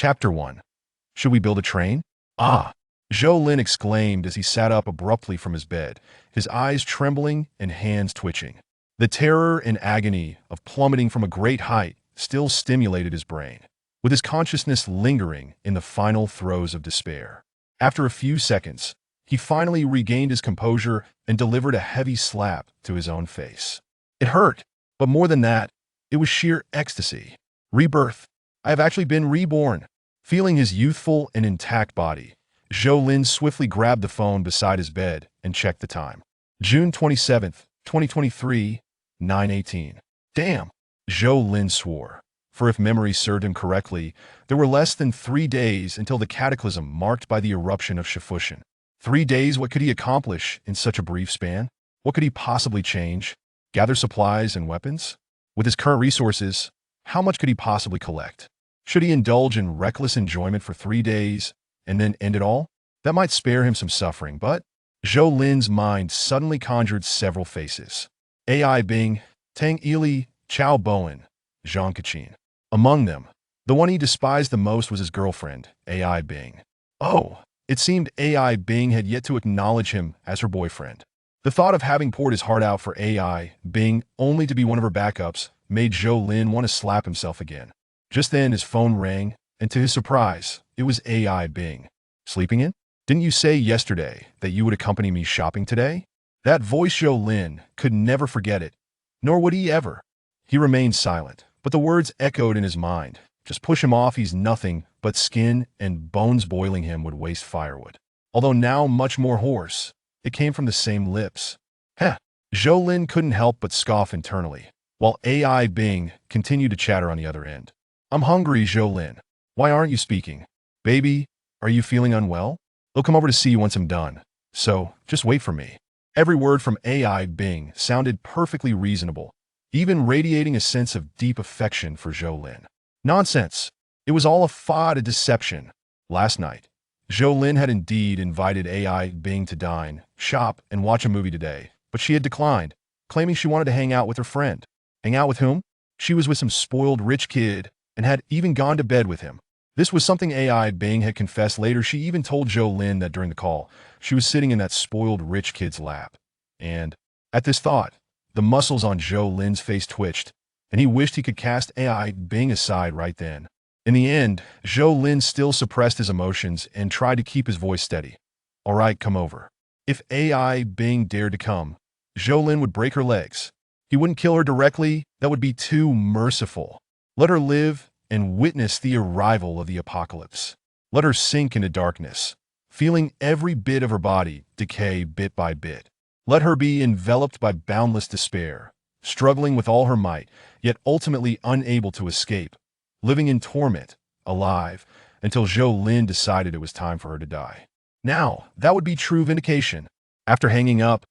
Chapter 1. Should we build a train? Ah! Zhou Lin exclaimed as he sat up abruptly from his bed, his eyes trembling and hands twitching. The terror and agony of plummeting from a great height still stimulated his brain, with his consciousness lingering in the final throes of despair. After a few seconds, he finally regained his composure and delivered a heavy slap to his own face. It hurt, but more than that, it was sheer ecstasy. Rebirth. I have actually been reborn. Feeling his youthful and intact body, Zhou Lin swiftly grabbed the phone beside his bed and checked the time. June 27th, 2023, 9:18. Damn, Zhou Lin swore. For if memory served him correctly, there were less than 3 days until the cataclysm marked by the eruption of Shifushan. 3 days, what could he accomplish in such a brief span? What could he possibly change? Gather supplies and weapons? With his current resources, how much could he possibly collect? Should he indulge in reckless enjoyment for 3 days and then end it all? That might spare him some suffering, but Zhou Lin's mind suddenly conjured several faces. AI Bing, Tang Ili, Chao Bowen, Zhang Kachin. Among them, the one he despised the most was his girlfriend, AI Bing. Oh, it seemed AI Bing had yet to acknowledge him as her boyfriend. The thought of having poured his heart out for AI Bing only to be one of her backups made Zhou Lin want to slap himself again. Just then his phone rang, and to his surprise, it was AI Bing. Sleeping in? Didn't you say yesterday that you would accompany me shopping today? That voice Zhou Lin could never forget it, nor would he ever. He remained silent, but the words echoed in his mind. Just push him off, he's nothing but skin, and bones boiling him would waste firewood. Although now much more hoarse, it came from the same lips. Heh! Zhou Lin couldn't help but scoff internally, while AI Bing continued to chatter on the other end. I'm hungry, Zhou Lin. Why aren't you speaking? Baby, are you feeling unwell? I'll come over to see you once I'm done. So, just wait for me. Every word from AI Bing sounded perfectly reasonable, even radiating a sense of deep affection for Zhou Lin. Nonsense. It was all a facade, a deception. Last night, Zhou Lin had indeed invited AI Bing to dine, shop, and watch a movie today, but she had declined, claiming she wanted to hang out with her friend. Hang out with whom? She was with some spoiled rich kid and had even gone to bed with him. This was something AI Bing had confessed later. She even told Zhou Lin that during the call, she was sitting in that spoiled rich kid's lap. And at this thought, the muscles on Zhou Lin's face twitched, and he wished he could cast AI Bing aside right then. In the end, Zhou Lin still suppressed his emotions and tried to keep his voice steady. All right, come over. If AI Bing dared to come, Zhou Lin would break her legs. He wouldn't kill her directly. That would be too merciful. Let her live and witness the arrival of the apocalypse. Let her sink into darkness, feeling every bit of her body decay bit by bit. Let her be enveloped by boundless despair, struggling with all her might, yet ultimately unable to escape, living in torment, alive, until Zhou Lin decided it was time for her to die. Now, that would be true vindication. After hanging up,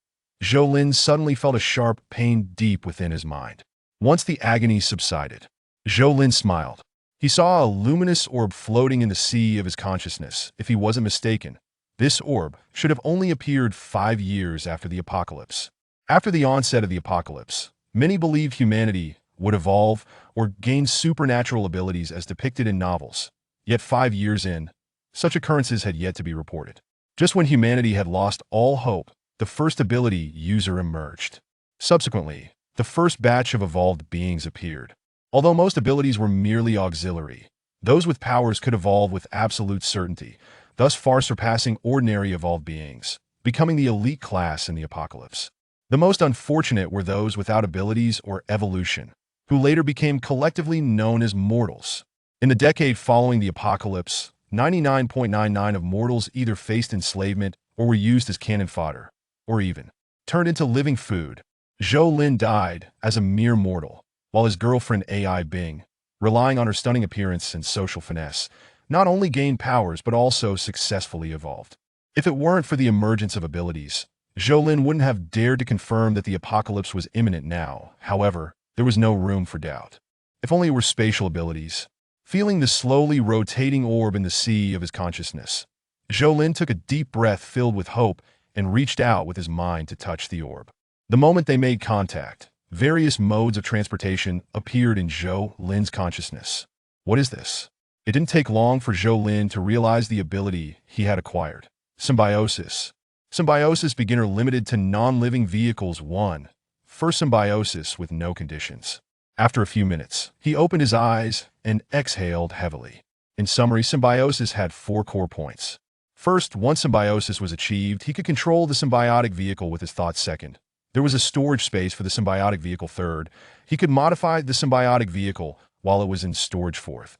Zhou Lin suddenly felt a sharp pain deep within his mind. Once the agony subsided, Zhou Lin smiled. He saw a luminous orb floating in the sea of his consciousness. If he wasn't mistaken, this orb should have only appeared 5 years after the apocalypse. After the onset of the apocalypse, many believed humanity would evolve or gain supernatural abilities as depicted in novels. Yet 5 years in, such occurrences had yet to be reported. Just when humanity had lost all hope, the first ability user emerged. Subsequently, the first batch of evolved beings appeared. Although most abilities were merely auxiliary, those with powers could evolve with absolute certainty, thus far surpassing ordinary evolved beings, becoming the elite class in the apocalypse. The most unfortunate were those without abilities or evolution, who later became collectively known as mortals. In the decade following the apocalypse, 99.99% of mortals either faced enslavement or were used as cannon fodder, or even turned into living food. Zhou Lin died as a mere mortal, while his girlfriend AI Bing, relying on her stunning appearance and social finesse, not only gained powers but also successfully evolved. If it weren't for the emergence of abilities, Zhou Lin wouldn't have dared to confirm that the apocalypse was imminent now. However, there was no room for doubt. If only it were spatial abilities. Feeling the slowly rotating orb in the sea of his consciousness, Zhou Lin took a deep breath filled with hope and reached out with his mind to touch the orb. The moment they made contact, various modes of transportation appeared in Zhou Lin's consciousness. What is this? It didn't take long for Zhou Lin to realize the ability he had acquired. Symbiosis. Symbiosis beginner limited to non-living vehicles 1. First symbiosis with no conditions. After a few minutes, he opened his eyes and exhaled heavily. In summary, symbiosis had 4 core points. First, once symbiosis was achieved, he could control the symbiotic vehicle with his thoughts. Second, there was a storage space for the symbiotic vehicle. Third, he could modify the symbiotic vehicle while it was in storage. Fourth,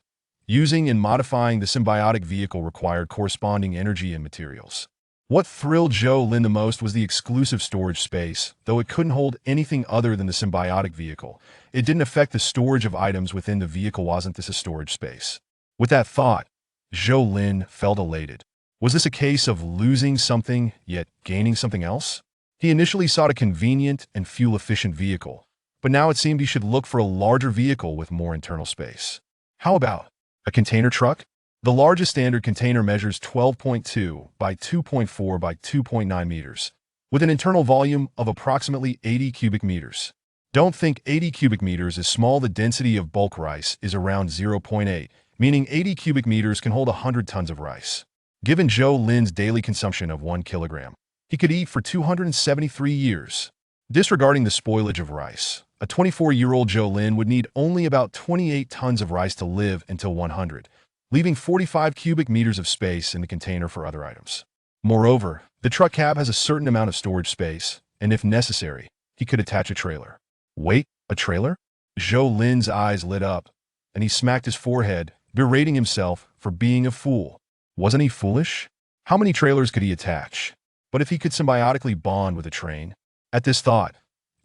using and modifying the symbiotic vehicle required corresponding energy and materials. What thrilled Zhou Lin the most was the exclusive storage space. Though it couldn't hold anything other than the symbiotic vehicle, it didn't affect the storage of items within the vehicle. Wasn't this a storage space? With that thought, Zhou Lin felt elated. Was this a case of losing something, yet gaining something else? He initially sought a convenient and fuel-efficient vehicle, but now it seemed he should look for a larger vehicle with more internal space. How about a container truck? The largest standard container measures 12.2 by 2.4 by 2.9 meters, with an internal volume of approximately 80 cubic meters. Don't think 80 cubic meters is small. The density of bulk rice is around 0.8, meaning 80 cubic meters can hold 100 tons of rice. Given Zhou Lin's daily consumption of 1 kilogram, he could eat for 273 years. Disregarding the spoilage of rice, a 24-year-old Zhou Lin would need only about 28 tons of rice to live until 100, leaving 45 cubic meters of space in the container for other items. Moreover, the truck cab has a certain amount of storage space, and if necessary, he could attach a trailer. Wait, a trailer? Zhou Lin's eyes lit up, and he smacked his forehead, berating himself for being a fool. Wasn't he foolish? How many trailers could he attach? But if he could symbiotically bond with a train? At this thought,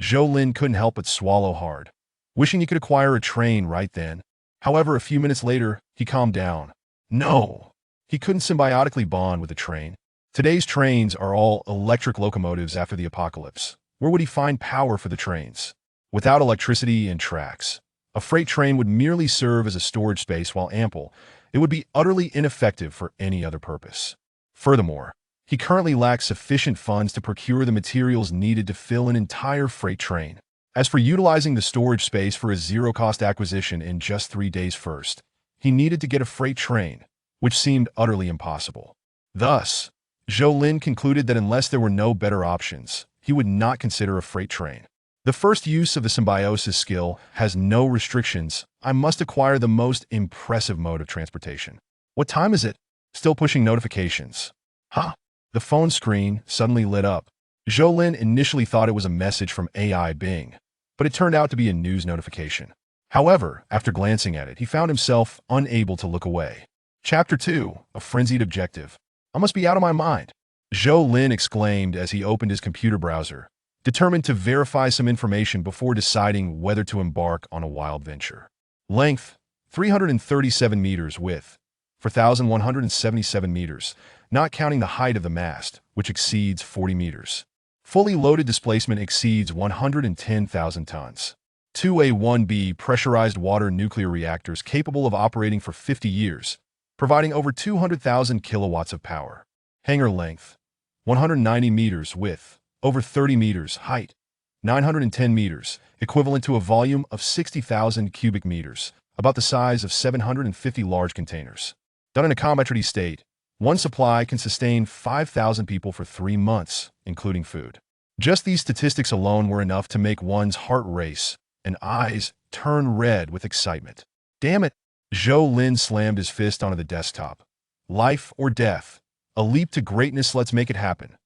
Zhou Lin couldn't help but swallow hard, wishing he could acquire a train right then. However, a few minutes later, he calmed down. No, he couldn't symbiotically bond with a train. Today's trains are all electric locomotives after the apocalypse. Where would he find power for the trains? Without electricity and tracks, a freight train would merely serve as a storage space. While ample, it would be utterly ineffective for any other purpose. Furthermore, he currently lacks sufficient funds to procure the materials needed to fill an entire freight train. As for utilizing the storage space for a zero-cost acquisition in just 3 days, first, he needed to get a freight train, which seemed utterly impossible. Thus, Zhou Lin concluded that unless there were no better options, he would not consider a freight train. The first use of the symbiosis skill has no restrictions. I must acquire the most impressive mode of transportation. What time is it? Still pushing notifications. Huh? The phone screen suddenly lit up. Zhou Lin initially thought it was a message from AI Bing, but it turned out to be a news notification. However, after glancing at it, he found himself unable to look away. Chapter 2, A Frenzied Objective. I must be out of my mind, Zhou Lin exclaimed as he opened his computer browser, determined to verify some information before deciding whether to embark on a wild venture. Length, 337 meters. Width, 4,177 meters, not counting the height of the mast, which exceeds 40 meters. Fully loaded displacement exceeds 110,000 tons. 2A1B pressurized water nuclear reactors capable of operating for 50 years, providing over 200,000 kilowatts of power. Hangar length, 190 meters. Width, over 30 meters. Height, 910 meters, equivalent to a volume of 60,000 cubic meters, about the size of 750 large containers. Done in a combat-ready state, one supply can sustain 5,000 people for 3 months, including food. Just these statistics alone were enough to make one's heart race and eyes turn red with excitement. Damn it! Zhou Lin slammed his fist onto the desktop. Life or death. A leap to greatness. Let's make it happen.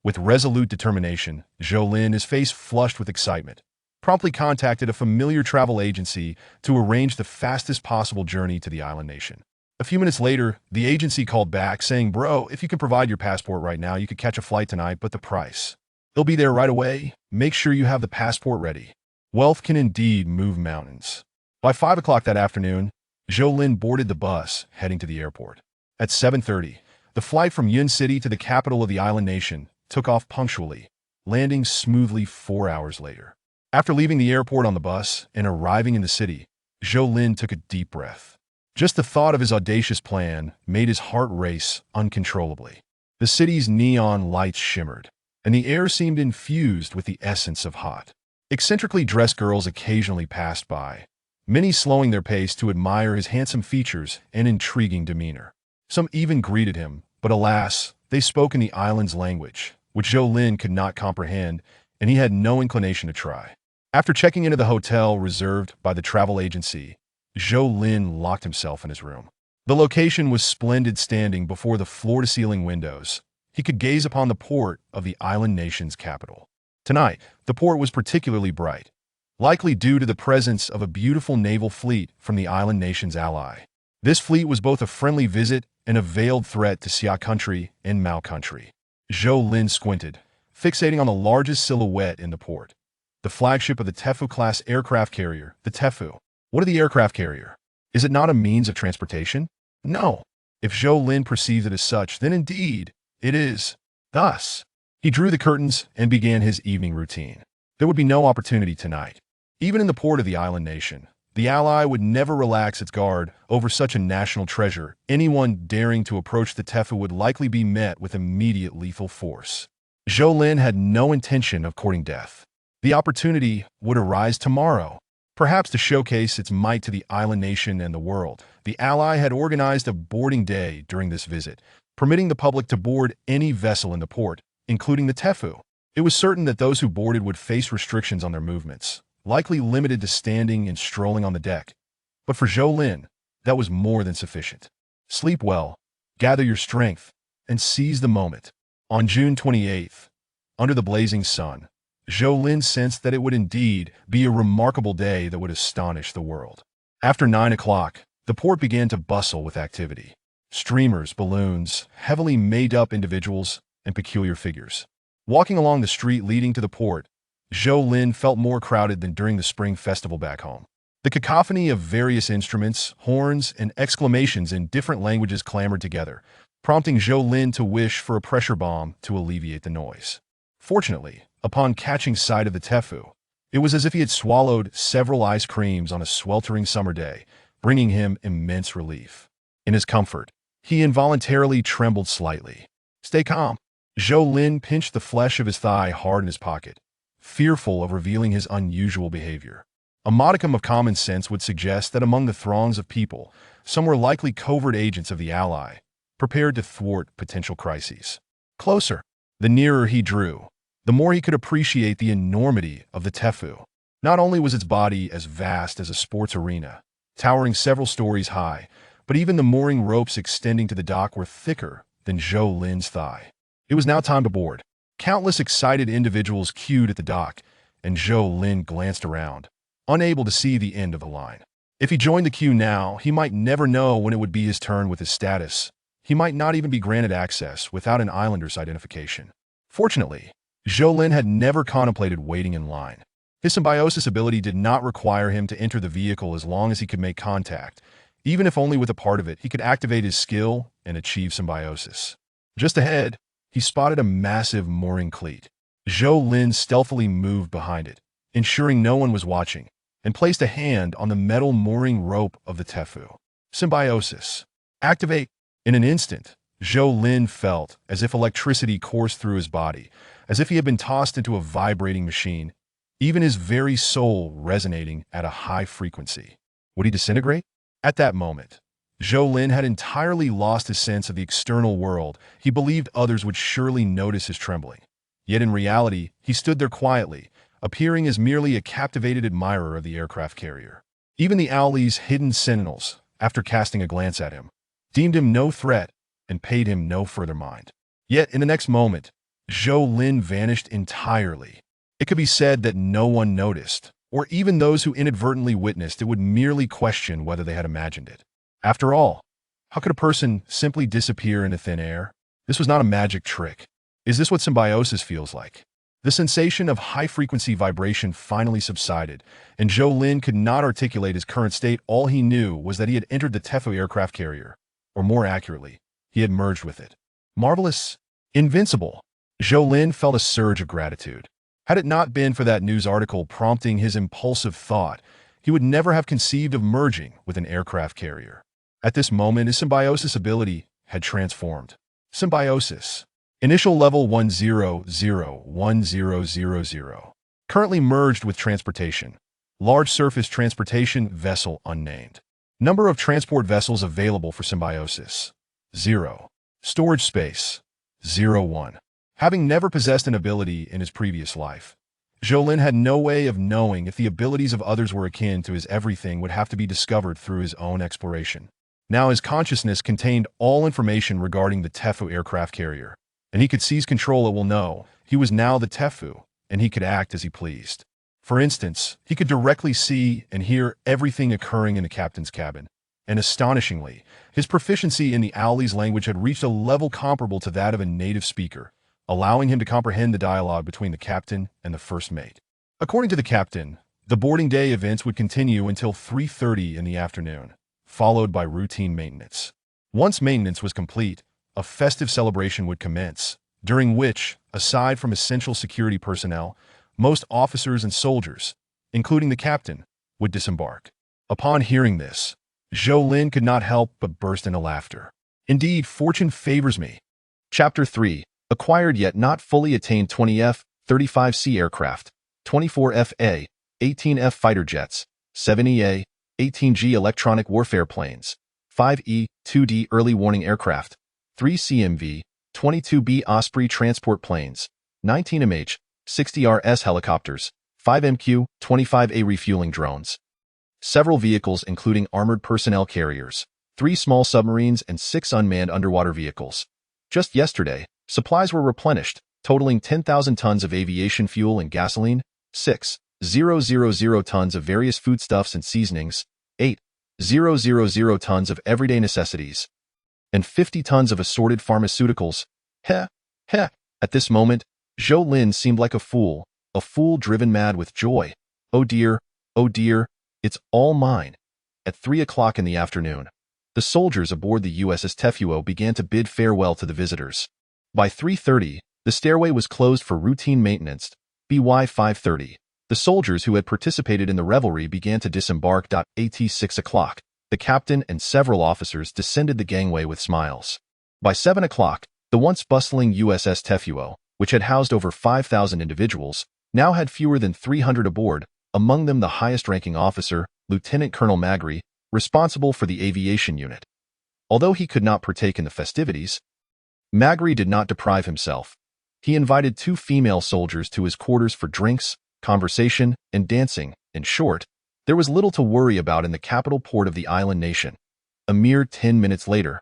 With resolute determination, Zhou Lin, his face flushed with excitement, promptly contacted a familiar travel agency to arrange the fastest possible journey to the island nation. A few minutes later, the agency called back saying, "Bro, if you can provide your passport right now, you could catch a flight tonight, but the price. It'll be there right away. Make sure you have the passport ready." Wealth can indeed move mountains. By 5 o'clock that afternoon, Zhou Lin boarded the bus, heading to the airport. At 7:30, the flight from Yun City to the capital of the island nation took off punctually, landing smoothly 4 hours later. After leaving the airport on the bus and arriving in the city, Zhou Lin took a deep breath. Just the thought of his audacious plan made his heart race uncontrollably. The city's neon lights shimmered, and the air seemed infused with the essence of hot. Eccentrically dressed girls occasionally passed by, many slowing their pace to admire his handsome features and intriguing demeanor. Some even greeted him, but alas, they spoke in the island's language, which Zhou Lin could not comprehend, and he had no inclination to try. After checking into the hotel reserved by the travel agency, Zhou Lin locked himself in his room. The location was splendid. Standing before the floor-to-ceiling windows, he could gaze upon the port of the island nation's capital. Tonight, the port was particularly bright, likely due to the presence of a beautiful naval fleet from the island nation's ally. This fleet was both a friendly visit and a veiled threat to Xia country and Mao country. Zhou Lin squinted, fixating on the largest silhouette in the port. The flagship of the Tefu-class aircraft carrier, the Tefu. What of the aircraft carrier? Is it not a means of transportation? No. If Zhou Lin perceived it as such, then indeed, it is. Thus, he drew the curtains and began his evening routine. There would be no opportunity tonight. Even in the port of the island nation, the ally would never relax its guard over such a national treasure. Anyone daring to approach the Tefu would likely be met with immediate lethal force. Zhou Lin had no intention of courting death. The opportunity would arise tomorrow. Perhaps to showcase its might to the island nation and the world, the ally had organized a boarding day during this visit, permitting the public to board any vessel in the port, including the Tefu. It was certain that those who boarded would face restrictions on their movements, likely limited to standing and strolling on the deck. But for Zhou Lin, that was more than sufficient. Sleep well, gather your strength, and seize the moment. On June 28th, under the blazing sun, Zhou Lin sensed that it would indeed be a remarkable day that would astonish the world. After 9 o'clock, the port began to bustle with activity. Streamers, balloons, heavily made-up individuals, and peculiar figures. Walking along the street leading to the port, Zhou Lin felt more crowded than during the spring festival back home. The cacophony of various instruments, horns, and exclamations in different languages clamored together, prompting Zhou Lin to wish for a pressure bomb to alleviate the noise. Fortunately, upon catching sight of the Tefu, it was as if he had swallowed several ice creams on a sweltering summer day, bringing him immense relief. In his comfort, he involuntarily trembled slightly. Stay calm. Zhou Lin pinched the flesh of his thigh hard in his pocket, fearful of revealing his unusual behavior. A modicum of common sense would suggest that among the throngs of people, some were likely covert agents of the ally, prepared to thwart potential crises. Closer. The nearer he drew, the more he could appreciate the enormity of the Tefu. Not only was its body as vast as a sports arena, towering several stories high, but even the mooring ropes extending to the dock were thicker than Zhou Lin's thigh. It was now time to board. Countless excited individuals queued at the dock, and Zhou Lin glanced around, unable to see the end of the line. If he joined the queue now, he might never know when it would be his turn with his status. He might not even be granted access without an islander's identification. Fortunately, Zhou Lin had never contemplated waiting in line. His symbiosis ability did not require him to enter the vehicle as long as he could make contact. Even if only with a part of it, he could activate his skill and achieve symbiosis. Just ahead, he spotted a massive mooring cleat. Zhou Lin stealthily moved behind it, ensuring no one was watching, and placed a hand on the metal mooring rope of the Tefu. Symbiosis. Activate. In an instant, Zhou Lin felt as if electricity coursed through his body, as if he had been tossed into a vibrating machine, even his very soul resonating at a high frequency. Would he disintegrate? At that moment, Zhou Lin had entirely lost his sense of the external world. He believed others would surely notice his trembling. Yet in reality, he stood there quietly, appearing as merely a captivated admirer of the aircraft carrier. Even the owlie's hidden sentinels, after casting a glance at him, deemed him no threat and paid him no further mind. Yet in the next moment, Zhou Lin vanished entirely. It could be said that no one noticed, or even those who inadvertently witnessed it would merely question whether they had imagined it. After all, how could a person simply disappear into thin air? This was not a magic trick. Is this what symbiosis feels like? The sensation of high-frequency vibration finally subsided, and Zhou Lin could not articulate his current state. All he knew was that he had entered the Tefu aircraft carrier, or more accurately, he had merged with it. Marvelous. Invincible. Zhou Lin felt a surge of gratitude. Had it not been for that news article prompting his impulsive thought, he would never have conceived of merging with an aircraft carrier. At this moment, his symbiosis ability had transformed. Symbiosis. Initial level 1001000. Currently merged with transportation. Large surface transportation vessel unnamed. Number of transport vessels available for symbiosis. 0. Storage space. 0-1. Having never possessed an ability in his previous life, Jolin had no way of knowing if the abilities of others were akin to his. Everything would have to be discovered through his own exploration. Now his consciousness contained all information regarding the Tefu aircraft carrier, and he could seize control. It will know he was now the Tefu, and he could act as he pleased. For instance, he could directly see and hear everything occurring in the captain's cabin. And astonishingly, his proficiency in the Owlie's language had reached a level comparable to that of a native speaker, allowing him to comprehend the dialogue between the captain and the first mate. According to the captain, the boarding day events would continue until 3:30 in the afternoon, followed by routine maintenance. Once maintenance was complete, a festive celebration would commence, during which, aside from essential security personnel, most officers and soldiers, including the captain, would disembark. Upon hearing this, Jolin could not help but burst into laughter. Indeed, fortune favors me. Chapter 3. Acquired yet not fully attained 20 F-35C aircraft, 24 F-A, 18 F fighter jets, 7 EA, 18 G electronic warfare planes, 5 E-2D early warning aircraft, 3 CMV, 22 B Osprey transport planes, 19 MH, 60 RS helicopters, 5 MQ, 25 A refueling drones, several vehicles including armored personnel carriers, 3 small submarines and 6 unmanned underwater vehicles. Just yesterday, supplies were replenished, totaling 10,000 tons of aviation fuel and gasoline, 6,000 tons of various foodstuffs and seasonings, 8,000 tons of everyday necessities, and 50 tons of assorted pharmaceuticals. Heh. At this moment, Jolin seemed like a fool driven mad with joy. Oh dear, it's all mine. At 3 o'clock in the afternoon, the soldiers aboard the USS Tefuo began to bid farewell to the visitors. By 3:30, the stairway was closed for routine maintenance. By 5:30, the soldiers who had participated in the revelry began to disembark. At 6 o'clock, the captain and several officers descended the gangway with smiles. By 7 o'clock, the once bustling USS Tefuo, which had housed over 5,000 individuals, now had fewer than 300 aboard, among them the highest-ranking officer, Lieutenant Colonel Magri, responsible for the aviation unit. Although he could not partake in the festivities, Magri did not deprive himself. He invited 2 female soldiers to his quarters for drinks, conversation, and dancing. In short, there was little to worry about in the capital port of the island nation. A mere 10 minutes later,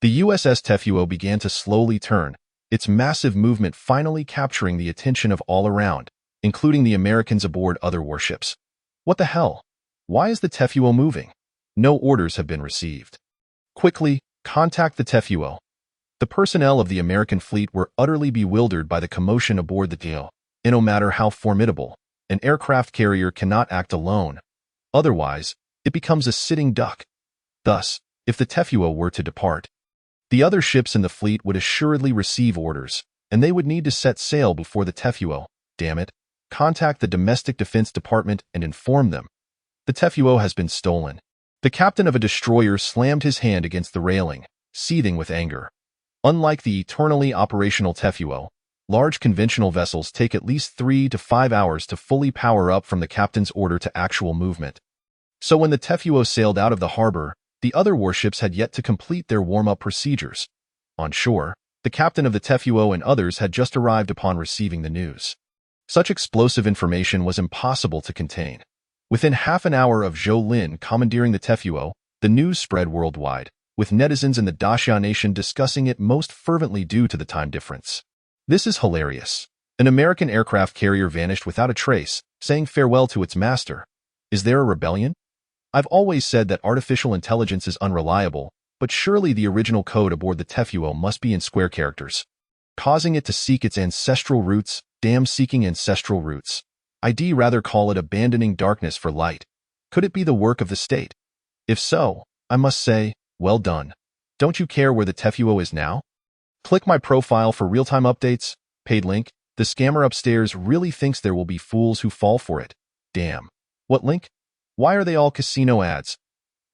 the USS Tefuo began to slowly turn, its massive movement finally capturing the attention of all around, including the Americans aboard other warships. What the hell? Why is the Tefuo moving? No orders have been received. Quickly, contact the Tefuo. The personnel of the American fleet were utterly bewildered by the commotion aboard the deal. And no matter how formidable, an aircraft carrier cannot act alone. Otherwise, it becomes a sitting duck. Thus, if the Tefuo were to depart, the other ships in the fleet would assuredly receive orders, and they would need to set sail before the Tefuo. Damn it. Contact the Domestic Defense Department and inform them. The Tefuo has been stolen. The captain of a destroyer slammed his hand against the railing, seething with anger. Unlike the eternally operational Tefuo, large conventional vessels take at least 3 to 5 hours to fully power up from the captain's order to actual movement. So when the Tefuo sailed out of the harbor, the other warships had yet to complete their warm-up procedures. On shore, the captain of the Tefuo and others had just arrived upon receiving the news. Such explosive information was impossible to contain. Within half an hour of Jolin commandeering the Tefuo, the news spread worldwide, with netizens in the Dacia nation discussing it most fervently due to the time difference. This is hilarious. An American aircraft carrier vanished without a trace, saying farewell to its master. Is there a rebellion? I've always said that artificial intelligence is unreliable, but surely the original code aboard the Tefuo must be in square characters, causing it to seek its ancestral roots. Damn seeking ancestral roots. I'd rather call it abandoning darkness for light. Could it be the work of the state? If so, I must say, well done. Don't you care where the Tefuo is now? Click my profile for real-time updates. Paid link. The scammer upstairs really thinks there will be fools who fall for it. Damn. What link? Why are they all casino ads?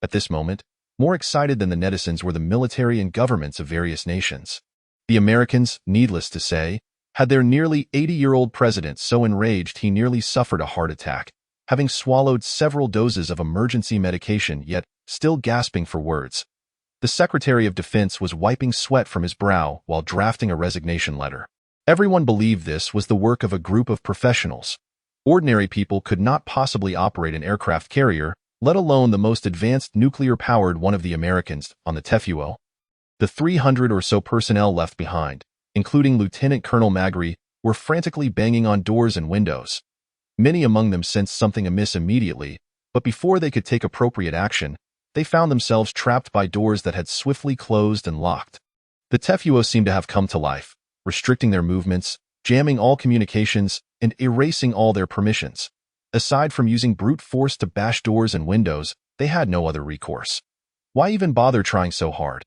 At this moment, more excited than the netizens were the military and governments of various nations. The Americans, needless to say, had their nearly 80-year-old president so enraged he nearly suffered a heart attack. having swallowed several doses of emergency medication yet still gasping for words. The Secretary of Defense was wiping sweat from his brow while drafting a resignation letter. Everyone believed this was the work of a group of professionals. Ordinary people could not possibly operate an aircraft carrier, let alone the most advanced nuclear-powered one of the Americans on the Tefuo. The 300 or so personnel left behind, including Lieutenant Colonel Magri, were frantically banging on doors and windows. Many among them sensed something amiss immediately, but before they could take appropriate action, they found themselves trapped by doors that had swiftly closed and locked. The Tefuo seemed to have come to life, restricting their movements, jamming all communications, and erasing all their permissions. Aside from using brute force to bash doors and windows, they had no other recourse. Why even bother trying so hard?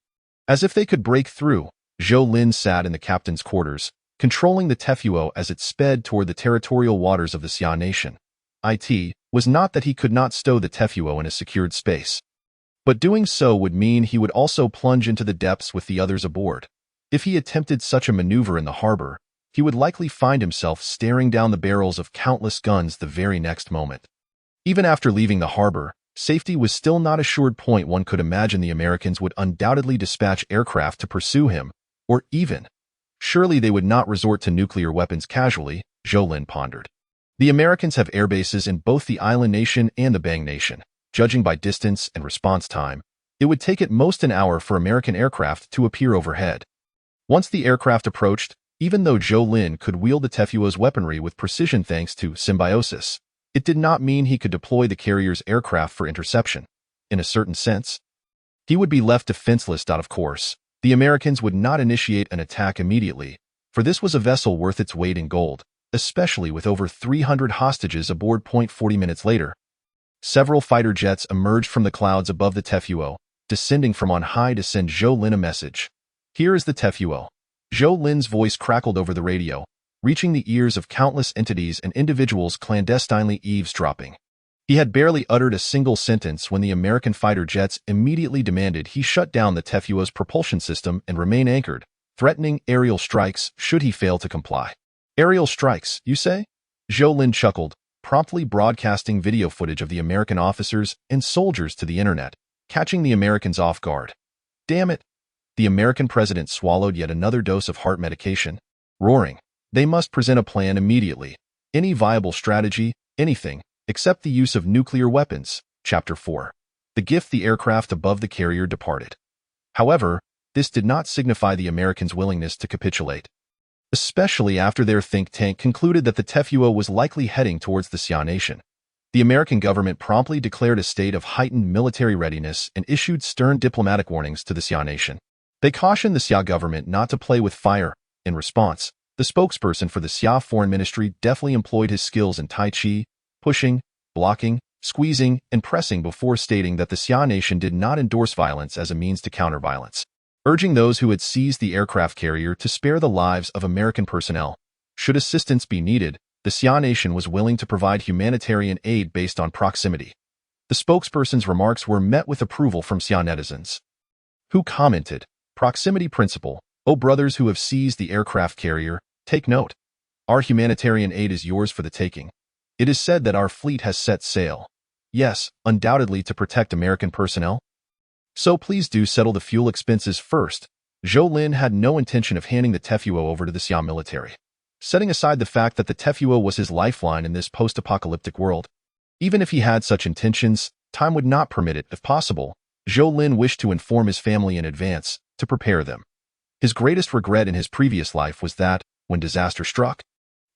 As if they could break through, Zhou Lin sat in the captain's quarters, controlling the Tefuo as it sped toward the territorial waters of the Xia nation. It was not that he could not stow the Tefuo in a secured space, but doing so would mean he would also plunge into the depths with the others aboard. If he attempted such a maneuver in the harbor, he would likely find himself staring down the barrels of countless guns the very next moment. Even after leaving the harbor, safety was still not assured. One could imagine the Americans would undoubtedly dispatch aircraft to pursue him, or even, surely they would not resort to nuclear weapons casually, Zhou Lin pondered. The Americans have airbases in both the island nation and the Bang nation. Judging by distance and response time, it would take at most an hour for American aircraft to appear overhead. Once the aircraft approached, even though Zhou Lin could wield the Tefuo's weaponry with precision thanks to symbiosis, it did not mean he could deploy the carrier's aircraft for interception. In a certain sense, he would be left defenseless. Of course, the Americans would not initiate an attack immediately, for this was a vessel worth its weight in gold, especially with over 300 hostages aboard. 40 minutes later, several fighter jets emerged from the clouds above the Tefuo, descending from on high to send Zhou Lin a message. Here is the Tefuo. Zhou Lin's voice crackled over the radio, reaching the ears of countless entities and individuals clandestinely eavesdropping. He had barely uttered a single sentence when the American fighter jets immediately demanded he shut down the Tefuo's propulsion system and remain anchored, threatening aerial strikes should he fail to comply. Aerial strikes, you say? Zhou Lin chuckled, promptly broadcasting video footage of the American officers and soldiers to the internet, catching the Americans off guard. Damn it! The American president swallowed yet another dose of heart medication, roaring. They must present a plan immediately. Any viable strategy, anything, except the use of nuclear weapons. Chapter 4. The gift. The aircraft above the carrier departed. However, this did not signify the Americans' willingness to capitulate, especially after their think tank concluded that the Tefuo was likely heading towards the Xia nation. The American government promptly declared a state of heightened military readiness and issued stern diplomatic warnings to the Xia nation. They cautioned the Xia government not to play with fire. In response, the spokesperson for the Xia Foreign Ministry deftly employed his skills in Tai Chi, pushing, blocking, squeezing, and pressing before stating that the Xia nation did not endorse violence as a means to counter violence, urging those who had seized the aircraft carrier to spare the lives of American personnel. Should assistance be needed, the Xia nation was willing to provide humanitarian aid based on proximity. The spokesperson's remarks were met with approval from Xia netizens, who commented, "Proximity principle. O brothers who have seized the aircraft carrier, take note. Our humanitarian aid is yours for the taking. It is said that our fleet has set sail. Yes, undoubtedly to protect American personnel. So please do settle the fuel expenses first." Zhou Lin had no intention of handing the Tefuo over to the Xia military. Setting aside the fact that the Tefuo was his lifeline in this post-apocalyptic world, even if he had such intentions, time would not permit it. If possible, Zhou Lin wished to inform his family in advance, to prepare them. His greatest regret in his previous life was that, when disaster struck,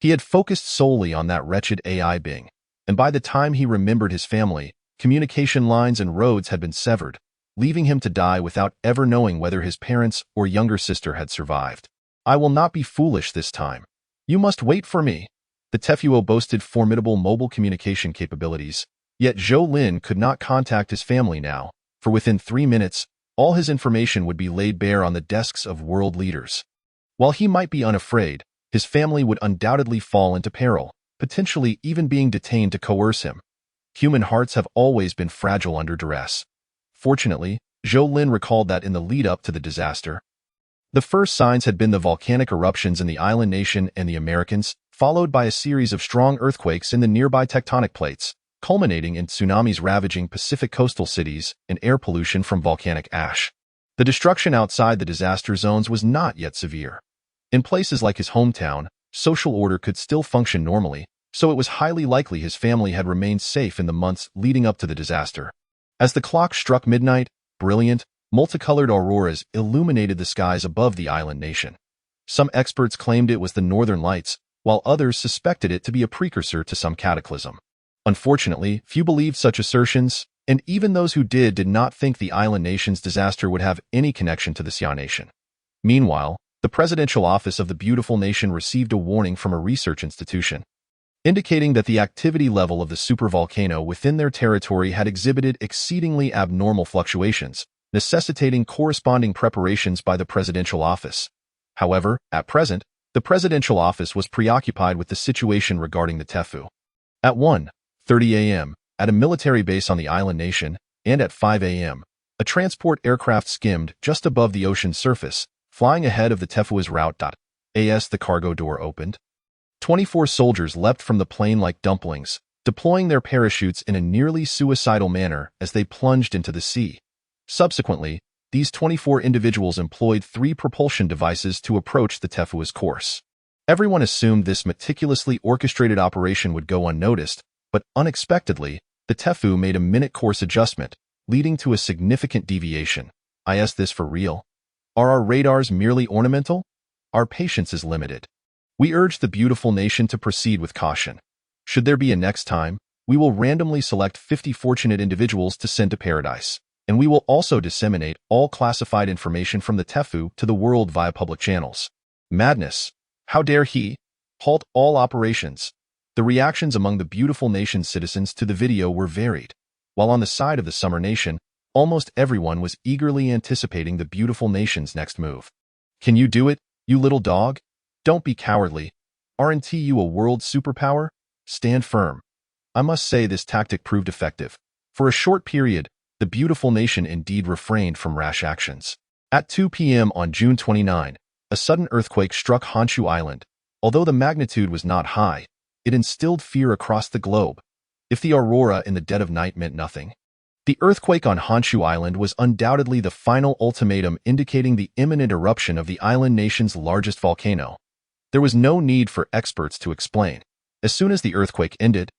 he had focused solely on that wretched AI being, and by the time he remembered his family, communication lines and roads had been severed, leaving him to die without ever knowing whether his parents or younger sister had survived. "I will not be foolish this time. You must wait for me." The Tefuo boasted formidable mobile communication capabilities, yet Zhou Lin could not contact his family now, for within 3 minutes, all his information would be laid bare on the desks of world leaders. While he might be unafraid, his family would undoubtedly fall into peril, potentially even being detained to coerce him. Human hearts have always been fragile under duress. Fortunately, Zhou Lin recalled that in the lead-up to the disaster, the first signs had been the volcanic eruptions in the island nation and the Americans, followed by a series of strong earthquakes in the nearby tectonic plates. culminating in tsunamis ravaging Pacific coastal cities and air pollution from volcanic ash. The destruction outside the disaster zones was not yet severe. In places like his hometown, social order could still function normally, so it was highly likely his family had remained safe in the months leading up to the disaster. As the clock struck midnight, brilliant, multicolored auroras illuminated the skies above the island nation. Some experts claimed it was the northern lights, while others suspected it to be a precursor to some cataclysm. Unfortunately, few believed such assertions, and even those who did not think the island nation's disaster would have any connection to the Xia nation. Meanwhile, the presidential office of the beautiful nation received a warning from a research institution, indicating that the activity level of the supervolcano within their territory had exhibited exceedingly abnormal fluctuations, necessitating corresponding preparations by the presidential office. However, at present, the presidential office was preoccupied with the situation regarding the Tefu. At 1:30 a.m., at a military base on the island nation, and at 5 a.m., a transport aircraft skimmed just above the ocean surface, flying ahead of the Tefu's route. As the cargo door opened, 24 soldiers leapt from the plane like dumplings, deploying their parachutes in a nearly suicidal manner as they plunged into the sea. Subsequently, these 24 individuals employed 3 propulsion devices to approach the Tefu's course. Everyone assumed this meticulously orchestrated operation would go unnoticed, but unexpectedly, the Tefu made a minute course adjustment, leading to a significant deviation. Is this for real? Are our radars merely ornamental? Our patience is limited. We urge the beautiful nation to proceed with caution. Should there be a next time, we will randomly select 50 fortunate individuals to send to paradise, and we will also disseminate all classified information from the Tefu to the world via public channels. Madness! How dare he? Halt all operations. The reactions among the beautiful nation's citizens to the video were varied. While on the side of the summer nation, almost everyone was eagerly anticipating the beautiful nation's next move. Can you do it, you little dog? Don't be cowardly. Aren't you a world superpower? Stand firm. I must say this tactic proved effective. For a short period, the beautiful nation indeed refrained from rash actions. At 2 p.m. on June 29, a sudden earthquake struck Honshu Island. Although the magnitude was not high, it instilled fear across the globe. If the aurora in the dead of night meant nothing, the earthquake on Honshu Island was undoubtedly the final ultimatum indicating the imminent eruption of the island nation's largest volcano. There was no need for experts to explain. As soon as the earthquake ended,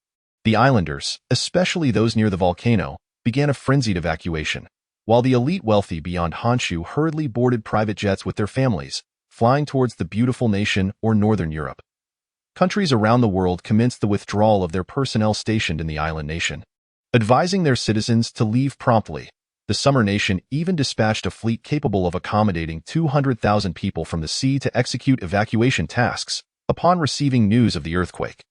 the islanders, especially those near the volcano, began a frenzied evacuation, while the elite wealthy beyond Honshu hurriedly boarded private jets with their families, flying towards the beautiful nation or northern Europe. Countries around the world commenced the withdrawal of their personnel stationed in the island nation, advising their citizens to leave promptly. The summer nation even dispatched a fleet capable of accommodating 200,000 people from the sea to execute evacuation tasks upon receiving news of the earthquake.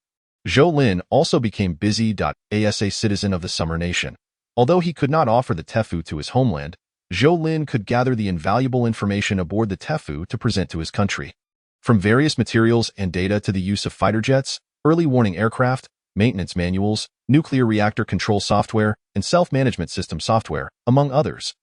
Zhou Lin also became busy. As a citizen of the summer nation, although he could not offer the Tefu to his homeland, Zhou Lin could gather the invaluable information aboard the Tefu to present to his country. From various materials and data to the use of fighter jets, early warning aircraft, maintenance manuals, nuclear reactor control software, and self-management system software, among others.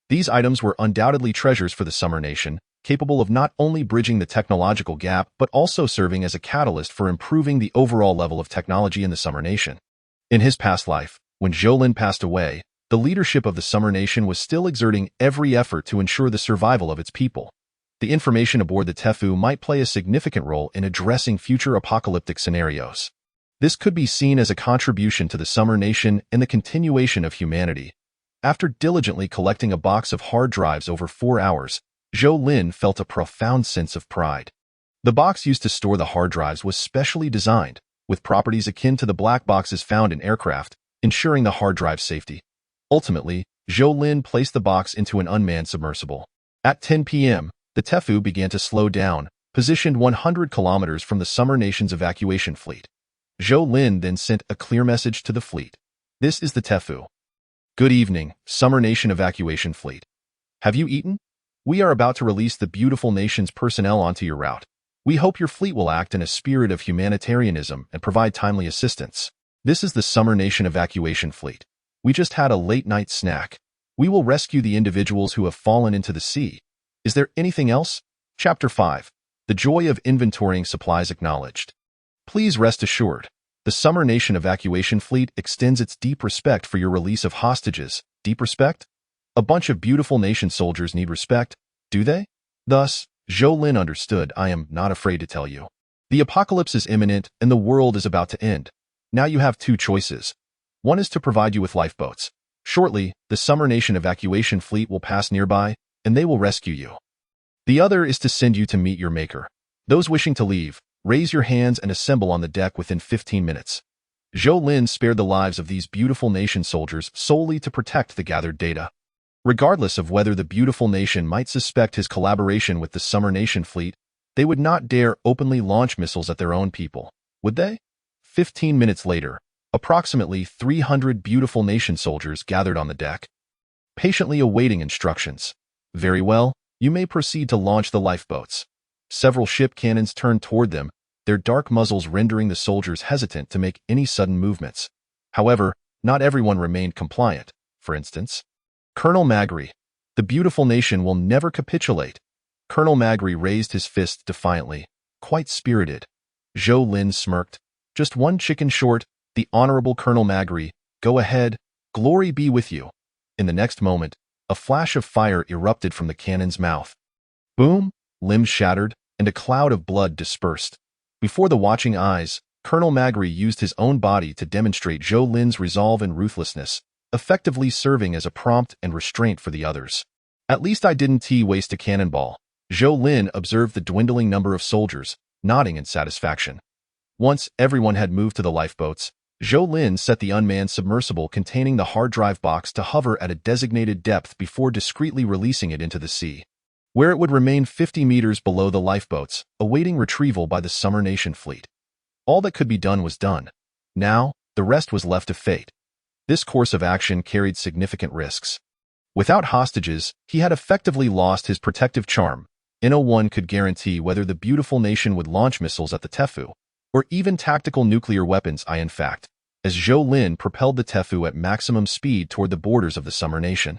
These items were undoubtedly treasures for the summer nation, capable of not only bridging the technological gap but also serving as a catalyst for improving the overall level of technology in the summer nation. In his past life, when Zhou Lin passed away, the leadership of the summer nation was still exerting every effort to ensure the survival of its people. The information aboard the Tefu might play a significant role in addressing future apocalyptic scenarios. This could be seen as a contribution to the summer nation and the continuation of humanity. After diligently collecting a box of hard drives over 4 hours, Zhou Lin felt a profound sense of pride. The box used to store the hard drives was specially designed, with properties akin to the black boxes found in aircraft, ensuring the hard drive's safety. Ultimately, Zhou Lin placed the box into an unmanned submersible. At 10 p.m., the Tefu began to slow down, positioned 100 kilometers from the summer nation's evacuation fleet. Zhou Lin then sent a clear message to the fleet. This is the Tefu. Good evening, summer nation evacuation fleet. Have you eaten? We are about to release the beautiful nation's personnel onto your route. We hope your fleet will act in a spirit of humanitarianism and provide timely assistance. This is the summer nation evacuation fleet. We just had a late-night snack. We will rescue the individuals who have fallen into the sea. Is there anything else? Chapter 5. The joy of inventorying supplies acknowledged. Please rest assured, The Summer Nation Evacuation Fleet extends its deep respect for your release of hostages. Deep respect? A bunch of beautiful nation soldiers need respect, do they? Thus, Zhou Lin understood. I am not afraid to tell you. The apocalypse is imminent and the world is about to end. Now you have two choices. One is to provide you with lifeboats. Shortly, the Summer Nation Evacuation Fleet will pass nearby, and they will rescue you. The other is to send you to meet your maker. Those wishing to leave, raise your hands and assemble on the deck within 15 minutes. Zhou Lin spared the lives of these beautiful nation soldiers solely to protect the gathered data. Regardless of whether the beautiful nation might suspect his collaboration with the Summer Nation Fleet, they would not dare openly launch missiles at their own people, would they? 15 minutes later, approximately 300 beautiful nation soldiers gathered on the deck, patiently awaiting instructions. Very well, you may proceed to launch the lifeboats. Several ship cannons turned toward them, their dark muzzles rendering the soldiers hesitant to make any sudden movements. However, not everyone remained compliant. For instance, Colonel Magri. The beautiful nation will never capitulate. Colonel Magri raised his fist defiantly, quite spirited. Zhou Lin smirked. Just one chicken short, the Honorable Colonel Magri. Go ahead, glory be with you. In the next moment, a flash of fire erupted from the cannon's mouth. Boom, limbs shattered, and a cloud of blood dispersed. Before the watching eyes, Colonel Magri used his own body to demonstrate Zhou Lin's resolve and ruthlessness, effectively serving as a prompt and restraint for the others. At least I didn't waste a cannonball. Zhou Lin observed the dwindling number of soldiers, nodding in satisfaction. Once everyone had moved to the lifeboats, Zhou Lin set the unmanned submersible containing the hard drive box to hover at a designated depth before discreetly releasing it into the sea, where it would remain 50 meters below the lifeboats, awaiting retrieval by the Summer Nation Fleet. All that could be done was done. Now, the rest was left to fate. This course of action carried significant risks. Without hostages, he had effectively lost his protective charm. No one could guarantee whether the beautiful nation would launch missiles at the Tefu, or even tactical nuclear weapons. In fact, as Zhou Lin propelled the Tefu at maximum speed toward the borders of the Summer Nation.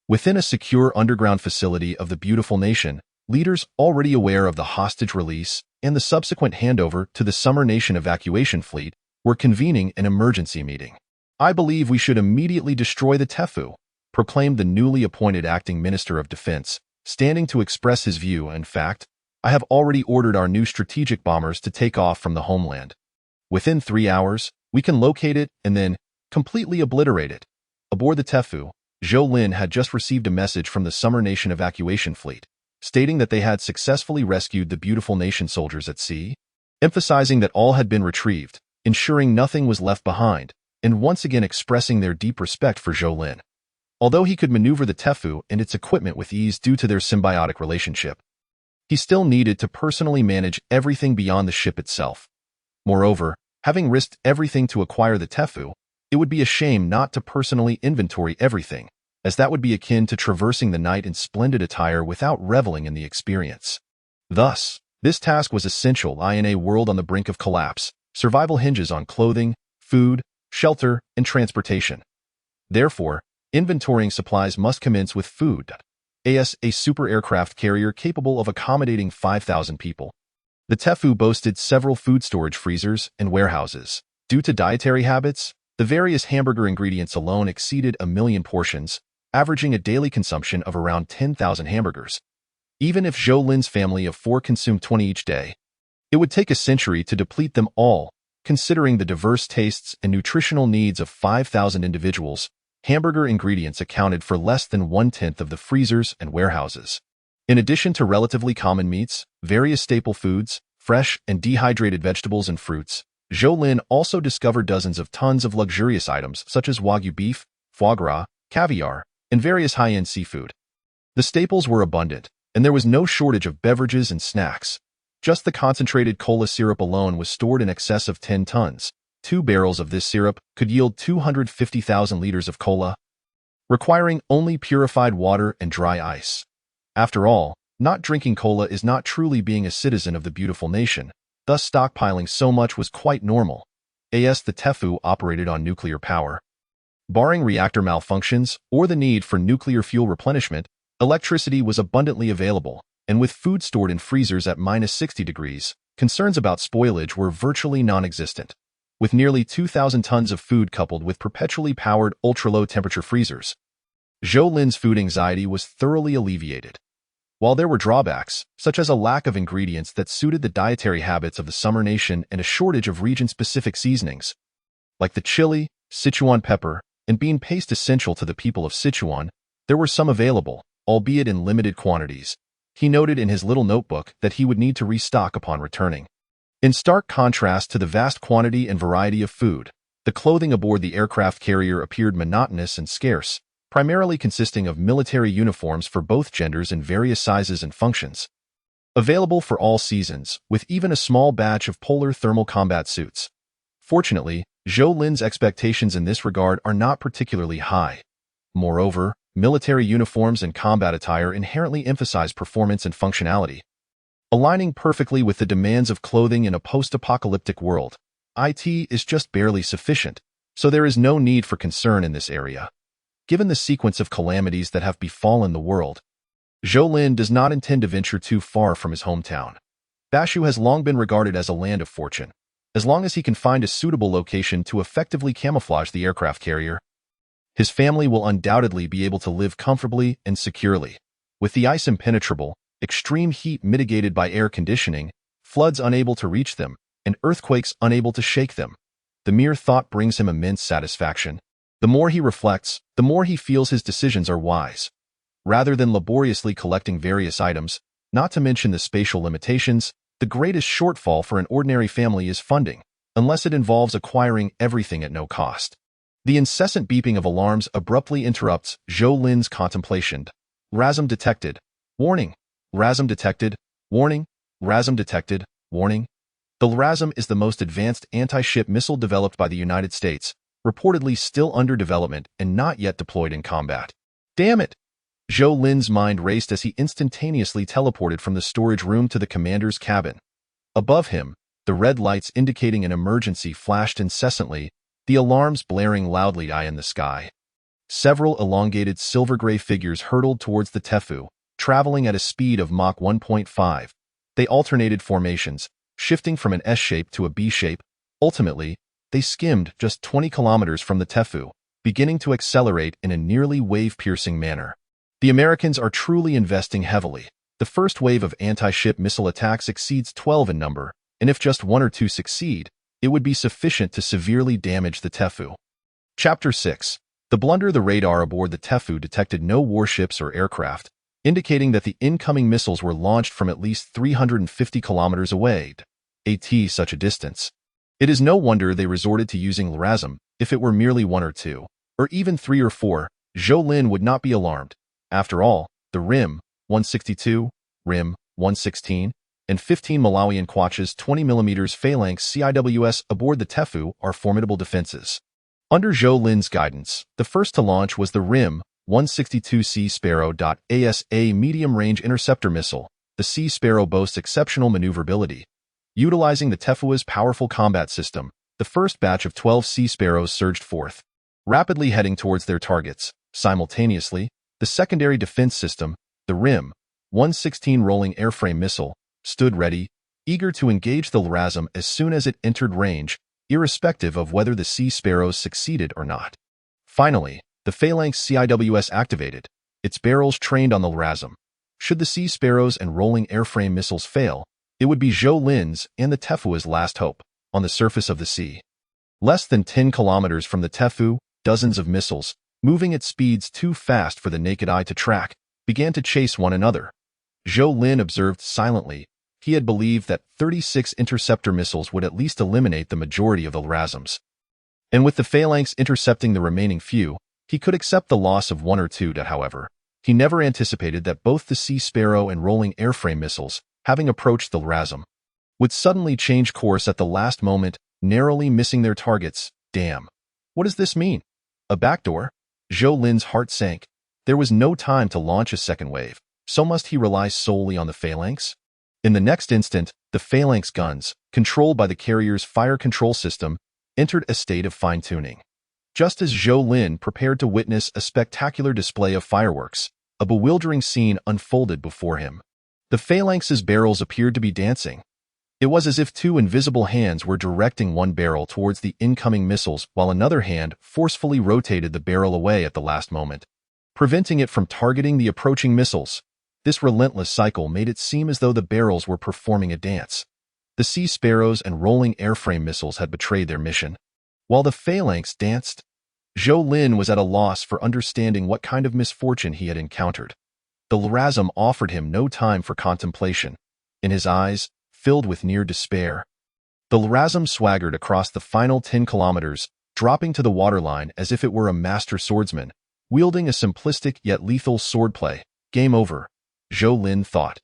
Within a secure underground facility of the beautiful nation, leaders already aware of the hostage release and the subsequent handover to the Summer Nation Evacuation Fleet were convening an emergency meeting. I believe we should immediately destroy the Tefu, proclaimed the newly appointed acting Minister of Defense, standing to express his view. In fact, I have already ordered our new strategic bombers to take off from the homeland. Within 3 hours, we can locate it and then completely obliterate it. Aboard the Tefu, Zhou Lin had just received a message from the Summer Nation Evacuation Fleet, stating that they had successfully rescued the beautiful nation soldiers at sea, emphasizing that all had been retrieved, ensuring nothing was left behind, and once again expressing their deep respect for Zhou Lin. Although he could maneuver the Tefu and its equipment with ease due to their symbiotic relationship, he still needed to personally manage everything beyond the ship itself. Moreover, having risked everything to acquire the Tefu, it would be a shame not to personally inventory everything, as that would be akin to traversing the night in splendid attire without reveling in the experience. Thus, this task was essential in a world on the brink of collapse. Survival hinges on clothing, food, shelter, and transportation. Therefore, inventorying supplies must commence with food. A super aircraft carrier capable of accommodating 5,000 people. The Tefu boasted several food storage freezers and warehouses. Due to dietary habits, the various hamburger ingredients alone exceeded 1 million portions, averaging a daily consumption of around 10,000 hamburgers. Even if Zhou Lin's family of 4 consumed 20 each day, it would take a century to deplete them all. Considering the diverse tastes and nutritional needs of 5,000 individuals, hamburger ingredients accounted for less than 1/10 of the freezers and warehouses. In addition to relatively common meats, various staple foods, fresh and dehydrated vegetables and fruits, Zhou Lin also discovered dozens of tons of luxurious items such as Wagyu beef, foie gras, caviar, and various high-end seafood. The staples were abundant, and there was no shortage of beverages and snacks. Just the concentrated cola syrup alone was stored in excess of 10 tons. 2 barrels of this syrup could yield 250,000 liters of cola, requiring only purified water and dry ice. After all, not drinking cola is not truly being a citizen of the beautiful nation, thus stockpiling so much was quite normal. The Tefu operated on nuclear power. Barring reactor malfunctions or the need for nuclear fuel replenishment, electricity was abundantly available, and with food stored in freezers at -60 degrees, concerns about spoilage were virtually non-existent. with nearly 2,000 tons of food coupled with perpetually powered ultra-low temperature freezers. Zhou Lin's food anxiety was thoroughly alleviated. While there were drawbacks, such as a lack of ingredients that suited the dietary habits of the Summer Nation and a shortage of region-specific seasonings, like the chili, Sichuan pepper, and bean paste essential to the people of Sichuan, there were some available, albeit in limited quantities. He noted in his little notebook that he would need to restock upon returning. In stark contrast to the vast quantity and variety of food, the clothing aboard the aircraft carrier appeared monotonous and scarce, primarily consisting of military uniforms for both genders in various sizes and functions. Available for all seasons, with even a small batch of polar thermal combat suits. Fortunately, Zhou Lin's expectations in this regard are not particularly high. Moreover, military uniforms and combat attire inherently emphasize performance and functionality. Aligning perfectly with the demands of clothing in a post-apocalyptic world, IT is just barely sufficient, so there is no need for concern in this area. Given the sequence of calamities that have befallen the world, Zhou Lin does not intend to venture too far from his hometown. Bashu has long been regarded as a land of fortune. As long as he can find a suitable location to effectively camouflage the aircraft carrier, his family will undoubtedly be able to live comfortably and securely. With the ice impenetrable, extreme heat mitigated by air conditioning, floods unable to reach them, and earthquakes unable to shake them, the mere thought brings him immense satisfaction. The more he reflects, the more he feels his decisions are wise. Rather than laboriously collecting various items, not to mention the spatial limitations, the greatest shortfall for an ordinary family is funding, unless it involves acquiring everything at no cost. The incessant beeping of alarms abruptly interrupts Zhou Lin's contemplation. RASM detected. Warning. RASM detected. Warning. RASM detected. Warning. The LRASM is the most advanced anti-ship missile developed by the United States, reportedly still under development and not yet deployed in combat. Damn it! Zhou Lin's mind raced as he instantaneously teleported from the storage room to the commander's cabin. Above him, the red lights indicating an emergency flashed incessantly, the alarms blaring loudly high in the sky. Several elongated silver-gray figures hurtled towards the Tefu, traveling at a speed of Mach 1.5. They alternated formations, shifting from an S shape to a B shape. Ultimately, they skimmed just 20 kilometers from the Tefu, beginning to accelerate in a nearly wave-piercing manner. The Americans are truly investing heavily. The first wave of anti-ship missile attacks exceeds 12 in number, and if just one or two succeed, it would be sufficient to severely damage the Tefu. Chapter 6. The blunder. The radar aboard the Tefu detected no warships or aircraft, indicating that the incoming missiles were launched from at least 350 kilometers away, such a distance. It is no wonder they resorted to using LRASM. If it were merely one or two, or even three or four, Zhou Lin would not be alarmed. After all, the RIM 162, RIM 116, and 15 Malawian Quachas 20mm phalanx CIWS aboard the Tefu are formidable defenses. Under Zhou Lin's guidance, the first to launch was the RIM 162 Sea Sparrow. As a medium-range interceptor missile, the Sea Sparrow boasts exceptional maneuverability. Utilizing the Tefua's powerful combat system, the first batch of 12 Sea Sparrows surged forth, rapidly heading towards their targets. Simultaneously, the secondary defense system, the RIM 116 rolling airframe missile, stood ready, eager to engage the LRASM as soon as it entered range, irrespective of whether the Sea Sparrows succeeded or not. Finally, the phalanx CIWS activated, its barrels trained on the LRASM. Should the Sea Sparrows and rolling airframe missiles fail, it would be Zhou Lin's and the Tefua's last hope. On the surface of the sea, less than 10 kilometers from the Tefu, dozens of missiles, moving at speeds too fast for the naked eye to track, began to chase one another. Zhou Lin observed silently. He had believed that 36 interceptor missiles would at least eliminate the majority of the LRASMs. And with the phalanx intercepting the remaining few, he could accept the loss of one or two. However, he never anticipated that both the Sea Sparrow and rolling airframe missiles, having approached the LRASM, would suddenly change course at the last moment, narrowly missing their targets. Damn. What does this mean? A backdoor? Zhou Lin's heart sank. There was no time to launch a second wave, so must he rely solely on the phalanx? In the next instant, the phalanx guns, controlled by the carrier's fire control system, entered a state of fine-tuning. Just as Zhou Lin prepared to witness a spectacular display of fireworks, a bewildering scene unfolded before him. The phalanx's barrels appeared to be dancing. It was as if two invisible hands were directing one barrel towards the incoming missiles while another hand forcefully rotated the barrel away at the last moment, preventing it from targeting the approaching missiles. This relentless cycle made it seem as though the barrels were performing a dance. The Sea Sparrows and rolling airframe missiles had betrayed their mission. While the phalanx danced, Zhou Lin was at a loss for understanding what kind of misfortune he had encountered. The LRASM offered him no time for contemplation. In his eyes, filled with near despair, the LRASM swaggered across the final 10 kilometers, dropping to the waterline as if it were a master swordsman, wielding a simplistic yet lethal swordplay. Game over, Zhou Lin thought.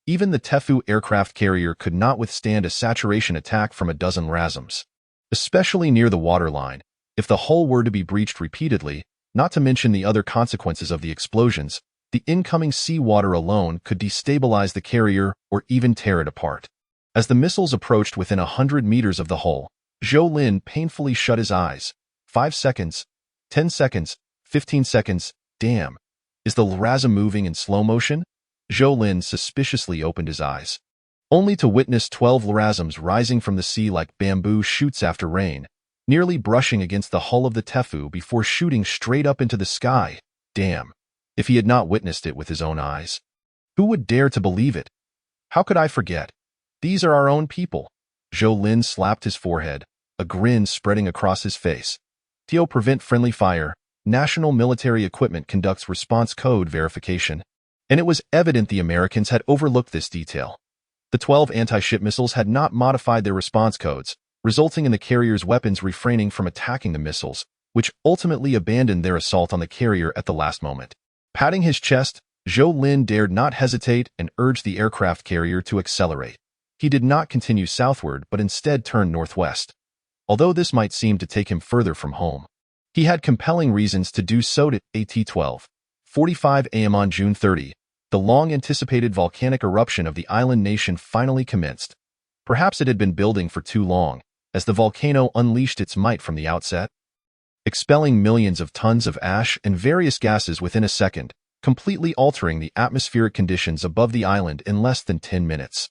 Even the Tefu aircraft carrier could not withstand a saturation attack from a dozen LRASMs. Especially near the waterline, if the hull were to be breached repeatedly, not to mention the other consequences of the explosions, the incoming seawater alone could destabilize the carrier or even tear it apart. As the missiles approached within 100 meters of the hull, Zhou Lin painfully shut his eyes. 5 seconds, 10 seconds, 15 seconds, damn. Is the LRASM moving in slow motion? Zhou Lin suspiciously opened his eyes, only to witness 12 LRASMs rising from the sea like bamboo shoots after rain, nearly brushing against the hull of the Tefu before shooting straight up into the sky. Damn. If he had not witnessed it with his own eyes, who would dare to believe it? How could I forget? These are our own people. Zhou Lin slapped his forehead, a grin spreading across his face. TO prevent friendly fire. National Military Equipment conducts response code verification. And it was evident the Americans had overlooked this detail. The 12 anti-ship missiles had not modified their response codes, resulting in the carrier's weapons refraining from attacking the missiles, which ultimately abandoned their assault on the carrier at the last moment. Patting his chest, Zhou Lin dared not hesitate and urged the aircraft carrier to accelerate. He did not continue southward but instead turned northwest. Although this might seem to take him further from home, he had compelling reasons to do so. At 12:45 a.m. on June 30, the long-anticipated volcanic eruption of the island nation finally commenced. Perhaps it had been building for too long, as the volcano unleashed its might from the outset, expelling millions of tons of ash and various gases within a second, completely altering the atmospheric conditions above the island in less than 10 minutes.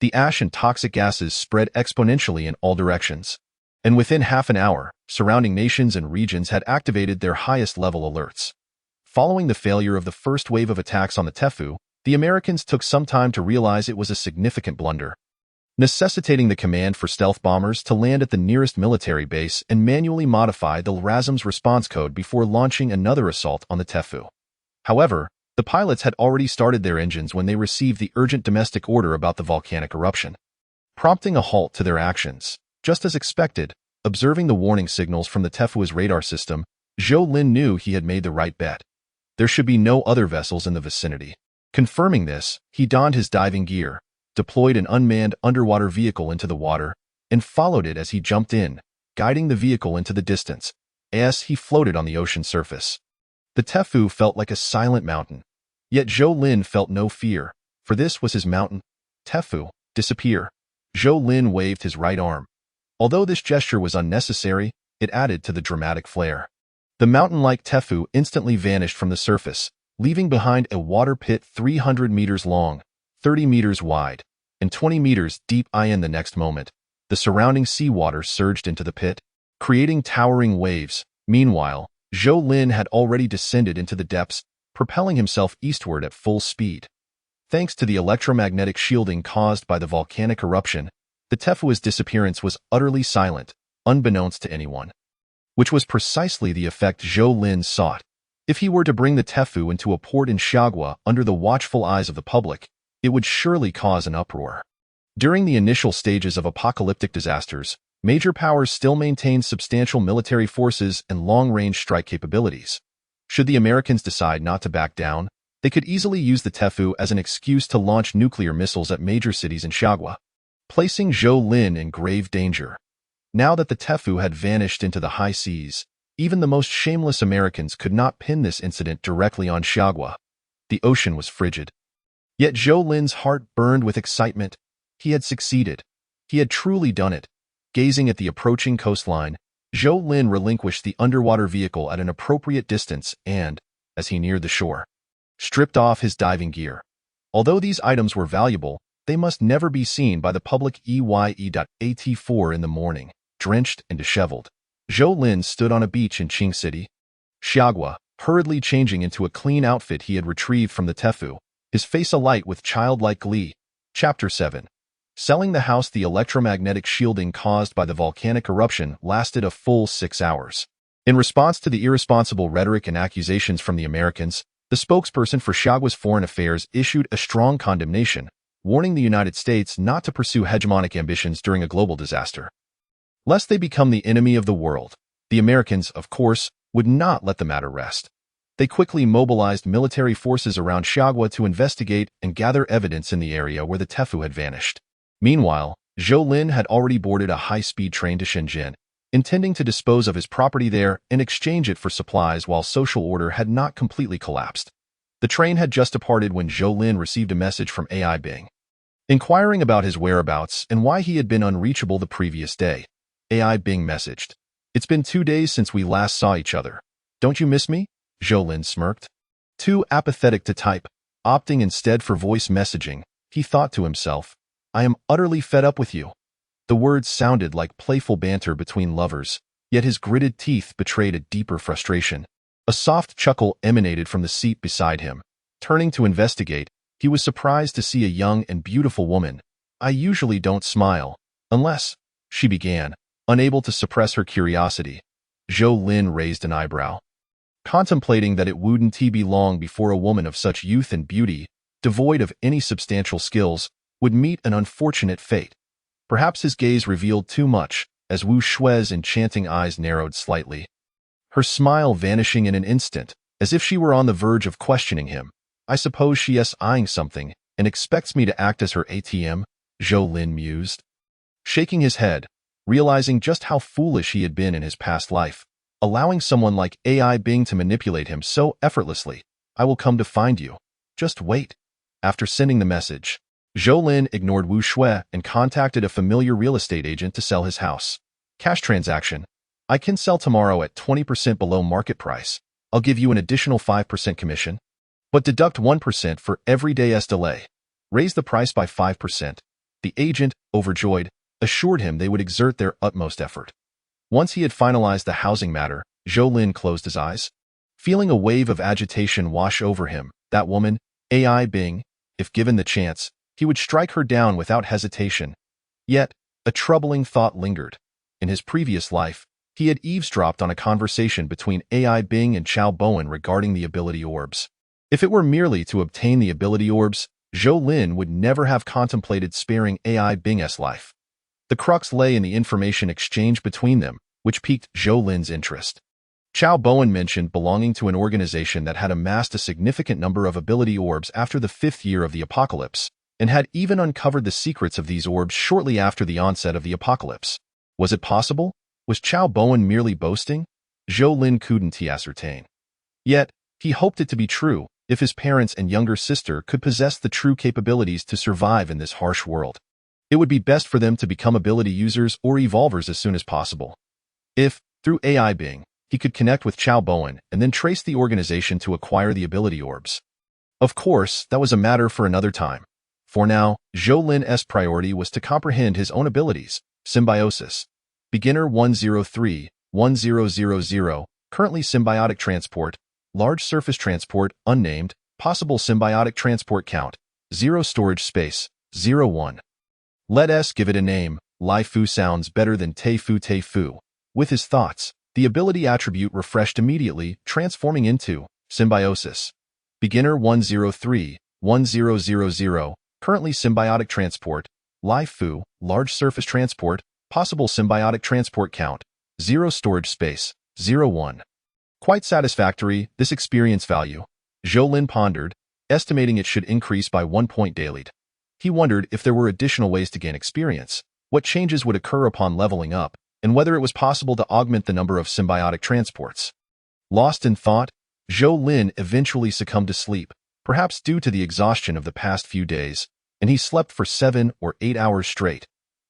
The ash and toxic gases spread exponentially in all directions, and within half an hour, surrounding nations and regions had activated their highest-level alerts. Following the failure of the first wave of attacks on the Tefu, the Americans took some time to realize it was a significant blunder, necessitating the command for stealth bombers to land at the nearest military base and manually modify the LRASM's response code before launching another assault on the Tefu. However, the pilots had already started their engines when they received the urgent domestic order about the volcanic eruption, prompting a halt to their actions. Just as expected, observing the warning signals from the Tefu's radar system, Zhou Lin knew he had made the right bet. There should be no other vessels in the vicinity. Confirming this, he donned his diving gear, deployed an unmanned underwater vehicle into the water, and followed it as he jumped in, guiding the vehicle into the distance, as he floated on the ocean surface. The Tefu felt like a silent mountain, yet Zhou Lin felt no fear, for this was his mountain. Tefu, disappear. Zhou Lin waved his right arm. Although this gesture was unnecessary, it added to the dramatic flair. The mountain-like Tefu instantly vanished from the surface, leaving behind a water pit 300 meters long, 30 meters wide, and 20 meters deep. In the next moment, the surrounding seawater surged into the pit, creating towering waves. Meanwhile, Zhou Lin had already descended into the depths, propelling himself eastward at full speed. Thanks to the electromagnetic shielding caused by the volcanic eruption, the Tefu's disappearance was utterly silent, unbeknownst to anyone, which was precisely the effect Zhou Lin sought. If he were to bring the Tefu into a port in Xiagua under the watchful eyes of the public, it would surely cause an uproar. During the initial stages of apocalyptic disasters, major powers still maintained substantial military forces and long-range strike capabilities. Should the Americans decide not to back down, they could easily use the Tefu as an excuse to launch nuclear missiles at major cities in Xiagua, placing Zhou Lin in grave danger. Now that the Tefu had vanished into the high seas, even the most shameless Americans could not pin this incident directly on Xiagua. The ocean was frigid. Yet Zhou Lin's heart burned with excitement. He had succeeded. He had truly done it. Gazing at the approaching coastline, Zhou Lin relinquished the underwater vehicle at an appropriate distance and, as he neared the shore, stripped off his diving gear. Although these items were valuable, they must never be seen by the public. At 4 in the morning, drenched and disheveled, Zhou Lin stood on a beach in Qing City, Xiagua, hurriedly changing into a clean outfit he had retrieved from the tefu, his face alight with childlike glee. Chapter 7. Selling the house. The electromagnetic shielding caused by the volcanic eruption lasted a full 6 hours. In response to the irresponsible rhetoric and accusations from the Americans, the spokesperson for Xiagua's foreign affairs issued a strong condemnation, warning the United States not to pursue hegemonic ambitions during a global disaster, lest they become the enemy of the world. The Americans, of course, would not let the matter rest. They quickly mobilized military forces around Xiagua to investigate and gather evidence in the area where the tefu had vanished. Meanwhile, Zhou Lin had already boarded a high-speed train to Shenzhen, intending to dispose of his property there and exchange it for supplies while social order had not completely collapsed. The train had just departed when Zhou Lin received a message from AI Bing, inquiring about his whereabouts and why he had been unreachable the previous day. AI Bing messaged, "It's been 2 days since we last saw each other. Don't you miss me?" Zhou Lin smirked. Too apathetic to type, opting instead for voice messaging, he thought to himself, "I am utterly fed up with you." The words sounded like playful banter between lovers, yet his gritted teeth betrayed a deeper frustration. A soft chuckle emanated from the seat beside him. Turning to investigate, he was surprised to see a young and beautiful woman. "I usually don't smile, unless," she began, unable to suppress her curiosity. Zhou Lin raised an eyebrow, contemplating that it wouldn't be long before a woman of such youth and beauty, devoid of any substantial skills, would meet an unfortunate fate. Perhaps his gaze revealed too much, as Wu Shui's enchanting eyes narrowed slightly, her smile vanishing in an instant, as if she were on the verge of questioning him. "I suppose she is eyeing something and expects me to act as her ATM," Zhou Lin mused, shaking his head, realizing just how foolish he had been in his past life, allowing someone like AI Bing to manipulate him so effortlessly. "I will come to find you. Just wait." After sending the message, Zhou Lin ignored Wu Shui and contacted a familiar real estate agent to sell his house. "Cash transaction. I can sell tomorrow at 20% below market price. I'll give you an additional 5% commission, but deduct 1% for every day's delay. Raise the price by 5%. The agent, overjoyed, assured him they would exert their utmost effort. Once he had finalized the housing matter, Zhou Lin closed his eyes, feeling a wave of agitation wash over him. That woman, AI Bing, if given the chance, he would strike her down without hesitation. Yet, a troubling thought lingered. In his previous life, he had eavesdropped on a conversation between AI Bing and Chao Bowen regarding the ability orbs. If it were merely to obtain the ability orbs, Zhou Lin would never have contemplated sparing AI Bing's life. The crux lay in the information exchange between them, which piqued Zhou Lin's interest. Chao Bowen mentioned belonging to an organization that had amassed a significant number of ability orbs after the 5th year of the apocalypse, and had even uncovered the secrets of these orbs shortly after the onset of the apocalypse. Was it possible? Was Chao Bowen merely boasting? Zhou Lin couldn't ascertain. Yet, he hoped it to be true, if his parents and younger sister could possess the true capabilities to survive in this harsh world. It would be best for them to become ability users or evolvers as soon as possible. If, through AI Bing, he could connect with Chao Bowen and then trace the organization to acquire the ability orbs. Of course, that was a matter for another time. For now, Zhou Lin's priority was to comprehend his own abilities. Symbiosis. Beginner 103, 1000, currently symbiotic transport, large surface transport, unnamed, possible symbiotic transport count, 0 storage space, 01. Let us give it a name. Lai Fu sounds better than Tei Fu. With his thoughts, the ability attribute refreshed immediately, transforming into Symbiosis. Beginner 103, 1000, currently symbiotic transport, Lai Fu, large surface transport, possible symbiotic transport count, 0 storage space, 01. Quite satisfactory, this experience value. Zhou Lin pondered, estimating it should increase by 1 point daily. He wondered if there were additional ways to gain experience, what changes would occur upon leveling up, and whether it was possible to augment the number of symbiotic transports. Lost in thought, Zhou Lin eventually succumbed to sleep, perhaps due to the exhaustion of the past few days, and he slept for 7 or 8 hours straight.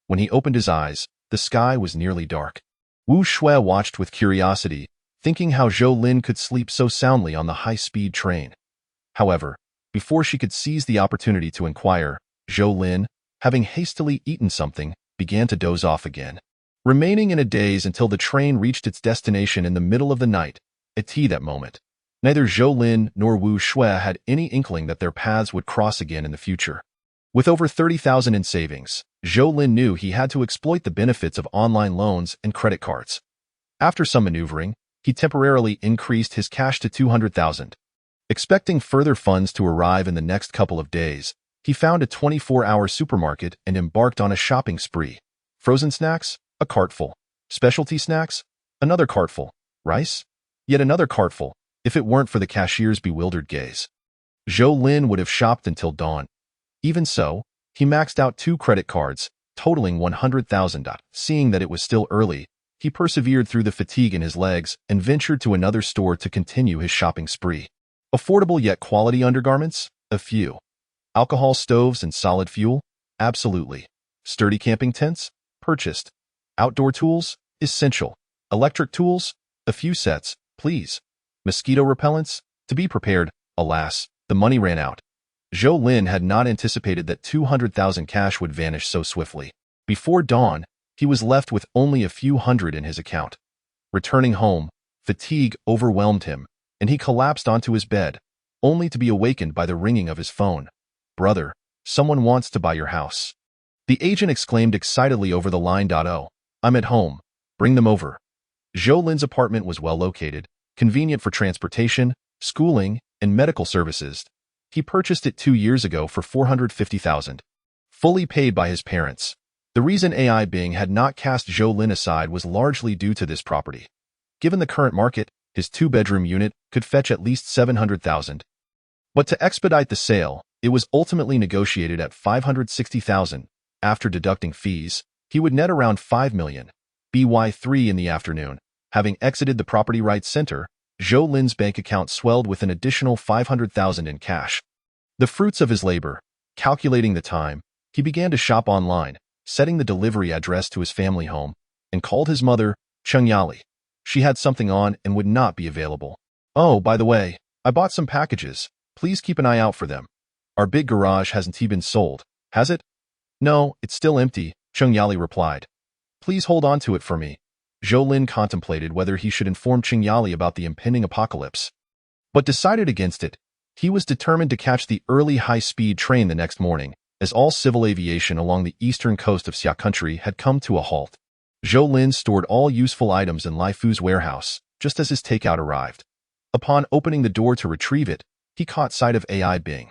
When he opened his eyes, the sky was nearly dark. Wu Shui watched with curiosity, thinking how Zhou Lin could sleep so soundly on the high-speed train. However, before she could seize the opportunity to inquire, Zhou Lin, having hastily eaten something, began to doze off again. Remaining in a daze until the train reached its destination in the middle of the night, at that moment. Neither Zhou Lin nor Wu Shui had any inkling that their paths would cross again in the future. With over 30,000 in savings, Zhou Lin knew he had to exploit the benefits of online loans and credit cards. After some maneuvering, he temporarily increased his cash to 200,000. Expecting further funds to arrive in the next couple of days, he found a 24-hour supermarket and embarked on a shopping spree. Frozen snacks? A cartful. Specialty snacks? Another cartful. Rice? Yet another cartful, if it weren't for the cashier's bewildered gaze. Zhou Lin would have shopped until dawn. Even so, he maxed out 2 credit cards, totaling 100,000. Seeing that it was still early, he persevered through the fatigue in his legs and ventured to another store to continue his shopping spree. Affordable yet quality undergarments? A few. Alcohol stoves and solid fuel? Absolutely. Sturdy camping tents? Purchased. Outdoor tools? Essential. Electric tools? A few sets, please. Mosquito repellents? To be prepared. Alas, the money ran out. Zhou Lin had not anticipated that 200,000 cash would vanish so swiftly. Before dawn, he was left with only a few hundred in his account. Returning home, fatigue overwhelmed him, and he collapsed onto his bed, only to be awakened by the ringing of his phone. "Brother, someone wants to buy your house." The agent exclaimed excitedly over the line. "Oh, I'm at home. Bring them over." Zhou Lin's apartment was well located, convenient for transportation, schooling, and medical services. He purchased it 2 years ago for 450,000, fully paid by his parents. The reason AI Bing had not cast Zhou Lin aside was largely due to this property. Given the current market, his 2-bedroom unit could fetch at least 700,000. But to expedite the sale, it was ultimately negotiated at 560,000. After deducting fees, he would net around 5 million. By 3 in the afternoon, having exited the property rights center, Zhou Lin's bank account swelled with an additional 500,000 in cash. The fruits of his labor. Calculating the time, he began to shop online, setting the delivery address to his family home, and called his mother, Cheng Yali. She had something on and would not be available. "Oh, by the way, I bought some packages. Please keep an eye out for them. Our big garage hasn't been sold, has it?" "No, it's still empty," Cheng Yali replied. "Please hold on to it for me." Zhou Lin contemplated whether he should inform Cheng Yali about the impending apocalypse, but decided against it. He was determined to catch the early high-speed train the next morning, as all civil aviation along the eastern coast of Xia country had come to a halt. Zhou Lin stored all useful items in Lai Fu's warehouse, just as his takeout arrived. Upon opening the door to retrieve it, he caught sight of AI Bing.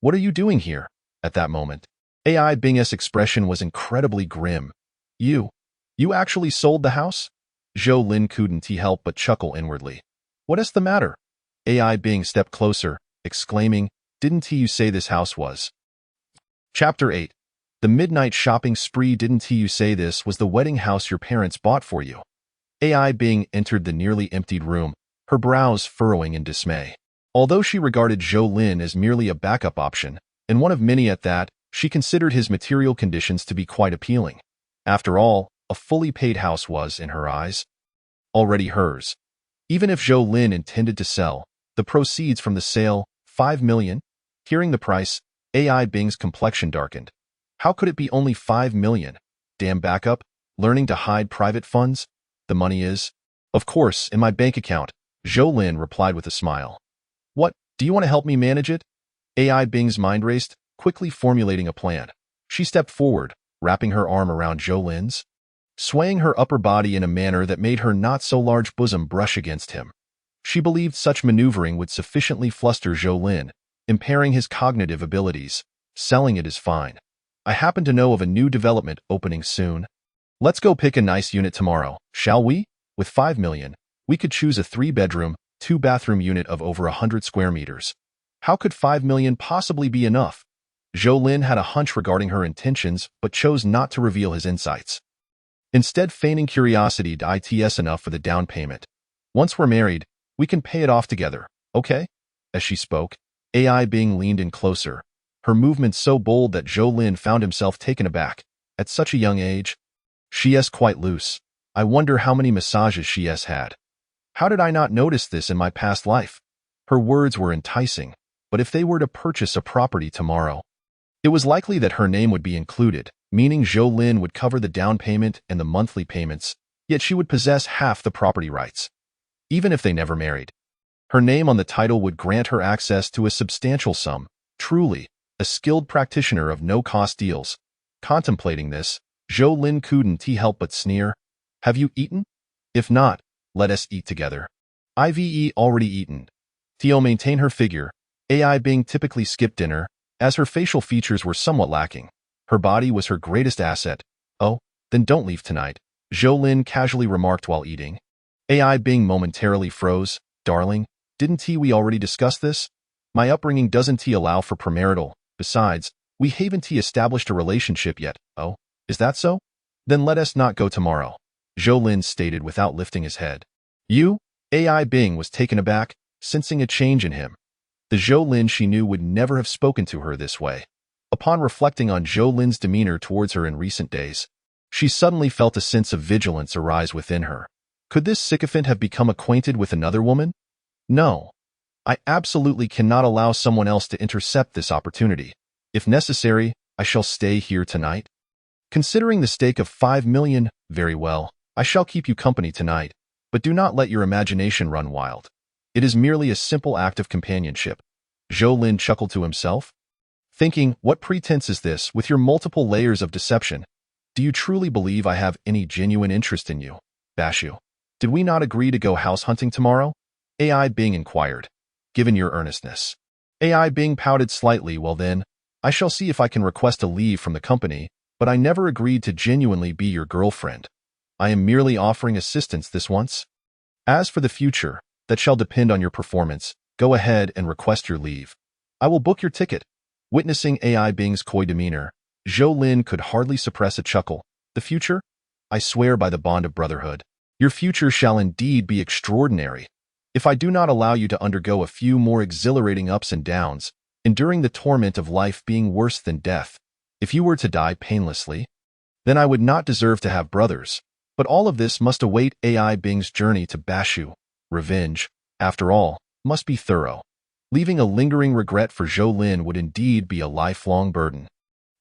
"What are you doing here?" At that moment, AI Bing's expression was incredibly grim. You actually sold the house?" Zhou Lin couldn't help but chuckle inwardly. "What's the matter?" AI Bing stepped closer, exclaiming, "Didn't you say this house was?" Chapter 8. The midnight shopping spree. "Didn't you say this was the wedding house your parents bought for you?" AI Bing entered the nearly emptied room, her brows furrowing in dismay. Although she regarded Zhou Lin as merely a backup option, and one of many at that, she considered his material conditions to be quite appealing. After all, a fully paid house was, in her eyes, already hers. Even if Zhou Lin intended to sell, the proceeds from the sale, 5 million? Hearing the price, AI Bing's complexion darkened. How could it be only 5 million? Damn backup? Learning to hide private funds? The money is, of course, in my bank account, Zhou Lin replied with a smile. "What, do you want to help me manage it?" AI Bing's mind raced, quickly formulating a plan. She stepped forward, wrapping her arm around Zhou Lin's, swaying her upper body in a manner that made her not-so-large bosom brush against him. She believed such maneuvering would sufficiently fluster Zhou Lin, impairing his cognitive abilities. "Selling it is fine. I happen to know of a new development opening soon. Let's go pick a nice unit tomorrow, shall we? With 5 million, we could choose a 3-bedroom, 2-bathroom unit of over 100 square meters. How could 5 million possibly be enough?" Zhou Lin had a hunch regarding her intentions but chose not to reveal his insights. Instead, feigning curiosity, "It's enough for the down payment. Once we're married, we can pay it off together, okay?" As she spoke, AI Bing leaned in closer, her movements so bold that Zhou Lin found himself taken aback. At such a young age, she's quite loose. I wonder how many massages she's had. How did I not notice this in my past life? Her words were enticing, but if they were to purchase a property tomorrow, It was likely that her name would be included, meaning Zhou Lin would cover the down payment and the monthly payments, yet she would possess half the property rights, even if they never married. Her name on the title would grant her access to a substantial sum, truly, a skilled practitioner of no-cost deals. Contemplating this, Zhou Lin couldn't help but sneer. Have you eaten? If not, let us eat together. Ive already eaten. Theo maintained her figure, AI being typically skipped dinner, as her facial features were somewhat lacking. Her body was her greatest asset. Oh, then don't leave tonight, Zhou Lin casually remarked while eating. AI being momentarily froze. Darling, didn't we already discuss this? My upbringing doesn't allow for premarital. Besides, we haven't established a relationship yet. Oh, is that so? Then let us not go tomorrow, Zhou Lin stated without lifting his head. You? AI Bing was taken aback, sensing a change in him. The Zhou Lin she knew would never have spoken to her this way. Upon reflecting on Zhou Lin's demeanor towards her in recent days, she suddenly felt a sense of vigilance arise within her. Could this sycophant have become acquainted with another woman? No. I absolutely cannot allow someone else to intercept this opportunity. If necessary, I shall stay here tonight. Considering the stake of 5 million, very well, I shall keep you company tonight, but do not let your imagination run wild. It is merely a simple act of companionship. Zhou Lin chuckled to himself, thinking, what pretense is this with your multiple layers of deception? Do you truly believe I have any genuine interest in you? Bashu, did we not agree to go house hunting tomorrow? AI Bing inquired, given your earnestness. AI Bing pouted slightly. Well then, I shall see if I can request a leave from the company, but I never agreed to genuinely be your girlfriend. I am merely offering assistance this once. As for the future, that shall depend on your performance. Go ahead and request your leave. I will book your ticket. Witnessing AI Bing's coy demeanor, Zhou Lin could hardly suppress a chuckle. The future? I swear by the bond of brotherhood. Your future shall indeed be extraordinary. If I do not allow you to undergo a few more exhilarating ups and downs, enduring the torment of life being worse than death, if you were to die painlessly, then I would not deserve to have brothers. But all of this must await AI Bing's journey to Bashu. Revenge, after all, must be thorough. Leaving a lingering regret for Zhou Lin would indeed be a lifelong burden.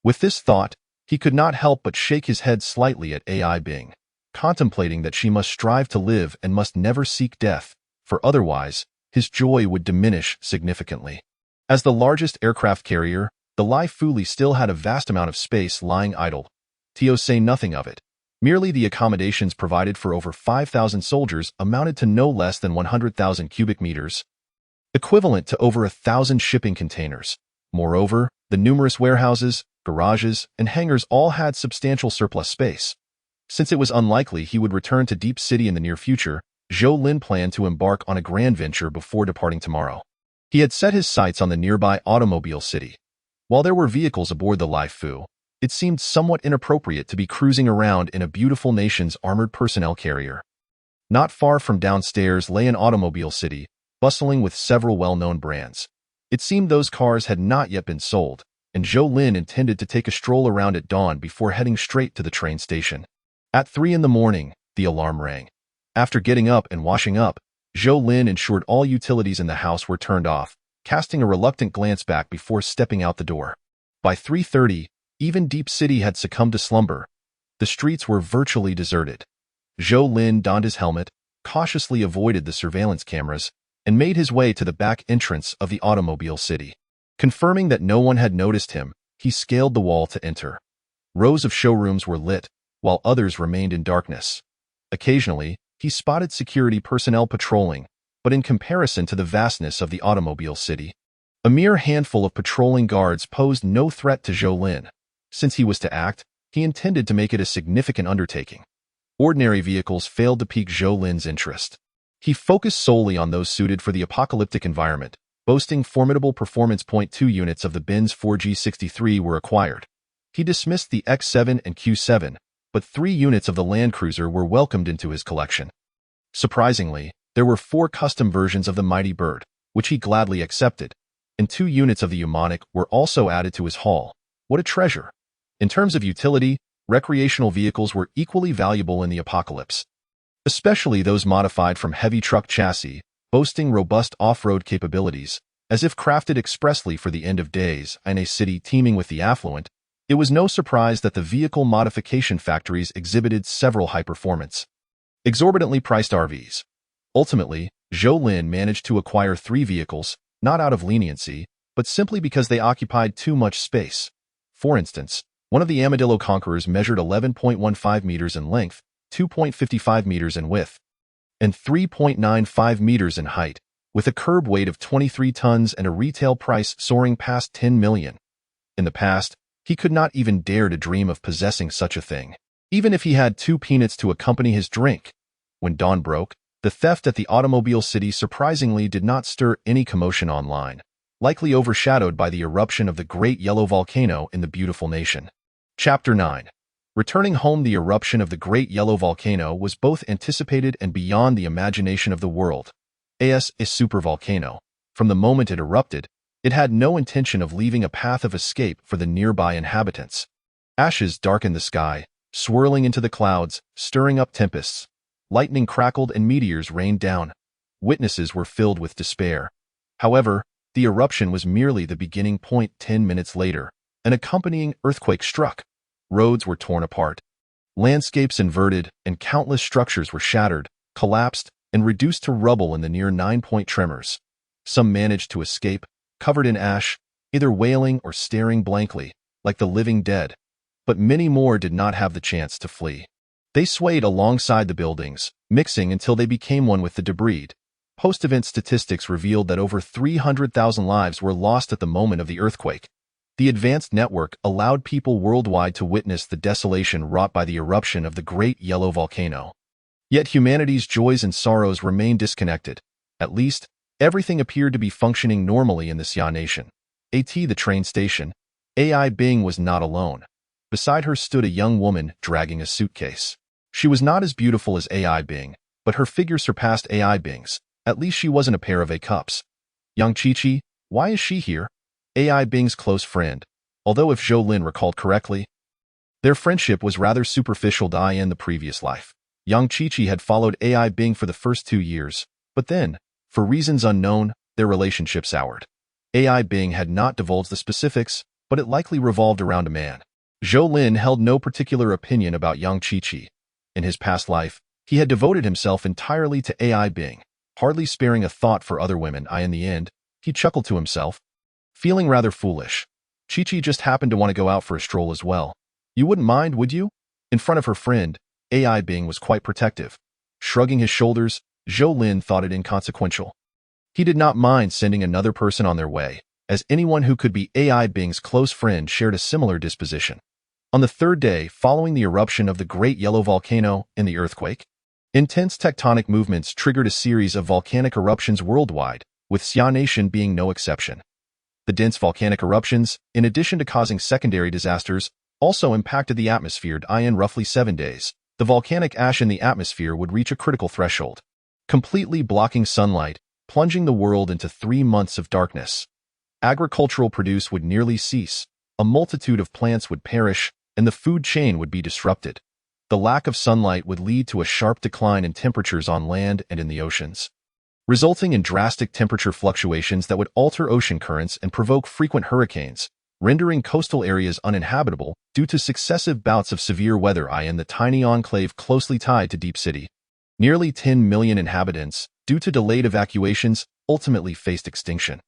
With this thought, he could not help but shake his head slightly at AI Bing, contemplating that she must strive to live and must never seek death, for otherwise, his joy would diminish significantly. As the largest aircraft carrier, the Lai Fuli still had a vast amount of space lying idle. Tio say nothing of it. Merely the accommodations provided for over 5,000 soldiers amounted to no less than 100,000 cubic meters, equivalent to over 1,000 shipping containers. Moreover, the numerous warehouses, garages, and hangars all had substantial surplus space. Since it was unlikely he would return to Deep City in the near future, Zhou Lin planned to embark on a grand venture before departing tomorrow. He had set his sights on the nearby automobile city. While there were vehicles aboard the Lai Fu, it seemed somewhat inappropriate to be cruising around in a beautiful nation's armored personnel carrier. Not far from downstairs lay an automobile city, bustling with several well-known brands. It seemed those cars had not yet been sold, and Zhou Lin intended to take a stroll around at dawn before heading straight to the train station. At 3 in the morning, the alarm rang. After getting up and washing up, Zhou Lin ensured all utilities in the house were turned off, casting a reluctant glance back before stepping out the door. By 3:30, even Deep City had succumbed to slumber. The streets were virtually deserted. Zhou Lin donned his helmet, cautiously avoided the surveillance cameras, and made his way to the back entrance of the automobile city. Confirming that no one had noticed him, he scaled the wall to enter. Rows of showrooms were lit, while others remained in darkness. Occasionally, he spotted security personnel patrolling, but in comparison to the vastness of the automobile city, a mere handful of patrolling guards posed no threat to Zhou Lin. Since he was to act, he intended to make it a significant undertaking. Ordinary vehicles failed to pique Zhou Lin's interest. He focused solely on those suited for the apocalyptic environment. Boasting formidable performance. 2 units of the Benz 4G63 were acquired. He dismissed the X7 and Q7, but 3 units of the Land Cruiser were welcomed into his collection. Surprisingly, there were 4 custom versions of the Mighty Bird, which he gladly accepted, and 2 units of the Eumonic were also added to his haul. What a treasure! In terms of utility, recreational vehicles were equally valuable in the apocalypse, especially those modified from heavy truck chassis, boasting robust off-road capabilities. As if crafted expressly for the end of days in a city teeming with the affluent, it was no surprise that the vehicle modification factories exhibited several high-performance, exorbitantly priced RVs. Ultimately, Zhou Lin managed to acquire 3 vehicles, not out of leniency, but simply because they occupied too much space. For instance, one of the Armadillo Conquerors measured 11.15 meters in length, 2.55 meters in width, and 3.95 meters in height, with a curb weight of 23 tons and a retail price soaring past 10 million. In the past, he could not even dare to dream of possessing such a thing, even if he had 2 peanuts to accompany his drink. When dawn broke, the theft at the automobile city surprisingly did not stir any commotion online, likely overshadowed by the eruption of the Great Yellow Volcano in the beautiful nation. Chapter 9. Returning home. The eruption of the Great Yellow Volcano was both anticipated and beyond the imagination of the world. As a supervolcano, from the moment it erupted, it had no intention of leaving a path of escape for the nearby inhabitants. Ashes darkened the sky, swirling into the clouds, stirring up tempests. Lightning crackled and meteors rained down. Witnesses were filled with despair. However, the eruption was merely the beginning point. 10 minutes later, an accompanying earthquake struck. Roads were torn apart. Landscapes inverted, and countless structures were shattered, collapsed, and reduced to rubble in the near 9-point tremors. Some managed to escape, covered in ash, either wailing or staring blankly, like the living dead. But many more did not have the chance to flee. They swayed alongside the buildings, mixing until they became one with the debris. Post-event statistics revealed that over 300,000 lives were lost at the moment of the earthquake. The advanced network allowed people worldwide to witness the desolation wrought by the eruption of the Great Yellow Volcano. Yet humanity's joys and sorrows remained disconnected. At least, everything appeared to be functioning normally in the Xia nation. The train station. Ai Bing was not alone. Beside her stood a young woman dragging a suitcase. She was not as beautiful as Ai Bing, but her figure surpassed Ai Bing's. At least she wasn't a pair of A-cups. Yang Qiqi, why is she here? Ai Bing's close friend, although if Zhou Lin recalled correctly, their friendship was rather superficial in the previous life. Yang Qiqi had followed Ai Bing for the first 2 years, but then, for reasons unknown, their relationship soured. Ai Bing had not divulged the specifics, but it likely revolved around a man. Zhou Lin held no particular opinion about Yang Qiqi. In his past life, he had devoted himself entirely to Ai Bing, hardly sparing a thought for other women. In the end, he chuckled to himself, feeling rather foolish. Qiqi just happened to want to go out for a stroll as well. You wouldn't mind, would you? In front of her friend, Ai Bing was quite protective. Shrugging his shoulders, Zhou Lin thought it inconsequential. He did not mind sending another person on their way, as anyone who could be Ai Bing's close friend shared a similar disposition. On the 3rd day following the eruption of the Great Yellow Volcano and the earthquake, intense tectonic movements triggered a series of volcanic eruptions worldwide, with Xia Nation being no exception. The dense volcanic eruptions, in addition to causing secondary disasters, also impacted the atmosphere. In roughly 7 days, the volcanic ash in the atmosphere would reach a critical threshold, completely blocking sunlight, plunging the world into 3 months of darkness. Agricultural produce would nearly cease, a multitude of plants would perish, and the food chain would be disrupted. The lack of sunlight would lead to a sharp decline in temperatures on land and in the oceans, resulting in drastic temperature fluctuations that would alter ocean currents and provoke frequent hurricanes, rendering coastal areas uninhabitable due to successive bouts of severe weather. In the tiny enclave closely tied to Deep City, nearly 10 million inhabitants, due to delayed evacuations, ultimately faced extinction.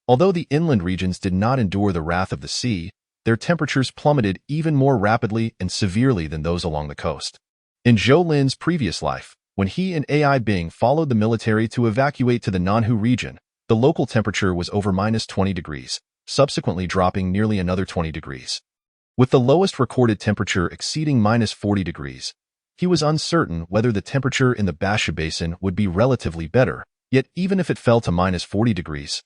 Although the inland regions did not endure the wrath of the sea, their temperatures plummeted even more rapidly and severely than those along the coast. In Zhou Lin's previous life, when he and Ai Bing followed the military to evacuate to the Nanhu region, the local temperature was over -20 degrees, subsequently dropping nearly another 20 degrees. With the lowest recorded temperature exceeding -40 degrees, he was uncertain whether the temperature in the Basha Basin would be relatively better, yet even if it fell to -40 degrees,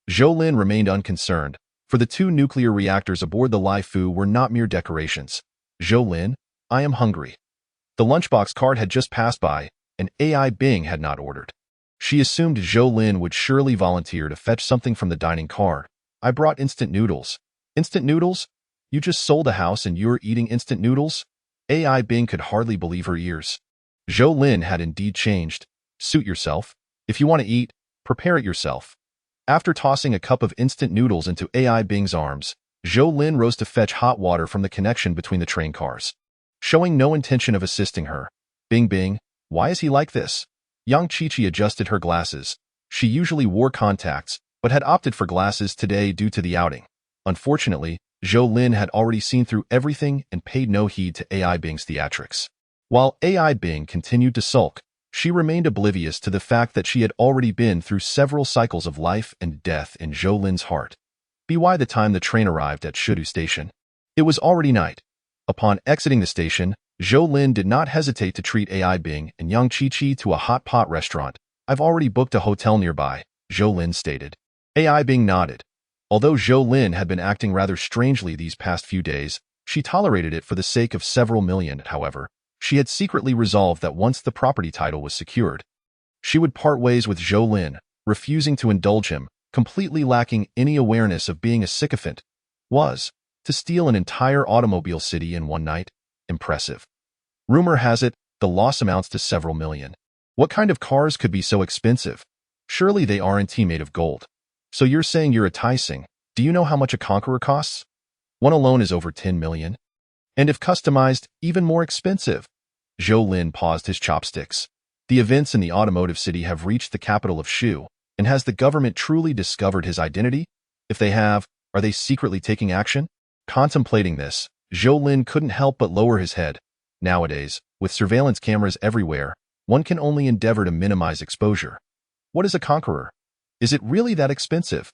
Zhou Lin remained unconcerned, for the 2 nuclear reactors aboard the Lai Fu were not mere decorations. Zhou Lin, I am hungry. The lunchbox cart had just passed by, and Ai Bing had not ordered. She assumed Zhou Lin would surely volunteer to fetch something from the dining car. I brought instant noodles. Instant noodles? You just sold a house and you're eating instant noodles? Ai Bing could hardly believe her ears. Zhou Lin had indeed changed. Suit yourself. If you want to eat, prepare it yourself. After tossing a cup of instant noodles into AI Bing's arms, Zhou Lin rose to fetch hot water from the connection between the train cars. Showing no intention of assisting her. Bing Bing, why is he like this? Yang Qiqi adjusted her glasses. She usually wore contacts, but had opted for glasses today due to the outing. Unfortunately, Zhou Lin had already seen through everything and paid no heed to AI Bing's theatrics. While AI Bing continued to sulk, she remained oblivious to the fact that she had already been through several cycles of life and death in Zhou Lin's heart. By the time the train arrived at Shidu Station, it was already night. Upon exiting the station, Zhou Lin did not hesitate to treat AI Bing and Yang Qiqi to a hot pot restaurant. I've already booked a hotel nearby, Zhou Lin stated. AI Bing nodded. Although Zhou Lin had been acting rather strangely these past few days, she tolerated it for the sake of several million. However, she had secretly resolved that once the property title was secured, she would part ways with Zhou Lin, refusing to indulge him, completely lacking any awareness of being a sycophant. To steal an entire automobile city in one night? Impressive. Rumor has it, the loss amounts to several million. What kind of cars could be so expensive? Surely they aren't made of gold. So you're saying you're a Taising. Do you know how much a Conqueror costs? One alone is over 10 million. And if customized, even more expensive. Zhou Lin paused his chopsticks. The events in the automotive city have reached the capital of Shu, and has the government truly discovered his identity? If they have, are they secretly taking action? Contemplating this, Zhou Lin couldn't help but lower his head. Nowadays, with surveillance cameras everywhere, one can only endeavor to minimize exposure. What is a Conqueror? Is it really that expensive?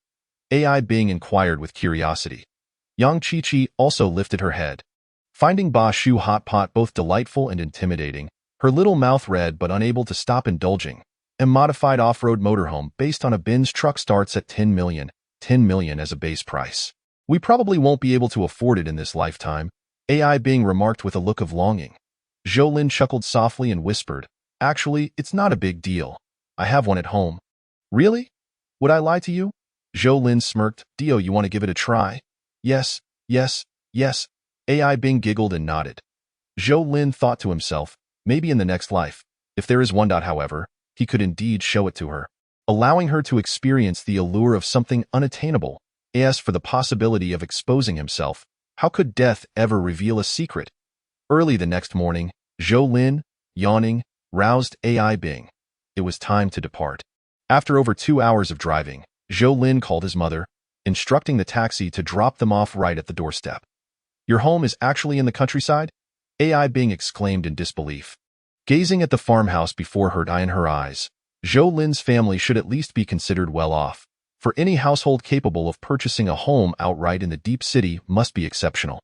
AI Bing inquired with curiosity. Yang Qiqi also lifted her head. Finding Ba Shu hot pot both delightful and intimidating, her little mouth red but unable to stop indulging, a modified off-road motorhome based on a Benz truck starts at 10 million as a base price. We probably won't be able to afford it in this lifetime, AI Bing remarked with a look of longing. Zhou Lin chuckled softly and whispered, actually, it's not a big deal. I have one at home. Really? Would I lie to you? Zhou Lin smirked. Dio, you want to give it a try? Yes. AI Bing giggled and nodded. Zhou Lin thought to himself, maybe in the next life, if there is one. However, he could indeed show it to her, allowing her to experience the allure of something unattainable. As for the possibility of exposing himself, how could death ever reveal a secret? Early the next morning, Zhou Lin, yawning, roused AI Bing. It was time to depart. After over 2 hours of driving, Zhou Lin called his mother, instructing the taxi to drop them off right at the doorstep. Your home is actually in the countryside? AI Bing exclaimed in disbelief. Gazing at the farmhouse before her in her eyes, Zhou Lin's family should at least be considered well off, for any household capable of purchasing a home outright in the deep city must be exceptional.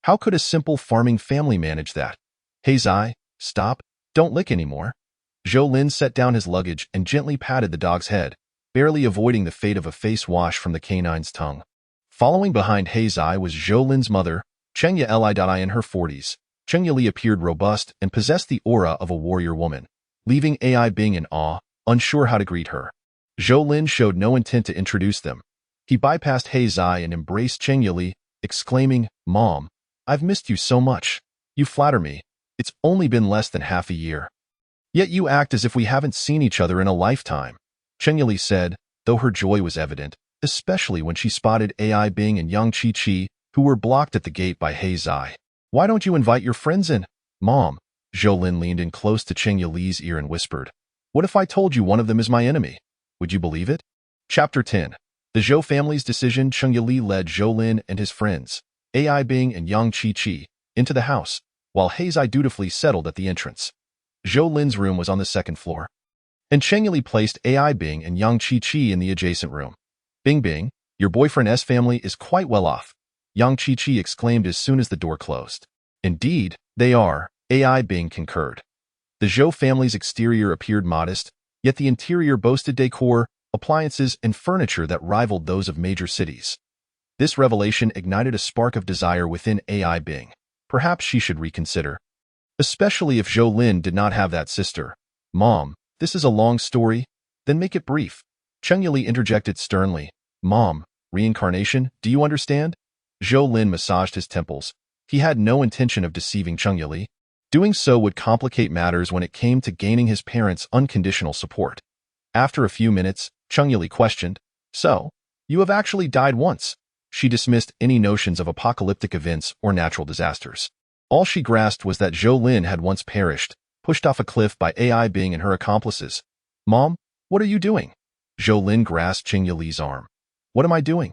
How could a simple farming family manage that? Hey Zai, stop, don't lick anymore. Zhou Lin set down his luggage and gently patted the dog's head, barely avoiding the fate of a face wash from the canine's tongue. Following behind He Zai was Zhou Lin's mother, Chengya Li in her 40s. Chengya Li appeared robust and possessed the aura of a warrior woman, leaving AI Bing in awe, unsure how to greet her. Zhou Lin showed no intent to introduce them. He bypassed He Zai and embraced Chengya Li, exclaiming, Mom, I've missed you so much. You flatter me. It's only been less than half a year. Yet you act as if we haven't seen each other in a lifetime, Chengya Li said, though her joy was evident, especially when she spotted AI Bing and Yang Qiqi, who were blocked at the gate by He Zai. Why don't you invite your friends in? Mom, Zhou Lin leaned in close to Chengya Li's ear and whispered, what if I told you one of them is my enemy? Would you believe it? Chapter 10. The Zhou family's decision. Chengya Li led Zhou Lin and his friends, AI Bing and Yang Qiqi, into the house, while He Zai dutifully settled at the entrance. Zhou Lin's room was on the second floor, and Chengya Li placed AI Bing and Yang Qiqi in the adjacent room. Bing Bing, your boyfriend's family is quite well off, Yang Qiqi exclaimed as soon as the door closed. Indeed, they are, AI Bing concurred. The Zhou family's exterior appeared modest, yet the interior boasted decor, appliances, and furniture that rivaled those of major cities. This revelation ignited a spark of desire within AI Bing. Perhaps she should reconsider. Especially if Zhou Lin did not have that sister. Mom, this is a long story, then make it brief. Chengya Li interjected sternly. Mom, reincarnation, do you understand? Zhou Lin massaged his temples. He had no intention of deceiving Chengya Li. Doing so would complicate matters when it came to gaining his parents' unconditional support. After a few minutes, Chengya Li questioned, So, you have actually died once. She dismissed any notions of apocalyptic events or natural disasters. All she grasped was that Zhou Lin had once perished, pushed off a cliff by AI being and her accomplices. Mom, what are you doing? Zhou Lin grasped Cheng Yili's arm. What am I doing?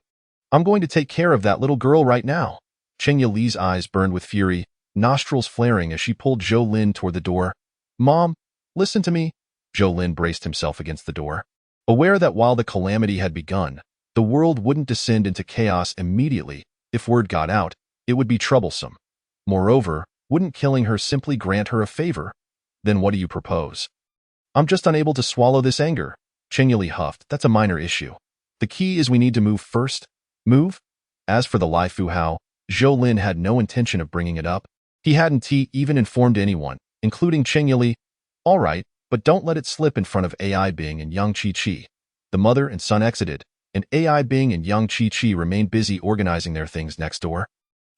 I'm going to take care of that little girl right now. Cheng Yili's eyes burned with fury, nostrils flaring as she pulled Zhou Lin toward the door. Mom, listen to me. Zhou Lin braced himself against the door. Aware that while the calamity had begun, the world wouldn't descend into chaos immediately. If word got out, it would be troublesome. Moreover, wouldn't killing her simply grant her a favor? Then what do you propose? I'm just unable to swallow this anger. Cheng Yili huffed. That's a minor issue. The key is we need to move first. Move? As for the Lai Fu Hao, Zhou Lin had no intention of bringing it up. He hadn't even informed anyone, including Cheng Yili. All right, but don't let it slip in front of AI Bing and Yang Chi-Chi. The mother and son exited, and AI Bing and Yang Chi-Chi remained busy organizing their things next door.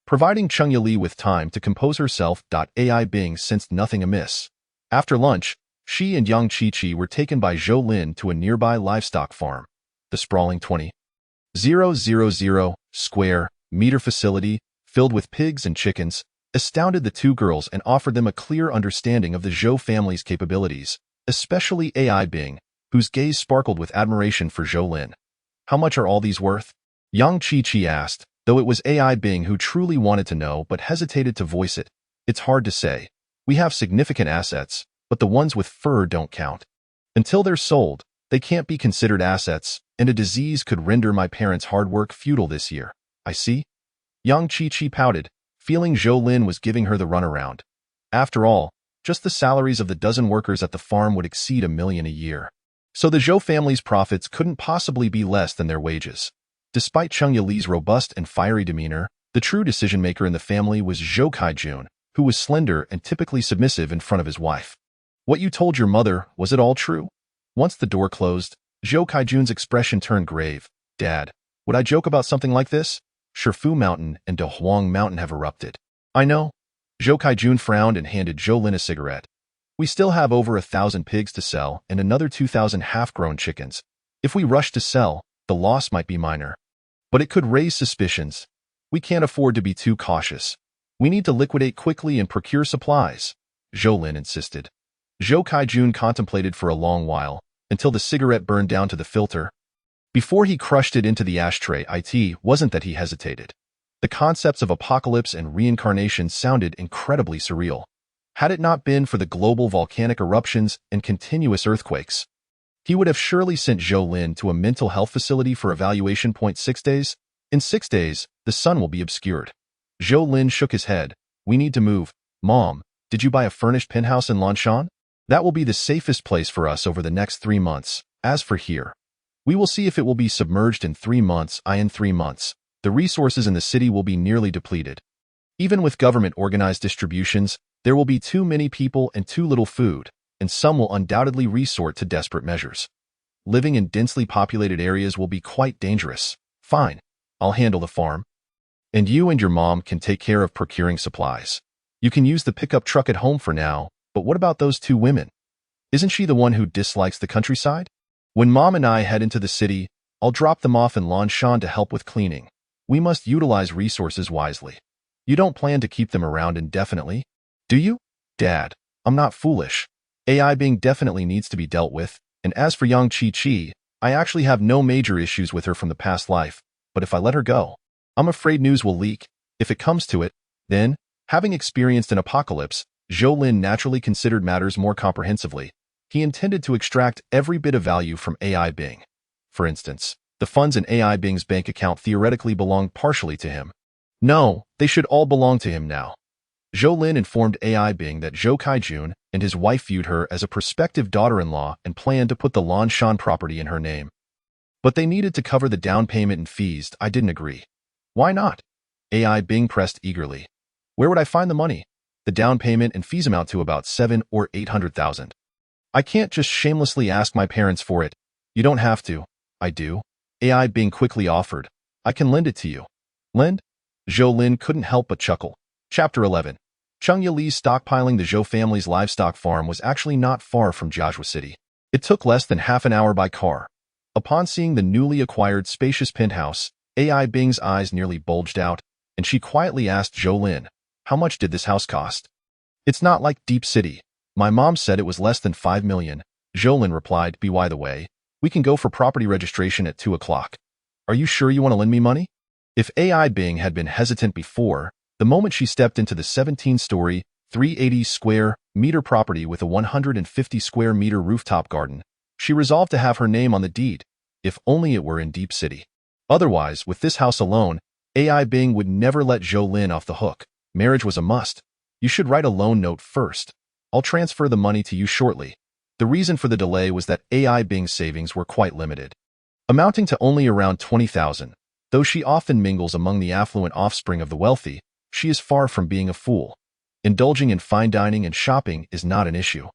Providing Cheng Yili with time to compose herself, AI Bing sensed nothing amiss. After lunch, she and Yang Chi-Chi were taken by Zhou Lin to a nearby livestock farm. The sprawling 20,000 square meter facility, filled with pigs and chickens, astounded the two girls and offered them a clear understanding of the Zhou family's capabilities, especially AI Bing, whose gaze sparkled with admiration for Zhou Lin. How much are all these worth? Yang Chi-Chi asked, though it was AI Bing who truly wanted to know but hesitated to voice it. It's hard to say. We have significant assets, but the ones with fur don't count. Until they're sold, they can't be considered assets, and a disease could render my parents' hard work futile this year. I see. Yang Chi-Chi pouted, feeling Zhou Lin was giving her the runaround. After all, just the salaries of the dozen workers at the farm would exceed $1 million a year. So the Zhou family's profits couldn't possibly be less than their wages. Despite Cheng Yili's robust and fiery demeanor, the true decision-maker in the family was Zhou Kaijun, who was slender and typically submissive in front of his wife. What you told your mother, was it all true? Once the door closed, Zhou Kaijun's expression turned grave. Dad, would I joke about something like this? Shifu Mountain and De Huang Mountain have erupted. I know. Zhou Kaijun frowned and handed Zhou Lin a cigarette. We still have over 1,000 pigs to sell and another 2,000 half-grown chickens. If we rush to sell, the loss might be minor. But it could raise suspicions. We can't afford to be too cautious. We need to liquidate quickly and procure supplies, Zhou Lin insisted. Zhou Kaijun contemplated for a long while, until the cigarette burned down to the filter. Before he crushed it into the ashtray, it wasn't that he hesitated. The concepts of apocalypse and reincarnation sounded incredibly surreal. Had it not been for the global volcanic eruptions and continuous earthquakes, he would have surely sent Zhou Lin to a mental health facility for evaluation. 6 days? In 6 days, the sun will be obscured. Zhou Lin shook his head. We need to move. Mom, did you buy a furnished penthouse in Lanshan? That will be the safest place for us over the next 3 months. As for here, we will see if it will be submerged in 3 months. In 3 months, the resources in the city will be nearly depleted. Even with government-organized distributions, there will be too many people and too little food, and some will undoubtedly resort to desperate measures. Living in densely populated areas will be quite dangerous. Fine, I'll handle the farm. And you and your mom can take care of procuring supplies. You can use the pickup truck at home for now, but what about those 2 women? Isn't she the one who dislikes the countryside? When Mom and I head into the city, I'll drop them off in Lanshan to help with cleaning. We must utilize resources wisely. You don't plan to keep them around indefinitely, do you? Dad, I'm not foolish. AI Bing definitely needs to be dealt with, and as for Yang Chi-Chi, I actually have no major issues with her from the past life, but if I let her go, I'm afraid news will leak. If it comes to it, then, having experienced an apocalypse, Zhou Lin naturally considered matters more comprehensively. He intended to extract every bit of value from AI Bing. For instance, the funds in AI Bing's bank account theoretically belonged partially to him. No, they should all belong to him now. Zhou Lin informed AI Bing that Zhou Kaijun and his wife viewed her as a prospective daughter-in-law and planned to put the Lanshan property in her name. But they needed to cover the down payment and fees. I didn't agree. Why not? AI Bing pressed eagerly. Where would I find the money? The down payment and fees amount to about 700,000 or 800,000. I can't just shamelessly ask my parents for it. You don't have to. I do. AI Bing quickly offered. I can lend it to you. Lend? Zhou Lin couldn't help but chuckle. Chapter 11. Cheng Yili's stockpiling. The Zhou family's livestock farm was actually not far from Jiazhou City. It took less than half an hour by car. Upon seeing the newly acquired spacious penthouse, AI Bing's eyes nearly bulged out, and she quietly asked Jolin, "How much did this house cost?" "It's not like Deep City. My mom said it was less than 5 million. Jolin replied, "By the way, we can go for property registration at 2 o'clock. Are you sure you want to lend me money?" If AI Bing had been hesitant before, the moment she stepped into the 17-story, 380 square meter property with a 150 square meter rooftop garden, she resolved to have her name on the deed, if only it were in Deep City. Otherwise, with this house alone, AI Bing would never let Jolin off the hook. Marriage was a must. "You should write a loan note first. I'll transfer the money to you shortly." The reason for the delay was that AI Bing's savings were quite limited, amounting to only around 20,000. Though she often mingles among the affluent offspring of the wealthy, she is far from being a fool. Indulging in fine dining and shopping is not an issue.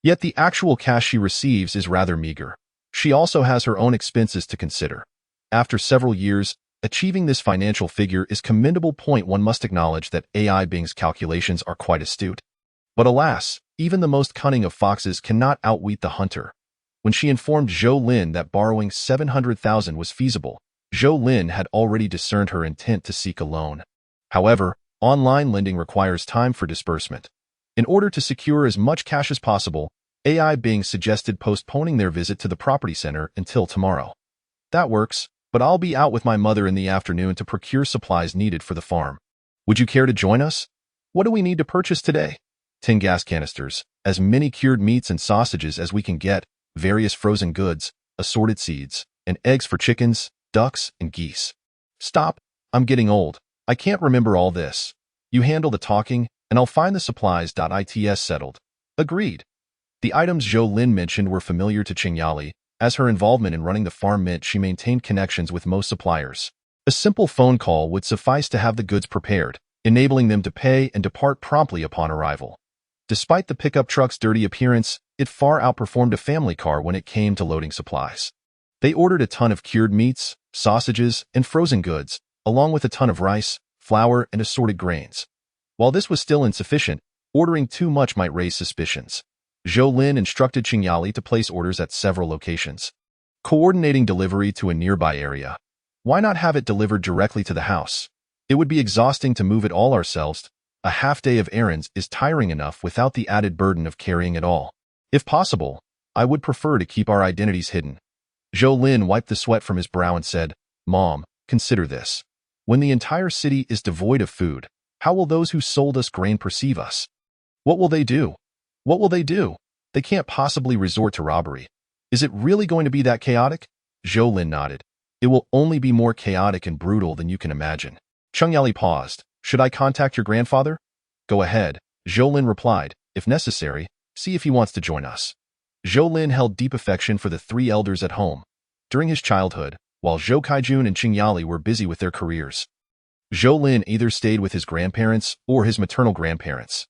Yet the actual cash she receives is rather meager. She also has her own expenses to consider. After several years, achieving this financial figure is commendable. One must acknowledge that AI Bing's calculations are quite astute. But alas, even the most cunning of foxes cannot outwit the hunter. When she informed Jolin that borrowing 700,000 was feasible, Jolin had already discerned her intent to seek a loan. However, online lending requires time for disbursement. In order to secure as much cash as possible, AI Bing suggested postponing their visit to the property center until tomorrow. "That works, but I'll be out with my mother in the afternoon to procure supplies needed for the farm. Would you care to join us? What do we need to purchase today?" "10 gas canisters, as many cured meats and sausages as we can get, various frozen goods, assorted seeds, and eggs for chickens, ducks, and geese." "Stop, I'm getting old. I can't remember all this. You handle the talking, and I'll find the supplies. It's settled." Agreed. The items Jolin mentioned were familiar to Qingyali, as her involvement in running the farm meant she maintained connections with most suppliers. A simple phone call would suffice to have the goods prepared, enabling them to pay and depart promptly upon arrival. Despite the pickup truck's dirty appearance, it far outperformed a family car when it came to loading supplies. They ordered a ton of cured meats, sausages, and frozen goods, along with a ton of rice, flour, and assorted grains. While this was still insufficient, ordering too much might raise suspicions. Jolin instructed Qingyali to place orders at several locations, coordinating delivery to a nearby area. Why not have it delivered directly to the house? It would be exhausting to move it all ourselves. A half day of errands is tiring enough without the added burden of carrying it all. If possible, I would prefer to keep our identities hidden. Jolin wiped the sweat from his brow and said, "Mom, consider this. When the entire city is devoid of food, how will those who sold us grain perceive us? What will they do? What will they do? They can't possibly resort to robbery. Is it really going to be that chaotic?" Jolin nodded. "It will only be more chaotic and brutal than you can imagine." Qingyali paused. "Should I contact your grandfather?" "Go ahead," Jolin replied. "If necessary, see if he wants to join us." Jolin held deep affection for the 3 elders at home. During his childhood, while Zhou Kaijun and Qingyali were busy with their careers, Jolin either stayed with his grandparents or his maternal grandparents.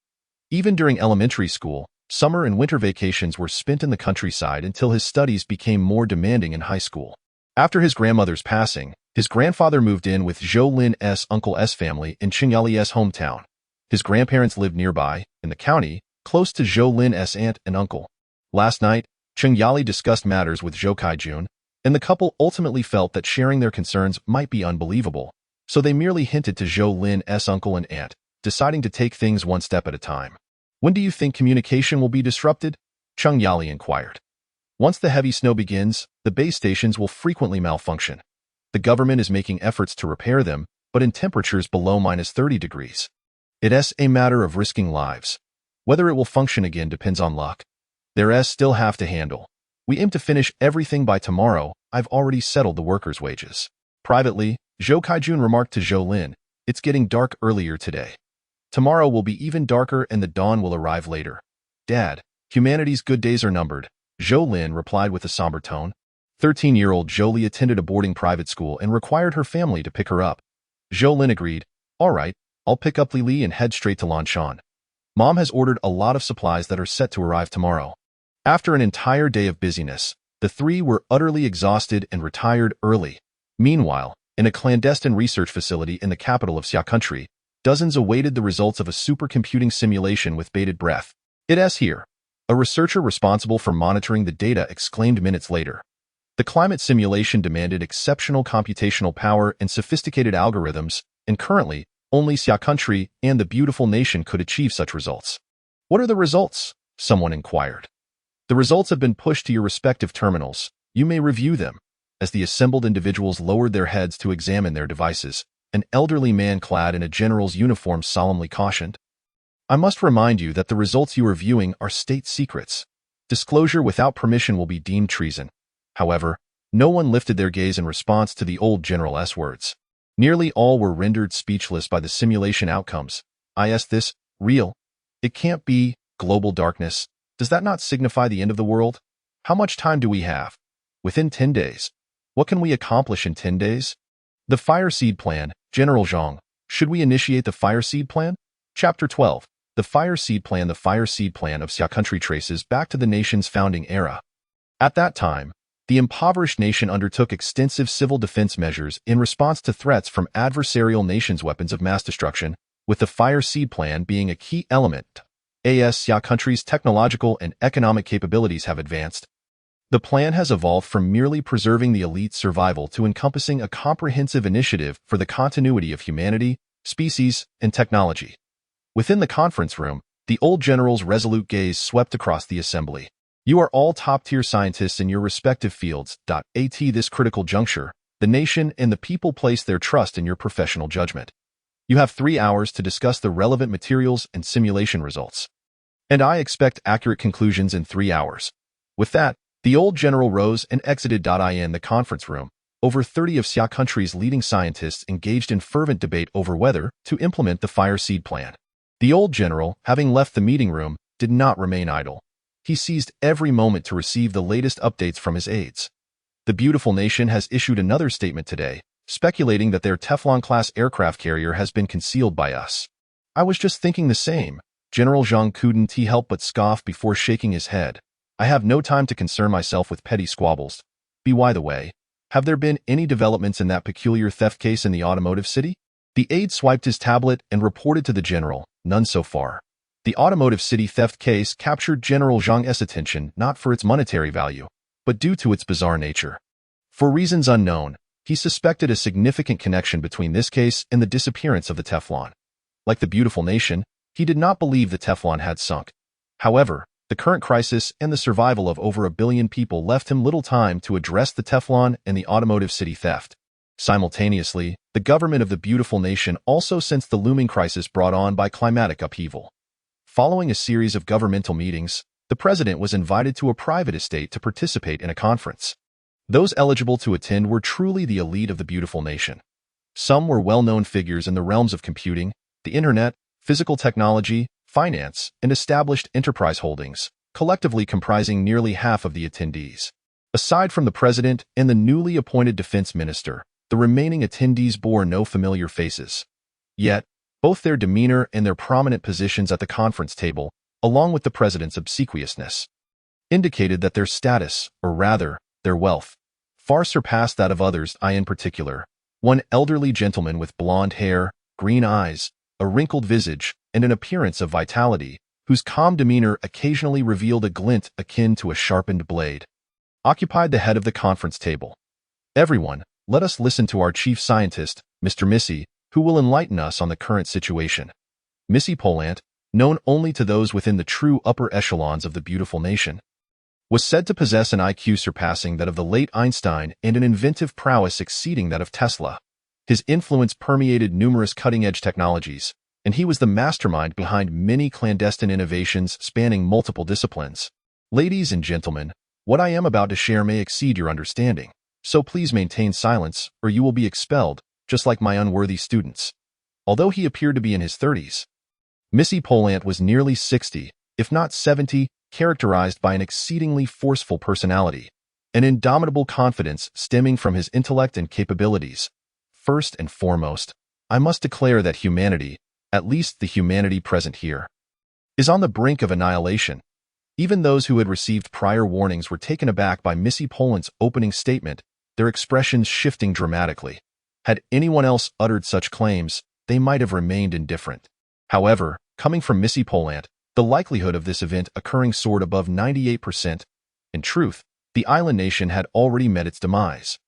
Even during elementary school, summer and winter vacations were spent in the countryside until his studies became more demanding in high school. After his grandmother's passing, his grandfather moved in with Jolin's Uncle S family in Qingyali's hometown. His grandparents lived nearby, in the county, close to Jolin's aunt and uncle. Last night, Qingyali discussed matters with Zhou Kaijun, and the couple ultimately felt that sharing their concerns might be unbelievable, so they merely hinted to Jolin's uncle and aunt, deciding to take things one step at a time. "When do you think communication will be disrupted?" Qingyali inquired. "Once the heavy snow begins, the base stations will frequently malfunction. The government is making efforts to repair them, but in temperatures below -30 degrees. It's a matter of risking lives. Whether it will function again depends on luck. There's still have to handle. We aim to finish everything by tomorrow. I've already settled the workers' wages." Privately, Zhou Kaijun remarked to Jolin, "It's getting dark earlier today. Tomorrow will be even darker and the dawn will arrive later." "Dad, humanity's good days are numbered," Jolin replied with a somber tone. 13-year-old Jolie attended a boarding private school and required her family to pick her up. Jolin agreed. "All right, I'll pick up Lili and head straight to Lanshan. Mom has ordered a lot of supplies that are set to arrive tomorrow." After an entire day of busyness, the 3 were utterly exhausted and retired early. Meanwhile, in a clandestine research facility in the capital of Xia Country, dozens awaited the results of a supercomputing simulation with bated breath. "It's here," a researcher responsible for monitoring the data exclaimed minutes later. The climate simulation demanded exceptional computational power and sophisticated algorithms, and currently, only Xia country and the beautiful nation could achieve such results. What are the results? Someone inquired. The results have been pushed to your respective terminals. You may review them. As the assembled individuals lowered their heads to examine their devices, an elderly man clad in a general's uniform solemnly cautioned, I must remind you that the results you are viewing are state secrets. Disclosure without permission will be deemed treason. However, no one lifted their gaze in response to the old general's words. Nearly all were rendered speechless by the simulation outcomes. Is this real? It can't be. Global darkness. Does that not signify the end of the world? How much time do we have? Within 10 days. What can we accomplish in 10 days? The Fire Seed Plan, General Zhang. Should we initiate the Fire Seed Plan? Chapter 12. The Fire Seed Plan. The Fire Seed Plan of Xia country traces back to the nation's founding era. At that time, the impoverished nation undertook extensive civil defense measures in response to threats from adversarial nations' weapons of mass destruction, with the Fire Seed Plan being a key element. As Xia country's technological and economic capabilities have advanced, the plan has evolved from merely preserving the elite's survival to encompassing a comprehensive initiative for the continuity of humanity, species, and technology. Within the conference room, the old general's resolute gaze swept across the assembly. You are all top-tier scientists in your respective fields. At this critical juncture, the nation and the people place their trust in your professional judgment. You have 3 hours to discuss the relevant materials and simulation results. And I expect accurate conclusions in 3 hours. With that, the old general rose and exited. In the conference room, over 30 of Xia country's leading scientists engaged in fervent debate over whether to implement the Fire Seed Plan. The old general, having left the meeting room, did not remain idle. He seized every moment to receive the latest updates from his aides. The beautiful nation has issued another statement today, speculating that their Teflon-class aircraft carrier has been concealed by us. I was just thinking the same. General Zhang couldn't help but scoff before shaking his head. I have no time to concern myself with petty squabbles. By the way, have there been any developments in that peculiar theft case in the automotive city? The aide swiped his tablet and reported to the general, none so far. The automotive city theft case captured General Zhang's attention not for its monetary value, but due to its bizarre nature. For reasons unknown, he suspected a significant connection between this case and the disappearance of the Teflon. Like the beautiful nation, he did not believe the Teflon had sunk. However, the current crisis and the survival of over 1 billion people left him little time to address the Teflon and the automotive city theft. Simultaneously, the government of the beautiful nation also sensed the looming crisis brought on by climatic upheaval. Following a series of governmental meetings, the president was invited to a private estate to participate in a conference. Those eligible to attend were truly the elite of the beautiful nation. Some were well-known figures in the realms of computing, the internet, physical technology, finance, and established enterprise holdings, collectively comprising nearly half of the attendees. Aside from the president and the newly appointed defense minister, the remaining attendees bore no familiar faces. Yet, both their demeanor and their prominent positions at the conference table, along with the president's obsequiousness, indicated that their status, or rather, their wealth, far surpassed that of others. In particular, one elderly gentleman with blonde hair, green eyes, a wrinkled visage, and an appearance of vitality, whose calm demeanor occasionally revealed a glint akin to a sharpened blade, occupied the head of the conference table. Everyone, let us listen to our chief scientist, Mr. Missy, who will enlighten us on the current situation. Missy Polant, known only to those within the true upper echelons of the beautiful nation, was said to possess an IQ surpassing that of the late Einstein and an inventive prowess exceeding that of Tesla. His influence permeated numerous cutting-edge technologies, and he was the mastermind behind many clandestine innovations spanning multiple disciplines. Ladies and gentlemen, what I am about to share may exceed your understanding, so please maintain silence or you will be expelled, just like my unworthy students. Although he appeared to be in his 30s, Missy Polant was nearly 60, if not 70, characterized by an exceedingly forceful personality, an indomitable confidence stemming from his intellect and capabilities. First and foremost, I must declare that humanity, at least the humanity present here, is on the brink of annihilation. Even those who had received prior warnings were taken aback by Missy Polant's opening statement, their expressions shifting dramatically. Had anyone else uttered such claims, they might have remained indifferent. However, coming from Missy Polant, the likelihood of this event occurring soared above 98%. In truth, the island nation had already met its demise.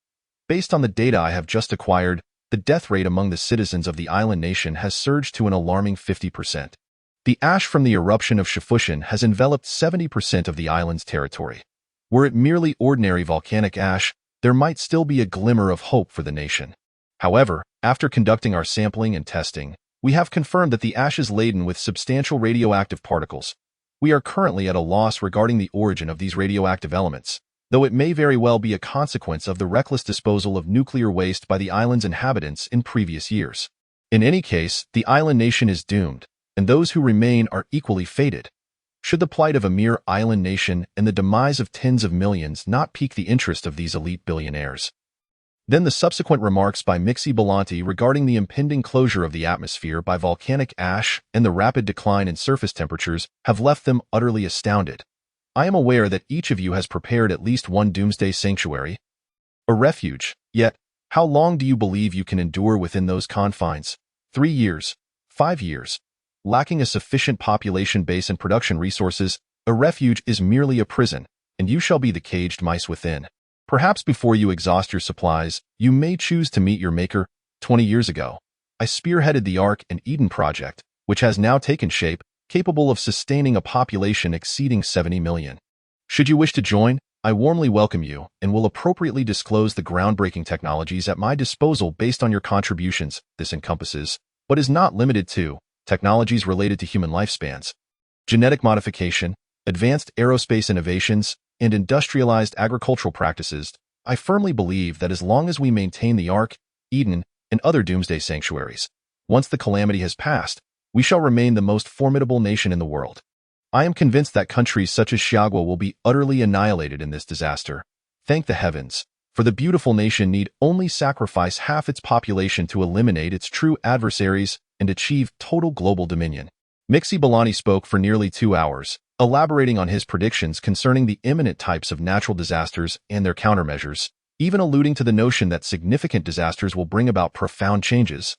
Based on the data I have just acquired, the death rate among the citizens of the island nation has surged to an alarming 50%. The ash from the eruption of Shifushin has enveloped 70% of the island's territory. Were it merely ordinary volcanic ash, there might still be a glimmer of hope for the nation. However, after conducting our sampling and testing, we have confirmed that the ash is laden with substantial radioactive particles. We are currently at a loss regarding the origin of these radioactive elements, though it may very well be a consequence of the reckless disposal of nuclear waste by the island's inhabitants in previous years. In any case, the island nation is doomed, and those who remain are equally fated. Should the plight of a mere island nation and the demise of tens of millions not pique the interest of these elite billionaires? Then the subsequent remarks by Mixi Belanti regarding the impending closure of the atmosphere by volcanic ash and the rapid decline in surface temperatures have left them utterly astounded. I am aware that each of you has prepared at least one doomsday sanctuary, a refuge, yet how long do you believe you can endure within those confines? 3 years? 5 years? Lacking a sufficient population base and production resources, a refuge is merely a prison, and you shall be the caged mice within. Perhaps before you exhaust your supplies, you may choose to meet your maker. 20 years ago, I spearheaded the Ark and Eden project, which has now taken shape, capable of sustaining a population exceeding 70 million. Should you wish to join, I warmly welcome you and will appropriately disclose the groundbreaking technologies at my disposal based on your contributions. This encompasses, but is not limited to, technologies related to human lifespans, genetic modification, advanced aerospace innovations, and industrialized agricultural practices. I firmly believe that as long as we maintain the Ark, Eden, and other doomsday sanctuaries, once the calamity has passed, we shall remain the most formidable nation in the world. I am convinced that countries such as Xiagua will be utterly annihilated in this disaster. Thank the heavens, for the beautiful nation need only sacrifice half its population to eliminate its true adversaries and achieve total global dominion. Mixi Belanti spoke for nearly 2 hours, elaborating on his predictions concerning the imminent types of natural disasters and their countermeasures, even alluding to the notion that significant disasters will bring about profound changes,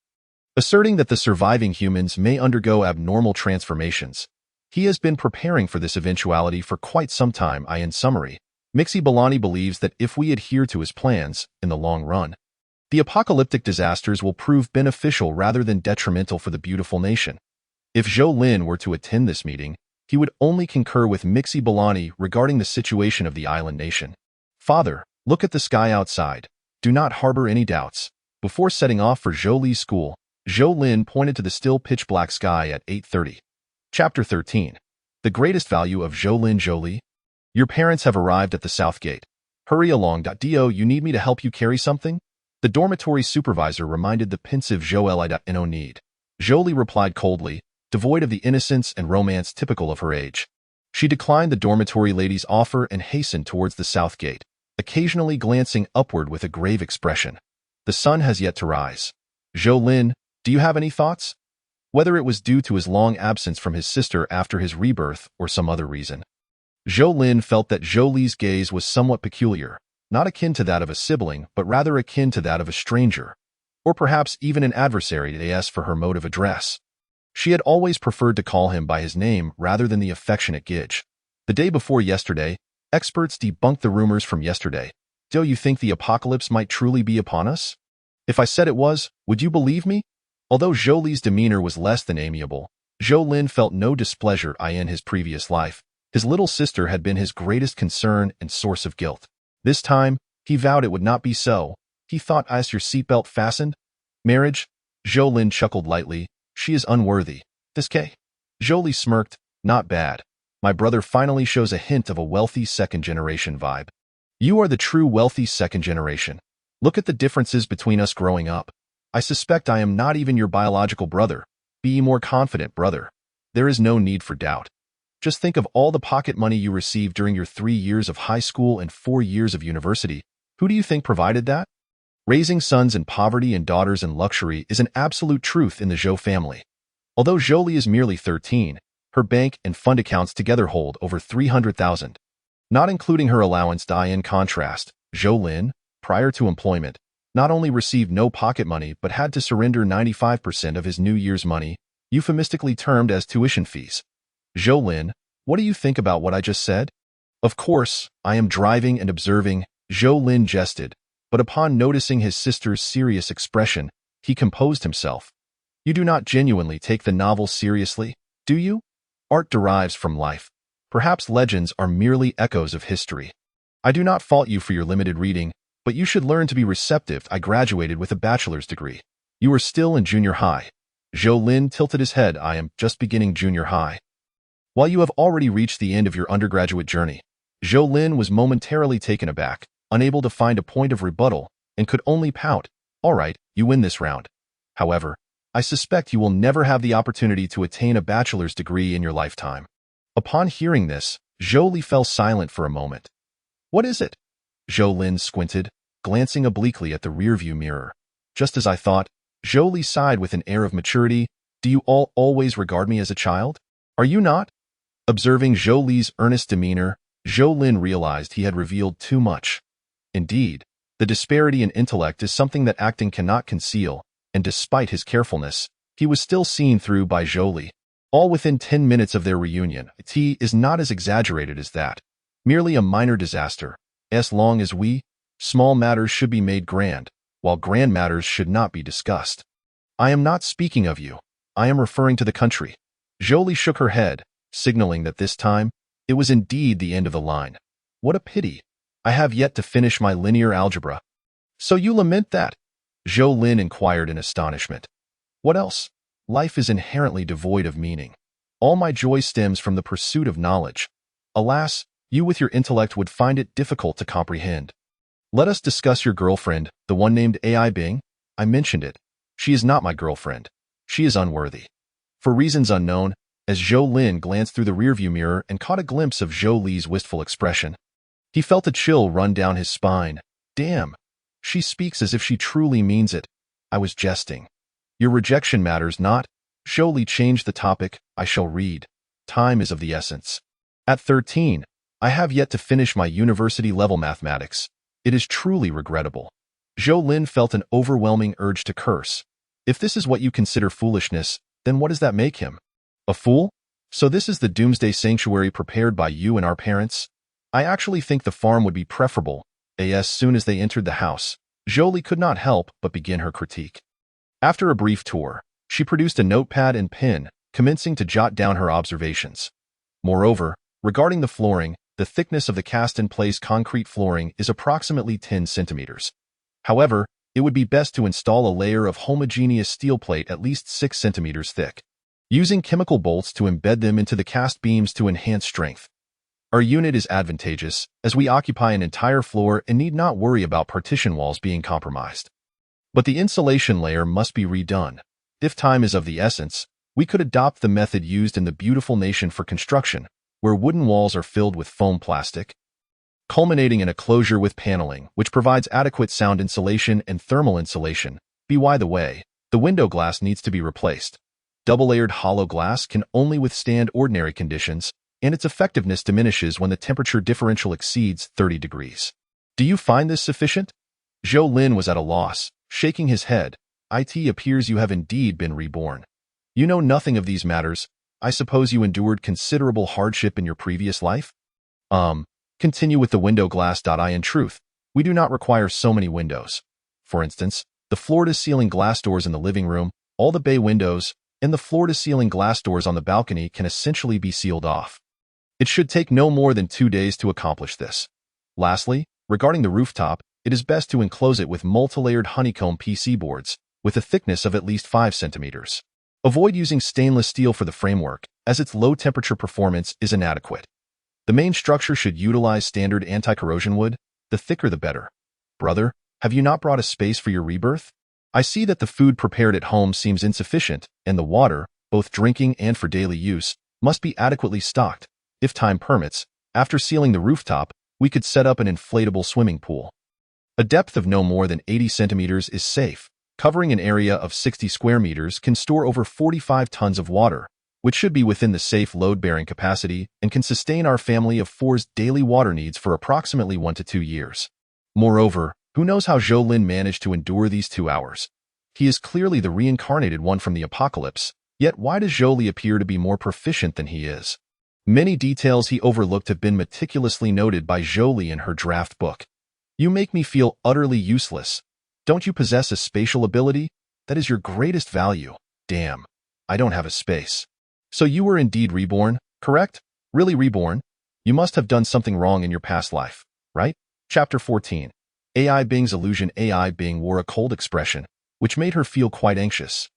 asserting that the surviving humans may undergo abnormal transformations. He has been preparing for this eventuality for quite some time. In summary, Mixi Belanti believes that if we adhere to his plans, in the long run, the apocalyptic disasters will prove beneficial rather than detrimental for the beautiful nation. If Zhou Lin were to attend this meeting, he would only concur with Mixi Belanti regarding the situation of the island nation. Father, look at the sky outside. Do not harbor any doubts. Before setting off for Zhou Li's school, Zhou Lin pointed to the still pitch-black sky at 8:30. Chapter 13. The greatest value of Zhou Lin. Zhou Li. Your parents have arrived at the south gate. Hurry along. Do you need me to help you carry something? The dormitory supervisor reminded the pensive Zhou Li. No need. Zhou Li replied coldly, devoid of the innocence and romance typical of her age. She declined the dormitory lady's offer and hastened towards the south gate, occasionally glancing upward with a grave expression. The sun has yet to rise. Zhou Lin, do you have any thoughts? Whether it was due to his long absence from his sister after his rebirth or some other reason, Zhou Lin felt that Zhou Li's gaze was somewhat peculiar, not akin to that of a sibling, but rather akin to that of a stranger, or perhaps even an adversary. As for her mode of address, she had always preferred to call him by his name rather than the affectionate Gidge. The day before yesterday, experts debunked the rumors from yesterday. Do you think the apocalypse might truly be upon us? If I said it was, would you believe me? Although Zhou Li's demeanor was less than amiable, Zhou Lin felt no displeasure in his previous life. His little sister had been his greatest concern and source of guilt. This time, he vowed it would not be so. He thought, is your seatbelt fastened? Marriage? Zhou Lin chuckled lightly. She is unworthy. This K. Zhou Li smirked. Not bad. My brother finally shows a hint of a wealthy second-generation vibe. You are the true wealthy second generation. Look at the differences between us growing up. I suspect I am not even your biological brother. Be more confident, brother. There is no need for doubt. Just think of all the pocket money you received during your 3 years of high school and 4 years of university. Who do you think provided that? Raising sons in poverty and daughters in luxury is an absolute truth in the Zhou family. Although Zhou Li is merely 13, her bank and fund accounts together hold over 300,000. Not including her allowance. In contrast, Zhou Lin, prior to employment, not only received no pocket money but had to surrender 95% of his New Year's money, euphemistically termed as tuition fees. Zhou Lin, what do you think about what I just said? Of course, I am driving and observing, Zhou Lin jested, but upon noticing his sister's serious expression, he composed himself. You do not genuinely take the novel seriously, do you? Art derives from life. Perhaps legends are merely echoes of history. I do not fault you for your limited reading, but you should learn to be receptive. I graduated with a bachelor's degree. You are still in junior high. Zhou Lin tilted his head. I am just beginning junior high. While you have already reached the end of your undergraduate journey, Zhou Lin was momentarily taken aback, unable to find a point of rebuttal, and could only pout. All right, you win this round. However, I suspect you will never have the opportunity to attain a bachelor's degree in your lifetime. Upon hearing this, Zhou Li fell silent for a moment. What is it? Zhou Lin squinted, glancing obliquely at the rearview mirror. Just as I thought, Zhou Li sighed with an air of maturity. Do you all always regard me as a child? Are you not? Observing Zhou Li's earnest demeanor, Zhou Lin realized he had revealed too much. Indeed, the disparity in intellect is something that acting cannot conceal, and despite his carefulness, he was still seen through by Zhou Li. All within 10 minutes of their reunion, it is not as exaggerated as that. Merely a minor disaster. As long as small matters should be made grand, while grand matters should not be discussed. I am not speaking of you. I am referring to the country. Zhou Li shook her head, signaling that this time, it was indeed the end of the line. What a pity. I have yet to finish my linear algebra. So you lament that? Zhou Lin inquired in astonishment. What else? Life is inherently devoid of meaning. All my joy stems from the pursuit of knowledge. Alas, you with your intellect would find it difficult to comprehend. Let us discuss your girlfriend, the one named AI Bing. I mentioned it. She is not my girlfriend. She is unworthy. For reasons unknown, as Zhou Lin glanced through the rearview mirror and caught a glimpse of Zhou Li's wistful expression, he felt a chill run down his spine. Damn. She speaks as if she truly means it. I was jesting. Your rejection matters not. Zhou Li changed the topic. I shall read. Time is of the essence. At 13, I have yet to finish my university-level mathematics. It is truly regrettable. Zhou Lin felt an overwhelming urge to curse. If this is what you consider foolishness, then what does that make him? A fool? So this is the doomsday sanctuary prepared by you and our parents? I actually think the farm would be preferable. As soon as they entered the house, Zhou Li could not help but begin her critique. After a brief tour, she produced a notepad and pen, commencing to jot down her observations. Moreover, regarding the flooring, the thickness of the cast-in-place concrete flooring is approximately 10 centimeters. However, it would be best to install a layer of homogeneous steel plate at least 6 centimeters thick, using chemical bolts to embed them into the cast beams to enhance strength. Our unit is advantageous, as we occupy an entire floor and need not worry about partition walls being compromised. But the insulation layer must be redone. If time is of the essence, we could adopt the method used in the beautiful nation for construction, where wooden walls are filled with foam plastic, culminating in a closure with paneling, which provides adequate sound insulation and thermal insulation. By the way, the window glass needs to be replaced. Double-layered hollow glass can only withstand ordinary conditions, and its effectiveness diminishes when the temperature differential exceeds 30 degrees. Do you find this sufficient? Zhou Lin was at a loss, shaking his head. It appears you have indeed been reborn. You know nothing of these matters. I suppose you endured considerable hardship in your previous life? Continue with the window glass. In truth, we do not require so many windows. For instance, the floor-to-ceiling glass doors in the living room, all the bay windows, and the floor-to-ceiling glass doors on the balcony can essentially be sealed off. It should take no more than 2 days to accomplish this. Lastly, regarding the rooftop, it is best to enclose it with multi-layered honeycomb PC boards, with a thickness of at least 5 centimeters. Avoid using stainless steel for the framework, as its low-temperature performance is inadequate. The main structure should utilize standard anti-corrosion wood, the thicker the better. Brother, have you not brought a space for your rebirth? I see that the food prepared at home seems insufficient, and the water, both drinking and for daily use, must be adequately stocked. If time permits, after sealing the rooftop, we could set up an inflatable swimming pool. A depth of no more than 80 centimeters is safe. Covering an area of 60 square meters can store over 45 tons of water, which should be within the safe load-bearing capacity and can sustain our family of four's daily water needs for approximately 1 to 2 years. Moreover, who knows how Zhou Lin managed to endure these 2 hours? He is clearly the reincarnated one from the apocalypse, yet why does Zhou Li appear to be more proficient than he is? Many details he overlooked have been meticulously noted by Jolie in her draft book. You make me feel utterly useless. Don't you possess a spatial ability? That is your greatest value. Damn, I don't have a space. So you were indeed reborn, correct? Really reborn? You must have done something wrong in your past life, right? Chapter 14. AI Bing's illusion. AI Bing wore a cold expression, which made her feel quite anxious.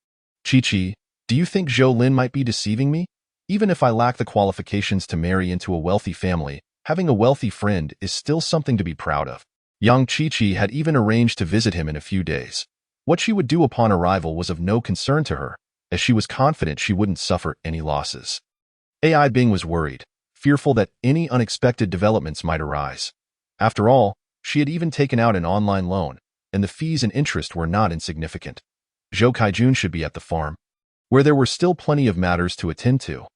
Chi-Chi, do you think Zhou Lin might be deceiving me? Even if I lack the qualifications to marry into a wealthy family, having a wealthy friend is still something to be proud of. Young Chi-Chi had even arranged to visit him in a few days. What she would do upon arrival was of no concern to her, as she was confident she wouldn't suffer any losses. AI Bing was worried, fearful that any unexpected developments might arise. After all, she had even taken out an online loan, and the fees and interest were not insignificant. Zhou Kaijun should be at the farm, where there were still plenty of matters to attend to.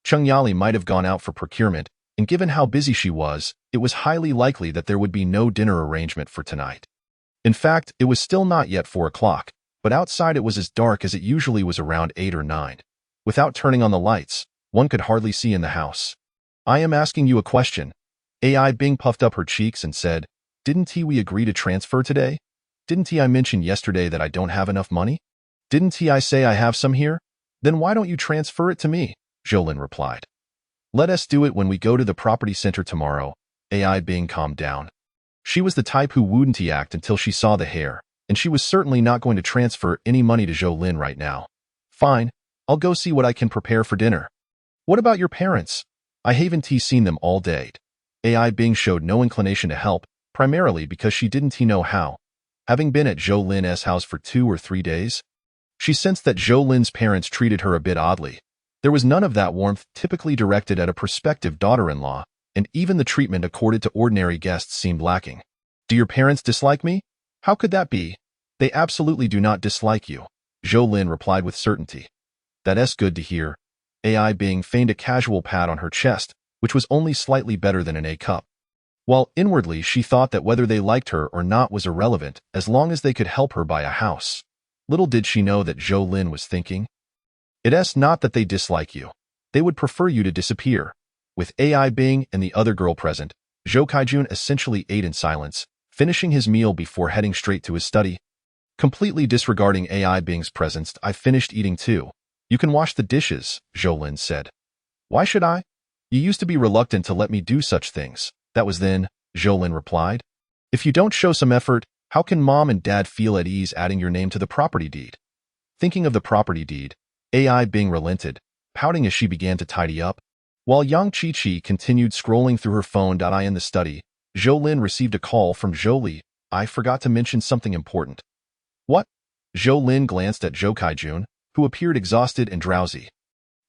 Cheng Yali might have gone out for procurement, and given how busy she was, it was highly likely that there would be no dinner arrangement for tonight. In fact, it was still not yet 4 o'clock, but outside it was as dark as it usually was around 8 or 9. Without turning on the lights, one could hardly see in the house. I am asking you a question. AI Bing puffed up her cheeks and said, Didn't we agree to transfer today? Didn't I mention yesterday that I don't have enough money? Didn't I say I have some here? Then why don't you transfer it to me? Jolin replied. Let us do it when we go to the property center tomorrow. AI Bing calmed down. She was the type who wouldn't act until she saw the hair, and she was certainly not going to transfer any money to Zhou Lin right now. Fine, I'll go see what I can prepare for dinner. What about your parents? I haven't seen them all day. AI Bing showed no inclination to help, primarily because she didn't know how. Having been at Zhou Lin's house for 2 or 3 days, she sensed that Zhou Lin's parents treated her a bit oddly. There was none of that warmth typically directed at a prospective daughter-in-law, and even the treatment accorded to ordinary guests seemed lacking. Do your parents dislike me? How could that be? They absolutely do not dislike you, Zhou Lin replied with certainty. That's good to hear. AI Bing feigned a casual pat on her chest, which was only slightly better than an A cup. While inwardly she thought that whether they liked her or not was irrelevant as long as they could help her buy a house. Little did she know that Zhou Lin was thinking. It's not that they dislike you. They would prefer you to disappear. With AI Bing and the other girl present, Zhou Kaijun essentially ate in silence, finishing his meal before heading straight to his study. Completely disregarding AI Bing's presence, I finished eating too. You can wash the dishes, Zhou Lin said. Why should I? You used to be reluctant to let me do such things. That was then, Zhou Lin replied. If you don't show some effort, how can mom and dad feel at ease adding your name to the property deed? Thinking of the property deed, AI Bing relented, pouting as she began to tidy up. While Yang Chi-Chi continued scrolling through her phone. In the study, Zhou Lin received a call from Jolie. I forgot to mention something important. What? Zhou Lin glanced at Zhou Kaijun, who appeared exhausted and drowsy,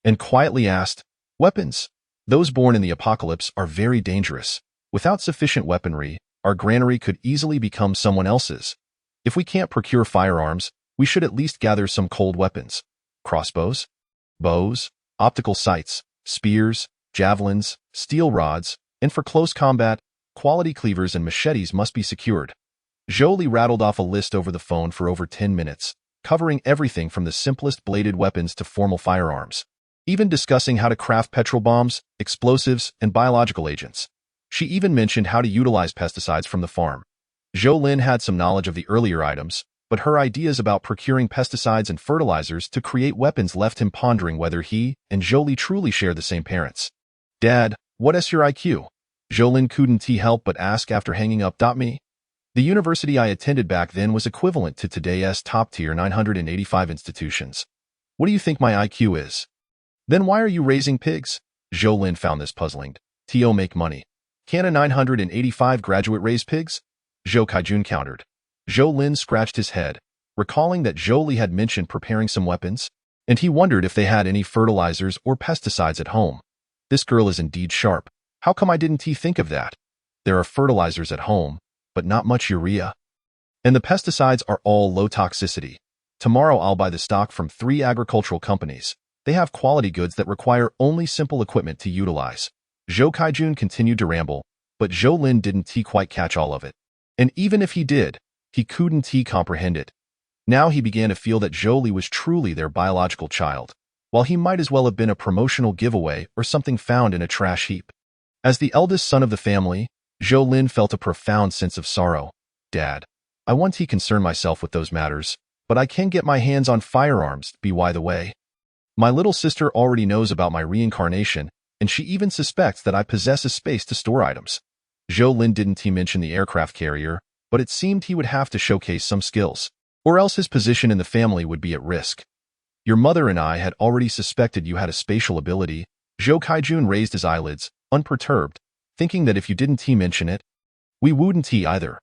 and quietly asked, Weapons. Those born in the apocalypse are very dangerous. Without sufficient weaponry, our granary could easily become someone else's. If we can't procure firearms, we should at least gather some cold weapons. Crossbows, bows, optical sights, spears, javelins, steel rods, and for close combat, quality cleavers and machetes must be secured. Jolie rattled off a list over the phone for over 10 minutes, covering everything from the simplest bladed weapons to formal firearms, even discussing how to craft petrol bombs, explosives, and biological agents. She even mentioned how to utilize pesticides from the farm. Zhou Lin had some knowledge of the earlier items, but her ideas about procuring pesticides and fertilizers to create weapons left him pondering whether he and Jolie truly share the same parents. Dad, what's your IQ? Zhou Lin couldn't help but ask after hanging up. Me? The university I attended back then was equivalent to today's top-tier 985 institutions. What do you think my IQ is? Then why are you raising pigs? Zhou Lin found this puzzling. To make money. Can a 985 graduate raise pigs? Zhou Kaijun countered. Zhou Lin scratched his head, recalling that Jolie had mentioned preparing some weapons, and he wondered if they had any fertilizers or pesticides at home. This girl is indeed sharp. How come I didn't think of that? There are fertilizers at home, but not much urea. And the pesticides are all low toxicity. Tomorrow I'll buy the stock from 3 agricultural companies. They have quality goods that require only simple equipment to utilize. Zhou Kaijun continued to ramble, but Zhou Lin didn't quite catch all of it. And even if he did, he couldn't comprehend it. Now he began to feel that Jolie was truly their biological child. while he might as well have been a promotional giveaway or something found in a trash heap. As the eldest son of the family, Zhou Lin felt a profound sense of sorrow. Dad, I want to concern myself with those matters, but I can't get my hands on firearms, by the way. My little sister already knows about my reincarnation, and she even suspects that I possess a space to store items. Zhou Lin didn't mention the aircraft carrier, but it seemed he would have to showcase some skills, or else his position in the family would be at risk. Your mother and I had already suspected you had a spatial ability. Zhou Kaijun raised his eyelids, unperturbed, thinking that if you didn't mention it, we wouldn't either.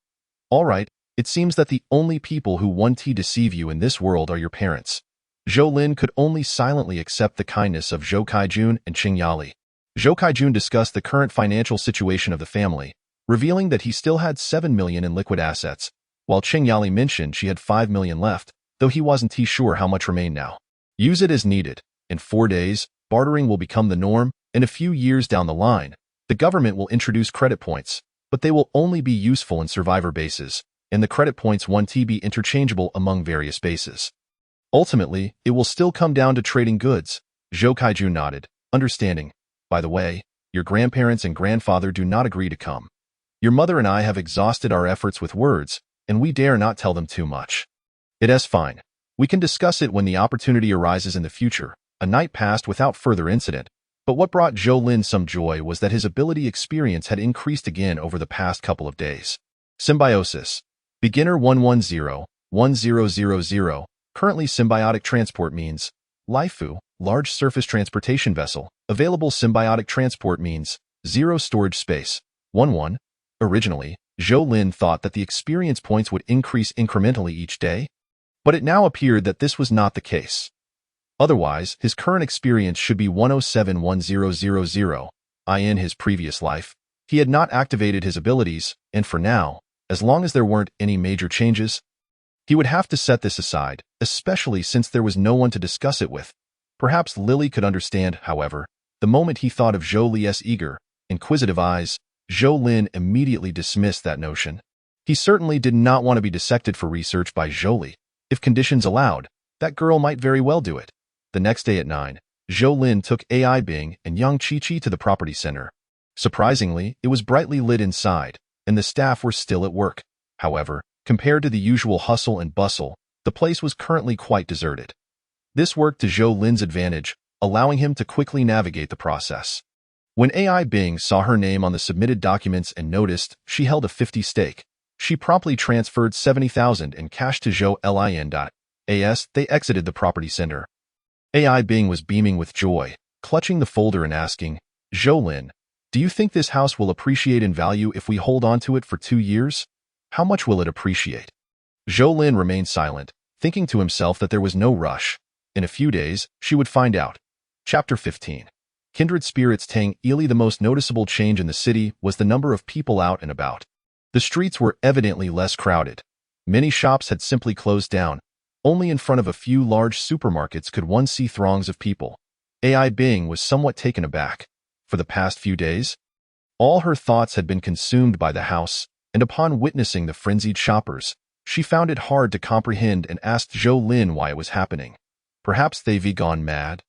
All right, it seems that the only people who want to deceive you in this world are your parents. Zhou Lin could only silently accept the kindness of Zhou Kaijun and Qing Yali. Zhou Kaijun discussed the current financial situation of the family, revealing that he still had 7 million in liquid assets, while Qing Yali mentioned she had 5 million left, though he wasn't sure how much remained now. Use it as needed. In 4 days, bartering will become the norm, and a few years down the line, the government will introduce credit points, but they will only be useful in survivor bases, and the credit points want to be interchangeable among various bases. Ultimately, it will still come down to trading goods. Zhou Kaijun nodded, understanding. By the way, your grandparents and grandfather do not agree to come. Your mother and I have exhausted our efforts with words, and we dare not tell them too much. It is fine. We can discuss it when the opportunity arises in the future. A night passed without further incident, but what brought Zhou Lin some joy was that his ability experience had increased again over the past couple of days. Symbiosis. Beginner 110-1000. Currently symbiotic transport means Laifu, large surface transportation vessel. Available symbiotic transport means 0 storage space. 11. Originally, Zhou Lin thought that the experience points would increase incrementally each day, but it now appeared that this was not the case. Otherwise, his current experience should be 107-1000. In his previous life, he had not activated his abilities, and for now, as long as there weren't any major changes, he would have to set this aside, especially since there was no one to discuss it with. Perhaps Lily could understand, however. The moment he thought of Zhou Li's eager, inquisitive eyes, Zhou Lin immediately dismissed that notion. He certainly did not want to be dissected for research by Zhou Li. If conditions allowed, that girl might very well do it. The next day at 9, Zhou Lin took AI Bing and Yang Qiqi to the property center. Surprisingly, it was brightly lit inside, and the staff were still at work. However, compared to the usual hustle and bustle, the place was currently quite deserted. This worked to Zhou Lin's advantage, allowing him to quickly navigate the process. When AI Bing saw her name on the submitted documents and noticed she held a 50 stake, she promptly transferred 70,000 in cash to Zhou Lin.as. They exited the property center. AI Bing was beaming with joy, clutching the folder and asking, Zhou Lin, do you think this house will appreciate in value if we hold on to it for 2 years? How much will it appreciate? Zhou Lin remained silent, thinking to himself that there was no rush. In a few days, she would find out. Chapter 15. Kindred Spirits Tang Ili. The most noticeable change in the city was the number of people out and about. The streets were evidently less crowded. Many shops had simply closed down. Only in front of a few large supermarkets could one see throngs of people. AI Bing was somewhat taken aback. For the past few days, all her thoughts had been consumed by the house, and upon witnessing the frenzied shoppers, she found it hard to comprehend and asked Zhou Lin why it was happening. Perhaps they've gone mad?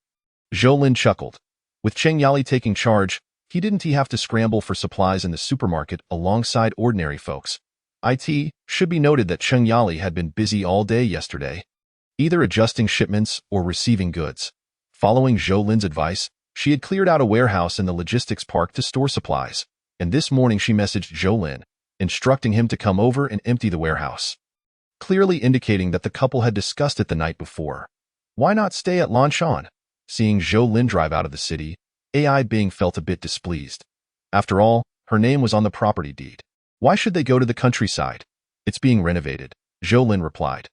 Zhou Lin chuckled. With Qing Yali taking charge, he didn't have to scramble for supplies in the supermarket alongside ordinary folks. It should be noted that Qing Yali had been busy all day yesterday, either adjusting shipments or receiving goods. Following Zhou Lin's advice, she had cleared out a warehouse in the logistics park to store supplies, and this morning she messaged Zhou Lin, instructing him to come over and empty the warehouse, clearly indicating that the couple had discussed it the night before. Why not stay at Lanshan? Seeing Zhou Lin drive out of the city, AI Bing felt a bit displeased. After all, her name was on the property deed. Why should they go to the countryside? It's being renovated, Zhou Lin replied.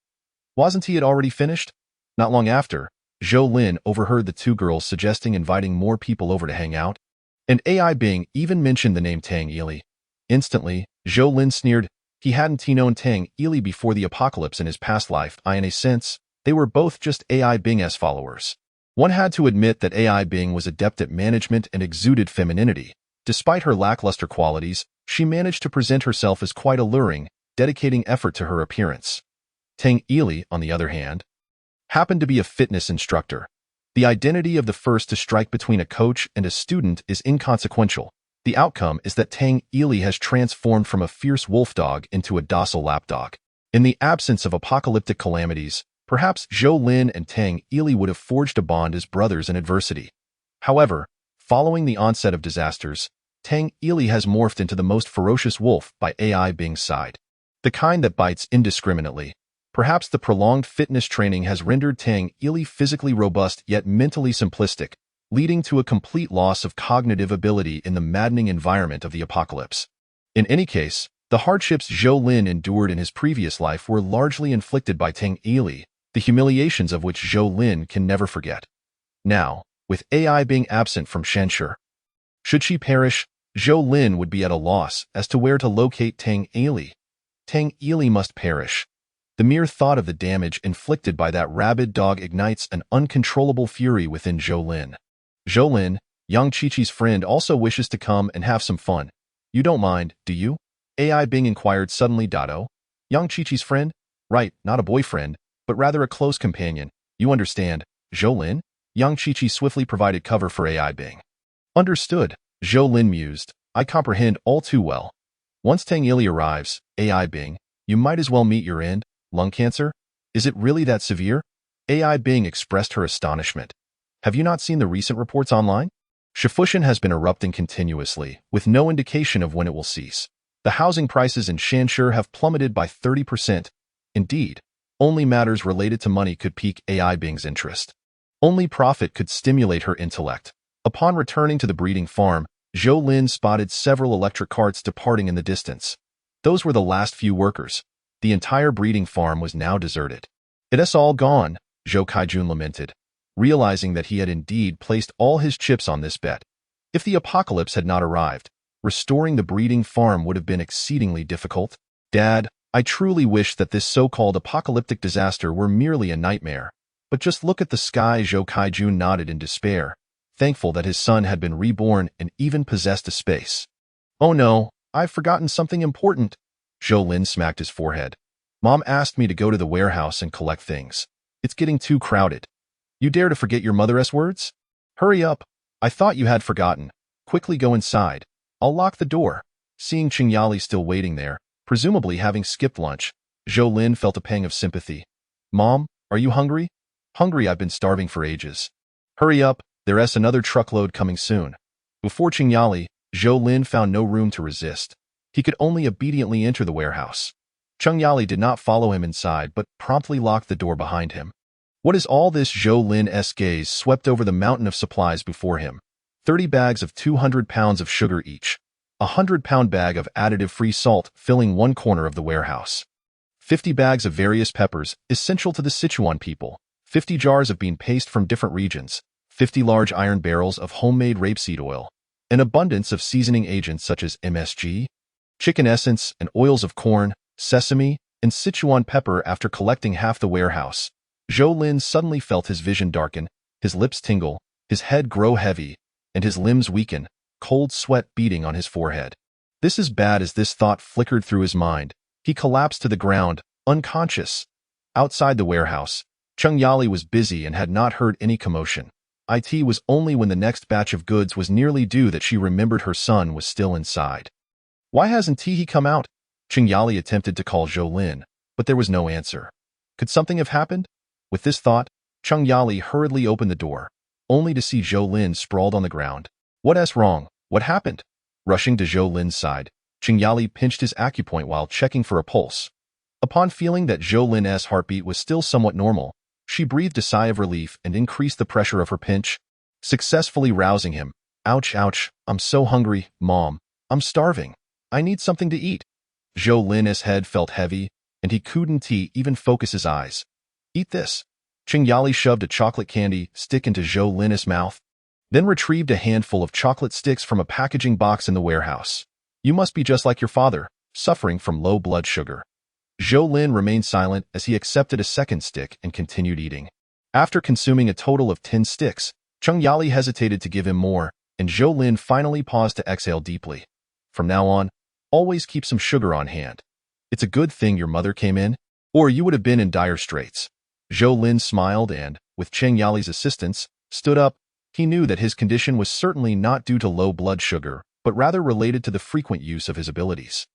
Wasn't he already finished? Not long after, Zhou Lin overheard the two girls suggesting inviting more people over to hang out, and AI Bing even mentioned the name Tang Ili. Instantly, Zhou Lin sneered. He hadn't known Tang Ili before the apocalypse in his past life. In a sense, they were both just AI Bing's followers. One had to admit that AI Bing was adept at management and exuded femininity. Despite her lackluster qualities, she managed to present herself as quite alluring, dedicating effort to her appearance. Tang Ili, on the other hand, happened to be a fitness instructor. The identity of the first to strike between a coach and a student is inconsequential. The outcome is that Tang Ili has transformed from a fierce wolf dog into a docile lapdog. In the absence of apocalyptic calamities, perhaps Zhou Lin and Tang Ili would have forged a bond as brothers in adversity. However, following the onset of disasters, Tang Ili has morphed into the most ferocious wolf by AI Bing's side. The kind that bites indiscriminately. Perhaps the prolonged fitness training has rendered Tang Ili physically robust yet mentally simplistic, leading to a complete loss of cognitive ability in the maddening environment of the apocalypse. In any case, the hardships Zhou Lin endured in his previous life were largely inflicted by Tang Ili, the humiliations of which Zhou Lin can never forget. Now, with AI being absent from Shanshi, should she perish, Zhou Lin would be at a loss as to where to locate Tang Ili. Tang Ili must perish. The mere thought of the damage inflicted by that rabid dog ignites an uncontrollable fury within Zhou Lin. Zhou Lin, Yang Qiqi's friend, also wishes to come and have some fun. You don't mind, do you? AI Bing inquired suddenly. Oh, Yang Qiqi's friend? Right, not a boyfriend, but rather a close companion. You understand, Zhou Lin? Yang Qiqi swiftly provided cover for AI Bing. Understood, Zhou Lin mused. I comprehend all too well. Once Tang Ili arrives, AI Bing, you might as well meet your end. Lung cancer? Is it really that severe? AI Bing expressed her astonishment. Have you not seen the recent reports online? Shifushan has been erupting continuously, with no indication of when it will cease. The housing prices in Shanshi have plummeted by 30%. Indeed, only matters related to money could pique AI Bing's interest. Only profit could stimulate her intellect. Upon returning to the breeding farm, Zhou Lin spotted several electric carts departing in the distance. Those were the last few workers. The entire breeding farm was now deserted. It is all gone, Zhou Kaijun lamented, realizing that he had indeed placed all his chips on this bet. If the apocalypse had not arrived, restoring the breeding farm would have been exceedingly difficult. Dad, I truly wish that this so-called apocalyptic disaster were merely a nightmare. But just look at the sky. Zhou Kaijun nodded in despair, thankful that his son had been reborn and even possessed a space. Oh no, I've forgotten something important. Zhou Lin smacked his forehead. Mom asked me to go to the warehouse and collect things. It's getting too crowded. You dare to forget your mother's words? Hurry up. I thought you had forgotten. Quickly go inside. I'll lock the door. Seeing Qingyali still waiting there, presumably having skipped lunch, Zhou Lin felt a pang of sympathy. Mom, are you hungry? Hungry, I've been starving for ages. Hurry up, there's another truckload coming soon. Before Qingyali, Zhou Lin found no room to resist. He could only obediently enter the warehouse. Qingyali did not follow him inside but promptly locked the door behind him. What is all this? Zhou Lin's gaze swept over the mountain of supplies before him. 30 bags of 200 pounds of sugar each. A 100-pound bag of additive-free salt filling one corner of the warehouse. 50 bags of various peppers, essential to the Sichuan people. 50 jars of bean paste from different regions. 50 large iron barrels of homemade rapeseed oil. An abundance of seasoning agents such as MSG, chicken essence, and oils of corn, sesame, and Sichuan pepper. After collecting half the warehouse, Zhou Lin suddenly felt his vision darken, his lips tingle, his head grow heavy, and his limbs weaken, cold sweat beading on his forehead. This is bad. As this thought flickered through his mind, he collapsed to the ground, unconscious. Outside the warehouse, Qingyali was busy and had not heard any commotion. It was only when the next batch of goods was nearly due that she remembered her son was still inside. Why hasn't he come out? Qingyali attempted to call Zhou Lin, but there was no answer. Could something have happened? With this thought, Qingyali hurriedly opened the door, only to see Zhou Lin sprawled on the ground. What's wrong? What happened? Rushing to Zhou Lin's side, Qingyali pinched his acupoint while checking for a pulse. Upon feeling that Zhou Lin's heartbeat was still somewhat normal, she breathed a sigh of relief and increased the pressure of her pinch, successfully rousing him. Ouch, ouch, I'm so hungry, Mom. I'm starving. I need something to eat. Zhou Lin's head felt heavy, and he couldn't even focus his eyes. Eat this. Qingyali shoved a chocolate candy stick into Zhou Lin's mouth, then retrieved a handful of chocolate sticks from a packaging box in the warehouse. You must be just like your father, suffering from low blood sugar. Zhou Lin remained silent as he accepted a second stick and continued eating. After consuming a total of 10 sticks, Qingyali hesitated to give him more, and Zhou Lin finally paused to exhale deeply. From now on, always keep some sugar on hand. It's a good thing your mother came in, or you would have been in dire straits. Zhou Lin smiled and, with Qingyali's assistance, stood up, he knew that his condition was certainly not due to low blood sugar, but rather related to the frequent use of his abilities.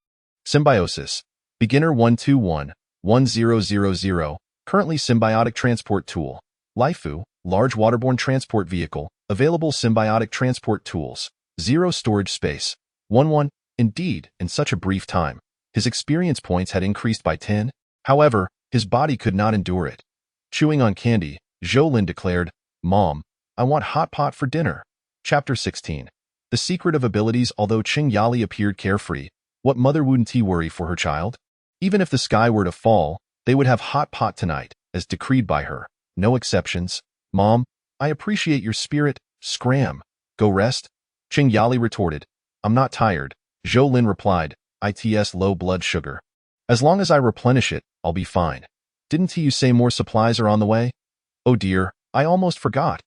Symbiosis. Beginner 121-1000, currently symbiotic transport tool. Laifu, large waterborne transport vehicle, available symbiotic transport tools. 0 storage space. 1-1. Indeed, in such a brief time, his experience points had increased by 10. However, his body could not endure it. Chewing on candy, Zhou Lin declared, "Mom, I want hot pot for dinner." Chapter 16. The secret of abilities. Although Qing Yali appeared carefree, what mother wouldn't he worry for her child? Even if the sky were to fall, they would have hot pot tonight, as decreed by her. No exceptions. "Mom, I appreciate your spirit. Scram. Go rest." Qing Yali retorted, "I'm not tired." Zhou Lin replied, "It's low blood sugar. As long as I replenish it, I'll be fine. Didn't you say more supplies are on the way?" "Oh dear, I almost forgot."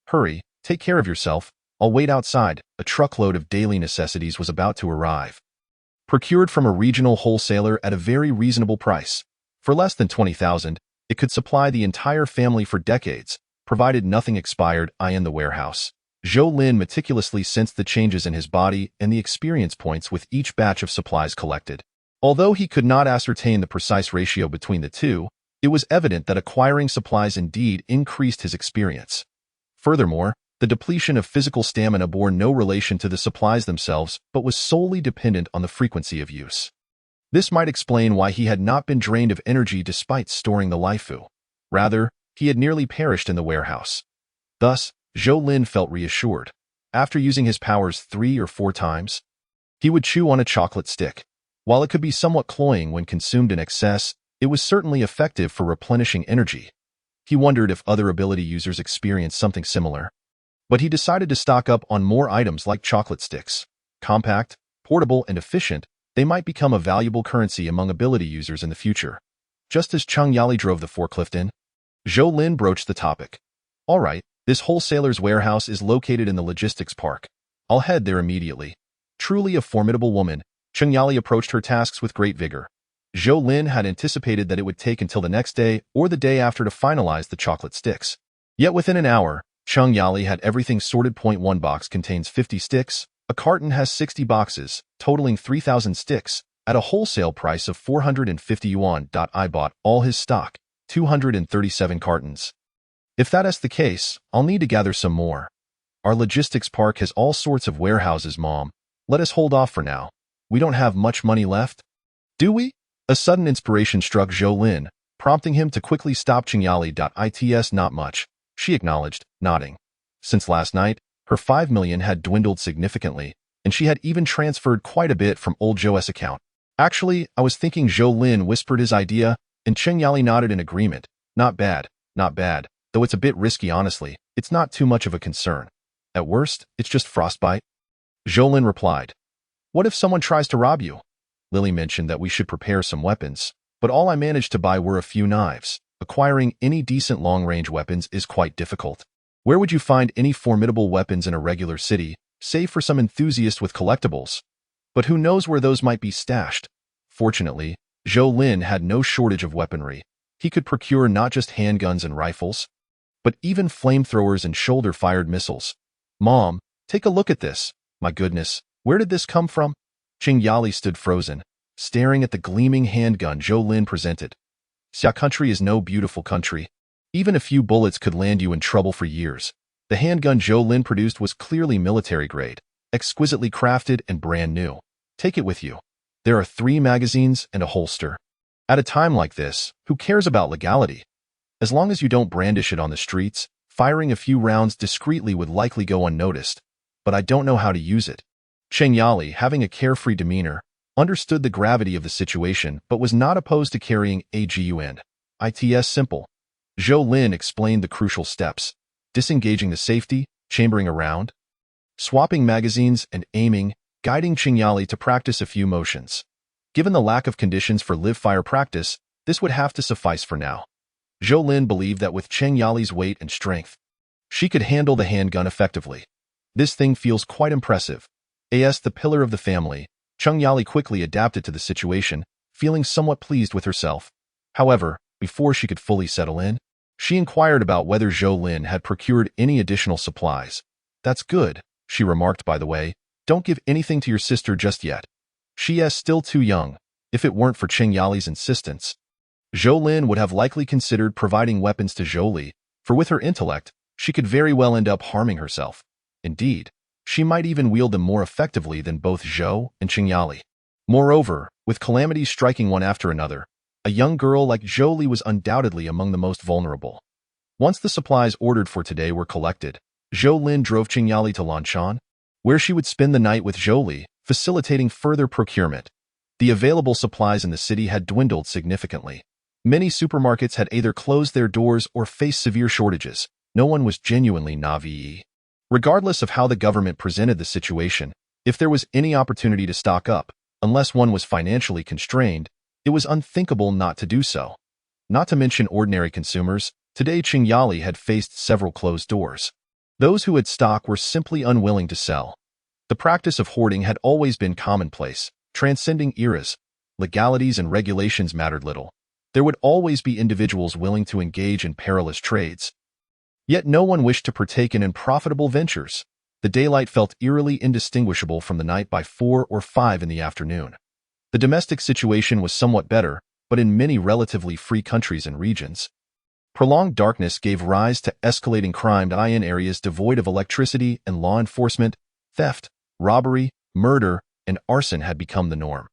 "Hurry, take care of yourself. I'll wait outside." A truckload of daily necessities was about to arrive. Procured from a regional wholesaler at a very reasonable price. For less than 20,000, it could supply the entire family for decades, provided nothing expired in the warehouse. Zhou Lin meticulously sensed the changes in his body and the experience points with each batch of supplies collected. Although he could not ascertain the precise ratio between the two, it was evident that acquiring supplies indeed increased his experience. Furthermore, the depletion of physical stamina bore no relation to the supplies themselves, but was solely dependent on the frequency of use. This might explain why he had not been drained of energy despite storing the Laifu. Rather, he had nearly perished in the warehouse. Thus, Zhou Lin felt reassured. After using his powers 3 or 4 times, he would chew on a chocolate stick. While it could be somewhat cloying when consumed in excess, it was certainly effective for replenishing energy. He wondered if other ability users experienced something similar. But he decided to stock up on more items like chocolate sticks. Compact, portable, and efficient, they might become a valuable currency among ability users in the future. Just as Qing Yali drove the forklift in, Zhou Lin broached the topic. "All right, this wholesaler's warehouse is located in the logistics park. I'll head there immediately." Truly a formidable woman, Qing Yali approached her tasks with great vigor. Zhou Lin had anticipated that it would take until the next day or the day after to finalize the chocolate sticks. Yet within an hour, Qing Yali had everything sorted. Point 1 box contains 50 sticks, a carton has 60 boxes, totaling 3,000 sticks, at a wholesale price of 450 yuan. I bought all his stock, 237 cartons. If that's the case, I'll need to gather some more. Our logistics park has all sorts of warehouses, Mom. Let us hold off for now. We don't have much money left. Do we? A sudden inspiration struck Zhou Lin, prompting him to quickly stop. Qing Yali. It's not much, she acknowledged, nodding. Since last night, her 5 million had dwindled significantly, and she had even transferred quite a bit from old Zhou's account. Actually, I was thinking. Zhou Lin whispered his idea, and Qing Yali nodded in agreement. Not bad, though it's a bit risky honestly. It's not too much of a concern. At worst, it's just frostbite. Zhou Lin replied. What if someone tries to rob you? Lily mentioned that we should prepare some weapons, but all I managed to buy were a few knives. Acquiring any decent long-range weapons is quite difficult. Where would you find any formidable weapons in a regular city, save for some enthusiast with collectibles? But who knows where those might be stashed? Fortunately, Zhou Lin had no shortage of weaponry. He could procure not just handguns and rifles, but even flamethrowers and shoulder-fired missiles. Mom, take a look at this. My goodness, where did this come from? Qing Yali stood frozen, staring at the gleaming handgun Zhou Lin presented. Xia country is no beautiful country. Even a few bullets could land you in trouble for years. The handgun Zhou Lin produced was clearly military grade, exquisitely crafted and brand new. Take it with you. There are 3 magazines and a holster. At a time like this, who cares about legality? As long as you don't brandish it on the streets, firing a few rounds discreetly would likely go unnoticed. But I don't know how to use it. Qing Yali, having a carefree demeanor, understood the gravity of the situation but was not opposed to carrying a gun. It's simple. Zhou Lin explained the crucial steps: disengaging the safety, chambering a round, swapping magazines, and aiming, guiding Qing Yali to practice a few motions. Given the lack of conditions for live-fire practice, this would have to suffice for now. Zhou Lin believed that with Qing Yali's weight and strength, she could handle the handgun effectively. This thing feels quite impressive. As the pillar of the family, Qing Yali quickly adapted to the situation, feeling somewhat pleased with herself. However, before she could fully settle in, She inquired about whether Zhou Lin had procured any additional supplies. "That's good," she remarked, "by the way. Don't give anything to your sister just yet. She is still too young." If it weren't for Qing Yali's insistence, Zhou Lin would have likely considered providing weapons to Zhou Li, for with her intellect, she could very well end up harming herself. Indeed, she might even wield them more effectively than both Zhou and Qing Yali. Moreover, with calamities striking one after another, a young girl like Zhou Li was undoubtedly among the most vulnerable. Once the supplies ordered for today were collected, Zhou Lin drove Qing Yali to Lanshan, where she would spend the night with Zhou Li, facilitating further procurement. The available supplies in the city had dwindled significantly. Many supermarkets had either closed their doors or faced severe shortages. No one was genuinely naive. Regardless of how the government presented the situation, if there was any opportunity to stock up, unless one was financially constrained, it was unthinkable not to do so. Not to mention ordinary consumers, today Qing Yali had faced several closed doors. Those who had stock were simply unwilling to sell. The practice of hoarding had always been commonplace, transcending eras. Legalities and regulations mattered little. There would always be individuals willing to engage in perilous trades. Yet no one wished to partake in unprofitable ventures. The daylight felt eerily indistinguishable from the night by 4 or 5 in the afternoon. The domestic situation was somewhat better, but in many relatively free countries and regions, prolonged darkness gave rise to escalating crime in areas devoid of electricity and law enforcement. Theft, robbery, murder, and arson had become the norm.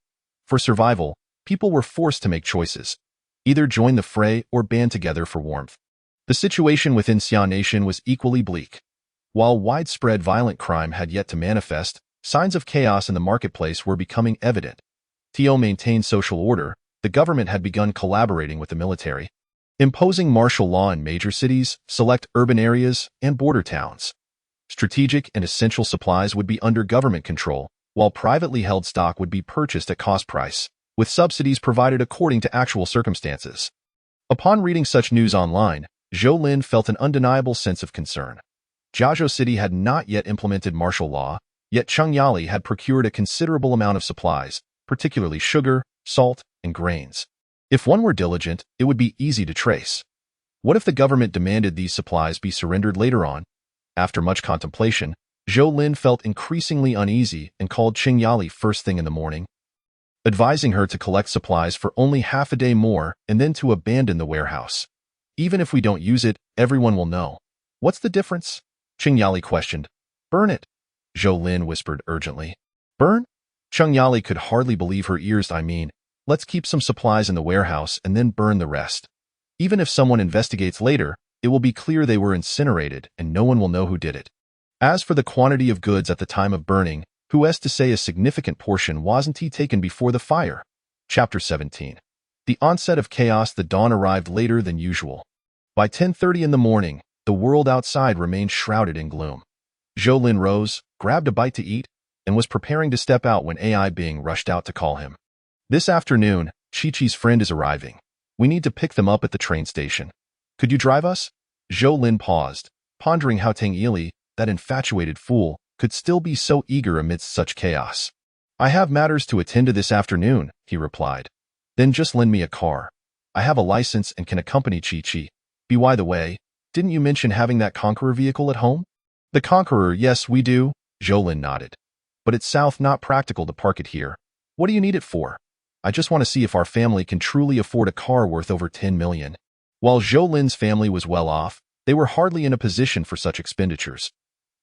For survival, people were forced to make choices. Either join the fray or band together for warmth. The situation within Xia Nation was equally bleak. While widespread violent crime had yet to manifest, signs of chaos in the marketplace were becoming evident. To maintain social order, the government had begun collaborating with the military, imposing martial law in major cities, select urban areas, and border towns. Strategic and essential supplies would be under government control, while privately held stock would be purchased at cost price, with subsidies provided according to actual circumstances. Upon reading such news online, Zhou Lin felt an undeniable sense of concern. Jiazhou City had not yet implemented martial law, yet Qing Yali had procured a considerable amount of supplies, particularly sugar, salt, and grains. If one were diligent, it would be easy to trace. What if the government demanded these supplies be surrendered later on? After much contemplation, Zhou Lin felt increasingly uneasy and called Qing Yali first thing in the morning, advising her to collect supplies for only half a day more and then to abandon the warehouse. "Even if we don't use it, everyone will know." "What's the difference?" Qing Yali questioned. "Burn it," Zhou Lin whispered urgently. "Burn?" Qing Yali could hardly believe her ears. "I mean, let's keep some supplies in the warehouse and then burn the rest. Even if someone investigates later, it will be clear they were incinerated and no one will know who did it. As for the quantity of goods at the time of burning, who is to say a significant portion wasn't taken before the fire?" Chapter 17. The onset of chaos. The dawn arrived later than usual. By 10:30 in the morning, the world outside remained shrouded in gloom. Zhou Lin rose, grabbed a bite to eat, and was preparing to step out when AI Bing rushed out to call him. "This afternoon, Chi-Chi's friend is arriving. We need to pick them up at the train station. Could you drive us?" Zhou Lin paused, pondering how Tang Yili, that infatuated fool, could still be so eager amidst such chaos. "I have matters to attend to this afternoon," he replied. "Then just lend me a car. I have a license and can accompany Chi-Chi. By the way, didn't you mention having that Conqueror vehicle at home?" "The Conqueror, yes, we do," Zhou Lin nodded. "But it's not practical to park it here. What do you need it for?" "I just want to see if our family can truly afford a car worth over 10 million. While Zhou Lin's family was well off, they were hardly in a position for such expenditures.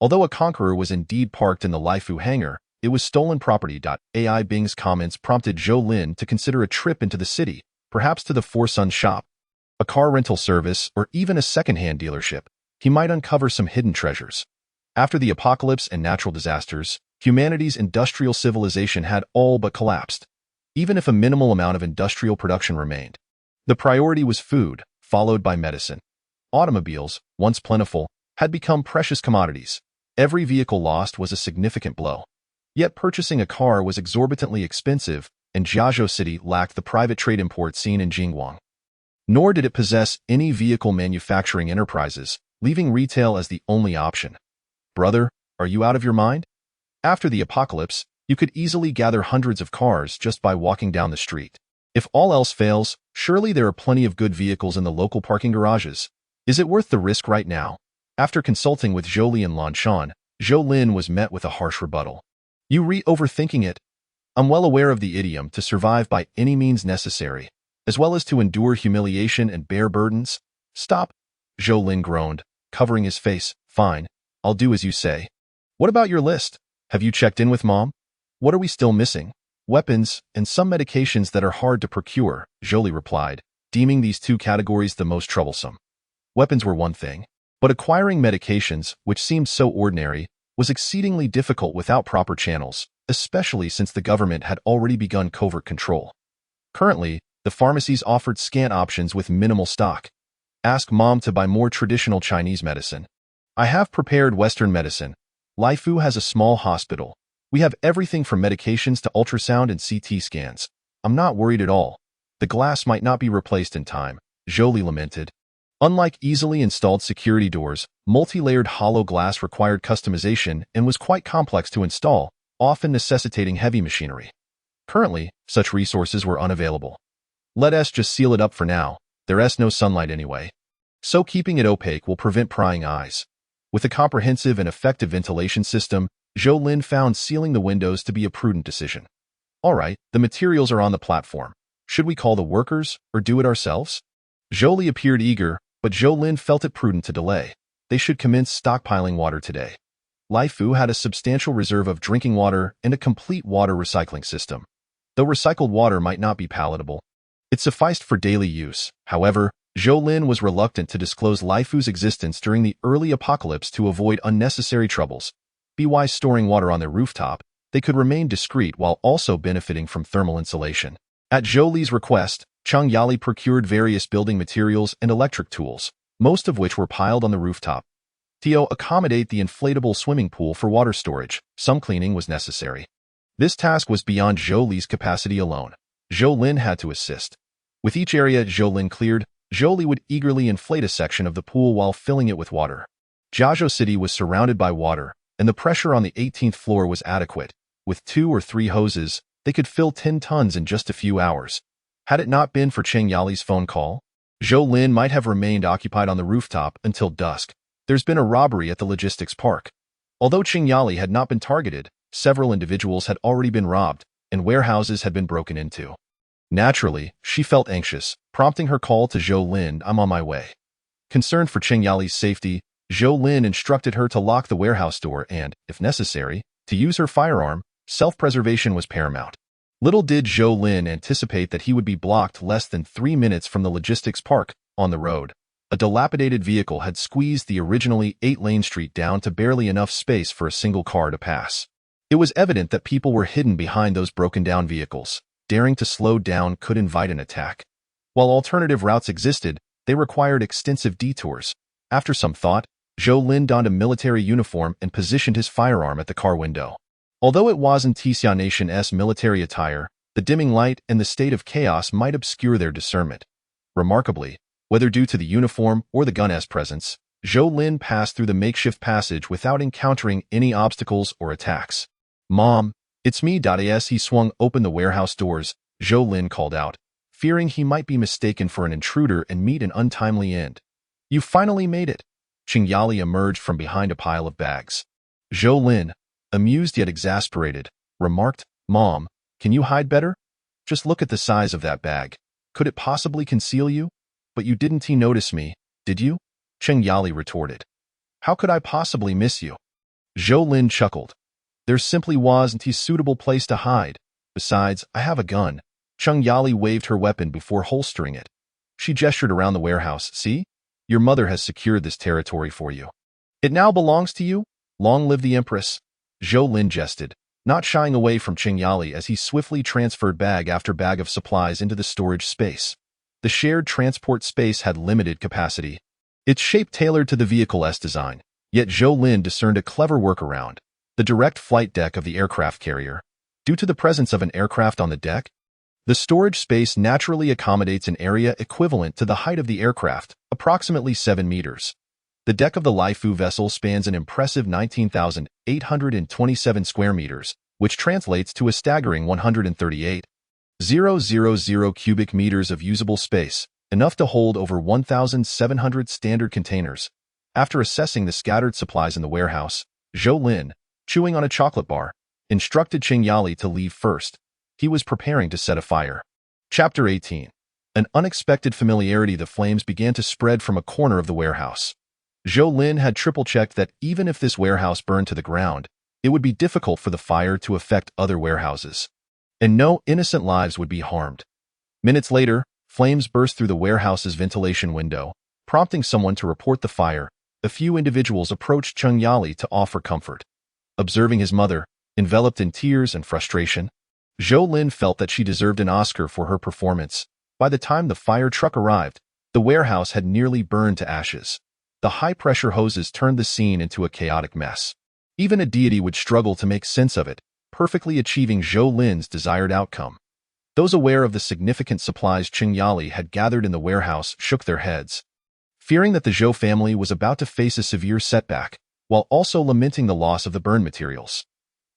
Although a Conqueror was indeed parked in the Laifu hangar, it was stolen property. AI Bing's comments prompted Zhou Lin to consider a trip into the city, perhaps to the Four Sons shop, a car rental service, or even a second-hand dealership. He might uncover some hidden treasures. After the apocalypse and natural disasters, humanity's industrial civilization had all but collapsed. Even if a minimal amount of industrial production remained, the priority was food, followed by medicine. Automobiles, once plentiful, had become precious commodities. Every vehicle lost was a significant blow. Yet purchasing a car was exorbitantly expensive, and Jiazhou City lacked the private trade import scene in Jingguang. Nor did it possess any vehicle manufacturing enterprises, leaving retail as the only option. "Brother, are you out of your mind? After the apocalypse, you could easily gather hundreds of cars just by walking down the street. If all else fails, surely there are plenty of good vehicles in the local parking garages. Is it worth the risk right now? After consulting with Jolie and Lanshan, Zhou Lin was met with a harsh rebuttal. You overthinking it. I'm well aware of the idiom to survive by any means necessary, as well as to endure humiliation and bear burdens. Stop, Zhou Lin groaned, covering his face. Fine, I'll do as you say. What about your list? Have you checked in with Mom? What are we still missing? Weapons and some medications that are hard to procure, Jolie replied, deeming these two categories the most troublesome. Weapons were one thing, but acquiring medications, which seemed so ordinary, was exceedingly difficult without proper channels, especially since the government had already begun covert control. Currently, the pharmacies offered scant options with minimal stock. Ask Mom to buy more traditional Chinese medicine. I have prepared Western medicine. Laifu has a small hospital. We have everything from medications to ultrasound and CT scans. I'm not worried at all. The glass might not be replaced in time, Jolie lamented. Unlike easily installed security doors, multi-layered hollow glass required customization and was quite complex to install, often necessitating heavy machinery. Currently, such resources were unavailable. Let us just seal it up for now. There's no sunlight anyway. So keeping it opaque will prevent prying eyes. With a comprehensive and effective ventilation system, Zhou Lin found sealing the windows to be a prudent decision. All right, the materials are on the platform. Should we call the workers or do it ourselves? Jolie appeared eager, but Zhou Lin felt it prudent to delay. They should commence stockpiling water today. Laifu had a substantial reserve of drinking water and a complete water recycling system. Though recycled water might not be palatable, it sufficed for daily use. However, Zhou Lin was reluctant to disclose Laifu's existence during the early apocalypse to avoid unnecessary troubles. By storing water on their rooftop, they could remain discreet while also benefiting from thermal insulation. At Jolie's request, Cheng Yali procured various building materials and electric tools, most of which were piled on the rooftop. To accommodate the inflatable swimming pool for water storage, some cleaning was necessary. This task was beyond Jolie's capacity alone. Zhou Lin had to assist. With each area Zhou Lin cleared, Jolie would eagerly inflate a section of the pool while filling it with water. Jiazhou City was surrounded by water, and the pressure on the 18th floor was adequate. With 2 or 3 hoses, they could fill 10 tons in just a few hours. Had it not been for Cheng Yali's phone call, Zhou Lin might have remained occupied on the rooftop until dusk. There's been a robbery at the logistics park. Although Cheng Yali had not been targeted, several individuals had already been robbed, and warehouses had been broken into. Naturally, she felt anxious, prompting her call to Zhou Lin. I'm on my way. Concerned for Cheng Yali's safety, Zhou Lin instructed her to lock the warehouse door and, if necessary, to use her firearm. Self-preservation was paramount. Little did Zhou Lin anticipate that he would be blocked less than 3 minutes from the logistics park. On the road, a dilapidated vehicle had squeezed the originally 8-lane street down to barely enough space for a single car to pass. It was evident that people were hidden behind those broken-down vehicles. Daring to slow down could invite an attack. While alternative routes existed, they required extensive detours. After some thought, Zhou Lin donned a military uniform and positioned his firearm at the car window. Although it wasn't Xia Nation's military attire, the dimming light and the state of chaos might obscure their discernment. Remarkably, whether due to the uniform or the gun's presence, Zhou Lin passed through the makeshift passage without encountering any obstacles or attacks. Mom, it's me. As he swung open the warehouse doors, Zhou Lin called out, fearing he might be mistaken for an intruder and meet an untimely end. You finally made it. Cheng Yali emerged from behind a pile of bags. Zhou Lin, amused yet exasperated, remarked, Mom, can you hide better? Just look at the size of that bag. Could it possibly conceal you? But you didn't notice me, did you? Cheng Yali retorted. How could I possibly miss you? Zhou Lin chuckled. There simply wasn't a suitable place to hide. Besides, I have a gun. Cheng Yali waved her weapon before holstering it. She gestured around the warehouse. See? Your mother has secured this territory for you. It now belongs to you? Long live the Empress. Zhou Lin jested, not shying away from Cheng Yali as he swiftly transferred bag after bag of supplies into the storage space. The shared transport space had limited capacity. Its shape tailored to the vehicle's design, yet Zhou Lin discerned a clever workaround. The direct flight deck of the aircraft carrier. Due to the presence of an aircraft on the deck, the storage space naturally accommodates an area equivalent to the height of the aircraft, approximately 7 meters. The deck of the Laifu vessel spans an impressive 19,827 square meters, which translates to a staggering 138,000 cubic meters of usable space. enough to hold over 1,700 standard containers. After assessing the scattered supplies in the warehouse, Zhou Lin, chewing on a chocolate bar, instructed Qingyali to leave first. He was preparing to set a fire. Chapter 18. An unexpected familiarity. The flames began to spread from a corner of the warehouse. Zhou Lin had triple-checked that even if this warehouse burned to the ground, it would be difficult for the fire to affect other warehouses, and no innocent lives would be harmed. Minutes later, flames burst through the warehouse's ventilation window, prompting someone to report the fire. A few individuals approached Qingyali to offer comfort. Observing his mother, enveloped in tears and frustration, Zhou Lin felt that she deserved an Oscar for her performance. By the time the fire truck arrived, the warehouse had nearly burned to ashes. The high-pressure hoses turned the scene into a chaotic mess. Even a deity would struggle to make sense of it, perfectly achieving Zhou Lin's desired outcome. Those aware of the significant supplies Qingyali had gathered in the warehouse shook their heads, fearing that the Zhou family was about to face a severe setback, while also lamenting the loss of the burned materials.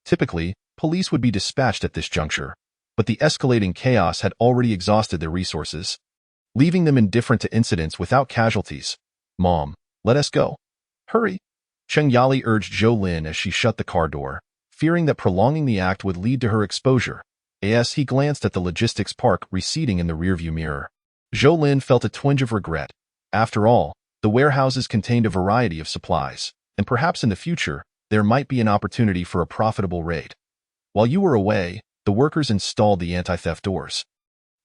Typically, police would be dispatched at this juncture, but the escalating chaos had already exhausted their resources, leaving them indifferent to incidents without casualties. "Mom, let us go. Hurry," Qingyali urged Zhou Lin as she shut the car door, fearing that prolonging the act would lead to her exposure. As he glanced at the logistics park receding in the rearview mirror, Zhou Lin felt a twinge of regret. After all, the warehouses contained a variety of supplies, and perhaps in the future, there might be an opportunity for a profitable raid. While you were away, the workers installed the anti-theft doors.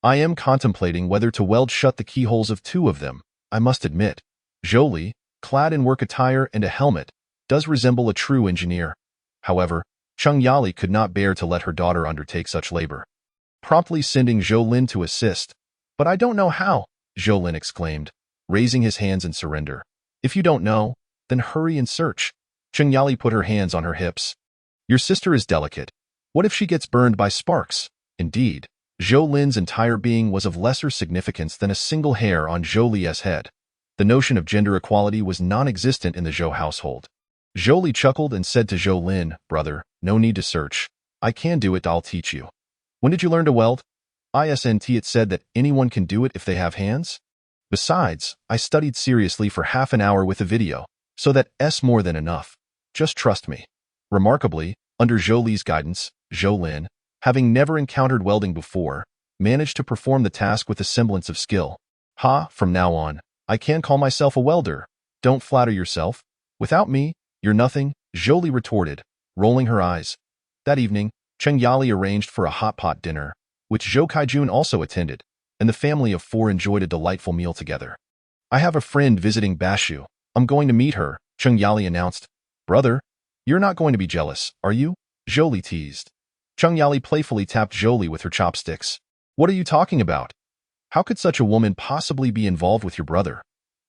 I am contemplating whether to weld shut the keyholes of 2 of them. I must admit, Zhou Li, clad in work attire and a helmet, does resemble a true engineer. However, Qingyali could not bear to let her daughter undertake such labor, promptly sending Zhou Lin to assist. "But I don't know how," Zhou Lin exclaimed, raising his hands in surrender. "If you don't know, then hurry and search." Qingyali put her hands on her hips. "Your sister is delicate. What if she gets burned by sparks?" Indeed, Zhou Lin's entire being was of lesser significance than a single hair on Zhou Li's head. The notion of gender equality was non-existent in the Zhou household. Zhou Li chuckled and said to Zhou Lin, "Brother, no need to search. I can do it, I'll teach you." "When did you learn to weld?" "Isn't it said that anyone can do it if they have hands? Besides, I studied seriously for half an hour with a video, so that's more than enough. Just trust me." Remarkably, under Zhou Li's guidance, Zhou Lin, having never encountered welding before, managed to perform the task with a semblance of skill. From now on, I can call myself a welder. Don't flatter yourself. Without me, you're nothing," Zhou Li retorted, rolling her eyes. That evening, Qingyali arranged for a hot pot dinner, which Zhou Kaijun also attended, and the family of 4 enjoyed a delightful meal together. "I have a friend visiting Bashu. I'm going to meet her," Qingyali announced. "Brother, you're not going to be jealous, are you?" Zhou Li teased. Qingyali playfully tapped Zhou Li with her chopsticks. "What are you talking about? How could such a woman possibly be involved with your brother?"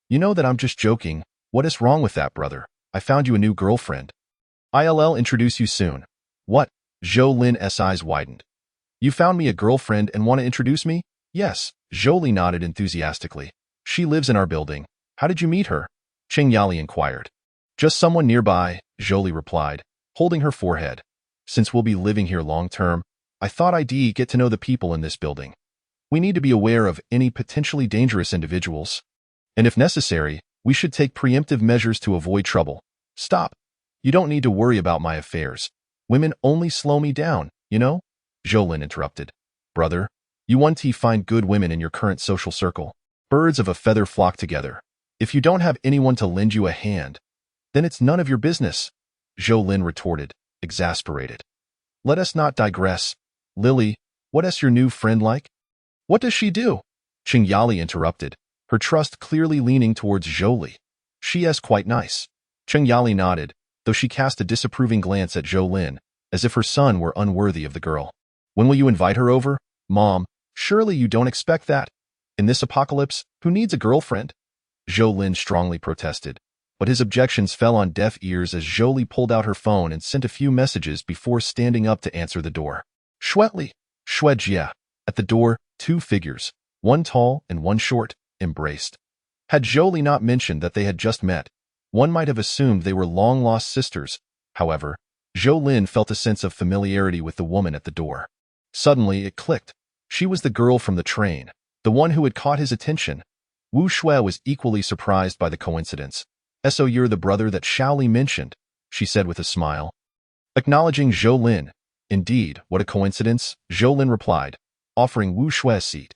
"You know that I'm just joking. What is wrong with that, brother? I found you a new girlfriend. I'll introduce you soon." "What?" Zhou Lin's eyes widened. "You found me a girlfriend and want to introduce me?" "Yes," Zhou Li nodded enthusiastically. "She lives in our building. How did you meet her?" Qingyali inquired. "Just someone nearby," Zhou Li replied, holding her forehead. "Since we'll be living here long-term, I thought I'd get to know the people in this building. We need to be aware of any potentially dangerous individuals. And if necessary, we should take preemptive measures to avoid trouble." "Stop. You don't need to worry about my affairs. Women only slow me down, you know?" Zhou Lin interrupted. "Brother, you want to find good women in your current social circle. Birds of a feather flock together. If you don't have anyone to lend you a hand, then it's none of your business," Zhou Lin retorted, exasperated. "Let us not digress. Lily, what is your new friend like?" "What does she do?" Qingyali interrupted, her trust clearly leaning towards Zhou Li. "She is quite nice." Qingyali nodded, though she cast a disapproving glance at Zhou Lin, as if her son were unworthy of the girl. "When will you invite her over?" "Mom, surely you don't expect that. In this apocalypse, who needs a girlfriend?" Zhou Lin strongly protested, but his objections fell on deaf ears as Zhou Li pulled out her phone and sent a few messages before standing up to answer the door. "Shwetli, Shwedjia." At the door, 2 figures, one tall and one short, embraced. Had Zhou Li not mentioned that they had just met, one might have assumed they were long-lost sisters. However, Zhou Lin felt a sense of familiarity with the woman at the door. Suddenly, it clicked. She was the girl from the train, the one who had caught his attention. Wu Shui was equally surprised by the coincidence. "So you're the brother that Xiaoli mentioned," she said with a smile. Acknowledging Zhou Lin. "Indeed, what a coincidence," Zhou Lin replied, offering Wu Shui a seat.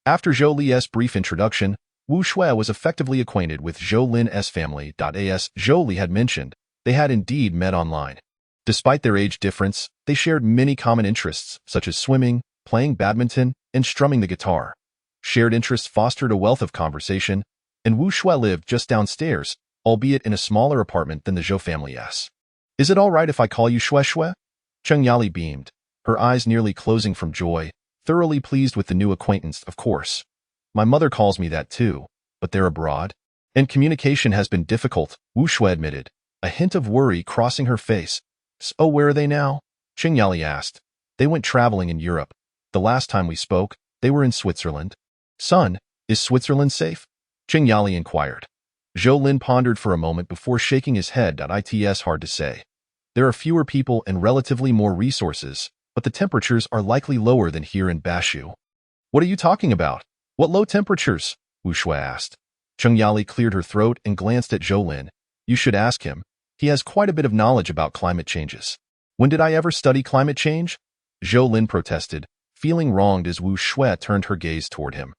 After Zhou Li's brief introduction, Wu Shui was effectively acquainted with Zhou Lin's family. As Zhou Li had mentioned, they had indeed met online. Despite their age difference, they shared many common interests, such as swimming, playing badminton, and strumming the guitar. Shared interests fostered a wealth of conversation, and Wu Shui lived just downstairs, albeit in a smaller apartment than the Zhou family's. "Is it all right if I call you Shui Shui?" Cheng Yali beamed, her eyes nearly closing from joy, thoroughly pleased with the new acquaintance. "Of course. My mother calls me that too, but they're abroad, and communication has been difficult," Wu Shui admitted, a hint of worry crossing her face. "So where are they now?" Cheng Yali asked. "They went traveling in Europe. The last time we spoke, they were in Switzerland." "Son, is Switzerland safe?" Cheng Yali inquired. Zhou Lin pondered for a moment before shaking his head. "It's hard to say. There are fewer people and relatively more resources, but the temperatures are likely lower than here in Bashu." "What are you talking about? What low temperatures?" Wu Shui asked. Cheng Yali cleared her throat and glanced at Zhou Lin. "You should ask him. He has quite a bit of knowledge about climate changes." "When did I ever study climate change?" Zhou Lin protested, feeling wronged as Wu Shui turned her gaze toward him.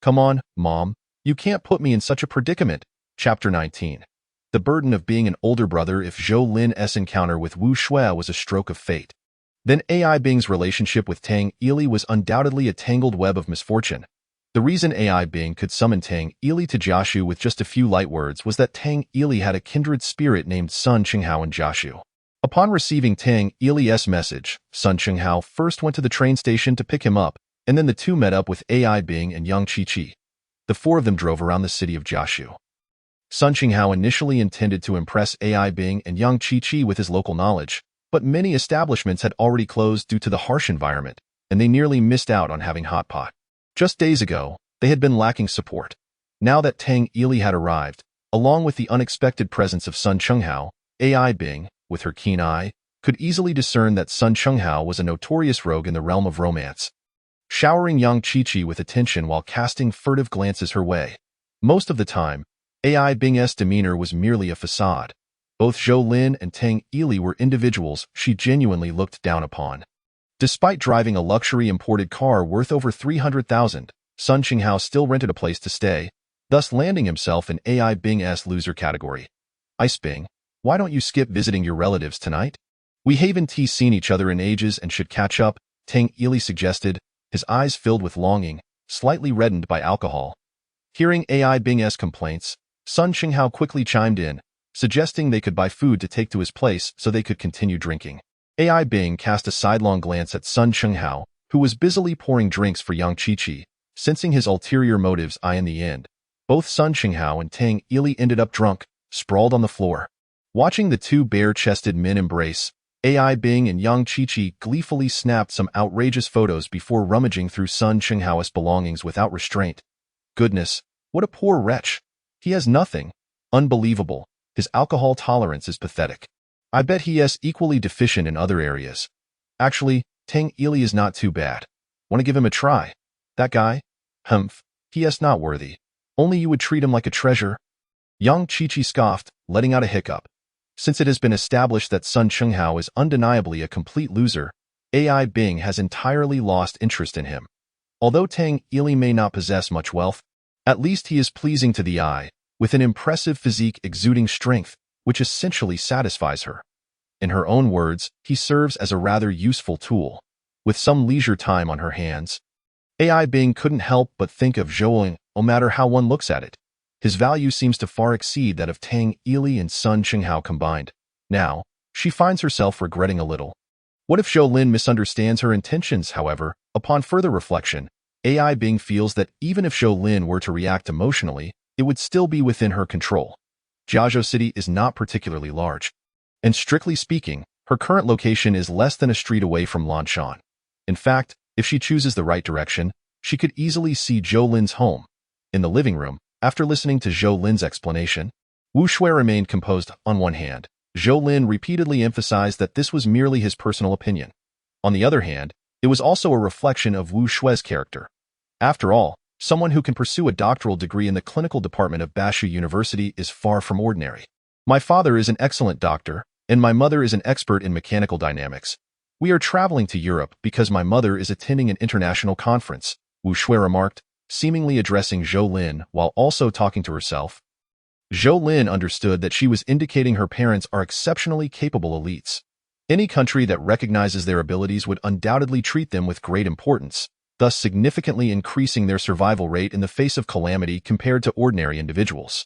"Come on, Mom. You can't put me in such a predicament." Chapter 19. The burden of being an older brother. If Zhou Lin's encounter with Wu Shui was a stroke of fate, then AI Bing's relationship with Tang Ili was undoubtedly a tangled web of misfortune. The reason AI Bing could summon Tang Ili to Jiashu with just a few light words was that Tang Ili had a kindred spirit named Sun Qinghao in Jiashu. Upon receiving Tang Ili's message, Sun Qinghao first went to the train station to pick him up, and then the two met up with AI Bing and Yang Qiqi. The four of them drove around the city of Jiashu. Sun Qinghao initially intended to impress AI Bing and Yang Qiqi with his local knowledge, but many establishments had already closed due to the harsh environment, and they nearly missed out on having hot pot. Just days ago, they had been lacking support. Now that Tang Ili had arrived, along with the unexpected presence of Sun Qinghao, AI Bing, with her keen eye, could easily discern that Sun Qinghao was a notorious rogue in the realm of romance. Showering Yang Qiqi with attention while casting furtive glances her way. Most of the time, AI Bing's demeanor was merely a facade. Both Zhou Lin and Tang Ili were individuals she genuinely looked down upon. Despite driving a luxury imported car worth over 300,000, Sun Qinghao still rented a place to stay, thus landing himself in AI Bing's loser category. "Ice Bing, why don't you skip visiting your relatives tonight? We haven't seen each other in ages and should catch up," Tang Ili suggested, his eyes filled with longing, slightly reddened by alcohol. Hearing AI Bing's complaints, Sun Qinghao quickly chimed in, suggesting they could buy food to take to his place so they could continue drinking. AI Bing cast a sidelong glance at Sun Qinghao, who was busily pouring drinks for Yang Qiqi, sensing his ulterior motives. In the end, both Sun Qinghao and Tang Ili ended up drunk, sprawled on the floor. Watching the two bare-chested men embrace, AI Bing and Yang Qiqi gleefully snapped some outrageous photos before rummaging through Sun Qinghao's belongings without restraint. "Goodness, what a poor wretch. He has nothing. Unbelievable. His alcohol tolerance is pathetic. I bet he is equally deficient in other areas. Actually, Tang Ili is not too bad. Want to give him a try? That guy? Humph, he is not worthy. Only you would treat him like a treasure." Yang Qiqi scoffed, letting out a hiccup. Since it has been established that Sun Qinghao is undeniably a complete loser, AI Bing has entirely lost interest in him. Although Tang Ili may not possess much wealth, at least he is pleasing to the eye, with an impressive physique exuding strength, which essentially satisfies her. In her own words, he serves as a rather useful tool. With some leisure time on her hands, AI Bing couldn't help but think of Zhou, no matter how one looks at it. His value seems to far exceed that of Tang Ili and Sun Qinghao combined. Now, she finds herself regretting a little. What if Zhou Lin misunderstands her intentions? However, upon further reflection, AI Bing feels that even if Zhou Lin were to react emotionally, it would still be within her control. Jiazhou City is not particularly large, and strictly speaking, her current location is less than a street away from Lanshan. In fact, if she chooses the right direction, she could easily see Zhou Lin's home. In the living room, after listening to Zhou Lin's explanation, Wu Shui remained composed. On one hand, Zhou Lin repeatedly emphasized that this was merely his personal opinion. On the other hand, it was also a reflection of Wu Shui's character. After all, Someone who can pursue a doctoral degree in the clinical department of Bashu University is far from ordinary. My father is an excellent doctor, and my mother is an expert in mechanical dynamics. We are traveling to Europe because my mother is attending an international conference, Wu Shui remarked, seemingly addressing Zhou Lin while also talking to herself. Zhou Lin understood that she was indicating her parents are exceptionally capable elites. Any country that recognizes their abilities would undoubtedly treat them with great importance, thus significantly increasing their survival rate in the face of calamity compared to ordinary individuals.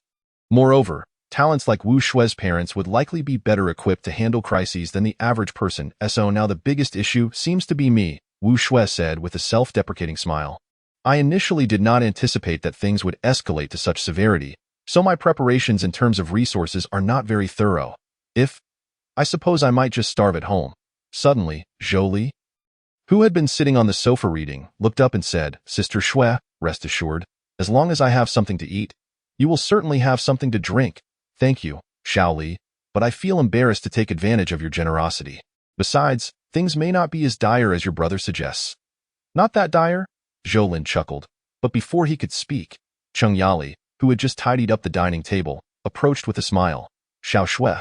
Moreover, talents like Wu Shui's parents would likely be better equipped to handle crises than the average person. So now the biggest issue seems to be me, Wu Shui said with a self-deprecating smile. I initially did not anticipate that things would escalate to such severity, so my preparations in terms of resources are not very thorough. I suppose I might just starve at home. Suddenly, Zhou Li, who had been sitting on the sofa reading, looked up and said, Sister Shui, rest assured, as long as I have something to eat, you will certainly have something to drink. Thank you, Xiao Li, but I feel embarrassed to take advantage of your generosity. Besides, things may not be as dire as your brother suggests. Not that dire? Zhou Lin chuckled, but before he could speak, Cheng Yali, who had just tidied up the dining table, approached with a smile. Xiao Shui,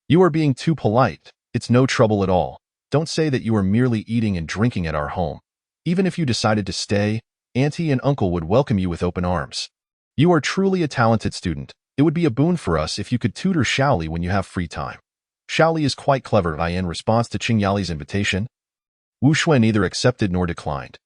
you are being too polite. It's no trouble at all. Don't say that you are merely eating and drinking at our home. Even if you decided to stay, Auntie and Uncle would welcome you with open arms. You are truly a talented student. It would be a boon for us if you could tutor Xiaoli when you have free time. Xiaoli is quite clever. In response to Qing Yali's invitation, Wu Shui neither accepted nor declined.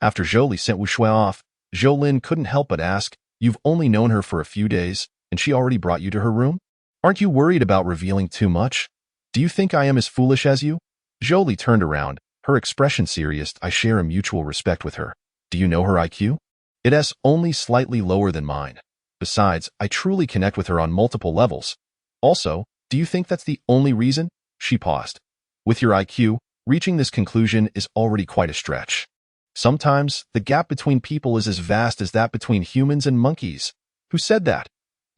After Zhou Li sent Wu Shui off, Zhou Lin couldn't help but ask, you've only known her for a few days, and she already brought you to her room? Aren't you worried about revealing too much? Do you think I am as foolish as you? Zhou Li turned around, her expression serious. I share a mutual respect with her. Do you know her IQ? It's only slightly lower than mine. Besides, I truly connect with her on multiple levels. Also, do you think that's the only reason? She paused. With your IQ, reaching this conclusion is already quite a stretch. Sometimes, the gap between people is as vast as that between humans and monkeys. Who said that?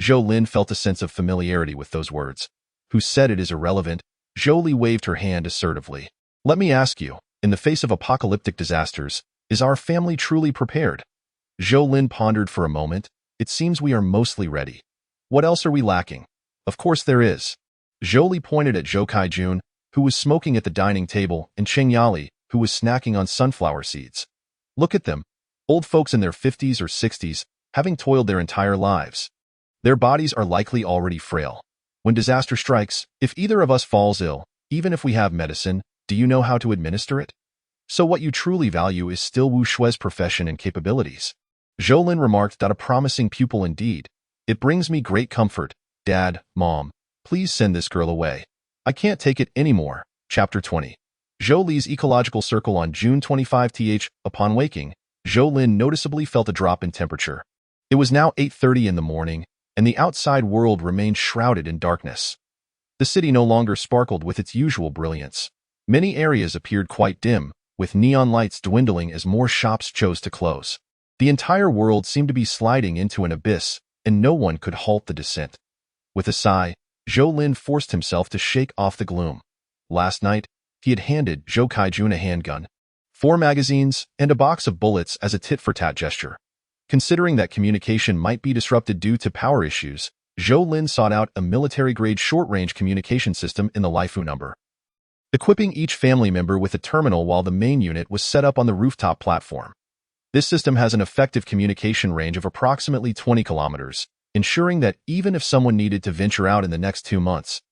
Zhou Lin felt a sense of familiarity with those words. Who said it is irrelevant? Zhou Li waved her hand assertively. Let me ask you, in the face of apocalyptic disasters, is our family truly prepared? Zhou Lin pondered for a moment. It seems we are mostly ready. What else are we lacking? Of course there is. Zhou Li pointed at Zhou Kaijun, who was smoking at the dining table, and Cheng Yali, who was snacking on sunflower seeds. Look at them. Old folks in their 50s or 60s, having toiled their entire lives. Their bodies are likely already frail. When disaster strikes, if either of us falls ill, even if we have medicine, do you know how to administer it? So what you truly value is still Wu Shui's profession and capabilities. Zhou Lin remarked that a promising pupil indeed. It brings me great comfort. Dad, Mom, please send this girl away. I can't take it anymore. Chapter 20. Zhou Li's ecological circle on June 25th. Upon waking, Zhou Lin noticeably felt a drop in temperature. It was now 8:30 in the morning, and the outside world remained shrouded in darkness. The city no longer sparkled with its usual brilliance. Many areas appeared quite dim, with neon lights dwindling as more shops chose to close. The entire world seemed to be sliding into an abyss, and no one could halt the descent. With a sigh, Zhou Lin forced himself to shake off the gloom. Last night, he had handed Zhou Kaijun a handgun, 4 magazines, and a box of bullets as a tit-for-tat gesture. Considering that communication might be disrupted due to power issues, Zhou Lin sought out a military-grade short-range communication system in the Laifu number, equipping each family member with a terminal while the main unit was set up on the rooftop platform. This system has an effective communication range of approximately 20 kilometers, ensuring that even if someone needed to venture out in the next 2 months,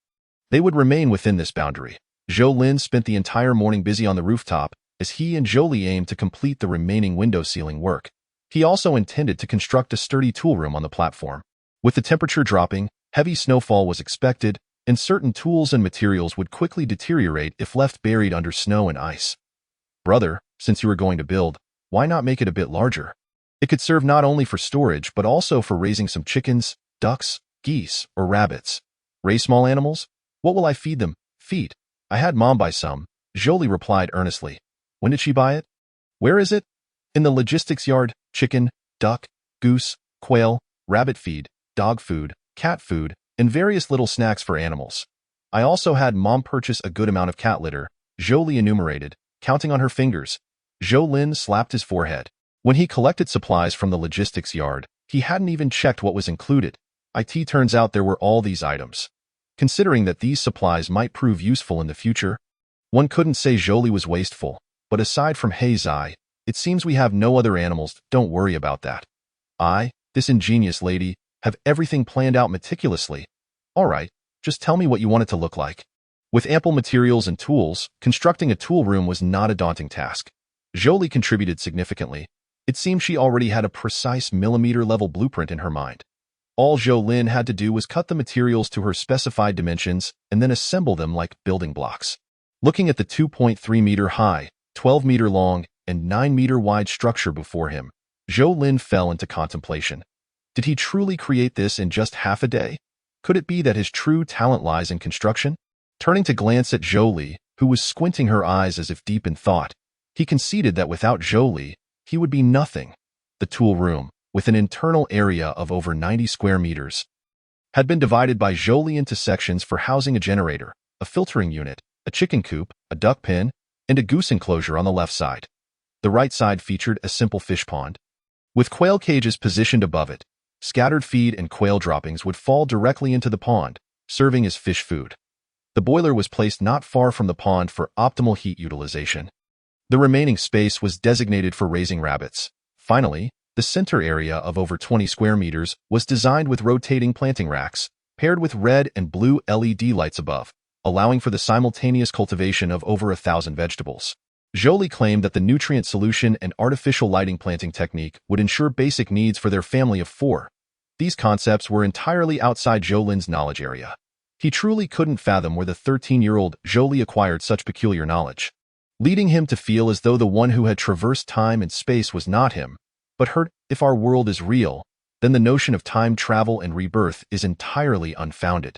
they would remain within this boundary. Zhou Lin spent the entire morning busy on the rooftop as he and Zhou Li aimed to complete the remaining window sealing work. He also intended to construct a sturdy tool room on the platform. With the temperature dropping, heavy snowfall was expected, and certain tools and materials would quickly deteriorate if left buried under snow and ice. Brother, since you were going to build, why not make it a bit larger? It could serve not only for storage but also for raising some chickens, ducks, geese, or rabbits. Raise small animals? What will I feed them? Feed. I had Mom buy some, Zhou Li replied earnestly. When did she buy it? Where is it? In the logistics yard. Chicken, duck, goose, quail, rabbit feed, dog food, cat food, and various little snacks for animals. I also had Mom purchase a good amount of cat litter, Zhou Li enumerated, counting on her fingers. Zhou Lin slapped his forehead. When he collected supplies from the logistics yard, he hadn't even checked what was included. It turns out there were all these items. Considering that these supplies might prove useful in the future, one couldn't say Jolie was wasteful, but aside from Heizai, it seems we have no other animals. Don't worry about that. This ingenious lady, have everything planned out meticulously. All right, just tell me what you want it to look like. With ample materials and tools, constructing a tool room was not a daunting task. Jolie contributed significantly. It seemed she already had a precise millimeter-level blueprint in her mind. All Zhou had to do was cut the materials to her specified dimensions and then assemble them like building blocks. Looking at the 2.3-meter-high, 12-meter-long, and 9-meter-wide structure before him, Zhou fell into contemplation. Did he truly create this in just half a day? Could it be that his true talent lies in construction? Turning to glance at Zhou, who was squinting her eyes as if deep in thought, he conceded that without Zhou, he would be nothing. The tool room, with an internal area of over 90 square meters, had been divided by Zhou into sections for housing a generator, a filtering unit, a chicken coop, a duck pen, and a goose enclosure on the left side. The right side featured a simple fish pond, with quail cages positioned above it. Scattered feed and quail droppings would fall directly into the pond, serving as fish food. The boiler was placed not far from the pond for optimal heat utilization. The remaining space was designated for raising rabbits. Finally, the center area of over 20 square meters was designed with rotating planting racks, paired with red and blue LED lights above, allowing for the simultaneous cultivation of over 1,000 vegetables. Jolie claimed that the nutrient solution and artificial lighting planting technique would ensure basic needs for their family of 4. These concepts were entirely outside Zhou knowledge area. He truly couldn't fathom where the 13-year-old Jolie acquired such peculiar knowledge, leading him to feel as though the one who had traversed time and space was not him, but her. If our world is real, then the notion of time travel and rebirth is entirely unfounded.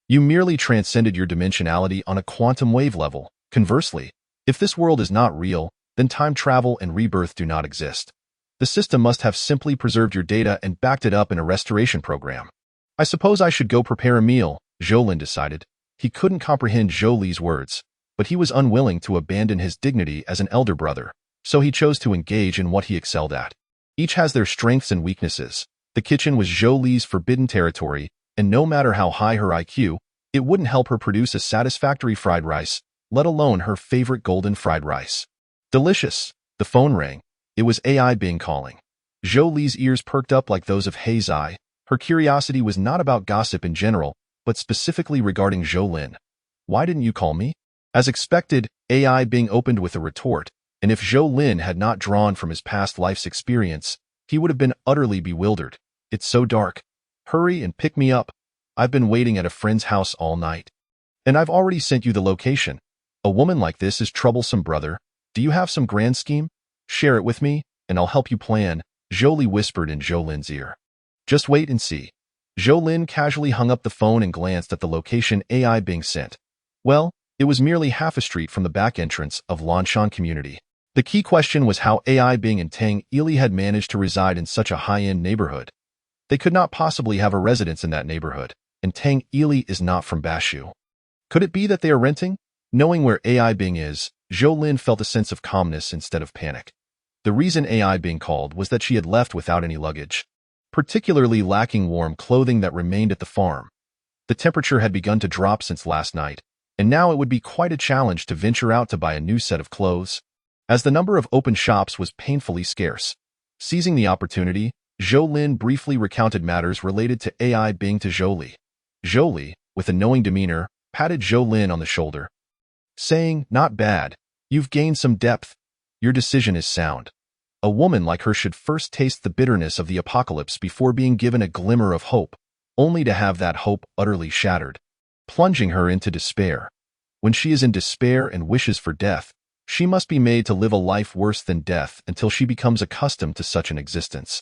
You merely transcended your dimensionality on a quantum wave level. Conversely, if this world is not real, then time travel and rebirth do not exist. The system must have simply preserved your data and backed it up in a restoration program. I suppose I should go prepare a meal, Zhou decided. He couldn't comprehend Zhou's words, but he was unwilling to abandon his dignity as an elder brother, so he chose to engage in what he excelled at. Each has their strengths and weaknesses. The kitchen was Zhou's forbidden territory, and no matter how high her IQ, it wouldn't help her produce a satisfactory fried rice, let alone her favorite golden fried rice. Delicious. The phone rang. It was AI Bing calling. Zhou's ears perked up like those of Heizai. Her curiosity was not about gossip in general, but specifically regarding Zhou. Why didn't you call me? As expected, AI Bing opened with a retort, and if Zhou had not drawn from his past life's experience, he would have been utterly bewildered. It's so dark. Hurry and pick me up. I've been waiting at a friend's house all night. And I've already sent you the location. A woman like this is troublesome, brother. Do you have some grand scheme? Share it with me, and I'll help you plan, Jolie whispered in Zhou's ear. Just wait and see. Zhou casually hung up the phone and glanced at the location AI Bing sent. Well, it was merely half a street from the back entrance of Lanshan Community. The key question was how AI Bing and Tang Ili had managed to reside in such a high-end neighborhood. They could not possibly have a residence in that neighborhood, and Tang Ili is not from Bashu. Could it be that they are renting? Knowing where AI Bing is, Zhou felt a sense of calmness instead of panic. The reason AI Bing called was that she had left without any luggage, particularly lacking warm clothing that remained at the farm. The temperature had begun to drop since last night, and now it would be quite a challenge to venture out to buy a new set of clothes, as the number of open shops was painfully scarce. Seizing the opportunity, Zhou briefly recounted matters related to AI Bing to Jolie. Jolie, with a knowing demeanor, patted Zhou on the shoulder, saying, "Not bad. You've gained some depth. Your decision is sound. A woman like her should first taste the bitterness of the apocalypse before being given a glimmer of hope, only to have that hope utterly shattered, plunging her into despair. When she is in despair and wishes for death, she must be made to live a life worse than death until she becomes accustomed to such an existence.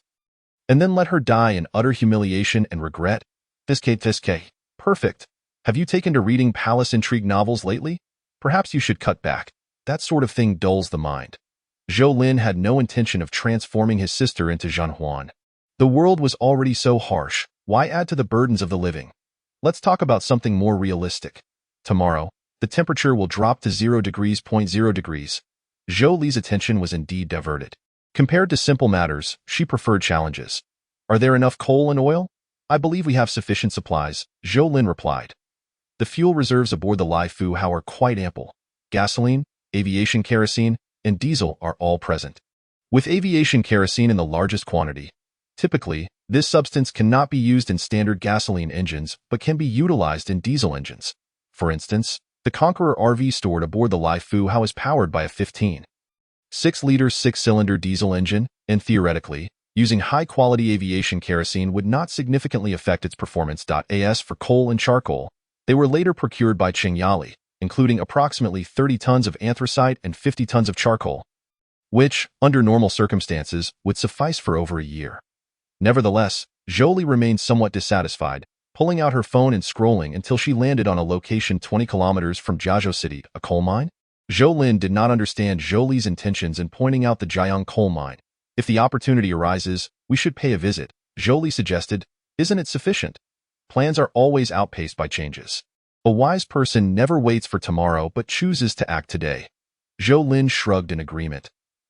And then let her die in utter humiliation and regret. Fiske. Perfect. Have you taken to reading palace intrigue novels lately? Perhaps you should cut back. That sort of thing dulls the mind." Zhou had no intention of transforming his sister into Zhanhuan. The world was already so harsh, why add to the burdens of the living? Let's talk about something more realistic. Tomorrow, the temperature will drop to 0 degrees. Zhou's attention was indeed diverted. Compared to simple matters, she preferred challenges. Are there enough coal and oil? I believe we have sufficient supplies, Zhou Lin replied. The fuel reserves aboard the Lai Fu Hao are quite ample. Gasoline, aviation kerosene, and diesel are all present. With aviation kerosene in the largest quantity, typically, this substance cannot be used in standard gasoline engines but can be utilized in diesel engines. For instance, the Conqueror RV stored aboard the Lai Fu Hao is powered by a 15.6-liter 6-cylinder diesel engine, and theoretically, using high-quality aviation kerosene would not significantly affect its performance. As for coal and charcoal, they were later procured by Qingyali, including approximately 30 tons of anthracite and 50 tons of charcoal, which, under normal circumstances, would suffice for over a year. Nevertheless, Jolie remained somewhat dissatisfied, pulling out her phone and scrolling until she landed on a location 20 kilometers from Jiazhou City, a coal mine. Zhou Lin did not understand Jolie's intentions in pointing out the Jiang coal mine. If the opportunity arises, we should pay a visit, Jolie suggested. Isn't it sufficient? Plans are always outpaced by changes. A wise person never waits for tomorrow but chooses to act today. Zhou Lin shrugged in agreement.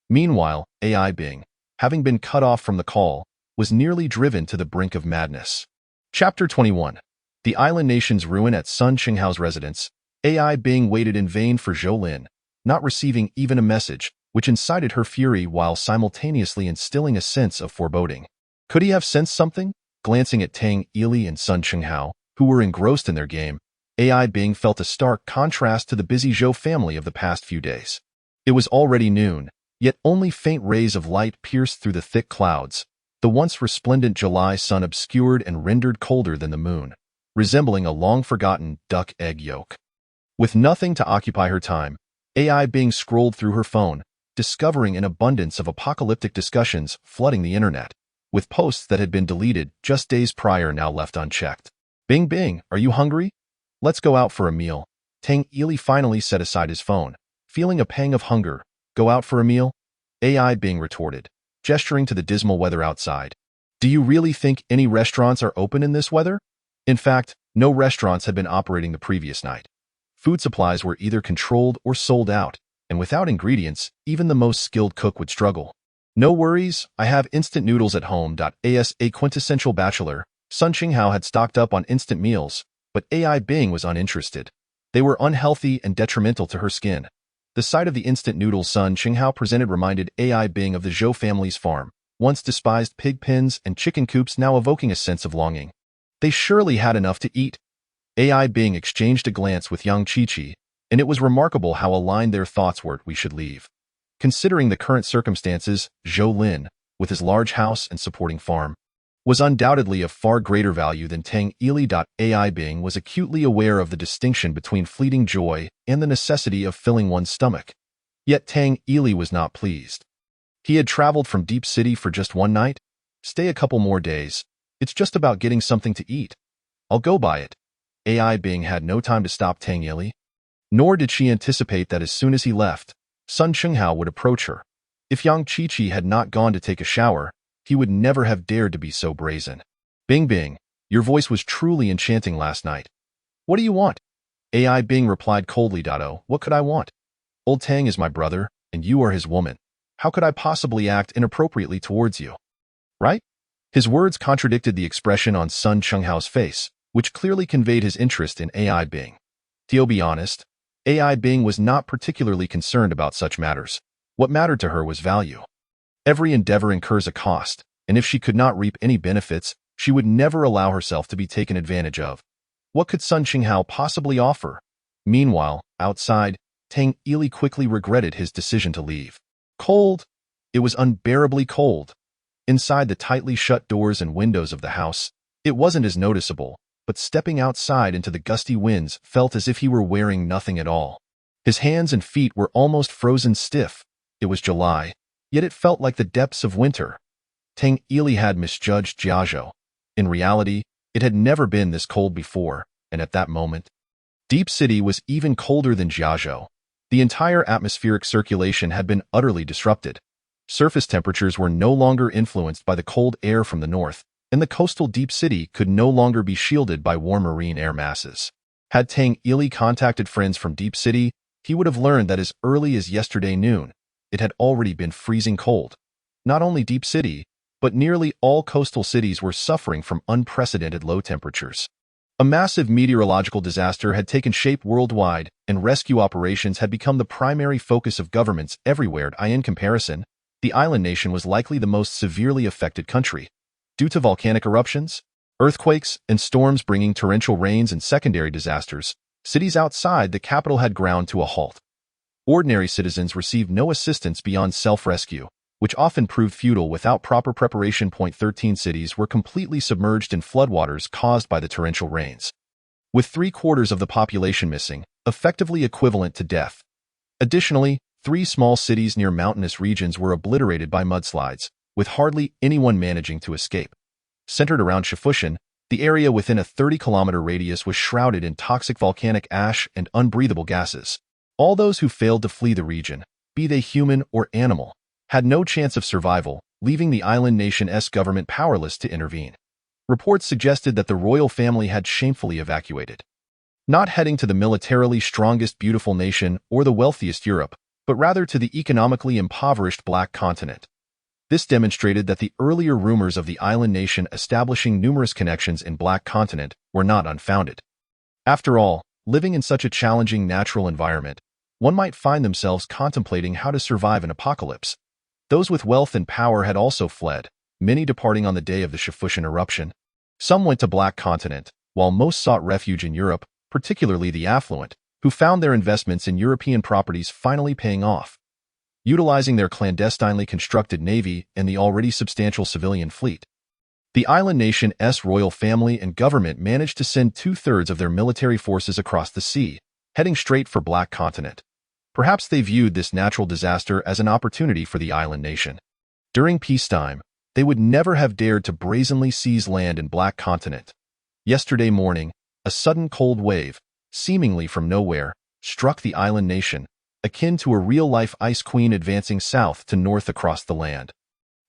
Meanwhile, AI Bing, having been cut off from the call, was nearly driven to the brink of madness. Chapter 21. The Island Nation's Ruin. At Sun Qinghao's residence, AI Bing waited in vain for Zhou Lin, not receiving even a message, which incited her fury while simultaneously instilling a sense of foreboding. Could he have sensed something? Glancing at Tang Ili and Sun Qinghao, who were engrossed in their game, AI Bing felt a stark contrast to the busy Zhou family of the past few days. It was already noon, yet only faint rays of light pierced through the thick clouds, the once resplendent July sun obscured and rendered colder than the moon, resembling a long-forgotten duck egg yolk. With nothing to occupy her time, AI Bing scrolled through her phone, discovering an abundance of apocalyptic discussions flooding the internet, with posts that had been deleted just days prior now left unchecked. Bing Bing, are you hungry? Let's go out for a meal. Tang Ili finally set aside his phone, feeling a pang of hunger. Go out for a meal? AI Bing retorted, gesturing to the dismal weather outside. Do you really think any restaurants are open in this weather? In fact, no restaurants had been operating the previous night. Food supplies were either controlled or sold out, and without ingredients, even the most skilled cook would struggle. No worries, I have instant noodles at home. As a quintessential bachelor, Sun Qinghao had stocked up on instant meals, but AI Bing was uninterested. They were unhealthy and detrimental to her skin. The sight of the instant noodles Sun Qinghao presented reminded AI Bing of the Zhou family's farm, once despised pig pens and chicken coops now evoking a sense of longing. They surely had enough to eat. AI Bing exchanged a glance with Yang Qiqi, and it was remarkable how aligned their thoughts were. We should leave. Considering the current circumstances, Zhou Lin, with his large house and supporting farm, was undoubtedly of far greater value than Tang Ili. AI Bing was acutely aware of the distinction between fleeting joy and the necessity of filling one's stomach. Yet Tang Ili was not pleased. He had traveled from Deep City for just one night. Stay a couple more days. It's just about getting something to eat. I'll go buy it. AI Bing had no time to stop Tang Ili. Nor did she anticipate that as soon as he left, Sun Qinghao would approach her. If Yang Qiqi had not gone to take a shower, he would never have dared to be so brazen. Bing Bing, your voice was truly enchanting last night. What do you want? AI Bing replied coldly. Oh, what could I want? Old Tang is my brother, and you are his woman. How could I possibly act inappropriately towards you? Right? His words contradicted the expression on Sun Qinghao's face, which clearly conveyed his interest in AI Bing. To be honest, AI Bing was not particularly concerned about such matters. What mattered to her was value. Every endeavor incurs a cost, and if she could not reap any benefits, she would never allow herself to be taken advantage of. What could Sun Qinghao possibly offer? Meanwhile, outside, Tang Ili quickly regretted his decision to leave. Cold. It was unbearably cold. Inside the tightly shut doors and windows of the house, it wasn't as noticeable, but stepping outside into the gusty winds felt as if he were wearing nothing at all. His hands and feet were almost frozen stiff. It was July, yet it felt like the depths of winter. Tang Ili had misjudged Jiazhou. In reality, it had never been this cold before, and at that moment, Deep City was even colder than Jiazhou. The entire atmospheric circulation had been utterly disrupted. Surface temperatures were no longer influenced by the cold air from the north, and the coastal Deep City could no longer be shielded by warm marine air masses. Had Tang Ili contacted friends from Deep City, he would have learned that as early as yesterday noon, it had already been freezing cold. not only deep city, but nearly all coastal cities were suffering from unprecedented low temperatures. A massive meteorological disaster had taken shape worldwide, and rescue operations had become the primary focus of governments everywhere. In comparison, the island nation was likely the most severely affected country. Due to volcanic eruptions, earthquakes, and storms bringing torrential rains and secondary disasters, cities outside the capital had ground to a halt. Ordinary citizens received no assistance beyond self-rescue, which often proved futile without proper preparation. 13 cities were completely submerged in floodwaters caused by the torrential rains, with 3/4 of the population missing, effectively equivalent to death. Additionally, 3 small cities near mountainous regions were obliterated by mudslides, with hardly anyone managing to escape. Centered around Shifushin, the area within a 30-kilometer radius was shrouded in toxic volcanic ash and unbreathable gases. All those who failed to flee the region, be they human or animal, had no chance of survival, leaving the island nation's government powerless to intervene. Reports suggested that the royal family had shamefully evacuated, not heading to the militarily strongest beautiful nation or the wealthiest Europe, but rather to the economically impoverished Black Continent. This demonstrated that the earlier rumors of the island nation establishing numerous connections in Black Continent were not unfounded. After all, living in such a challenging natural environment, one might find themselves contemplating how to survive an apocalypse. Those with wealth and power had also fled, many departing on the day of the Shifushin eruption. Some went to Black Continent, while most sought refuge in Europe, particularly the affluent, who found their investments in European properties finally paying off. Utilizing their clandestinely constructed navy and the already substantial civilian fleet, the island nation's royal family and government managed to send 2/3 of their military forces across the sea, heading straight for Black Continent. Perhaps they viewed this natural disaster as an opportunity for the island nation. During peacetime, they would never have dared to brazenly seize land in Black Continent. Yesterday morning, a sudden cold wave, seemingly from nowhere, struck the island nation, akin to a real-life ice queen advancing south to north across the land,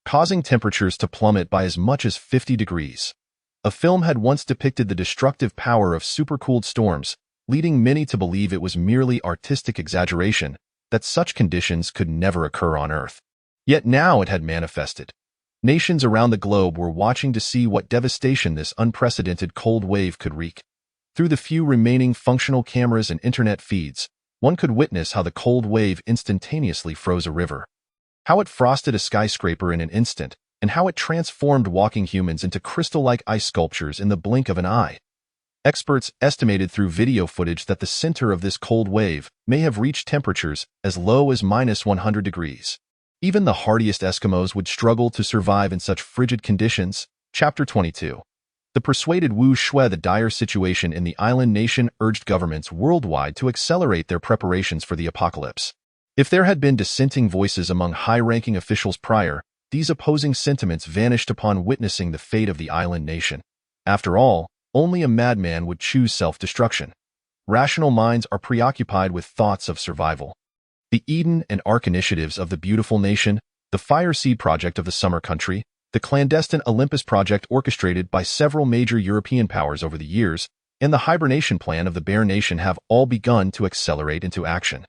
causing temperatures to plummet by as much as 50 degrees. A film had once depicted the destructive power of supercooled storms, leading many to believe it was merely artistic exaggeration, that such conditions could never occur on Earth. Yet now it had manifested. Nations around the globe were watching to see what devastation this unprecedented cold wave could wreak. Through the few remaining functional cameras and internet feeds, one could witness how the cold wave instantaneously froze a river, how it frosted a skyscraper in an instant, and how it transformed walking humans into crystal-like ice sculptures in the blink of an eye. Experts estimated through video footage that the center of this cold wave may have reached temperatures as low as -100 degrees. Even the hardiest Eskimos would struggle to survive in such frigid conditions. Chapter 22. The persuaded Wu Shui the dire situation in the island nation urged governments worldwide to accelerate their preparations for the apocalypse. If there had been dissenting voices among high-ranking officials prior, these opposing sentiments vanished upon witnessing the fate of the island nation. After all, only a madman would choose self-destruction. Rational minds are preoccupied with thoughts of survival. The Eden and Ark initiatives of the beautiful nation, the Fire Seed project of the summer country, the clandestine Olympus project orchestrated by several major European powers over the years, and the hibernation plan of the Bear Nation have all begun to accelerate into action.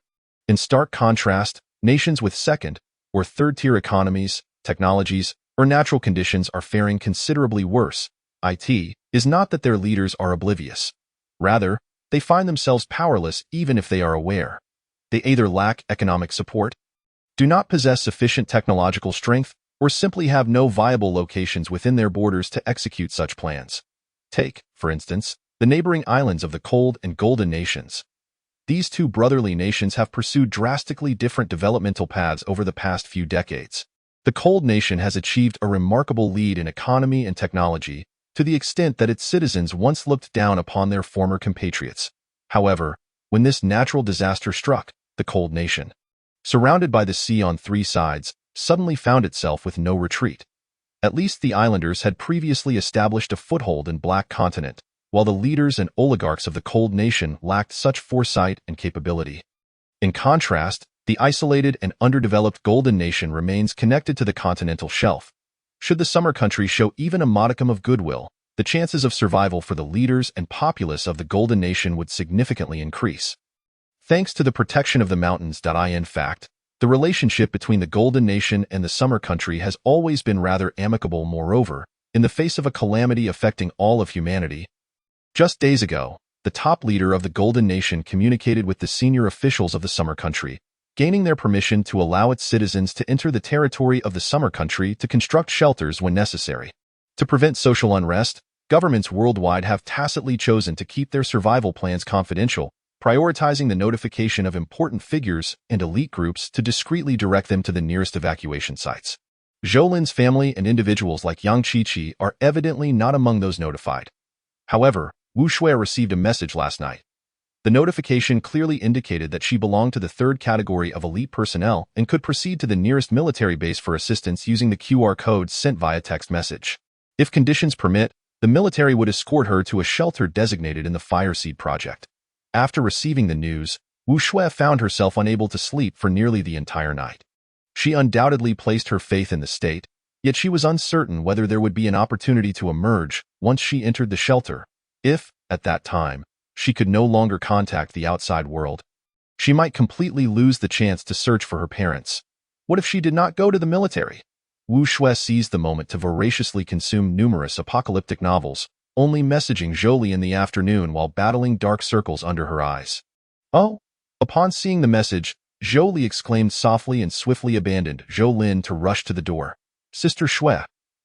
In stark contrast, nations with second- or third-tier economies, technologies, or natural conditions are faring considerably worse. It is not that their leaders are oblivious. Rather, they find themselves powerless even if they are aware. They either lack economic support, do not possess sufficient technological strength, or simply have no viable locations within their borders to execute such plans. Take, for instance, the neighboring islands of the Cold and Golden Nations. These two brotherly nations have pursued drastically different developmental paths over the past few decades. The Cold Nation has achieved a remarkable lead in economy and technology, to the extent that its citizens once looked down upon their former compatriots. However, when this natural disaster struck, the Cold Nation, surrounded by the sea on 3 sides, suddenly found itself with no retreat. At least the islanders had previously established a foothold in Black Continent, while the leaders and oligarchs of the Cold Nation lacked such foresight and capability. In contrast, the isolated and underdeveloped Golden Nation remains connected to the continental shelf. Should the summer country show even a modicum of goodwill, the chances of survival for the leaders and populace of the Golden Nation would significantly increase. Thanks to the protection of the mountains. In fact, The relationship between the Golden Nation and the Summer Country has always been rather amicable. Moreover, in the face of a calamity affecting all of humanity, just days ago, the top leader of the Golden Nation communicated with the senior officials of the Summer Country, gaining their permission to allow its citizens to enter the territory of the Summer Country to construct shelters when necessary. To prevent social unrest, governments worldwide have tacitly chosen to keep their survival plans confidential, prioritizing the notification of important figures and elite groups to discreetly direct them to the nearest evacuation sites. Zhou Lin's family and individuals like Yang Qiqi are evidently not among those notified. However, Wu Shui received a message last night. The notification clearly indicated that she belonged to the third category of elite personnel and could proceed to the nearest military base for assistance using the QR code sent via text message. If conditions permit, the military would escort her to a shelter designated in the Fireseed project. After receiving the news, Wu Shui found herself unable to sleep for nearly the entire night. She undoubtedly placed her faith in the state, yet she was uncertain whether there would be an opportunity to emerge once she entered the shelter. If, at that time, she could no longer contact the outside world, she might completely lose the chance to search for her parents. What if she did not go to the military? Wu Shui seized the moment to voraciously consume numerous apocalyptic novels, only messaging Zhou in the afternoon while battling dark circles under her eyes. Oh! Upon seeing the message, Zhou exclaimed softly and swiftly abandoned Zhou Lin to rush to the door. Sister Shui,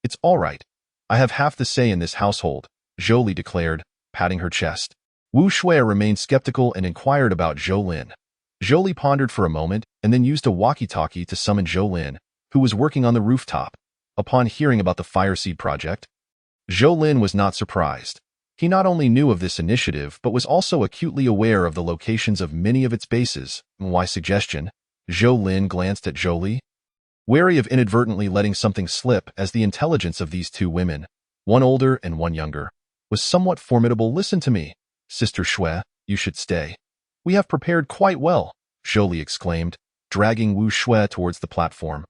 it's all right. I have half the say in this household, Zhou declared, patting her chest. Wu Shui remained skeptical and inquired about Zhou Lin. Zhou pondered for a moment and then used a walkie-talkie to summon Zhou Lin, who was working on the rooftop. Upon hearing about the Fireseed project, Zhou Lin was not surprised. He not only knew of this initiative but was also acutely aware of the locations of many of its bases. Why suggestion? Zhou Lin glanced at Zhou Li, wary of inadvertently letting something slip, as the intelligence of these two women, one older and one younger, was somewhat formidable. Listen to me, Sister Shui, you should stay. We have prepared quite well, Zhou Li exclaimed, dragging Wu Shui towards the platform.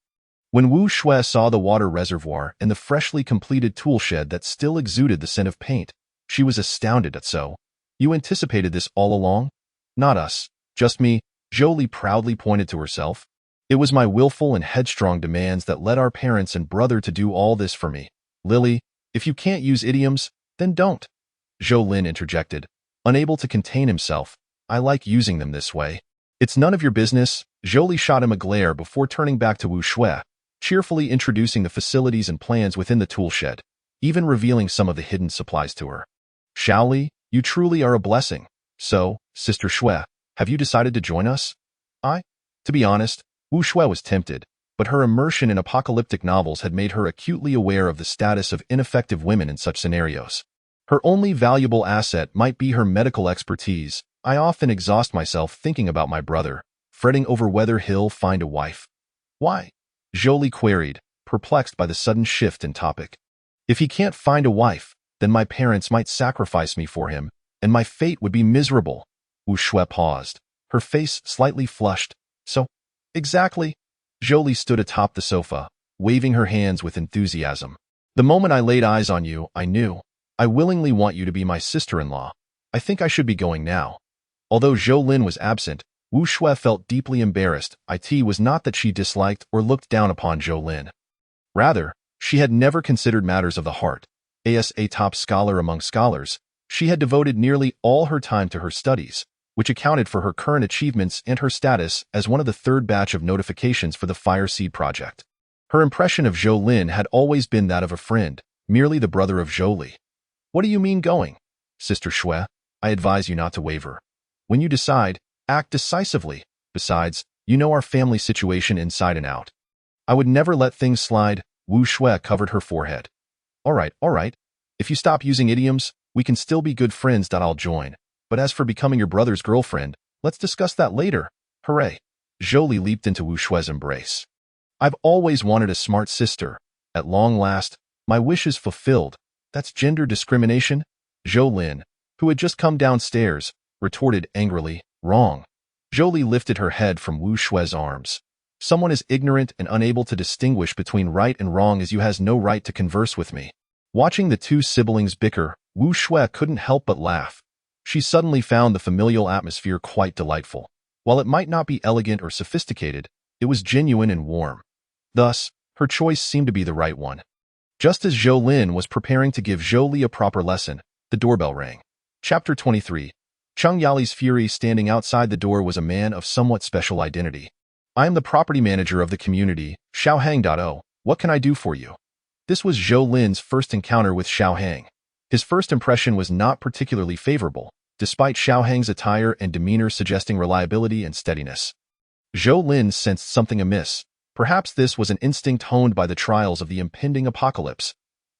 When Wu Shui saw the water reservoir and the freshly completed tool shed that still exuded the scent of paint, she was astounded. So, you anticipated this all along? Not us, just me, Zhou Li proudly pointed to herself. It was my willful and headstrong demands that led our parents and brother to do all this for me. Lily, if you can't use idioms, then don't. Zhou Lin interjected, unable to contain himself. I like using them this way. It's none of your business. Zhou Li shot him a glare before turning back to Wu Shui, cheerfully introducing the facilities and plans within the tool shed, even revealing some of the hidden supplies to her. Shaoli, you truly are a blessing. So, Sister Shui, have you decided to join us? To be honest, Wu Shui was tempted, but her immersion in apocalyptic novels had made her acutely aware of the status of ineffective women in such scenarios. Her only valuable asset might be her medical expertise. I often exhaust myself thinking about my brother, fretting over whether he'll find a wife. Why? Zhou queried, perplexed by the sudden shift in topic. If he can't find a wife, then my parents might sacrifice me for him, and my fate would be miserable. Wu Shui paused, her face slightly flushed. So, exactly. Zhou stood atop the sofa, waving her hands with enthusiasm. The moment I laid eyes on you, I knew. I willingly want you to be my sister-in-law. I think I should be going now. Although Zhou Lin was absent, Wu Shui felt deeply embarrassed. It was not that she disliked or looked down upon Zhou Lin. Rather, she had never considered matters of the heart. As a top scholar among scholars, she had devoted nearly all her time to her studies, which accounted for her current achievements and her status as one of the third batch of notifications for the Fireseed project. Her impression of Zhou Lin had always been that of a friend, merely the brother of Zhou Li. What do you mean going? Sister Shui, I advise you not to waver. When you decide, act decisively. Besides, you know our family situation inside and out. I would never let things slide. Wu Shui covered her forehead. All right. If you stop using idioms, we can still be good friends. I'll join. But as for becoming your brother's girlfriend, let's discuss that later. Hooray. Zhou leaped into Wu Shui's embrace. I've always wanted a smart sister. At long last, my wish is fulfilled. That's gender discrimination? Zhou Lin, who had just come downstairs, retorted angrily. Wrong. Zhou lifted her head from Wu Shui's arms. Someone as ignorant and unable to distinguish between right and wrong as you has no right to converse with me. Watching the two siblings bicker, Wu Shui couldn't help but laugh. She suddenly found the familial atmosphere quite delightful. While it might not be elegant or sophisticated, It was genuine and warm. Thus, her choice seemed to be the right one. Just as Zhou Lin was preparing to give Zhou Li a proper lesson, the doorbell rang. Chapter 23. Cheng Yali's fury standing outside the door was a man of somewhat special identity. I am the property manager of the community, Xiaohang. What can I do for you? This was Zhou Lin's first encounter with Xiaohang. His first impression was not particularly favorable, despite Xiaohang's attire and demeanor suggesting reliability and steadiness. Zhou Lin sensed something amiss. Perhaps this was an instinct honed by the trials of the impending apocalypse.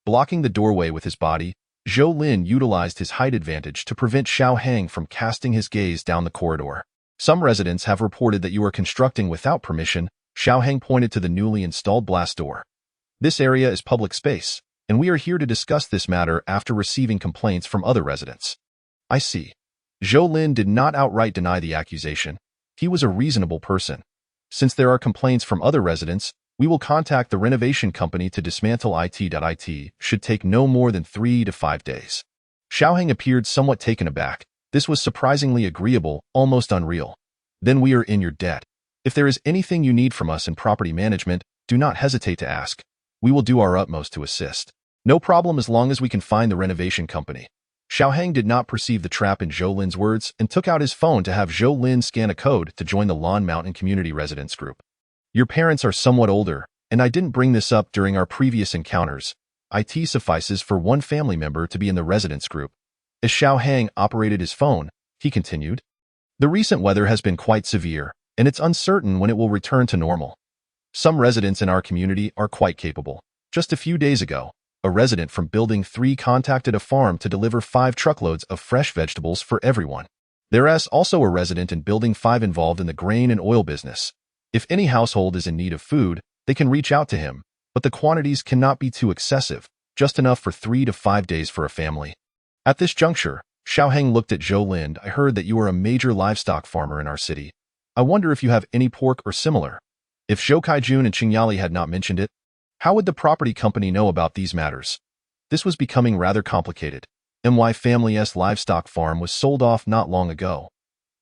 Blocking the doorway with his body, Zhou Lin utilized his height advantage to prevent Xiaohang from casting his gaze down the corridor. Some residents have reported that you are constructing without permission. Xiaohang pointed to the newly installed blast door. This area is public space, and we are here to discuss this matter after receiving complaints from other residents. I see. Zhou Lin did not outright deny the accusation. He was a reasonable person. Since there are complaints from other residents, we will contact the renovation company to dismantle it. Should take no more than 3 to 5 days. Xiaohang appeared somewhat taken aback. This was surprisingly agreeable, almost unreal. Then we are in your debt. If there is anything you need from us in property management, do not hesitate to ask. We will do our utmost to assist. No problem as long as we can find the renovation company. Xiaohang did not perceive the trap in Zhou Lin's words and took out his phone to have Zhou Lin scan a code to join the Lawn Mountain Community Residence Group. Your parents are somewhat older, and I didn't bring this up during our previous encounters. It suffices for one family member to be in the residence group. As Xiaohang operated his phone, he continued, the recent weather has been quite severe, and it's uncertain when it will return to normal. Some residents in our community are quite capable. Just a few days ago, a resident from Building 3 contacted a farm to deliver 5 truckloads of fresh vegetables for everyone. There is also a resident in Building 5 involved in the grain and oil business. If any household is in need of food, they can reach out to him, but the quantities cannot be too excessive, just enough for 3 to 5 days for a family. At this juncture, Xiaohang looked at Zhou Lin. I heard that you are a major livestock farmer in our city. I wonder if you have any pork or similar. If Zhou Kaijun and Qingyali had not mentioned it, how would the property company know about these matters? This was becoming rather complicated. My family's livestock farm was sold off not long ago.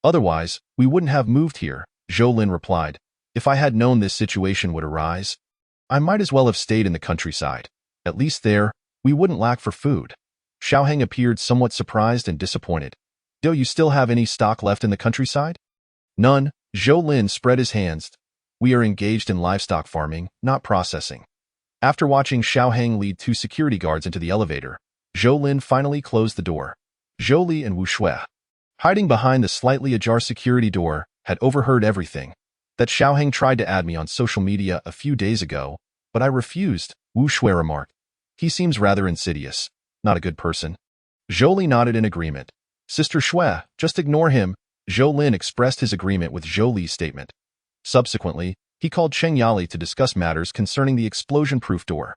Otherwise, we wouldn't have moved here, Zhou Lin replied. If I had known this situation would arise, I might as well have stayed in the countryside. At least there, we wouldn't lack for food. Xiaohang appeared somewhat surprised and disappointed. Do you still have any stock left in the countryside? None, Zhou Lin spread his hands. We are engaged in livestock farming, not processing. After watching Xiaohang lead 2 security guards into the elevator, Zhou Lin finally closed the door. Zhou Li and Wu Shui, hiding behind the slightly ajar security door, had overheard everything. That Xiaohang tried to add me on social media a few days ago, but I refused, Wu Shui remarked. He seems rather insidious. Not a good person. Zhou Li nodded in agreement. Sister Shui, just ignore him. Zhou Lin expressed his agreement with Zhou Li's statement. Subsequently, he called Cheng Yali to discuss matters concerning the explosion-proof door.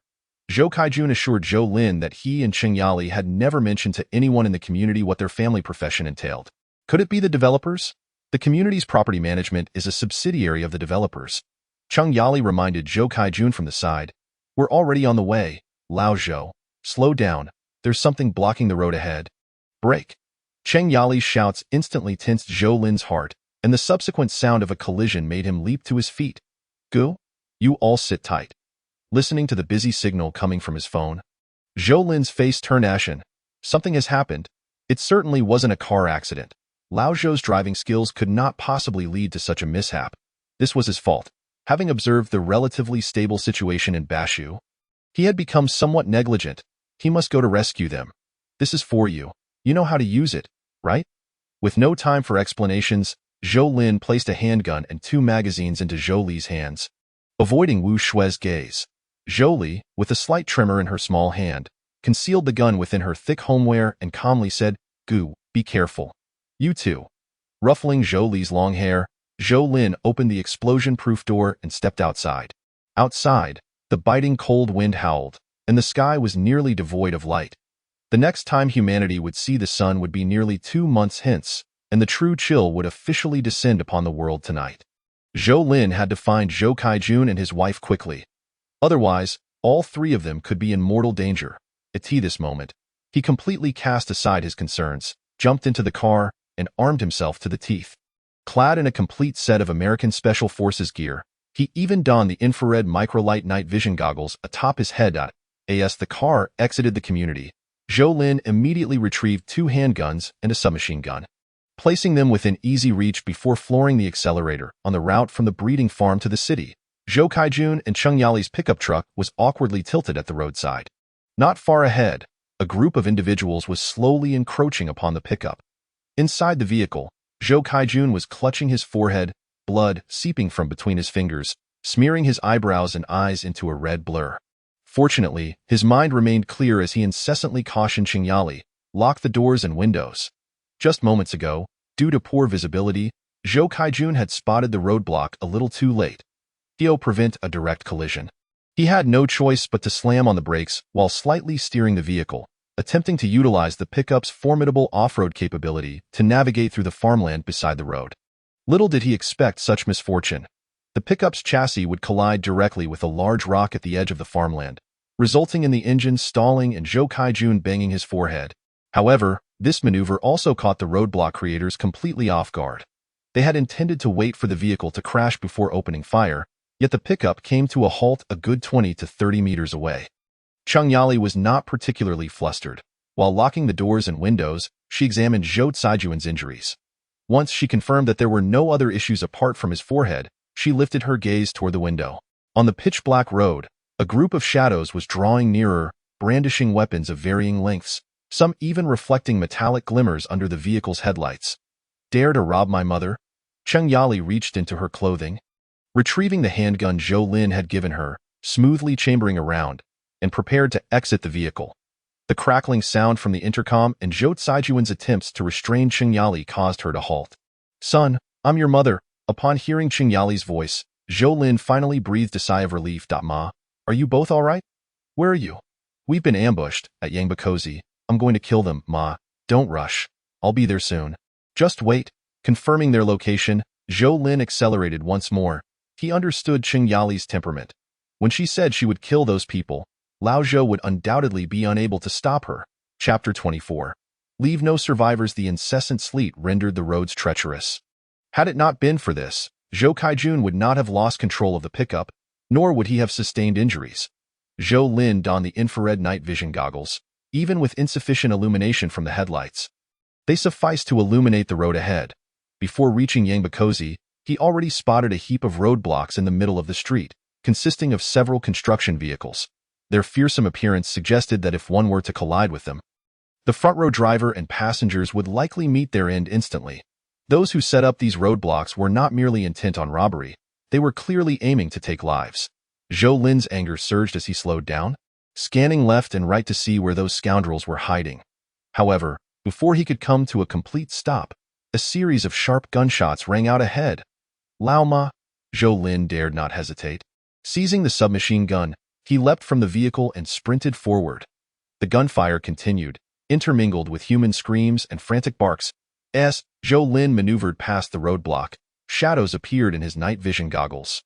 Zhou Kaijun assured Zhou Lin that he and Cheng Yali had never mentioned to anyone in the community what their family profession entailed. Could it be the developers? The community's property management is a subsidiary of the developers. Cheng Yali reminded Zhou Kaijun from the side. We're already on the way. Lao Zhou, slow down. There's something blocking the road ahead. Brake. Cheng Yali's shouts instantly tensed Zhou Lin's heart, and the subsequent sound of a collision made him leap to his feet. Gu? You all sit tight. Listening to the busy signal coming from his phone, Zhou Lin's face turned ashen. Something has happened. It certainly wasn't a car accident. Lao Zhou's driving skills could not possibly lead to such a mishap. This was his fault. Having observed the relatively stable situation in Bashu, he had become somewhat negligent. He must go to rescue them. This is for you. You know how to use it, right? With no time for explanations, Zhou Lin placed a handgun and 2 magazines into Zhou Li's hands. Avoiding Wu Shui's gaze, Zhou Li, with a slight tremor in her small hand, concealed the gun within her thick homeware and calmly said, Gu, be careful. You too. Ruffling Zhou Li's long hair, Zhou Lin opened the explosion-proof door and stepped outside. Outside, the biting cold wind howled, and the sky was nearly devoid of light. The next time humanity would see the sun would be nearly 2 months hence, and the true chill would officially descend upon the world tonight. Zhou Lin had to find Zhou Kaijun and his wife quickly. Otherwise, all 3 of them could be in mortal danger. At this moment, he completely cast aside his concerns, jumped into the car, and armed himself to the teeth. Clad in a complete set of American Special Forces gear, He even donned the infrared microlight night vision goggles atop his head. As the car exited the community, Zhou Lin immediately retrieved 2 handguns and a submachine gun, placing them within easy reach before flooring the accelerator on the route from the breeding farm to the city. Zhou Kaijun and Cheng Yali's pickup truck was awkwardly tilted at the roadside. Not far ahead, a group of individuals was slowly encroaching upon the pickup. Inside the vehicle, Zhou Kaijun was clutching his forehead, blood seeping from between his fingers, smearing his eyebrows and eyes into a red blur. Fortunately, his mind remained clear as he incessantly cautioned Cheng Yali, "Lock the doors and windows." Just moments ago, due to poor visibility, Zhou Kaijun had spotted the roadblock a little too late. To prevent a direct collision, he had no choice but to slam on the brakes while slightly steering the vehicle, attempting to utilize the pickup's formidable off-road capability to navigate through the farmland beside the road. Little did he expect such misfortune. The pickup's chassis would collide directly with a large rock at the edge of the farmland, resulting in the engine stalling and Zhou Kaijun banging his forehead. However, this maneuver also caught the roadblock creators completely off guard. They had intended to wait for the vehicle to crash before opening fire, yet the pickup came to a halt a good 20 to 30 meters away. Cheng Yali was not particularly flustered. While locking the doors and windows, she examined Zhou Caijuan's injuries. Once she confirmed that there were no other issues apart from his forehead, she lifted her gaze toward the window. On the pitch-black road, a group of shadows was drawing nearer, brandishing weapons of varying lengths, some even reflecting metallic glimmers under the vehicle's headlights. "Dare to rob my mother?" Cheng Yali reached into her clothing, retrieving the handgun Zhou Lin had given her, smoothly chambering around, and prepared to exit the vehicle. The crackling sound from the intercom and Zhou Caijuan's attempts to restrain Cheng Yali caused her to halt. "Son, I'm your mother." Upon hearing Cheng Yali's voice, Zhou Lin finally breathed a sigh of relief. "Ma, are you both all right? Where are you?" "We've been ambushed at Yangbakozi. I'm going to kill them, Ma. Don't rush. I'll be there soon." "Just wait." Confirming their location, Zhou Lin accelerated once more. He understood Cheng Yali's temperament. When she said she would kill those people, Lao Zhou would undoubtedly be unable to stop her. Chapter 24. Leave no survivors. The incessant sleet rendered the roads treacherous. Had it not been for this, Zhou Kaijun would not have lost control of the pickup, nor would he have sustained injuries. Zhou Lin donned the infrared night vision goggles, even with insufficient illumination from the headlights. They sufficed to illuminate the road ahead. Before reaching Yangbakozi, he already spotted a heap of roadblocks in the middle of the street, consisting of several construction vehicles. Their fearsome appearance suggested that if one were to collide with them, the front row driver and passengers would likely meet their end instantly. Those who set up these roadblocks were not merely intent on robbery, they were clearly aiming to take lives. Zhou Lin's anger surged as he slowed down, scanning left and right to see where those scoundrels were hiding. However, before he could come to a complete stop, a series of sharp gunshots rang out ahead. "Lao Ma!" Zhou Lin dared not hesitate. Seizing the submachine gun, he leapt from the vehicle and sprinted forward. The gunfire continued, intermingled with human screams and frantic barks. As Zhou Lin maneuvered past the roadblock, shadows appeared in his night vision goggles.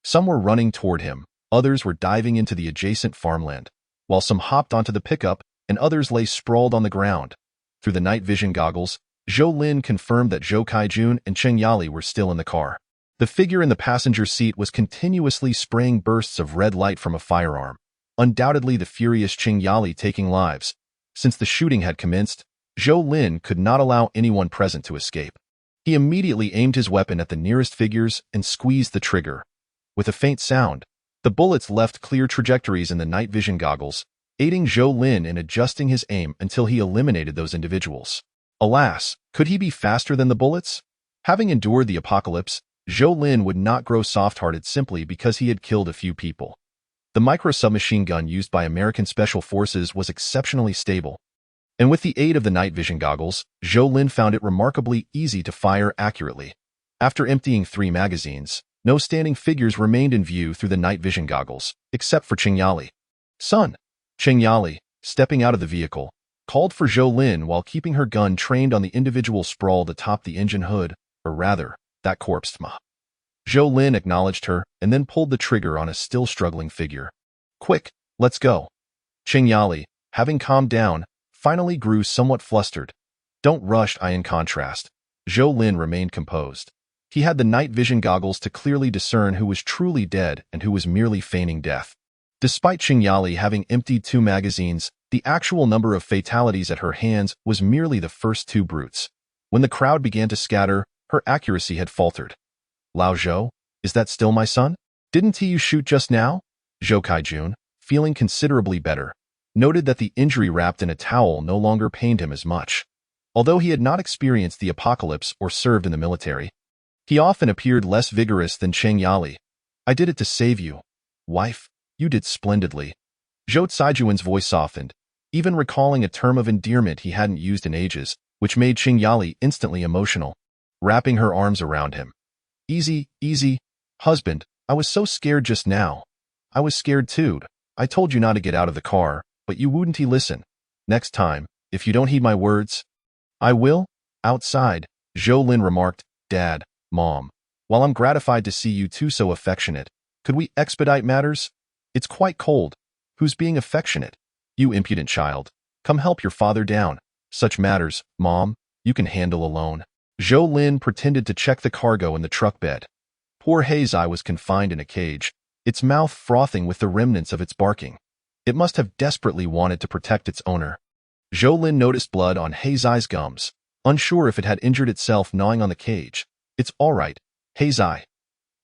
Some were running toward him, others were diving into the adjacent farmland, while some hopped onto the pickup and others lay sprawled on the ground. Through the night vision goggles, Zhou Lin confirmed that Zhou Kaijun and Cheng Yali were still in the car. The figure in the passenger seat was continuously spraying bursts of red light from a firearm, undoubtedly the furious Cheng Yali taking lives. Since the shooting had commenced, Zhou Lin could not allow anyone present to escape. He immediately aimed his weapon at the nearest figures and squeezed the trigger. With a faint sound, the bullets left clear trajectories in the night vision goggles, aiding Zhou Lin in adjusting his aim until he eliminated those individuals. Alas, could he be faster than the bullets? Having endured the apocalypse, Zhou Lin would not grow soft-hearted simply because he had killed a few people. The micro-submachine gun used by American Special Forces was exceptionally stable, and with the aid of the night vision goggles, Zhou Lin found it remarkably easy to fire accurately. After emptying 3 magazines, no standing figures remained in view through the night vision goggles, except for Cheng Yali. "Son!" Cheng Yali, stepping out of the vehicle, called for Zhou Lin while keeping her gun trained on the individual sprawled atop the engine hood, or rather, that corpse. Zhou Lin acknowledged her and then pulled the trigger on a still struggling figure. "Quick, let's go." Cheng Yali, having calmed down, finally grew somewhat flustered. "Don't rush." In contrast, Zhou Lin remained composed. He had the night vision goggles to clearly discern who was truly dead and who was merely feigning death. Despite Qingyali having emptied 2 magazines, the actual number of fatalities at her hands was merely the first 2 brutes. When the crowd began to scatter, her accuracy had faltered. Lao Zhou, is that still my son? Didn't he you shoot just now? Zhou Kaijun, feeling considerably better, noted that the injury wrapped in a towel no longer pained him as much. Although he had not experienced the apocalypse or served in the military, he often appeared less vigorous than Cheng Yali. I did it to save you. Wife, you did splendidly. Zhou Caijuan's voice softened, even recalling a term of endearment he hadn't used in ages, which made Cheng Yali instantly emotional, wrapping her arms around him. Easy, easy. Husband, I was so scared just now. I was scared too. I told you not to get out of the car, but you wouldn't listen. Next time, if you don't heed my words, I will. Outside, Zhou Lin remarked, Dad, Mom, while I'm gratified to see you two so affectionate, could we expedite matters? It's quite cold. Who's being affectionate? You impudent child. Come help your father down. Such matters, Mom, you can handle alone. Zhou Lin pretended to check the cargo in the truck bed. Poor Heizai was confined in a cage, its mouth frothing with the remnants of its barking. It must have desperately wanted to protect its owner. Zhou Lin noticed blood on Heizai's gums, unsure if it had injured itself gnawing on the cage. It's all right, Heizai.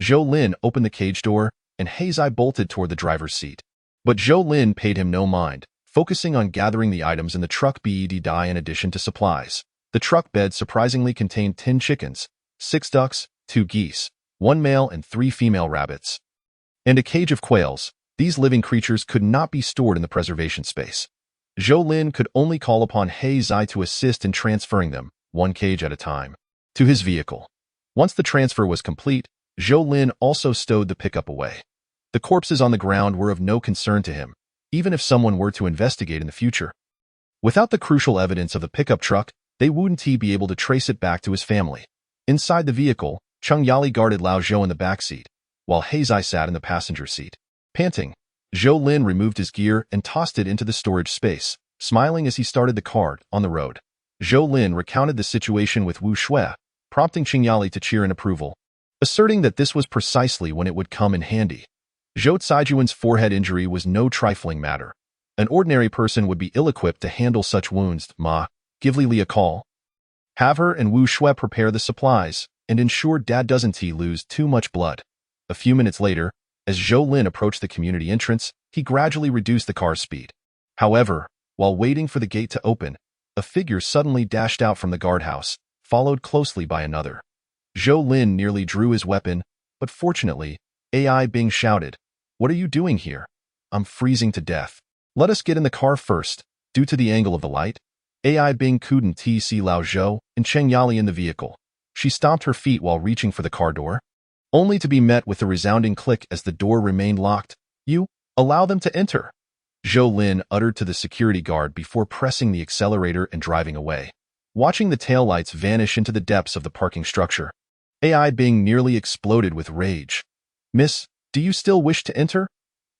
Zhou Lin opened the cage door, and Heizai bolted toward the driver's seat. But Zhou Lin paid him no mind, focusing on gathering the items in the truck bed die in addition to supplies. The truck bed surprisingly contained 10 chickens, 6 ducks, 2 geese, 1 male and 3 female rabbits, and a cage of quails. These living creatures could not be stored in the preservation space. Zhou Lin could only call upon Heizai to assist in transferring them, 1 cage at a time, to his vehicle. Once the transfer was complete, Zhou Lin also stowed the pickup away. The corpses on the ground were of no concern to him, even if someone were to investigate in the future. Without the crucial evidence of the pickup truck, they wouldn't be able to trace it back to his family. Inside the vehicle, Cheng Yali guarded Lao Zhou in the back seat, while Heizai sat in the passenger seat. Panting, Zhou Lin removed his gear and tossed it into the storage space, smiling as he started the car on the road. Zhou Lin recounted the situation with Wu Shui, prompting Cheng Yali to cheer in approval, asserting that this was precisely when it would come in handy. Zhou Caijuan's forehead injury was no trifling matter. An ordinary person would be ill-equipped to handle such wounds. Ma, give Li a call. Have her and Wu Shui prepare the supplies, and ensure Dad doesn't lose too much blood. A few minutes later, as Zhou Lin approached the community entrance, he gradually reduced the car's speed. However, while waiting for the gate to open, a figure suddenly dashed out from the guardhouse, followed closely by another. Zhou Lin nearly drew his weapon, but fortunately, AI Bing shouted, What are you doing here? I'm freezing to death. Let us get in the car first. Due to the angle of the light, AI Bing couldn't see Lao Zhou and Cheng Yali in the vehicle. She stomped her feet while reaching for the car door, only to be met with a resounding click as the door remained locked. You, allow them to enter, Zhou Lin uttered to the security guard before pressing the accelerator and driving away. Watching the taillights vanish into the depths of the parking structure, AI Bing nearly exploded with rage. Miss, do you still wish to enter?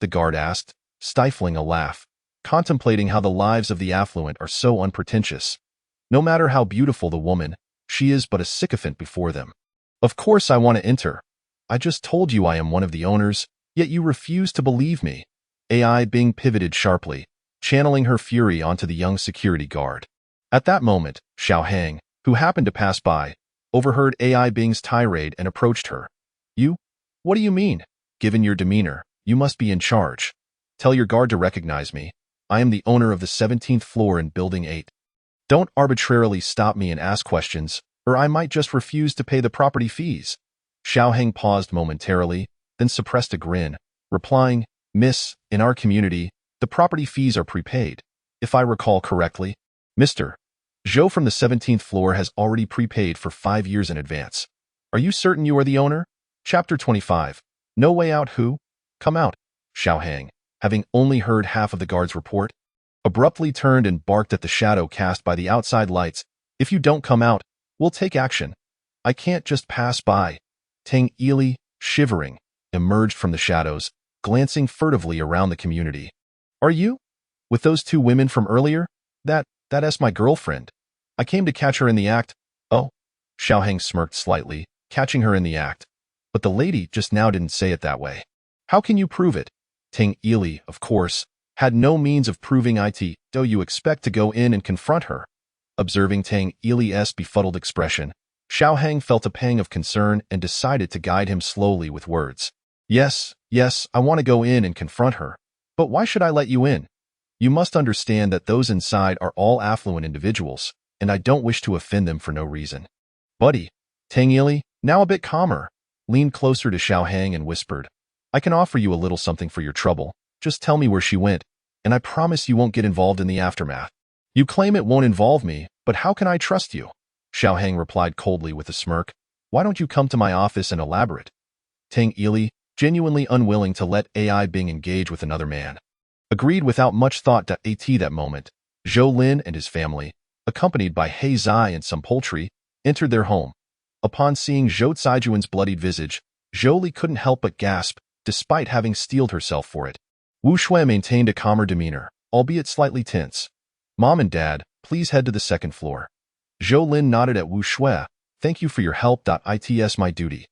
The guard asked, stifling a laugh, contemplating how the lives of the affluent are so unpretentious. No matter how beautiful the woman, she is but a sycophant before them. Of course I want to enter. I just told you I am one of the owners, yet you refuse to believe me. AI Bing pivoted sharply, channeling her fury onto the young security guard. At that moment, Xiao Hang, who happened to pass by, overheard AI Bing's tirade and approached her. You? What do you mean? Given your demeanor, you must be in charge. Tell your guard to recognize me. I am the owner of the 17th floor in Building 8. Don't arbitrarily stop me and ask questions, or I might just refuse to pay the property fees. Xiao Heng paused momentarily, then suppressed a grin, replying, Miss, in our community, the property fees are prepaid. If I recall correctly, Mr. Zhou from the 17th floor has already prepaid for 5 years in advance. Are you certain you are the owner? Chapter 25. No way out who? Come out. Xiao Hang, having only heard half of the guard's report, abruptly turned and barked at the shadow cast by the outside lights. If you don't come out, we'll take action. I can't just pass by. Tang Ili, shivering, emerged from the shadows, glancing furtively around the community. Are you? With those 2 women from earlier? That's my girlfriend. I came to catch her in the act. Oh. Xiao Heng smirked slightly, catching her in the act. But the lady just now didn't say it that way. How can you prove it? Ting Ili, of course, had no means of proving it, though you expect to go in and confront her. Observing Tang Ili's befuddled expression, Xiao Hang felt a pang of concern and decided to guide him slowly with words. Yes, I want to go in and confront her. But why should I let you in? You must understand that those inside are all affluent individuals, and I don't wish to offend them for no reason. Buddy, Tang Ili, now a bit calmer, leaned closer to Xiao Hang and whispered, I can offer you a little something for your trouble. Just tell me where she went, and I promise you won't get involved in the aftermath. You claim it won't involve me, but how can I trust you? Xiao Hang replied coldly with a smirk. Why don't you come to my office and elaborate? Tang Ili, genuinely unwilling to let AI Bing engage with another man, agreed without much thought to that moment. Zhou Lin and his family, accompanied by He Zai and some poultry, entered their home. Upon seeing Zhou Zaijuan's bloodied visage, Zhou Li couldn't help but gasp, despite having steeled herself for it. Wu Shui maintained a calmer demeanor, albeit slightly tense. Mom and Dad, please head to the second floor. Zhou Lin nodded at Wu Shui. Thank you for your help. It's my duty.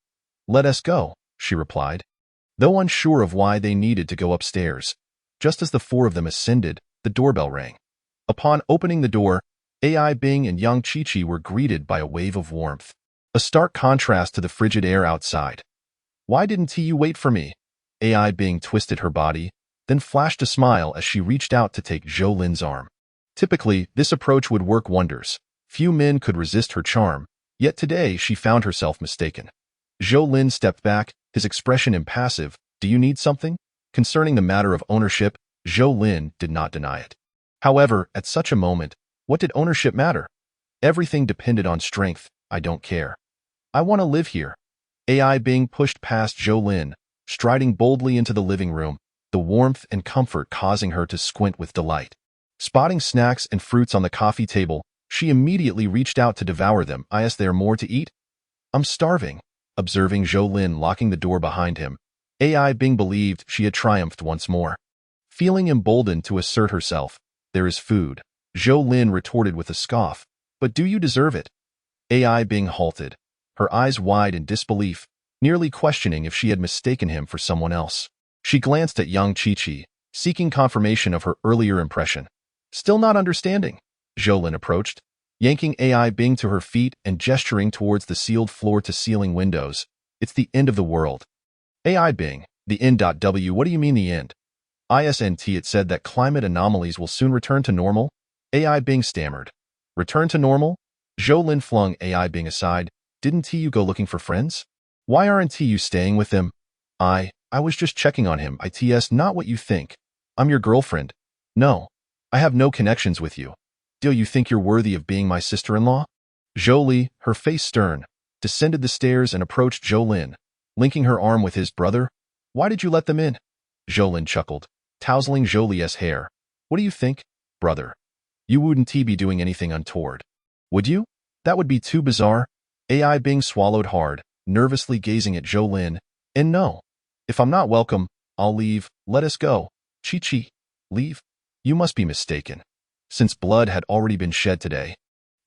Let us go, she replied. Though unsure of why they needed to go upstairs, just as the four of them ascended, the doorbell rang. Upon opening the door, AI Bing and Yang Qiqi were greeted by a wave of warmth, a stark contrast to the frigid air outside. Why didn't you wait for me? AI Bing twisted her body, then flashed a smile as she reached out to take Zhou Lin's arm. Typically, this approach would work wonders. Few men could resist her charm, yet today she found herself mistaken. Zhou Lin stepped back, his expression impassive. Do you need something? Concerning the matter of ownership, Zhou Lin did not deny it. However, at such a moment, what did ownership matter? Everything depended on strength. I don't care. I want to live here. AI Bing pushed past Zhou Lin, striding boldly into the living room, the warmth and comfort causing her to squint with delight. Spotting snacks and fruits on the coffee table, she immediately reached out to devour them. Is there more to eat? I'm starving. Observing Zhou Lin locking the door behind him, AI Bing believed she had triumphed once more. Feeling emboldened to assert herself, there is food, Zhou Lin retorted with a scoff. But do you deserve it? AI Bing halted, her eyes wide in disbelief, nearly questioning if she had mistaken him for someone else. She glanced at Yang Qiqi, seeking confirmation of her earlier impression. Still not understanding, Zhou Lin approached, yanking AI Bing to her feet and gesturing towards the sealed floor-to-ceiling windows. It's the end of the world. AI Bing, the end. What do you mean the end? ISNT. It said that climate anomalies will soon return to normal? AI Bing stammered. Return to normal? Zhou Lin flung AI Bing aside. Didn't you go looking for friends? Why aren't you staying with them? I was just checking on him. It's not what you think. I'm your girlfriend. No. I have no connections with you. Do you think you're worthy of being my sister-in-law? Zhou Li, her face stern, descended the stairs and approached Zhou Lin, linking her arm with his brother. Why did you let them in? Zhou Lin chuckled, tousling Zhou Li's hair. What do you think, brother? You wouldn't be doing anything untoward. Would you? That would be too bizarre. AI Bing swallowed hard, nervously gazing at Zhou Lin. And no. If I'm not welcome, I'll leave. Let us go. Qiqi. Leave? You must be mistaken. Since blood had already been shed today,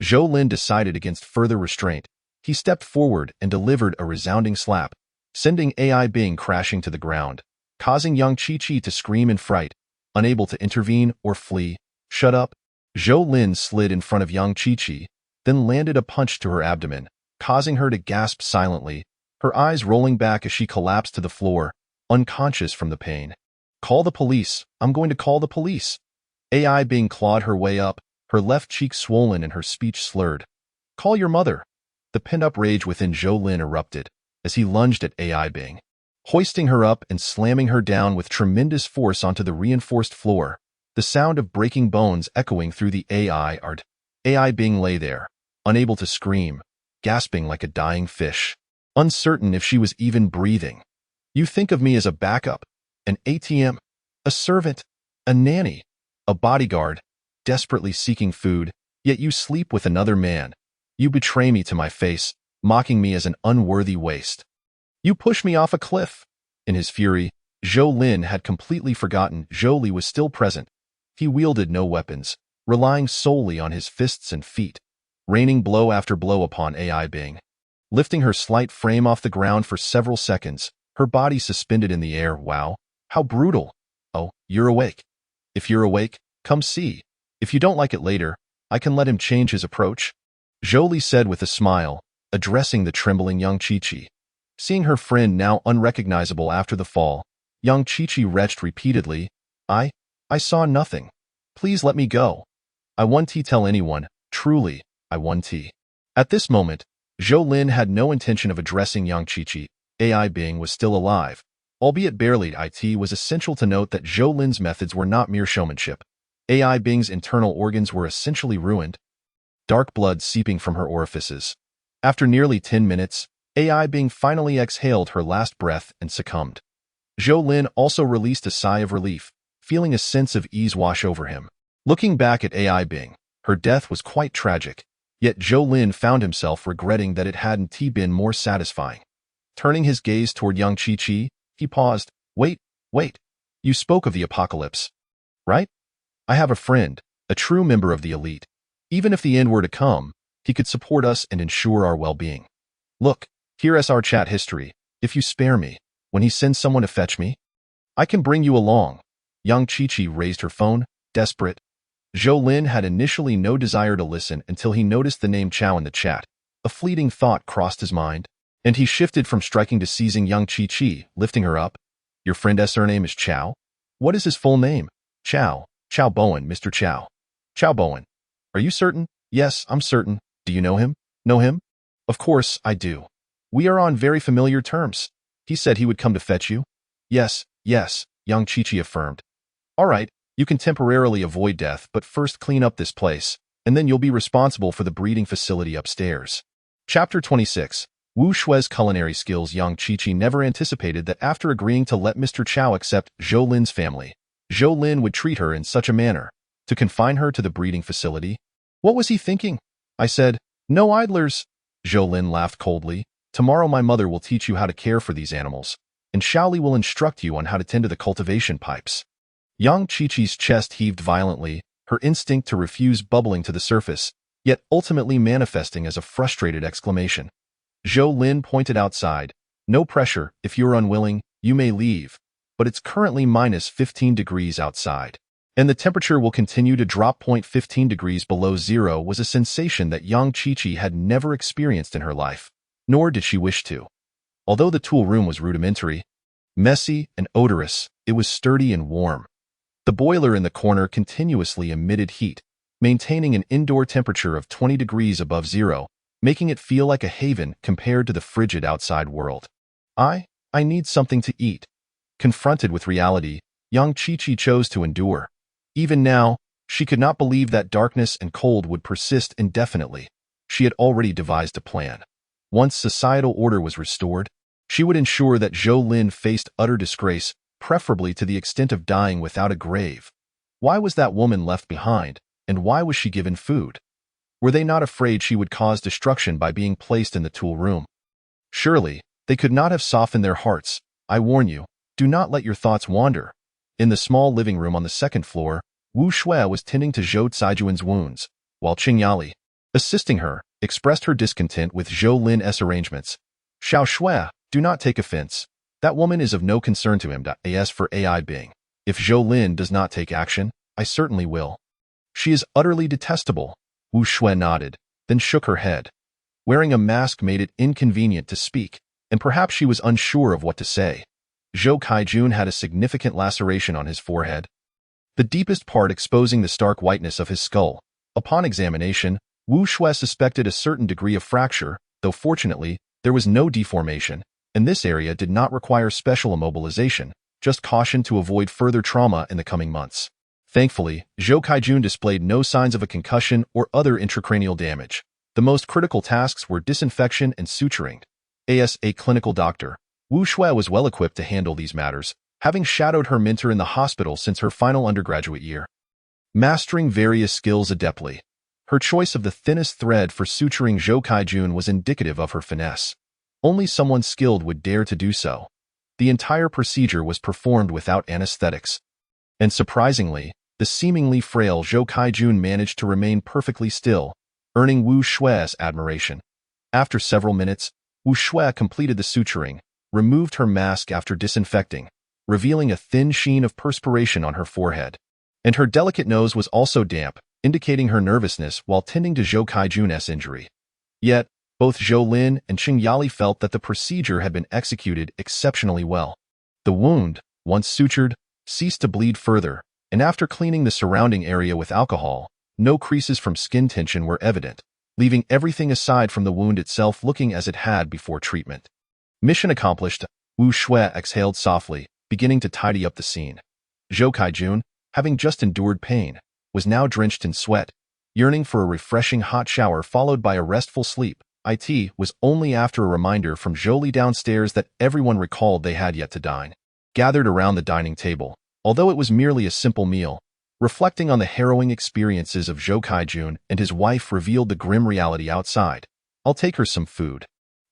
Zhou Lin decided against further restraint. He stepped forward and delivered a resounding slap, sending AI Bing crashing to the ground, causing Yang Qiqi to scream in fright, unable to intervene or flee. Shut up. Zhou Lin slid in front of Yang Qiqi, then landed a punch to her abdomen, causing her to gasp silently, her eyes rolling back as she collapsed to the floor, unconscious from the pain. Call the police. I'm going to call the police. AI Bing clawed her way up, her left cheek swollen and her speech slurred. Call your mother. The pent-up rage within Zhou Lin erupted as he lunged at AI Bing, hoisting her up and slamming her down with tremendous force onto the reinforced floor, the sound of breaking bones echoing through the AI. AI Bing lay there, unable to scream, gasping like a dying fish, uncertain if she was even breathing. You think of me as a backup, an ATM, a servant, a nanny, a bodyguard, desperately seeking food, yet you sleep with another man. You betray me to my face, mocking me as an unworthy waste. You push me off a cliff. In his fury, Zhou Lin had completely forgotten Zhou Li was still present. He wielded no weapons, relying solely on his fists and feet, raining blow after blow upon AI Bing. lifting her slight frame off the ground for several seconds, her body suspended in the air. Wow, how brutal. Oh, you're awake. If you're awake, come see. If you don't like it later, I can let him change his approach, Jolie said with a smile, addressing the trembling young Chi-Chi. Seeing her friend now unrecognizable after the fall, young Chi-Chi retched repeatedly. I saw nothing. Please let me go. I won't tell anyone. Truly, I won't. At this moment, Zhou Lin had no intention of addressing young Chi-Chi. AI Bing was still alive, albeit barely. It was essential to note that Zhou Lin's methods were not mere showmanship. AI Bing's internal organs were essentially ruined, dark blood seeping from her orifices. After nearly 10 minutes, AI Bing finally exhaled her last breath and succumbed. Zhou Lin also released a sigh of relief, feeling a sense of ease wash over him. Looking back at AI Bing, her death was quite tragic, yet Zhou Lin found himself regretting that it hadn't been more satisfying. Turning his gaze toward young Chi-Chi, he paused. Wait. You spoke of the apocalypse, right? I have a friend, a true member of the elite. Even if the end were to come, he could support us and ensure our well-being. Look, here's our chat history. If you spare me, when he sends someone to fetch me, I can bring you along. Young Chi-Chi raised her phone, desperate. Zhou Lin had initially no desire to listen until he noticed the name Chao in the chat. A fleeting thought crossed his mind, and he shifted from striking to seizing young Chi-Chi, lifting her up. Your friend's surname is Chao? What is his full name? Chao Bowen, Mr. Chao. Chao Bowen. Are you certain? Yes, I'm certain. Do you know him? Know him? Of course, I do. We are on very familiar terms. He said he would come to fetch you? Yes, young Chi-Chi affirmed. All right, you can temporarily avoid death, but first clean up this place, and then you'll be responsible for the breeding facility upstairs. Chapter 26. Wu Shui's culinary skills. Young Chi-Chi never anticipated that after agreeing to let Mr. Chao accept Zhou Lin's family, Zhou Lin would treat her in such a manner, to confine her to the breeding facility. What was he thinking? I said, no idlers. Zhou Lin laughed coldly. Tomorrow my mother will teach you how to care for these animals, and Shaoli will instruct you on how to tend to the cultivation pipes. Young Chi-Chi's chest heaved violently, her instinct to refuse bubbling to the surface, yet ultimately manifesting as a frustrated exclamation. Zhou Lin pointed outside. No pressure. If you're unwilling, you may leave, but it's currently minus 15 degrees outside, and the temperature will continue to drop. 15 degrees below zero was a sensation that young Chi-Chi had never experienced in her life, nor did she wish to. Although the tool room was rudimentary, messy, and odorous, it was sturdy and warm. The boiler in the corner continuously emitted heat, maintaining an indoor temperature of 20 degrees above zero, making it feel like a haven compared to the frigid outside world. I need something to eat. Confronted with reality, young Chi-Chi chose to endure. Even now, she could not believe that darkness and cold would persist indefinitely. She had already devised a plan. Once societal order was restored, she would ensure that Zhou Lin faced utter disgrace, preferably to the extent of dying without a grave. Why was that woman left behind, and why was she given food? Were they not afraid she would cause destruction by being placed in the tool room? Surely, they could not have softened their hearts. I warn you, do not let your thoughts wander. In the small living room on the second floor, Wu Shui was tending to Zhou Caijuan's wounds, while Qing Yali, assisting her, expressed her discontent with Zhou Lin's arrangements. Xiao Shui, do not take offense. That woman is of no concern to him. As for AI Bing, if Zhou Lin does not take action, I certainly will. She is utterly detestable. Wu Shui nodded, then shook her head. Wearing a mask made it inconvenient to speak, and perhaps she was unsure of what to say. Zhou Caijun had a significant laceration on his forehead, the deepest part exposing the stark whiteness of his skull. Upon examination, Wu Shui suspected a certain degree of fracture, though fortunately, there was no deformation, and this area did not require special immobilization, just caution to avoid further trauma in the coming months. Thankfully, Zhou Caijun displayed no signs of a concussion or other intracranial damage. The most critical tasks were disinfection and suturing. As a clinical doctor, Wu Shui was well equipped to handle these matters, having shadowed her mentor in the hospital since her final undergraduate year. Mastering various skills adeptly, her choice of the thinnest thread for suturing Zhou Caijun was indicative of her finesse. Only someone skilled would dare to do so. The entire procedure was performed without anesthetics, and surprisingly, the seemingly frail Zhou Caijun managed to remain perfectly still, earning Wu Shui's admiration. After several minutes, Wu Shui completed the suturing, removed her mask after disinfecting, revealing a thin sheen of perspiration on her forehead. And her delicate nose was also damp, indicating her nervousness while tending to Zhou Kaijun's injury. Yet, both Zhou Lin and Qing Yali felt that the procedure had been executed exceptionally well. The wound, once sutured, ceased to bleed further, and after cleaning the surrounding area with alcohol, no creases from skin tension were evident, leaving everything aside from the wound itself looking as it had before treatment. Mission accomplished, Wu Shui exhaled softly, beginning to tidy up the scene. Zhou Kaijun, having just endured pain, was now drenched in sweat, yearning for a refreshing hot shower followed by a restful sleep. It was only after a reminder from Zhou Li downstairs that everyone recalled they had yet to dine. Gathered around the dining table, although it was merely a simple meal, reflecting on the harrowing experiences of Zhou Kaijun and his wife revealed the grim reality outside. I'll take her some food.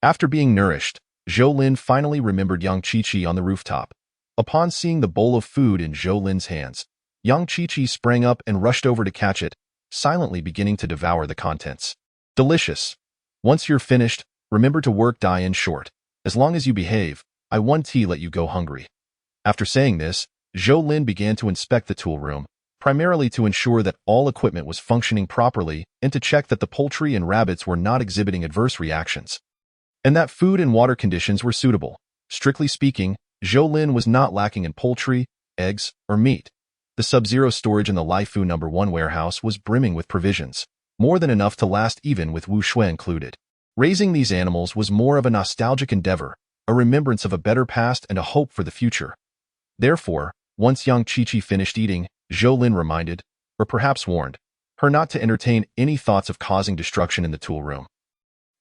After being nourished, Zhou Lin finally remembered Yang Qiqi on the rooftop. Upon seeing the bowl of food in Zhou Lin's hands, Yang Qiqi sprang up and rushed over to catch it, silently beginning to devour the contents. Delicious. Once you're finished, remember to work die in short. As long as you behave, I won't let you go hungry. After saying this, Zhou Lin began to inspect the tool room, primarily to ensure that all equipment was functioning properly and to check that the poultry and rabbits were not exhibiting adverse reactions, and that food and water conditions were suitable. Strictly speaking, Zhou Lin was not lacking in poultry, eggs, or meat. The Sub-Zero storage in the Laifu No. 1 warehouse was brimming with provisions, more than enough to last even with Wu Shui included. Raising these animals was more of a nostalgic endeavor, a remembrance of a better past and a hope for the future. Therefore, once Yang Qiqi finished eating, Zhou Lin reminded, or perhaps warned, her not to entertain any thoughts of causing destruction in the tool room,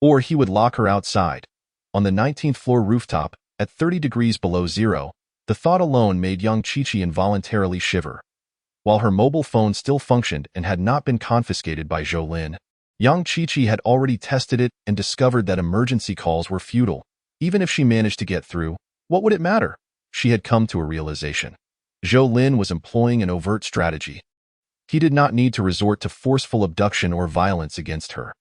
or he would lock her outside. On the 19th floor rooftop, at 30 degrees below zero, the thought alone made Yang Qiqi involuntarily shiver. While her mobile phone still functioned and had not been confiscated by Zhou Lin, Yang Qiqi had already tested it and discovered that emergency calls were futile. Even if she managed to get through, what would it matter? She had come to a realization. Zhou Lin was employing an overt strategy. He did not need to resort to forceful abduction or violence against her.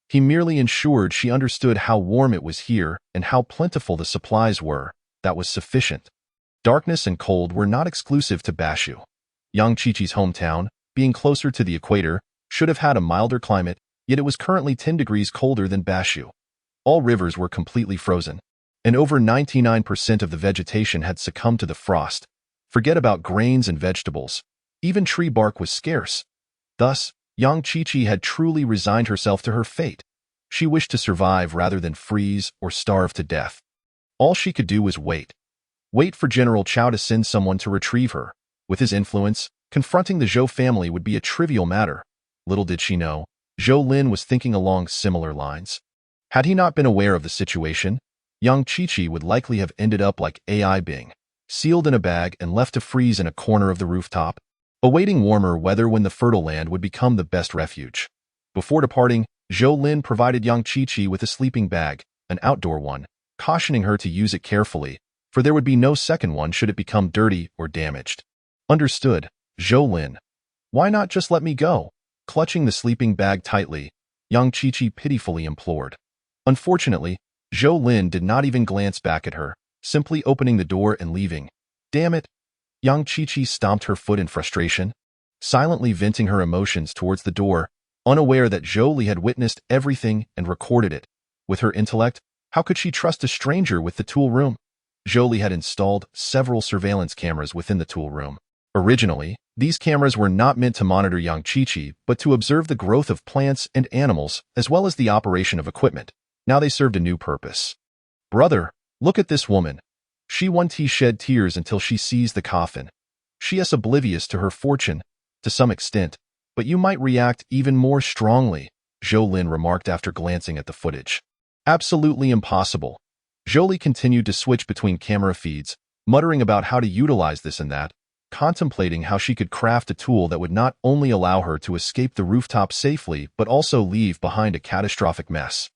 He merely ensured she understood how warm it was here and how plentiful the supplies were. That was sufficient. Darkness and cold were not exclusive to Bashu. Yang Qiqi's hometown, being closer to the equator, should have had a milder climate, yet it was currently 10 degrees colder than Bashu. All rivers were completely frozen, and over 99% of the vegetation had succumbed to the frost. Forget about grains and vegetables. Even tree bark was scarce. Thus, Yang Qiqi had truly resigned herself to her fate. She wished to survive rather than freeze or starve to death. All she could do was wait. Wait for General Chao to send someone to retrieve her. With his influence, confronting the Zhou family would be a trivial matter. Little did she know, Zhou Lin was thinking along similar lines. Had he not been aware of the situation, Yang Qiqi would likely have ended up like AI Bing, sealed in a bag and left to freeze in a corner of the rooftop, awaiting warmer weather when the fertile land would become the best refuge. Before departing, Zhou Lin provided Yang Qiqi with a sleeping bag, an outdoor one, cautioning her to use it carefully, for there would be no second one should it become dirty or damaged. Understood, Zhou Lin. Why not just let me go? Clutching the sleeping bag tightly, Yang Qiqi pitifully implored. Unfortunately, Zhou Lin did not even glance back at her, simply opening the door and leaving. Damn it! Yang Qiqi stomped her foot in frustration, silently venting her emotions towards the door, unaware that Zhou Li had witnessed everything and recorded it. With her intellect, how could she trust a stranger with the tool room? Zhou Li had installed several surveillance cameras within the tool room. Originally, these cameras were not meant to monitor Yang Qiqi, but to observe the growth of plants and animals, as well as the operation of equipment. Now they served a new purpose. Brother, look at this woman. She won't shed tears until she sees the coffin. She is oblivious to her fortune, to some extent, but you might react even more strongly, Zhou Lin remarked after glancing at the footage. Absolutely impossible. Zhou Li continued to switch between camera feeds, muttering about how to utilize this and that, contemplating how she could craft a tool that would not only allow her to escape the rooftop safely but also leave behind a catastrophic mess.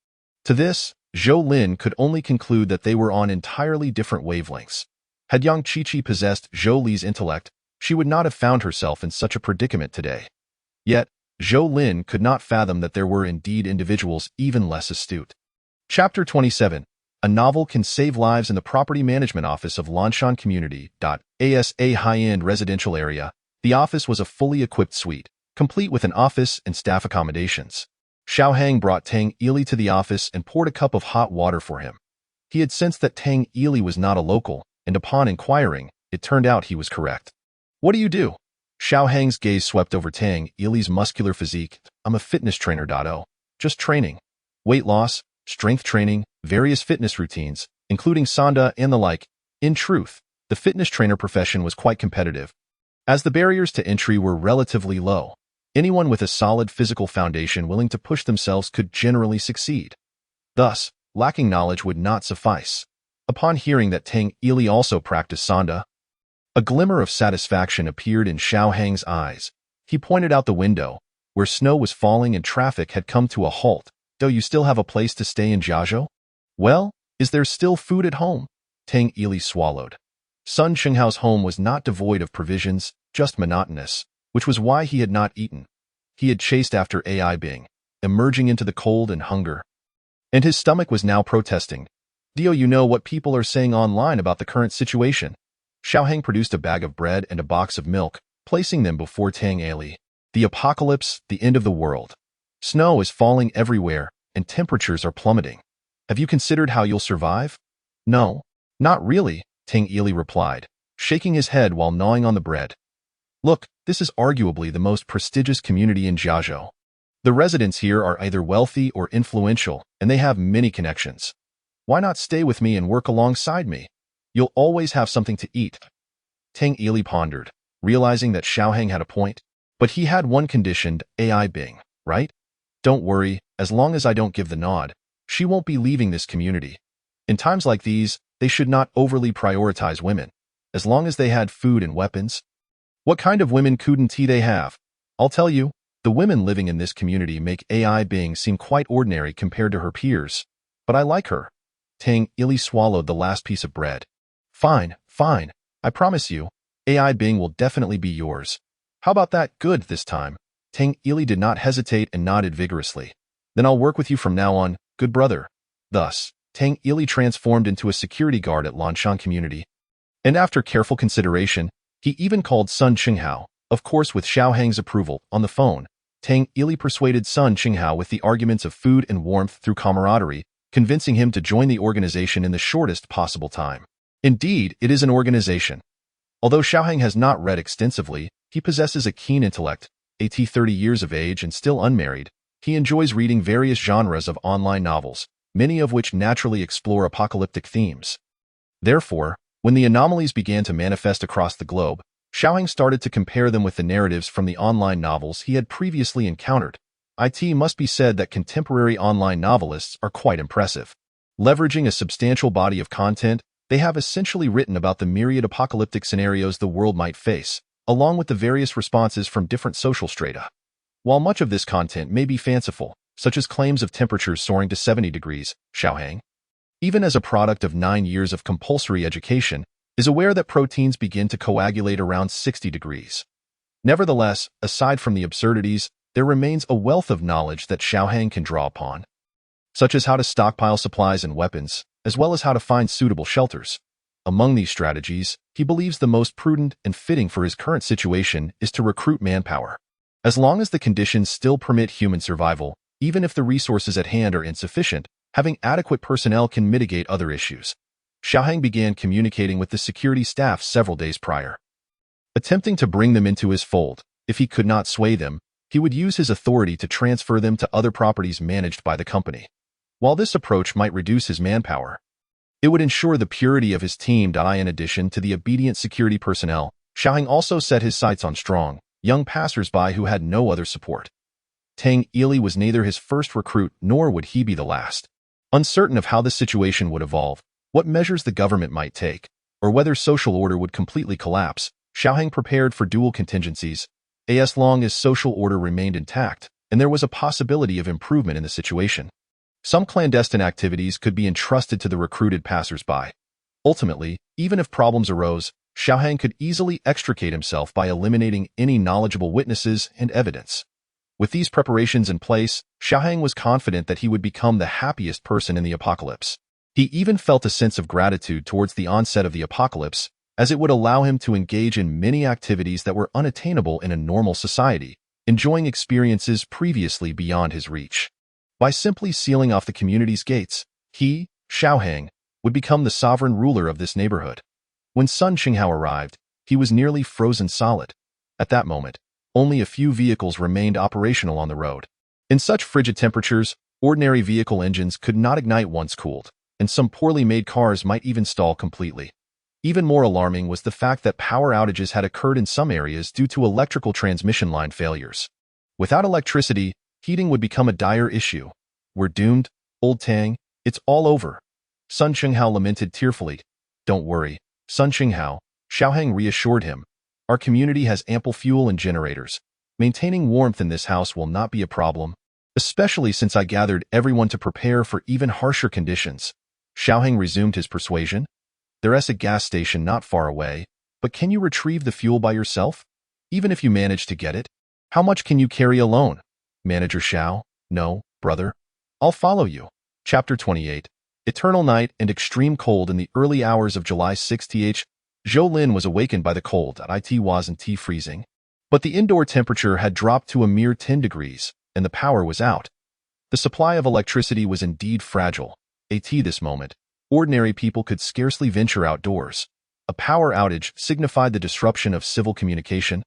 To this, Zhou Lin could only conclude that they were on entirely different wavelengths. Had Yang Qiqi possessed Zhou Li's intellect, she would not have found herself in such a predicament today. Yet, Zhou Lin could not fathom that there were indeed individuals even less astute. Chapter 27. a novel can save lives in the property management office of Lanshan Community. As a high-end residential area, the office was a fully equipped suite, complete with an office and staff accommodations. Xiaohang brought Tang Ili to the office and poured a cup of hot water for him. He had sensed that Tang Ili was not a local, and upon inquiring, it turned out he was correct. "What do you do?" Xiaohang's gaze swept over Tang Ili's muscular physique. "I'm a fitness trainer. Just training. Weight loss, strength training, various fitness routines, including Sanda and the like." In truth, the fitness trainer profession was quite competitive, as the barriers to entry were relatively low. Anyone with a solid physical foundation willing to push themselves could generally succeed. Thus, lacking knowledge would not suffice. Upon hearing that Tang Ili also practiced Sanda, a glimmer of satisfaction appeared in Xiaohang's eyes. He pointed out the window, where snow was falling and traffic had come to a halt. "Do you still have a place to stay in Jiazhou? Well, is there still food at home?" Tang Ili swallowed. Sun Qinghao's home was not devoid of provisions, just monotonous, which was why he had not eaten. He had chased after AI Bing, emerging into the cold and hunger. And his stomach was now protesting. "Do you know what people are saying online about the current situation?" Xiaohang produced a bag of bread and a box of milk, placing them before Tang Ili. "The apocalypse, the end of the world. Snow is falling everywhere, and temperatures are plummeting. Have you considered how you'll survive?" "No, not really," Tang Ili replied, shaking his head while gnawing on the bread. "Look, this is arguably the most prestigious community in Jiazhou. The residents here are either wealthy or influential, and they have many connections. Why not stay with me and work alongside me? You'll always have something to eat." Tang Ili pondered, realizing that Xiaohang had a point. "But he had one condition, AI Bing, right? Don't worry, as long as I don't give the nod, she won't be leaving this community. In times like these, they should not overly prioritize women, as long as they had food and weapons." "What kind of women couldn't they have?" "I'll tell you, the women living in this community make AI Bing seem quite ordinary compared to her peers. But I like her." Tang Ili swallowed the last piece of bread. Fine. I promise you, AI Bing will definitely be yours." "How about that? Good this time." Tang Ili did not hesitate and nodded vigorously. "Then I'll work with you from now on, good brother." Thus, Tang Ili transformed into a security guard at Lanshan Community. And after careful consideration, he even called Sun Qinghao, of course with Xiaohang's approval, on the phone. Tang Ili persuaded Sun Qinghao with the arguments of food and warmth through camaraderie, convincing him to join the organization in the shortest possible time. Indeed, it is an organization. Although Xiaohang has not read extensively, he possesses a keen intellect. At 30 years of age and still unmarried, he enjoys reading various genres of online novels, many of which naturally explore apocalyptic themes. Therefore, when the anomalies began to manifest across the globe, Xiaohang started to compare them with the narratives from the online novels he had previously encountered. It must be said that contemporary online novelists are quite impressive. Leveraging a substantial body of content, they have essentially written about the myriad apocalyptic scenarios the world might face, along with the various responses from different social strata. While much of this content may be fanciful, such as claims of temperatures soaring to 70 degrees, Xiaohang, even as a product of 9 years of compulsory education, is aware that proteins begin to coagulate around 60 degrees. Nevertheless, aside from the absurdities, there remains a wealth of knowledge that Xiaohang can draw upon, such as how to stockpile supplies and weapons, as well as how to find suitable shelters. Among these strategies, he believes the most prudent and fitting for his current situation is to recruit manpower. As long as the conditions still permit human survival, even if the resources at hand are insufficient, having adequate personnel can mitigate other issues. Xiaohang began communicating with the security staff several days prior, attempting to bring them into his fold. If he could not sway them, he would use his authority to transfer them to other properties managed by the company. While this approach might reduce his manpower, it would ensure the purity of his team. In addition to the obedient security personnel, Xiaohang also set his sights on strong, young passers-by who had no other support. Tang Ili was neither his first recruit nor would he be the last. Uncertain of how the situation would evolve, what measures the government might take, or whether social order would completely collapse, Xiaohang prepared for dual contingencies, as long as social order remained intact, and there was a possibility of improvement in the situation. Some clandestine activities could be entrusted to the recruited passers-by. Ultimately, even if problems arose, Xiaohang could easily extricate himself by eliminating any knowledgeable witnesses and evidence. With these preparations in place, Xiaohang was confident that he would become the happiest person in the apocalypse. He even felt a sense of gratitude towards the onset of the apocalypse, as it would allow him to engage in many activities that were unattainable in a normal society, enjoying experiences previously beyond his reach. By simply sealing off the community's gates, he, Xiaohang, would become the sovereign ruler of this neighborhood. When Sun Qinghao arrived, he was nearly frozen solid. At that moment, only a few vehicles remained operational on the road. In such frigid temperatures, ordinary vehicle engines could not ignite once cooled, and some poorly made cars might even stall completely. Even more alarming was the fact that power outages had occurred in some areas due to electrical transmission line failures. Without electricity, heating would become a dire issue. "We're doomed, old Tang. It's all over," Sun Qinghao lamented tearfully. "Don't worry, Sun Qinghao," Xiaohang reassured him. "Our community has ample fuel and generators. Maintaining warmth in this house will not be a problem, especially since I gathered everyone to prepare for even harsher conditions." Xiaohang resumed his persuasion. "There's a gas station not far away, but can you retrieve the fuel by yourself? Even if you manage to get it, how much can you carry alone?" Manager Xiao: "No, brother. I'll follow you." Chapter 28. Eternal night and extreme cold. In the early hours of July 6th, Zhou Lin was awakened by the cold. It wasn't freezing, but the indoor temperature had dropped to a mere 10 degrees, and the power was out. The supply of electricity was indeed fragile. At this moment, ordinary people could scarcely venture outdoors. A power outage signified the disruption of civil communication,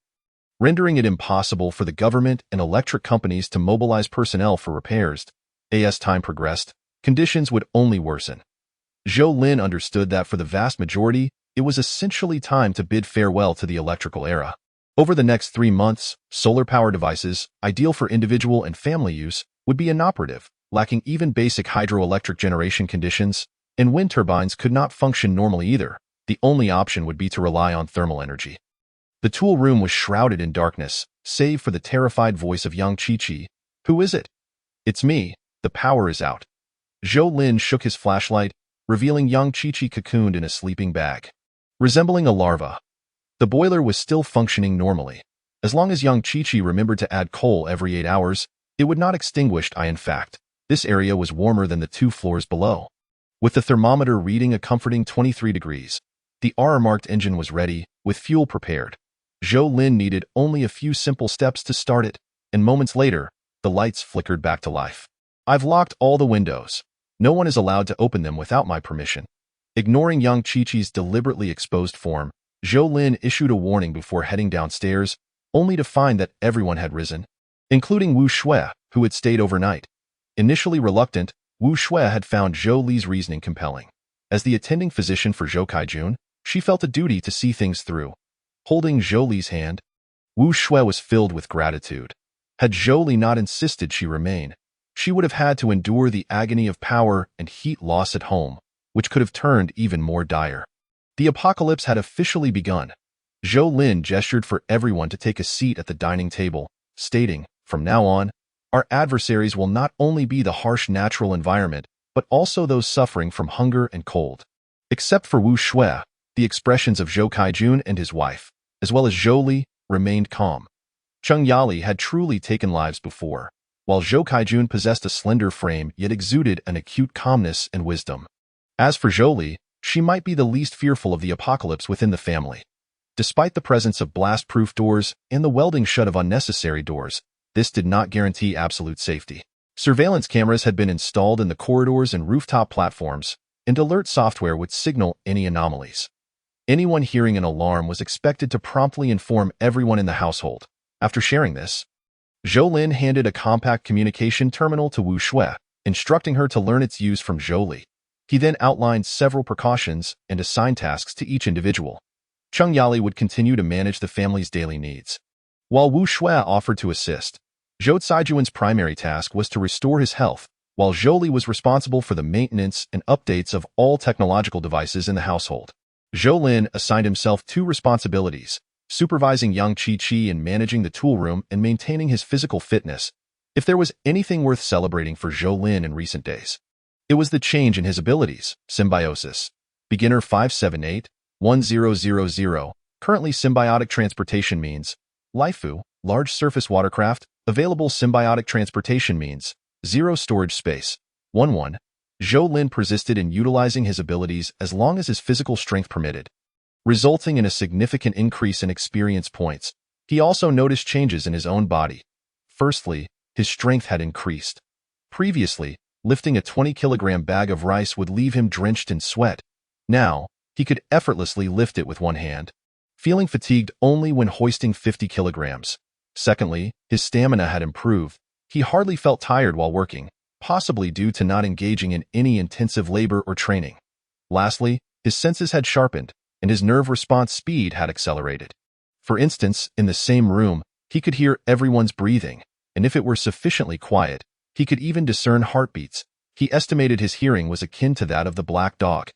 rendering it impossible for the government and electric companies to mobilize personnel for repairs. As time progressed, conditions would only worsen. Zhou Lin understood that for the vast majority, it was essentially time to bid farewell to the electrical era. Over the next 3 months, solar power devices, ideal for individual and family use, would be inoperative, lacking even basic hydroelectric generation conditions, and wind turbines could not function normally either. The only option would be to rely on thermal energy. The tool room was shrouded in darkness, save for the terrified voice of Yang Qiqi. "Who is it?" "It's me. The power is out." Zhou Lin shook his flashlight, revealing Yang Qiqi cocooned in a sleeping bag. Resembling a larva, the boiler was still functioning normally. As long as Yang Qiqi remembered to add coal every 8 hours, it would not extinguish. In fact, this area was warmer than the 2 floors below. With the thermometer reading a comforting 23 degrees, the R-marked engine was ready, with fuel prepared. Zhou Lin needed only a few simple steps to start it, and moments later, the lights flickered back to life. "I've locked all the windows. No one is allowed to open them without my permission." Ignoring Yang Qiqi's deliberately exposed form, Zhou Lin issued a warning before heading downstairs, only to find that everyone had risen, including Wu Shui, who had stayed overnight. Initially reluctant, Wu Shui had found Zhou Li's reasoning compelling. As the attending physician for Zhou Kaijun, she felt a duty to see things through. Holding Zhou Li's hand, Wu Shui was filled with gratitude. Had Zhou Li not insisted she remain, she would have had to endure the agony of power and heat loss at home, which could have turned even more dire. The apocalypse had officially begun. Zhou Lin gestured for everyone to take a seat at the dining table, stating, "From now on, our adversaries will not only be the harsh natural environment, but also those suffering from hunger and cold." Except for Wu Shui, the expressions of Zhou Kaijun and his wife, as well as Zhou Li, remained calm. Cheng Yali had truly taken lives before, while Zhou Kaijun possessed a slender frame yet exuded an acute calmness and wisdom. As for Zhou Li, she might be the least fearful of the apocalypse within the family. Despite the presence of blast-proof doors and the welding shut of unnecessary doors, this did not guarantee absolute safety. Surveillance cameras had been installed in the corridors and rooftop platforms, and alert software would signal any anomalies. Anyone hearing an alarm was expected to promptly inform everyone in the household. After sharing this, Zhou Lin handed a compact communication terminal to Wu Shui, instructing her to learn its use from Zhou Li. He then outlined several precautions and assigned tasks to each individual. Cheng Yali would continue to manage the family's daily needs, while Wu Shui offered to assist. Zhou Caijuan's primary task was to restore his health, while Zhou Li was responsible for the maintenance and updates of all technological devices in the household. Zhou Lin assigned himself 2 responsibilities: supervising Yang Qiqi and managing the tool room and maintaining his physical fitness. If there was anything worth celebrating for Zhou Lin in recent days, it was the change in his abilities. Symbiosis. Beginner 578-1000. Currently symbiotic transportation means Laifu, large surface watercraft. Available symbiotic transportation means 0 storage space. 11. Zhou Lin persisted in utilizing his abilities as long as his physical strength permitted, resulting in a significant increase in experience points. He also noticed changes in his own body. Firstly, his strength had increased. Previously, lifting a 20-kilogram bag of rice would leave him drenched in sweat. Now, he could effortlessly lift it with one hand, feeling fatigued only when hoisting 50 kilograms. Secondly, his stamina had improved. He hardly felt tired while working, possibly due to not engaging in any intensive labor or training. Lastly, his senses had sharpened, and his nerve response speed had accelerated. For instance, in the same room, he could hear everyone's breathing, and if it were sufficiently quiet, he could even discern heartbeats. He estimated his hearing was akin to that of the black dog.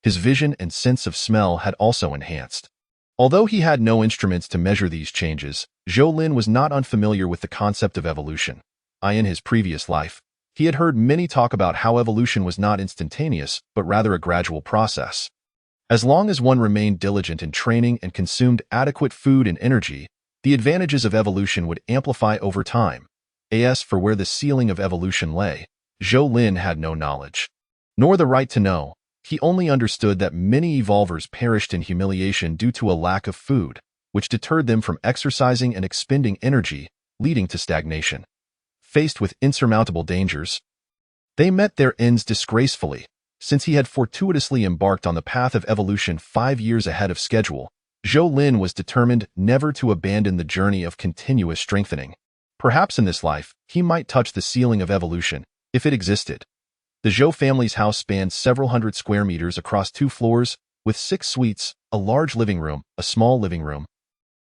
His vision and sense of smell had also enhanced. Although he had no instruments to measure these changes, Zhou Lin was not unfamiliar with the concept of evolution. In his previous life, he had heard many talk about how evolution was not instantaneous, but rather a gradual process. As long as one remained diligent in training and consumed adequate food and energy, the advantages of evolution would amplify over time. As for where the ceiling of evolution lay, Zhou Lin had no knowledge, nor the right to know. He only understood that many evolvers perished in humiliation due to a lack of food, which deterred them from exercising and expending energy, leading to stagnation. Faced with insurmountable dangers, they met their ends disgracefully. Since he had fortuitously embarked on the path of evolution 5 years ahead of schedule, Zhou Lin was determined never to abandon the journey of continuous strengthening. Perhaps in this life, he might touch the ceiling of evolution, if it existed. The Zhou family's house spanned several hundred square meters across 2 floors, with 6 suites, a large living room, a small living room,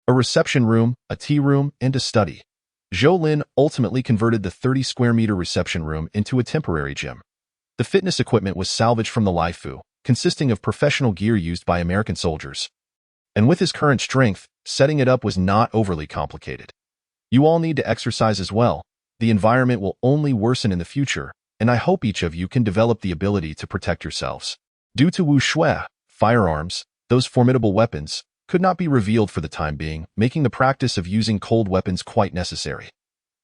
a reception room, a tea room, and a study. Zhou Lin ultimately converted the 30-square-meter reception room into a temporary gym. The fitness equipment was salvaged from the Laifu, consisting of professional gear used by American soldiers. And with his current strength, setting it up was not overly complicated. You all need to exercise as well. The environment will only worsen in the future, and I hope each of you can develop the ability to protect yourselves. Due to Wu Shui, firearms, those formidable weapons, could not be revealed for the time being, making the practice of using cold weapons quite necessary.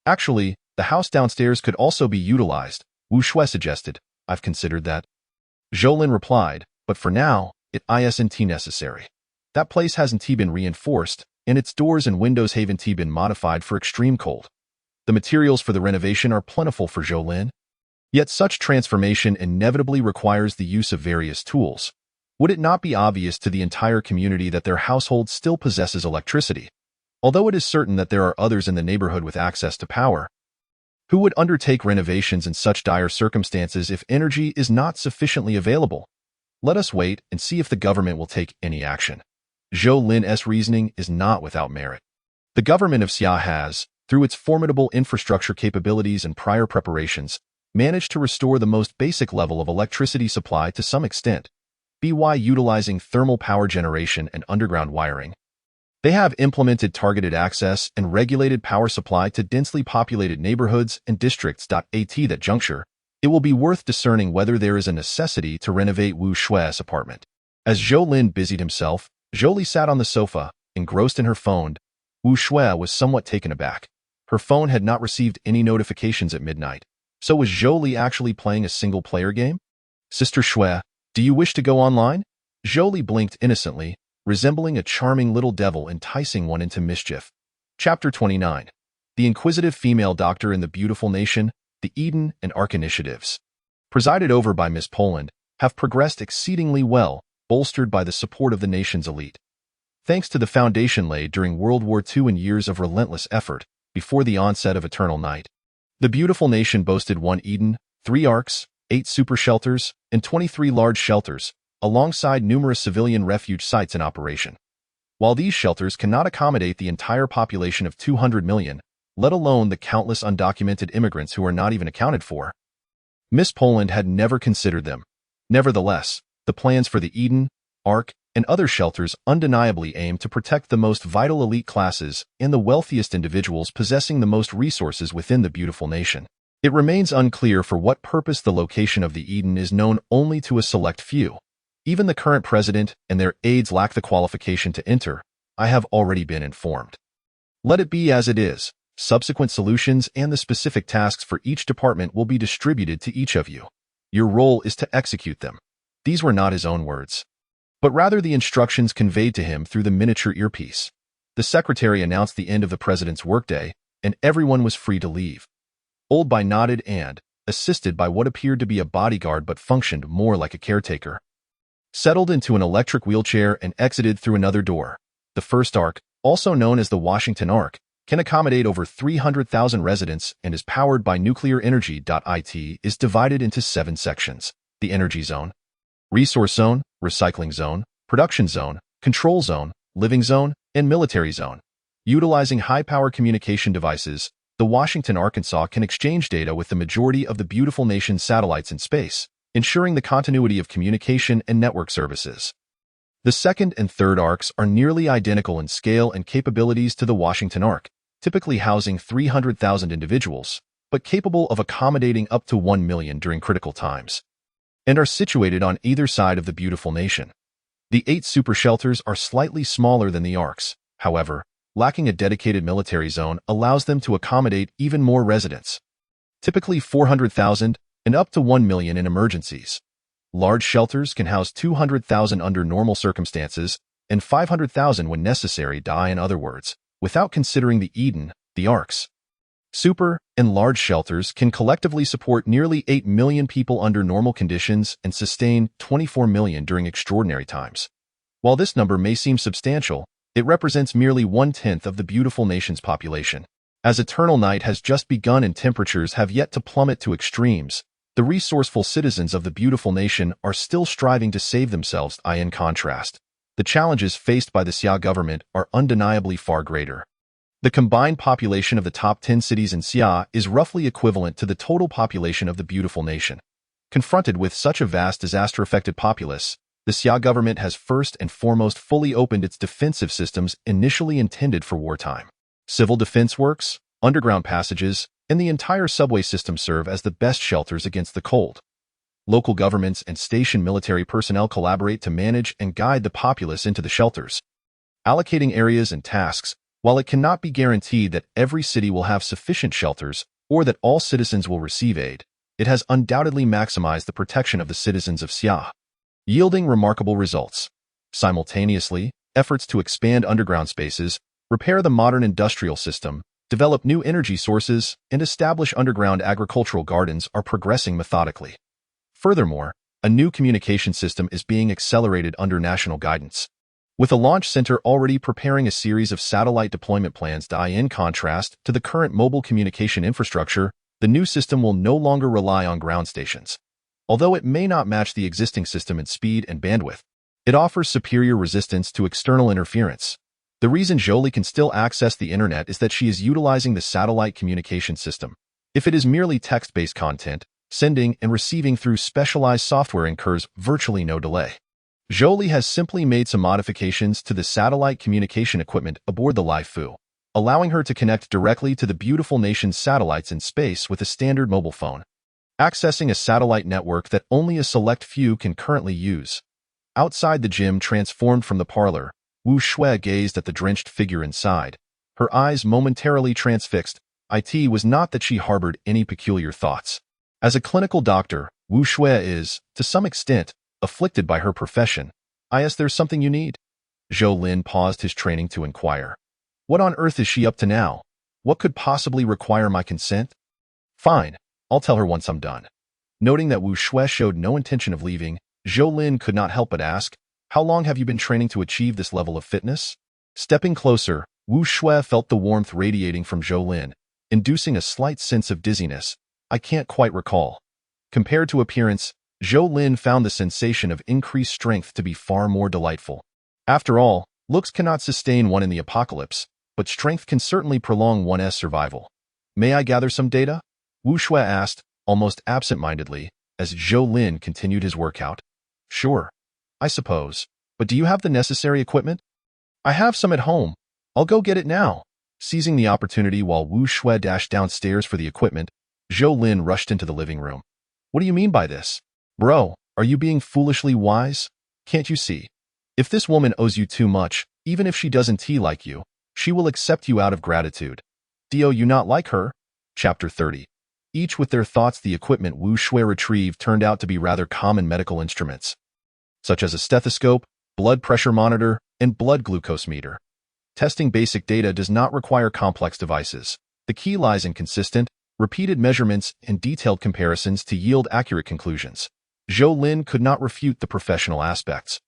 Actually, the house downstairs could also be utilized, Wu Shui suggested. I've considered that. Zhou Lin replied, but for now, it isn't necessary. That place hasn't been reinforced, and its doors and windows haven't been modified for extreme cold. The materials for the renovation are plentiful for Zhou Lin. Yet such transformation inevitably requires the use of various tools. Would it not be obvious to the entire community that their household still possesses electricity? Although it is certain that there are others in the neighborhood with access to power, who would undertake renovations in such dire circumstances if energy is not sufficiently available? Let us wait and see if the government will take any action. Zhou Lin's reasoning is not without merit. The government of Xia has, through its formidable infrastructure capabilities and prior preparations, managed to restore the most basic level of electricity supply to some extent, by utilizing thermal power generation and underground wiring. They have implemented targeted access and regulated power supply to densely populated neighborhoods and districts. At that juncture, it will be worth discerning whether there is a necessity to renovate Wu Shui's apartment. As Zhou Lin busied himself, Jolie sat on the sofa, engrossed in her phone. Wu Shui was somewhat taken aback. Her phone had not received any notifications at midnight. So was Jolie actually playing a single-player game? Sister Shui, do you wish to go online? Jolie blinked innocently, resembling a charming little devil enticing one into mischief. Chapter 29. The Inquisitive Female Doctor in the Beautiful Nation, the Eden and Ark Initiatives, presided over by Miss Poland, have progressed exceedingly well, bolstered by the support of the nation's elite. Thanks to the foundation laid during World War II and years of relentless effort before the onset of Eternal Night, the beautiful nation boasted 1 Eden, 3 Arks, 8 super shelters, and 23 large shelters, alongside numerous civilian refuge sites in operation. While these shelters cannot accommodate the entire population of 200 million, let alone the countless undocumented immigrants who are not even accounted for, Miss Poland had never considered them. Nevertheless, the plans for the Eden, Ark, and other shelters undeniably aim to protect the most vital elite classes and the wealthiest individuals possessing the most resources within the beautiful nation. It remains unclear for what purpose the location of the Eden is known only to a select few. Even the current president and their aides lack the qualification to enter. I have already been informed. Let it be as it is. Subsequent solutions and the specific tasks for each department will be distributed to each of you. Your role is to execute them. These were not his own words, but rather the instructions conveyed to him through the miniature earpiece. The secretary announced the end of the president's workday, and everyone was free to leave. Old Bai nodded and, assisted by what appeared to be a bodyguard but functioned more like a caretaker, settled into an electric wheelchair and exited through another door. The first arc, also known as the Washington Arc, can accommodate over 300,000 residents and is powered by nuclear energy. It is divided into 7 sections: the energy zone, resource zone, recycling zone, production zone, control zone, living zone, and military zone. Utilizing high-power communication devices, the Washington, Arkansas can exchange data with the majority of the beautiful nation's satellites in space, ensuring the continuity of communication and network services. The second and third arcs are nearly identical in scale and capabilities to the Washington Arc, typically housing 300,000 individuals, but capable of accommodating up to 1 million during critical times, and are situated on either side of the beautiful nation. The 8 super shelters are slightly smaller than the arcs, however, lacking a dedicated military zone allows them to accommodate even more residents, typically 400,000 and up to 1 million in emergencies. Large shelters can house 200,000 under normal circumstances and 500,000 when necessary. In other words, without considering the Eden, the arcs. Super and large shelters can collectively support nearly 8 million people under normal conditions and sustain 24 million during extraordinary times. While this number may seem substantial, it represents merely 1/10 of the beautiful nation's population. As eternal night has just begun and temperatures have yet to plummet to extremes, the resourceful citizens of the beautiful nation are still striving to save themselves. In contrast, the challenges faced by the Xia government are undeniably far greater. The combined population of the top 10 cities in Xia is roughly equivalent to the total population of the beautiful nation. Confronted with such a vast disaster-affected populace, the Xia government has first and foremost fully opened its defensive systems initially intended for wartime. Civil defense works, underground passages, and the entire subway system serve as the best shelters against the cold. Local governments and station military personnel collaborate to manage and guide the populace into the shelters, allocating areas and tasks. While it cannot be guaranteed that every city will have sufficient shelters or that all citizens will receive aid, it has undoubtedly maximized the protection of the citizens of Xia, yielding remarkable results. Simultaneously, efforts to expand underground spaces, repair the modern industrial system, develop new energy sources, and establish underground agricultural gardens are progressing methodically. Furthermore, a new communication system is being accelerated under national guidance, with a launch center already preparing a series of satellite deployment plans. In contrast to the current mobile communication infrastructure, the new system will no longer rely on ground stations. Although it may not match the existing system in speed and bandwidth, it offers superior resistance to external interference. The reason Jolie can still access the internet is that she is utilizing the satellite communication system. If it is merely text-based content, sending and receiving through specialized software incurs virtually no delay. Jolie has simply made some modifications to the satellite communication equipment aboard the Lai Fu, allowing her to connect directly to the beautiful nation's satellites in space with a standard mobile phone, accessing a satellite network that only a select few can currently use. Outside the gym transformed from the parlor, Wu Shui gazed at the drenched figure inside, her eyes momentarily transfixed. It was not that she harbored any peculiar thoughts. As a clinical doctor, Wu Shui is, to some extent, afflicted by her profession. There's something you need? Zhou Lin paused his training to inquire. What on earth is she up to now? What could possibly require my consent? Fine, I'll tell her once I'm done. Noting that Wu Shui showed no intention of leaving, Zhou Lin could not help but ask, how long have you been training to achieve this level of fitness? Stepping closer, Wu Shui felt the warmth radiating from Zhou Lin, inducing a slight sense of dizziness. I can't quite recall. Compared to appearance, Zhou Lin found the sensation of increased strength to be far more delightful. After all, looks cannot sustain one in the apocalypse, but strength can certainly prolong one's survival. May I gather some data? Wu Shui asked, almost absent-mindedly, as Zhou Lin continued his workout. Sure, I suppose, but do you have the necessary equipment? I have some at home. I'll go get it now. Seizing the opportunity while Wu Shui dashed downstairs for the equipment, Zhou Lin rushed into the living room. What do you mean by this? Bro, are you being foolishly wise? Can't you see? If this woman owes you too much, even if she doesn't like you, she will accept you out of gratitude. Do you not like her? Chapter 30. each with their thoughts. The equipment Wu Shui retrieved turned out to be rather common medical instruments, such as a stethoscope, blood pressure monitor, and blood glucose meter. Testing basic data does not require complex devices. The key lies in consistent, repeated measurements and detailed comparisons to yield accurate conclusions. Zhou Lin could not refute the professional aspects.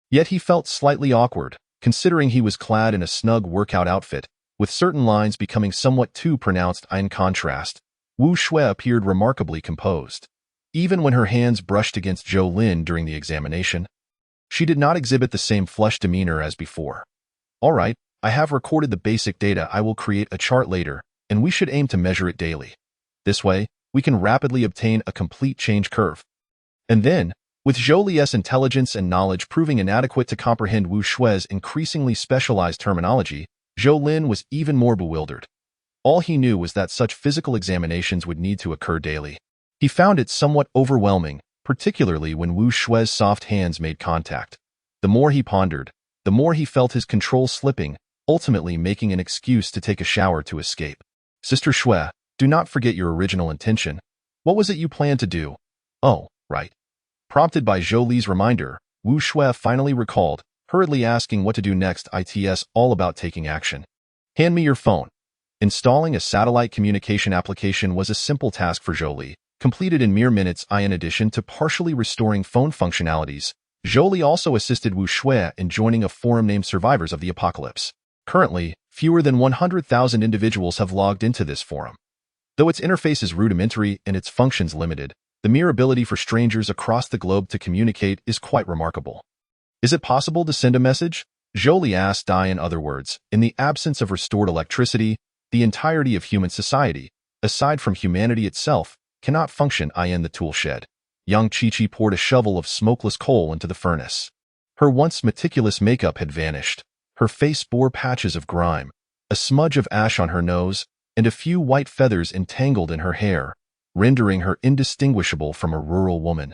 Yet he felt slightly awkward, considering he was clad in a snug workout outfit, with certain lines becoming somewhat too pronounced. In contrast, Wu Shui appeared remarkably composed. Even when her hands brushed against Zhou Lin during the examination, she did not exhibit the same flushed demeanor as before. All right, I have recorded the basic data. I will create a chart later, and we should aim to measure it daily. This way, we can rapidly obtain a complete change curve. And then, with Zhou Li's intelligence and knowledge proving inadequate to comprehend Wu Shui's increasingly specialized terminology, Zhou Lin was even more bewildered. All he knew was that such physical examinations would need to occur daily. He found it somewhat overwhelming, particularly when Wu Shui's soft hands made contact. The more he pondered, the more he felt his control slipping, ultimately making an excuse to take a shower to escape. Sister Shui, do not forget your original intention. What was it you planned to do? Oh, right. Prompted by Zhou Li's reminder, Wu Shui finally recalled, hurriedly asking what to do next. It's all about taking action. Hand me your phone. Installing a satellite communication application was a simple task for Zhou Li, completed in mere minutes. In addition to partially restoring phone functionalities, Zhou Li also assisted Wu Shui in joining a forum named Survivors of the Apocalypse. Currently, fewer than 100,000 individuals have logged into this forum. Though its interface is rudimentary and its functions limited, the mere ability for strangers across the globe to communicate is quite remarkable. Is it possible to send a message? Zhou Li asked. In other words, in the absence of restored electricity, the entirety of human society, aside from humanity itself, cannot function. In the tool shed, young Chi-Chi poured a shovel of smokeless coal into the furnace. Her once meticulous makeup had vanished. Her face bore patches of grime, a smudge of ash on her nose, and a few white feathers entangled in her hair, rendering her indistinguishable from a rural woman.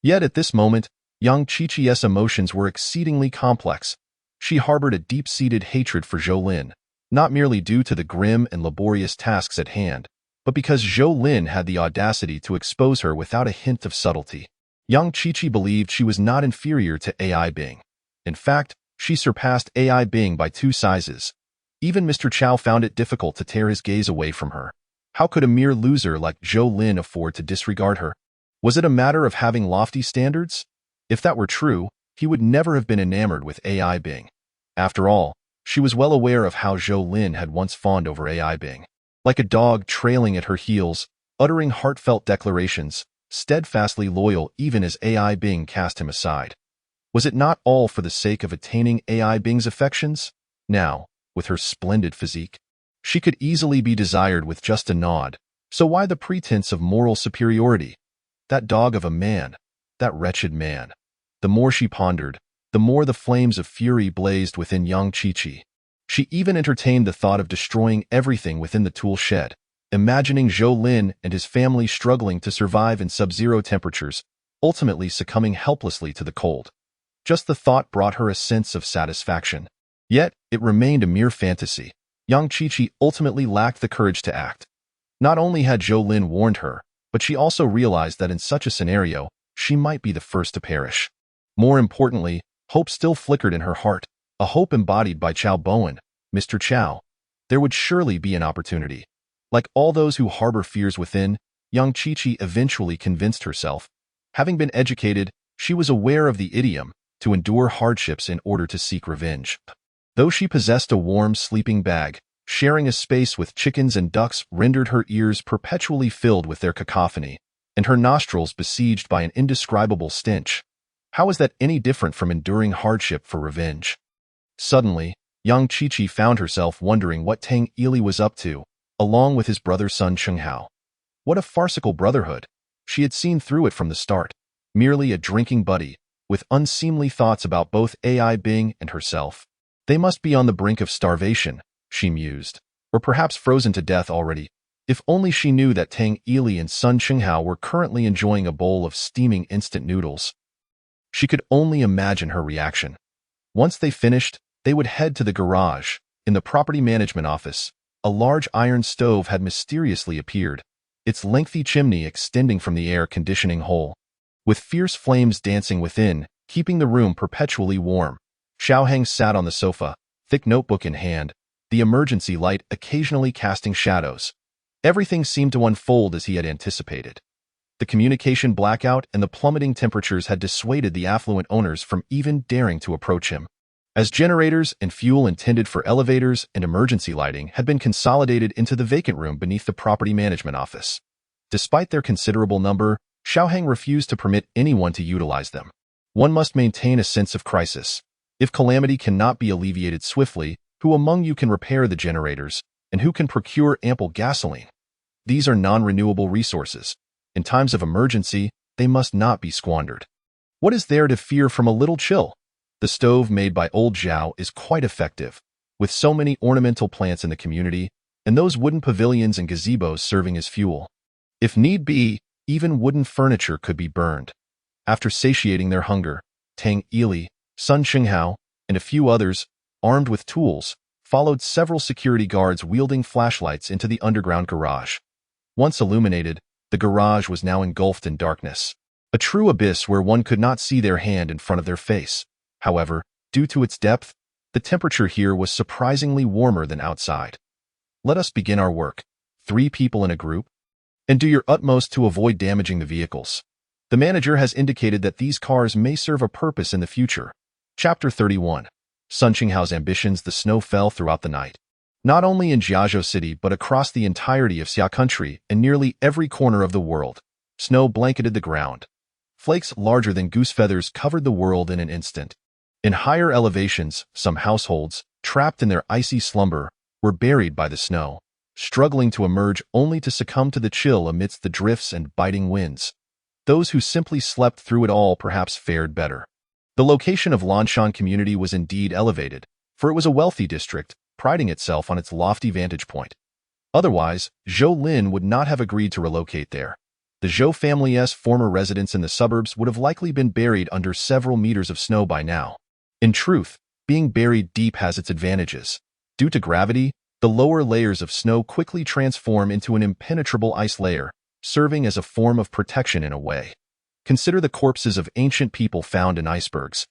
Yet at this moment, young Chi-Chi's emotions were exceedingly complex. She harbored a deep-seated hatred for Zhou Lin, not merely due to the grim and laborious tasks at hand, but because Zhou Lin had the audacity to expose her without a hint of subtlety. Young Chi-Chi believed she was not inferior to AI Bing. In fact, she surpassed AI Bing by 2 sizes. Even Mr. Chow found it difficult to tear his gaze away from her. How could a mere loser like Zhou Lin afford to disregard her? Was it a matter of having lofty standards? If that were true, he would never have been enamored with AI Bing. After all, she was well aware of how Zhou Lin had once fawned over AI Bing. Like a dog trailing at her heels, uttering heartfelt declarations, steadfastly loyal even as AI Bing cast him aside. Was it not all for the sake of attaining AI Bing's affections? Now, with her splendid physique, she could easily be desired with just a nod, so why the pretense of moral superiority? That dog of a man, that wretched man. The more she pondered, the more the flames of fury blazed within young Chi-Chi. She even entertained the thought of destroying everything within the tool shed, imagining Zhou Lin and his family struggling to survive in sub-zero temperatures, ultimately succumbing helplessly to the cold. Just the thought brought her a sense of satisfaction. Yet, it remained a mere fantasy. Young Chi-Chi ultimately lacked the courage to act. Not only had Zhou Lin warned her, but she also realized that in such a scenario, she might be the first to perish. More importantly, hope still flickered in her heart, a hope embodied by Chow Bowen, Mr. Chow. There would surely be an opportunity. Like all those who harbor fears within, young Chi-Chi eventually convinced herself. Having been educated, she was aware of the idiom, to endure hardships in order to seek revenge. Though she possessed a warm sleeping bag, sharing a space with chickens and ducks rendered her ears perpetually filled with their cacophony, and her nostrils besieged by an indescribable stench. How is that any different from enduring hardship for revenge? Suddenly, young Chi-Chi found herself wondering what Tang Ili was up to, along with his brother Sun Chenghao. What a farcical brotherhood! She had seen through it from the start, merely a drinking buddy, with unseemly thoughts about both AI Bing and herself. They must be on the brink of starvation, she mused, or perhaps frozen to death already. If only she knew that Tang Ili and Sun Chenghao were currently enjoying a bowl of steaming instant noodles. She could only imagine her reaction. Once they finished, they would head to the garage. In the property management office, a large iron stove had mysteriously appeared. its lengthy chimney extending from the air-conditioning hole, with fierce flames dancing within, keeping the room perpetually warm. Xiaoheng sat on the sofa, thick notebook in hand, the emergency light occasionally casting shadows. Everything seemed to unfold as he had anticipated. The communication blackout and the plummeting temperatures had dissuaded the affluent owners from even daring to approach him. As generators and fuel intended for elevators and emergency lighting had been consolidated into the vacant room beneath the property management office. Despite their considerable number, Xiaoheng refused to permit anyone to utilize them. One must maintain a sense of crisis. If calamity cannot be alleviated swiftly, who among you can repair the generators, and who can procure ample gasoline? These are non-renewable resources. In times of emergency, they must not be squandered. What is there to fear from a little chill? The stove made by old Zhao is quite effective, with so many ornamental plants in the community, and those wooden pavilions and gazebos serving as fuel. If need be, even wooden furniture could be burned. After satiating their hunger, Tang Ili, Sun Qinghao, and a few others, armed with tools, followed several security guards wielding flashlights into the underground garage. Once illuminated, the garage was now engulfed in darkness, a true abyss where one could not see their hand in front of their face. However, due to its depth, the temperature here was surprisingly warmer than outside. Let us begin our work. 3 people in a group, and do your utmost to avoid damaging the vehicles. The manager has indicated that these cars may serve a purpose in the future. Chapter 31. Sun Qinghao's ambitions. The snow fell throughout the night. Not only in Jiazhou City but across the entirety of Xia country and nearly every corner of the world. Snow blanketed the ground. Flakes larger than goose feathers covered the world in an instant. In higher elevations, some households, trapped in their icy slumber, were buried by the snow, struggling to emerge only to succumb to the chill amidst the drifts and biting winds. Those who simply slept through it all perhaps fared better. The location of Lanshan community was indeed elevated, for it was a wealthy district, priding itself on its lofty vantage point. Otherwise, Zhou Lin would not have agreed to relocate there. The Zhou family's former residence in the suburbs would have likely been buried under several meters of snow by now. In truth, being buried deep has its advantages. Due to gravity, the lower layers of snow quickly transform into an impenetrable ice layer, serving as a form of protection in a way. Consider the corpses of ancient people found in icebergs.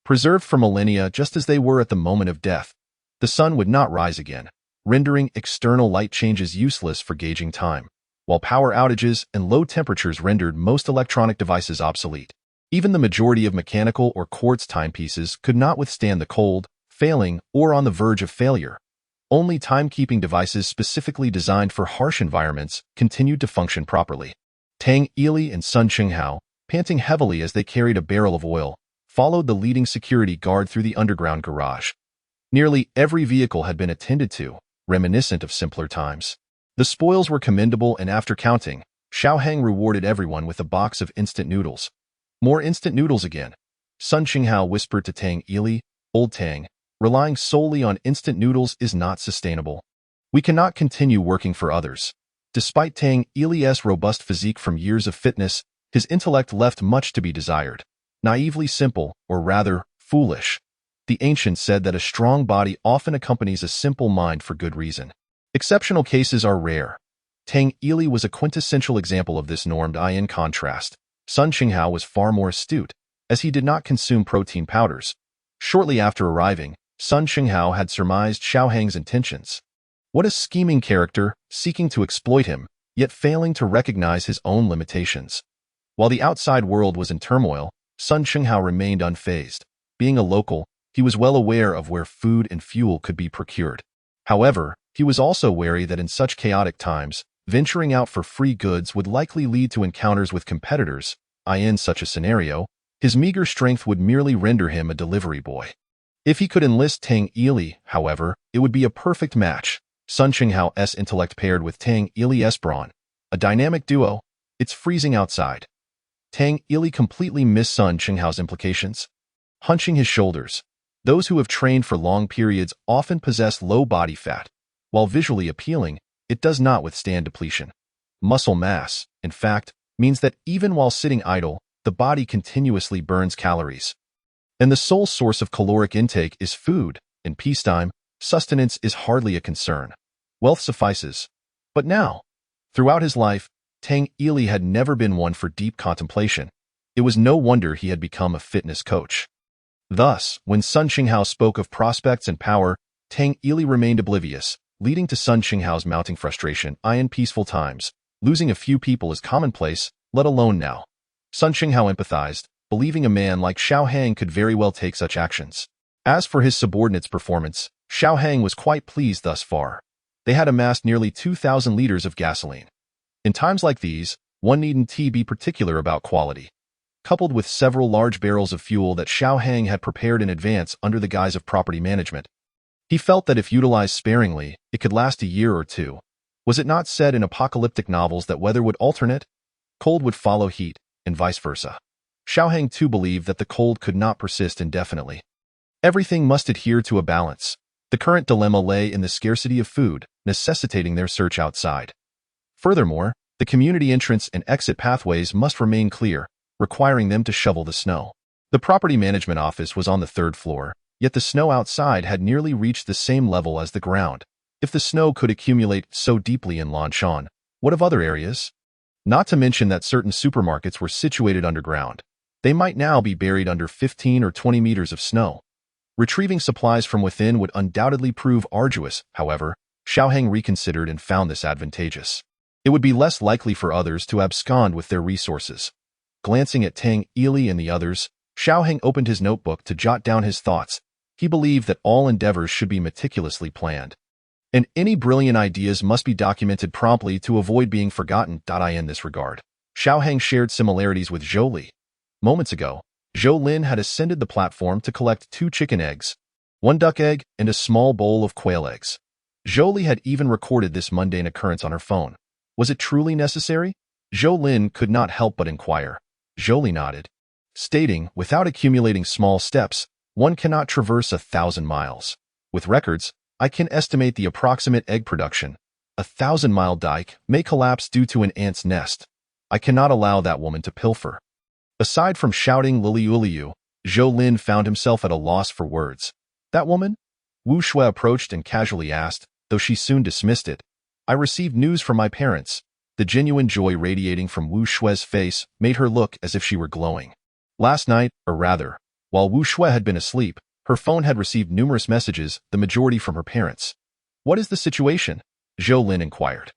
Preserved for millennia just as they were at the moment of death, the sun would not rise again, rendering external light changes useless for gauging time, while power outages and low temperatures rendered most electronic devices obsolete. Even the majority of mechanical or quartz timepieces could not withstand the cold, failing, or on the verge of failure. Only timekeeping devices specifically designed for harsh environments continued to function properly. Tang Ili and Sun Qinghao, panting heavily as they carried a barrel of oil, followed the leading security guard through the underground garage. Nearly every vehicle had been attended to, reminiscent of simpler times. The spoils were commendable, and after counting, Xiaoheng rewarded everyone with a box of instant noodles. More instant noodles again. Sun Qinghao whispered to Tang Ili, "Old Tang, relying solely on instant noodles is not sustainable. We cannot continue working for others." Despite Tang Ili's robust physique from years of fitness, his intellect left much to be desired. Naively simple, or rather, foolish. The ancients said that a strong body often accompanies a simple mind for good reason. Exceptional cases are rare. Tang Ili was a quintessential example of this norm. In contrast, Sun Qinghao was far more astute, as he did not consume protein powders. Shortly after arriving, Sun Qinghao had surmised Xiaoheng's intentions. What a scheming character, seeking to exploit him, yet failing to recognize his own limitations. While the outside world was in turmoil, Sun Qinghao remained unfazed. Being a local, he was well aware of where food and fuel could be procured. However, he was also wary that in such chaotic times, venturing out for free goods would likely lead to encounters with competitors. In such a scenario, his meager strength would merely render him a delivery boy. If he could enlist Tang Ili, however, it would be a perfect match. Sun Qinghao's intellect paired with Tang Ili's brawn. A dynamic duo. It's freezing outside. Tang Ili completely missed Sun Qinghao's implications. Hunching his shoulders. Those who have trained for long periods often possess low body fat. While visually appealing, it does not withstand depletion. Muscle mass, in fact, means that even while sitting idle, the body continuously burns calories. And the sole source of caloric intake is food. In peacetime, sustenance is hardly a concern. Wealth suffices. But now, Throughout his life, Tang Ili had never been one for deep contemplation. It was no wonder he had become a fitness coach. Thus, when Sun Qinghao spoke of prospects and power, Tang Ili remained oblivious, leading to Sun Qinghao's mounting frustration. In peaceful times, losing a few people is commonplace, let alone now. Sun Qinghao empathized, believing a man like Xiao Hang could very well take such actions. As for his subordinates' performance, Xiao Hang was quite pleased thus far. They had amassed nearly 2,000 liters of gasoline. In times like these, one needn't be particular about quality. Coupled with several large barrels of fuel that Xiao Hang had prepared in advance under the guise of property management, he felt that if utilized sparingly, it could last a year or two. Was it not said in apocalyptic novels that weather would alternate? Cold would follow heat, and vice versa. Xiao Hang too believed that the cold could not persist indefinitely. Everything must adhere to a balance. The current dilemma lay in the scarcity of food, necessitating their search outside. Furthermore, the community entrance and exit pathways must remain clear, requiring them to shovel the snow. The property management office was on the 3rd floor, yet the snow outside had nearly reached the same level as the ground. If the snow could accumulate so deeply in Lanshan, what of other areas? Not to mention that certain supermarkets were situated underground. They might now be buried under 15 or 20 meters of snow. Retrieving supplies from within would undoubtedly prove arduous. However, Xiao Hang reconsidered and found this advantageous. It would be less likely for others to abscond with their resources. Glancing at Tang Ili and the others, Xiao Hang opened his notebook to jot down his thoughts. He believed that all endeavors should be meticulously planned, and any brilliant ideas must be documented promptly to avoid being forgotten. In this regard, Xiao Hang shared similarities with Zhou Li. Moments ago, Zhou Lin had ascended the platform to collect 2 chicken eggs, 1 duck egg, and a small bowl of quail eggs. Zhou Li had even recorded this mundane occurrence on her phone. Was it truly necessary? Zhou Lin could not help but inquire. Zhou Li nodded, stating, without accumulating small steps, one cannot traverse 1,000 miles. With records, I can estimate the approximate egg production. 1,000-mile dike may collapse due to an ant's nest. I cannot allow that woman to pilfer. Aside from shouting Liliu, Zhou Lin found himself at a loss for words. That woman? Wu Shui approached and casually asked, though she soon dismissed it. I received news from my parents. The genuine joy radiating from Wu Shui's face made her look as if she were glowing. Last night, or rather, while Wu Shui had been asleep, her phone had received numerous messages, the majority from her parents. What is the situation? Zhou Lin inquired.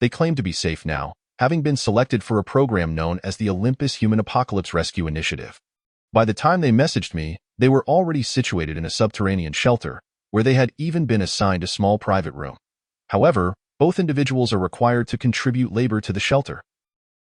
They claim to be safe now, having been selected for a program known as the Olympus Human Apocalypse Rescue Initiative. By the time they messaged me, they were already situated in a subterranean shelter, where they had even been assigned a small private room. However, both individuals are required to contribute labor to the shelter.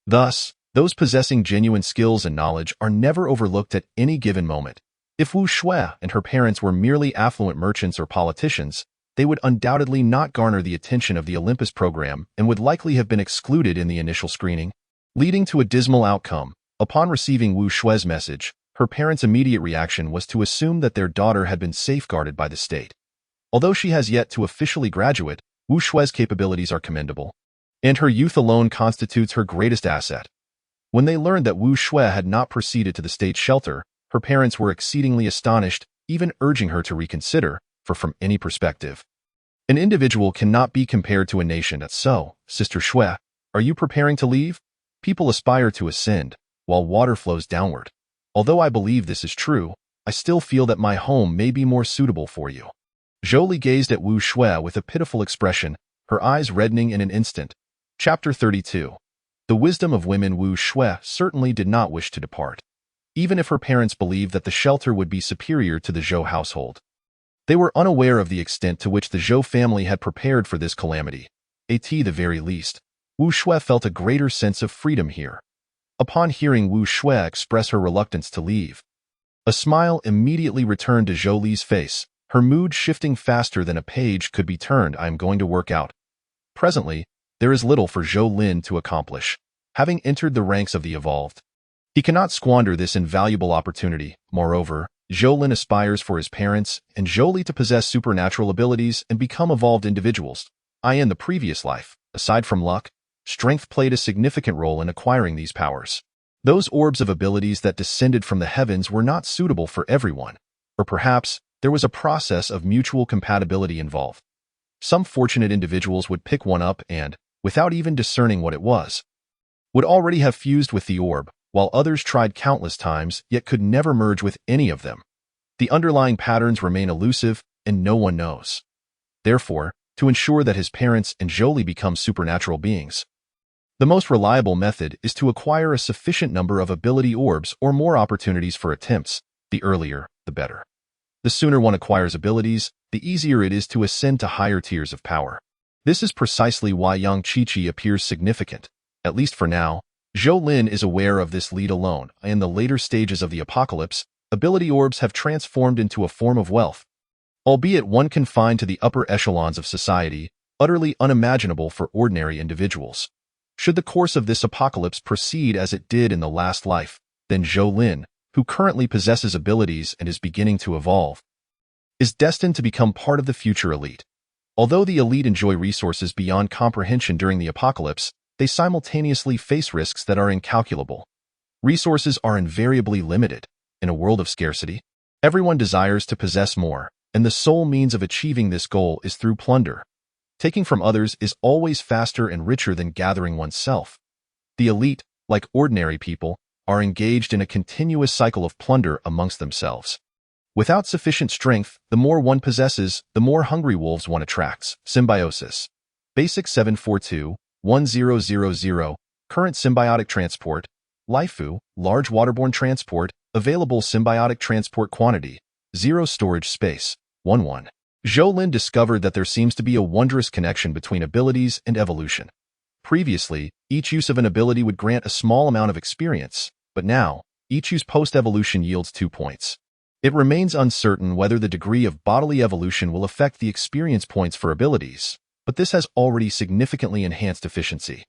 Thus, those possessing genuine skills and knowledge are never overlooked at any given moment. If Wu Shui and her parents were merely affluent merchants or politicians, they would undoubtedly not garner the attention of the Olympus program and would likely have been excluded in the initial screening, leading to a dismal outcome. Upon receiving Wu Shui's message, her parents' immediate reaction was to assume that their daughter had been safeguarded by the state. Although she has yet to officially graduate, Wu Shui's capabilities are commendable, and her youth alone constitutes her greatest asset. When they learned that Wu Shui had not proceeded to the state shelter, her parents were exceedingly astonished, even urging her to reconsider, for from any perspective, an individual cannot be compared to a nation. That's so, Sister Shui, are you preparing to leave? People aspire to ascend, while water flows downward. Although I believe this is true, I still feel that my home may be more suitable for you. Zhou Li gazed at Wu Shui with a pitiful expression, her eyes reddening in an instant. Chapter 32. The wisdom of women. Wu Shui certainly did not wish to depart, even if her parents believed that the shelter would be superior to the Zhou household. They were unaware of the extent to which the Zhou family had prepared for this calamity. At the very least, Wu Shui felt a greater sense of freedom here. Upon hearing Wu Shui express her reluctance to leave, a smile immediately returned to Zhou Li's face, her mood shifting faster than a page could be turned. I am going to work out. Presently, there is little for Zhou Lin to accomplish, having entered the ranks of the evolved. He cannot squander this invaluable opportunity. Moreover, Zhou Lin aspires for his parents and Zhou Li to possess supernatural abilities and become evolved individuals. In the previous life, aside from luck, strength played a significant role in acquiring these powers. Those orbs of abilities that descended from the heavens were not suitable for everyone, or perhaps there was a process of mutual compatibility involved. Some fortunate individuals would pick one up and, without even discerning what it was, would already have fused with the orb, while others tried countless times yet could never merge with any of them. The underlying patterns remain elusive, and no one knows. Therefore, to ensure that his parents and Jolie become supernatural beings, the most reliable method is to acquire a sufficient number of ability orbs or more opportunities for attempts. The earlier, the better. The sooner one acquires abilities, the easier it is to ascend to higher tiers of power. This is precisely why Yang Qiqi appears significant. At least for now, Zhou Lin is aware of this lead alone. In the later stages of the apocalypse, ability orbs have transformed into a form of wealth, albeit one confined to the upper echelons of society, utterly unimaginable for ordinary individuals. Should the course of this apocalypse proceed as it did in the last life, then Zhou Lin, who currently possesses abilities and is beginning to evolve, is destined to become part of the future elite. Although the elite enjoy resources beyond comprehension during the apocalypse, they simultaneously face risks that are incalculable. Resources are invariably limited. In a world of scarcity, everyone desires to possess more, and the sole means of achieving this goal is through plunder. Taking from others is always faster and richer than gathering oneself. The elite, like ordinary people, are engaged in a continuous cycle of plunder amongst themselves. Without sufficient strength, the more one possesses, the more hungry wolves one attracts. Symbiosis. Basic 742-1000. Current symbiotic transport. Laifu, large waterborne transport. Available symbiotic transport quantity. 0 storage space. 11. Zhou Lin discovered that there seems to be a wondrous connection between abilities and evolution. Previously, each use of an ability would grant a small amount of experience, but now, each use post-evolution yields 2 points. It remains uncertain whether the degree of bodily evolution will affect the experience points for abilities, but this has already significantly enhanced efficiency.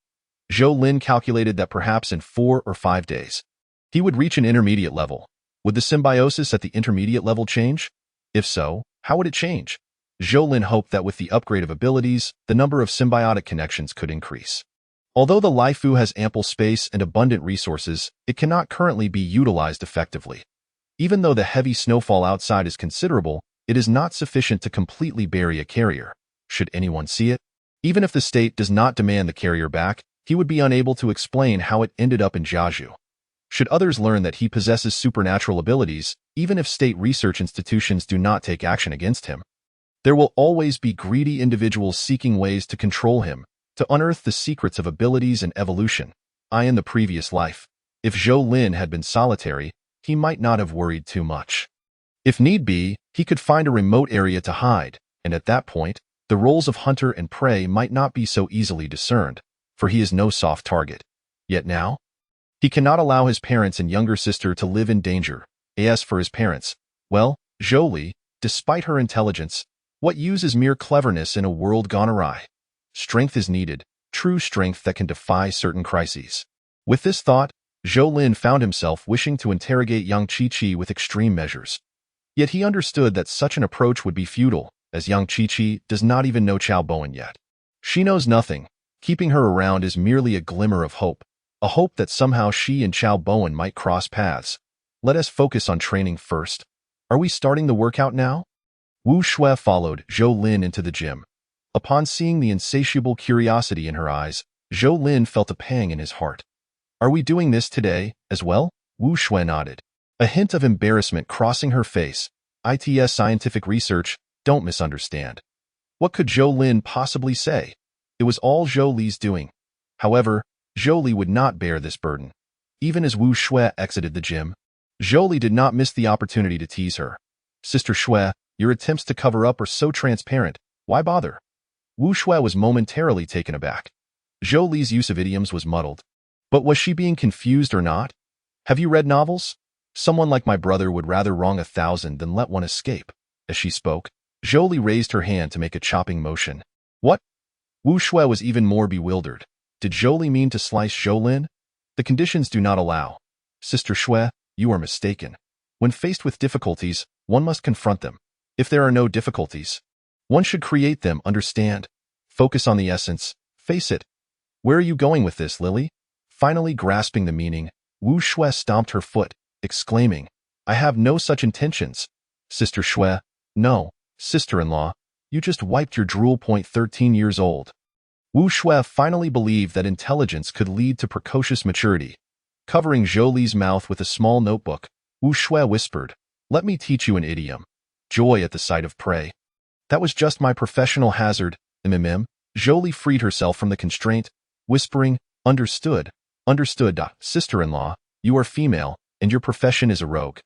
Zhou Lin calculated that perhaps in 4 or 5 days, he would reach an intermediate level. Would the symbiosis at the intermediate level change? If so, how would it change? Zhou Lin hoped that with the upgrade of abilities, the number of symbiotic connections could increase. Although the Laifu has ample space and abundant resources, it cannot currently be utilized effectively. Even though the heavy snowfall outside is considerable, it is not sufficient to completely bury a carrier. Should anyone see it? Even if the state does not demand the carrier back, he would be unable to explain how it ended up in Jiazhu. Should others learn that he possesses supernatural abilities, even if state research institutions do not take action against him, there will always be greedy individuals seeking ways to control him, to unearth the secrets of abilities and evolution. In the previous life, if Zhou Lin had been solitary, he might not have worried too much. If need be, he could find a remote area to hide, and at that point, the roles of hunter and prey might not be so easily discerned, for he is no soft target. Yet now, he cannot allow his parents and younger sister to live in danger. As for his parents, well, Jolie, despite her intelligence, what use is mere cleverness in a world gone awry? Strength is needed, true strength that can defy certain crises. With this thought, Zhou Lin found himself wishing to interrogate Yang Qiqi with extreme measures. Yet he understood that such an approach would be futile, as Yang Qiqi does not even know Qiao Bowen yet. She knows nothing. Keeping her around is merely a glimmer of hope, a hope that somehow she and Qiao Bowen might cross paths. Let us focus on training first. Are we starting the workout now? Wu Shui followed Zhou Lin into the gym. Upon seeing the insatiable curiosity in her eyes, Zhou Lin felt a pang in his heart. Are we doing this today, as well? Wu Shui nodded. A hint of embarrassment crossing her face. ITS scientific research, don't misunderstand. What could Zhou Lin possibly say? It was all Zhou Li's doing. However, Zhou Li would not bear this burden. Even as Wu Shui exited the gym, Zhou Li did not miss the opportunity to tease her. Sister Shui, your attempts to cover up are so transparent, why bother? Wu Shui was momentarily taken aback. Zhou Li's use of idioms was muddled. But was she being confused or not? Have you read novels? Someone like my brother would rather wrong 1,000 than let one escape. As she spoke, Zhou Li raised her hand to make a chopping motion. What? Wu Shui was even more bewildered. Did Zhou Li mean to slice Zhou Lin? The conditions do not allow. Sister Shui, you are mistaken. When faced with difficulties, one must confront them. If there are no difficulties, one should create them, understand? Focus on the essence, face it. Where are you going with this, Lily? Finally grasping the meaning, Wu Shui stomped her foot, exclaiming, I have no such intentions. Sister Shui, no, sister-in-law, you just wiped your drool. 13 years old. Wu Shui finally believed that intelligence could lead to precocious maturity. Covering Zhou Li's mouth with a small notebook, Wu Shui whispered, "Let me teach you an idiom. Joy at the sight of prey." "That was just my professional hazard, MMM." Zhou Li freed herself from the constraint, whispering, "Understood. Understood, sister-in-law. You are female, and your profession is a rogue."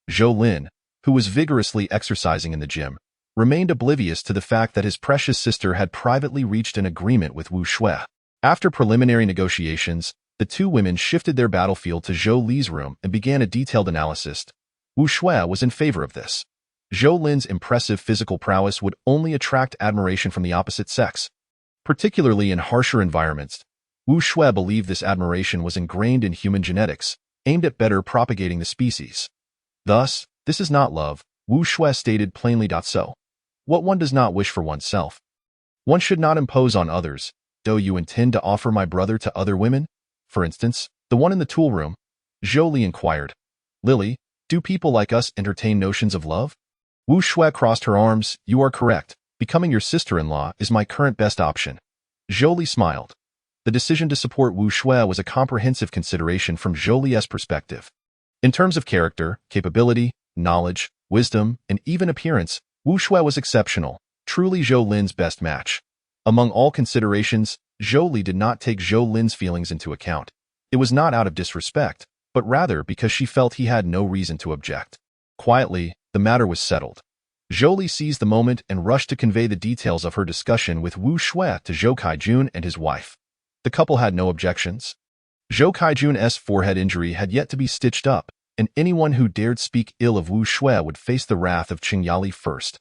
Zhou Lin, who was vigorously exercising in the gym, remained oblivious to the fact that his precious sister had privately reached an agreement with Wu Shui. After preliminary negotiations, the two women shifted their battlefield to Zhou Li's room and began a detailed analysis. Wu Shui was in favor of this. Zhou Lin's impressive physical prowess would only attract admiration from the opposite sex. Particularly in harsher environments, Wu Shui believed this admiration was ingrained in human genetics, aimed at better propagating the species. Thus, this is not love, Wu Shui stated plainly. So, what one does not wish for oneself. One should not impose on others. Do you intend to offer my brother to other women? For instance, the one in the tool room? Zhou Li inquired. Lily, do people like us entertain notions of love? Wu Shui crossed her arms. You are correct. Becoming your sister-in-law is my current best option. Zhou Li smiled. The decision to support Wu Shui was a comprehensive consideration from Zhou Li's perspective. In terms of character, capability, knowledge, wisdom, and even appearance, Wu Shui was exceptional, truly Zhou Lin's best match. Among all considerations, Zhou Li did not take Zhou Lin's feelings into account. It was not out of disrespect, but rather because she felt he had no reason to object. Quietly, the matter was settled. Zhou Li seized the moment and rushed to convey the details of her discussion with Wu Shui to Zhou Kaijun and his wife. The couple had no objections. Zhou Kaijun's forehead injury had yet to be stitched up, and anyone who dared speak ill of Wu Shui would face the wrath of Qing Yali first.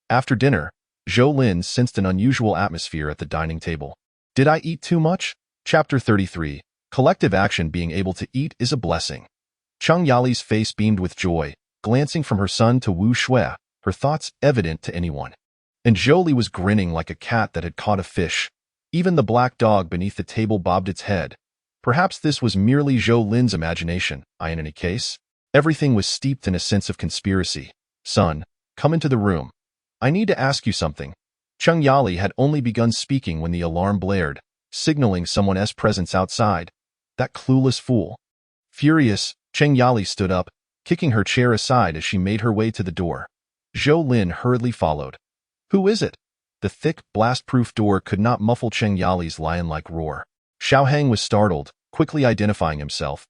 After dinner, Zhou Lin sensed an unusual atmosphere at the dining table. Did I eat too much? Chapter 33. Collective action. Being able to eat is a blessing. Qing Yali's face beamed with joy, glancing from her son to Wu Shui, her thoughts evident to anyone. And Zhou Li was grinning like a cat that had caught a fish. Even the black dog beneath the table bobbed its head. Perhaps this was merely Zhou Lin's imagination. In any case, everything was steeped in a sense of conspiracy. Son, come into the room. I need to ask you something. Qing Yali had only begun speaking when the alarm blared, signaling someone's presence outside. That clueless fool. Furious, Qing Yali stood up, kicking her chair aside as she made her way to the door. Zhou Lin hurriedly followed. Who is it? The thick, blast-proof door could not muffle Qing Yali's lion-like roar. Xiao Hang was startled, quickly identifying himself.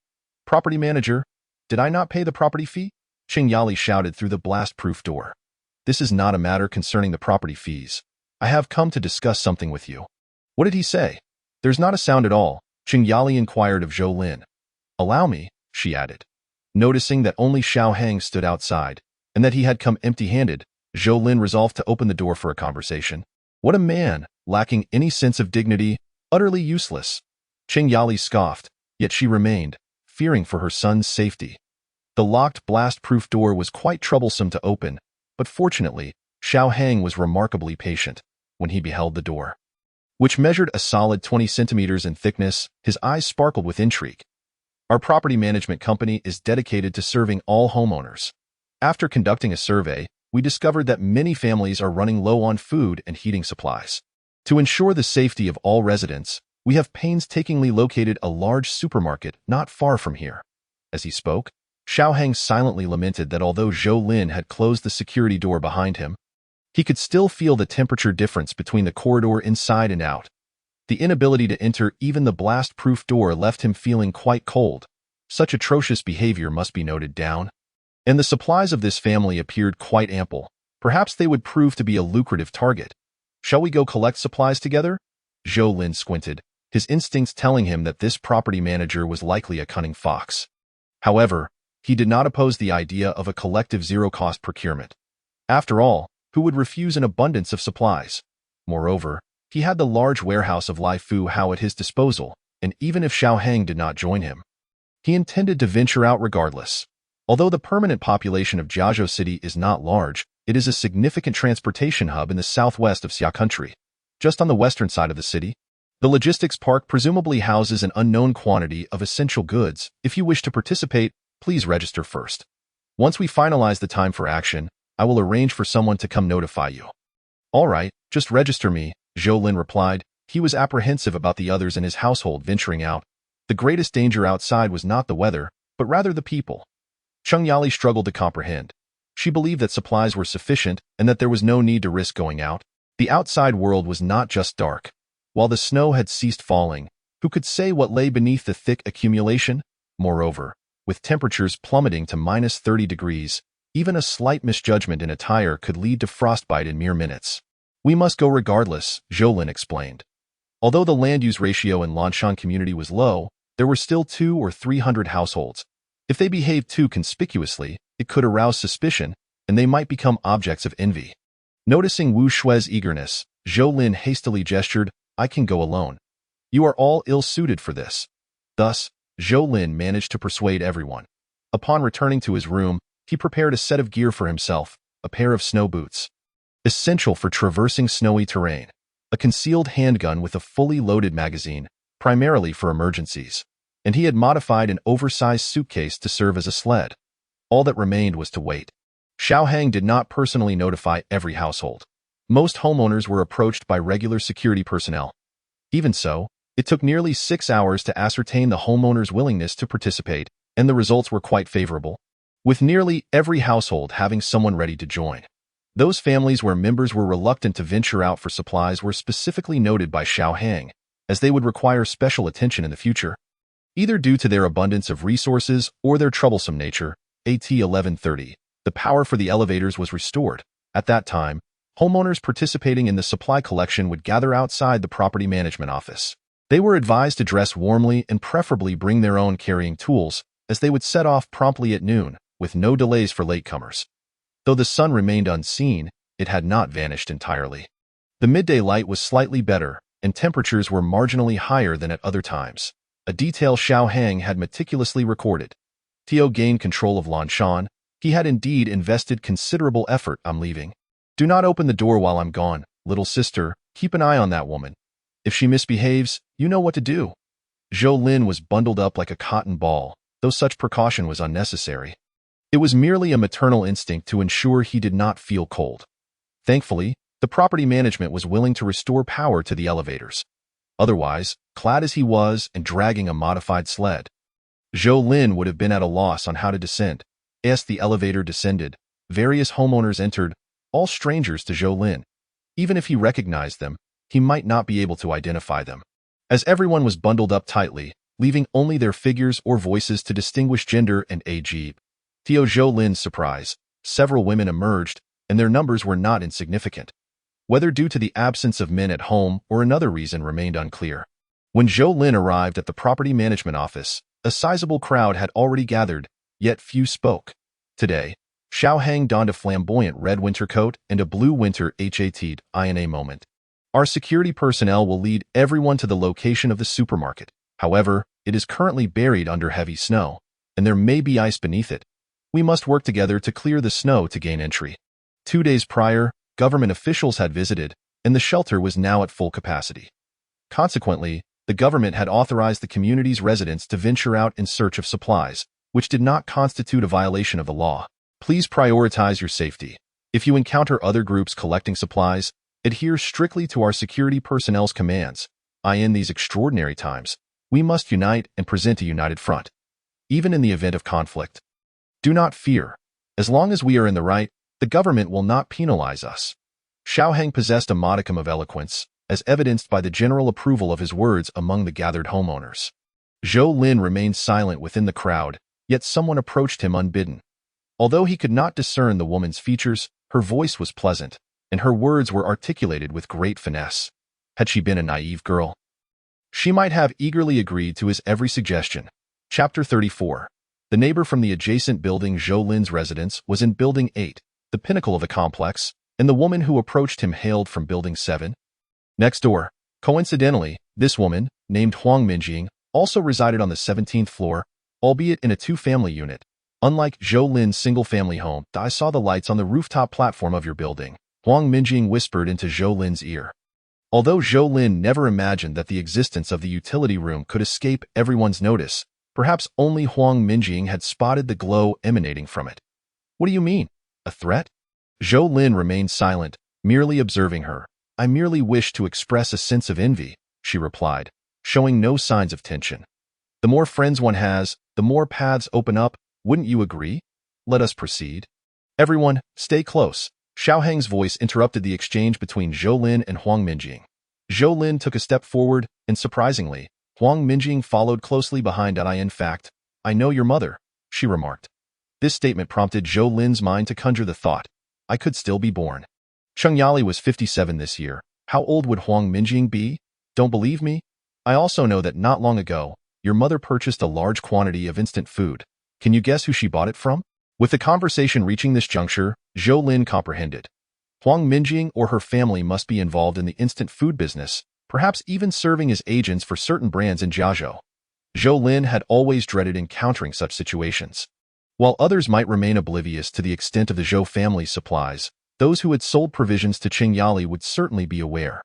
Property manager, did I not pay the property fee? Qing Yali shouted through the blast-proof door. This is not a matter concerning the property fees. I have come to discuss something with you. What did he say? There's not a sound at all, Qing Yali inquired of Zhou Lin. Allow me, she added. Noticing that only Xiao Hang stood outside, and that he had come empty-handed, Zhou Lin resolved to open the door for a conversation. What a man, lacking any sense of dignity, utterly useless. Qing Yali scoffed, yet she remained, fearing for her son's safety. The locked blast-proof door was quite troublesome to open, but fortunately, Xiao Hang was remarkably patient. When he beheld the door, which measured a solid 20 centimeters in thickness, his eyes sparkled with intrigue. Our property management company is dedicated to serving all homeowners. After conducting a survey, we discovered that many families are running low on food and heating supplies. To ensure the safety of all residents, we have painstakingly located a large supermarket not far from here. As he spoke, Xiao Hang silently lamented that although Zhou Lin had closed the security door behind him, he could still feel the temperature difference between the corridor inside and out. The inability to enter even the blast-proof door left him feeling quite cold. Such atrocious behavior must be noted down. And the supplies of this family appeared quite ample. Perhaps they would prove to be a lucrative target. Shall we go collect supplies together? Zhou Lin squinted, his instincts telling him that this property manager was likely a cunning fox. However, he did not oppose the idea of a collective zero-cost procurement. After all, who would refuse an abundance of supplies? Moreover, he had the large warehouse of Lai Fu Hao at his disposal, and even if Xiao Hang did not join him, he intended to venture out regardless. Although the permanent population of Jiazhou City is not large, it is a significant transportation hub in the southwest of Xia Country. Just on the western side of the city, the logistics park presumably houses an unknown quantity of essential goods. If you wish to participate, please register first. Once we finalize the time for action, I will arrange for someone to come notify you. All right, just register me, Zhou Lin replied, He was apprehensive about the others in his household venturing out. The greatest danger outside was not the weather, but rather the people. Cheng Yali struggled to comprehend. She believed that supplies were sufficient and that there was no need to risk going out. The outside world was not just dark. While the snow had ceased falling, who could say what lay beneath the thick accumulation? Moreover, with temperatures plummeting to -30 degrees, even a slight misjudgment in attire could lead to frostbite in mere minutes. We must go regardless, Zhou explained. Although the land-use ratio in Lanshan community was low, there were still 200 or 300 households. If they behaved too conspicuously, it could arouse suspicion, and they might become objects of envy. Noticing Wu Shui's eagerness, Zhou hastily gestured, "I can go alone. You are all ill-suited for this." Thus, Zhou managed to persuade everyone. Upon returning to his room, he prepared a set of gear for himself, a pair of snow boots, essential for traversing snowy terrain, a concealed handgun with a fully loaded magazine, primarily for emergencies, and he had modified an oversized suitcase to serve as a sled. All that remained was to wait. Xiaohang did not personally notify every household. Most homeowners were approached by regular security personnel. Even so, it took nearly 6 hours to ascertain the homeowners' willingness to participate, and the results were quite favorable, with nearly every household having someone ready to join. Those families where members were reluctant to venture out for supplies were specifically noted by Xiaohang, as they would require special attention in the future, either due to their abundance of resources or their troublesome nature. AT 1130. The power for the elevators was restored. At that time, homeowners participating in the supply collection would gather outside the property management office. They were advised to dress warmly and preferably bring their own carrying tools, as they would set off promptly at noon, with no delays for latecomers. Though the sun remained unseen, it had not vanished entirely. The midday light was slightly better, and temperatures were marginally higher than at other times, a detail Xiaohang had meticulously recorded. Tio gained control of Lanshan. He had indeed invested considerable effort. "I'm leaving. Do not open the door while I'm gone, little sister. Keep an eye on that woman. If she misbehaves, you know what to do." Zhou was bundled up like a cotton ball, though such precaution was unnecessary. It was merely a maternal instinct to ensure he did not feel cold. Thankfully, the property management was willing to restore power to the elevators. Otherwise, clad as he was and dragging a modified sled, Zhou would have been at a loss on how to descend. As the elevator descended, various homeowners entered, all strangers to Zhou. Even if he recognized them, he might not be able to identify them, as everyone was bundled up tightly, leaving only their figures or voices to distinguish gender and age. To Zhou surprise, several women emerged, and their numbers were not insignificant. Whether due to the absence of men at home or another reason remained unclear. When Zhou arrived at the property management office, a sizable crowd had already gathered, yet few spoke. Today, Xiaohang donned a flamboyant red winter coat and a blue winter hat. In a moment, our security personnel will lead everyone to the location of the supermarket. However, it is currently buried under heavy snow, and there may be ice beneath it. We must work together to clear the snow to gain entry. 2 days prior, government officials had visited, and the shelter was now at full capacity. Consequently, the government had authorized the community's residents to venture out in search of supplies, which did not constitute a violation of the law. Please prioritize your safety. If you encounter other groups collecting supplies, adhere strictly to our security personnel's commands. In these extraordinary times, we must unite and present a united front, even in the event of conflict. Do not fear. As long as we are in the right, the government will not penalize us. Xiaohang possessed a modicum of eloquence, as evidenced by the general approval of his words among the gathered homeowners. Zhou remained silent within the crowd, yet someone approached him unbidden. Although he could not discern the woman's features, her voice was pleasant, and her words were articulated with great finesse. Had she been a naive girl, she might have eagerly agreed to his every suggestion. Chapter 34. The neighbor from the adjacent building Zhou residence was in Building 8, the pinnacle of the complex, and the woman who approached him hailed from Building 7. Next door. Coincidentally, this woman, named Huang Minjing, also resided on the 17th floor, albeit in a 2-family unit. Unlike Zhou single-family home, I saw the lights on the rooftop platform of your building, Huang Minjing whispered into Zhou ear. Although Zhou never imagined that the existence of the utility room could escape everyone's notice, perhaps only Huang Minjing had spotted the glow emanating from it. What do you mean? A threat? Zhou remained silent, merely observing her. I merely wish to express a sense of envy, she replied, showing no signs of tension. The more friends one has, the more paths open up, wouldn't you agree? Let us proceed. Everyone, stay close. Xiao Heng's voice interrupted the exchange between Zhou Lin and Huang Minjing. Zhou Lin took a step forward, and surprisingly, Huang Minjing followed closely behind. In fact, I know your mother, she remarked. This statement prompted Zhou Lin's mind to conjure the thought, I could still be born. Cheng Yali was 57 this year. How old would Huang Minjing be? Don't believe me? I also know that not long ago, your mother purchased a large quantity of instant food. Can you guess who she bought it from? With the conversation reaching this juncture, Zhou Lin comprehended. Huang Minjing or her family must be involved in the instant food business, perhaps even serving as agents for certain brands in Jiazhou. Zhou Lin had always dreaded encountering such situations. While others might remain oblivious to the extent of the Zhou family's supplies, those who had sold provisions to Cheng Yali would certainly be aware.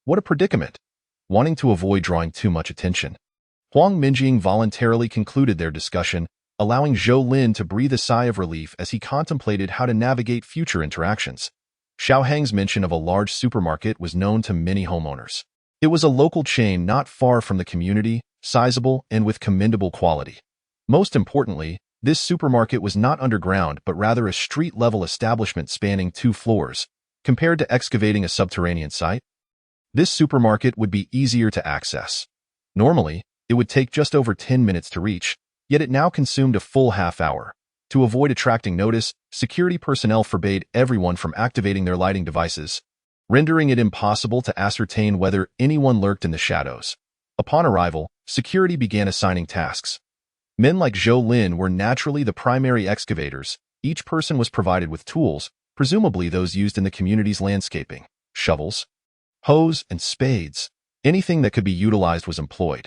What a predicament! Wanting to avoid drawing too much attention, Huang Minjing voluntarily concluded their discussion, allowing Zhou Lin to breathe a sigh of relief as he contemplated how to navigate future interactions. Xiao Heng's mention of a large supermarket was known to many homeowners. It was a local chain not far from the community, sizable and with commendable quality. Most importantly, this supermarket was not underground but rather a street-level establishment spanning 2 floors. Compared to excavating a subterranean site, this supermarket would be easier to access. Normally, it would take just over 10 minutes to reach, yet it now consumed a full half-hour. To avoid attracting notice, security personnel forbade everyone from activating their lighting devices, rendering it impossible to ascertain whether anyone lurked in the shadows. Upon arrival, security began assigning tasks. Men like Zhou Lin were naturally the primary excavators. Each person was provided with tools, presumably those used in the community's landscaping. Shovels, hoes, and spades. Anything that could be utilized was employed.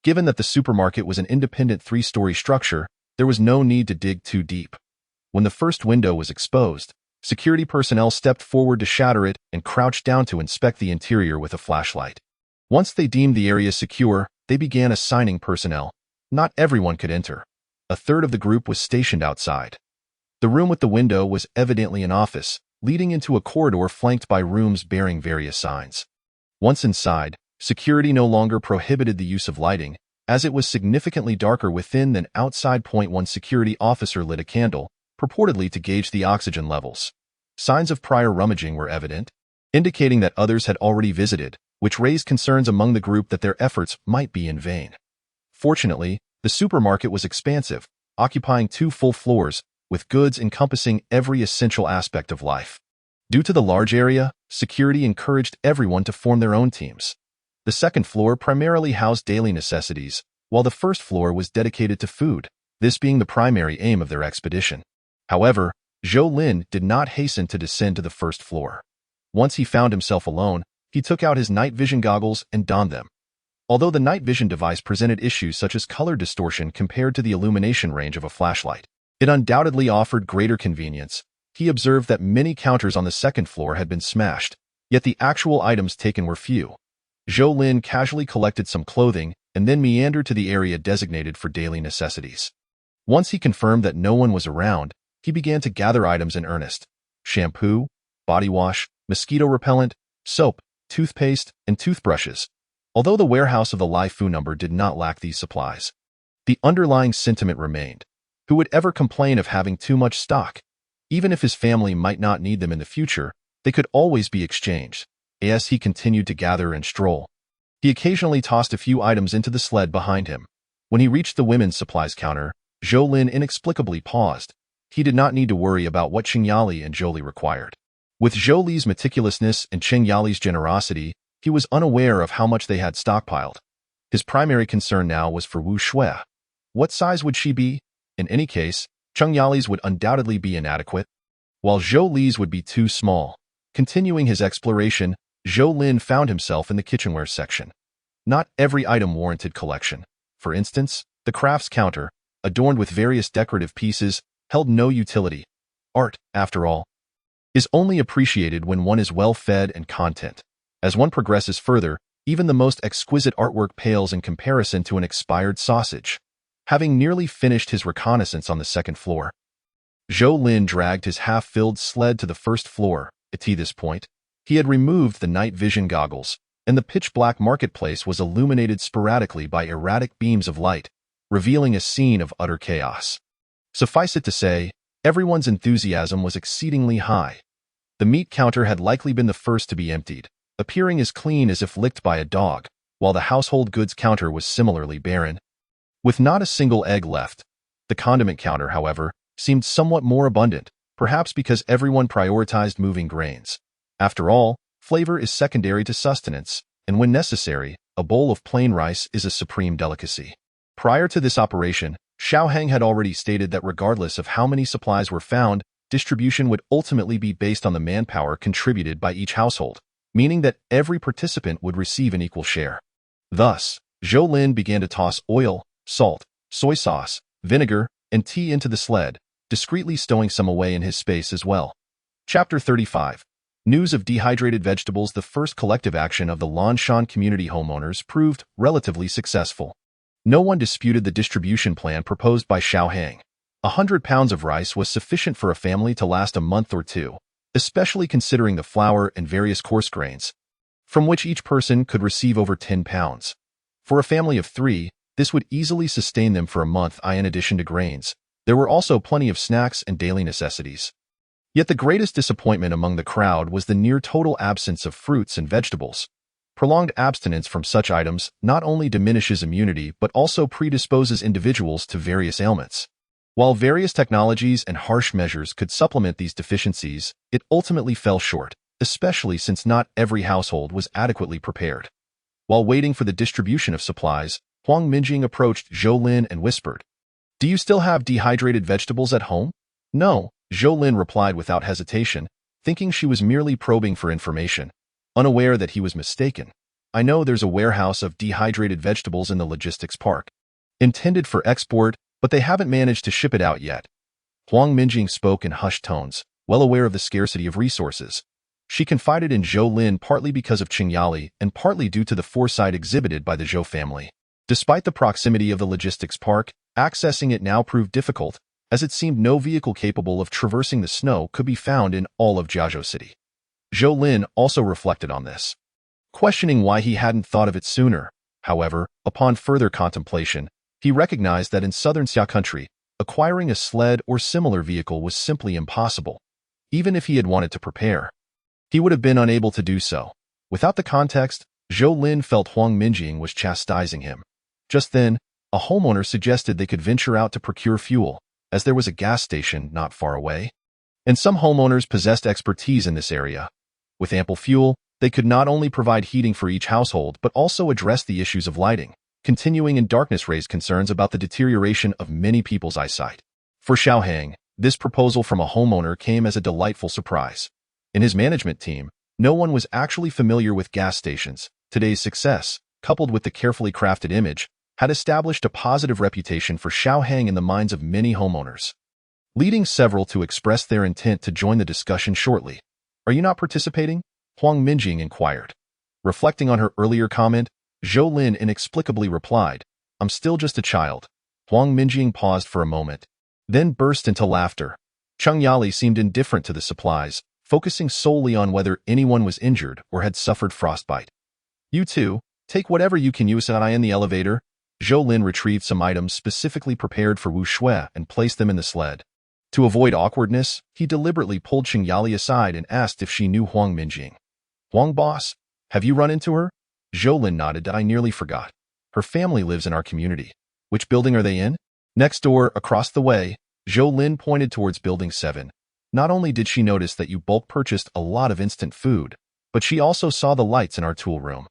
Given that the supermarket was an independent 3-story structure, there was no need to dig too deep. When the first window was exposed, security personnel stepped forward to shatter it and crouched down to inspect the interior with a flashlight. Once they deemed the area secure, they began assigning personnel. Not everyone could enter. A third of the group was stationed outside. The room with the window was evidently an office, leading into a corridor flanked by rooms bearing various signs. Once inside, security no longer prohibited the use of lighting, as it was significantly darker within than outside. One security officer lit a candle, purportedly to gauge the oxygen levels. Signs of prior rummaging were evident, indicating that others had already visited, which raised concerns among the group that their efforts might be in vain. Fortunately, the supermarket was expansive, occupying 2 full floors, with goods encompassing every essential aspect of life. Due to the large area, security encouraged everyone to form their own teams. The second floor primarily housed daily necessities, while the first floor was dedicated to food, this being the primary aim of their expedition. However, Zhou Lin did not hasten to descend to the first floor. Once he found himself alone, he took out his night vision goggles and donned them. Although the night vision device presented issues such as color distortion compared to the illumination range of a flashlight, it undoubtedly offered greater convenience. He observed that many counters on the second floor had been smashed, yet the actual items taken were few. Zhou Lin casually collected some clothing and then meandered to the area designated for daily necessities. Once he confirmed that no one was around, he began to gather items in earnest: shampoo, body wash, mosquito repellent, soap, toothpaste, and toothbrushes. Although the warehouse of the Lai Fu number did not lack these supplies, the underlying sentiment remained. Who would ever complain of having too much stock? Even if his family might not need them in the future, they could always be exchanged. As he continued to gather and stroll, he occasionally tossed a few items into the sled behind him. When he reached the women's supplies counter, Zhou Lin inexplicably paused. He did not need to worry about what Cheng Yali and Zhou Li required. With Zhou Li's meticulousness and Cheng Yali's generosity, he was unaware of how much they had stockpiled. His primary concern now was for Wu Shui. What size would she be? In any case, Cheng Yali's would undoubtedly be inadequate, while Zhou Li's would be too small. Continuing his exploration, Zhou Lin found himself in the kitchenware section. Not every item warranted collection. For instance, the crafts counter, adorned with various decorative pieces, held no utility. Art, after all, is only appreciated when one is well fed and content. As one progresses further, even the most exquisite artwork pales in comparison to an expired sausage. Having nearly finished his reconnaissance on the second floor, Zhou Lin dragged his half-filled sled to the first floor. At this point, He had removed the night vision goggles, and the pitch-black marketplace was illuminated sporadically by erratic beams of light, revealing a scene of utter chaos. Suffice it to say, everyone's enthusiasm was exceedingly high. The meat counter had likely been the first to be emptied, appearing as clean as if licked by a dog, while the household goods counter was similarly barren. With not a single egg left, the condiment counter, however, seemed somewhat more abundant, perhaps because everyone prioritized moving grains. After all, flavor is secondary to sustenance, and when necessary, a bowl of plain rice is a supreme delicacy. Prior to this operation, Xiaohang had already stated that regardless of how many supplies were found, distribution would ultimately be based on the manpower contributed by each household, meaning that every participant would receive an equal share. Thus, Zhou Lin began to toss oil, salt, soy sauce, vinegar, and tea into the sled, discreetly stowing some away in his space as well. Chapter 35. News of dehydrated vegetables. The first collective action of the Lanshan community homeowners proved relatively successful. No one disputed the distribution plan proposed by Xiaohang. 100 pounds of rice was sufficient for a family to last a month or two, especially considering the flour and various coarse grains, from which each person could receive over 10 pounds. For a family of 3, this would easily sustain them for a month. In addition to grains, there were also plenty of snacks and daily necessities. Yet the greatest disappointment among the crowd was the near-total absence of fruits and vegetables. Prolonged abstinence from such items not only diminishes immunity but also predisposes individuals to various ailments. While various technologies and harsh measures could supplement these deficiencies, it ultimately fell short, especially since not every household was adequately prepared. While waiting for the distribution of supplies, Huang Minjing approached Zhou Lin and whispered, "Do you still have dehydrated vegetables at home?" "No," Zhou Lin replied without hesitation, thinking she was merely probing for information, unaware that he was mistaken. "I know there's a warehouse of dehydrated vegetables in the logistics park, intended for export, but they haven't managed to ship it out yet." Huang Minjing spoke in hushed tones, well aware of the scarcity of resources. She confided in Zhou Lin partly because of Qingyali and partly due to the foresight exhibited by the Zhou family. Despite the proximity of the logistics park, accessing it now proved difficult, as it seemed no vehicle capable of traversing the snow could be found in all of Jiazhou City. Zhou Lin also reflected on this, questioning why he hadn't thought of it sooner. However, upon further contemplation, he recognized that in southern Xia country, acquiring a sled or similar vehicle was simply impossible. Even if he had wanted to prepare, he would have been unable to do so. Without the context, Zhou Lin felt Huang Minjing was chastising him. Just then, a homeowner suggested they could venture out to procure fuel, as there was a gas station not far away, and some homeowners possessed expertise in this area. With ample fuel, they could not only provide heating for each household but also address the issues of lighting. Continuing in darkness raised concerns about the deterioration of many people's eyesight. For Xiaohang, this proposal from a homeowner came as a delightful surprise. In his management team, no one was actually familiar with gas stations. Today's success, coupled with the carefully crafted image, had established a positive reputation for Xiaohang in the minds of many homeowners, leading several to express their intent to join the discussion shortly. "Are you not participating?" Huang Minjing inquired. Reflecting on her earlier comment, Zhou Lin inexplicably replied, "I'm still just a child." Huang Minjing paused for a moment, then burst into laughter. Cheng Yali seemed indifferent to the supplies, focusing solely on whether anyone was injured or had suffered frostbite. "You two, take whatever you can use in the elevator." Zhou Lin retrieved some items specifically prepared for Wu Shui and placed them in the sled. To avoid awkwardness, he deliberately pulled Cheng Yali aside and asked if she knew Huang Minjing. "Huang boss, have you run into her?" Zhou Lin nodded. "I nearly forgot. Her family lives in our community." "Which building are they in?" "Next door, across the way." Zhou Lin pointed towards Building 7. Not only did she notice that you bulk purchased a lot of instant food, but she also saw the lights in our tool room.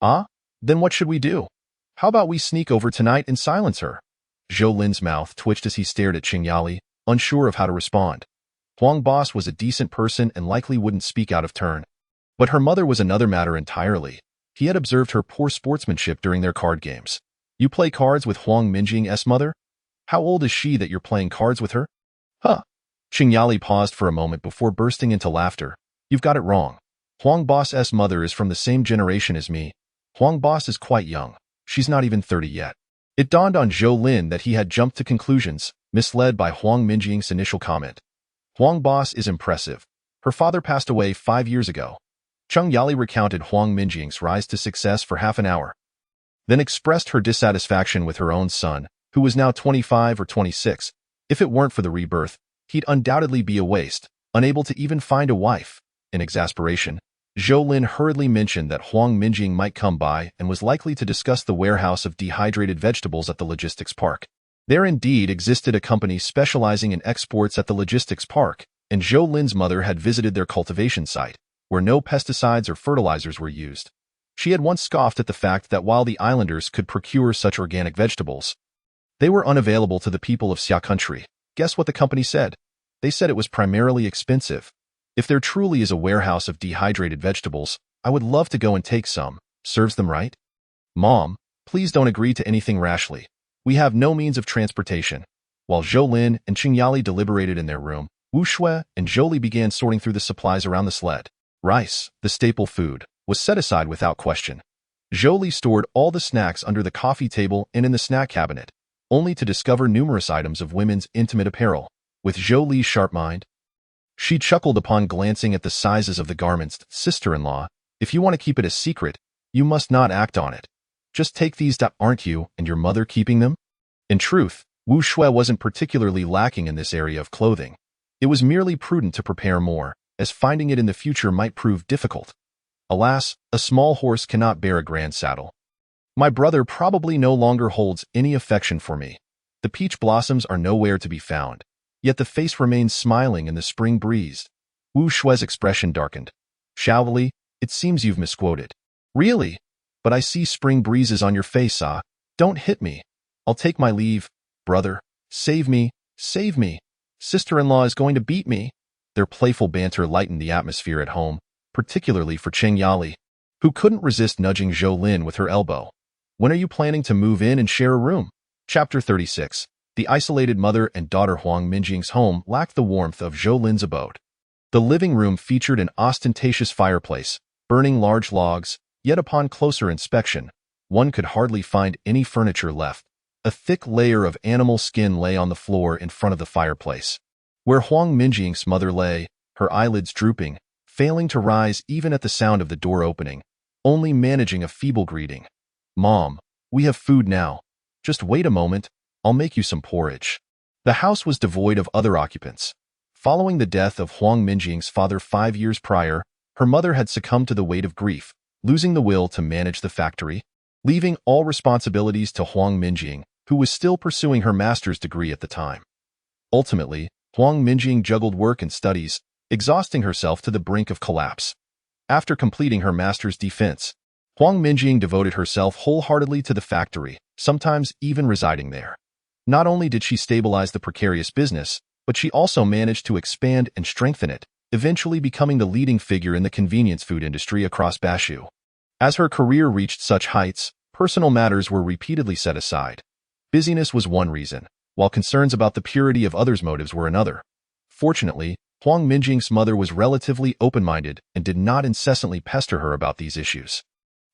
"Ah? Then what should we do? How about we sneak over tonight and silence her?" Zhou Lin's mouth twitched as he stared at Cheng Yali, unsure of how to respond. Huang boss was a decent person and likely wouldn't speak out of turn. But her mother was another matter entirely. He had observed her poor sportsmanship during their card games. "You play cards with Huang Minjing's mother? How old is she that you're playing cards with her?" "Huh." Cheng Yali paused for a moment before bursting into laughter. "You've got it wrong. Huang boss's mother is from the same generation as me. Huang boss is quite young. She's not even 30 yet." It dawned on Zhou Lin that he had jumped to conclusions, misled by Huang Minjing's initial comment. "Huang boss is impressive. Her father passed away 5 years ago." Cheng Yali recounted Huang Minjing's rise to success for half an hour, then expressed her dissatisfaction with her own son, who was now 25 or 26. If it weren't for the rebirth, he'd undoubtedly be a waste, unable to even find a wife. In exasperation, Zhou Lin hurriedly mentioned that Huang Minjing might come by and was likely to discuss the warehouse of dehydrated vegetables at the logistics park. There indeed existed a company specializing in exports at the logistics park, and Zhou Lin's mother had visited their cultivation site, where no pesticides or fertilizers were used. She had once scoffed at the fact that while the islanders could procure such organic vegetables, they were unavailable to the people of Xia country. Guess what the company said? They said it was primarily expensive. If there truly is a warehouse of dehydrated vegetables, I would love to go and take some. Serves them right? Mom, please don't agree to anything rashly. We have no means of transportation. While Zhou Lin and Qing Yali deliberated in their room, Wu Shui and Zhou Li began sorting through the supplies around the sled. Rice, the staple food, was set aside without question. Zhou Li stored all the snacks under the coffee table and in the snack cabinet, only to discover numerous items of women's intimate apparel. With Zhou Li's sharp mind, she chuckled upon glancing at the sizes of the garments. Sister-in-law, if you want to keep it a secret, you must not act on it. Just take these. Aren't you and your mother keeping them? In truth, Wu Shui wasn't particularly lacking in this area of clothing. It was merely prudent to prepare more, as finding it in the future might prove difficult. Alas, a small horse cannot bear a grand saddle. My brother probably no longer holds any affection for me. The peach blossoms are nowhere to be found, yet the face remains smiling in the spring breeze. Wu Shui's expression darkened. Shaouli, it seems you've misquoted. Really? But I see spring breezes on your face, ah. Don't hit me. I'll take my leave. Brother, save me, save me. Sister-in-law is going to beat me. Their playful banter lightened the atmosphere at home, particularly for Qing Yali, who couldn't resist nudging Zhou Lin with her elbow. When are you planning to move in and share a room? Chapter 36. The isolated mother and daughter Huang Minjing's home lacked the warmth of Zhou Lin's abode. The living room featured an ostentatious fireplace, burning large logs, yet upon closer inspection, one could hardly find any furniture left. A thick layer of animal skin lay on the floor in front of the fireplace. Where Huang Minjing's mother lay, her eyelids drooping, failing to rise even at the sound of the door opening, only managing a feeble greeting. Mom, we have food now. Just wait a moment, I'll make you some porridge. The house was devoid of other occupants. Following the death of Huang Minjing's father 5 years prior, her mother had succumbed to the weight of grief, losing the will to manage the factory, leaving all responsibilities to Huang Minjing, who was still pursuing her master's degree at the time. Ultimately, Huang Minjing juggled work and studies, exhausting herself to the brink of collapse. After completing her master's defense, Huang Minjing devoted herself wholeheartedly to the factory, sometimes even residing there. Not only did she stabilize the precarious business, but she also managed to expand and strengthen it, eventually becoming the leading figure in the convenience food industry across Bashu. As her career reached such heights, personal matters were repeatedly set aside. Busyness was one reason, while concerns about the purity of others' motives were another. Fortunately, Huang Minjing's mother was relatively open-minded and did not incessantly pester her about these issues.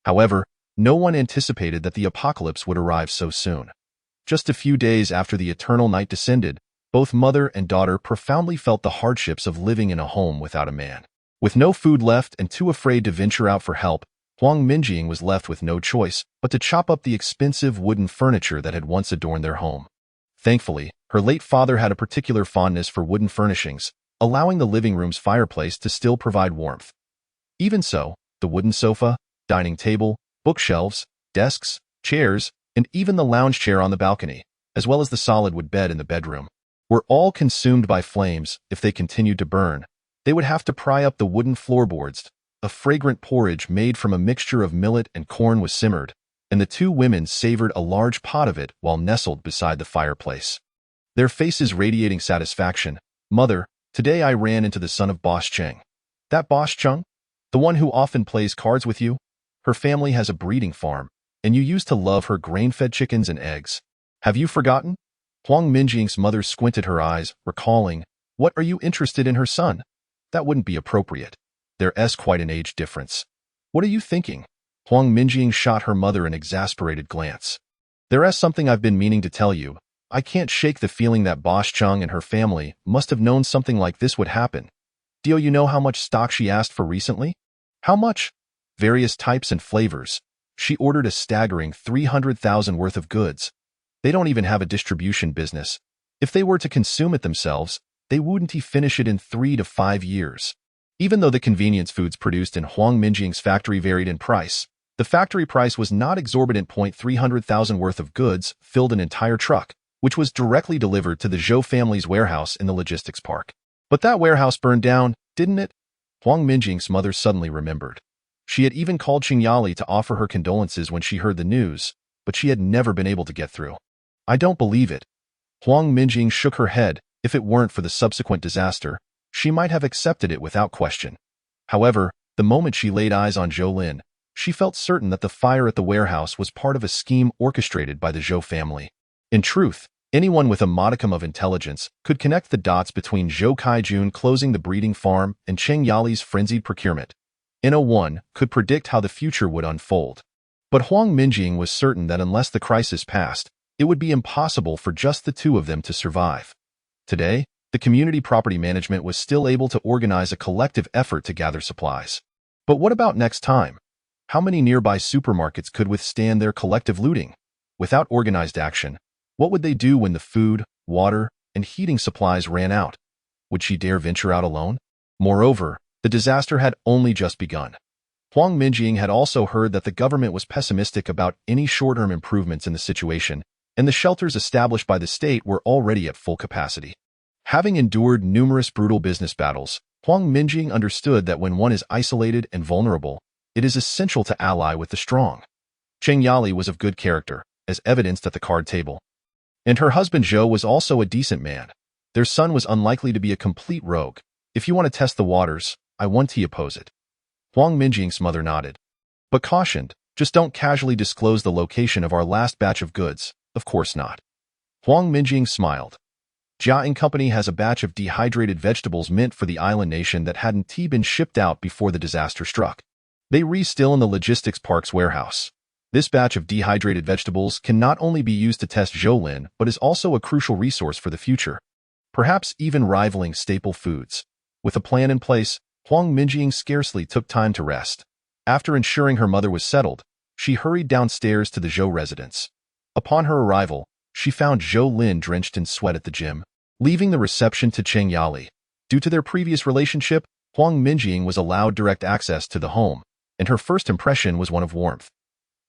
However, no one anticipated that the apocalypse would arrive so soon. Just a few days after the eternal night descended, both mother and daughter profoundly felt the hardships of living in a home without a man. With no food left and too afraid to venture out for help, Huang Minjing was left with no choice but to chop up the expensive wooden furniture that had once adorned their home. Thankfully, her late father had a particular fondness for wooden furnishings, allowing the living room's fireplace to still provide warmth. Even so, the wooden sofa, dining table, bookshelves, desks, chairs, and even the lounge chair on the balcony, as well as the solid wood bed in the bedroom, were all consumed by flames. If they continued to burn, they would have to pry up the wooden floorboards. A fragrant porridge made from a mixture of millet and corn was simmered, and the two women savored a large pot of it while nestled beside the fireplace. Their faces radiating satisfaction. Mother, today I ran into the son of Boss Cheng. That Boss Cheng? The one who often plays cards with you? Her family has a breeding farm, and you used to love her grain-fed chickens and eggs. Have you forgotten? Huang Minjing's mother squinted her eyes, recalling, what are you interested in her son? That wouldn't be appropriate. There's quite an age difference. What are you thinking? Huang Minjing shot her mother an exasperated glance. There's something I've been meaning to tell you. I can't shake the feeling that Boss Cheng and her family must have known something like this would happen. Do you know how much stock she asked for recently? How much? Various types and flavors. She ordered a staggering 300,000 worth of goods. They don't even have a distribution business. If they were to consume it themselves, they wouldn't finish it in 3 to 5 years. Even though the convenience foods produced in Huang Minjing's factory varied in price, the factory price was not exorbitant. 300,000 worth of goods filled an entire truck, which was directly delivered to the Zhou family's warehouse in the logistics park. But that warehouse burned down, didn't it? Huang Minjing's mother suddenly remembered. She had even called Qingyali to offer her condolences when she heard the news, but she had never been able to get through. I don't believe it. Huang Minjing shook her head. If it weren't for the subsequent disaster, she might have accepted it without question. However, the moment she laid eyes on Zhou Lin, she felt certain that the fire at the warehouse was part of a scheme orchestrated by the Zhou family. In truth, anyone with a modicum of intelligence could connect the dots between Zhou Kaijun closing the breeding farm and Cheng Yali's frenzied procurement. Anyone could predict how the future would unfold. But Huang Minjing was certain that unless the crisis passed, it would be impossible for just the two of them to survive. Today, the community property management was still able to organize a collective effort to gather supplies. But what about next time? How many nearby supermarkets could withstand their collective looting? Without organized action, what would they do when the food, water, and heating supplies ran out? Would she dare venture out alone? Moreover, the disaster had only just begun. Huang Minjing had also heard that the government was pessimistic about any short-term improvements in the situation, and the shelters established by the state were already at full capacity. Having endured numerous brutal business battles, Huang Minjing understood that when one is isolated and vulnerable, it is essential to ally with the strong. Cheng Yali was of good character, as evidenced at the card table. And her husband Zhou was also a decent man. Their son was unlikely to be a complete rogue. If you want to test the waters, I want to oppose it. Huang Minjing's mother nodded, but cautioned, just don't casually disclose the location of our last batch of goods. Of course not. Huang Minjing smiled. Jia and Company has a batch of dehydrated vegetables meant for the island nation that hadn't been shipped out before the disaster struck. They still in the logistics park's warehouse. This batch of dehydrated vegetables can not only be used to test Zhou Lin, but is also a crucial resource for the future, perhaps even rivaling staple foods. With a plan in place, Huang Minjing scarcely took time to rest. After ensuring her mother was settled, she hurried downstairs to the Zhou residence. Upon her arrival, she found Zhou Lin drenched in sweat at the gym, leaving the reception to Cheng Yali. Due to their previous relationship, Huang Minjing was allowed direct access to the home, and her first impression was one of warmth.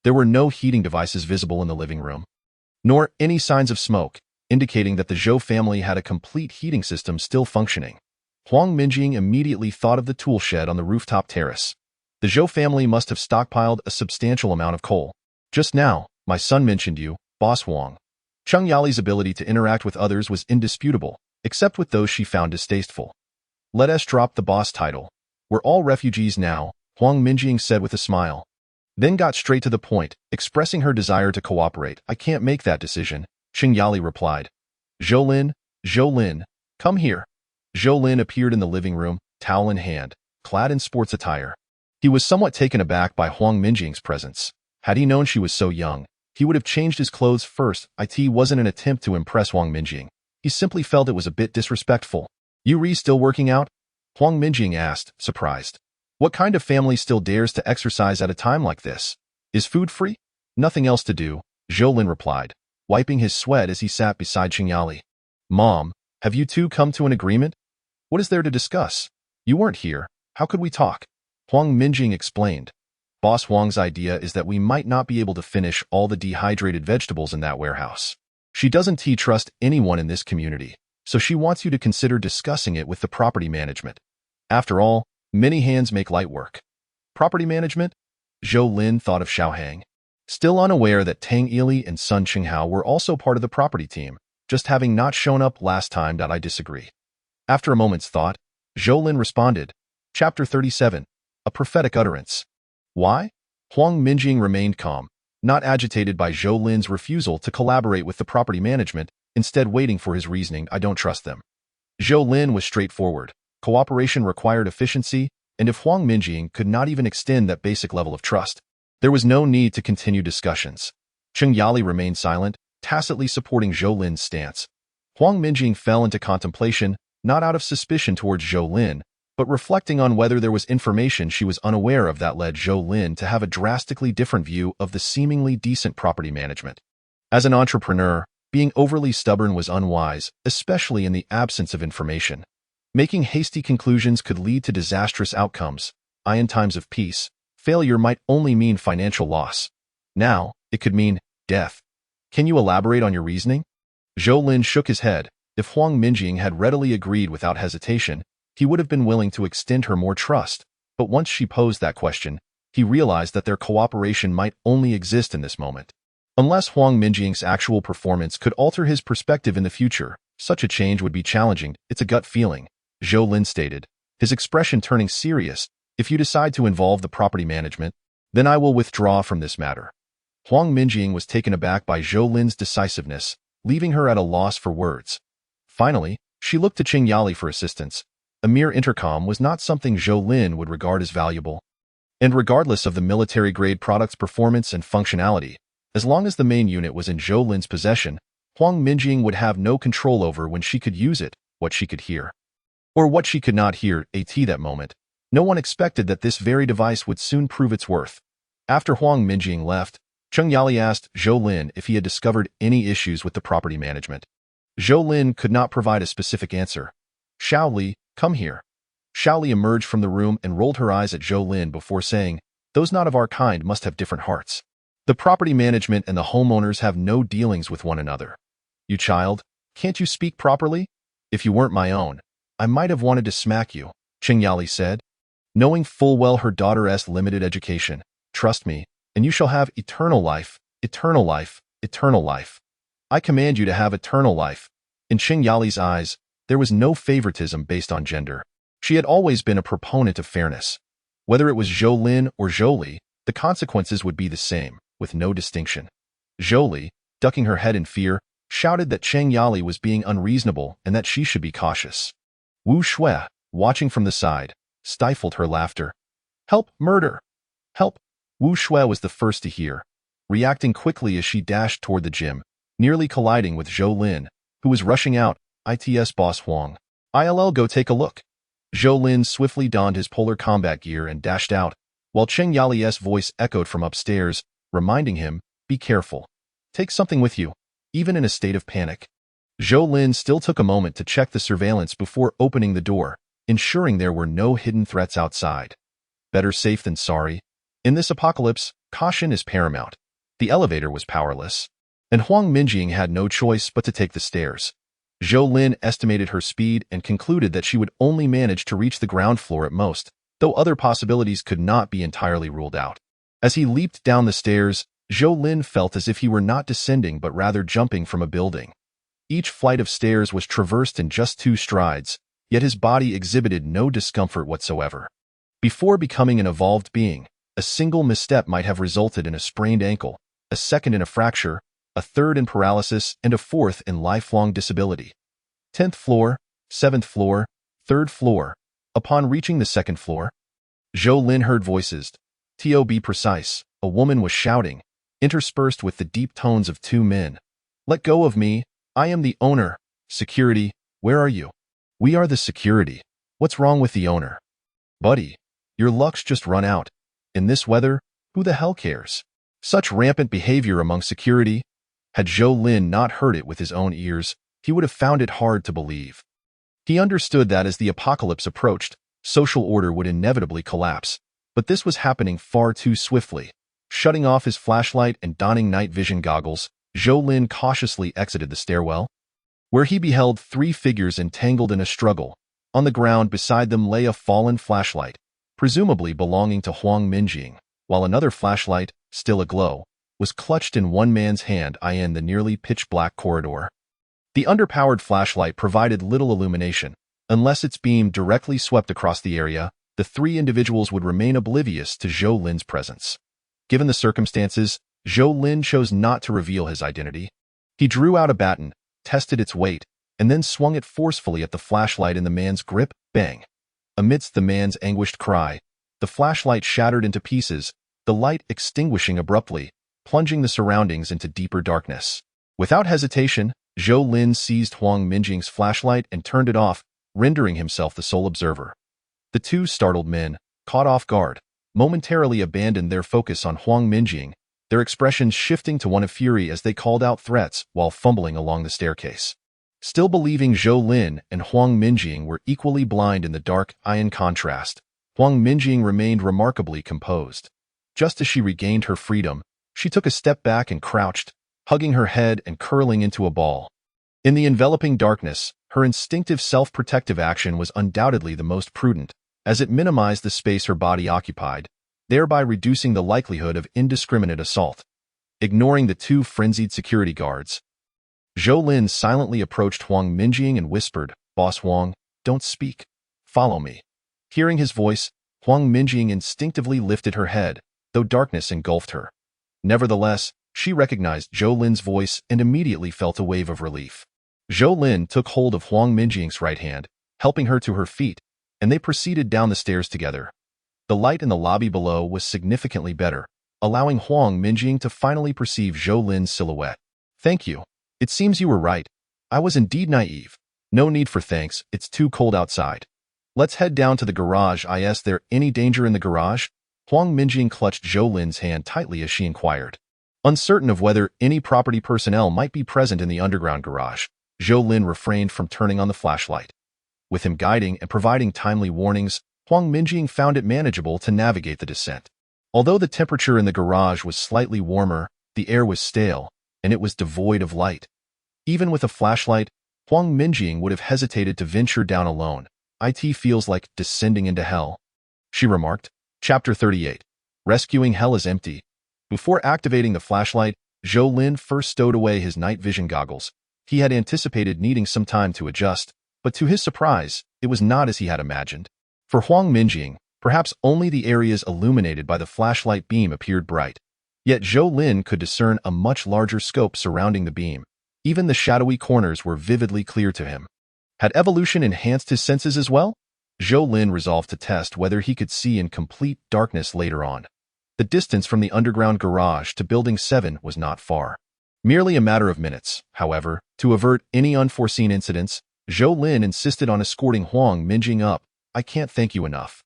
There were no heating devices visible in the living room, nor any signs of smoke, indicating that the Zhou family had a complete heating system still functioning. Huang Minjing immediately thought of the tool shed on the rooftop terrace. The Zhou family must have stockpiled a substantial amount of coal. Just now, my son mentioned you, Boss Huang. Cheng Yali's ability to interact with others was indisputable, except with those she found distasteful. Let us drop the boss title. We're all refugees now, Huang Minjing said with a smile. Then got straight to the point, expressing her desire to cooperate. I can't make that decision, Cheng Yali replied. Zhou Lin, come here. Zhou Lin appeared in the living room, towel in hand, clad in sports attire. He was somewhat taken aback by Huang Minjing's presence. Had he known she was so young, he would have changed his clothes first. It wasn't an attempt to impress Huang Minjing. He simply felt it was a bit disrespectful. You still working out? Huang Minjing asked, surprised. What kind of family still dares to exercise at a time like this? Is food free? Nothing else to do, Zhou Lin replied, wiping his sweat as he sat beside Cheng Yali. Mom, have you two come to an agreement? What is there to discuss? You weren't here. How could we talk? Huang Minjing explained. Boss Huang's idea is that we might not be able to finish all the dehydrated vegetables in that warehouse. She doesn't trust anyone in this community, so she wants you to consider discussing it with the property management. After all, many hands make light work. Property management? Zhou Lin thought of Xiaohang. Still unaware that Tang Ili and Sun Qinghao were also part of the property team, just having not shown up last time. I disagree. After a moment's thought, Zhou Lin responded. Chapter 37. A prophetic utterance. Why? Huang Minjing remained calm, not agitated by Zhou Lin's refusal to collaborate with the property management, instead waiting for his reasoning. I don't trust them. Zhou Lin was straightforward. Cooperation required efficiency, and if Huang Minjing could not even extend that basic level of trust, there was no need to continue discussions. Cheng Yali remained silent, tacitly supporting Zhou Lin's stance. Huang Minjing fell into contemplation, not out of suspicion towards Zhou Lin, But reflecting on whether there was information she was unaware of that led Zhou Lin to have a drastically different view of the seemingly decent property management. As an entrepreneur, being overly stubborn was unwise, especially in the absence of information. Making hasty conclusions could lead to disastrous outcomes. In times of peace, failure might only mean financial loss. Now, it could mean death. Can you elaborate on your reasoning? Zhou Lin shook his head. If Huang Minjing had readily agreed without hesitation, he would have been willing to extend her more trust. But once she posed that question, he realized that their cooperation might only exist in this moment. Unless Huang Minjing's actual performance could alter his perspective in the future, such a change would be challenging. It's a gut feeling, Zhou Lin stated, his expression turning serious. If you decide to involve the property management, then I will withdraw from this matter. Huang Minjing was taken aback by Zhou Lin's decisiveness, leaving her at a loss for words. Finally, she looked to Qing Yali for assistance. A mere intercom was not something Zhou Lin would regard as valuable. And regardless of the military-grade product's performance and functionality, as long as the main unit was in Zhou Lin's possession, Huang Minjing would have no control over when she could use it, what she could hear. Or what she could not hear, that moment. No one expected that this very device would soon prove its worth. After Huang Minjing left, Qing Yali asked Zhou Lin if he had discovered any issues with the property management. Zhou Lin could not provide a specific answer. Xiao Li, come here. Xiao Li emerged from the room and rolled her eyes at Zhou Lin before saying, those not of our kind must have different hearts. The property management and the homeowners have no dealings with one another. You child, can't you speak properly? If you weren't my own, I might have wanted to smack you, Qing Yali said. Knowing full well her daughter's limited education, trust me, and you shall have eternal life, eternal life, eternal life. I command you to have eternal life. In Qing Yali's eyes, there was no favoritism based on gender. She had always been a proponent of fairness. Whether it was Zhou Lin or Zhou Li, the consequences would be the same, with no distinction. Zhou Li, ducking her head in fear, shouted that Qing Yali was being unreasonable and that she should be cautious. Wu Shui, watching from the side, stifled her laughter. Help, murder! Help! Wu Shui was the first to hear, reacting quickly as she dashed toward the gym, nearly colliding with Zhou Lin, who was rushing out. Its boss Huang. I'll go take a look. Zhou Lin swiftly donned his polar combat gear and dashed out, while Qing Yali's voice echoed from upstairs, reminding him, be careful. Take something with you, even in a state of panic. Zhou Lin still took a moment to check the surveillance before opening the door, ensuring there were no hidden threats outside. Better safe than sorry. In this apocalypse, caution is paramount. The elevator was powerless, and Huang Minjing had no choice but to take the stairs. Zhou Lin estimated her speed and concluded that she would only manage to reach the ground floor at most, though other possibilities could not be entirely ruled out. As he leaped down the stairs, Zhou Lin felt as if he were not descending but rather jumping from a building. Each flight of stairs was traversed in just 2 strides, yet his body exhibited no discomfort whatsoever. Before becoming an evolved being, a single misstep might have resulted in a sprained ankle, a second in a fracture, a third in paralysis, and a fourth in lifelong disability. 10th floor, 7th floor, 3rd floor. Upon reaching the 2nd floor, Zhou Lin heard voices. To be precise, a woman was shouting, interspersed with the deep tones of 2 men. Let go of me, I am the owner. Security, where are you? We are the security. What's wrong with the owner? Buddy, your luck's just run out. In this weather, who the hell cares? Such rampant behavior among security. Had Zhou Lin not heard it with his own ears, he would have found it hard to believe. He understood that as the apocalypse approached, social order would inevitably collapse, but this was happening far too swiftly. Shutting off his flashlight and donning night vision goggles, Zhou Lin cautiously exited the stairwell, where he beheld 3 figures entangled in a struggle. On the ground beside them lay a fallen flashlight, presumably belonging to Huang Minjing, while another flashlight, still aglow, was clutched in one man's hand in the nearly pitch-black corridor. The underpowered flashlight provided little illumination. Unless its beam directly swept across the area, the 3 individuals would remain oblivious to Zhou Lin's presence. Given the circumstances, Zhou Lin chose not to reveal his identity. He drew out a baton, tested its weight, and then swung it forcefully at the flashlight in the man's grip. Bang! Amidst the man's anguished cry, the flashlight shattered into pieces, the light extinguishing abruptly, plunging the surroundings into deeper darkness. Without hesitation, Zhou Lin seized Huang Minjing's flashlight and turned it off, rendering himself the sole observer. The two startled men, caught off guard, momentarily abandoned their focus on Huang Minjing, their expressions shifting to one of fury as they called out threats while fumbling along the staircase. Still believing Zhou Lin and Huang Minjing were equally blind in the dark, in contrast, Huang Minjing remained remarkably composed. Just as she regained her freedom, she took a step back and crouched, hugging her head and curling into a ball. In the enveloping darkness, her instinctive self-protective action was undoubtedly the most prudent, as it minimized the space her body occupied, thereby reducing the likelihood of indiscriminate assault. Ignoring the two frenzied security guards, Zhou Lin silently approached Huang Minjing and whispered, "Boss Huang, don't speak. Follow me." Hearing his voice, Huang Minjing instinctively lifted her head, though darkness engulfed her. Nevertheless, she recognized Zhou Lin's voice and immediately felt a wave of relief. Zhou Lin took hold of Huang Minjing's right hand, helping her to her feet, and they proceeded down the stairs together. The light in the lobby below was significantly better, allowing Huang Minjing to finally perceive Zhou Lin's silhouette. "Thank you. It seems you were right. I was indeed naive. No need for thanks, it's too cold outside. Let's head down to the garage. Is there any danger in the garage?" Huang Minjing clutched Zhou Lin's hand tightly as she inquired. Uncertain of whether any property personnel might be present in the underground garage, Zhou Lin refrained from turning on the flashlight. With him guiding and providing timely warnings, Huang Minjing found it manageable to navigate the descent. Although the temperature in the garage was slightly warmer, the air was stale, and it was devoid of light. Even with a flashlight, Huang Minjing would have hesitated to venture down alone. "It feels like descending into hell," she remarked. Chapter 38. Rescuing Hell is Empty. Before activating the flashlight, Zhou Lin first stowed away his night vision goggles. He had anticipated needing some time to adjust, but to his surprise, it was not as he had imagined. For Huang Minjing, perhaps only the areas illuminated by the flashlight beam appeared bright. Yet Zhou Lin could discern a much larger scope surrounding the beam. Even the shadowy corners were vividly clear to him. Had evolution enhanced his senses as well? Zhou Lin resolved to test whether he could see in complete darkness later on. The distance from the underground garage to Building 7 was not far. Merely a matter of minutes, however, to avert any unforeseen incidents, Zhou Lin insisted on escorting Huang Minjing up. "I can't thank you enough."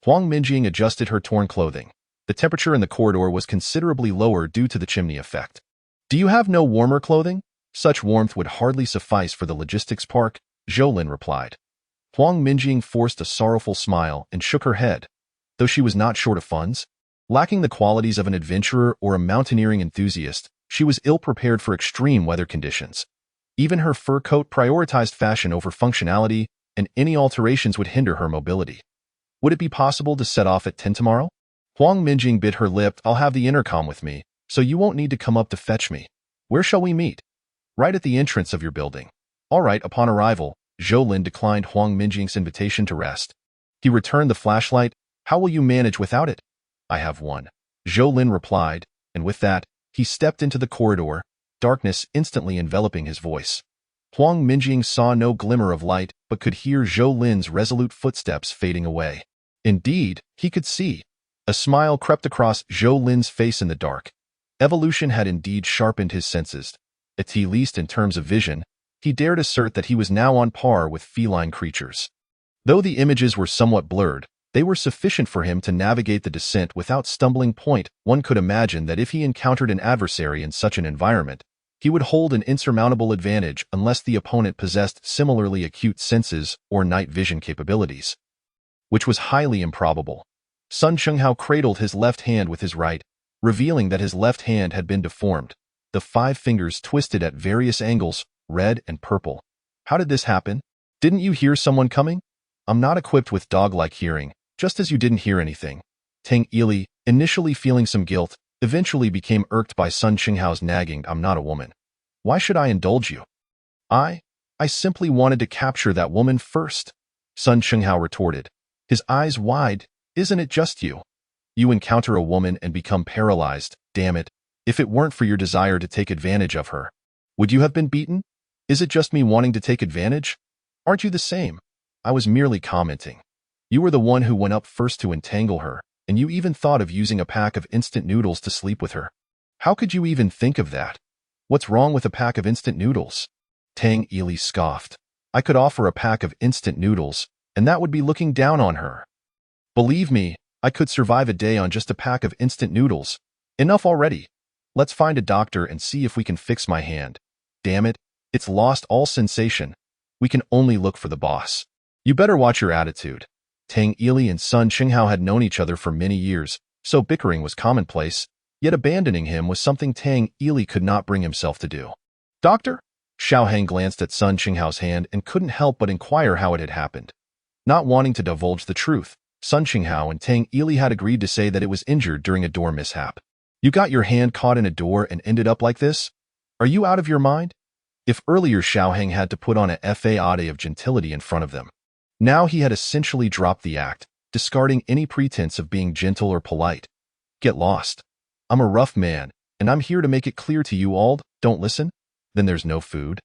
Huang Minjing adjusted her torn clothing. The temperature in the corridor was considerably lower due to the chimney effect. "Do you have no warmer clothing?" "Such warmth would hardly suffice for the logistics park," Zhou Lin replied. Huang Minjing forced a sorrowful smile and shook her head. Though she was not short of funds, lacking the qualities of an adventurer or a mountaineering enthusiast, she was ill-prepared for extreme weather conditions. Even her fur coat prioritized fashion over functionality, and any alterations would hinder her mobility. "Would it be possible to set off at 10 tomorrow?" Huang Minjing bit her lip. "I'll have the intercom with me, so you won't need to come up to fetch me. Where shall we meet?" "Right at the entrance of your building." "All right." Upon arrival, Zhou Lin declined Huang Minjing's invitation to rest. He returned the flashlight. "How will you manage without it?" "I have one," Zhou Lin replied, and with that, he stepped into the corridor, darkness instantly enveloping his voice. Huang Minjing saw no glimmer of light, but could hear Zhou Lin's resolute footsteps fading away. Indeed, he could see. A smile crept across Zhou Lin's face in the dark. Evolution had indeed sharpened his senses. At least in terms of vision, he dared assert that he was now on par with feline creatures. Though the images were somewhat blurred, they were sufficient for him to navigate the descent without stumbling. One could imagine that if he encountered an adversary in such an environment, he would hold an insurmountable advantage unless the opponent possessed similarly acute senses or night vision capabilities, which was highly improbable. Sun Chenghao cradled his left hand with his right, revealing that his left hand had been deformed. The 5 fingers twisted at various angles, red and purple. "How did this happen? Didn't you hear someone coming?" "I'm not equipped with dog-like hearing, just as you didn't hear anything." Tang Ili, initially feeling some guilt, eventually became irked by Sun Qinghao's nagging. "I'm not a woman. Why should I indulge you?" I simply wanted to capture that woman first," Sun Qinghao retorted, his eyes wide. "Isn't it just you? You encounter a woman and become paralyzed. Damn it. If it weren't for your desire to take advantage of her, would you have been beaten? Is it just me wanting to take advantage? Aren't you the same?" "I was merely commenting. You were the one who went up first to entangle her, and you even thought of using a pack of instant noodles to sleep with her. How could you even think of that? What's wrong with a pack of instant noodles?" Tang Ili scoffed. "I could offer a pack of instant noodles, and that would be looking down on her." Believe me, I could survive a day on just a pack of instant noodles. Enough already. Let's find a doctor and see if we can fix my hand. Damn it, it's lost all sensation. We can only look for the boss. You better watch your attitude. Tang Ili and Sun Qinghao had known each other for many years, so bickering was commonplace, yet abandoning him was something Tang Ili could not bring himself to do. Doctor? Xiaoheng glanced at Sun Qinghao's hand and couldn't help but inquire how it had happened. Not wanting to divulge the truth, Sun Qinghao and Tang Ili had agreed to say that it was injured during a door mishap. You got your hand caught in a door and ended up like this? Are you out of your mind? If earlier Xiaoheng had to put on a facade of gentility in front of them, now he had essentially dropped the act, discarding any pretense of being gentle or polite. Get lost. I'm a rough man, and I'm here to make it clear to you all, don't listen? Then there's no food.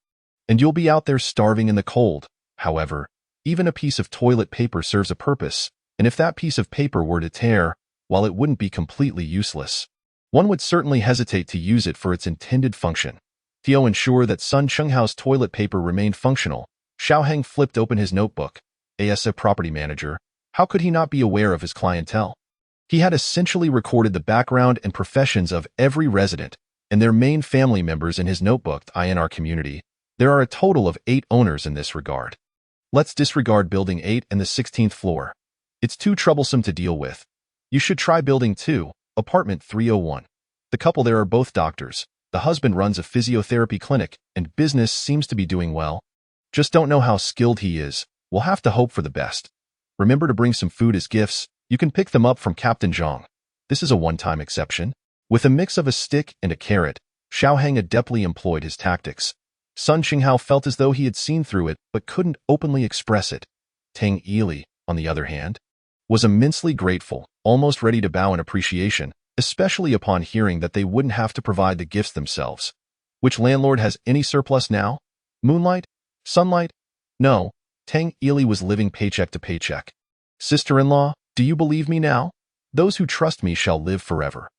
And you'll be out there starving in the cold. However, even a piece of toilet paper serves a purpose, and if that piece of paper were to tear, while it wouldn't be completely useless, one would certainly hesitate to use it for its intended function. To ensure that Sun Qinghao's toilet paper remained functional, Xiaoheng flipped open his notebook. As a property manager, how could he not be aware of his clientele? He had essentially recorded the background and professions of every resident and their main family members in his notebook. In our community, there are a total of 8 owners in this regard. Let's disregard Building 8 and the 16th floor. It's too troublesome to deal with. You should try Building 2, Apartment 301. The couple there are both doctors. The husband runs a physiotherapy clinic, and business seems to be doing well. Just don't know how skilled he is. We'll have to hope for the best. Remember to bring some food as gifts. You can pick them up from Captain Zhang. This is a one-time exception. With a mix of a stick and a carrot, Xiaoheng adeptly employed his tactics. Sun Qinghao felt as though he had seen through it but couldn't openly express it. Tang Ili, on the other hand, was immensely grateful, almost ready to bow in appreciation, especially upon hearing that they wouldn't have to provide the gifts themselves. Which landlord has any surplus now? Moonlight? Sunlight? No. Tang Ili was living paycheck to paycheck. Sister-in-law, do you believe me now? Those who trust me shall live forever.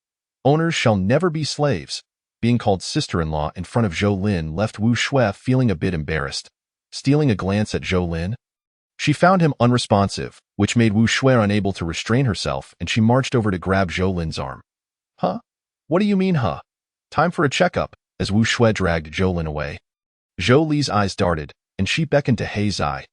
Owners shall never be slaves. Being called sister-in-law in front of Zhou Lin left Wu Shui feeling a bit embarrassed. Stealing a glance at Zhou Lin, she found him unresponsive, which made Wu Shui unable to restrain herself, and she marched over to grab Zhou Lin's arm. Huh? What do you mean, huh? Time for a checkup, as Wu Shui dragged Zhou Lin away. Zhou Li's eyes darted, and she beckoned to He Zai.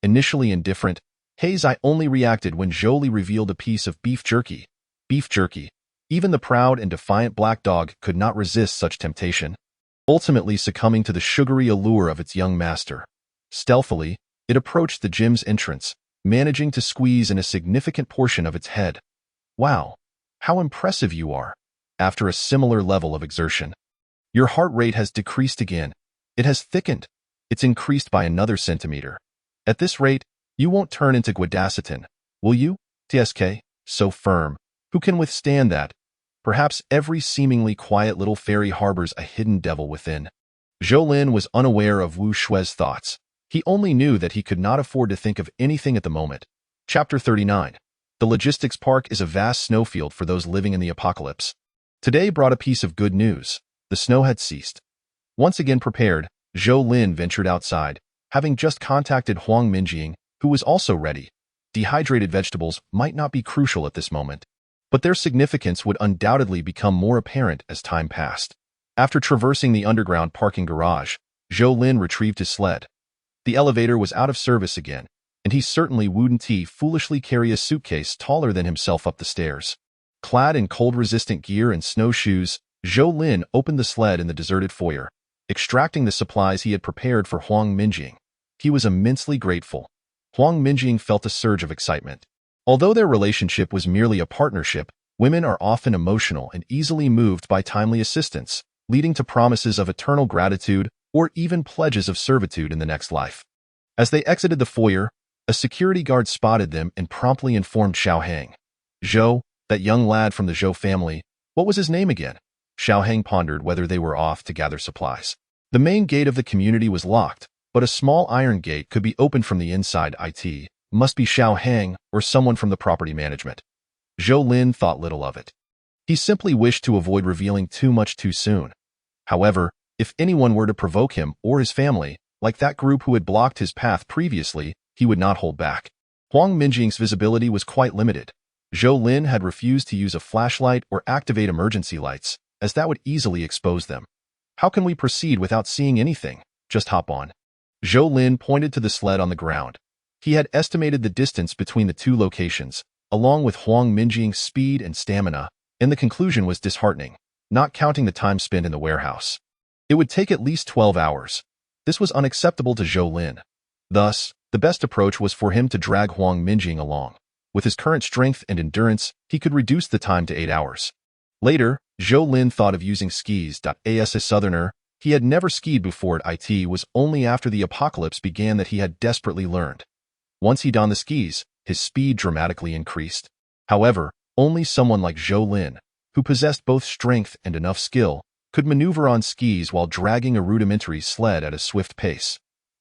Initially indifferent, He Zai only reacted when Zhou Li revealed a piece of beef jerky. Beef jerky. Even the proud and defiant black dog could not resist such temptation, ultimately succumbing to the sugary allure of its young master. Stealthily, it approached the gym's entrance, managing to squeeze in a significant portion of its head. Wow, how impressive you are. After a similar level of exertion, your heart rate has decreased again. It has thickened. It's increased by another centimeter. At this rate, you won't turn into Guadacitin, will you? TSK, so firm. Who can withstand that? Perhaps every seemingly quiet little fairy harbors a hidden devil within. Zhou Lin was unaware of Wu Shui's thoughts. He only knew that he could not afford to think of anything at the moment. Chapter 39. The Logistics Park is a vast snowfield for those living in the apocalypse. Today brought a piece of good news. The snow had ceased. Once again prepared, Zhou Lin ventured outside, having just contacted Huang Minjing, who was also ready. Dehydrated vegetables might not be crucial at this moment, but their significance would undoubtedly become more apparent as time passed. After traversing the underground parking garage, Zhou Lin retrieved his sled. The elevator was out of service again, and he certainly wouldn't foolishly carry a suitcase taller than himself up the stairs. Clad in cold-resistant gear and snowshoes, Zhou Lin opened the sled in the deserted foyer, extracting the supplies he had prepared for Huang Minjing. He was immensely grateful. Huang Minjing felt a surge of excitement. Although their relationship was merely a partnership, women are often emotional and easily moved by timely assistance, leading to promises of eternal gratitude or even pledges of servitude in the next life. As they exited the foyer, a security guard spotted them and promptly informed Xiaoheng. Zhou, that young lad from the Zhou family, what was his name again? Xiaoheng pondered whether they were off to gather supplies. The main gate of the community was locked, but a small iron gate could be opened from the inside. It must be Xiaoheng or someone from the property management. Zhou Lin thought little of it. He simply wished to avoid revealing too much too soon. However, if anyone were to provoke him or his family, like that group who had blocked his path previously, he would not hold back. Huang Minjing's visibility was quite limited. Zhou Lin had refused to use a flashlight or activate emergency lights, as that would easily expose them. How can we proceed without seeing anything? Just hop on. Zhou Lin pointed to the sled on the ground. He had estimated the distance between the two locations, along with Huang Minjing's speed and stamina, and the conclusion was disheartening, not counting the time spent in the warehouse. It would take at least 12 hours. This was unacceptable to Zhou Lin. Thus, the best approach was for him to drag Huang Minjing along. With his current strength and endurance, he could reduce the time to 8 hours. Later, Zhou Lin thought of using skis. As a southerner, he had never skied before. It was only after the apocalypse began that he had desperately learned. Once he donned the skis, his speed dramatically increased. However, only someone like Zhou Lin, who possessed both strength and enough skill, could maneuver on skis while dragging a rudimentary sled at a swift pace.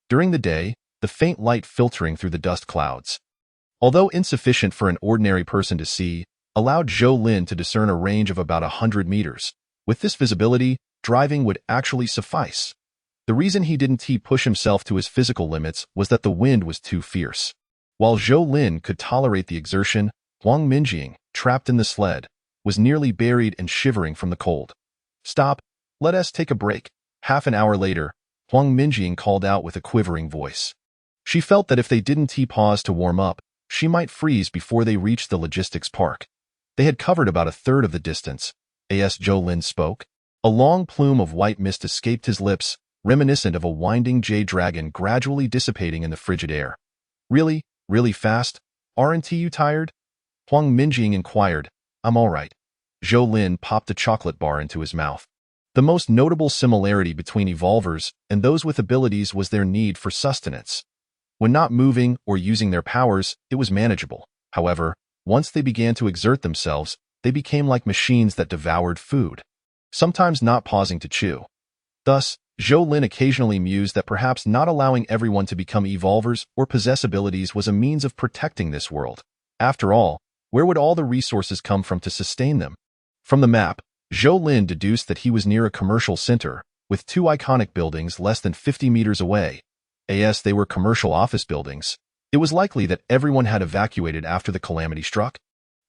During the day, the faint light filtering through the dust clouds, although insufficient for an ordinary person to see, allowed Zhou Lin to discern a range of about 100 meters. With this visibility, driving would actually suffice. The reason he didn't push himself to his physical limits was that the wind was too fierce. While Zhou Lin could tolerate the exertion, Huang Minjing, trapped in the sled, was nearly buried and shivering from the cold. "Stop, let us take a break." Half an hour later, Huang Minjing called out with a quivering voice. She felt that if they didn't pause to warm up, she might freeze before they reached the logistics park. They had covered about a third of the distance. As Zhou Lin spoke, a long plume of white mist escaped his lips, reminiscent of a winding jade dragon gradually dissipating in the frigid air. "Really, really fast? Aren't you tired?" Huang Minjing inquired. "I'm all right." Zhou Lin popped a chocolate bar into his mouth. The most notable similarity between evolvers and those with abilities was their need for sustenance. When not moving or using their powers, it was manageable. However, once they began to exert themselves, they became like machines that devoured food, sometimes not pausing to chew. Thus, Zhou Lin occasionally mused that perhaps not allowing everyone to become evolvers or possess abilities was a means of protecting this world. After all, where would all the resources come from to sustain them? From the map, Zhou Lin deduced that he was near a commercial center, with two iconic buildings less than 50 meters away. As they were commercial office buildings, it was likely that everyone had evacuated after the calamity struck.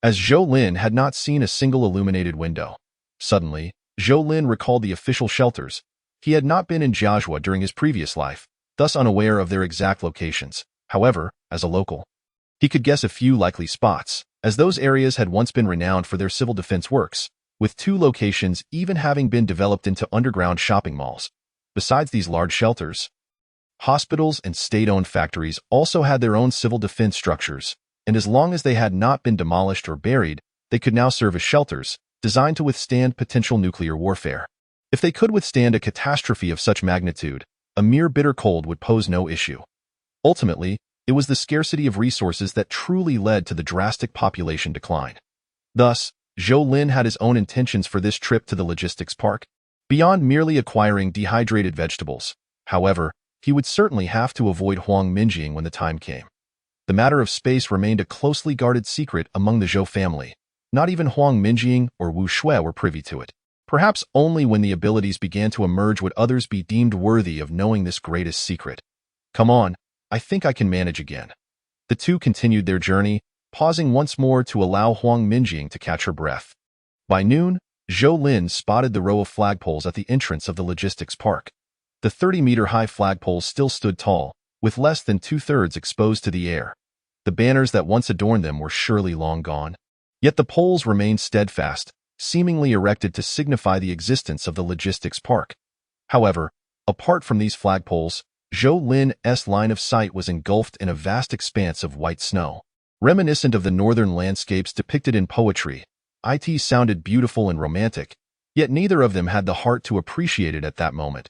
As Zhou Lin had not seen a single illuminated window. Suddenly, Zhou Lin recalled the official shelters. He had not been in Jiazhua during his previous life, thus unaware of their exact locations. However, as a local, he could guess a few likely spots, as those areas had once been renowned for their civil defense works, with two locations even having been developed into underground shopping malls. Besides these large shelters, hospitals and state-owned factories also had their own civil defense structures, and as long as they had not been demolished or buried, they could now serve as shelters, designed to withstand potential nuclear warfare. If they could withstand a catastrophe of such magnitude, a mere bitter cold would pose no issue. Ultimately, it was the scarcity of resources that truly led to the drastic population decline. Thus, Zhou Lin had his own intentions for this trip to the logistics park, beyond merely acquiring dehydrated vegetables. However, he would certainly have to avoid Huang Minjing when the time came. The matter of space remained a closely guarded secret among the Zhou family. Not even Huang Minjing or Wu Shui were privy to it. Perhaps only when the abilities began to emerge would others be deemed worthy of knowing this greatest secret. "Come on, I think I can manage again." The two continued their journey, pausing once more to allow Huang Minjing to catch her breath. By noon, Zhou Lin spotted the row of flagpoles at the entrance of the logistics park. The 30-meter-high flagpoles still stood tall, with less than two-thirds exposed to the air. The banners that once adorned them were surely long gone. Yet the poles remained steadfast, seemingly erected to signify the existence of the logistics park. However, apart from these flagpoles, Zhou Lin's line of sight was engulfed in a vast expanse of white snow. Reminiscent of the northern landscapes depicted in poetry, it sounded beautiful and romantic, yet neither of them had the heart to appreciate it at that moment.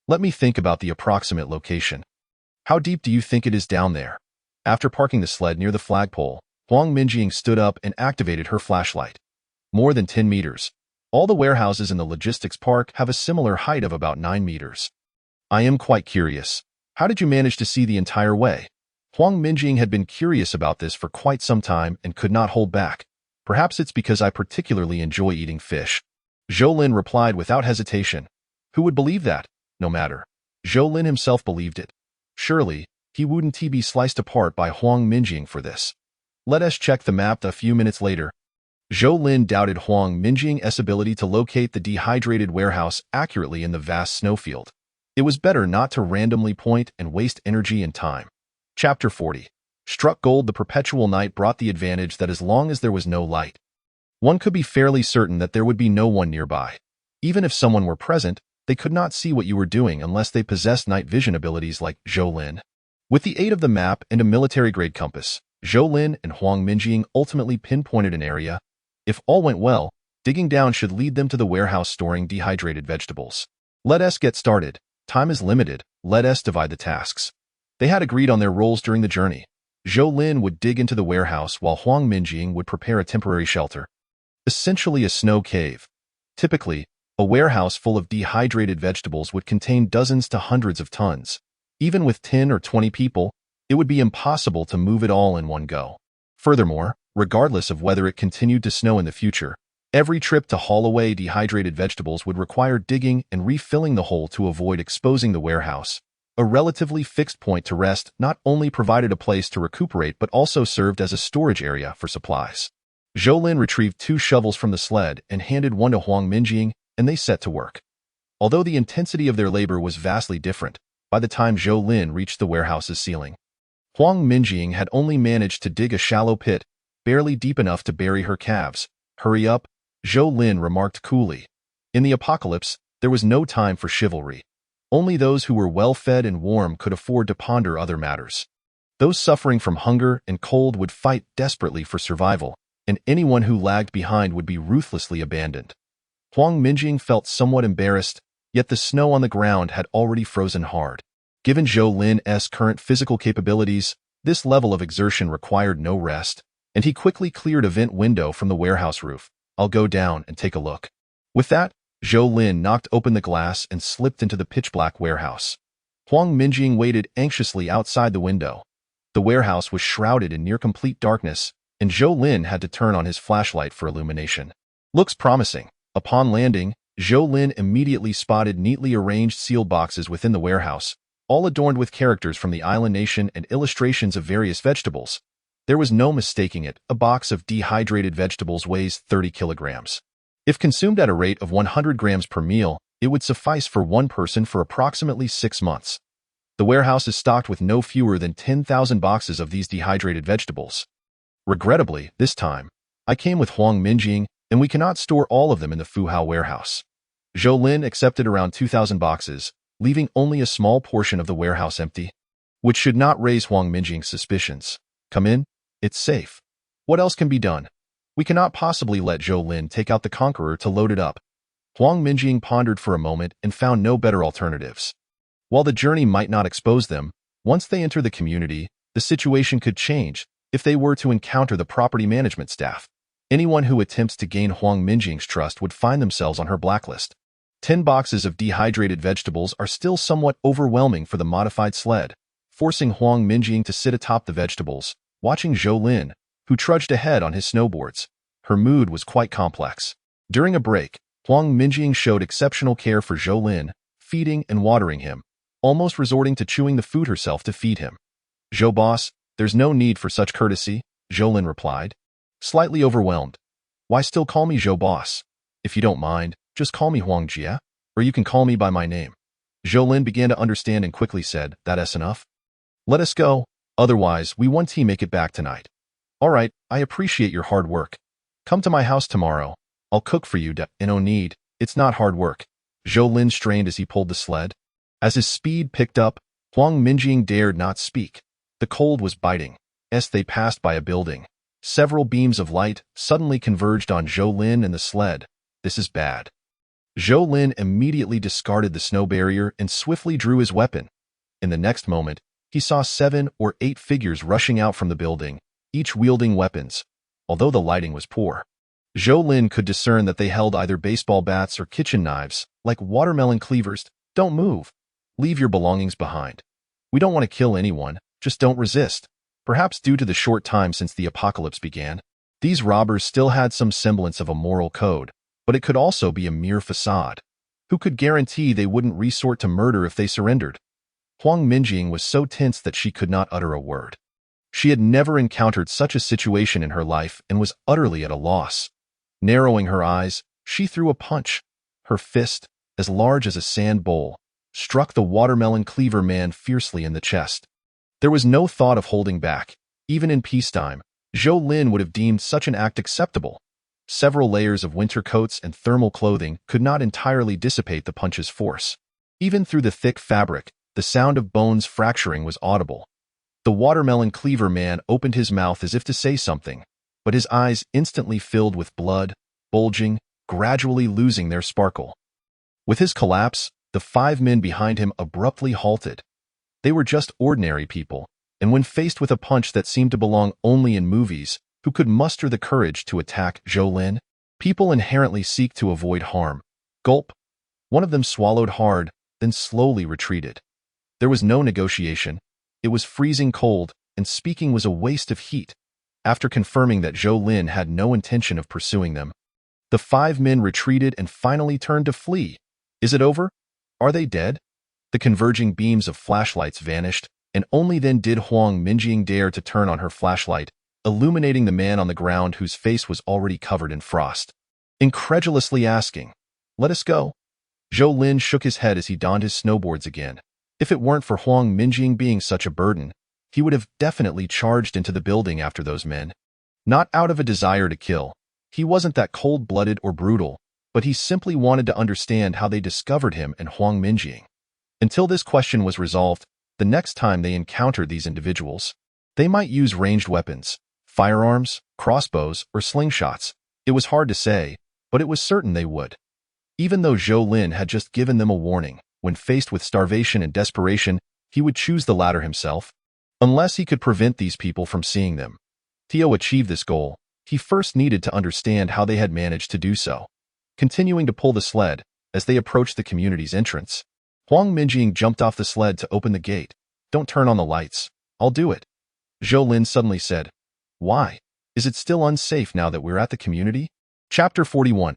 "Let me think about the approximate location. How deep do you think it is down there?" After parking the sled near the flagpole, Huang Minjing stood up and activated her flashlight. "More than 10 meters. All the warehouses in the logistics park have a similar height of about 9 meters. I am quite curious. How did you manage to see the entire way?" Huang Minjing had been curious about this for quite some time and could not hold back. "Perhaps it's because I particularly enjoy eating fish." Zhou Lin replied without hesitation. Who would believe that? No matter. Zhou Lin himself believed it. Surely, He wouldn't be sliced apart by Huang Minjing for this. Let us check the map. A few minutes later, Zhou Lin doubted Huang Minjing's ability to locate the dehydrated warehouse accurately in the vast snowfield. It was better not to randomly point and waste energy and time. Chapter 40. Struck gold. The perpetual night brought the advantage that as long as there was no light, one could be fairly certain that there would be no one nearby. Even if someone were present, they could not see what you were doing unless they possessed night vision abilities like Zhou Lin. With the aid of the map and a military-grade compass, Zhou Lin and Huang Minjing ultimately pinpointed an area. If all went well, digging down should lead them to the warehouse storing dehydrated vegetables. Let us get started. Time is limited. Let us divide the tasks. They had agreed on their roles during the journey. Zhou Lin would dig into the warehouse while Huang Minjing would prepare a temporary shelter. Essentially a snow cave. Typically, a warehouse full of dehydrated vegetables would contain dozens to hundreds of tons. Even with 10 or 20 people, it would be impossible to move it all in one go. Furthermore, regardless of whether it continued to snow in the future, every trip to haul away dehydrated vegetables would require digging and refilling the hole to avoid exposing the warehouse. A relatively fixed point to rest not only provided a place to recuperate but also served as a storage area for supplies. Zhou Lin retrieved 2 shovels from the sled and handed one to Huang Minjing, and they set to work. Although the intensity of their labor was vastly different, by the time Zhou Lin reached the warehouse's ceiling, Huang Minjing had only managed to dig a shallow pit, barely deep enough to bury her calves. Hurry up, Zhou Lin remarked coolly. In the apocalypse, there was no time for chivalry. Only those who were well-fed and warm could afford to ponder other matters. Those suffering from hunger and cold would fight desperately for survival, and anyone who lagged behind would be ruthlessly abandoned. Huang Minjing felt somewhat embarrassed, yet the snow on the ground had already frozen hard. Given Zhou Lin's current physical capabilities, this level of exertion required no rest, and he quickly cleared a vent window from the warehouse roof. I'll go down and take a look. With that, Zhou Lin knocked open the glass and slipped into the pitch-black warehouse. Huang Minjing waited anxiously outside the window. The warehouse was shrouded in near-complete darkness, and Zhou Lin had to turn on his flashlight for illumination. Looks promising. Upon landing, Zhou Lin immediately spotted neatly arranged sealed boxes within the warehouse, all adorned with characters from the island nation and illustrations of various vegetables. There was no mistaking it. A box of dehydrated vegetables weighs 30 kilograms. If consumed at a rate of 100 grams per meal, it would suffice for one person for approximately 6 months. The warehouse is stocked with no fewer than 10,000 boxes of these dehydrated vegetables. Regrettably, this time, I came with Huang Minjing, and we cannot store all of them in the Fuhao warehouse. Zhou Lin accepted around 2,000 boxes, leaving only a small portion of the warehouse empty, which should not raise Huang Minjing's suspicions. Come in. It's safe. What else can be done? We cannot possibly let Zhou Lin take out the conqueror to load it up. Huang Minjing pondered for a moment and found no better alternatives. While the journey might not expose them, once they enter the community, the situation could change if they were to encounter the property management staff. Anyone who attempts to gain Huang Minjing's trust would find themselves on her blacklist. 10 boxes of dehydrated vegetables are still somewhat overwhelming for the modified sled, forcing Huang Minjing to sit atop the vegetables, watching Zhou Lin, who trudged ahead on his snowboards. Her mood was quite complex. During a break, Huang Minjing showed exceptional care for Zhou Lin, feeding and watering him, almost resorting to chewing the food herself to feed him. Zhou boss, there's no need for such courtesy, Zhou Lin replied, slightly overwhelmed. Why still call me Zhou boss? If you don't mind, just call me Huang Jia, or you can call me by my name. Zhou Lin began to understand and quickly said, that's enough. Let us go, otherwise we won't make it back tonight. All right, I appreciate your hard work. Come to my house tomorrow. I'll cook for you, no need, it's not hard work. Zhou Lin strained as he pulled the sled. As his speed picked up, Huang Minjing dared not speak. The cold was biting. As they passed by a building, several beams of light suddenly converged on Zhou Lin and the sled. This is bad. Zhou Lin immediately discarded the snow barrier and swiftly drew his weapon. In the next moment, he saw 7 or 8 figures rushing out from the building, each wielding weapons. Although the lighting was poor, Zhou Lin could discern that they held either baseball bats or kitchen knives, like watermelon cleavers. Don't move. Leave your belongings behind. We don't want to kill anyone, just don't resist. Perhaps due to the short time since the apocalypse began, these robbers still had some semblance of a moral code, but it could also be a mere facade. Who could guarantee they wouldn't resort to murder if they surrendered? Huang Minjing was so tense that she could not utter a word. She had never encountered such a situation in her life and was utterly at a loss. Narrowing her eyes, she threw a punch. Her fist, as large as a sand bowl, struck the watermelon cleaver man fiercely in the chest. There was no thought of holding back. Even in peacetime, Zhou Lin would have deemed such an act acceptable. Several layers of winter coats and thermal clothing could not entirely dissipate the punch's force. Even through the thick fabric, the sound of bones fracturing was audible. The watermelon cleaver man opened his mouth as if to say something, but his eyes instantly filled with blood, bulging, gradually losing their sparkle. With his collapse, the 5 men behind him abruptly halted. They were just ordinary people, and when faced with a punch that seemed to belong only in movies, who could muster the courage to attack Zhou Lin? People inherently seek to avoid harm. Gulp. One of them swallowed hard, then slowly retreated. There was no negotiation. It was freezing cold, and speaking was a waste of heat. After confirming that Zhou Lin had no intention of pursuing them, the 5 men retreated and finally turned to flee. Is it over? Are they dead? The converging beams of flashlights vanished, and only then did Huang Minjing dare to turn on her flashlight, illuminating the man on the ground whose face was already covered in frost. Incredulously asking, "Let us go." Zhou Lin shook his head as he donned his snowboards again. If it weren't for Huang Minjing being such a burden, he would have definitely charged into the building after those men. Not out of a desire to kill. He wasn't that cold-blooded or brutal, but he simply wanted to understand how they discovered him and Huang Minjing. Until this question was resolved, the next time they encountered these individuals, they might use ranged weapons, firearms, crossbows, or slingshots. It was hard to say, but it was certain they would. Even though Zhou Lin had just given them a warning, when faced with starvation and desperation, he would choose the latter himself, unless he could prevent these people from seeing them. To achieve this goal, he first needed to understand how they had managed to do so. Continuing to pull the sled, as they approached the community's entrance, Huang Minjing jumped off the sled to open the gate. "Don't turn on the lights. I'll do it." Zhou Lin suddenly said, "Why? Is it still unsafe now that we're at the community?" Chapter 41.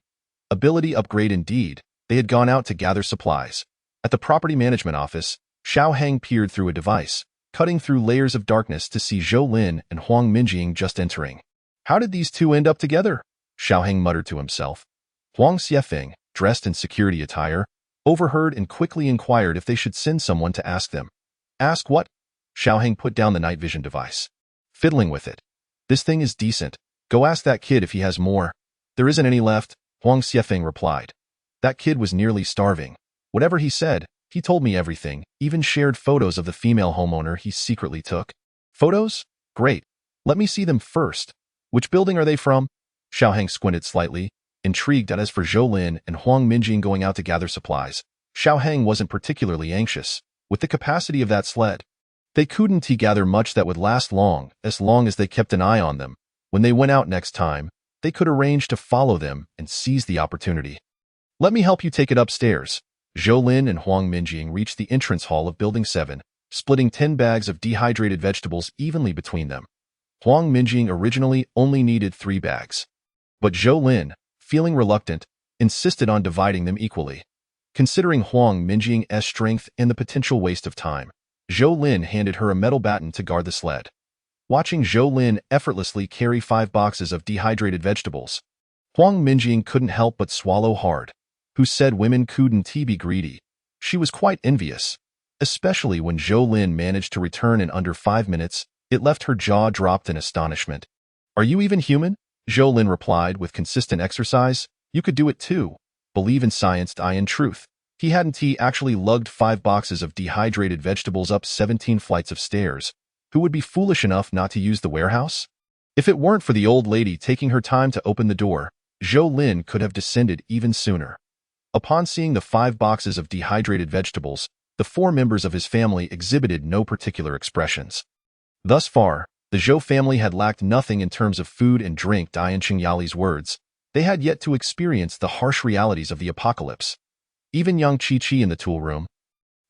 Ability upgrade indeed. They had gone out to gather supplies. At the property management office, Xiao Hang peered through a device, cutting through layers of darkness to see Zhou Lin and Huang Minjing just entering. "How did these two end up together?" Xiao Hang muttered to himself. Huang Xiefeng, dressed in security attire, overheard and quickly inquired if they should send someone to ask them. "Ask what?" Xiao Hang put down the night vision device. "Fiddling with it. This thing is decent. Go ask that kid if he has more." "There isn't any left," Huang Xiefeng replied. "That kid was nearly starving. Whatever he said, he told me everything, even shared photos of the female homeowner he secretly took." "Photos? Great. Let me see them first. Which building are they from?" Xiao Hang squinted slightly, intrigued. As for Zhou Lin and Huang Minjing going out to gather supplies, Xiao Hang wasn't particularly anxious. With the capacity of that sled, they couldn't gather much that would last long as they kept an eye on them. When they went out next time, they could arrange to follow them and seize the opportunity. "Let me help you take it upstairs." Zhou Lin and Huang Minjing reached the entrance hall of Building 7, splitting 10 bags of dehydrated vegetables evenly between them. Huang Minjing originally only needed 3 bags. But Zhou Lin, feeling reluctant, insisted on dividing them equally. Considering Huang Minjing's strength and the potential waste of time, Zhou Lin handed her a metal baton to guard the sled. Watching Zhou Lin effortlessly carry 5 boxes of dehydrated vegetables, Huang Minjing couldn't help but swallow hard. Who said women couldn't be greedy? She was quite envious, especially when Zhou Lin managed to return in under 5 minutes. It left her jaw dropped in astonishment. "Are you even human?" Zhou Lin replied with consistent exercise. "You could do it too. Believe in science, die in truth." He actually lugged 5 boxes of dehydrated vegetables up 17 flights of stairs. Who would be foolish enough not to use the warehouse? If it weren't for the old lady taking her time to open the door, Zhou Lin could have descended even sooner. Upon seeing the 5 boxes of dehydrated vegetables, the 4 members of his family exhibited no particular expressions. Thus far, the Zhou family had lacked nothing in terms of food and drink. In Qingyali's words, they had yet to experience the harsh realities of the apocalypse. Even young Chi-Chi in the tool room,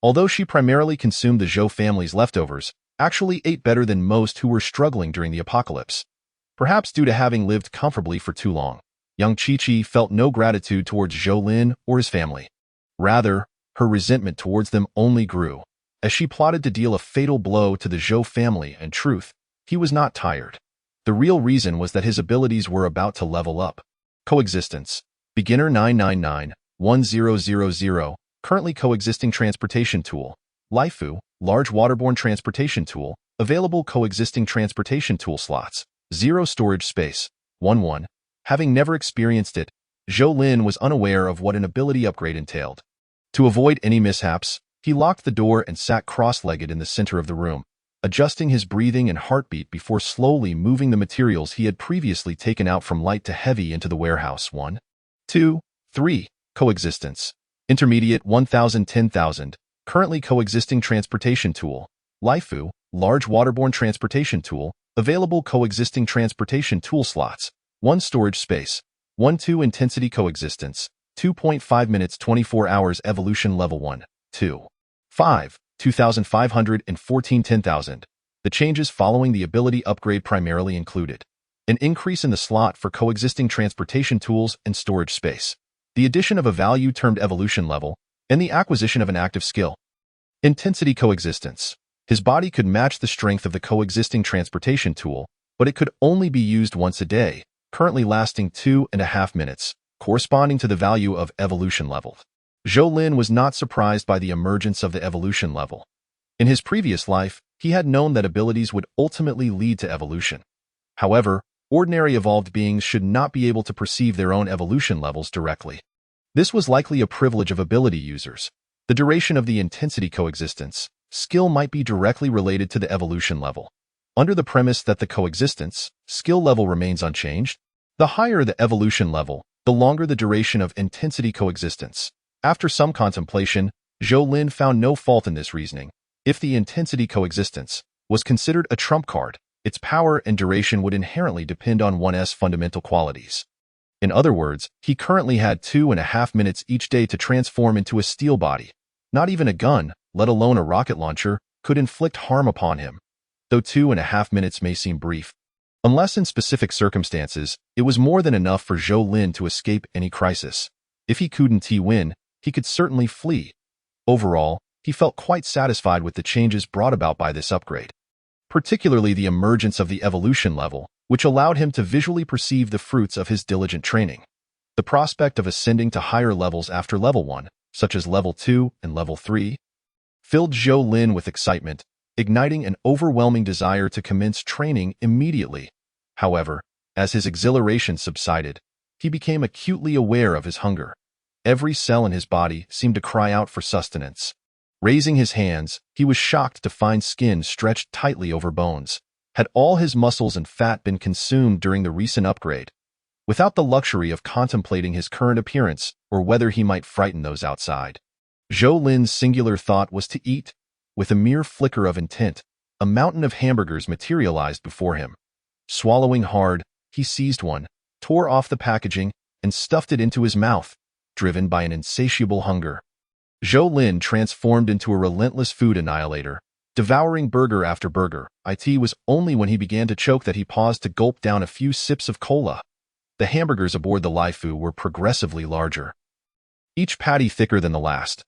although she primarily consumed the Zhou family's leftovers, actually ate better than most who were struggling during the apocalypse. Perhaps due to having lived comfortably for too long, young Chi-Chi felt no gratitude towards Zhou Lin or his family. Rather, her resentment towards them only grew. as she plotted to deal a fatal blow to the Zhou family. In truth, he was not tired. The real reason was that his abilities were about to level up. Coexistence. Beginner 999-1000, currently coexisting transportation tool. Laifu, large waterborne transportation tool, available coexisting transportation tool slots. 0 storage space. 1-1. Having never experienced it, Zhou Lin was unaware of what an ability upgrade entailed. To avoid any mishaps, he locked the door and sat cross-legged in the center of the room, adjusting his breathing and heartbeat before slowly moving the materials he had previously taken out from light to heavy into the warehouse. 1, 2, 3. Coexistence. Intermediate 1000-10,000, currently coexisting transportation tool. Laifu, large waterborne transportation tool, available coexisting transportation tool slots. 1 storage space. 1-2 intensity coexistence. 2.5 minutes 24 hours evolution level 1, 2. 5. 2,514 10,000. The changes following the ability upgrade primarily included an increase in the slot for coexisting transportation tools and storage space, the addition of a value termed evolution level, and the acquisition of an active skill. Intensity coexistence. His body could match the strength of the coexisting transportation tool, but it could only be used once a day, currently lasting 2.5 minutes, corresponding to the value of evolution level. Zhou Lin was not surprised by the emergence of the evolution level. In his previous life, he had known that abilities would ultimately lead to evolution. However, ordinary evolved beings should not be able to perceive their own evolution levels directly. This was likely a privilege of ability users. The duration of the intensity coexistence skill might be directly related to the evolution level. Under the premise that the coexistence skill level remains unchanged, the higher the evolution level, the longer the duration of intensity coexistence. After some contemplation, Zhou Lin found no fault in this reasoning. If the intensity coexistence was considered a trump card, its power and duration would inherently depend on one's fundamental qualities. In other words, he currently had 2.5 minutes each day to transform into a steel body. Not even a gun, let alone a rocket launcher, could inflict harm upon him. Though 2.5 minutes may seem brief, unless in specific circumstances, it was more than enough for Zhou Lin to escape any crisis. If he couldn't win, he could certainly flee. Overall, he felt quite satisfied with the changes brought about by this upgrade, particularly the emergence of the evolution level, which allowed him to visually perceive the fruits of his diligent training. The prospect of ascending to higher levels after level 1, such as level 2 and level 3, filled Zhou Lin with excitement, igniting an overwhelming desire to commence training immediately. However, as his exhilaration subsided, he became acutely aware of his hunger. Every cell in his body seemed to cry out for sustenance. Raising his hands, he was shocked to find skin stretched tightly over bones. Had all his muscles and fat been consumed during the recent upgrade? Without the luxury of contemplating his current appearance or whether he might frighten those outside, Zhou Lin's singular thought was to eat. With a mere flicker of intent, a mountain of hamburgers materialized before him. Swallowing hard, he seized one, tore off the packaging, and stuffed it into his mouth, driven by an insatiable hunger. Zhou Lin transformed into a relentless food annihilator, devouring burger after burger. It was only when he began to choke that he paused to gulp down a few sips of cola. The hamburgers aboard the Laifu were progressively larger, each patty thicker than the last.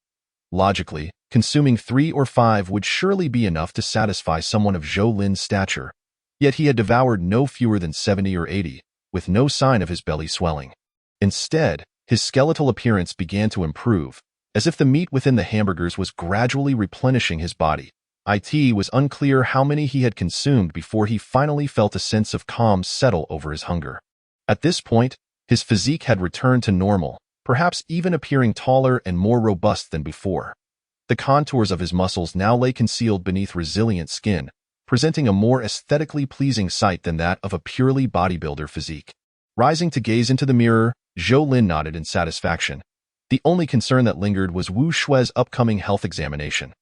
Logically, consuming 3 or 5 would surely be enough to satisfy someone of Zhou Lin's stature. Yet he had devoured no fewer than 70 or 80, with no sign of his belly swelling. Instead, his skeletal appearance began to improve, as if the meat within the hamburgers was gradually replenishing his body. It was unclear how many he had consumed before he finally felt a sense of calm settle over his hunger. At this point, his physique had returned to normal, perhaps even appearing taller and more robust than before. The contours of his muscles now lay concealed beneath resilient skin, presenting a more aesthetically pleasing sight than that of a purely bodybuilder physique. Rising to gaze into the mirror, Zhou Lin nodded in satisfaction. The only concern that lingered was Wu Shue's upcoming health examination.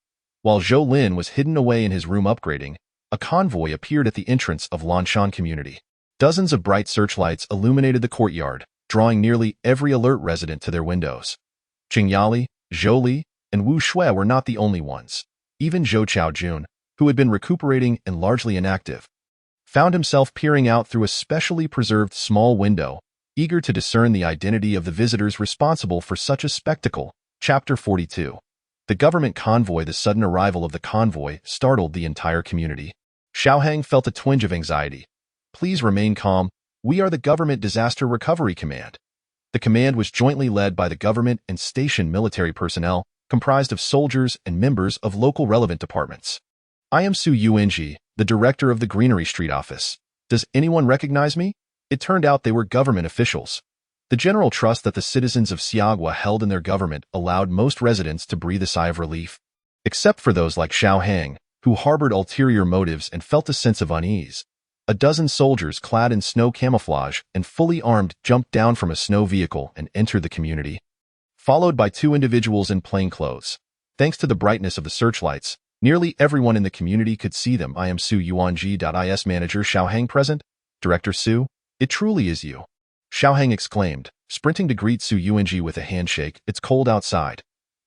While Zhou Lin was hidden away in his room upgrading, a convoy appeared at the entrance of Lanshan Community. Dozens of bright searchlights illuminated the courtyard, drawing nearly every alert resident to their windows. Qingyali, Zhou Li, and Wu Shui were not the only ones. Even Zhou Chaojun, who had been recuperating and largely inactive, found himself peering out through a specially preserved small window, eager to discern the identity of the visitors responsible for such a spectacle. Chapter 42. The government convoy. The sudden arrival of the convoy startled the entire community. Xiaohang felt a twinge of anxiety. Please remain calm. We are the Government Disaster Recovery Command. The command was jointly led by the government and station military personnel, comprised of soldiers and members of local relevant departments. I am Su Yuanji, the director of the Greenery Street office. Does anyone recognize me? It turned out they were government officials. The general trust that the citizens of Xiagua held in their government allowed most residents to breathe a sigh of relief, except for those like Xiaohang, who harbored ulterior motives and felt a sense of unease. A dozen soldiers clad in snow camouflage and fully armed jumped down from a snow vehicle and entered the community, followed by two individuals in plain clothes. Thanks to the brightness of the searchlights, nearly everyone in the community could see them. I am Su Yuanji.is manager Xiaohang present. Director Su, it truly is you. Xiaohang exclaimed, sprinting to greet Su Yuanji with a handshake. It's cold outside.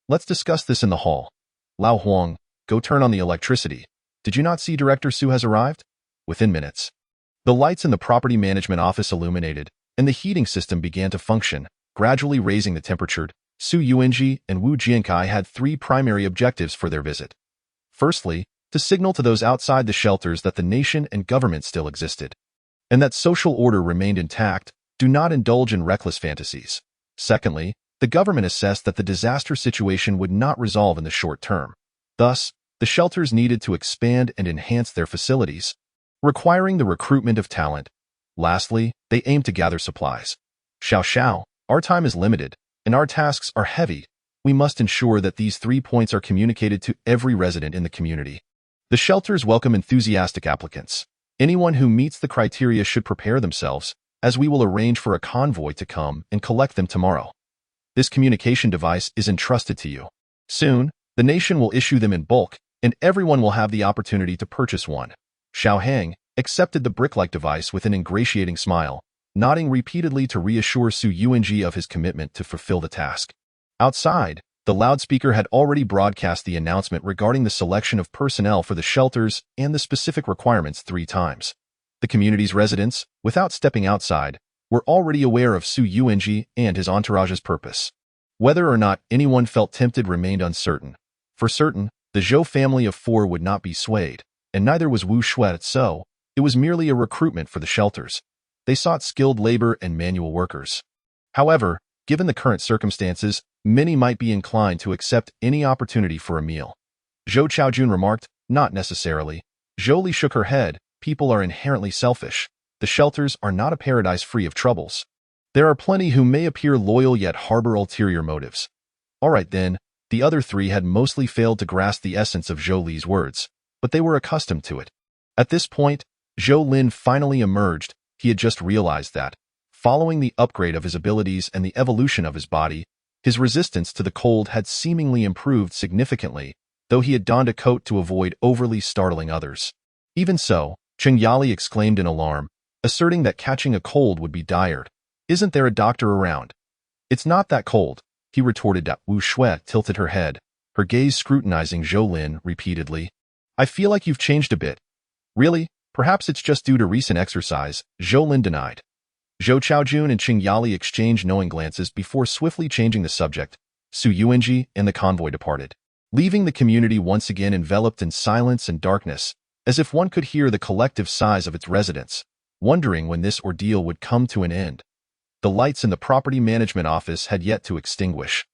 Let's discuss this in the hall. Lao Huang, go turn on the electricity. Did you not see Director Su has arrived? Within minutes, the lights in the property management office illuminated, and the heating system began to function, gradually raising the temperature. Su Yuanji and Wu Jiankai had three primary objectives for their visit. Firstly, to signal to those outside the shelters that the nation and government still existed, and that social order remained intact. Do not indulge in reckless fantasies. Secondly, the government assessed that the disaster situation would not resolve in the short term. Thus, the shelters needed to expand and enhance their facilities, requiring the recruitment of talent. Lastly, they aimed to gather supplies. Xiao, our time is limited, and our tasks are heavy. We must ensure that these 3 points are communicated to every resident in the community. The shelters welcome enthusiastic applicants. Anyone who meets the criteria should prepare themselves, as we will arrange for a convoy to come and collect them tomorrow. This communication device is entrusted to you. Soon, the nation will issue them in bulk, and everyone will have the opportunity to purchase one. Xiaohang accepted the brick-like device with an ingratiating smile, nodding repeatedly to reassure Su Yuanji of his commitment to fulfill the task. Outside, the loudspeaker had already broadcast the announcement regarding the selection of personnel for the shelters and the specific requirements 3 times. The community's residents, without stepping outside, were already aware of Su Yuanji and his entourage's purpose. Whether or not anyone felt tempted remained uncertain. For certain, the Zhou family of 4 would not be swayed, and neither was Wu Shui, so it was merely a recruitment for the shelters. They sought skilled labor and manual workers. However, given the current circumstances, many might be inclined to accept any opportunity for a meal. Zhou Chaojun remarked, not necessarily. Zhou Li shook her head. People are inherently selfish. The shelters are not a paradise free of troubles. There are plenty who may appear loyal yet harbor ulterior motives. All right then, the other 3 had mostly failed to grasp the essence of Zhou Li's words, but they were accustomed to it. At this point, Zhou Lin finally emerged. He had just realized that, following the upgrade of his abilities and the evolution of his body, his resistance to the cold had seemingly improved significantly, though he had donned a coat to avoid overly startling others. Even so, Cheng Yali exclaimed in alarm, asserting that catching a cold would be dire. Isn't there a doctor around? It's not that cold, he retorted. Wu Shui tilted her head, her gaze scrutinizing Zhou Lin repeatedly. I feel like you've changed a bit. Really? Perhaps it's just due to recent exercise, Zhou Lin denied. Zhou Chaojun and Cheng Yali exchanged knowing glances before swiftly changing the subject. Su Yuanji and the convoy departed, leaving the community once again enveloped in silence and darkness, as if one could hear the collective sighs of its residents, wondering when this ordeal would come to an end. The lights in the property management office had yet to extinguish,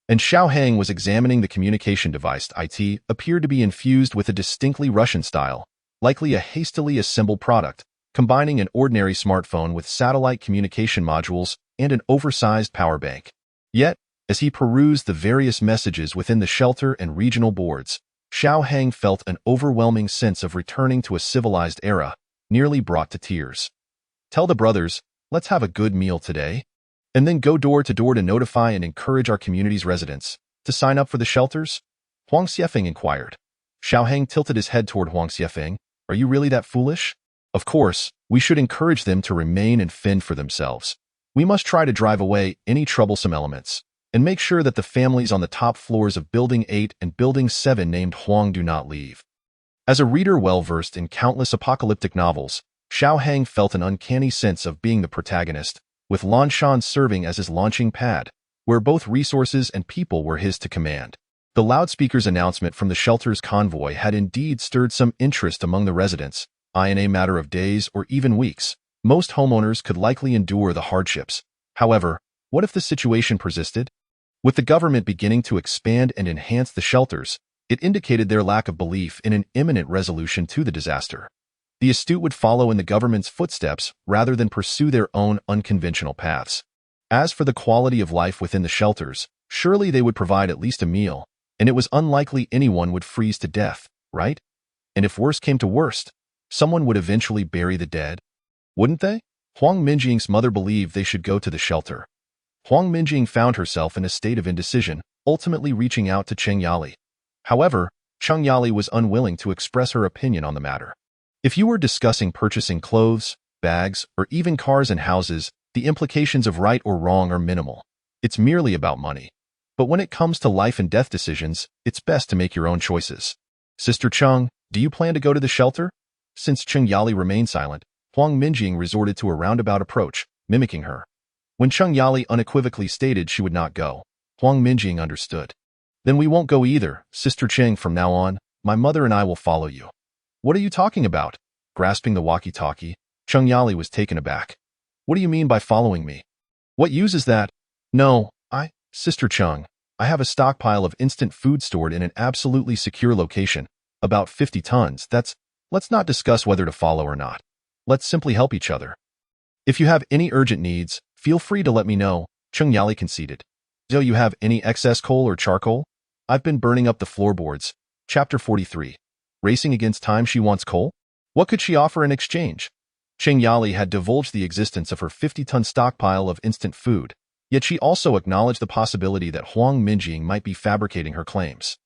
and Xiaohang was examining the communication device. It appeared to be infused with a distinctly Russian style, likely a hastily assembled product, combining an ordinary smartphone with satellite communication modules and an oversized power bank. Yet, as he perused the various messages within the shelter and regional boards, Xiaohang felt an overwhelming sense of returning to a civilized era, nearly brought to tears. Tell the brothers, let's have a good meal today, and then go door to door to notify and encourage our community's residents to sign up for the shelters? Huang Xiefeng inquired. Xiaohang tilted his head toward Huang Xiefeng. Are you really that foolish? Of course, we should encourage them to remain and fend for themselves. We must try to drive away any troublesome elements, and make sure that the families on the top floors of Building 8 and Building 7 named Huang do not leave. As a reader well-versed in countless apocalyptic novels, Xiaohang felt an uncanny sense of being the protagonist, with Lanshan serving as his launching pad, where both resources and people were his to command. The loudspeaker's announcement from the shelter's convoy had indeed stirred some interest among the residents. In a matter of days or even weeks, most homeowners could likely endure the hardships. However, what if the situation persisted? With the government beginning to expand and enhance the shelters, it indicated their lack of belief in an imminent resolution to the disaster. The astute would follow in the government's footsteps rather than pursue their own unconventional paths. As for the quality of life within the shelters, surely they would provide at least a meal, and it was unlikely anyone would freeze to death, right? And if worst came to worst, someone would eventually bury the dead, wouldn't they? Huang Minjing's mother believed they should go to the shelter. Huang Minjing found herself in a state of indecision, ultimately reaching out to Cheng Yali. However, Cheng Yali was unwilling to express her opinion on the matter. If you were discussing purchasing clothes, bags, or even cars and houses, the implications of right or wrong are minimal. It's merely about money. But when it comes to life and death decisions, it's best to make your own choices. Sister Cheng, do you plan to go to the shelter? Since Cheng Yali remained silent, Huang Minjing resorted to a roundabout approach, mimicking her. When Cheng Yali unequivocally stated she would not go, Huang Minjing understood. Then we won't go either, Sister Cheng. From now on, my mother and I will follow you. What are you talking about? Grasping the walkie-talkie, Cheng Yali was taken aback. What do you mean by following me? What use is that? No, Sister Cheng, I have a stockpile of instant food stored in an absolutely secure location, about 50 tons. Let's not discuss whether to follow or not. Let's simply help each other. If you have any urgent needs, feel free to let me know, Cheng Yali conceded. Do you have any excess coal or charcoal? I've been burning up the floorboards. Chapter 43. Racing against time. She wants coal? What could she offer in exchange? Cheng Yali had divulged the existence of her 50-ton stockpile of instant food, yet she also acknowledged the possibility that Huang Minjing might be fabricating her claims.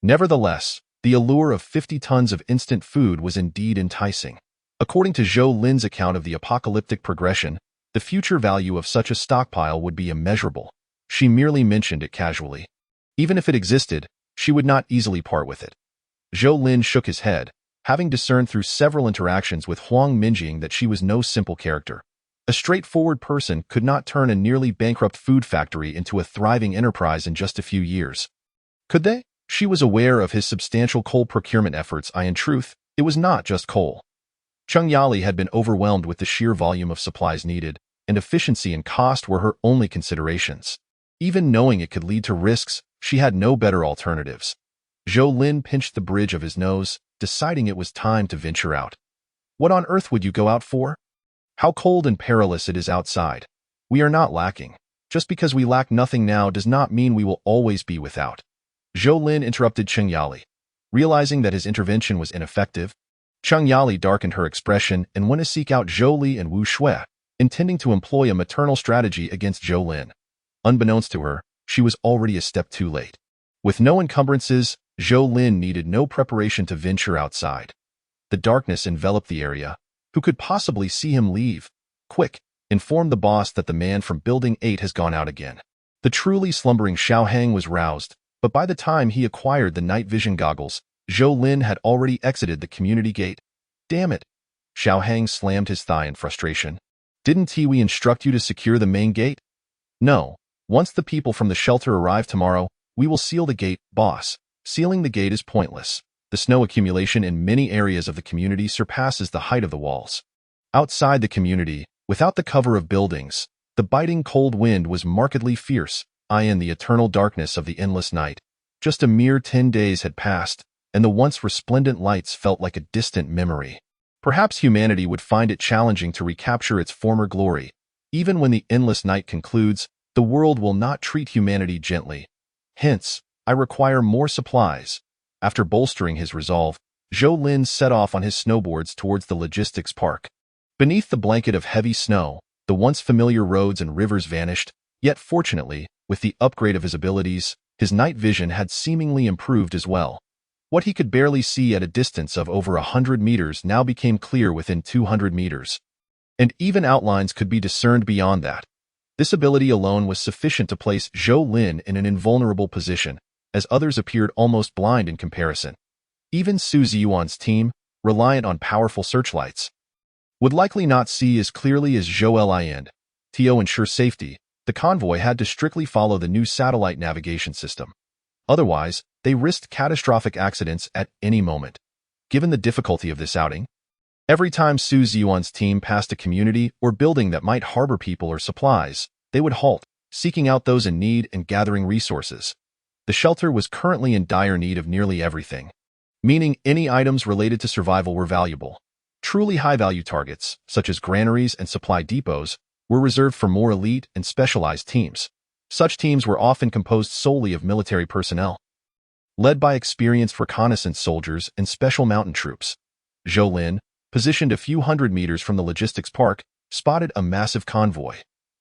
Nevertheless, the allure of 50 tons of instant food was indeed enticing. According to Zhou Lin's account of the apocalyptic progression, the future value of such a stockpile would be immeasurable. She merely mentioned it casually. Even if it existed, she would not easily part with it. Zhou Lin shook his head, having discerned through several interactions with Huang Minjing that she was no simple character. A straightforward person could not turn a nearly bankrupt food factory into a thriving enterprise in just a few years. Could they? She was aware of his substantial coal procurement efforts. In truth, it was not just coal. Cheng Yali had been overwhelmed with the sheer volume of supplies needed, and efficiency and cost were her only considerations. Even knowing it could lead to risks, she had no better alternatives. Zhou Lin pinched the bridge of his nose, deciding it was time to venture out. What on earth would you go out for? How cold and perilous it is outside. We are not lacking. Just because we lack nothing now does not mean we will always be without. Zhou Lin interrupted Cheng Yali. Realizing that his intervention was ineffective, Cheng Yali darkened her expression and went to seek out Zhou Li and Wu Shui, intending to employ a maternal strategy against Zhou Lin. Unbeknownst to her, she was already a step too late. With no encumbrances, Zhou Lin needed no preparation to venture outside. The darkness enveloped the area. Who could possibly see him leave? Quick, inform the boss that the man from Building 8 has gone out again. The truly slumbering Xiao Hang was roused, but by the time he acquired the night vision goggles, Zhou Lin had already exited the community gate. Damn it! Xiao Hang slammed his thigh in frustration. Didn't we instruct you to secure the main gate? No. Once the people from the shelter arrive tomorrow, we will seal the gate, boss. Sealing the gate is pointless. The snow accumulation in many areas of the community surpasses the height of the walls. Outside the community, without the cover of buildings, the biting cold wind was markedly fierce, in the eternal darkness of the endless night. Just a mere 10 days had passed, and the once resplendent lights felt like a distant memory. Perhaps humanity would find it challenging to recapture its former glory. Even when the endless night concludes, the world will not treat humanity gently. Hence, I require more supplies. After bolstering his resolve, Zhou Lin set off on his snowboards towards the logistics park. Beneath the blanket of heavy snow, the once familiar roads and rivers vanished, yet fortunately, with the upgrade of his abilities, his night vision had seemingly improved as well. What he could barely see at a distance of over 100 meters now became clear within 200 meters. And even outlines could be discerned beyond that. This ability alone was sufficient to place Zhou Lin in an invulnerable position, as others appeared almost blind in comparison. Even Su Ziyuan's team, reliant on powerful searchlights, would likely not see as clearly as Zhou Lin. To ensure safety, the convoy had to strictly follow the new satellite navigation system. Otherwise, they They risked catastrophic accidents at any moment. Given the difficulty of this outing, every time Su Ziyuan's team passed a community or building that might harbor people or supplies, they would halt, seeking out those in need and gathering resources. The shelter was currently in dire need of nearly everything, meaning any items related to survival were valuable. Truly high-value targets, such as granaries and supply depots, were reserved for more elite and specialized teams. Such teams were often composed solely of military personnel, led by experienced reconnaissance soldiers and special mountain troops. Zhou Lin, positioned a few hundred meters from the logistics park, spotted a massive convoy.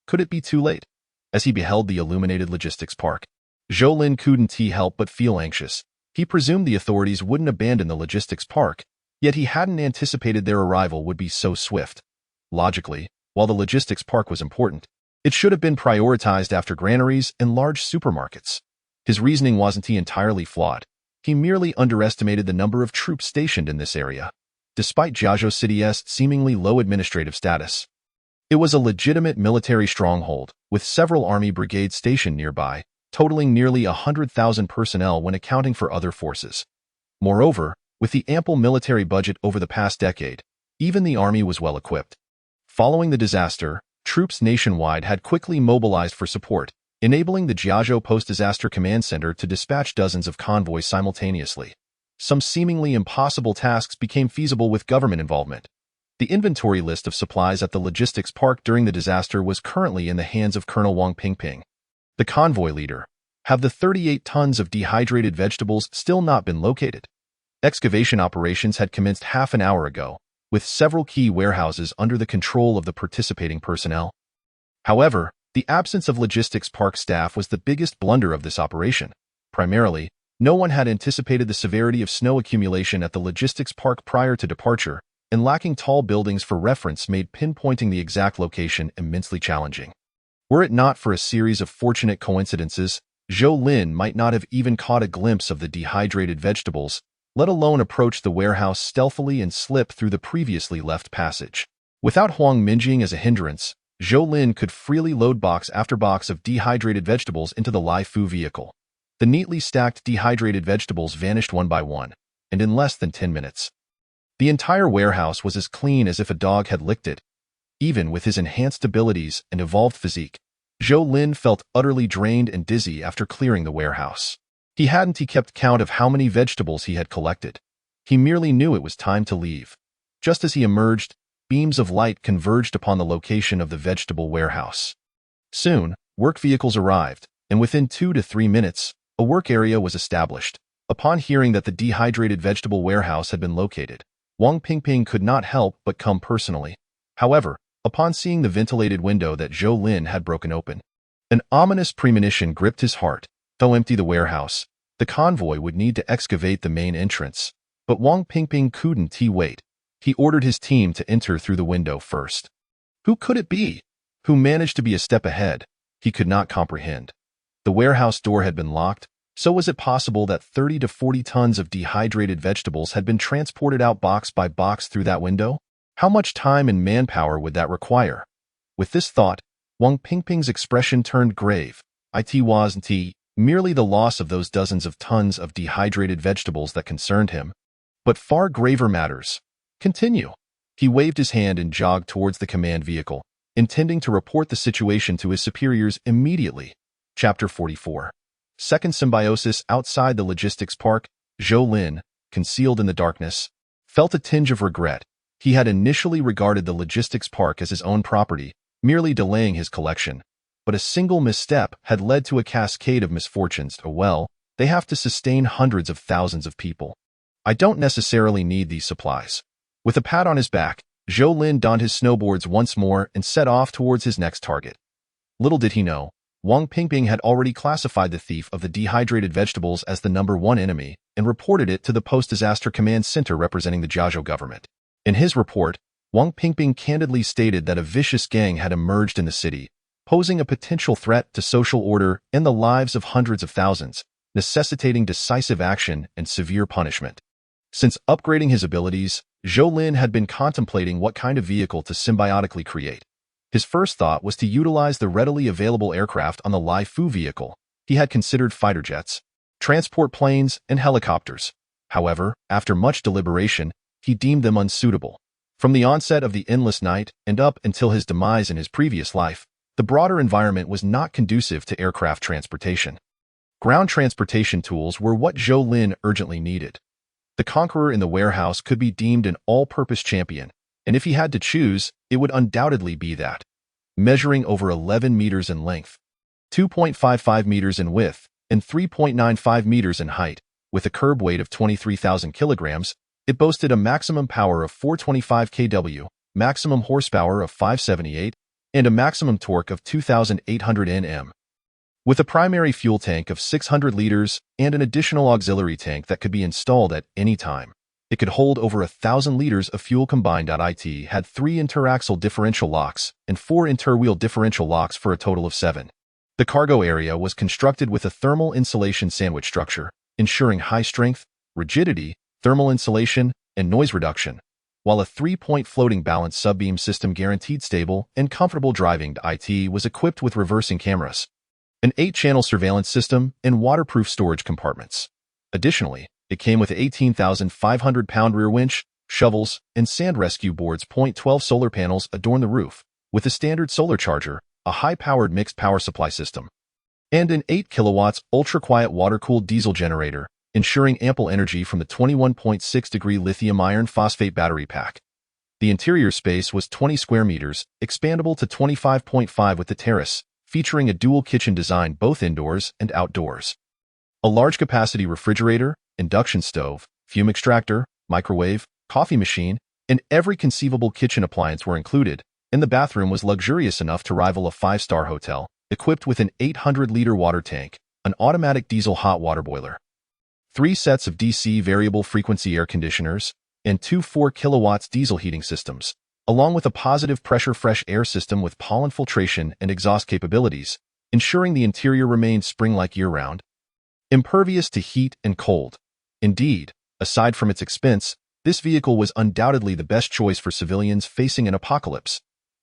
Could it be too late? As he beheld the illuminated logistics park, Zhou Lin couldn't help but feel anxious. He presumed the authorities wouldn't abandon the logistics park, yet he hadn't anticipated their arrival would be so swift. Logically, while the logistics park was important, it should have been prioritized after granaries and large supermarkets. His reasoning wasn't entirely flawed. He merely underestimated the number of troops stationed in this area. Despite Jiazhou City's seemingly low administrative status, it was a legitimate military stronghold, with several army brigades stationed nearby, totaling nearly 100,000 personnel when accounting for other forces. Moreover, with the ample military budget over the past decade, even the army was well equipped. Following the disaster, troops nationwide had quickly mobilized for support, enabling the Jiazhou Post-Disaster Command Center to dispatch dozens of convoys simultaneously. Some seemingly impossible tasks became feasible with government involvement. The inventory list of supplies at the logistics park during the disaster was currently in the hands of Colonel Wang Pingping, the convoy leader. Have the 38 tons of dehydrated vegetables still not been located? Excavation operations had commenced half an hour ago, with several key warehouses under the control of the participating personnel. However, the absence of logistics park staff was the biggest blunder of this operation. Primarily, no one had anticipated the severity of snow accumulation at the logistics park prior to departure, and lacking tall buildings for reference made pinpointing the exact location immensely challenging. Were it not for a series of fortunate coincidences, Zhou Lin might not have even caught a glimpse of the dehydrated vegetables, let alone approach the warehouse stealthily and slip through the previously left passage. Without Huang Minjing as a hindrance, Zhou Lin could freely load box after box of dehydrated vegetables into the Lai Fu vehicle. The neatly stacked dehydrated vegetables vanished one by one, and in less than 10 minutes. The entire warehouse was as clean as if a dog had licked it. Even with his enhanced abilities and evolved physique, Zhou Lin felt utterly drained and dizzy after clearing the warehouse. He kept count of how many vegetables he had collected. He merely knew it was time to leave. Just as he emerged, beams of light converged upon the location of the vegetable warehouse. Soon, work vehicles arrived, and within 2 to 3 minutes, a work area was established. Upon hearing that the dehydrated vegetable warehouse had been located, Wang Pingping could not help but come personally. However, upon seeing the ventilated window that Zhou Lin had broken open, an ominous premonition gripped his heart. Though empty the warehouse, the convoy would need to excavate the main entrance. But Wang Pingping couldn't wait. He ordered his team to enter through the window first. Who could it be? Who managed to be a step ahead? He could not comprehend. The warehouse door had been locked, so was it possible that 30 to 40 tons of dehydrated vegetables had been transported out box by box through that window? How much time and manpower would that require? With this thought, Wang Pingping's expression turned grave. It wasn't merely the loss of those dozens of tons of dehydrated vegetables that concerned him, but far graver matters. Continue. He waved his hand and jogged towards the command vehicle, intending to report the situation to his superiors immediately. Chapter 44. Second symbiosis. Outside the logistics park, Zhou Lin, concealed in the darkness, felt a tinge of regret. He had initially regarded the logistics park as his own property, merely delaying his collection. But a single misstep had led to a cascade of misfortunes. They have to sustain hundreds of thousands of people. I don't necessarily need these supplies. With a pat on his back, Zhou Lin donned his snowboards once more and set off towards his next target. Little did he know, Wang Pingping had already classified the thief of the dehydrated vegetables as the #1 enemy and reported it to the Post-Disaster Command Center representing the Jiazhou government. In his report, Wang Pingping candidly stated that a vicious gang had emerged in the city, posing a potential threat to social order and the lives of hundreds of thousands, necessitating decisive action and severe punishment. Since upgrading his abilities, Zhou Lin had been contemplating what kind of vehicle to symbiotically create. His first thought was to utilize the readily available aircraft on the Lai Fu vehicle. He had considered fighter jets, transport planes, and helicopters. However, after much deliberation, he deemed them unsuitable. From the onset of the endless night and up until his demise in his previous life, the broader environment was not conducive to aircraft transportation. Ground transportation tools were what Zhou Lin urgently needed. The conqueror in the warehouse could be deemed an all-purpose champion, and if he had to choose, it would undoubtedly be that. Measuring over 11 meters in length, 2.55 meters in width, and 3.95 meters in height, with a curb weight of 23,000 kilograms, it boasted a maximum power of 425 kW, maximum horsepower of 578, and a maximum torque of 2,800 Nm. With a primary fuel tank of 600 liters and an additional auxiliary tank that could be installed at any time, it could hold over 1,000 liters of fuel combined. It had 3 interaxle differential locks and 4 interwheel differential locks for a total of 7. The cargo area was constructed with a thermal insulation sandwich structure, ensuring high strength, rigidity, thermal insulation, and noise reduction, while a 3-point floating balance sub-beam system guaranteed stable and comfortable driving. It was equipped with reversing cameras, an 8-channel surveillance system, and waterproof storage compartments. Additionally, it came with 18,500-pound rear winch, shovels, and sand rescue boards. 12 solar panels adorn the roof, with a standard solar charger, a high-powered mixed power supply system, and an 8 kilowatts ultra-quiet water-cooled diesel generator, ensuring ample energy from the 21.6-degree lithium iron phosphate battery pack. The interior space was 20 square meters, expandable to 25.5 with the terrace, featuring a dual kitchen design both indoors and outdoors. A large-capacity refrigerator, induction stove, fume extractor, microwave, coffee machine, and every conceivable kitchen appliance were included, and the bathroom was luxurious enough to rival a 5-star hotel, equipped with an 800-liter water tank, an automatic diesel hot water boiler, 3 sets of DC variable frequency air conditioners, and 2 4 kilowatts diesel heating systems, along with a positive pressure fresh air system with pollen filtration and exhaust capabilities, ensuring the interior remained spring-like year-round, impervious to heat and cold. Indeed, aside from its expense, this vehicle was undoubtedly the best choice for civilians facing an apocalypse.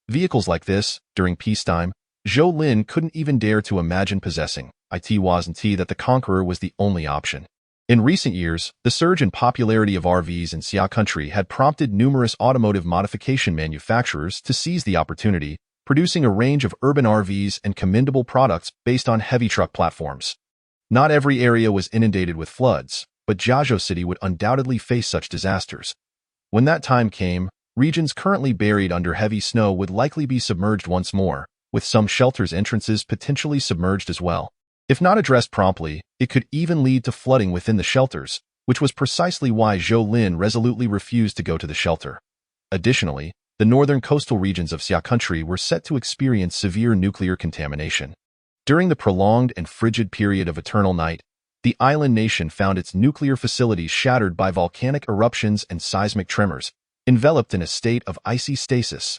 Vehicles like this, during peacetime, Zhou Lin couldn't even dare to imagine possessing. It wasn't that the Conqueror was the only option. In recent years, the surge in popularity of RVs in Xia country had prompted numerous automotive modification manufacturers to seize the opportunity, producing a range of urban RVs and commendable products based on heavy truck platforms. Not every area was inundated with floods, but Jiazhou City would undoubtedly face such disasters. When that time came, regions currently buried under heavy snow would likely be submerged once more, with some shelters' entrances potentially submerged as well. If not addressed promptly, it could even lead to flooding within the shelters, which was precisely why Zhou Lin resolutely refused to go to the shelter. Additionally, the northern coastal regions of Xia country were set to experience severe nuclear contamination. During the prolonged and frigid period of eternal night, the island nation found its nuclear facilities shattered by volcanic eruptions and seismic tremors, enveloped in a state of icy stasis.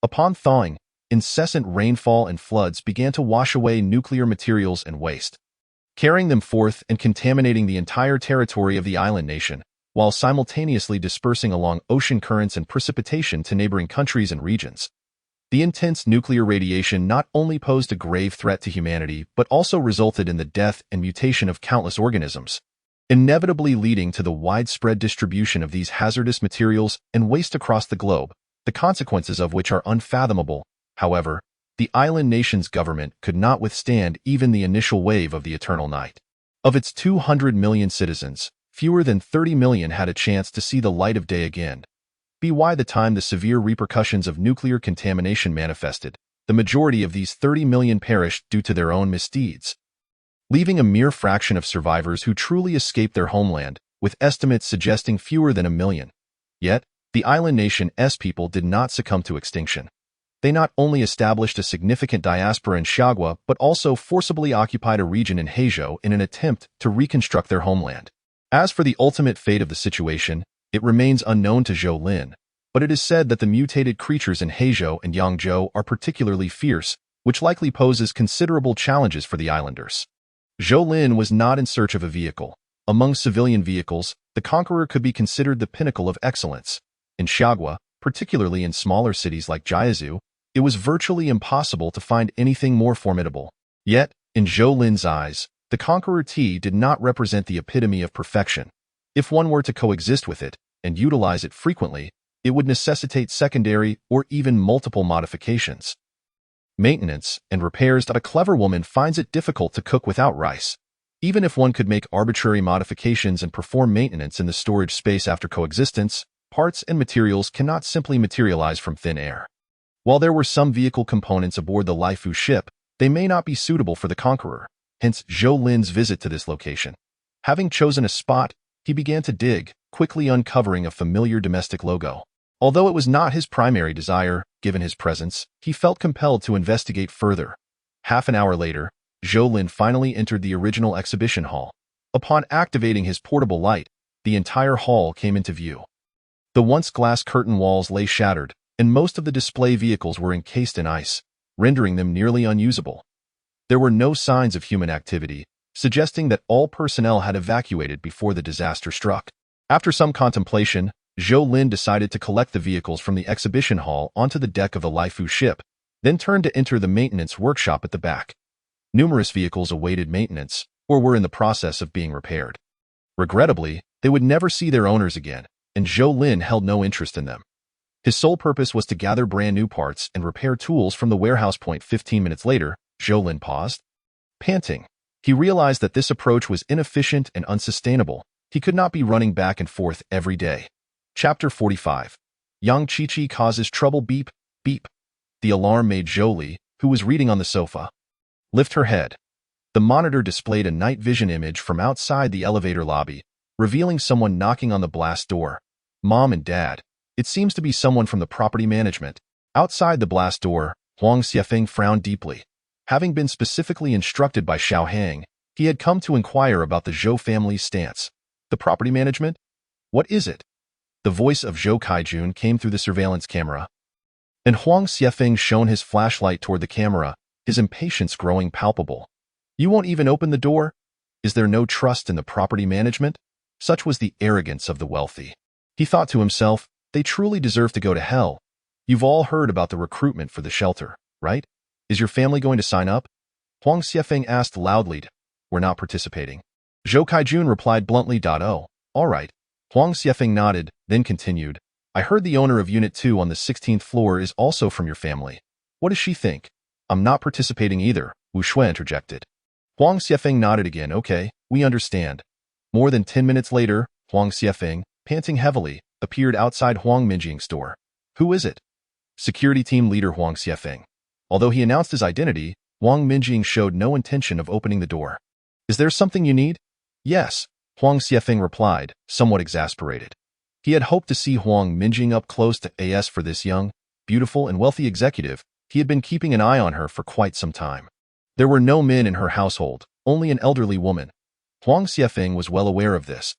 Upon thawing, incessant rainfall and floods began to wash away nuclear materials and waste, carrying them forth and contaminating the entire territory of the island nation, while simultaneously dispersing along ocean currents and precipitation to neighboring countries and regions. The intense nuclear radiation not only posed a grave threat to humanity but also resulted in the death and mutation of countless organisms, inevitably leading to the widespread distribution of these hazardous materials and waste across the globe, the consequences of which are unfathomable. However, the island nation's government could not withstand even the initial wave of the eternal night. Of its 200 million citizens, fewer than 30 million had a chance to see the light of day again. By the time the severe repercussions of nuclear contamination manifested, the majority of these 30 million perished due to their own misdeeds, leaving a mere fraction of survivors who truly escaped their homeland, with estimates suggesting fewer than 1 million. Yet, the island nation's people did not succumb to extinction. They not only established a significant diaspora in Xiagua but also forcibly occupied a region in Heizhou in an attempt to reconstruct their homeland. As for the ultimate fate of the situation, it remains unknown to Zhou Lin, but it is said that the mutated creatures in Heizhou and Yangzhou are particularly fierce, which likely poses considerable challenges for the islanders. Zhou Lin was not in search of a vehicle. Among civilian vehicles, the Conqueror could be considered the pinnacle of excellence. In Xiagua, particularly in smaller cities like Jiazhou, it was virtually impossible to find anything more formidable. Yet, in Zhou Lin's eyes, The Conqueror T did not represent the epitome of perfection. If one were to coexist with it and utilize it frequently, it would necessitate secondary or even multiple modifications. Maintenance and repairs. A clever woman finds it difficult to cook without rice. Even if one could make arbitrary modifications and perform maintenance in the storage space after coexistence, parts and materials cannot simply materialize from thin air. While there were some vehicle components aboard the Laifu ship, they may not be suitable for the Conqueror, hence Zhou Lin's visit to this location. Having chosen a spot, he began to dig, quickly uncovering a familiar domestic logo. Although it was not his primary desire, given his presence, he felt compelled to investigate further. Half an hour later, Zhou Lin finally entered the original exhibition hall. Upon activating his portable light, the entire hall came into view. The once glass curtain walls lay shattered, and most of the display vehicles were encased in ice, rendering them nearly unusable. There were no signs of human activity, suggesting that all personnel had evacuated before the disaster struck. After some contemplation, Zhou Lin decided to collect the vehicles from the exhibition hall onto the deck of the Laifu ship, then turned to enter the maintenance workshop at the back. Numerous vehicles awaited maintenance, or were in the process of being repaired. Regrettably, they would never see their owners again, and Zhou Lin held no interest in them. His sole purpose was to gather brand new parts and repair tools from the warehouse. 15 minutes later, Zhou Lin paused. Panting, he realized that this approach was inefficient and unsustainable. He could not be running back and forth every day. Chapter 45. Yang Qiqi causes trouble. Beep, beep. The alarm made Zhou, who was reading on the sofa, lift her head. The monitor displayed a night vision image from outside the elevator lobby, revealing someone knocking on the blast door. Mom and Dad. It seems to be someone from the property management. Outside the blast door, Huang Xiefeng frowned deeply. Having been specifically instructed by Xiao Hang, he had come to inquire about the Zhou family's stance. The property management? What is it? The voice of Zhou Kaijun came through the surveillance camera, and Huang Xiefeng shone his flashlight toward the camera, his impatience growing palpable. You won't even open the door? Is there no trust in the property management? Such was the arrogance of the wealthy. He thought to himself, they truly deserve to go to hell. You've all heard about the recruitment for the shelter, right? Is your family going to sign up? Huang Xiefeng asked loudly. We're not participating. Zhou Kaijun replied bluntly. Oh, all right. Huang Xiefeng nodded, then continued. I heard the owner of Unit 2 on the 16th floor is also from your family. What does she think? I'm not participating either, Wu Shui interjected. Huang Xiefeng nodded again. Okay, we understand. More than 10 minutes later, Huang Xiefeng, panting heavily, appeared outside Huang Minjing's store. Who is it? Security team leader Huang Xiefeng. Although he announced his identity, Huang Minjing showed no intention of opening the door. Is there something you need? Yes, Huang Xiefeng replied, somewhat exasperated. He had hoped to see Huang Minjing up close to AS for this young, beautiful, and wealthy executive. He had been keeping an eye on her for quite some time. There were no men in her household, only an elderly woman. Huang Xiefeng was well aware of this.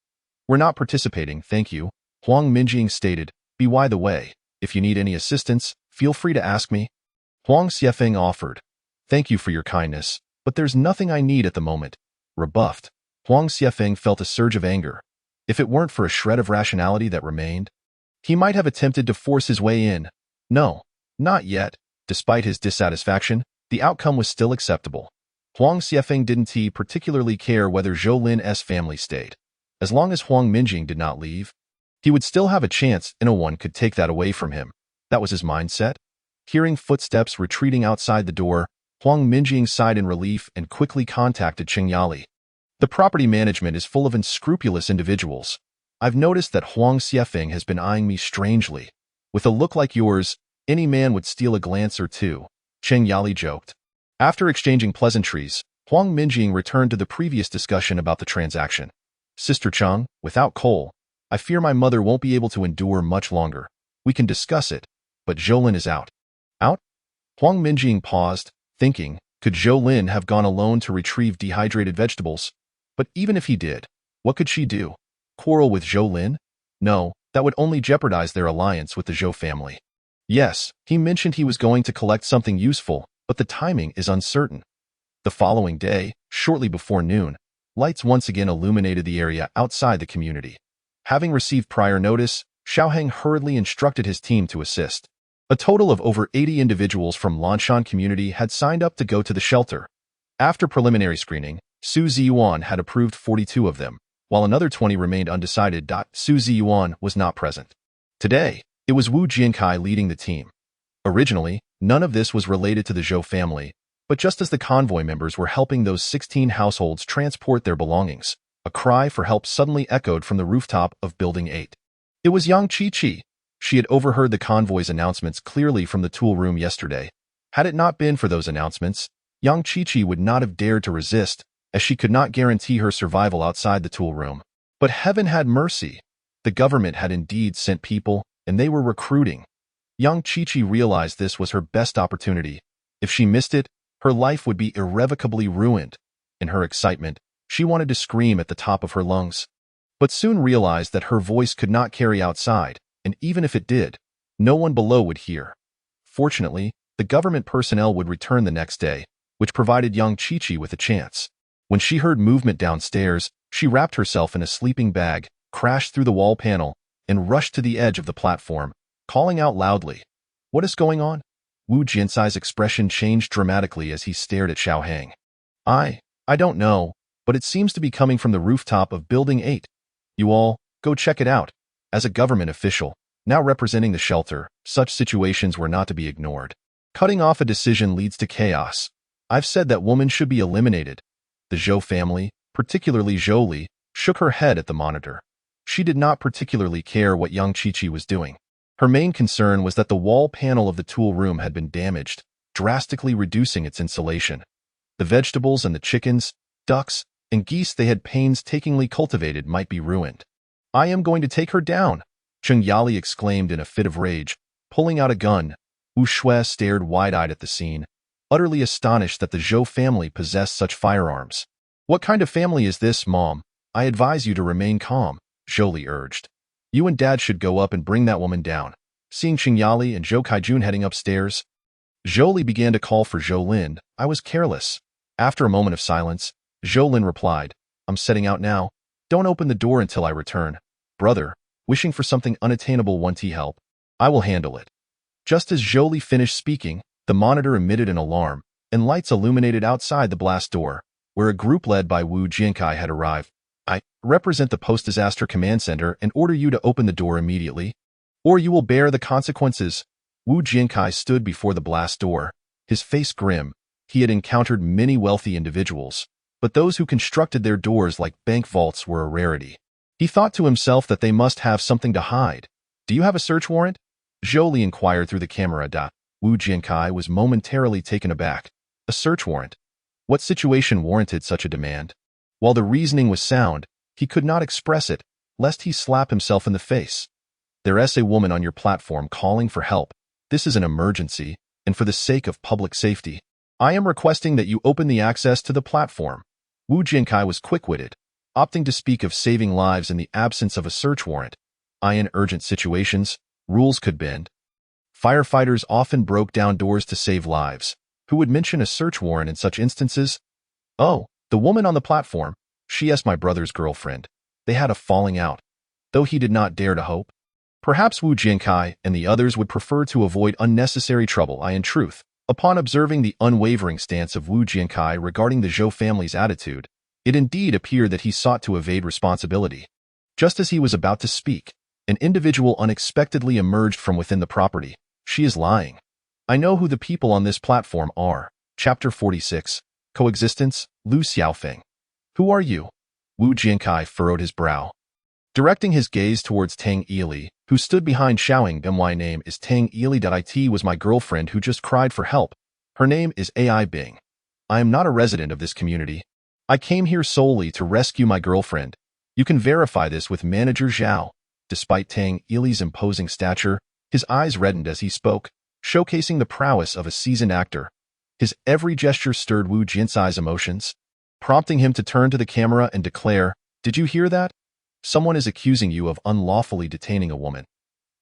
We're not participating, thank you, Huang Minjing stated. By the way, if you need any assistance, feel free to ask me. Huang Xiefeng offered. Thank you for your kindness, but there's nothing I need at the moment. Rebuffed, Huang Xiefeng felt a surge of anger. If it weren't for a shred of rationality that remained, he might have attempted to force his way in. No, not yet. Despite his dissatisfaction, the outcome was still acceptable. Huang Xiefeng didn't particularly care whether Zhou Lin's family stayed. As long as Huang Minjing did not leave, he would still have a chance, and no one could take that away from him. That was his mindset. Hearing footsteps retreating outside the door, Huang Minjing sighed in relief and quickly contacted Qing Yali. The property management is full of unscrupulous individuals. I've noticed that Huang Xiefeng has been eyeing me strangely. With a look like yours, any man would steal a glance or two, Qing Yali joked. After exchanging pleasantries, Huang Minjing returned to the previous discussion about the transaction. Sister Cheng, without coal, I fear my mother won't be able to endure much longer. We can discuss it, but Zhou Lin is out. Out? Huang Minjing paused, thinking, could Zhou Lin have gone alone to retrieve dehydrated vegetables? But even if he did, what could she do? Quarrel with Zhou Lin? No, that would only jeopardize their alliance with the Zhou family. Yes, he mentioned he was going to collect something useful, but the timing is uncertain. The following day, shortly before noon, lights once again illuminated the area outside the community. Having received prior notice, Xiaoheng hurriedly instructed his team to assist. A total of over 80 individuals from Lanshan community had signed up to go to the shelter. After preliminary screening, Su Ziyuan had approved 42 of them, while another 20 remained undecided. Su Ziyuan was not present. Today, it was Wu Jiankai leading the team. Originally, none of this was related to the Zhou family, but just as the convoy members were helping those 16 households transport their belongings, a cry for help suddenly echoed from the rooftop of Building 8. It was Yang Qiqi. She had overheard the convoy's announcements clearly from the tool room yesterday. Had it not been for those announcements, Yang Qiqi would not have dared to resist, as she could not guarantee her survival outside the tool room. But heaven had mercy. The government had indeed sent people, and they were recruiting. Yang Qiqi realized this was her best opportunity. If she missed it, her life would be irrevocably ruined. In her excitement, she wanted to scream at the top of her lungs, but soon realized that her voice could not carry outside, and even if it did, no one below would hear. Fortunately, the government personnel would return the next day, which provided Yang Qiqi with a chance. When she heard movement downstairs, she wrapped herself in a sleeping bag, crashed through the wall panel, and rushed to the edge of the platform, calling out loudly, "What is going on?" Wu Jiansai's expression changed dramatically as he stared at Xiaohang. I don't know, but it seems to be coming from the rooftop of Building 8. You all, go check it out. As a government official, now representing the shelter, such situations were not to be ignored. Cutting off a decision leads to chaos. I've said that woman should be eliminated. The Zhou family, particularly Zhou Li, shook her head at the monitor. She did not particularly care what Yang Qiqi was doing. Her main concern was that the wall panel of the tool room had been damaged, drastically reducing its insulation. The vegetables and the chickens, ducks, and geese they had painstakingly cultivated might be ruined. "I am going to take her down," Cheng Yali exclaimed in a fit of rage, pulling out a gun. Wu Shui stared wide-eyed at the scene, utterly astonished that the Zhou family possessed such firearms. "What kind of family is this, Mom? I advise you to remain calm," Zhou Li urged. "You and Dad should go up and bring that woman down." Seeing Cheng Yali and Zhou Kaijun heading upstairs, Zhou Li began to call for Zhou Lin. "I was careless." After a moment of silence, Zhou Lin replied, "I'm setting out now. Don't open the door until I return. Brother, wishing for something unattainable won't help. I will handle it." Just as Zhou Li finished speaking, the monitor emitted an alarm, and lights illuminated outside the blast door, where a group led by Wu Jiankai had arrived. "I represent the Post-Disaster Command Center and order you to open the door immediately, or you will bear the consequences." Wu Jiankai stood before the blast door, his face grim. He had encountered many wealthy individuals, but those who constructed their doors like bank vaults were a rarity. He thought to himself that they must have something to hide. "Do you have a search warrant?" Zhou Li inquired through the camera. Wu Jiankai was momentarily taken aback. A search warrant? What situation warranted such a demand? While the reasoning was sound, he could not express it, lest he slap himself in the face. "There's a woman on your platform calling for help. This is an emergency, and for the sake of public safety, I am requesting that you open the access to the platform." Wu Jiankai was quick-witted, opting to speak of saving lives in the absence of a search warrant. In urgent situations, rules could bend. Firefighters often broke down doors to save lives. Who would mention a search warrant in such instances? "Oh, the woman on the platform. She is my brother's girlfriend. They had a falling out," though he did not dare to hope. Perhaps Wu Jiankai and the others would prefer to avoid unnecessary trouble. In truth, upon observing the unwavering stance of Wu Jiankai regarding the Zhou family's attitude, it indeed appeared that he sought to evade responsibility. Just as he was about to speak, an individual unexpectedly emerged from within the property. "She is lying. I know who the people on this platform are." Chapter 46, Coexistence, Lu Xiaofeng. "Who are you?" Wu Jiankai furrowed his brow. Directing his gaze towards Tang Yili, who stood behind Xiaohang. "My name is Tang Yili. It was my girlfriend who just cried for help. Her name is Ai Bing. I am not a resident of this community. I came here solely to rescue my girlfriend. You can verify this with Manager Zhao." Despite Tang Yili's imposing stature, his eyes reddened as he spoke, showcasing the prowess of a seasoned actor. His every gesture stirred Wu Jiansai's emotions, prompting him to turn to the camera and declare, "Did you hear that? Someone is accusing you of unlawfully detaining a woman.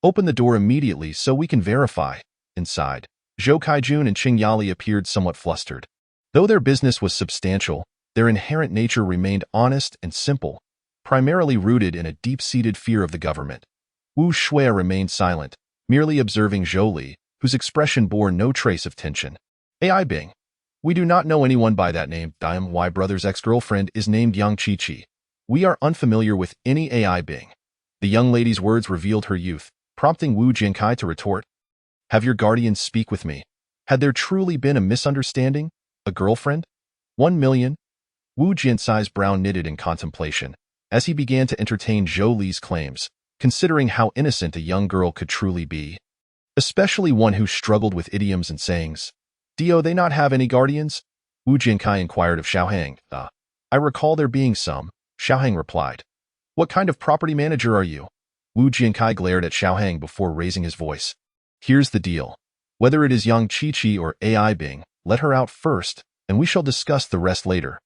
Open the door immediately so we can verify." Inside, Zhou Kaijun and Cheng Yali appeared somewhat flustered. Though their business was substantial, their inherent nature remained honest and simple, primarily rooted in a deep-seated fear of the government. Wu Shui remained silent, merely observing Zhou Li, whose expression bore no trace of tension. "Ai Bing, We do not know anyone by that name. My brother's ex-girlfriend is named Yang Chi-Chi. We are unfamiliar with any AI being. The young lady's words revealed her youth, prompting Wu Jiankai to retort, "Have your guardians speak with me. Had there truly been a misunderstanding? A girlfriend? 1 million?" Wu Jiankai's brow knitted in contemplation, as he began to entertain Zhou Li's claims, considering how innocent a young girl could truly be, especially one who struggled with idioms and sayings. "Do they not have any guardians?" Wu Jiankai inquired of Xiaohang. I recall there being some," Xiaohang replied. "What kind of property manager are you?" Wu Jiankai glared at Xiaohang before raising his voice. "Here's the deal. Whether it is Yang Chi-Chi or AI Bing, let her out first, and we shall discuss the rest later.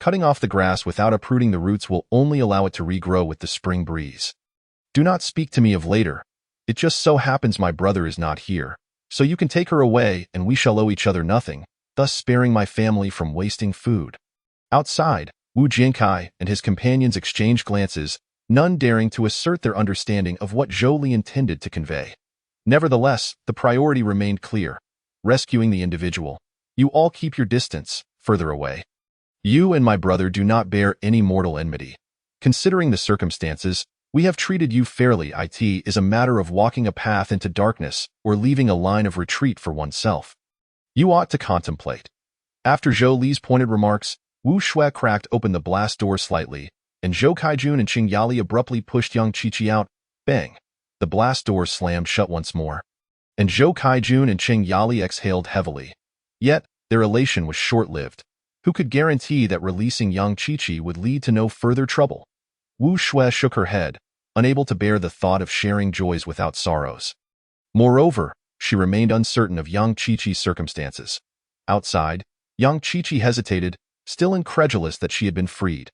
Cutting off the grass without uprooting the roots will only allow it to regrow with the spring breeze. Do not speak to me of later. It just so happens my brother is not here, so you can take her away and we shall owe each other nothing, thus sparing my family from wasting food." Outside, Wu Jiankai and his companions exchanged glances, none daring to assert their understanding of what Zhou Li intended to convey. Nevertheless, the priority remained clear: rescuing the individual. "You all keep your distance, further away. You and my brother do not bear any mortal enmity. Considering the circumstances, we have treated you fairly. It is a matter of walking a path into darkness or leaving a line of retreat for oneself. You ought to contemplate." After Zhou Li's pointed remarks, Wu Shui cracked open the blast door slightly, and Zhou Kaijun and Qing Yali abruptly pushed Yang Chi-Chi out. Bang! The blast door slammed shut once more, and Zhou Kaijun and Qing Yali exhaled heavily. Yet, their elation was short-lived. Who could guarantee that releasing Yang Chi-Chi would lead to no further trouble? Wu Shui shook her head, unable to bear the thought of sharing joys without sorrows. Moreover, she remained uncertain of Yang Chi-Chi's circumstances. Outside, Yang Chi-Chi hesitated, still incredulous that she had been freed.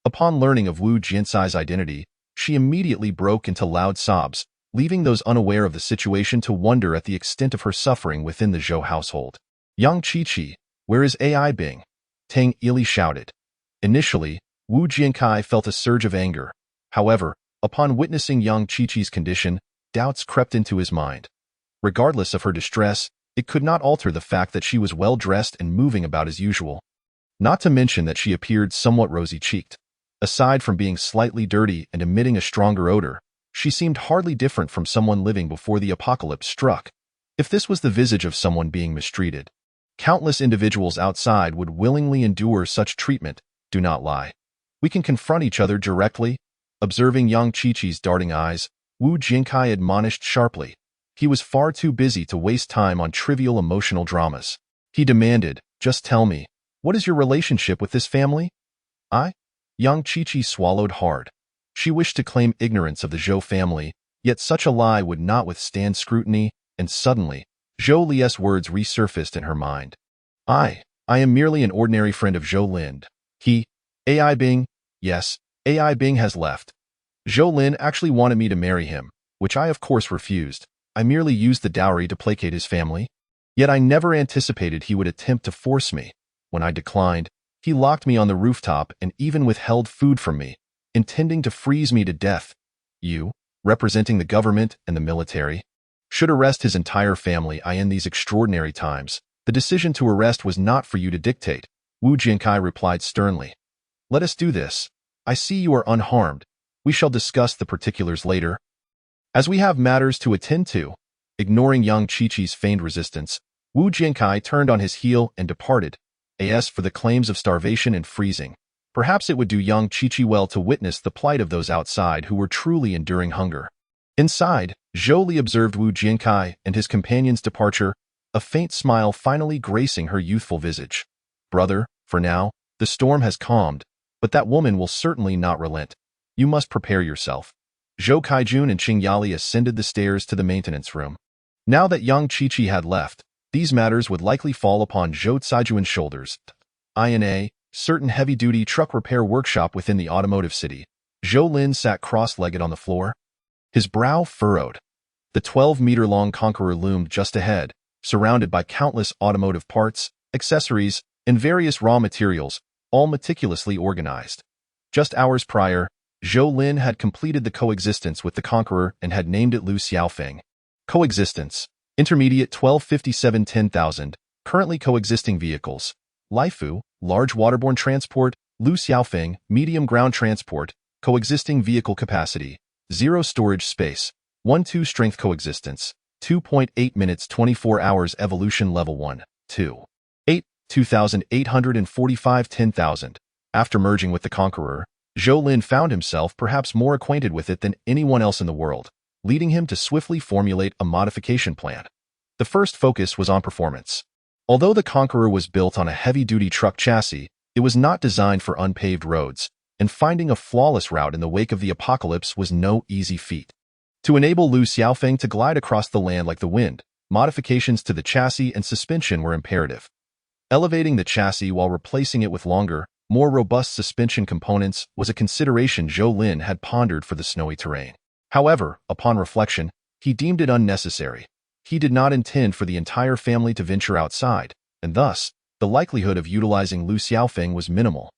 Upon learning of Wu Jiankai's identity, she immediately broke into loud sobs, leaving those unaware of the situation to wonder at the extent of her suffering within the Zhou household. "Yang Chi-Chi, where is AI Bing?" Tang Ili shouted. Initially, Wu Jiankai felt a surge of anger. However, upon witnessing Yang Chi-Chi's condition, doubts crept into his mind. Regardless of her distress, it could not alter the fact that she was well-dressed and moving about as usual. Not to mention that she appeared somewhat rosy-cheeked. Aside from being slightly dirty and emitting a stronger odor, she seemed hardly different from someone living before the apocalypse struck. If this was the visage of someone being mistreated, countless individuals outside would willingly endure such treatment. Do not lie. We can confront each other directly. Observing Yang Chi-Chi's darting eyes, Wu Jiankai admonished sharply. He was far too busy to waste time on trivial emotional dramas. He demanded, "Just tell me, what is your relationship with this family?" Yang Chi-Chi swallowed hard. She wished to claim ignorance of the Zhou family, yet such a lie would not withstand scrutiny, and suddenly, Zhou Li's words resurfaced in her mind. I am merely an ordinary friend of Zhou Lin. AI Bing, yes, AI Bing has left. Zhou Lin actually wanted me to marry him, which I of course refused. I merely used the dowry to placate his family. Yet I never anticipated he would attempt to force me. When I declined, he locked me on the rooftop and even withheld food from me, intending to freeze me to death. You, representing the government and the military, should arrest his entire family. In these extraordinary times, the decision to arrest was not for you to dictate, Wu Jiankai replied sternly. Let us do this. I see you are unharmed. We shall discuss the particulars later. As we have matters to attend to. Ignoring Yang Chi-Chi's feigned resistance, Wu Jiankai turned on his heel and departed. As for the claims of starvation and freezing, perhaps it would do Yang Chi-Chi well to witness the plight of those outside who were truly enduring hunger. Inside, Zhou Li observed Wu Jiankai and his companion's departure, a faint smile finally gracing her youthful visage. Brother, for now, the storm has calmed, but that woman will certainly not relent. You must prepare yourself. Zhou Kaijun and Qing Yali ascended the stairs to the maintenance room. Now that Yang Chi-Chi had left, these matters would likely fall upon Zhou Caijuan's shoulders. In a certain heavy-duty truck repair workshop within the automotive city, Zhou Lin sat cross-legged on the floor, his brow furrowed. The 12-meter-long Conqueror loomed just ahead, surrounded by countless automotive parts, accessories, and various raw materials, all meticulously organized. Just hours prior, Zhou Lin had completed the coexistence with the Conqueror and had named it Lu Xiaofeng. Coexistence. Intermediate 1257 10,000, currently coexisting vehicles. Laifu, large waterborne transport, Lu Xiaofeng, medium ground transport, coexisting vehicle capacity, 0 storage space, 1-2 strength coexistence, 2.8 minutes 24 hours evolution level 1, 2. 8, 2,845 10,000. After merging with the Conqueror, Zhou Lin found himself perhaps more acquainted with it than anyone else in the world, leading him to swiftly formulate a modification plan. The first focus was on performance. Although the Conqueror was built on a heavy-duty truck chassis, it was not designed for unpaved roads, and finding a flawless route in the wake of the apocalypse was no easy feat. To enable Lu Xiaofeng to glide across the land like the wind, modifications to the chassis and suspension were imperative. Elevating the chassis while replacing it with longer, more robust suspension components was a consideration Zhou Lin had pondered for the snowy terrain. However, upon reflection, he deemed it unnecessary. He did not intend for the entire family to venture outside, and thus, the likelihood of utilizing Lu Xiaofeng was minimal.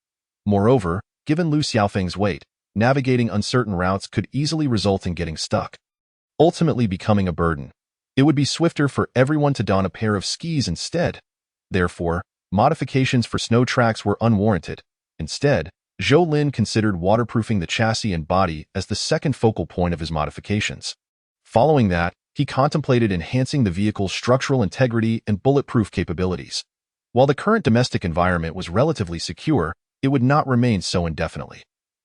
Moreover, given Lu Xiaofeng's weight, navigating uncertain routes could easily result in getting stuck, ultimately becoming a burden. It would be swifter for everyone to don a pair of skis instead. Therefore, modifications for snow tracks were unwarranted. Instead, Zhou Lin considered waterproofing the chassis and body as the second focal point of his modifications. Following that, he contemplated enhancing the vehicle's structural integrity and bulletproof capabilities. While the current domestic environment was relatively secure, it would not remain so indefinitely.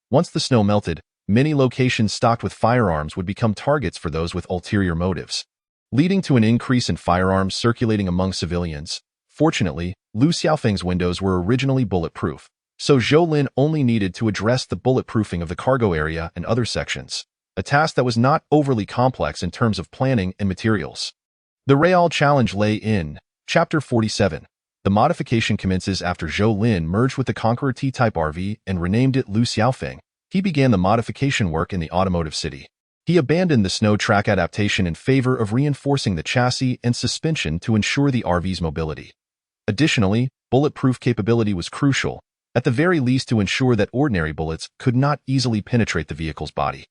Once the snow melted, many locations stocked with firearms would become targets for those with ulterior motives, leading to an increase in firearms circulating among civilians. Fortunately, Lu Xiaofeng's windows were originally bulletproof, so Zhou Lin only needed to address the bulletproofing of the cargo area and other sections, a task that was not overly complex in terms of planning and materials. The real challenge lay in Chapter 47. The modification commences after Zhou Lin merged with the Conqueror T-Type RV and renamed it Lu Xiaofeng. He began the modification work in the automotive city. He abandoned the snow track adaptation in favor of reinforcing the chassis and suspension to ensure the RV's mobility. Additionally, bulletproof capability was crucial, at the very least to ensure that ordinary bullets could not easily penetrate the vehicle's body.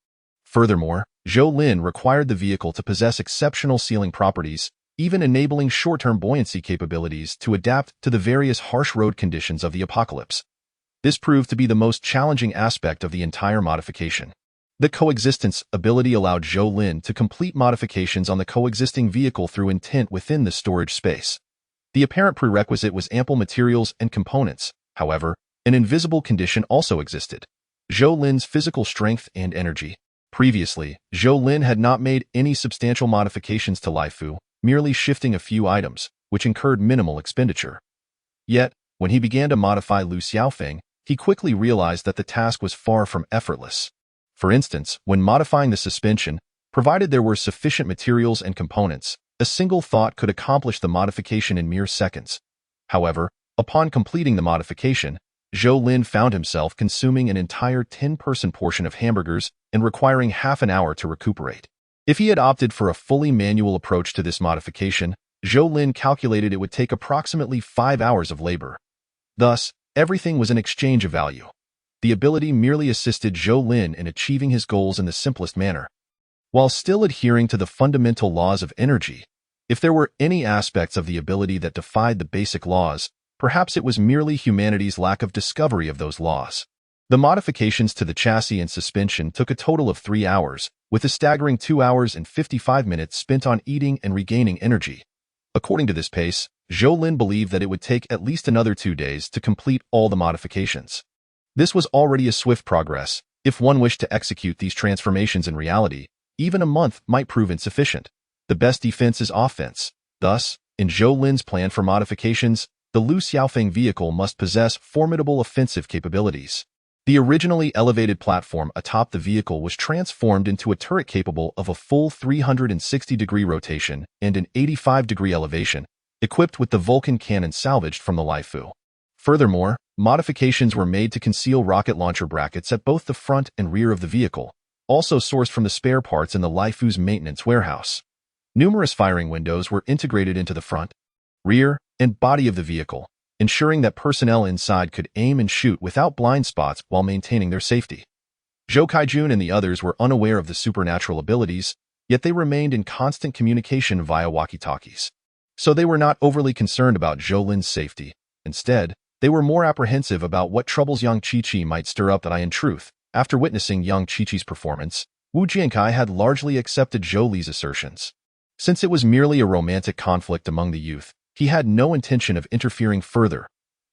Furthermore, Zhou Lin required the vehicle to possess exceptional sealing properties, even enabling short-term buoyancy capabilities to adapt to the various harsh road conditions of the apocalypse. This proved to be the most challenging aspect of the entire modification. The coexistence ability allowed Zhou Lin to complete modifications on the coexisting vehicle through intent within the storage space. The apparent prerequisite was ample materials and components. However, an invisible condition also existed: Zhou Lin's physical strength and energy. Previously, Zhou Lin had not made any substantial modifications to Laifu, merely shifting a few items, which incurred minimal expenditure. Yet, when he began to modify Lu Xiaofeng, he quickly realized that the task was far from effortless. For instance, when modifying the suspension, provided there were sufficient materials and components, a single thought could accomplish the modification in mere seconds. However, upon completing the modification, Zhou Lin found himself consuming an entire 10-person portion of hamburgers and requiring half an hour to recuperate. If he had opted for a fully manual approach to this modification, Zhou Lin calculated it would take approximately 5 hours of labor. Thus, everything was an exchange of value. The ability merely assisted Zhou Lin in achieving his goals in the simplest manner, while still adhering to the fundamental laws of energy. If there were any aspects of the ability that defied the basic laws, perhaps it was merely humanity's lack of discovery of those laws. The modifications to the chassis and suspension took a total of 3 hours, with a staggering 2 hours and 55 minutes spent on eating and regaining energy. According to this pace, Zhou Lin believed that it would take at least another 2 days to complete all the modifications. This was already a swift progress. If one wished to execute these transformations in reality, even a month might prove insufficient. The best defense is offense. Thus, in Zhou Lin's plan for modifications, the Lu Xiaofeng vehicle must possess formidable offensive capabilities. The originally elevated platform atop the vehicle was transformed into a turret capable of a full 360-degree rotation and an 85-degree elevation, equipped with the Vulcan cannon salvaged from the Laifu. Furthermore, modifications were made to conceal rocket launcher brackets at both the front and rear of the vehicle, also sourced from the spare parts in the Laifu's maintenance warehouse. Numerous firing windows were integrated into the front, rear, and body of the vehicle, ensuring that personnel inside could aim and shoot without blind spots while maintaining their safety. Zhou Kaijun and the others were unaware of the supernatural abilities, yet they remained in constant communication via walkie-talkies. So they were not overly concerned about Zhou Lin's safety. Instead, They were more apprehensive about what troubles Yang Qiqi might stir up than I. In truth, after witnessing Yang Qiqi's performance, Wu Jiankai had largely accepted Zhou Li's assertions. Since it was merely a romantic conflict among the youth, he had no intention of interfering further.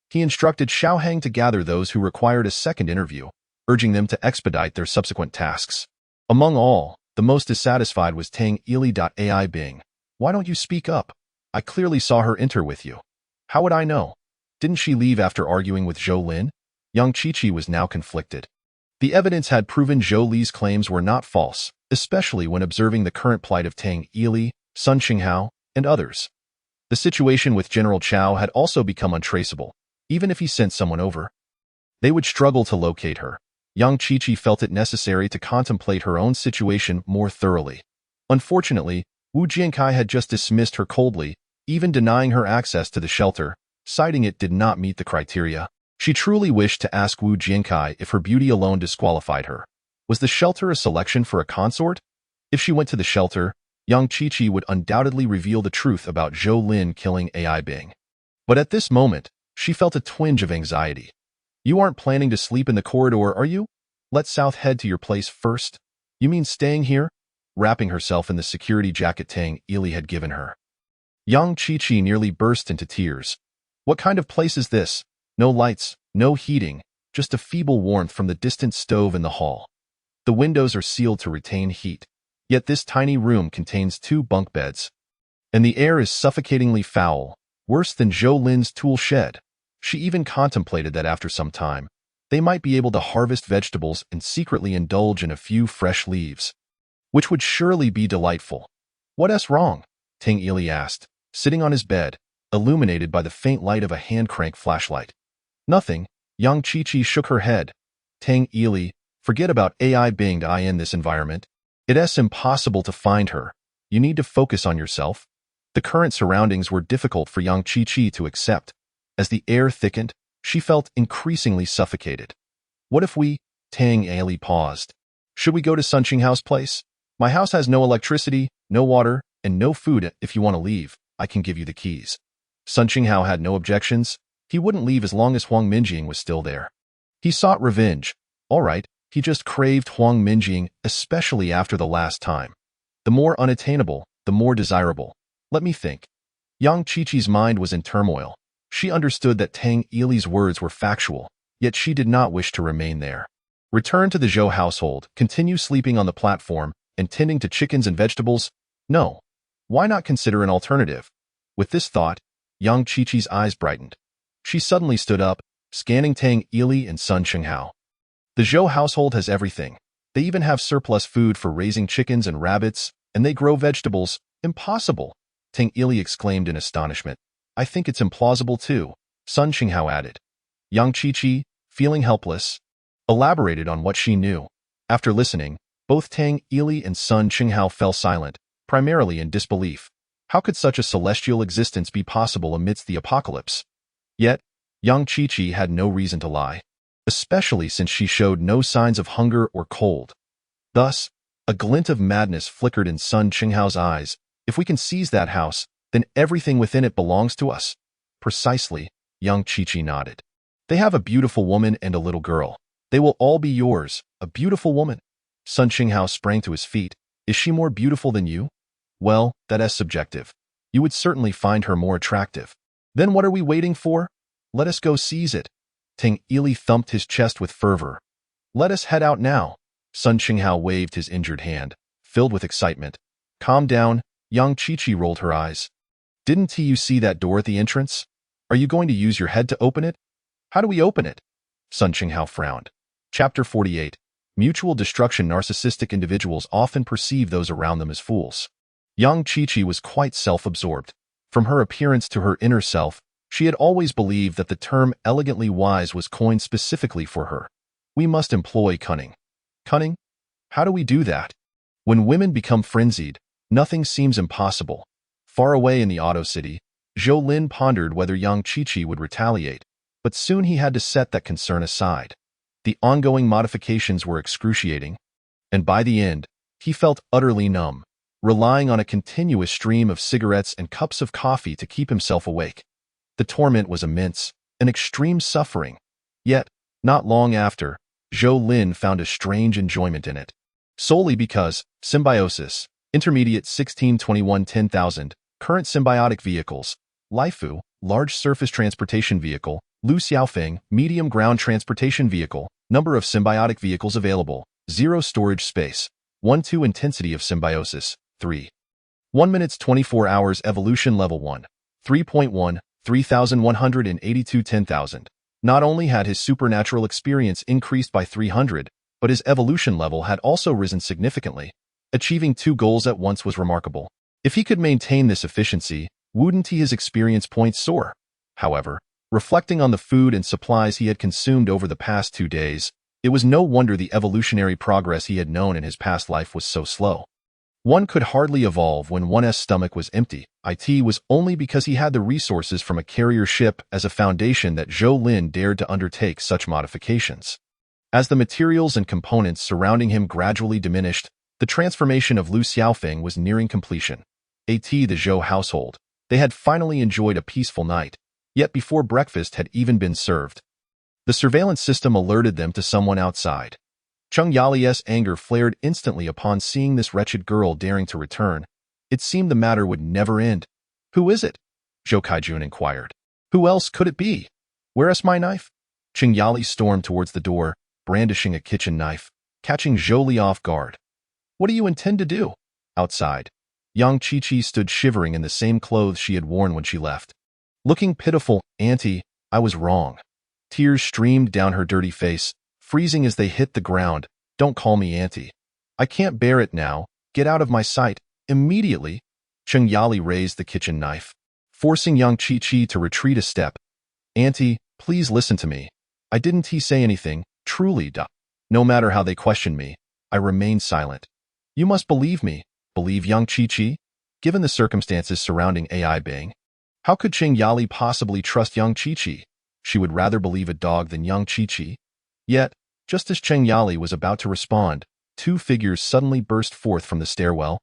He instructed Xiao Heng to gather those who required a second interview, urging them to expedite their subsequent tasks. Among all, the most dissatisfied was Tang Ili.ai Bing. Why don't you speak up? I clearly saw her enter with you. How would I know? Didn't she leave after arguing with Zhou Lin? Yang Qiqi was now conflicted. The evidence had proven Zhou Li's claims were not false, especially when observing the current plight of Tang Ili, Sun Qinghao, and others. The situation with General Chao had also become untraceable. Even if he sent someone over, they would struggle to locate her. Yang Qiqi felt it necessary to contemplate her own situation more thoroughly. Unfortunately, Wu Jiankai had just dismissed her coldly, even denying her access to the shelter, citing it did not meet the criteria. She truly wished to ask Wu Jiankai if her beauty alone disqualified her. Was the shelter a selection for a consort? If she went to the shelter, Yang Qiqi would undoubtedly reveal the truth about Zhou Lin killing Ai Bing. But at this moment, she felt a twinge of anxiety. You aren't planning to sleep in the corridor, are you? Let South head to your place first. You mean staying here? Wrapping herself in the security jacket Tang Ili had given her. Yang Qiqi nearly burst into tears. What kind of place is this? No lights, no heating, just a feeble warmth from the distant stove in the hall. The windows are sealed to retain heat, yet this tiny room contains 2 bunk beds. And the air is suffocatingly foul, worse than Zhou Lin's tool shed. She even contemplated that after some time, they might be able to harvest vegetables and secretly indulge in a few fresh leaves, which would surely be delightful. What's wrong? Tang Ili asked, sitting on his bed, illuminated by the faint light of a hand-crank flashlight. Nothing. Yang Qiqi shook her head. Tang Ili, forget about Ai Bing in this environment. It's impossible to find her. You need to focus on yourself. The current surroundings were difficult for Yang Qiqi to accept. As the air thickened, she felt increasingly suffocated. What if we? Tang Ili paused. Should we go to Sun Qinghao's place? My house has no electricity, no water, and no food. If you want to leave, I can give you the keys. Sun Qinghao had no objections. He wouldn't leave as long as Huang Minjing was still there. He sought revenge. All right, he just craved Huang Minjing, especially after the last time. The more unattainable, the more desirable. Let me think. Yang Qiqi's mind was in turmoil. She understood that Tang Ili's words were factual, yet she did not wish to remain there. Return to the Zhou household, continue sleeping on the platform, and tending to chickens and vegetables? No. Why not consider an alternative? With this thought, Yang Qiqi's eyes brightened. She suddenly stood up, scanning Tang Ili and Sun Qinghao. The Zhou household has everything. They even have surplus food for raising chickens and rabbits, and they grow vegetables. Impossible! Tang Ili exclaimed in astonishment. I think it's implausible too, Sun Qinghao added. Yang Qiqi, feeling helpless, elaborated on what she knew. After listening, both Tang Ili and Sun Qinghao fell silent, primarily in disbelief. How could such a celestial existence be possible amidst the apocalypse? Yet, Yang Qiqi had no reason to lie, especially since she showed no signs of hunger or cold. Thus, a glint of madness flickered in Sun Qinghao's eyes. If we can seize that house, then everything within it belongs to us. Precisely, Yang Qiqi nodded. They have a beautiful woman and a little girl. They will all be yours, a beautiful woman. Sun Qinghao sprang to his feet. Is she more beautiful than you? Well, that's subjective. You would certainly find her more attractive. Then what are we waiting for? Let us go seize it. Tang Ili thumped his chest with fervor. Let us head out now. Sun Qinghao waved his injured hand, filled with excitement. Calm down. Yang Qiqi rolled her eyes. Didn't you see that door at the entrance? Are you going to use your head to open it? How do we open it? Sun Qinghao frowned. Chapter 48. Mutual destruction. Narcissistic individuals often perceive those around them as fools. Yang Qiqi was quite self-absorbed. From her appearance to her inner self, she had always believed that the term elegantly wise was coined specifically for her. We must employ cunning. Cunning? How do we do that? When women become frenzied, nothing seems impossible. Far away in the Auto City, Zhou Lin pondered whether Yang Qiqi would retaliate, but soon he had to set that concern aside. The ongoing modifications were excruciating, and by the end, he felt utterly numb, relying on a continuous stream of cigarettes and cups of coffee to keep himself awake. The torment was immense. an extreme suffering. Yet, not long after, Zhou Lin found a strange enjoyment in it. Solely because, symbiosis, intermediate 1621 10,000, current symbiotic vehicles, Laifu, large surface transportation vehicle, Lu Xiaofeng, medium ground transportation vehicle, number of symbiotic vehicles available, 0 storage space, 1-2 intensity of symbiosis, 3. 1 minutes 24 hours evolution level 1, 3.1, 3,182 10,000. Not only had his supernatural experience increased by 300, but his evolution level had also risen significantly. Achieving 2 goals at once was remarkable. If he could maintain this efficiency, wouldn't his experience points soar? However, reflecting on the food and supplies he had consumed over the past 2 days, it was no wonder the evolutionary progress he had known in his past life was so slow. One could hardly evolve when one's stomach was empty. It was only because he had the resources from a carrier ship as a foundation that Zhou Lin dared to undertake such modifications. As the materials and components surrounding him gradually diminished, the transformation of Lu Xiaofeng was nearing completion. The Zhou household. They had finally enjoyed a peaceful night, yet before breakfast had even been served, the surveillance system alerted them to someone outside. Cheng Yali's anger flared instantly upon seeing this wretched girl daring to return. It seemed the matter would never end. "Who is it?" Zhou Kaijun inquired. "Who else could it be? Where is my knife?" Cheng Yali stormed towards the door, brandishing a kitchen knife, catching Zhou Li off guard. "What do you intend to do?" Outside, Yang Qiqi stood shivering in the same clothes she had worn when she left. Looking pitiful, "Auntie, I was wrong." Tears streamed down her dirty face, freezing as they hit the ground. "Don't call me Auntie. I can't bear it now. Get out of my sight, immediately." Cheng Yali raised the kitchen knife, forcing Yang Qiqi to retreat a step. "Auntie, please listen to me. I didn't say anything, truly, duh. No matter how they question me, I remain silent. You must believe me." Believe Yang Qiqi? Given the circumstances surrounding AI Bang, how could Cheng Yali possibly trust Yang Qiqi? She would rather believe a dog than Yang Qiqi. Yet, just as Cheng Yali was about to respond, 2 figures suddenly burst forth from the stairwell,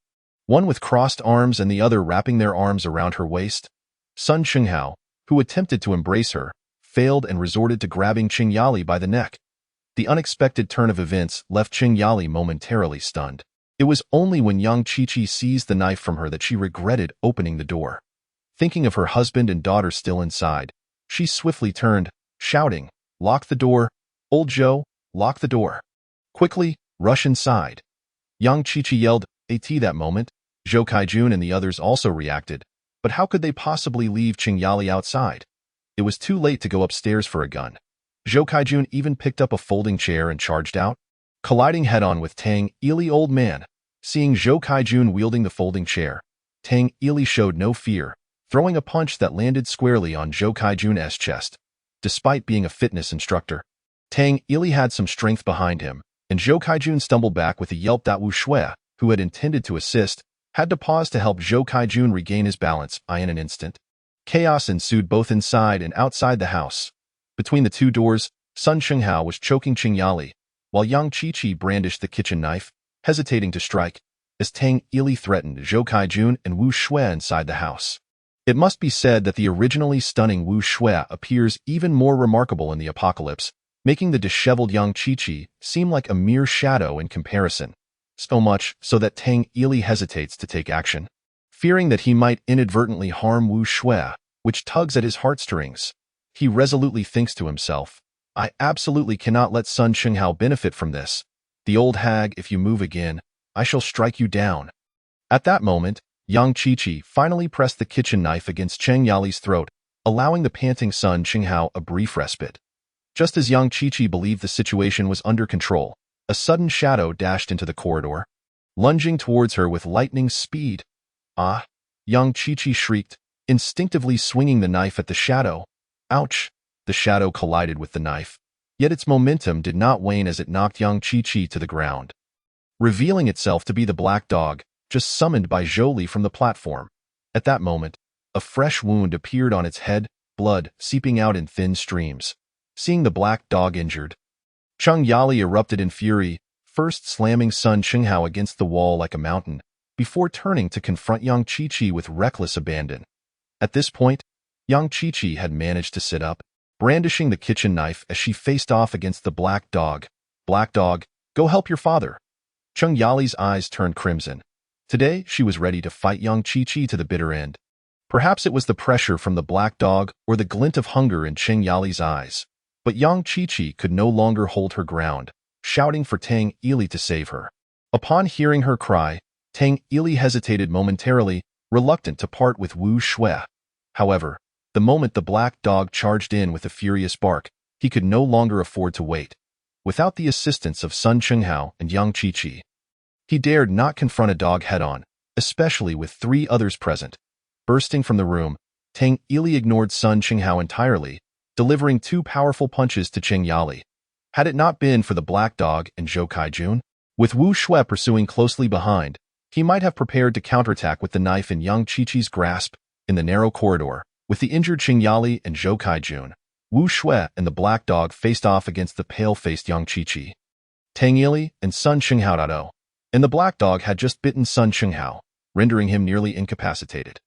one with crossed arms and the other wrapping their arms around her waist. Sun Chenghao, who attempted to embrace her, failed and resorted to grabbing Cheng Yali by the neck. The unexpected turn of events left Cheng Yali momentarily stunned. It was only when Yang Qiqi seized the knife from her that she regretted opening the door. Thinking of her husband and daughter still inside, she swiftly turned, shouting, "Lock the door! Old Zhou, lock the door! Quickly, rush inside!" Yang Qiqi yelled, "At that moment, Zhou Kaijun and the others also reacted, but how could they possibly leave Cheng Yali outside? It was too late to go upstairs for a gun. Zhou Kaijun even picked up a folding chair and charged out, colliding head-on with Tang Ili. Old man. Seeing Zhou Kaijun wielding the folding chair, Tang Ili showed no fear, throwing a punch that landed squarely on Zhou Kaijun's chest. Despite being a fitness instructor, Tang Ili had some strength behind him, and Zhou Kaijun stumbled back with a yelp that Wu Shui, who had intended to assist, had to pause to help Zhou Kaijun regain his balance. In an instant, chaos ensued both inside and outside the house. Between the 2 doors, Sun Chenghao was choking Cheng Yali, while Yang Qiqi brandished the kitchen knife, hesitating to strike, as Tang Ili threatened Zhou Kaijun and Wu Shui inside the house. It must be said that the originally stunning Wu Shui appears even more remarkable in the apocalypse, making the disheveled Yang Qiqi seem like a mere shadow in comparison. So much so that Tang Ili hesitates to take action, fearing that he might inadvertently harm Wu Shui, which tugs at his heartstrings. He resolutely thinks to himself, "I absolutely cannot let Sun Chenghao benefit from this. The old hag, if you move again, I shall strike you down." At that moment, Yang Qiqi finally pressed the kitchen knife against Cheng Yali's throat, allowing the panting Sun Chenghao a brief respite. Just as Yang Qiqi believed the situation was under control, a sudden shadow dashed into the corridor, lunging towards her with lightning speed. "Ah!" Yang Qiqi shrieked, instinctively swinging the knife at the shadow. Ouch! The shadow collided with the knife, yet its momentum did not wane as it knocked Yang Qiqi to the ground, revealing itself to be the black dog, just summoned by Zhou Li from the platform. At that moment, a fresh wound appeared on its head, blood seeping out in thin streams. Seeing the black dog injured, Cheng Yali erupted in fury, first slamming Sun Chenghao against the wall like a mountain, before turning to confront Yang Qiqi with reckless abandon. At this point, Yang Qiqi had managed to sit up, brandishing the kitchen knife as she faced off against the black dog. Black dog, go help your father. Cheng Yali's eyes turned crimson. Today, she was ready to fight young Chi-Chi to the bitter end. Perhaps it was the pressure from the black dog or the glint of hunger in Cheng Yali's eyes. But young Chi-Chi could no longer hold her ground, shouting for Tang Ili to save her. Upon hearing her cry, Tang Ili hesitated momentarily, reluctant to part with Wu Shui. However, the moment the black dog charged in with a furious bark, he could no longer afford to wait. Without the assistance of Sun Chenghao and Yang Chi-Chi, he dared not confront a dog head-on, especially with 3 others present. Bursting from the room, Tang Ili ignored Sun Chenghao entirely, delivering 2 powerful punches to Cheng Yali. Had it not been for the black dog and Zhou Kaijun, with Wu Shui pursuing closely behind, he might have prepared to counterattack with the knife in Yang Chi-Chi's grasp in the narrow corridor. With the injured Cheng Yali and Zhou Kaijun, Wu Shui and the black dog faced off against the pale-faced Yang Chi-Chi. Tang Ili and Sun Chenghao, and the black dog had just bitten Sun Chenghao, rendering him nearly incapacitated.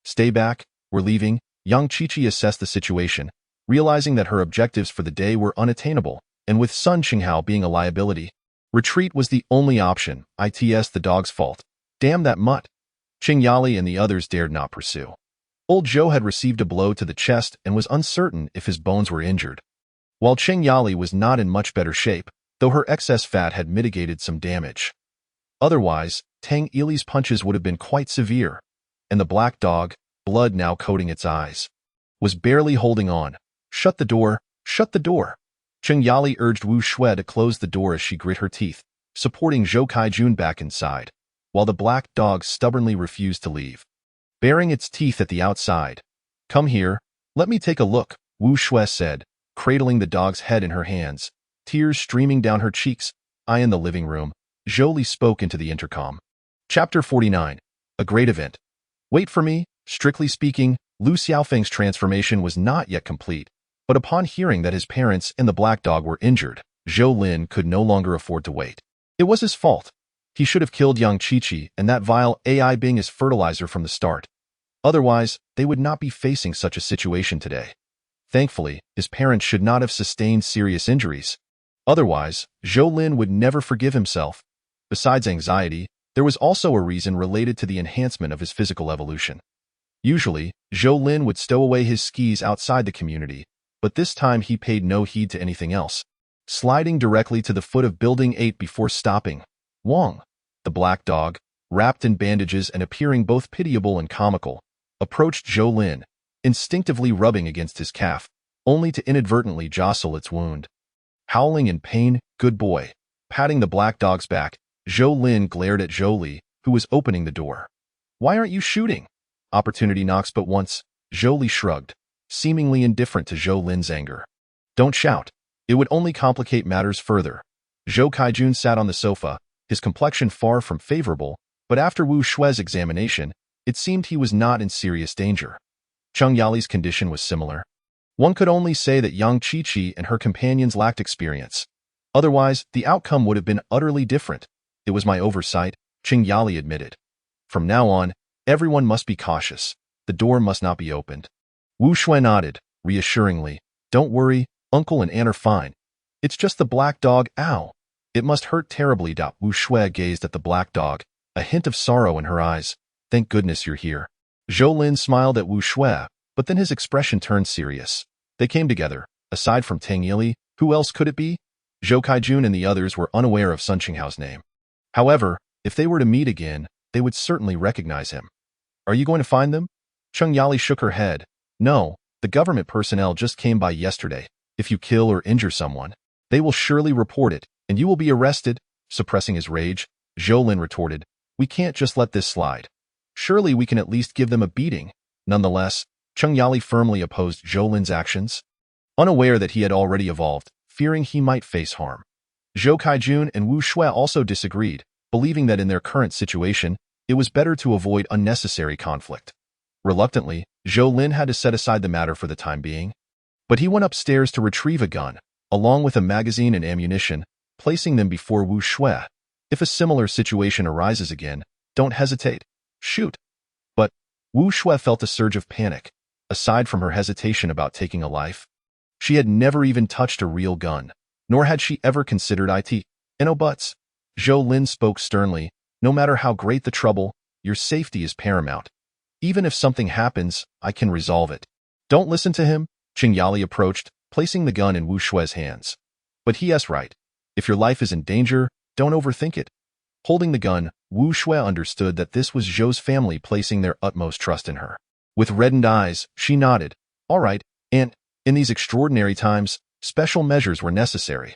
Stay back, we're leaving. Yang Chi-Chi assessed the situation, realizing that her objectives for the day were unattainable, and with Sun Chenghao being a liability, retreat was the only option. It's the dog's fault. Damn that mutt. Cheng Yali and the others dared not pursue. Old Zhou had received a blow to the chest and was uncertain if his bones were injured. While Cheng Yali was not in much better shape, though her excess fat had mitigated some damage. Otherwise, Tang Ili's punches would have been quite severe, and the black dog, blood now coating its eyes, was barely holding on. Shut the door, shut the door. Cheng Yali urged Wu Shui to close the door as she grit her teeth, supporting Zhou Kaijun back inside, while the black dog stubbornly refused to leave, baring its teeth at the outside. Come here, let me take a look, Wu Shui said, cradling the dog's head in her hands, tears streaming down her cheeks. In the living room, Zhou Li spoke into the intercom. Chapter 49. A great event. Wait for me. Strictly speaking, Lu Xiaofeng's transformation was not yet complete, but upon hearing that his parents and the black dog were injured, Zhou Lin could no longer afford to wait. It was his fault. He should have killed Yang Chi-Chi and that vile AI being his fertilizer from the start. Otherwise, they would not be facing such a situation today. Thankfully, his parents should not have sustained serious injuries. Otherwise, Zhou Lin would never forgive himself. Besides anxiety, there was also a reason related to the enhancement of his physical evolution. Usually, Zhou Lin would stow away his skis outside the community, but this time he paid no heed to anything else, sliding directly to the foot of Building 8 before stopping. Wang, the black dog, wrapped in bandages and appearing both pitiable and comical, approached Zhou Lin, instinctively rubbing against his calf, only to inadvertently jostle its wound. Howling in pain, good boy. Patting the black dog's back, Zhou Lin glared at Zhou Li, who was opening the door. Why aren't you shooting? Opportunity knocks but once, Zhou Li shrugged, seemingly indifferent to Zhou Lin's anger. Don't shout. It would only complicate matters further. Zhou Kaijun sat on the sofa, his complexion far from favorable, but after Wu Shui's examination, it seemed he was not in serious danger. Cheng Yali's condition was similar. One could only say that Yang Chi-Chi and her companions lacked experience. Otherwise, the outcome would have been utterly different. It was my oversight, Cheng Yali admitted. From now on, everyone must be cautious. The door must not be opened. Wu Shui nodded, reassuringly. Don't worry, Uncle and Aunt are fine. It's just the black dog, ow. It must hurt terribly. Wu Shui gazed at the black dog, a hint of sorrow in her eyes. Thank goodness you're here. Zhou Lin smiled at Wu Shui, but then his expression turned serious. They came together. Aside from Tang Ili, who else could it be? Zhou Kaijun and the others were unaware of Sun Qinghao's name. However, if they were to meet again, they would certainly recognize him. Are you going to find them? Cheng Yali shook her head. No, the government personnel just came by yesterday. If you kill or injure someone, they will surely report it, and you will be arrested. Suppressing his rage, Zhou Lin retorted, we can't just let this slide. Surely we can at least give them a beating. Nonetheless, Cheng Yali firmly opposed Zhou Lin's actions, unaware that he had already evolved, fearing he might face harm. Zhou Kaijun and Wu Shui also disagreed, believing that in their current situation, it was better to avoid unnecessary conflict. Reluctantly, Zhou Lin had to set aside the matter for the time being. But he went upstairs to retrieve a gun, along with a magazine and ammunition, placing them before Wu Shui. If a similar situation arises again, don't hesitate. Shoot. But Wu Shui felt a surge of panic. Aside from her hesitation about taking a life, She had never even touched a real gun, nor had she ever considered it. No buts. Zhou Lin spoke sternly. No matter how great the trouble, your safety is paramount. Even if something happens, I can resolve it. Don't listen to him, Qing Yali approached, placing the gun in Wu Shui's hands. But he's right. If your life is in danger, don't overthink it. Holding the gun, Wu Shui understood that this was Zhou's family placing their utmost trust in her. With reddened eyes, she nodded. All right, and in these extraordinary times, special measures were necessary.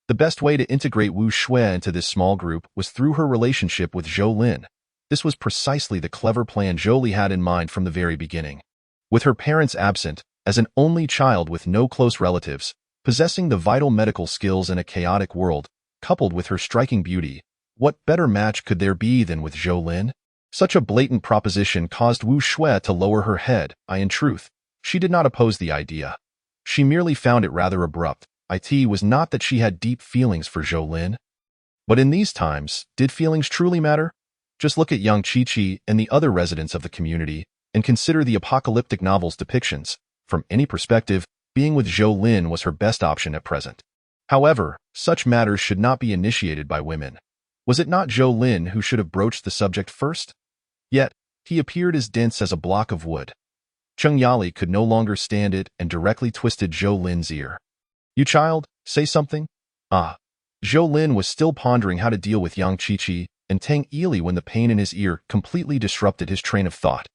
The best way to integrate Wu Shui into this small group was through her relationship with Zhou Lin. This was precisely the clever plan Zhou Li had in mind from the very beginning. With her parents absent, as an only child with no close relatives, possessing the vital medical skills in a chaotic world, coupled with her striking beauty, what better match could there be than with Zhou Lin? Such a blatant proposition caused Wu Shui to lower her head. In truth, she did not oppose the idea. She merely found it rather abrupt. It was not that she had deep feelings for Zhou Lin. But in these times, did feelings truly matter? Just look at young Chi-Chi and the other residents of the community, and consider the apocalyptic novel's depictions. From any perspective, being with Zhou Lin was her best option at present. However, such matters should not be initiated by women. Was it not Zhou Lin who should have broached the subject first? Yet, he appeared as dense as a block of wood. Qing Yali could no longer stand it and directly twisted Zhou Lin's ear. You child, say something? Zhou Lin was still pondering how to deal with young Chi-Chi and Tang Ili when the pain in his ear completely disrupted his train of thought.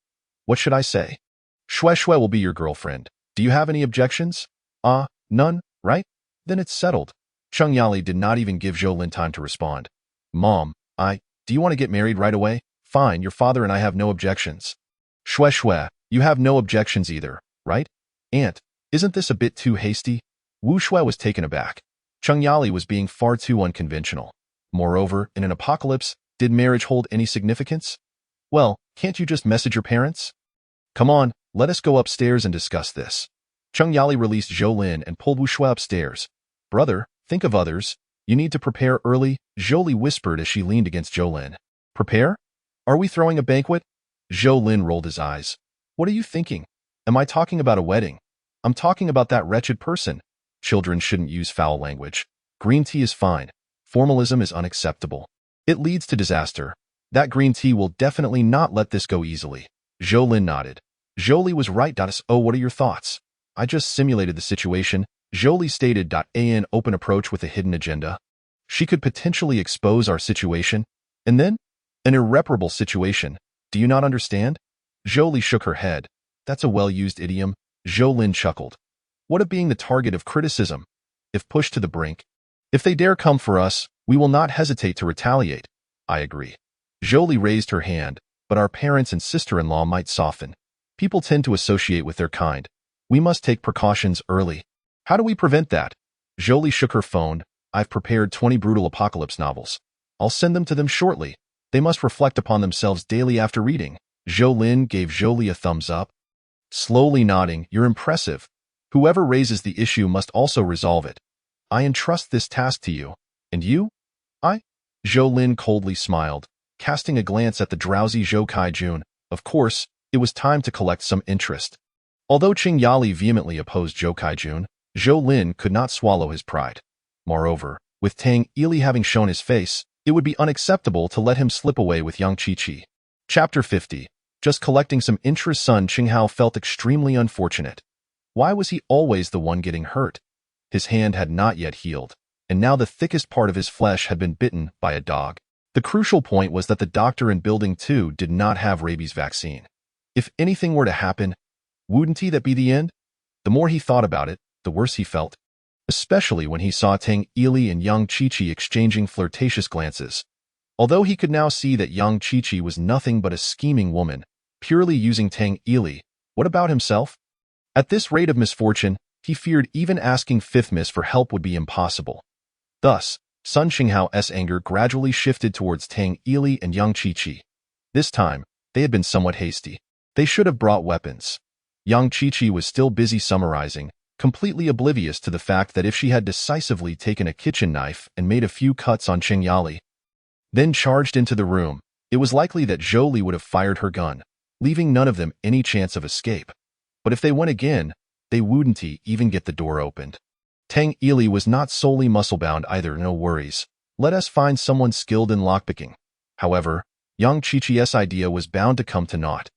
What should I say? Shui Shui will be your girlfriend. Do you have any objections? None, right? Then it's settled. Qing Yali did not even give Zhou Lin time to respond. Mom, do you want to get married right away? Fine, your father and I have no objections. Shui Shui, you have no objections either, right? Aunt, isn't this a bit too hasty? Wu Shui was taken aback. Qing Yali was being far too unconventional. Moreover, in an apocalypse, did marriage hold any significance? Well, can't you just message your parents? Come on, let us go upstairs and discuss this. Qing Yali released Zhou Lin and pulled Wu Shui upstairs. Brother, think of others. You need to prepare early, Zhou Li whispered as she leaned against Zhou Lin. Prepare? Are we throwing a banquet? Zhou Lin rolled his eyes. What are you thinking? Am I talking about a wedding? I'm talking about that wretched person. Children shouldn't use foul language. Green tea is fine. Formalism is unacceptable. It leads to disaster. That green tea will definitely not let this go easily. Zhou Lin nodded. Zhou Li was right. What are your thoughts? I just simulated the situation. Zhou Li stated. An open approach with a hidden agenda. She could potentially expose our situation. And then? An irreparable situation. Do you not understand? Zhou Li shook her head. That's a well-used idiom. Zhou Lin chuckled. What of being the target of criticism? If pushed to the brink. If they dare come for us, we will not hesitate to retaliate. I agree. Zhou Li raised her hand, but our parents and sister-in-law might soften. People tend to associate with their kind. We must take precautions early. How do we prevent that? Zhou Li shook her phone. I've prepared 20 brutal apocalypse novels. I'll send them to them shortly. They must reflect upon themselves daily after reading. Zhou Lin gave Zhou Li a thumbs up. Slowly nodding, you're impressive. Whoever raises the issue must also resolve it. I entrust this task to you. And you? Zhou Lin coldly smiled, casting a glance at the drowsy Zhou Kaijun. Of course, it was time to collect some interest. Although Qing Yali vehemently opposed Zhou Kaijun, Zhou Lin could not swallow his pride. Moreover, with Tang Ili having shown his face, it would be unacceptable to let him slip away with young Chi-Chi. Chapter 50. Just collecting some interest. Sun Qinghao felt extremely unfortunate. Why was he always the one getting hurt? His hand had not yet healed, and now the thickest part of his flesh had been bitten by a dog. The crucial point was that the doctor in Building 2 did not have rabies vaccine. If anything were to happen, wouldn't that be the end? The more he thought about it, the worse he felt, especially when he saw Tang Ili and young Chi-Chi exchanging flirtatious glances. Although he could now see that young Chi-Chi was nothing but a scheming woman, purely using Tang Ili, what about himself? At this rate of misfortune, he feared even asking Fifth Miss for help would be impossible. Thus, Sun Qinghao's anger gradually shifted towards Tang Ili and young Chi-Chi. This time, they had been somewhat hasty. They should have brought weapons. Young Chi-Chi was still busy summarizing, completely oblivious to the fact that if she had decisively taken a kitchen knife and made a few cuts on Qing Yali, then charged into the room, it was likely that Zhou Li would have fired her gun, leaving none of them any chance of escape. But if they went again, they wouldn't even get the door opened. Tang Ili was not solely muscle-bound either, no worries. Let us find someone skilled in lockpicking. However, Yang Qiqi's idea was bound to come to naught.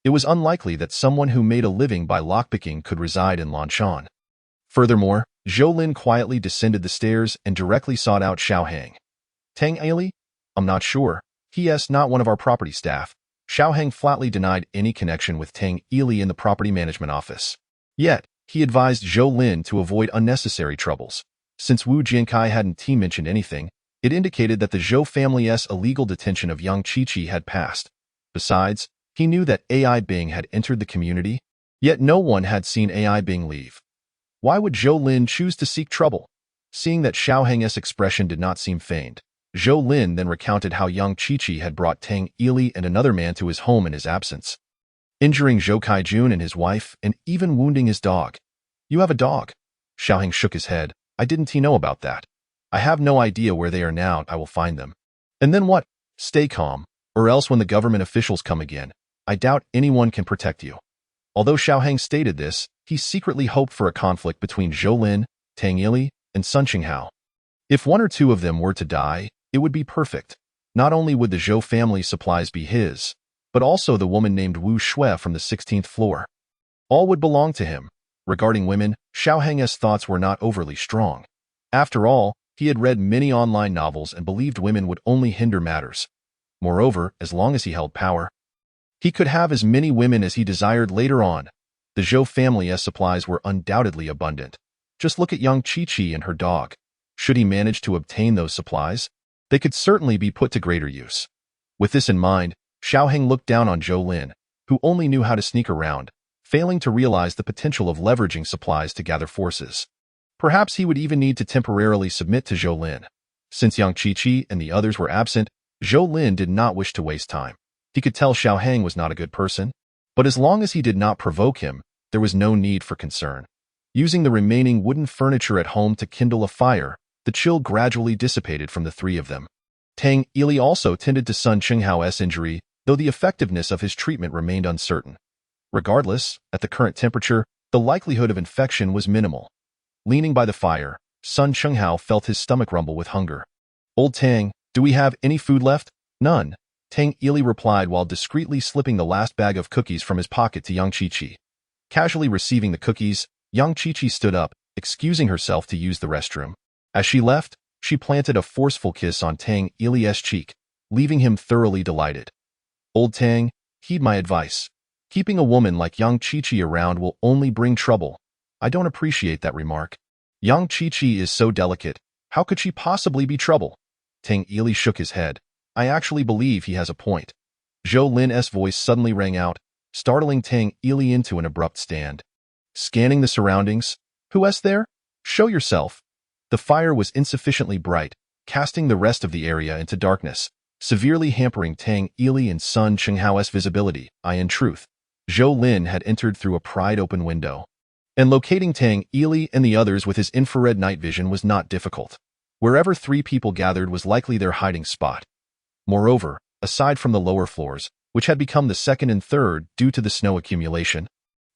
It was unlikely that someone who made a living by lockpicking could reside in Lanshan. Furthermore, Zhou Lin quietly descended the stairs and directly sought out Xiao Hang. Tang Ili? I'm not sure. He is not one of our property staff. Xiao Hang flatly denied any connection with Tang Ili in the property management office. Yet, he advised Zhou Lin to avoid unnecessary troubles. Since Wu Jiankai hadn't mentioned anything, it indicated that the Zhou family's illegal detention of Yang Qiqi had passed. Besides, he knew that AI Bing had entered the community, yet no one had seen AI Bing leave. Why would Zhou Lin choose to seek trouble? Seeing that Xiao Hang's expression did not seem feigned, Zhou Lin then recounted how Yang Qiqi had brought Tang Ili and another man to his home in his absence, injuring Zhou Kaijun and his wife and even wounding his dog. You have a dog? Xiao Hang shook his head. I didn't know about that. I have no idea where they are now. I will find them. And then what? Stay calm, or else when the government officials come again, I doubt anyone can protect you. Although Xiao Hang stated this, he secretly hoped for a conflict between Zhou Lin, Tang Ili, and Sun Qinghao. If one or two of them were to die, it would be perfect. Not only would the Zhou family supplies be his, but also the woman named Wu Shui from the 16th floor. All would belong to him. Regarding women, Xiao Hang's thoughts were not overly strong. After all, he had read many online novels and believed women would only hinder matters. Moreover, as long as he held power, he could have as many women as he desired later on. The Zhou family's supplies were undoubtedly abundant. Just look at Yang Qiqi and her dog. Should he manage to obtain those supplies, they could certainly be put to greater use. With this in mind, Xiao Hang looked down on Zhou Lin, who only knew how to sneak around, failing to realize the potential of leveraging supplies to gather forces. Perhaps he would even need to temporarily submit to Zhou Lin. Since Yang Qiqi and the others were absent, Zhou Lin did not wish to waste time. He could tell Xiao Hang was not a good person, but as long as he did not provoke him, there was no need for concern. Using the remaining wooden furniture at home to kindle a fire, the chill gradually dissipated from the three of them. Tang Ili also tended to Sun Qinghao's injury, though the effectiveness of his treatment remained uncertain. Regardless, at the current temperature, the likelihood of infection was minimal. Leaning by the fire, Sun Qinghao felt his stomach rumble with hunger. Old Tang, do we have any food left? None, Tang Ili replied while discreetly slipping the last bag of cookies from his pocket to Yang Qiqi. Casually receiving the cookies, Yang Qiqi stood up, excusing herself to use the restroom. As she left, she planted a forceful kiss on Tang Ili's cheek, leaving him thoroughly delighted. Old Tang, heed my advice. Keeping a woman like Yang Qiqi around will only bring trouble. I don't appreciate that remark. Yang Qiqi is so delicate. How could she possibly be trouble? Tang Ili shook his head. I actually believe he has a point. Zhou Lin's voice suddenly rang out, startling Tang Ili into an abrupt stand. Scanning the surroundings, who is there? Show yourself. The fire was insufficiently bright, casting the rest of the area into darkness, severely hampering Tang Ili and Sun Qinghao's visibility. In truth, Zhou Lin had entered through a pried-open window, and locating Tang Ili and the others with his infrared night vision was not difficult. Wherever three people gathered was likely their hiding spot. Moreover, aside from the lower floors, which had become the second and third due to the snow accumulation,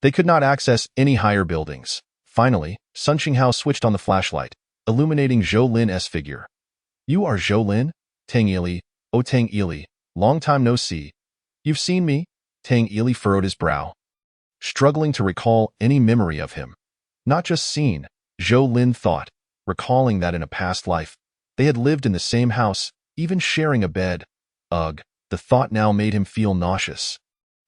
they could not access any higher buildings. Finally, Sun Qinghao switched on the flashlight, illuminating Zhou Lin's figure. You are Zhou Lin? Tang Ili, oh Tang Ili, long time no see. You've seen me? Tang Ili furrowed his brow, struggling to recall any memory of him. Not just seen, Zhou Lin thought, recalling that in a past life, they had lived in the same house, even sharing a bed. Ugh, the thought now made him feel nauseous.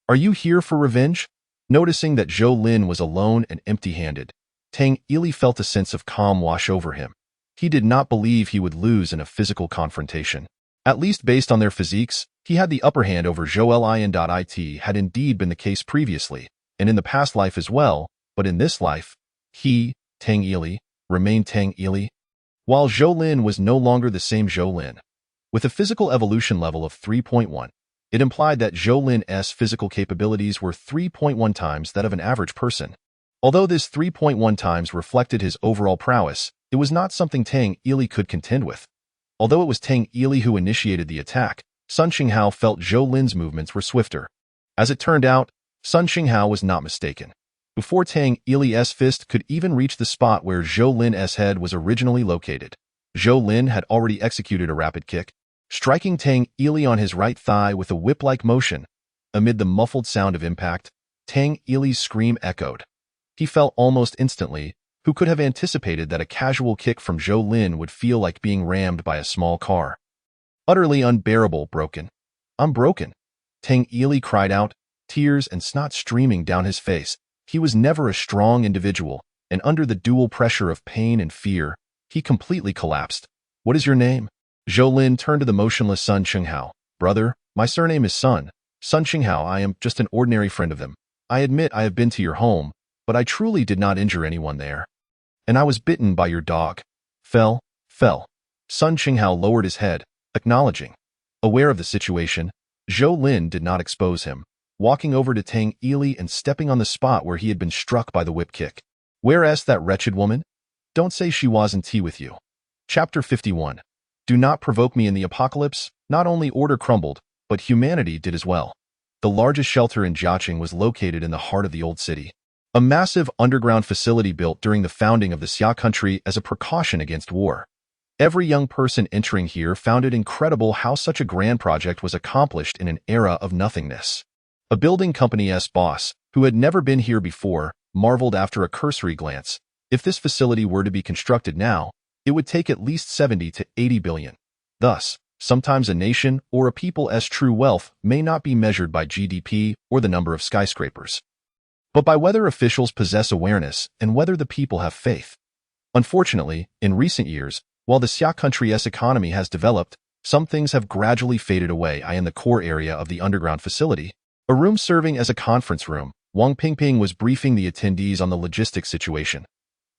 Are you here for revenge? Noticing that Zhou Lin was alone and empty-handed, Tang Ili felt a sense of calm wash over him. He did not believe he would lose in a physical confrontation. At least based on their physiques, he had the upper hand over Zhou Lin. Had indeed been the case previously, and in the past life as well, but in this life, he, Tang Ili, remained Tang Ili. While Zhou Lin was no longer the same Zhou Lin. With a physical evolution level of 3.1, it implied that Zhou Lin's physical capabilities were 3.1 times that of an average person. Although this 3.1 times reflected his overall prowess, it was not something Tang Ili could contend with. Although it was Tang Ili who initiated the attack, Sun Qinghao felt Zhou Lin's movements were swifter. As it turned out, Sun Qinghao was not mistaken. before Tang Ili's fist could even reach the spot where Zhou Lin's head was originally located. Zhou Lin had already executed a rapid kick, striking Tang Ili on his right thigh with a whip-like motion. Amid the muffled sound of impact, Tang Ili's scream echoed. He fell almost instantly. Who could have anticipated that a casual kick from Zhou Lin would feel like being rammed by a small car? Utterly unbearable, broken. I'm broken. Tang Ili cried out, tears and snot streaming down his face. He was never a strong individual, and under the dual pressure of pain and fear, he completely collapsed. What is your name? Zhou Lin turned to the motionless Sun Qinghao. Brother, my surname is Sun. Sun Qinghao, I am just an ordinary friend of them. I admit I have been to your home, but I truly did not injure anyone there. And I was bitten by your dog. Fell. Sun Qinghao lowered his head, acknowledging. Aware of the situation, Zhou Lin did not expose him, walking over to Tang Ili and stepping on the spot where he had been struck by the whip kick. Whereas that wretched woman? Don't say she wasn't tea with you. Chapter 51. Do not provoke me in the apocalypse. Not only order crumbled, but humanity did as well. The largest shelter in Jiaqing was located in the heart of the old city. A massive underground facility built during the founding of the Xia country as a precaution against war. Every young person entering here found it incredible how such a grand project was accomplished in an era of nothingness. A building company's boss, who had never been here before, marveled after a cursory glance. If this facility were to be constructed now, it would take at least 70 to 80 billion. Thus, sometimes a nation or a people's true wealth may not be measured by GDP or the number of skyscrapers, but by whether officials possess awareness and whether the people have faith. Unfortunately, in recent years, while the Xia country's economy has developed, some things have gradually faded away. In the core area of the underground facility, a room serving as a conference room, Wang Pingping was briefing the attendees on the logistics situation.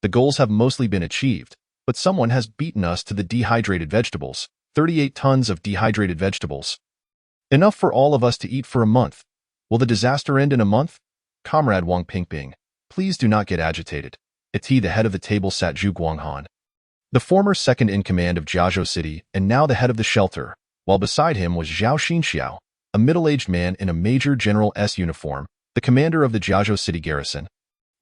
The goals have mostly been achieved, but someone has beaten us to the dehydrated vegetables, 38 tons of dehydrated vegetables. Enough for all of us to eat for a month. Will the disaster end in a month? Comrade Wang Pingping, please do not get agitated. At the head of the table sat Zhu Guanghan, the former second-in-command of Jiazhou City and now the head of the shelter, while beside him was Zhao Xinxiao, a middle-aged man in a Major General's uniform, the commander of the Jiazhou City garrison.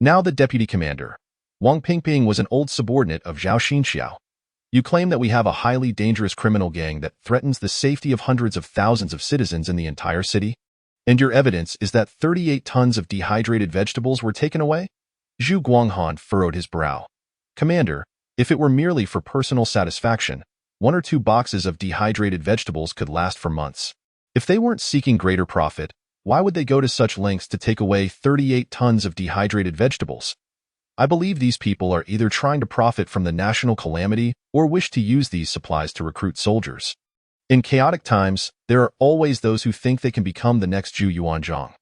Now the deputy commander. Wang Pingping was an old subordinate of Zhao Xinxiao. You claim that we have a highly dangerous criminal gang that threatens the safety of hundreds of thousands of citizens in the entire city? And your evidence is that 38 tons of dehydrated vegetables were taken away? Zhu Guanghan furrowed his brow. Commander, if it were merely for personal satisfaction, 1 or 2 boxes of dehydrated vegetables could last for months. If they weren't seeking greater profit, why would they go to such lengths to take away 38 tons of dehydrated vegetables? I believe these people are either trying to profit from the national calamity or wish to use these supplies to recruit soldiers. In chaotic times, there are always those who think they can become the next Zhu Yuanzhang.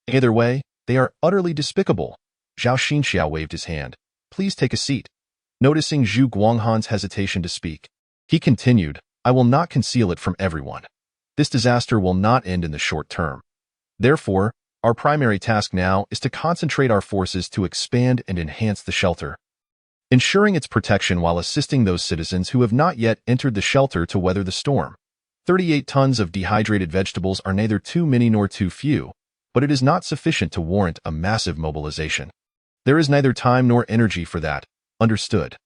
Either way, they are utterly despicable. Zhao Xinxiao waved his hand. Please take a seat. Noticing Zhu Guanghan's hesitation to speak, he continued, I will not conceal it from everyone. This disaster will not end in the short term. Therefore, our primary task now is to concentrate our forces to expand and enhance the shelter, ensuring its protection while assisting those citizens who have not yet entered the shelter to weather the storm. 38 tons of dehydrated vegetables are neither too many nor too few, but it is not sufficient to warrant a massive mobilization. There is neither time nor energy for that. Understood.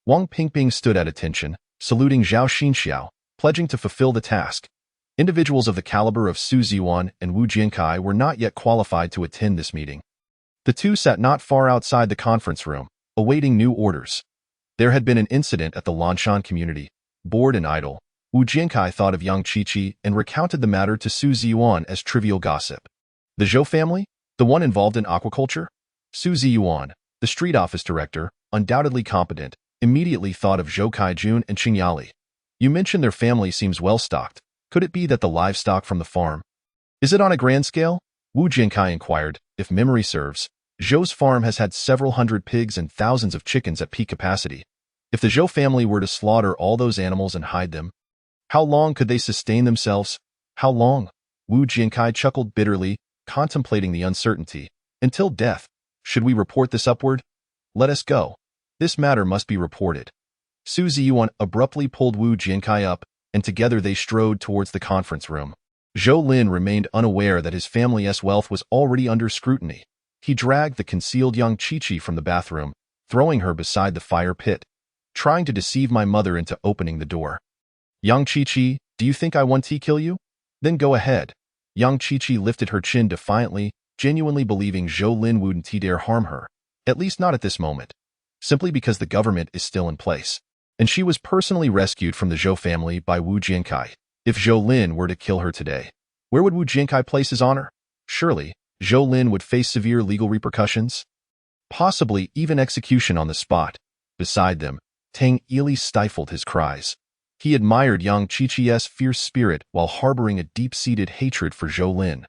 Wang Pingping stood at attention, saluting Zhao Xinxiao, pledging to fulfill the task. Individuals of the caliber of Su Ziyuan and Wu Jiankai were not yet qualified to attend this meeting. The two sat not far outside the conference room, awaiting new orders. There had been an incident at the Lanshan community. Bored and idle, Wu Jiankai thought of Yang Qiqi and recounted the matter to Su Ziyuan as trivial gossip. The Zhou family? The one involved in aquaculture? Su Ziyuan, the street office director, undoubtedly competent, immediately thought of Zhou Kaijun and Qingyali. You mentioned their family seems well-stocked. Could it be that the livestock from the farm? Is it on a grand scale? Wu Jiankai inquired. If memory serves, Zhou's farm has had several hundred pigs and thousands of chickens at peak capacity. If the Zhou family were to slaughter all those animals and hide them, how long could they sustain themselves? How long? Wu Jiankai chuckled bitterly, contemplating the uncertainty. Until death. Should we report this upward? Let us go. This matter must be reported. Su Ziyuan abruptly pulled Wu Jiankai up, and together they strode towards the conference room. Zhou Lin remained unaware that his family's wealth was already under scrutiny. He dragged the concealed young Chi-Chi from the bathroom, throwing her beside the fire pit, trying to deceive my mother into opening the door. Young Chi-Chi, do you think I want to kill you? Then go ahead. Young Chi-Chi lifted her chin defiantly, genuinely believing Zhou Lin wouldn't dare harm her, at least not at this moment, simply because the government is still in place. And she was personally rescued from the Zhou family by Wu Jiankai. If Zhou Lin were to kill her today, where would Wu Jiankai place his honor? Surely, Zhou Lin would face severe legal repercussions, possibly even execution on the spot. Beside them, Tang Ili stifled his cries. He admired young Chi-Chi's fierce spirit while harboring a deep-seated hatred for Zhou Lin.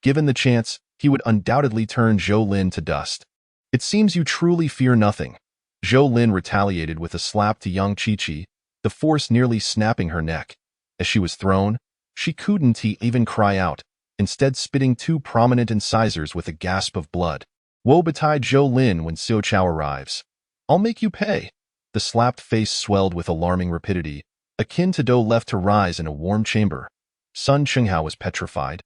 Given the chance, he would undoubtedly turn Zhou Lin to dust. It seems you truly fear nothing. Zhou Lin retaliated with a slap to young Chi-Chi, the force nearly snapping her neck. As she was thrown, she couldn't even cry out, instead spitting two prominent incisors with a gasp of blood. Woe betide Zhou Lin when Xiao Chao arrives. I'll make you pay. The slapped face swelled with alarming rapidity, akin to dough left to rise in a warm chamber. Sun Qinghao was petrified,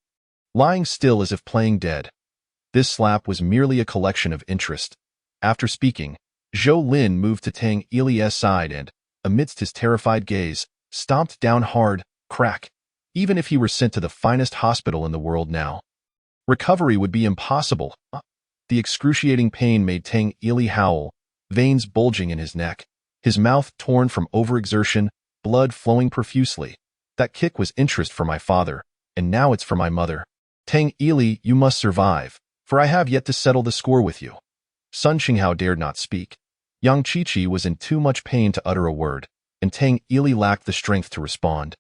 lying still as if playing dead. This slap was merely a collection of interest. After speaking, Zhou Lin moved to Tang Ili's side and, amidst his terrified gaze, stomped down hard, crack. Even if he were sent to the finest hospital in the world now, recovery would be impossible. The excruciating pain made Tang Ili howl, veins bulging in his neck, his mouth torn from overexertion, blood flowing profusely. That kick was interest for my father, and now it's for my mother. Tang Ili, you must survive, for I have yet to settle the score with you. Sun Qinghao dared not speak. Young Chi-Chi was in too much pain to utter a word, and Tang Ili lacked the strength to respond.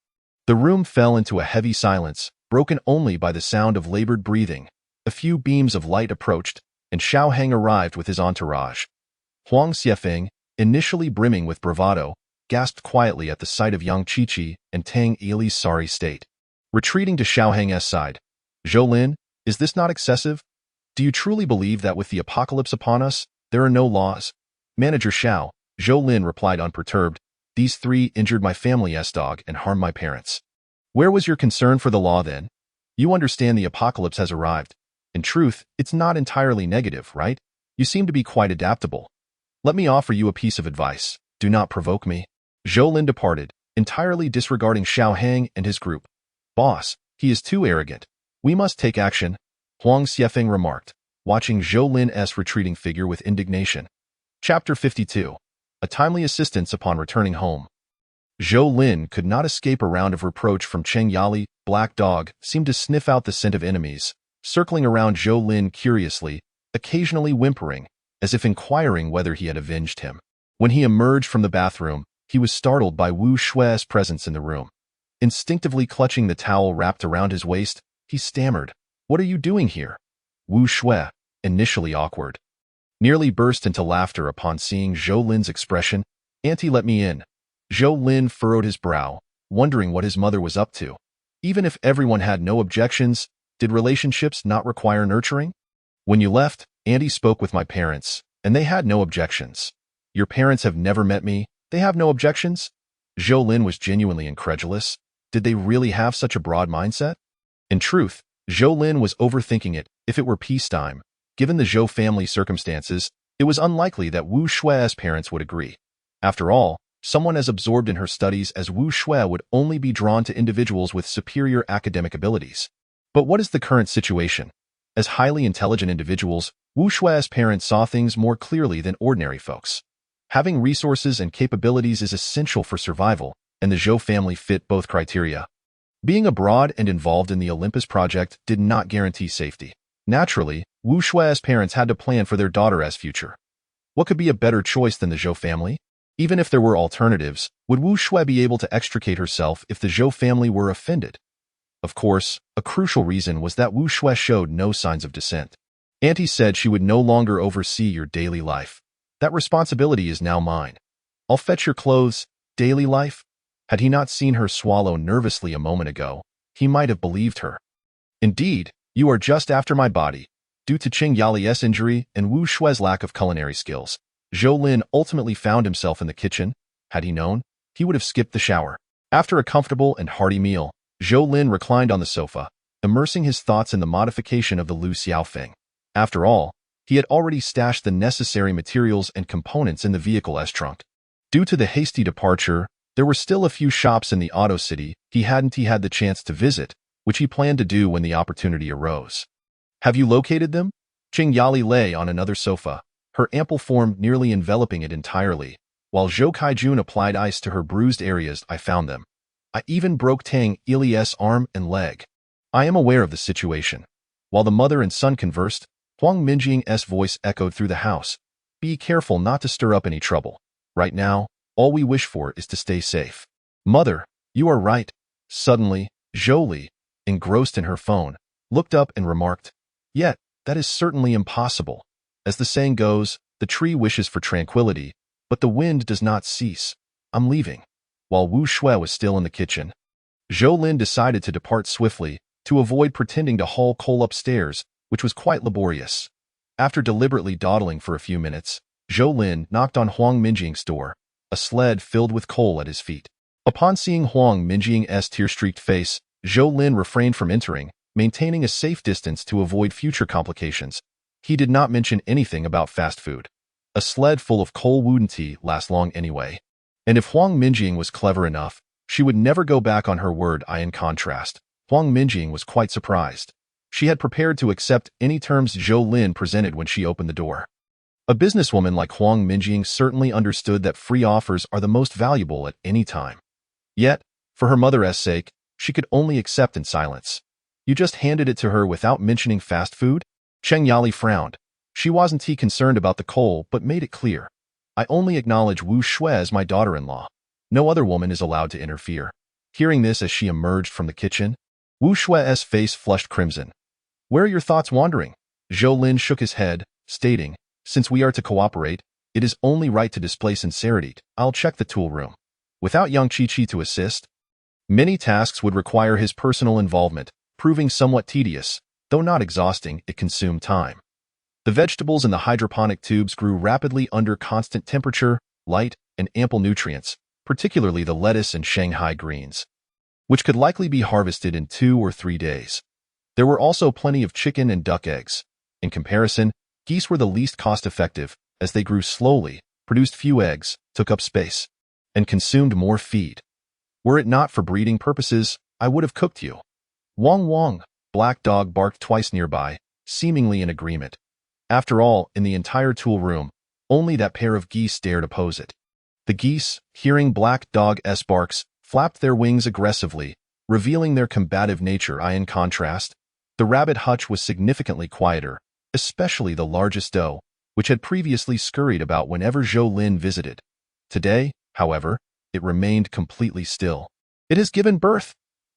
The room fell into a heavy silence, broken only by the sound of labored breathing. A few beams of light approached, and Xiao Heng arrived with his entourage. Huang Xiefeng, initially brimming with bravado, gasped quietly at the sight of young Chi-Chi and Tang Ili's sorry state. Retreating to Xiao Heng's side, Zhou Lin, is this not excessive? Do you truly believe that with the apocalypse upon us, there are no laws? Manager Xiao, Zhou Lin replied unperturbed, these three injured my family's dog and harmed my parents. Where was your concern for the law then? You understand the apocalypse has arrived. In truth, it's not entirely negative, right? You seem to be quite adaptable. Let me offer you a piece of advice. Do not provoke me. Zhou Lin departed, entirely disregarding Xiao Heng and his group. Boss, he is too arrogant. We must take action, Huang Xiefeng remarked, watching Zhou Lin's retreating figure with indignation. Chapter 52. A timely assistance upon returning home. Zhou Lin could not escape a round of reproach from Cheng Yali. Black Dog seemed to sniff out the scent of enemies, circling around Zhou Lin curiously, occasionally whimpering, as if inquiring whether he had avenged him. When he emerged from the bathroom, he was startled by Wu Shui's presence in the room. Instinctively clutching the towel wrapped around his waist, he stammered, "What are you doing here?" Wu Shui, initially awkward, nearly burst into laughter upon seeing Zhou Lin's expression. "Auntie, let me in." Zhou Lin furrowed his brow, wondering what his mother was up to. Even if everyone had no objections, did relationships not require nurturing? When you left, Auntie spoke with my parents, and they had no objections. Your parents have never met me, they have no objections? Zhou Lin was genuinely incredulous. Did they really have such a broad mindset? In truth, Zhou Lin was overthinking it. If it were peacetime, given the Zhou family circumstances, it was unlikely that Wu Shui's parents would agree. After all, someone as absorbed in her studies as Wu Shui would only be drawn to individuals with superior academic abilities. But what is the current situation? As highly intelligent individuals, Wu Shui's parents saw things more clearly than ordinary folks. Having resources and capabilities is essential for survival, and the Zhou family fit both criteria. Being abroad and involved in the Olympus project did not guarantee safety. Naturally, Wu Shui's parents had to plan for their daughter's future. What could be a better choice than the Zhou family? Even if there were alternatives, would Wu Shui be able to extricate herself if the Zhou family were offended? Of course, a crucial reason was that Wu Shui showed no signs of dissent. Auntie said she would no longer oversee your daily life. That responsibility is now mine. I'll fetch your clothes. Daily life? Had he not seen her swallow nervously a moment ago, he might have believed her. Indeed, you are just after my body. Due to Cheng Yali's injury and Wu Shui's lack of culinary skills, Zhou Lin ultimately found himself in the kitchen. Had he known, he would have skipped the shower. After a comfortable and hearty meal, Zhou Lin reclined on the sofa, immersing his thoughts in the modification of the Lu Xiaofeng. After all, He had already stashed the necessary materials and components in the vehicle's trunk. Due to the hasty departure, there were still a few shops in the Auto City he hadn't had the chance to visit, which he planned to do when the opportunity arose. Have you located them? Qing Yali lay on another sofa, her ample form nearly enveloping it entirely, while Zhou Kaijun applied ice to her bruised areas. I found them. I even broke Tang Ili's arm and leg. I am aware of the situation. While the mother and son conversed, Huang Minjing's voice echoed through the house. Be careful not to stir up any trouble. Right now, all we wish for is to stay safe. Mother, you are right. Suddenly, Zhou Li, engrossed in her phone, looked up and remarked, Yet, that is certainly impossible. As the saying goes, the tree wishes for tranquility, but the wind does not cease. I'm leaving. While Wu Shui was still in the kitchen, Zhou Lin decided to depart swiftly to avoid pretending to haul coal upstairs, which was quite laborious. After deliberately dawdling for a few minutes, Zhou Lin knocked on Huang Minjing's door, a sled filled with coal at his feet. Upon seeing Huang Minjing's tear-streaked face, Zhou Lin refrained from entering, maintaining a safe distance to avoid future complications. He did not mention anything about fast food. A sled full of coal wouldn't last long anyway. And if Huang Minjing was clever enough, she would never go back on her word. In contrast, Huang Minjing was quite surprised. She had prepared to accept any terms Zhou Lin presented when she opened the door. A businesswoman like Huang Minjing certainly understood that free offers are the most valuable at any time. Yet, for her mother's sake, she could only accept in silence. You just handed it to her without mentioning fast food? Cheng Yali frowned. She wasn't concerned about the coal but made it clear. I only acknowledge Wu Shui as my daughter-in-law. No other woman is allowed to interfere. Hearing this as she emerged from the kitchen, Wu Shui's face flushed crimson. Where are your thoughts wandering? Zhou Lin shook his head, stating, Since we are to cooperate, it is only right to display sincerity. I'll check the tool room. Without Yang Qiqi to assist, many tasks would require his personal involvement, proving somewhat tedious. Though not exhausting, it consumed time. The vegetables in the hydroponic tubes grew rapidly under constant temperature, light, and ample nutrients, particularly the lettuce and Shanghai greens, which could likely be harvested in 2 or 3 days. There were also plenty of chicken and duck eggs. In comparison, geese were the least cost-effective, as they grew slowly, produced few eggs, took up space, and consumed more feed. Were it not for breeding purposes, I would have cooked you. Wong Wong, Black Dog barked twice nearby, seemingly in agreement. After all, in the entire tool room, only that pair of geese dared oppose it. The geese, hearing Black Dog's barks, flapped their wings aggressively, revealing their combative nature. In contrast, the rabbit hutch was significantly quieter, especially the largest doe, which had previously scurried about whenever Zhou Lin visited. Today, however, it remained completely still. It has given birth.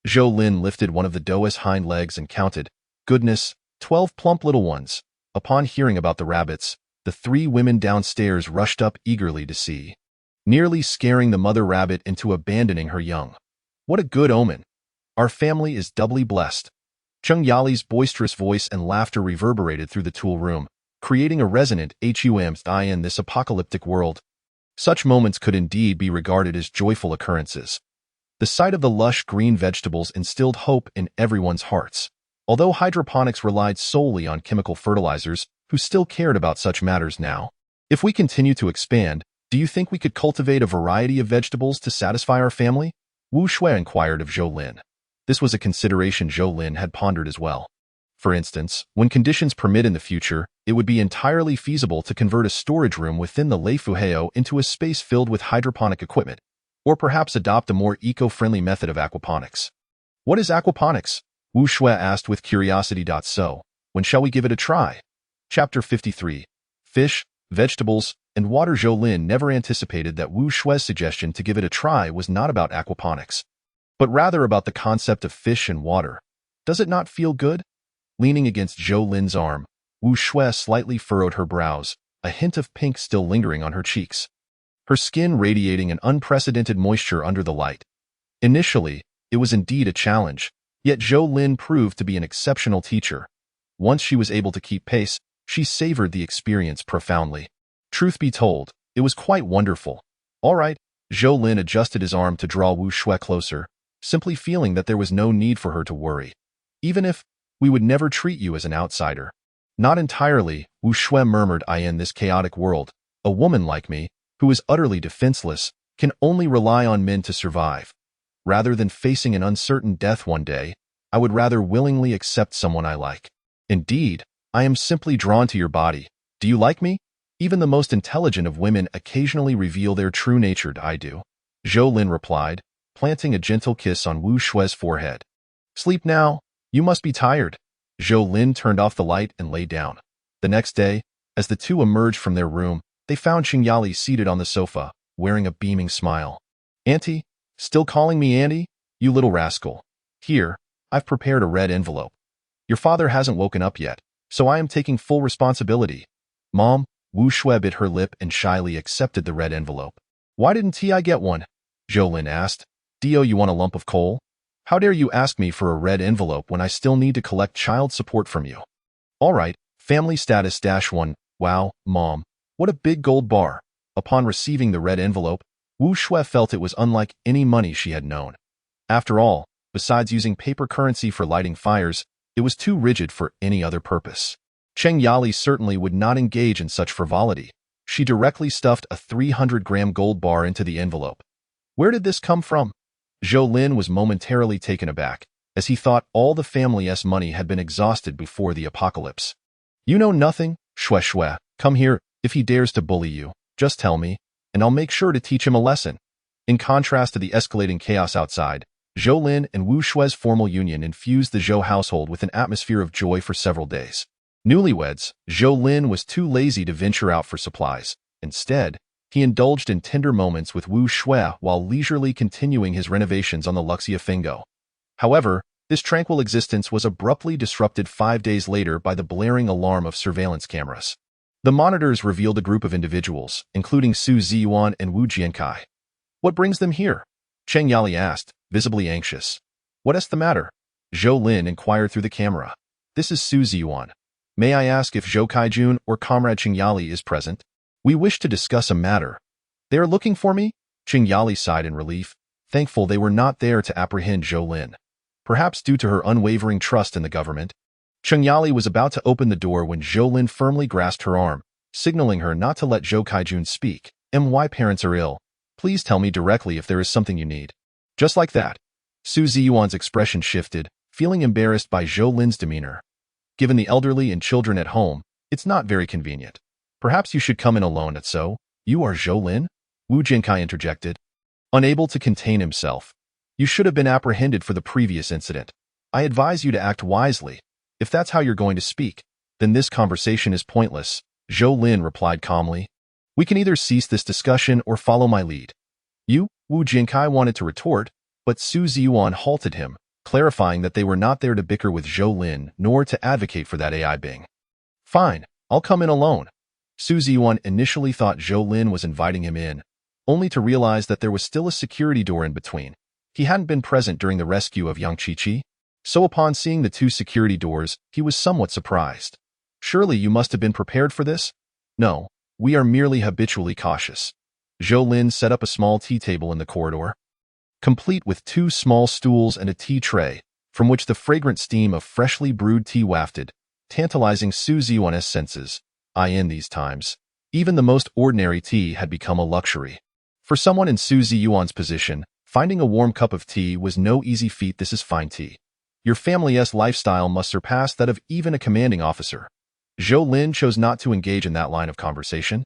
Zhou Lin lifted one of the doe's hind legs and counted, Goodness, 12 plump little ones. Upon hearing about the rabbits, the 3 women downstairs rushed up eagerly to see, nearly scaring the mother rabbit into abandoning her young. What a good omen. Our family is doubly blessed. Cheng Yali's boisterous voice and laughter reverberated through the tool room, creating a resonant hum in this apocalyptic world. Such moments could indeed be regarded as joyful occurrences. The sight of the lush green vegetables instilled hope in everyone's hearts. Although hydroponics relied solely on chemical fertilizers, who still cared about such matters now? If we continue to expand, do you think we could cultivate a variety of vegetables to satisfy our family? Wu Shui inquired of Zhou Lin. This was a consideration Zhou Lin had pondered as well. For instance, when conditions permit in the future, it would be entirely feasible to convert a storage room within the Lei Fuheo into a space filled with hydroponic equipment, or perhaps adopt a more eco-friendly method of aquaponics. What is aquaponics? Wu Shui asked with curiosity. So, when shall we give it a try? Chapter 53. Fish, Vegetables, and Water. Zhou Lin never anticipated that Wu Shui's suggestion to give it a try was not about aquaponics, but rather about the concept of fish and water. Does it not feel good? Leaning against Zhou Lin's arm, Wu Shui slightly furrowed her brows, a hint of pink still lingering on her cheeks, her skin radiating an unprecedented moisture under the light. Initially, it was indeed a challenge, yet Zhou Lin proved to be an exceptional teacher. Once she was able to keep pace, she savored the experience profoundly. Truth be told, it was quite wonderful. All right, Zhou Lin adjusted his arm to draw Wu Shui closer, simply feeling that there was no need for her to worry. Even if, we would never treat you as an outsider. Not entirely, Wu Shui murmured. In this chaotic world, a woman like me, who is utterly defenseless, can only rely on men to survive. Rather than facing an uncertain death one day, I would rather willingly accept someone I like. Indeed, I am simply drawn to your body. Do you like me? Even the most intelligent of women occasionally reveal their true nature. I do, Zhou Lin replied, planting a gentle kiss on Wu Shui's forehead. Sleep now. You must be tired. Zhou Lin turned off the light and lay down. The next day, as the two emerged from their room, they found Qingyali seated on the sofa, wearing a beaming smile. Auntie? Still calling me Auntie? You little rascal. Here, I've prepared a red envelope. Your father hasn't woken up yet, so I am taking full responsibility. Mom, Wu Shui bit her lip and shyly accepted the red envelope. Why didn't I get one? Zhou Lin asked. Dio, you want a lump of coal? How dare you ask me for a red envelope when I still need to collect child support from you? All right, family status -1. Wow, Mom, what a big gold bar. Upon receiving the red envelope, Wu Shui felt it was unlike any money she had known. After all, besides using paper currency for lighting fires, it was too rigid for any other purpose. Qingyali certainly would not engage in such frivolity. She directly stuffed a 300-gram gold bar into the envelope. Where did this come from? Zhou Lin was momentarily taken aback, as he thought all the family's money had been exhausted before the apocalypse. You know nothing, Shui. Come here. If he dares to bully you, just tell me, and I'll make sure to teach him a lesson. In contrast to the escalating chaos outside, Zhou Lin and Wu Shui's formal union infused the Zhou household with an atmosphere of joy for several days. Newlyweds, Zhou Lin was too lazy to venture out for supplies. Instead, he indulged in tender moments with Wu Shui while leisurely continuing his renovations on the Luxia Fingo. However, this tranquil existence was abruptly disrupted 5 days later by the blaring alarm of surveillance cameras. The monitors revealed a group of individuals, including Su Ziyuan and Wu Jiankai. What brings them here? Qingyali asked, visibly anxious. What is the matter? Zhou Lin inquired through the camera. This is Su Ziyuan. May I ask if Zhou Kaijun or Comrade Qingyali is present? We wish to discuss a matter. They are looking for me? Qingyali sighed in relief, thankful they were not there to apprehend Zhou Lin. Perhaps due to her unwavering trust in the government. Qingyali was about to open the door when Zhou Lin firmly grasped her arm, signaling her not to let Zhou Kaijun speak. My parents are ill. Please tell me directly if there is something you need. Just like that. Su Ziyuan's expression shifted, feeling embarrassed by Zhou Lin's demeanor. Given the elderly and children at home, it's not very convenient. Perhaps you should come in alone. So, you are Zhou Lin? Wu Jiankai interjected. Unable to contain himself. You should have been apprehended for the previous incident. I advise you to act wisely. If that's how you're going to speak, then this conversation is pointless, Zhou Lin replied calmly. We can either cease this discussion or follow my lead. You, Wu Jiankai wanted to retort, but Su Ziyuan halted him, clarifying that they were not there to bicker with Zhou Lin nor to advocate for that AI being. Fine, I'll come in alone. Su Ziyuan initially thought Zhou Lin was inviting him in, only to realize that there was still a security door in between. He hadn't been present during the rescue of Yang Qiqi, so upon seeing the two security doors, he was somewhat surprised. Surely you must have been prepared for this? No, we are merely habitually cautious. Zhou Lin set up a small tea table in the corridor, complete with 2 small stools and a tea tray, from which the fragrant steam of freshly brewed tea wafted, tantalizing Su Ziyuan's senses. In these times, even the most ordinary tea had become a luxury. For someone in Su Ziyuan's position, finding a warm cup of tea was no easy feat. This is fine tea. Your family's lifestyle must surpass that of even a commanding officer. Zhou Lin chose not to engage in that line of conversation,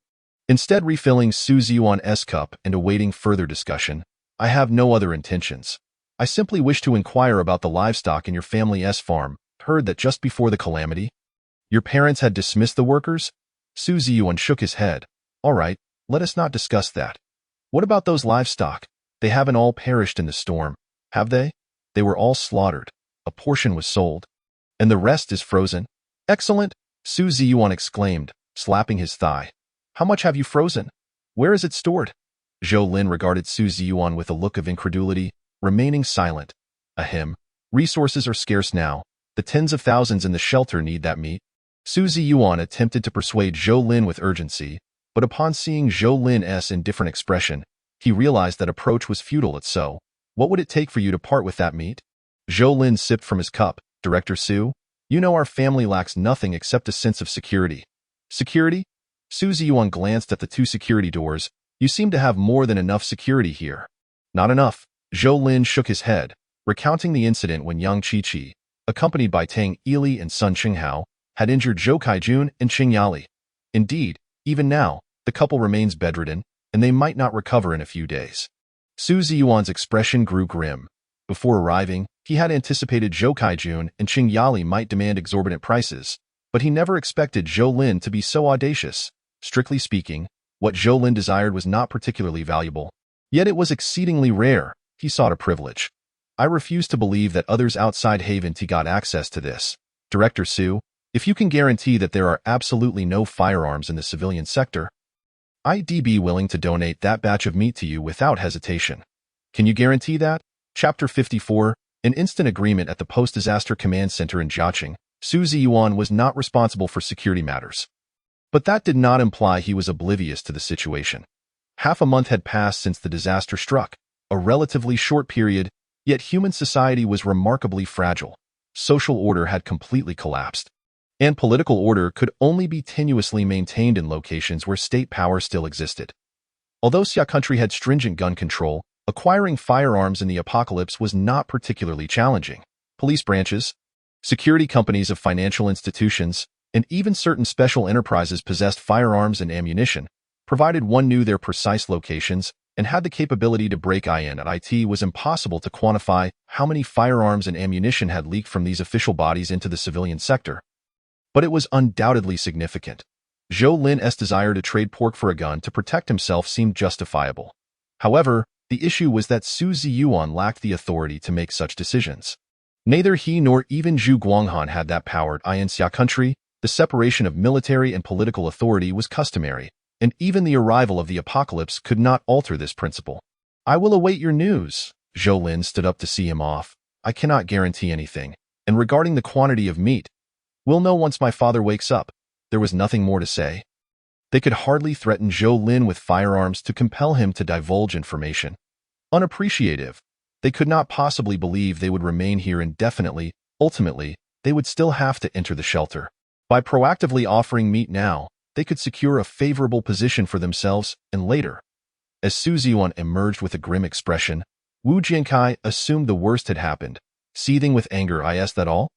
instead refilling Su Ziyuan's cup and awaiting further discussion. I have no other intentions. I simply wish to inquire about the livestock in your family's farm. Heard that just before the calamity, your parents had dismissed the workers? Su Ziyuan shook his head. All right, let us not discuss that. What about those livestock? They haven't all perished in the storm, have they? They were all slaughtered. A portion was sold. And the rest is frozen? Excellent, Su Ziyuan exclaimed, slapping his thigh. How much have you frozen? Where is it stored? Zhou Lin regarded Su Ziyuan with a look of incredulity, remaining silent. Ahem. Resources are scarce now. The tens of thousands in the shelter need that meat. Su Ziyuan attempted to persuade Zhou Lin with urgency, but upon seeing Zhou Lin's indifferent expression, he realized that approach was futile. So, what would it take for you to part with that meat? Zhou Lin sipped from his cup. Director Su, You know our family lacks nothing except a sense of security. Security? Su Ziyuan glanced at the two security doors. You seem to have more than enough security here. Not enough. Zhou Lin shook his head, recounting the incident when Yang Qiqi, accompanied by Tang Ili and Sun Qinghao, had injured Zhou Kaijun and Qing Yali. Indeed, even now, the couple remains bedridden, and they might not recover in a few days. Su Ziyuan's expression grew grim. Before arriving, he had anticipated Zhou Kaijun and Qing Yali might demand exorbitant prices, but he never expected Zhou Lin to be so audacious. Strictly speaking, what Zhou Lin desired was not particularly valuable. Yet it was exceedingly rare. He sought a privilege. I refuse to believe that others outside Haven T got access to this. Director Su, if you can guarantee that there are absolutely no firearms in the civilian sector, I'd be willing to donate that batch of meat to you without hesitation. Can you guarantee that? Chapter 54, an instant agreement at the Post-Disaster Command Center in Jiaqing. Su Ziyuan was not responsible for security matters. But that did not imply he was oblivious to the situation. Half a month had passed since the disaster struck, a relatively short period, yet human society was remarkably fragile. Social order had completely collapsed, and political order could only be tenuously maintained in locations where state power still existed. Although Xia country had stringent gun control, acquiring firearms in the apocalypse was not particularly challenging. Police branches, security companies of financial institutions, and even certain special enterprises possessed firearms and ammunition, provided one knew their precise locations and had the capability to break in. At it was impossible to quantify how many firearms and ammunition had leaked from these official bodies into the civilian sector. But it was undoubtedly significant. Zhou Lin's desire to trade pork for a gun to protect himself seemed justifiable. However, the issue was that Su Ziyuan lacked the authority to make such decisions. Neither he nor even Zhu Guanghan had that power. In Xia country, the separation of military and political authority was customary, and even the arrival of the apocalypse could not alter this principle. I will await your news. Zhou Lin stood up to see him off. I cannot guarantee anything, and regarding the quantity of meat, we'll know once my father wakes up. There was nothing more to say. They could hardly threaten Zhou Lin with firearms to compel him to divulge information. Unappreciative. They could not possibly believe they would remain here indefinitely. Ultimately, they would still have to enter the shelter. By proactively offering meat now, they could secure a favorable position for themselves and later. As Su Ziyuan emerged with a grim expression, Wu Jiankai assumed the worst had happened. Seething with anger, is that all?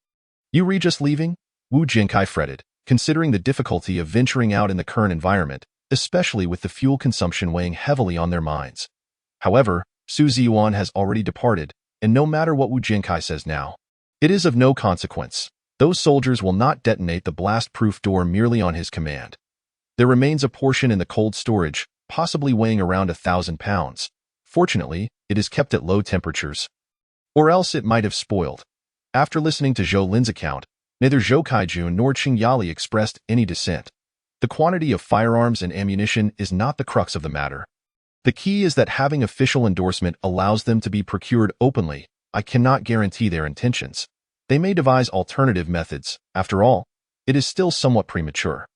You re just leaving? Wu Jiankai fretted, considering the difficulty of venturing out in the current environment, especially with the fuel consumption weighing heavily on their minds. However, Su Ziyuan has already departed, and no matter what Wu Jiankai says now, it is of no consequence. Those soldiers will not detonate the blast-proof door merely on his command. There remains a portion in the cold storage, possibly weighing around 1,000 pounds. Fortunately, it is kept at low temperatures. Or else it might have spoiled. After listening to Zhou Lin's account, neither Zhou Kaijun nor Qing Yali expressed any dissent. The quantity of firearms and ammunition is not the crux of the matter. The key is that having official endorsement allows them to be procured openly. I cannot guarantee their intentions. They may devise alternative methods. After all, it is still somewhat premature.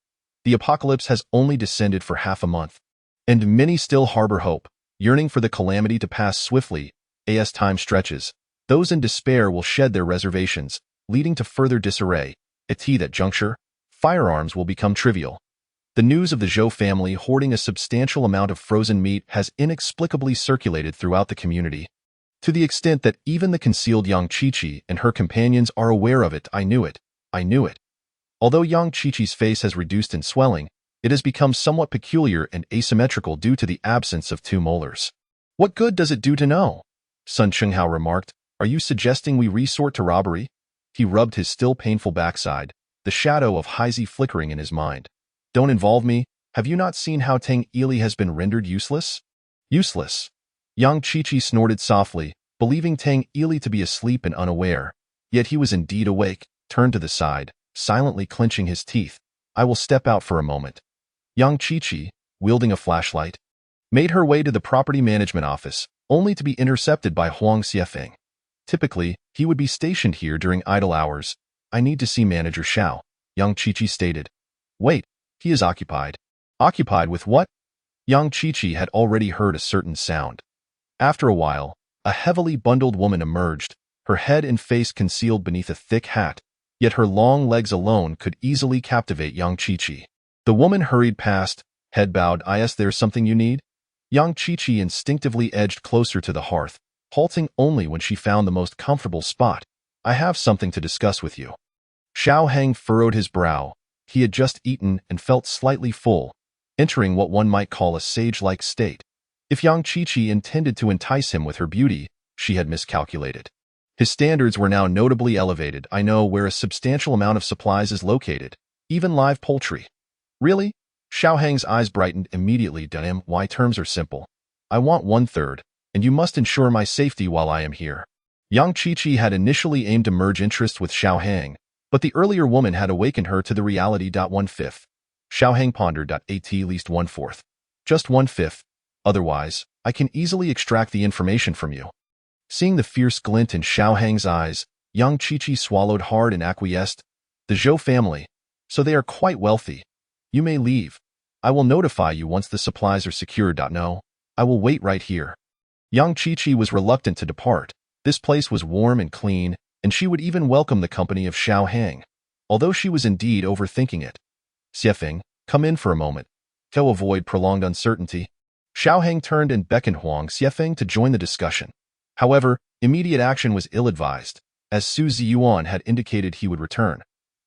The apocalypse has only descended for half a month, and many still harbor hope, yearning for the calamity to pass swiftly. As time stretches, those in despair will shed their reservations, leading to further disarray. At that juncture, firearms will become trivial. The news of the Zhou family hoarding a substantial amount of frozen meat has inexplicably circulated throughout the community, to the extent that even the concealed Yang Qiqi and her companions are aware of it. I knew it. Although Yang Qiqi's face has reduced in swelling, it has become somewhat peculiar and asymmetrical due to the absence of two molars. What good does it do to know? Sun Qinghao remarked. Are you suggesting we resort to robbery? He rubbed his still painful backside, the shadow of Heizi flickering in his mind. Don't involve me. Have you not seen how Tang Ili has been rendered useless? Useless. Yang Qiqi snorted softly, believing Tang Ili to be asleep and unaware. Yet he was indeed awake, turned to the side, silently clenching his teeth. I will step out for a moment. Yang Qiqi, wielding a flashlight, made her way to the property management office, only to be intercepted by Huang Xiefeng. Typically, he would be stationed here during idle hours. I need to see Manager Xiao, Yang Qiqi stated. Wait. He is occupied. Occupied with what? Yang Qiqi had already heard a certain sound. After a while, a heavily bundled woman emerged, her head and face concealed beneath a thick hat, yet her long legs alone could easily captivate Yang Qiqi. The woman hurried past, head bowed. "Is there something you need?" Yang Qiqi instinctively edged closer to the hearth, halting only when she found the most comfortable spot. "I have something to discuss with you." Xiao Hang furrowed his brow. He had just eaten and felt slightly full, entering what one might call a sage-like state. If Yang Qiqi intended to entice him with her beauty, she had miscalculated. His standards were now notably elevated. "I know where a substantial amount of supplies is located, even live poultry." "Really?" Xiao Hang's eyes brightened immediately. "Damn, why? Terms are simple. I want 1/3, and you must ensure my safety while I am here." Yang Qiqi had initially aimed to merge interest with Xiao Hang, but the earlier woman had awakened her to the reality. 1/5. Xiao Hang pondered. At least 1/4. Just 1/5. Otherwise, I can easily extract the information from you. Seeing the fierce glint in Xiao Hang's eyes, Yang Qiqi swallowed hard and acquiesced. "The Zhou family. So they are quite wealthy. You may leave. I will notify you once the supplies are secured." "No, I will wait right here." Yang Qiqi was reluctant to depart. This place was warm and clean, and she would even welcome the company of Xiao Hang, although she was indeed overthinking it. "Xiefeng, come in for a moment." To avoid prolonged uncertainty, Xiao Hang turned and beckoned Huang Xiefeng to join the discussion. However, immediate action was ill-advised, as Su Ziyuan had indicated he would return.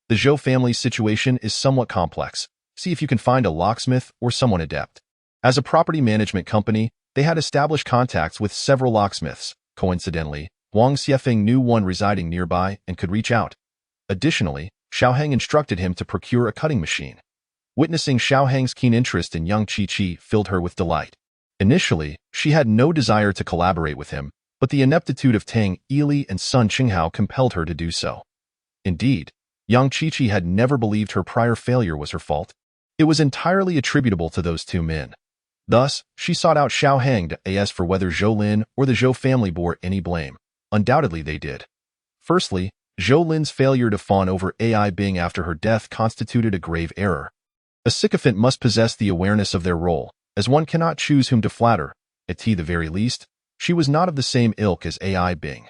"The Zhou family's situation is somewhat complex. See if you can find a locksmith or someone adept." As a property management company, they had established contacts with several locksmiths. Coincidentally, Huang Xiefeng knew one residing nearby and could reach out. Additionally, Xiao Hang instructed him to procure a cutting machine. Witnessing Xiao Hang's keen interest in Yang Qiqi filled her with delight. Initially, she had no desire to collaborate with him, but the ineptitude of Tang Ili and Sun Qinghao compelled her to do so. Indeed, Yang Qiqi had never believed her prior failure was her fault. It was entirely attributable to those two men. Thus, she sought out Xiao Hang to ask for whether Zhou Lin or the Zhou family bore any blame. Undoubtedly they did. Firstly, Zhou Lin's failure to fawn over Ai Bing after her death constituted a grave error. A sycophant must possess the awareness of their role, as one cannot choose whom to flatter. At the very least, she was not of the same ilk as Ai Bing.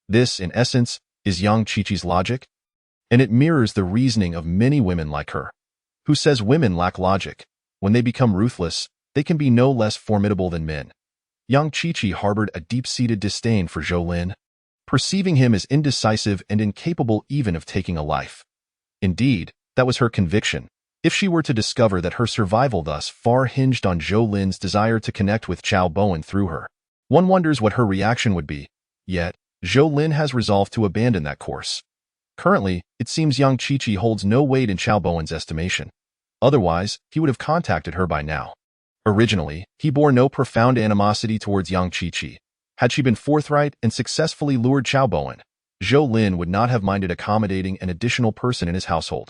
This, in essence, is Yang Qiqi's logic, and it mirrors the reasoning of many women like her. Who says women lack logic? When they become ruthless, they can be no less formidable than men. Yang Qiqi harbored a deep-seated disdain for Zhou Lin, perceiving him as indecisive and incapable even of taking a life. Indeed, that was her conviction. If she were to discover that her survival thus far hinged on Zhou Lin's desire to connect with Chao Bowen through her, one wonders what her reaction would be. Yet, Zhou Lin has resolved to abandon that course. Currently, it seems Yang Qiqi holds no weight in Chao Bowen's estimation. Otherwise, he would have contacted her by now. Originally, he bore no profound animosity towards Yang Qiqi. Had she been forthright and successfully lured Chao Bowen, Zhou Lin would not have minded accommodating an additional person in his household.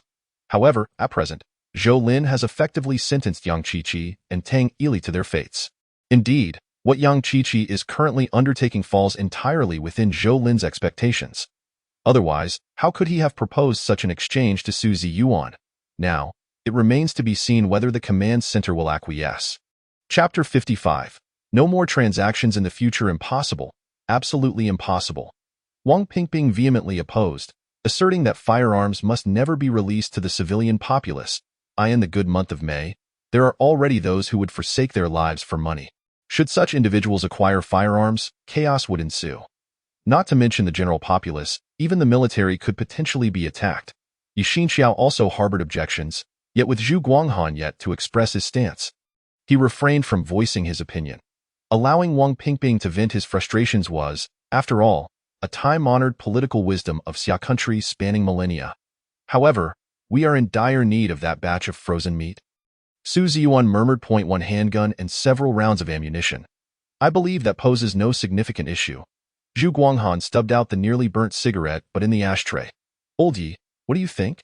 However, at present, Zhou Lin has effectively sentenced Yang Qiqi and Tang Ili to their fates. Indeed, what Yang Qiqi is currently undertaking falls entirely within Zhou Lin's expectations. Otherwise, how could he have proposed such an exchange to Su Ziyuan? Now, it remains to be seen whether the command center will acquiesce. Chapter 55. No more transactions in the future. Impossible. Absolutely impossible. Wang Pingping vehemently opposed, asserting that firearms must never be released to the civilian populace. In the good month of May, there are already those who would forsake their lives for money. Should such individuals acquire firearms, chaos would ensue. Not to mention the general populace, even the military could potentially be attacked. Yi Xinxiao also harbored objections, yet with Zhu Guanghan yet to express his stance, he refrained from voicing his opinion. Allowing Wang Pingping to vent his frustrations was, after all, a time-honored political wisdom of Xia country spanning millennia. However, we are in dire need of that batch of frozen meat. Su Ziyuan murmured. .1 handgun and several rounds of ammunition. I believe that poses no significant issue. Zhu Guanghan stubbed out the nearly burnt cigarette but in the ashtray. Old Yi, what do you think?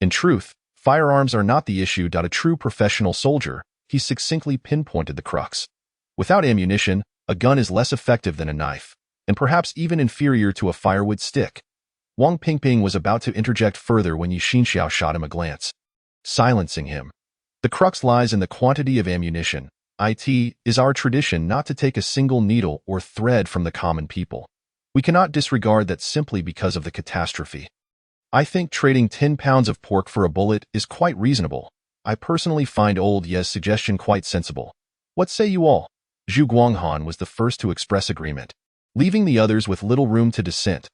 In truth, firearms are not the issue. A true professional soldier, he succinctly pinpointed the crux. Without ammunition, a gun is less effective than a knife, and perhaps even inferior to a firewood stick. Wang Pingping was about to interject further when Yi Xinxiao shot him a glance, silencing him. The crux lies in the quantity of ammunition. It is our tradition not to take a single needle or thread from the common people. We cannot disregard that simply because of the catastrophe. I think trading 10 pounds of pork for a bullet is quite reasonable. I personally find old Ye's suggestion quite sensible. What say you all? Zhu Guanghan was the first to express agreement, leaving the others with little room to dissent.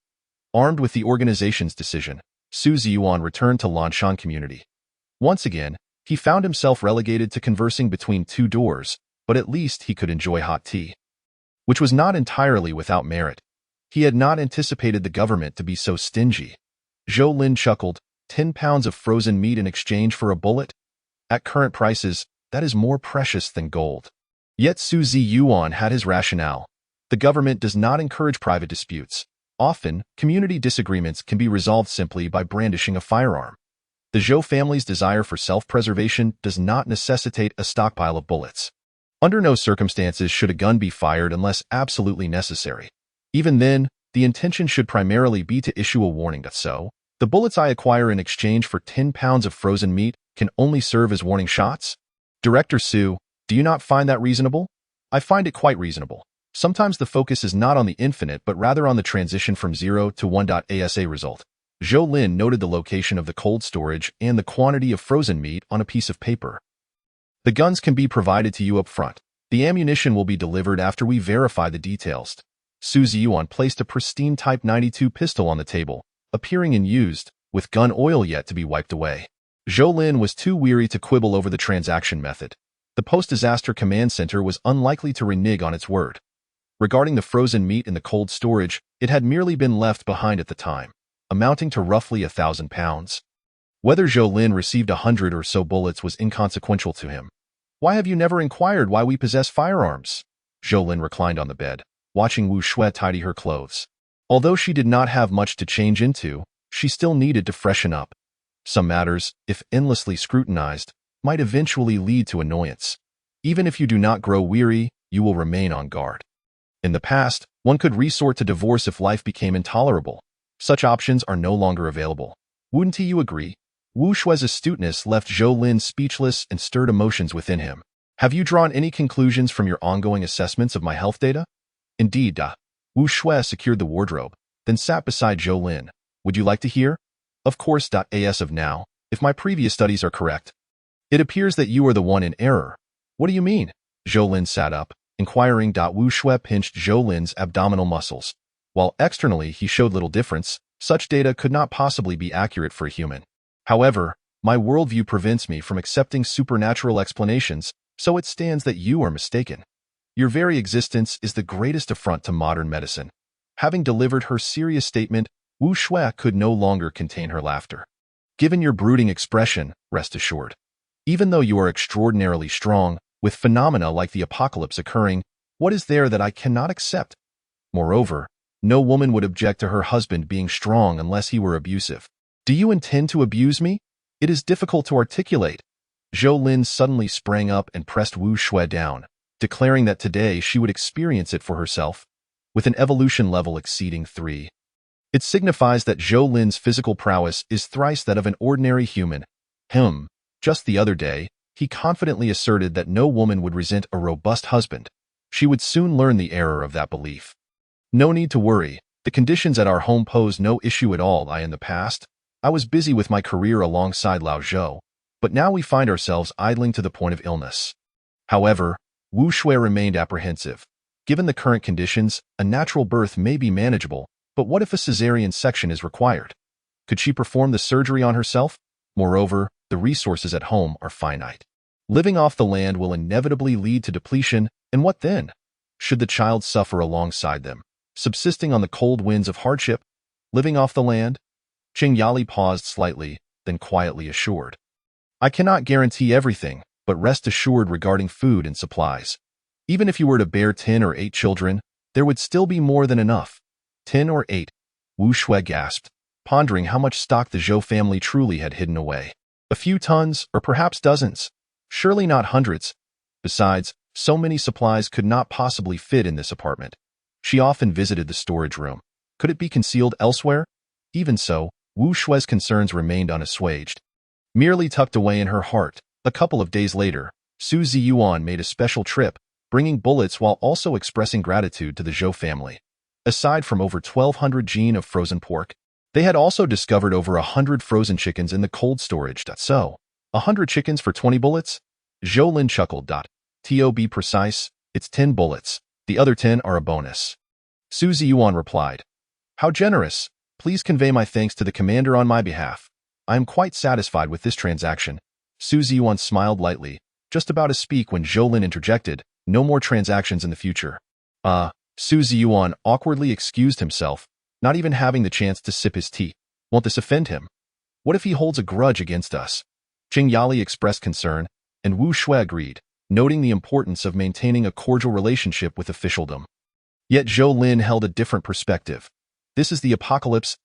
Armed with the organization's decision, Su Ziyuan returned to Lanshan community. Once again, he found himself relegated to conversing between two doors, but at least he could enjoy hot tea, which was not entirely without merit. He had not anticipated the government to be so stingy. Zhou Lin chuckled, 10 pounds of frozen meat in exchange for a bullet? At current prices, that is more precious than gold. Yet Su Ziyuan had his rationale. The government does not encourage private disputes. Often, community disagreements can be resolved simply by brandishing a firearm. The Zhou family's desire for self-preservation does not necessitate a stockpile of bullets. Under no circumstances should a gun be fired unless absolutely necessary. Even then, the intention should primarily be to issue a warning. So, the bullets I acquire in exchange for 10 pounds of frozen meat can only serve as warning shots? Director Su, do you not find that reasonable? I find it quite reasonable. Sometimes the focus is not on the infinite but rather on the transition from 0 to 1. Asa result. Zhou Lin noted the location of the cold storage and the quantity of frozen meat on a piece of paper. The guns can be provided to you up front. The ammunition will be delivered after we verify the details. Su Ziyuan placed a pristine Type 92 pistol on the table, appearing unused, with gun oil yet to be wiped away. Zhou Lin was too weary to quibble over the transaction method. The post-disaster command center was unlikely to renege on its word. Regarding the frozen meat in the cold storage, it had merely been left behind at the time, amounting to roughly 1,000 pounds. Whether Zhou Lin received 100 or so bullets was inconsequential to him. Why have you never inquired why we possess firearms? Zhou Lin reclined on the bed, watching Wu Shui tidy her clothes. Although she did not have much to change into, she still needed to freshen up. Some matters, if endlessly scrutinized, might eventually lead to annoyance. Even if you do not grow weary, you will remain on guard. In the past, one could resort to divorce if life became intolerable. Such options are no longer available. Wouldn't you agree? Wu Shui's astuteness left Zhou Lin speechless and stirred emotions within him. Have you drawn any conclusions from your ongoing assessments of my health data? Indeed, Wu Shui secured the wardrobe, then sat beside Zhou Lin. Would you like to hear? Of course. As of now, if my previous studies are correct, it appears that you are the one in error. What do you mean? Zhou Lin sat up, inquiring. Wu Shui pinched Zhou Lin's abdominal muscles. While externally he showed little difference, such data could not possibly be accurate for a human. However, my worldview prevents me from accepting supernatural explanations, so it stands that you are mistaken. Your very existence is the greatest affront to modern medicine. Having delivered her serious statement, Wu Shui could no longer contain her laughter. Given your brooding expression, rest assured. Even though you are extraordinarily strong, with phenomena like the apocalypse occurring, what is there that I cannot accept? Moreover, no woman would object to her husband being strong unless he were abusive. Do you intend to abuse me? It is difficult to articulate. Zhou Lin suddenly sprang up and pressed Wu Shui down, declaring that today she would experience it for herself, with an evolution level exceeding 3. It signifies that Zhou Lin's physical prowess is thrice that of an ordinary human. Just the other day, he confidently asserted that no woman would resent a robust husband. She would soon learn the error of that belief. No need to worry. The conditions at our home pose no issue at all. In the past, I was busy with my career alongside Lao Zhou, but now we find ourselves idling to the point of illness. However, Wu Shui remained apprehensive. Given the current conditions, a natural birth may be manageable, but what if a cesarean section is required? Could she perform the surgery on herself? Moreover, the resources at home are finite. Living off the land will inevitably lead to depletion, and what then? Should the child suffer alongside them, subsisting on the cold winds of hardship? Living off the land? Qing Yali paused slightly, then quietly assured. I cannot guarantee everything, but rest assured regarding food and supplies. Even if you were to bear 10 or 8 children, there would still be more than enough. 10 or 8, Wu Shui gasped, pondering how much stock the Zhou family truly had hidden away. A few tons, or perhaps dozens. Surely not hundreds. Besides, so many supplies could not possibly fit in this apartment. She often visited the storage room. Could it be concealed elsewhere? Even so, Wu Shui's concerns remained unassuaged. Merely tucked away in her heart, a couple of days later, Su Ziyuan made a special trip, bringing bullets while also expressing gratitude to the Zhou family. Aside from over 1,200 jin of frozen pork, They had also discovered over 100 frozen chickens in the cold storage. So, 100 chickens for 20 bullets? Zhou Lin chuckled. To be precise, it's 10 bullets. The other 10 are a bonus. Su Ziyuan replied. How generous. Please convey my thanks to the commander on my behalf. I am quite satisfied with this transaction. Su Ziyuan smiled lightly, just about to speak when Zhou Lin interjected, no more transactions in the future. Su Ziyuan awkwardly excused himself, not even having the chance to sip his tea. Won't this offend him? What if he holds a grudge against us? Qing Yali expressed concern, and Wu Shui agreed, noting the importance of maintaining a cordial relationship with officialdom. Yet Zhou Lin held a different perspective. This is the apocalypse.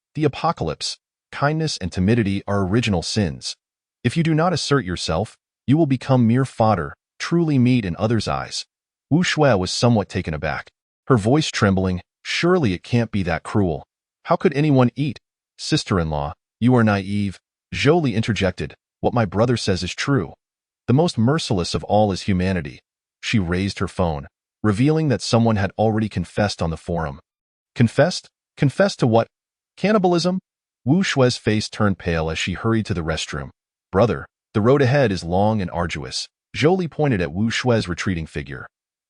Kindness and timidity are original sins. If you do not assert yourself, you will become mere fodder, truly meat in others' eyes. Wu Shui was somewhat taken aback, her voice trembling. Surely it can't be that cruel. How could anyone eat? Sister-in-law, you are naive. Zhou Li interjected, what my brother says is true. The most merciless of all is humanity. She raised her phone, revealing that someone had already confessed on the forum. Confessed? Confessed to what? Cannibalism? Wu Shui's face turned pale as she hurried to the restroom. Brother, the road ahead is long and arduous. Zhou Li pointed at Wu Shui's retreating figure.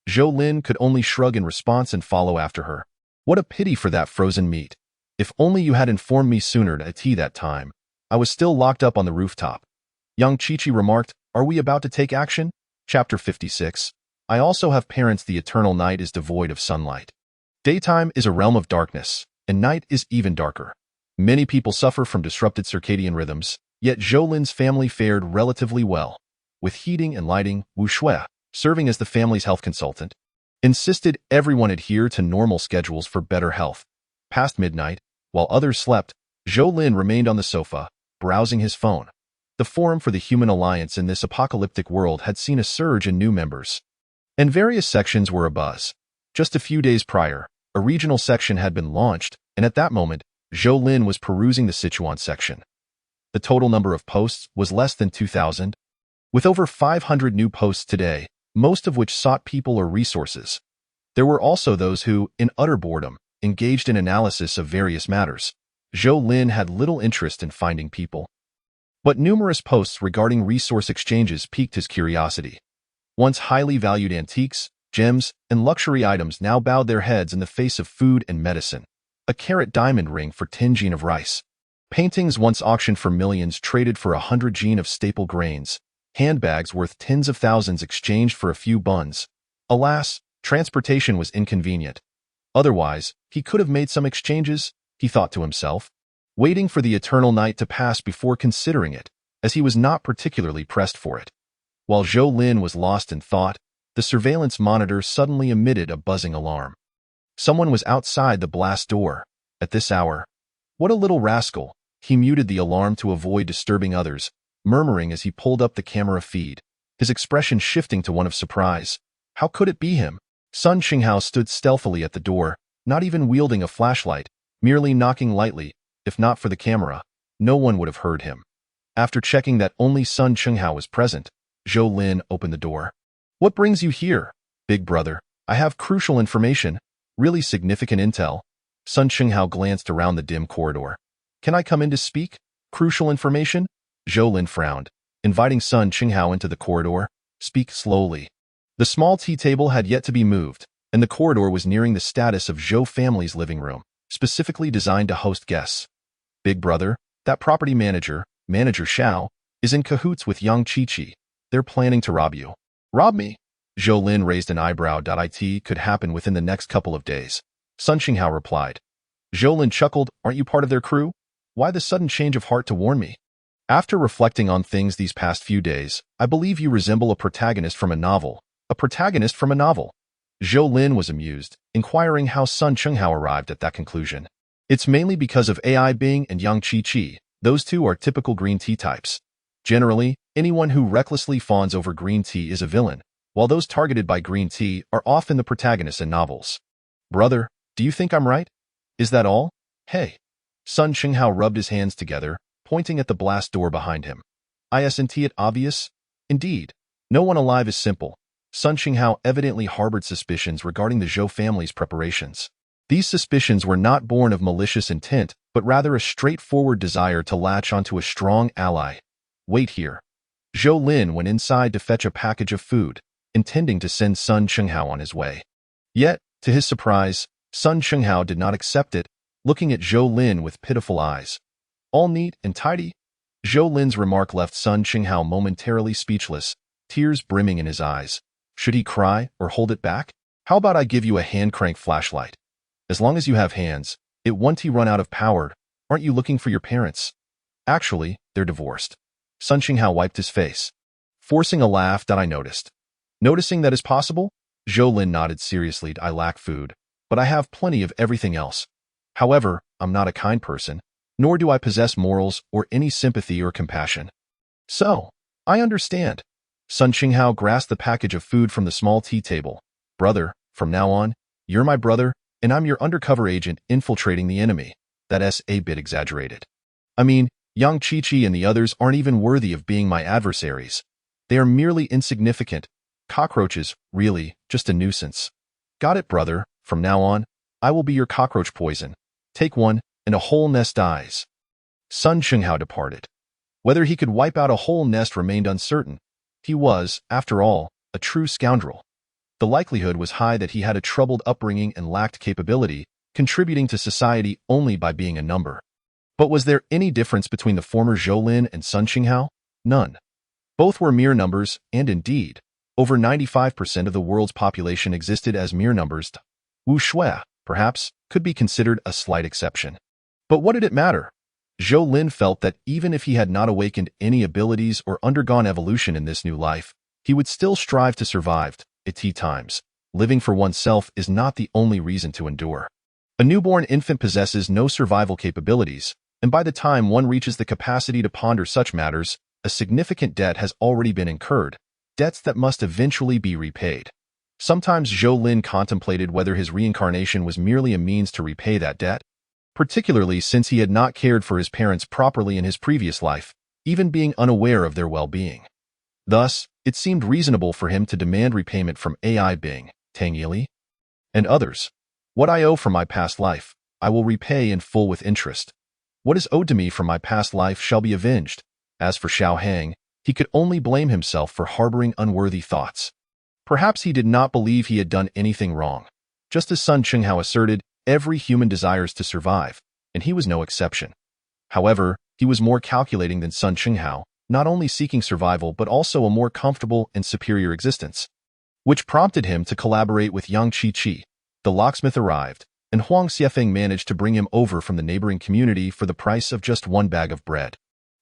Zhou Lin could only shrug in response and follow after her. What a pity for that frozen meat. If only you had informed me sooner at tea that time. I was still locked up on the rooftop. Young Chi-Chi remarked, are we about to take action? Chapter 56. I also have parents. The eternal night is devoid of sunlight. Daytime is a realm of darkness, and night is even darker. Many people suffer from disrupted circadian rhythms, yet Zhou Lin's family fared relatively well. With heating and lighting, Wu Shui, serving as the family's health consultant, insisted everyone adhere to normal schedules for better health. Past midnight, while others slept, Zhou Lin remained on the sofa, browsing his phone. The Forum for the Human Alliance in this apocalyptic world had seen a surge in new members, and various sections were abuzz. Just a few days prior, a regional section had been launched, and at that moment, Zhou Lin was perusing the Sichuan section. The total number of posts was less than 2,000, with over 500 new posts today, most of which sought people or resources. There were also those who, in utter boredom, engaged in analysis of various matters. Zhou Lin had little interest in finding people, but numerous posts regarding resource exchanges piqued his curiosity. Once highly valued antiques, gems, and luxury items now bowed their heads in the face of food and medicine. A carat diamond ring for 10 jin of rice. Paintings once auctioned for millions traded for 100 jin of staple grains. Handbags worth tens of thousands exchanged for a few buns. Alas, transportation was inconvenient. Otherwise, he could have made some exchanges, he thought to himself, waiting for the eternal night to pass before considering it, as he was not particularly pressed for it. While Zhou Lin was lost in thought, the surveillance monitor suddenly emitted a buzzing alarm. Someone was outside the blast door. At this hour. What a little rascal. He muted the alarm to avoid disturbing others, murmuring as he pulled up the camera feed, his expression shifting to one of surprise. How could it be him? Sun Qinghao stood stealthily at the door, not even wielding a flashlight, merely knocking lightly. If not for the camera, no one would have heard him. After checking that only Sun Qinghao was present, Zhou Lin opened the door. What brings you here, big brother? I have crucial information, really significant intel. Sun Qinghao glanced around the dim corridor. Can I come in to speak? Crucial information? Zhou Lin frowned, inviting Sun Qinghao into the corridor. Speak slowly. The small tea table had yet to be moved, and the corridor was nearing the status of Zhou family's living room, specifically designed to host guests. Big brother, that property manager, Manager Xiao, is in cahoots with young Chi-Chi. They're planning to rob you. Rob me? Zhou Lin raised an eyebrow. It could happen within the next couple of days. Sun Qinghao replied. Zhou Lin chuckled. Aren't you part of their crew? Why the sudden change of heart to warn me? After reflecting on things these past few days, I believe you resemble a protagonist from a novel. A protagonist from a novel. Zhou Lin was amused, inquiring how Sun Qinghao arrived at that conclusion. It's mainly because of AI Bing and Yang Chi-Chi. Those two are typical green tea types. Generally, anyone who recklessly fawns over green tea is a villain, while those targeted by green tea are often the protagonists in novels. Brother, do you think I'm right? Is that all? Hey. Sun Qinghao rubbed his hands together, pointing at the blast door behind him. Isn't it obvious? Indeed. No one alive is simple. Sun Qinghao evidently harbored suspicions regarding the Zhou family's preparations. These suspicions were not born of malicious intent, but rather a straightforward desire to latch onto a strong ally. Wait here. Zhou Lin went inside to fetch a package of food, intending to send Sun Chenghao on his way. Yet, to his surprise, Sun Chenghao did not accept it, looking at Zhou Lin with pitiful eyes. All neat and tidy? Zhou Lin's remark left Sun Chenghao momentarily speechless, tears brimming in his eyes. Should he cry or hold it back? How about I give you a hand-crank flashlight? As long as you have hands, it won't run out of power. Aren't you looking for your parents? Actually, they're divorced. Sun Chenghao wiped his face, forcing a laugh that I noticed. Noticing that is possible, Zhou Lin nodded seriously. I lack food, but I have plenty of everything else. However, I'm not a kind person, nor do I possess morals or any sympathy or compassion. So, I understand. Sun Chenghao grasped the package of food from the small tea table. Brother, from now on, you're my brother, and I'm your undercover agent infiltrating the enemy. That's a bit exaggerated. I mean, Yang Qiqi and the others aren't even worthy of being my adversaries. They are merely insignificant. Cockroaches, really, just a nuisance. Got it, brother. From now on, I will be your cockroach poison. Take one, and a whole nest dies. Sun Chenghao departed. Whether he could wipe out a whole nest remained uncertain. He was, after all, a true scoundrel. The likelihood was high that he had a troubled upbringing and lacked capability, contributing to society only by being a number. But was there any difference between the former Zhou Lin and Sun Chenghao? None. Both were mere numbers, and indeed, over 95% of the world's population existed as mere numbers. Wu Shui, perhaps, could be considered a slight exception. But what did it matter? Zhou Lin felt that even if he had not awakened any abilities or undergone evolution in this new life, he would still strive to survive. At times, living for oneself is not the only reason to endure. A newborn infant possesses no survival capabilities, and by the time one reaches the capacity to ponder such matters, a significant debt has already been incurred, debts that must eventually be repaid. Sometimes Zhou Lin contemplated whether his reincarnation was merely a means to repay that debt, particularly since he had not cared for his parents properly in his previous life, even being unaware of their well-being. Thus, it seemed reasonable for him to demand repayment from AI Bing, Tang Yili, and others. What I owe from my past life, I will repay in full with interest. What is owed to me from my past life shall be avenged. As for Xiao Hang, he could only blame himself for harboring unworthy thoughts. Perhaps he did not believe he had done anything wrong. Just as Sun Chenghao asserted, every human desires to survive, and he was no exception. However, he was more calculating than Sun Chenghao, not only seeking survival but also a more comfortable and superior existence, which prompted him to collaborate with Yang Qiqi. The locksmith arrived, and Huang Xiefeng managed to bring him over from the neighboring community for the price of just one bag of bread.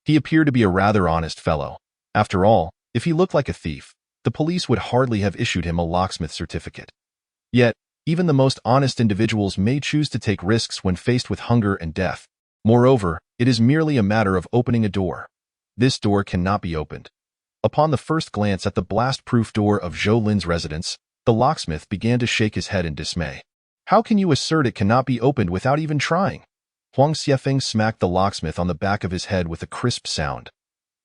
He appeared to be a rather honest fellow. After all, if he looked like a thief, the police would hardly have issued him a locksmith certificate. Yet, even the most honest individuals may choose to take risks when faced with hunger and death. Moreover, it is merely a matter of opening a door. This door cannot be opened. Upon the first glance at the blast-proof door of Zhou Lin's residence, the locksmith began to shake his head in dismay. How can you assert it cannot be opened without even trying? Huang Xiefeng smacked the locksmith on the back of his head with a crisp sound.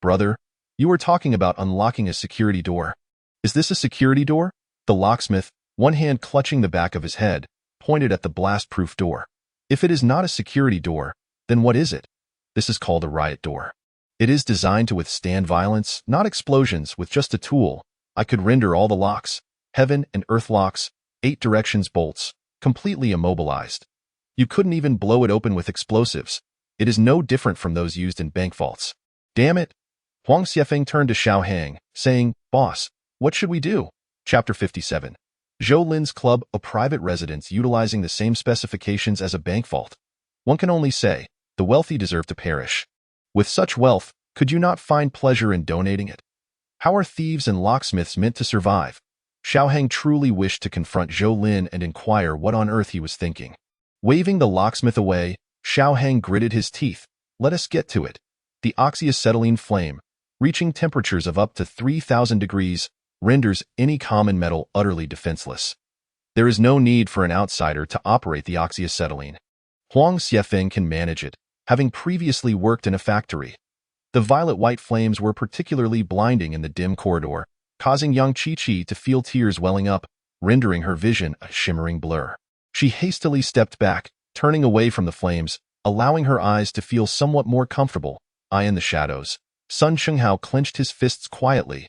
Brother, you were talking about unlocking a security door. Is this a security door? The locksmith, one hand clutching the back of his head, pointed at the blast-proof door. If it is not a security door, then what is it? This is called a riot door. It is designed to withstand violence, not explosions. With just a tool, I could render all the locks, heaven and earth locks, 8 directions bolts, completely immobilized. You couldn't even blow it open with explosives. It is no different from those used in bank vaults. Damn it! Huang Xiefeng turned to Xiao Hang, saying, Boss, what should we do? Chapter 57. Zhou Lin's club, a private residence utilizing the same specifications as a bank vault. One can only say, the wealthy deserve to perish. With such wealth, could you not find pleasure in donating it? How are thieves and locksmiths meant to survive? Xiao Hang truly wished to confront Zhou Lin and inquire what on earth he was thinking. Waving the locksmith away, Xiao Hang gritted his teeth. Let us get to it. The oxyacetylene flame, reaching temperatures of up to 3,000 degrees, renders any common metal utterly defenseless. There is no need for an outsider to operate the oxyacetylene. Huang Xiefeng can manage it, having previously worked in a factory. The violet-white flames were particularly blinding in the dim corridor, causing Yang Qiqi to feel tears welling up, rendering her vision a shimmering blur. She hastily stepped back, turning away from the flames, allowing her eyes to feel somewhat more comfortable. Eye in the shadows. Sun Chenghao clenched his fists quietly.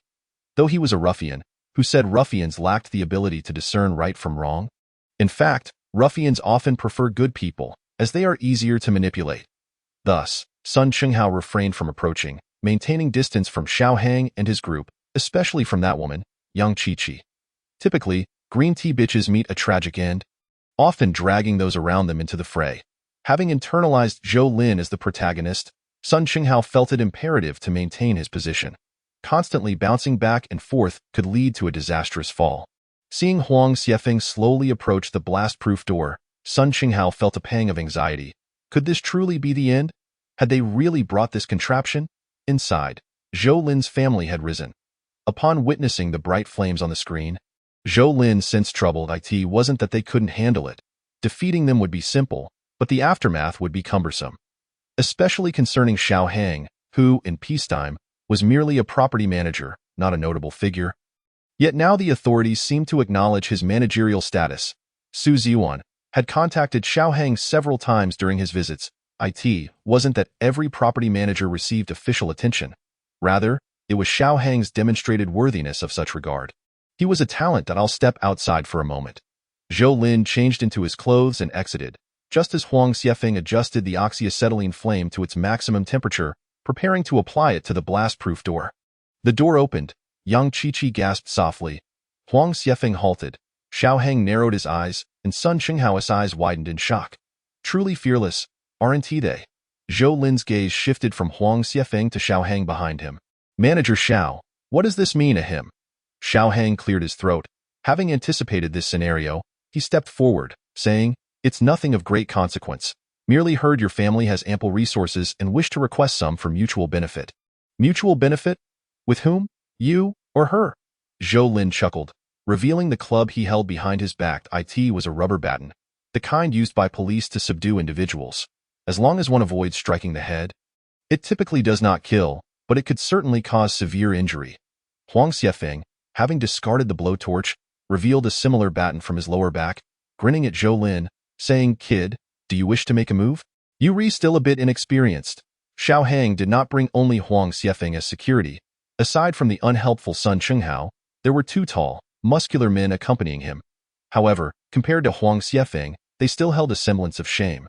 Though he was a ruffian, who said ruffians lacked the ability to discern right from wrong? In fact, ruffians often prefer good people, as they are easier to manipulate. Thus, Sun Chenghao refrained from approaching, maintaining distance from Xiao Hang and his group, especially from that woman, Yang Qiqi. Typically, green tea bitches meet a tragic end, often dragging those around them into the fray. Having internalized Zhou Lin as the protagonist, Sun Chenghao felt it imperative to maintain his position. Constantly bouncing back and forth could lead to a disastrous fall. Seeing Huang Xiefeng slowly approach the blast-proof door, Sun Chenghao felt a pang of anxiety. Could this truly be the end? Had they really brought this contraption? Inside, Zhou Lin's family had risen. Upon witnessing the bright flames on the screen, Zhou Lin sensed trouble. It wasn't that they couldn't handle it. Defeating them would be simple, but the aftermath would be cumbersome. Especially concerning Xiao Hang, who, in peacetime, was merely a property manager, not a notable figure. Yet now the authorities seemed to acknowledge his managerial status. Su Ziyuan had contacted Xiao Hang several times during his visits. It wasn't that every property manager received official attention. Rather, it was Xiao Hang's demonstrated worthiness of such regard. He was a talent that I'll step outside for a moment. Zhou Lin changed into his clothes and exited, just as Huang Xiefeng adjusted the oxyacetylene flame to its maximum temperature, preparing to apply it to the blast-proof door. The door opened. Yang Qiqi gasped softly. Huang Xiefeng halted. Xiao Hang narrowed his eyes, and Sun Chenghao eyes widened in shock. Truly fearless, aren't they? Zhou Lin's gaze shifted from Huang Xiefeng to Xiao Hang behind him. Manager Xiao, what does this mean to him? Xiao Hang cleared his throat. Having anticipated this scenario, he stepped forward, saying, "It's nothing of great consequence. Merely heard your family has ample resources and wish to request some for mutual benefit." Mutual benefit? With whom? You or her? Zhou Lin chuckled, revealing the club he held behind his back. It was a rubber baton, the kind used by police to subdue individuals. As long as one avoids striking the head, it typically does not kill, but it could certainly cause severe injury. Huang Xiefeng, having discarded the blowtorch, revealed a similar baton from his lower back, grinning at Zhou Lin, saying, "Kid, do you wish to make a move? You're still a bit inexperienced." Xiao Hang did not bring only Huang Xiefeng as security. Aside from the unhelpful Sun Chenghao, there were two tall, muscular men accompanying him. However, compared to Huang Xiefeng, they still held a semblance of shame,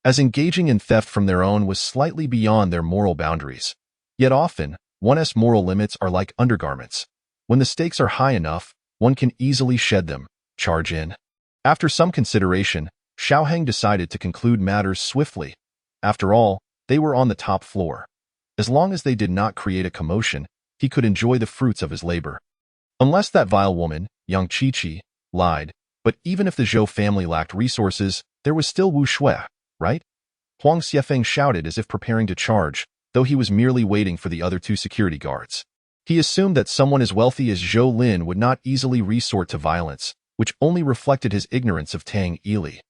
as engaging in theft from their own was slightly beyond their moral boundaries. Yet often, one's moral limits are like undergarments. When the stakes are high enough, one can easily shed them, charge in. After some consideration, Xiao Hang decided to conclude matters swiftly. After all, they were on the top floor. As long as they did not create a commotion, he could enjoy the fruits of his labor. Unless that vile woman, Yang Qiqi, lied, but even if the Zhou family lacked resources, there was still Wu Shui, right? Huang Xiefeng shouted as if preparing to charge, though he was merely waiting for the other two security guards. He assumed that someone as wealthy as Zhou Lin would not easily resort to violence, which only reflected his ignorance of Tang Ili.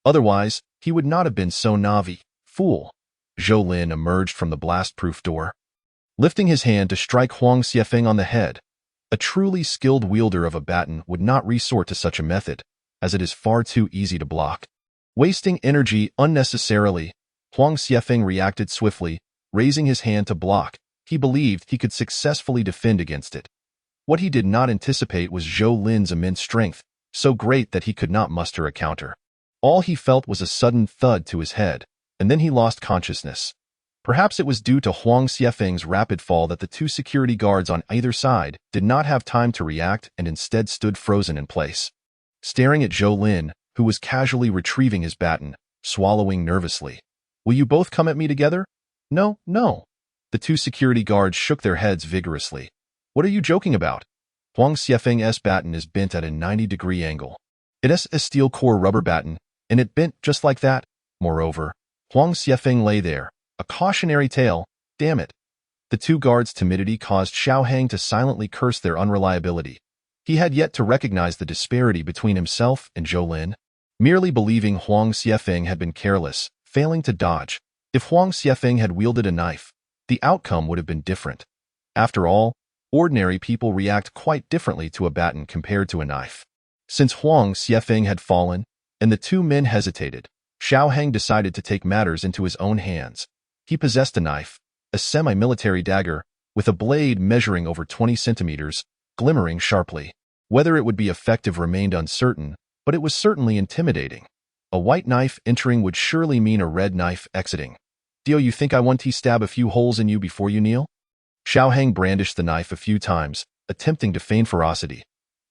Otherwise, he would not have been so naive. Fool. Zhou Lin emerged from the blast-proof door, lifting his hand to strike Huang Xiefeng on the head. A truly skilled wielder of a baton would not resort to such a method, as it is far too easy to block. Wasting energy unnecessarily, Huang Xiefeng reacted swiftly, raising his hand to block. He believed he could successfully defend against it. What he did not anticipate was Zhou Lin's immense strength, so great that he could not muster a counter. All he felt was a sudden thud to his head, and then he lost consciousness. Perhaps it was due to Huang Xiefeng's rapid fall that the two security guards on either side did not have time to react and instead stood frozen in place, staring at Zhou Lin, who was casually retrieving his baton, swallowing nervously. "Will you both come at me together?" "No, no." The two security guards shook their heads vigorously. "What are you joking about? Huang Xiefeng's baton is bent at a 90-degree angle. It is a steel core rubber baton, and it bent just like that. Moreover, Huang Xiefeng lay there, a cautionary tale. Damn it." The two guards' timidity caused Xiao Hang to silently curse their unreliability. He had yet to recognize the disparity between himself and Zhou Lin, merely believing Huang Xiefeng had been careless, failing to dodge. If Huang Xiefeng had wielded a knife, the outcome would have been different. After all, ordinary people react quite differently to a baton compared to a knife. Since Huang Xiefeng had fallen, and the two men hesitated, Xiao Hang decided to take matters into his own hands. He possessed a knife, a semi-military dagger, with a blade measuring over 20 centimeters, glimmering sharply. Whether it would be effective remained uncertain, but it was certainly intimidating. A white knife entering would surely mean a red knife exiting. "Do you think I want to stab a few holes in you before you kneel?" Xiao Hang brandished the knife a few times, attempting to feign ferocity.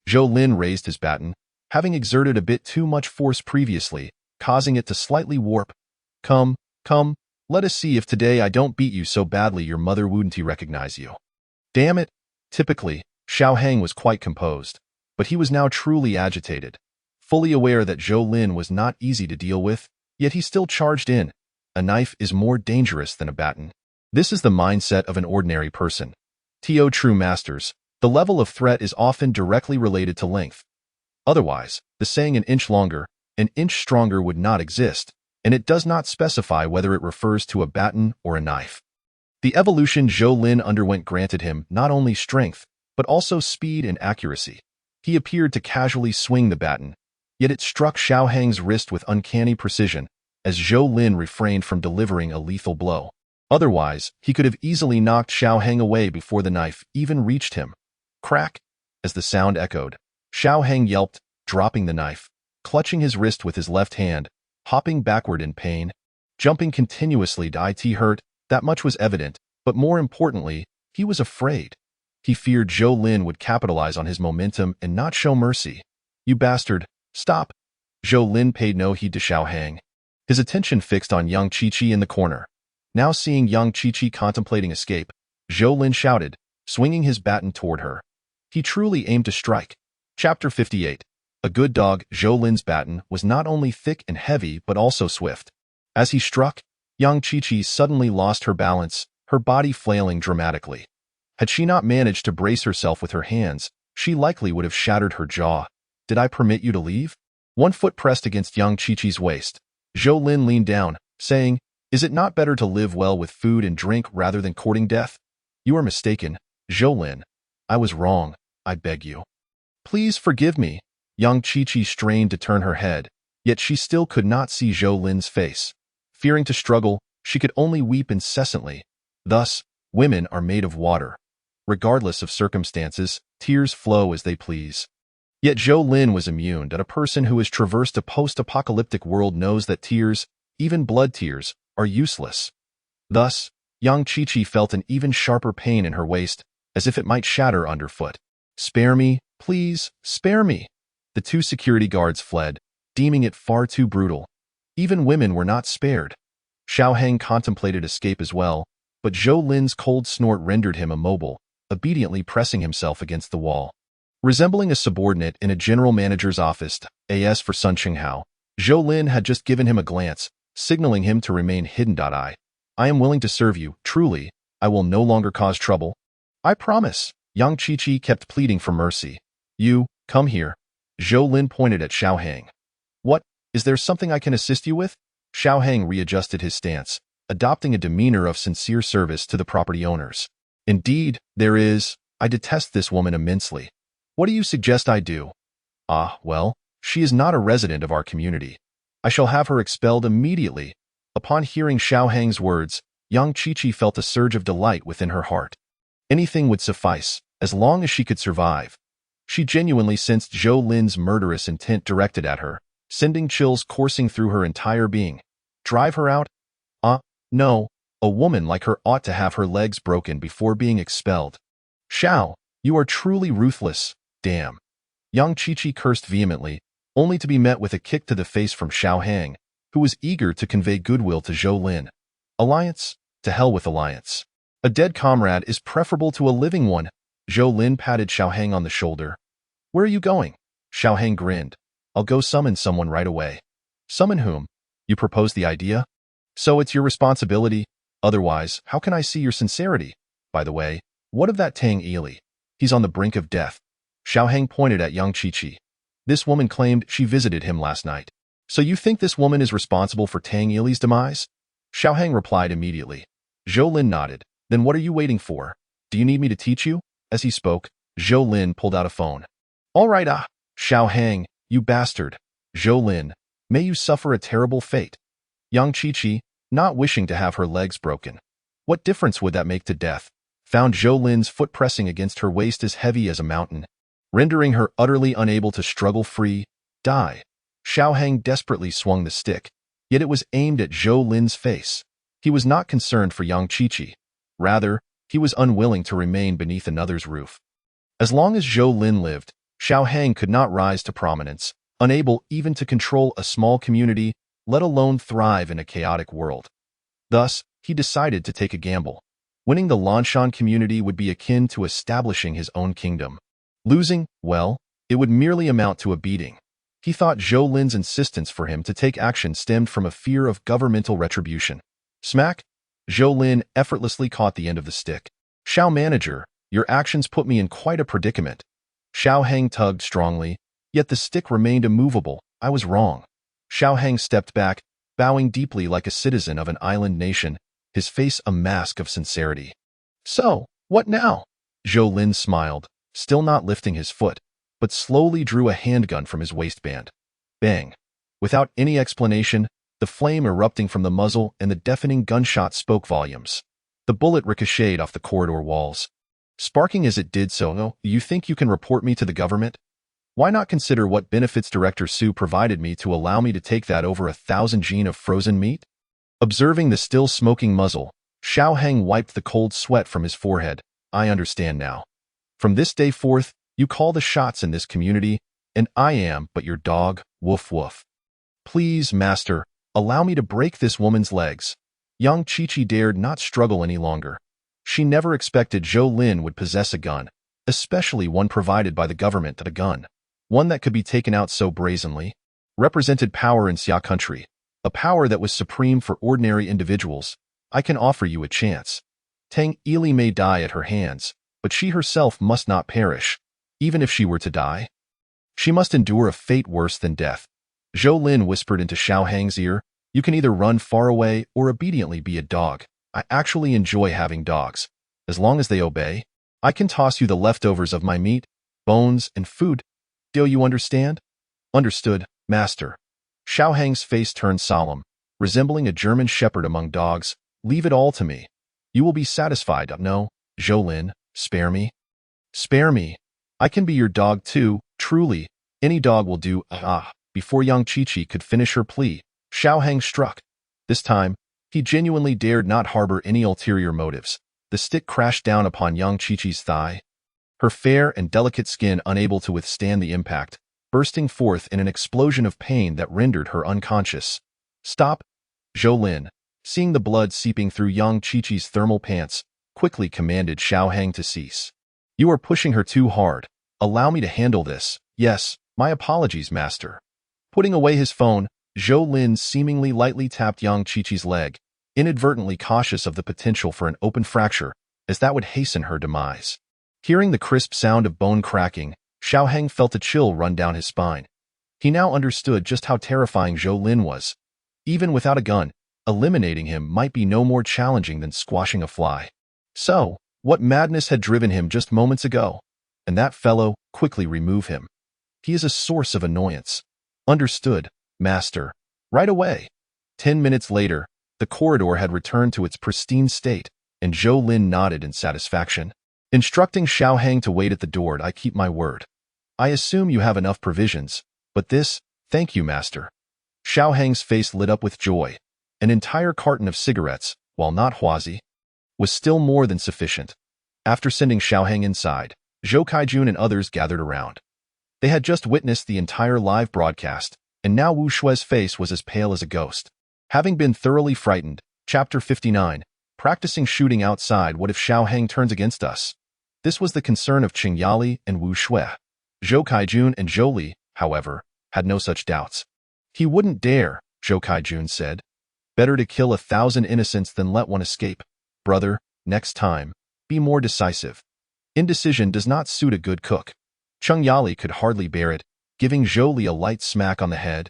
Zhou Lin raised his baton, having exerted a bit too much force previously, causing it to slightly warp. Come, let us see if today I don't beat you so badly your mother wouldn't recognize you." Damn it! Typically, Xiao Hang was quite composed, but he was now truly agitated. Fully aware that Zhou Lin was not easy to deal with, yet he still charged in. A knife is more dangerous than a baton. This is the mindset of an ordinary person. To true masters, the level of threat is often directly related to length. Otherwise, the saying "an inch longer, an inch stronger" would not exist, and it does not specify whether it refers to a baton or a knife. The evolution Zhou Lin underwent granted him not only strength, but also speed and accuracy. He appeared to casually swing the baton, yet it struck Xiao Hang's wrist with uncanny precision, as Zhou Lin refrained from delivering a lethal blow. Otherwise, he could have easily knocked Xiao Hang away before the knife even reached him. Crack! As the sound echoed, Xiao Hang yelped, dropping the knife, clutching his wrist with his left hand, hopping backward in pain, jumping continuously. It hurt, that much was evident, but more importantly, he was afraid. He feared Zhou Lin would capitalize on his momentum and not show mercy. "You bastard, stop!" Zhou Lin paid no heed to Xiao Hang. His attention fixed on Yang Qiqi in the corner. Now seeing Yang Qiqi contemplating escape, Zhou Lin shouted, swinging his baton toward her. He truly aimed to strike. Chapter 58. A good dog. Zhou Lin's baton was not only thick and heavy but also swift. As he struck, Yang Qiqi suddenly lost her balance, her body flailing dramatically. Had she not managed to brace herself with her hands, she likely would have shattered her jaw. "Did I permit you to leave?" One foot pressed against Yang Qiqi's waist. Zhou Lin leaned down, saying, "Is it not better to live well with food and drink rather than courting death?" "You are mistaken, Zhou Lin. I was wrong. I beg you. Please forgive me." Yang Qiqi strained to turn her head, yet she still could not see Zhou Lin's face. Fearing to struggle, she could only weep incessantly. Thus, women are made of water. Regardless of circumstances, tears flow as they please. Yet Zhou Lin was immune, that a person who has traversed a post-apocalyptic world knows that tears, even blood tears, are useless. Thus, Yang Qiqi felt an even sharper pain in her waist, as if it might shatter underfoot. "Spare me, please, spare me." The two security guards fled, deeming it far too brutal. Even women were not spared. Xiao Hang contemplated escape as well, but Zhou Lin's cold snort rendered him immobile, obediently pressing himself against the wall. Resembling a subordinate in a general manager's office, as for Sun Qinghao, Zhou Lin had just given him a glance, signaling him to remain hidden. "I am willing to serve you, truly. I will no longer cause trouble. I promise." Yang Qiqi kept pleading for mercy. "You, come here." Zhou Lin pointed at Xiao Hang. "What, is there something I can assist you with?" Xiao Hang readjusted his stance, adopting a demeanor of sincere service to the property owners. "Indeed, there is. I detest this woman immensely. What do you suggest I do?" "Ah, well, she is not a resident of our community. I shall have her expelled immediately." Upon hearing Xiao Hang's words, Yang Qiqi felt a surge of delight within her heart. Anything would suffice, as long as she could survive. She genuinely sensed Zhou Lin's murderous intent directed at her, sending chills coursing through her entire being. Drive her out? No. A woman like her ought to have her legs broken before being expelled. "Xiao, you are truly ruthless. Damn." Yang Qiqi cursed vehemently, only to be met with a kick to the face from Xiao Hang, who was eager to convey goodwill to Zhou Lin. "Alliance? To hell with alliance. A dead comrade is preferable to a living one." Zhou Lin patted Xiao Hang on the shoulder. "Where are you going?" Xiao Hang grinned. "I'll go summon someone right away." "Summon whom? You proposed the idea? So it's your responsibility. Otherwise, how can I see your sincerity? By the way, what of that Tang Ili? He's on the brink of death." Xiao Hang pointed at Yang Qiqi. "This woman claimed she visited him last night. So you think this woman is responsible for Tang Ili's demise?" Xiao Hang replied immediately. Zhou Lin nodded. "Then what are you waiting for? Do you need me to teach you?" As he spoke, Zhou Lin pulled out a phone. "All right, Xiao Hang, you bastard." "Zhou Lin, May you suffer a terrible fate. Yang Qiqi, not wishing to have her legs broken. What difference would that make to death? Found Zhou Lin's foot pressing against her waist as heavy as a mountain, rendering her utterly unable to struggle free. Die. Xiao Hang desperately swung the stick, yet it was aimed at Zhou Lin's face. He was not concerned for Yang Qiqi. Rather, he was unwilling to remain beneath another's roof. As long as Zhou Lin lived, Xiao Hang could not rise to prominence, unable even to control a small community, let alone thrive in a chaotic world. Thus, he decided to take a gamble. Winning the Lanshan community would be akin to establishing his own kingdom. Losing, well, it would merely amount to a beating. He thought Zhou Lin's insistence for him to take action stemmed from a fear of governmental retribution. Smack! Zhou Lin effortlessly caught the end of the stick. Xiao manager, your actions put me in quite a predicament. Xiao Hang tugged strongly, yet the stick remained immovable. I was wrong. Xiao Hang stepped back, bowing deeply like a citizen of an island nation, his face a mask of sincerity. So, what now? Zhou Lin smiled, still not lifting his foot, but slowly drew a handgun from his waistband. Bang! Without any explanation, the flame erupting from the muzzle and the deafening gunshot spoke volumes. The bullet ricocheted off the corridor walls. Sparking as it did so, "Oh, you think you can report me to the government? Why not consider what benefits Director Su provided me to allow me to take that over 1,000 jin of frozen meat?" Observing the still smoking muzzle, Xiao Hang wiped the cold sweat from his forehead. I understand now. From this day forth, you call the shots in this community, and I am but your dog, woof woof. Please, master, allow me to break this woman's legs. Yang Qiqi dared not struggle any longer. She never expected Zhou Lin would possess a gun, especially one provided by the government. A gun, one that could be taken out so brazenly, represented power in Xia country, a power that was supreme for ordinary individuals. I can offer you a chance. Tang Ili may die at her hands, but she herself must not perish. Even if she were to die, she must endure a fate worse than death. Zhou Lin whispered into Xiao Hang's ear, you can either run far away or obediently be a dog. I actually enjoy having dogs. As long as they obey, I can toss you the leftovers of my meat, bones, and food. Do you understand? Understood, master. Xiao Hang's face turned solemn, resembling a German shepherd among dogs. Leave it all to me. You will be satisfied. No, Zhou Lin, spare me. Spare me. I can be your dog too, truly. Any dog will do. Before Yang Qiqi could finish her plea, Xiao Hang struck. This time, he genuinely dared not harbor any ulterior motives. The stick crashed down upon Yang Qiqi's thigh, her fair and delicate skin unable to withstand the impact, bursting forth in an explosion of pain that rendered her unconscious. Stop! Zhou Lin, seeing the blood seeping through Yang Qiqi's thermal pants, quickly commanded Xiao Hang to cease. You are pushing her too hard. Allow me to handle this. Yes, my apologies, master. Putting away his phone, Zhou Lin seemingly lightly tapped Yang Qiqi's leg, inadvertently cautious of the potential for an open fracture, as that would hasten her demise. Hearing the crisp sound of bone cracking, Xiao Hang felt a chill run down his spine. He now understood just how terrifying Zhou Lin was. Even without a gun, eliminating him might be no more challenging than squashing a fly. So, what madness had driven him just moments ago? And that fellow, quickly remove him. He is a source of annoyance. Understood, master. Right away. 10 minutes later, the corridor had returned to its pristine state, and Zhou Lin nodded in satisfaction. Instructing Xiao Hang to wait at the door, I keep my word. I assume you have enough provisions, but this, thank you, master. Xiao Hang's face lit up with joy. An entire carton of cigarettes, while not Huazi, was still more than sufficient. After sending Xiao Hang inside, Zhou Kaijun and others gathered around. They had just witnessed the entire live broadcast, and now Wu Shue's face was as pale as a ghost. Having been thoroughly frightened, Chapter 59, practicing shooting outside. What if Xiao Hang turns against us? This was the concern of Qing Yali and Wu Shue. Zhou Kaijun and Zhou Li, however, had no such doubts. He wouldn't dare, Zhou Kaijun said. Better to kill 1,000 innocents than let one escape. Brother, next time, be more decisive. Indecision does not suit a good cook. Qing Yali could hardly bear it, giving Zhou Li a light smack on the head.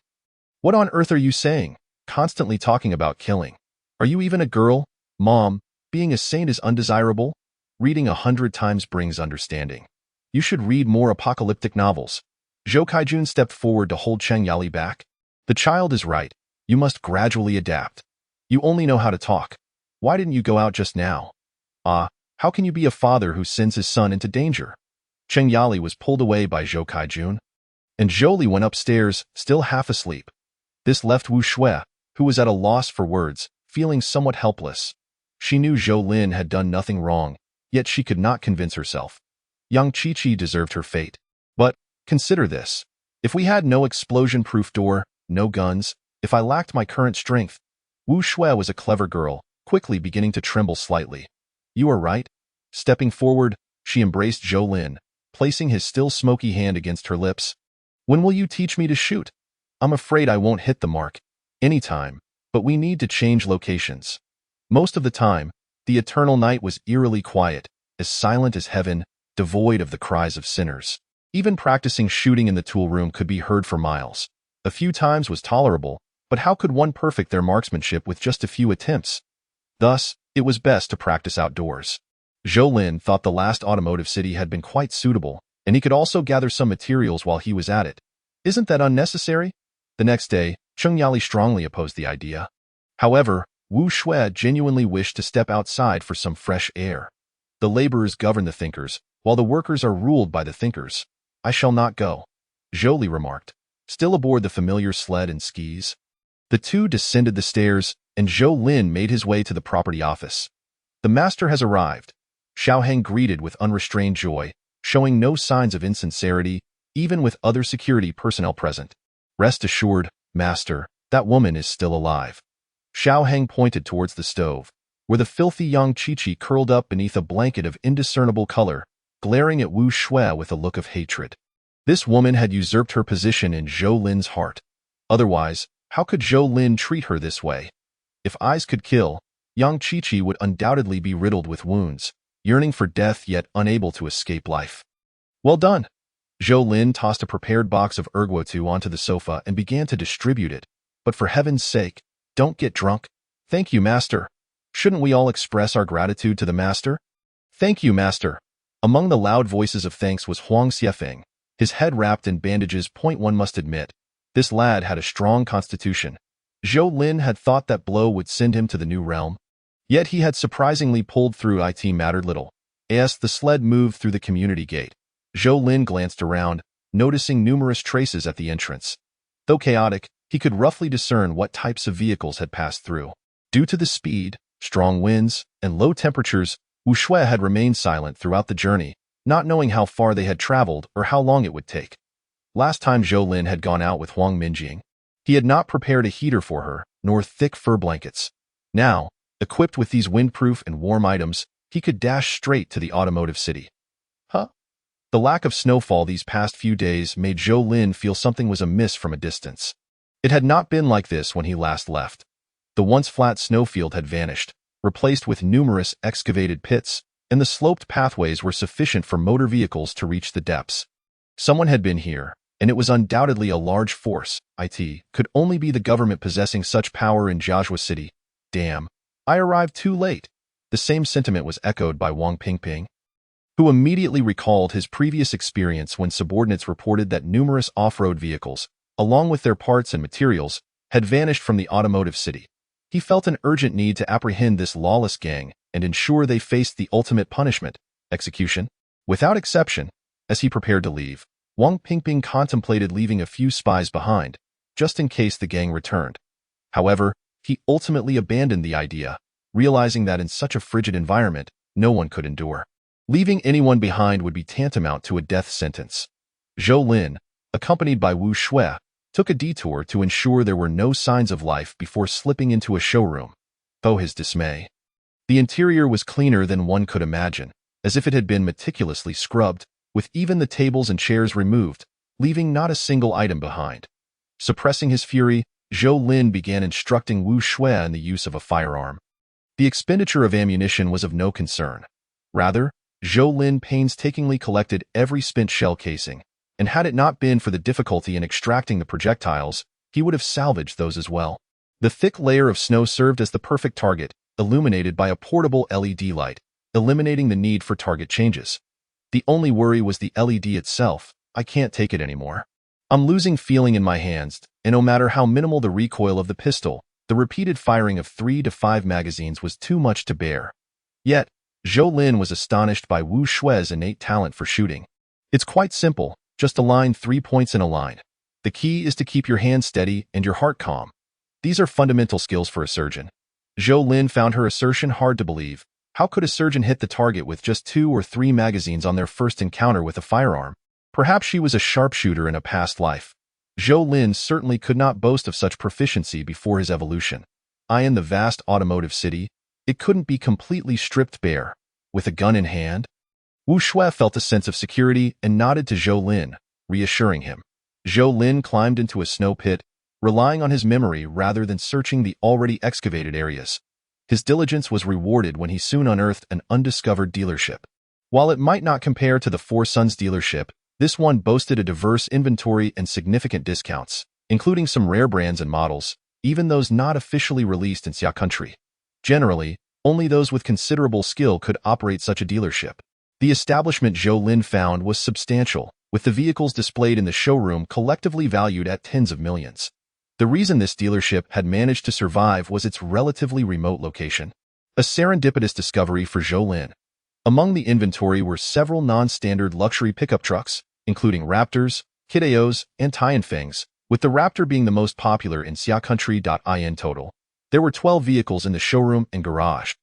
What on earth are you saying? Constantly talking about killing. Are you even a girl? Mom, being a saint is undesirable? Reading 100 times brings understanding. You should read more apocalyptic novels. Zhou Kaijun stepped forward to hold Qing Yali back. The child is right. You must gradually adapt. You only know how to talk. Why didn't you go out just now? Ah, how can you be a father who sends his son into danger? Cheng Yali was pulled away by Zhou Kaijun, and Zhou Li went upstairs, still half asleep. This left Wu Shui, who was at a loss for words, feeling somewhat helpless. She knew Zhou Lin had done nothing wrong, yet she could not convince herself. Yang Qiqi deserved her fate. But, consider this. If we had no explosion-proof door, no guns, if I lacked my current strength. Wu Shui was a clever girl, quickly beginning to tremble slightly. You are right. Stepping forward, she embraced Zhou Lin, placing his still smoky hand against her lips. When will you teach me to shoot? I'm afraid I won't hit the mark. Anytime, but we need to change locations. Most of the time, the eternal night was eerily quiet, as silent as heaven, devoid of the cries of sinners. Even practicing shooting in the tool room could be heard for miles. A few times was tolerable, but how could one perfect their marksmanship with just a few attempts? Thus, it was best to practice outdoors. Zhou Lin thought the last automotive city had been quite suitable, and he could also gather some materials while he was at it. Isn't that unnecessary? The next day, Cheng Yali strongly opposed the idea. However, Wu Shui genuinely wished to step outside for some fresh air. The laborers govern the thinkers, while the workers are ruled by the thinkers. I shall not go, Zhou Li remarked, still aboard the familiar sled and skis. The two descended the stairs, and Zhou Lin made his way to the property office. The master has arrived. Xiaoheng greeted with unrestrained joy, showing no signs of insincerity, even with other security personnel present. Rest assured, master, that woman is still alive. Xiaoheng pointed towards the stove, where the filthy Yang Qiqi curled up beneath a blanket of indiscernible color, glaring at Wu Shui with a look of hatred. This woman had usurped her position in Zhou Lin's heart. Otherwise, how could Zhou Lin treat her this way? If eyes could kill, Yang Qiqi would undoubtedly be riddled with wounds, yearning for death yet unable to escape life. Well done! Zhou Lin tossed a prepared box of erguotu onto the sofa and began to distribute it. But for heaven's sake, don't get drunk. Thank you, master. Shouldn't we all express our gratitude to the master? Thank you, master. Among the loud voices of thanks was Huang Xiefeng, his head wrapped in bandages. One must admit, this lad had a strong constitution. Zhou Lin had thought that blow would send him to the new realm. Yet he had surprisingly pulled through. It mattered little. As the sled moved through the community gate, Zhou Lin glanced around, noticing numerous traces at the entrance. Though chaotic, he could roughly discern what types of vehicles had passed through. Due to the speed, strong winds, and low temperatures, Wu Shui had remained silent throughout the journey, not knowing how far they had traveled or how long it would take. Last time Zhou Lin had gone out with Huang Minjing, he had not prepared a heater for her, nor thick fur blankets. Now, equipped with these windproof and warm items, he could dash straight to the automotive city. Huh? The lack of snowfall these past few days made Zhou Lin feel something was amiss from a distance. It had not been like this when he last left. The once flat snowfield had vanished, replaced with numerous excavated pits, and the sloped pathways were sufficient for motor vehicles to reach the depths. Someone had been here, and it was undoubtedly a large force. It could only be the government possessing such power in Jiazhua City. Damn, I arrived too late. The same sentiment was echoed by Wang Pingping, who immediately recalled his previous experience when subordinates reported that numerous off-road vehicles, along with their parts and materials, had vanished from the automotive city. He felt an urgent need to apprehend this lawless gang and ensure they faced the ultimate punishment, execution. Without exception, as he prepared to leave, Wang Pingping contemplated leaving a few spies behind, just in case the gang returned. However, he ultimately abandoned the idea, realizing that in such a frigid environment, no one could endure. Leaving anyone behind would be tantamount to a death sentence. Zhou Lin, accompanied by Wu Shui, took a detour to ensure there were no signs of life before slipping into a showroom. Oh, his dismay. The interior was cleaner than one could imagine, as if it had been meticulously scrubbed, with even the tables and chairs removed, leaving not a single item behind. Suppressing his fury, Zhou Lin began instructing Wu Shui in the use of a firearm. The expenditure of ammunition was of no concern. Rather, Zhou Lin painstakingly collected every spent shell casing, and had it not been for the difficulty in extracting the projectiles, he would have salvaged those as well. The thick layer of snow served as the perfect target, illuminated by a portable LED light, eliminating the need for target changes. The only worry was the LED itself. I can't take it anymore. I'm losing feeling in my hands, and no matter how minimal the recoil of the pistol, the repeated firing of 3 to 5 magazines was too much to bear. Yet, Zhou Lin was astonished by Wu Shui's innate talent for shooting. It's quite simple, just align 3 points in a line. The key is to keep your hands steady and your heart calm. These are fundamental skills for a surgeon. Zhou Lin found her assertion hard to believe. How could a surgeon hit the target with just 2 or 3 magazines on their first encounter with a firearm? Perhaps she was a sharpshooter in a past life. Zhou Lin certainly could not boast of such proficiency before his evolution. In the vast automotive city, it couldn't be completely stripped bare. With a gun in hand, Wu Shui felt a sense of security and nodded to Zhou Lin, reassuring him. Zhou Lin climbed into a snow pit, relying on his memory rather than searching the already excavated areas. His diligence was rewarded when he soon unearthed an undiscovered dealership. While it might not compare to the Four Sons dealership, this one boasted a diverse inventory and significant discounts, including some rare brands and models, even those not officially released in Xia country. Generally, only those with considerable skill could operate such a dealership. The establishment Zhou Lin found was substantial, with the vehicles displayed in the showroom collectively valued at tens of millions. The reason this dealership had managed to survive was its relatively remote location. A serendipitous discovery for Zhou Lin. Among the inventory were several non-standard luxury pickup trucks, including Raptors, Kideos, and Tianfengs, with the Raptor being the most popular in Xia country. In total, there were 12 vehicles in the showroom and garage,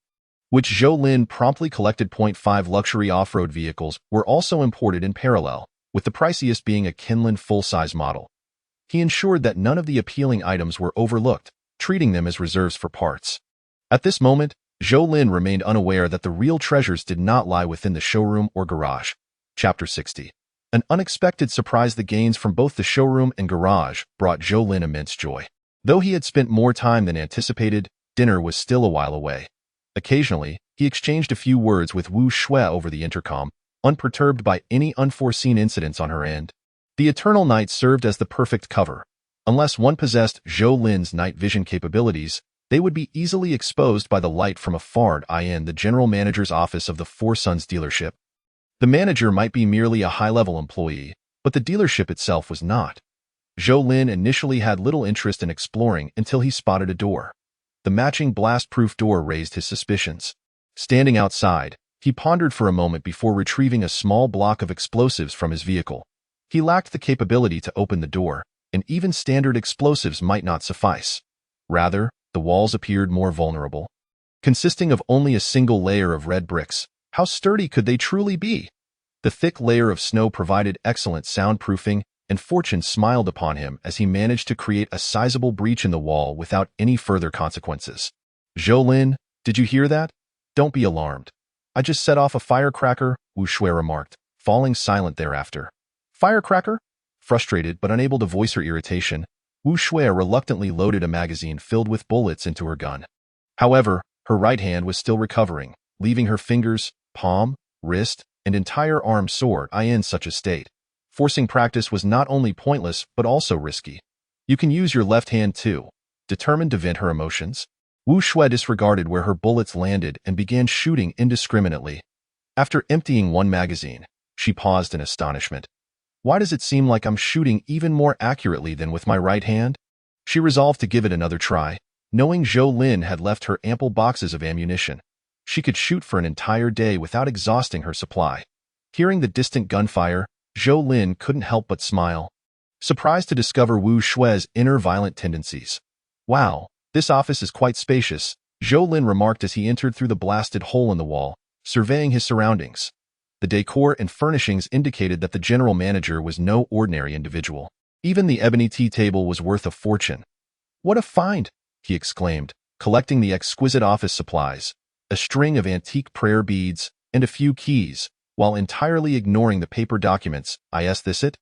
which Zhou Lin promptly collected. 5 luxury off-road vehicles were also imported in parallel, with the priciest being a Kinlan full-size model. He ensured that none of the appealing items were overlooked, treating them as reserves for parts. At this moment, Zhou Lin remained unaware that the real treasures did not lie within the showroom or garage. Chapter 60. An unexpected surprise. The gains from both the showroom and garage brought Zhou Lin immense joy. Though he had spent more time than anticipated, dinner was still a while away. Occasionally, he exchanged a few words with Wu Shui over the intercom, unperturbed by any unforeseen incidents on her end. The eternal night served as the perfect cover. Unless one possessed Zhou Lin's night vision capabilities, they would be easily exposed by the light from afar. In the general manager's office of the Four Sons dealership, the manager might be merely a high-level employee, but the dealership itself was not. Zhou Lin initially had little interest in exploring until he spotted a door. The matching blast-proof door raised his suspicions. Standing outside, he pondered for a moment before retrieving a small block of explosives from his vehicle. He lacked the capability to open the door, and even standard explosives might not suffice. Rather, the walls appeared more vulnerable. Consisting of only a single layer of red bricks, how sturdy could they truly be? The thick layer of snow provided excellent soundproofing, and fortune smiled upon him as he managed to create a sizable breach in the wall without any further consequences. Zhou Lin, did you hear that? Don't be alarmed. I just set off a firecracker, Wu Shui remarked, falling silent thereafter. Firecracker? Frustrated but unable to voice her irritation, Wu Shui reluctantly loaded a magazine filled with bullets into her gun. However, her right hand was still recovering, leaving her fingers, palm, wrist, and entire arm sore. In such a state, forcing practice was not only pointless but also risky. You can use your left hand too. Determined to vent her emotions, Wu Shui disregarded where her bullets landed and began shooting indiscriminately. After emptying one magazine, she paused in astonishment. Why does it seem like I'm shooting even more accurately than with my right hand? She resolved to give it another try, knowing Zhou Lin had left her ample boxes of ammunition. She could shoot for an entire day without exhausting her supply. Hearing the distant gunfire, Zhou Lin couldn't help but smile, surprised to discover Wu Shui's inner violent tendencies. Wow, this office is quite spacious, Zhou Lin remarked as he entered through the blasted hole in the wall, surveying his surroundings. The decor and furnishings indicated that the general manager was no ordinary individual. Even the ebony tea table was worth a fortune. What a find, he exclaimed, collecting the exquisite office supplies, a string of antique prayer beads, and a few keys, while entirely ignoring the paper documents. Is this it?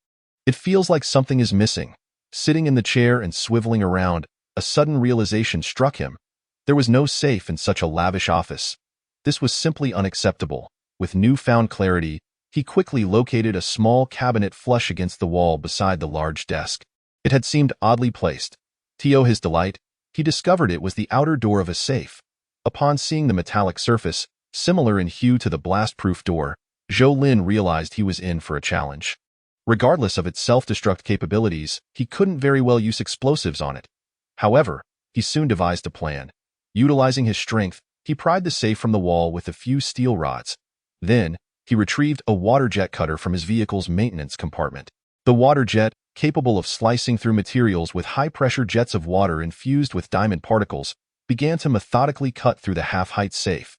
It feels like something is missing. Sitting in the chair and swiveling around, a sudden realization struck him. There was no safe in such a lavish office. This was simply unacceptable. With newfound clarity, he quickly located a small cabinet flush against the wall beside the large desk. It had seemed oddly placed. To his delight, he discovered it was the outer door of a safe. Upon seeing the metallic surface, similar in hue to the blast-proof door, Zhou Lin realized he was in for a challenge. Regardless of its self-destruct capabilities, he couldn't very well use explosives on it. However, he soon devised a plan. Utilizing his strength, he pried the safe from the wall with a few steel rods. Then, he retrieved a water jet cutter from his vehicle's maintenance compartment. The water jet, capable of slicing through materials with high-pressure jets of water infused with diamond particles, began to methodically cut through the half-height safe.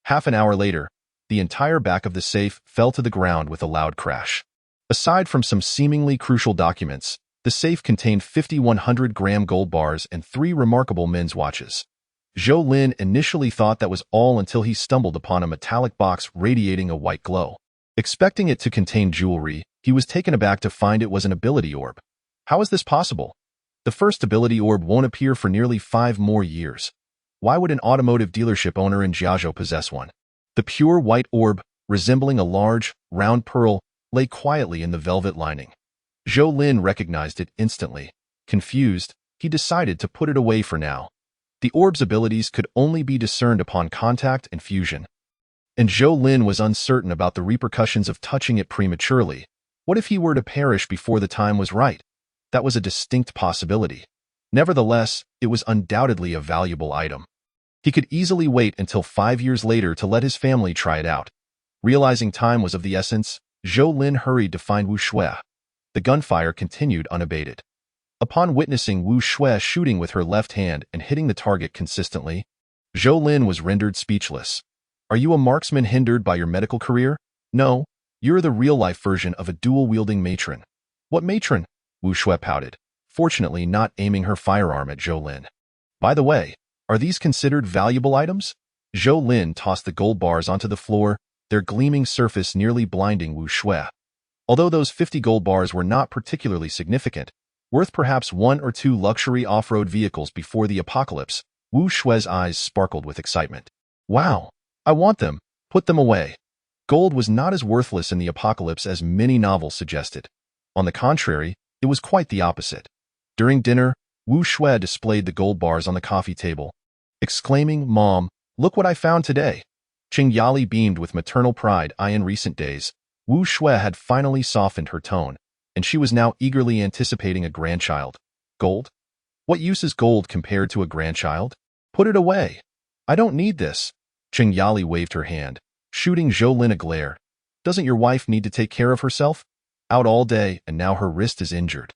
Half an hour later, the entire back of the safe fell to the ground with a loud crash. Aside from some seemingly crucial documents, the safe contained 50 100-gram gold bars and 3 remarkable men's watches. Zhou Lin initially thought that was all until he stumbled upon a metallic box radiating a white glow. Expecting it to contain jewelry, he was taken aback to find it was an ability orb. How is this possible? The first ability orb won't appear for nearly 5 more years. Why would an automotive dealership owner in Jiazhou possess one? The pure white orb, resembling a large, round pearl, lay quietly in the velvet lining. Zhou Lin recognized it instantly. Confused, he decided to put it away for now. The orb's abilities could only be discerned upon contact and fusion. And Zhou Lin was uncertain about the repercussions of touching it prematurely. What if he were to perish before the time was right? That was a distinct possibility. Nevertheless, it was undoubtedly a valuable item. He could easily wait until 5 years later to let his family try it out. Realizing time was of the essence, Zhou Lin hurried to find Wu Shui. The gunfire continued unabated. Upon witnessing Wu Shui shooting with her left hand and hitting the target consistently, Zhou Lin was rendered speechless. Are you a marksman hindered by your medical career? No, you're the real-life version of a dual-wielding matron. What matron? Wu Shui pouted, fortunately not aiming her firearm at Zhou Lin. By the way, are these considered valuable items? Zhou Lin tossed the gold bars onto the floor, their gleaming surface nearly blinding Wu Shui. Although those 50 gold bars were not particularly significant, worth perhaps 1 or 2 luxury off-road vehicles before the apocalypse, Wu Shui's eyes sparkled with excitement. Wow, I want them. Put them away. Gold was not as worthless in the apocalypse as many novels suggested. On the contrary, it was quite the opposite. During dinner, Wu Shui displayed the gold bars on the coffee table, exclaiming, "Mom, look what I found today." Qing Yali beamed with maternal pride. In recent days, Wu Shui had finally softened her tone, and she was now eagerly anticipating a grandchild. Gold? What use is gold compared to a grandchild? Put it away. I don't need this. Qing Yali waved her hand, shooting Zhou Lin a glare. Doesn't your wife need to take care of herself? Out all day, and now her wrist is injured.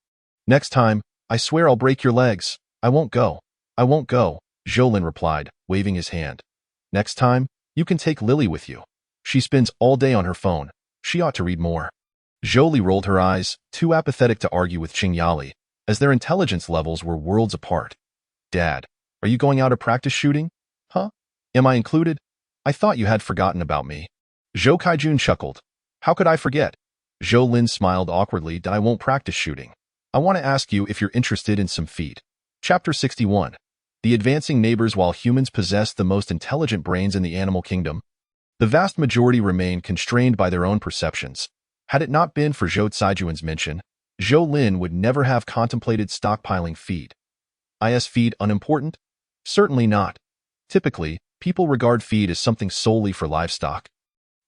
Next time, I swear I'll break your legs. I won't go. I won't go, Zhou Lin replied, waving his hand. Next time, you can take Lily with you. She spends all day on her phone. She ought to read more. Zhou Li rolled her eyes, too apathetic to argue with Qing Yali, as their intelligence levels were worlds apart. Dad, are you going out to practice shooting? Huh? Am I included? I thought you had forgotten about me. Zhou Kaijun chuckled. How could I forget? Zhou Lin smiled awkwardly. I won't practice shooting. I want to ask you if you're interested in some feet. Chapter 61. The advancing neighbors. While humans possess the most intelligent brains in the animal kingdom, the vast majority remain constrained by their own perceptions. Had it not been for Zhou Caijuan's mention, Zhou Lin would never have contemplated stockpiling feed. Is feed unimportant? Certainly not. Typically, people regard feed as something solely for livestock,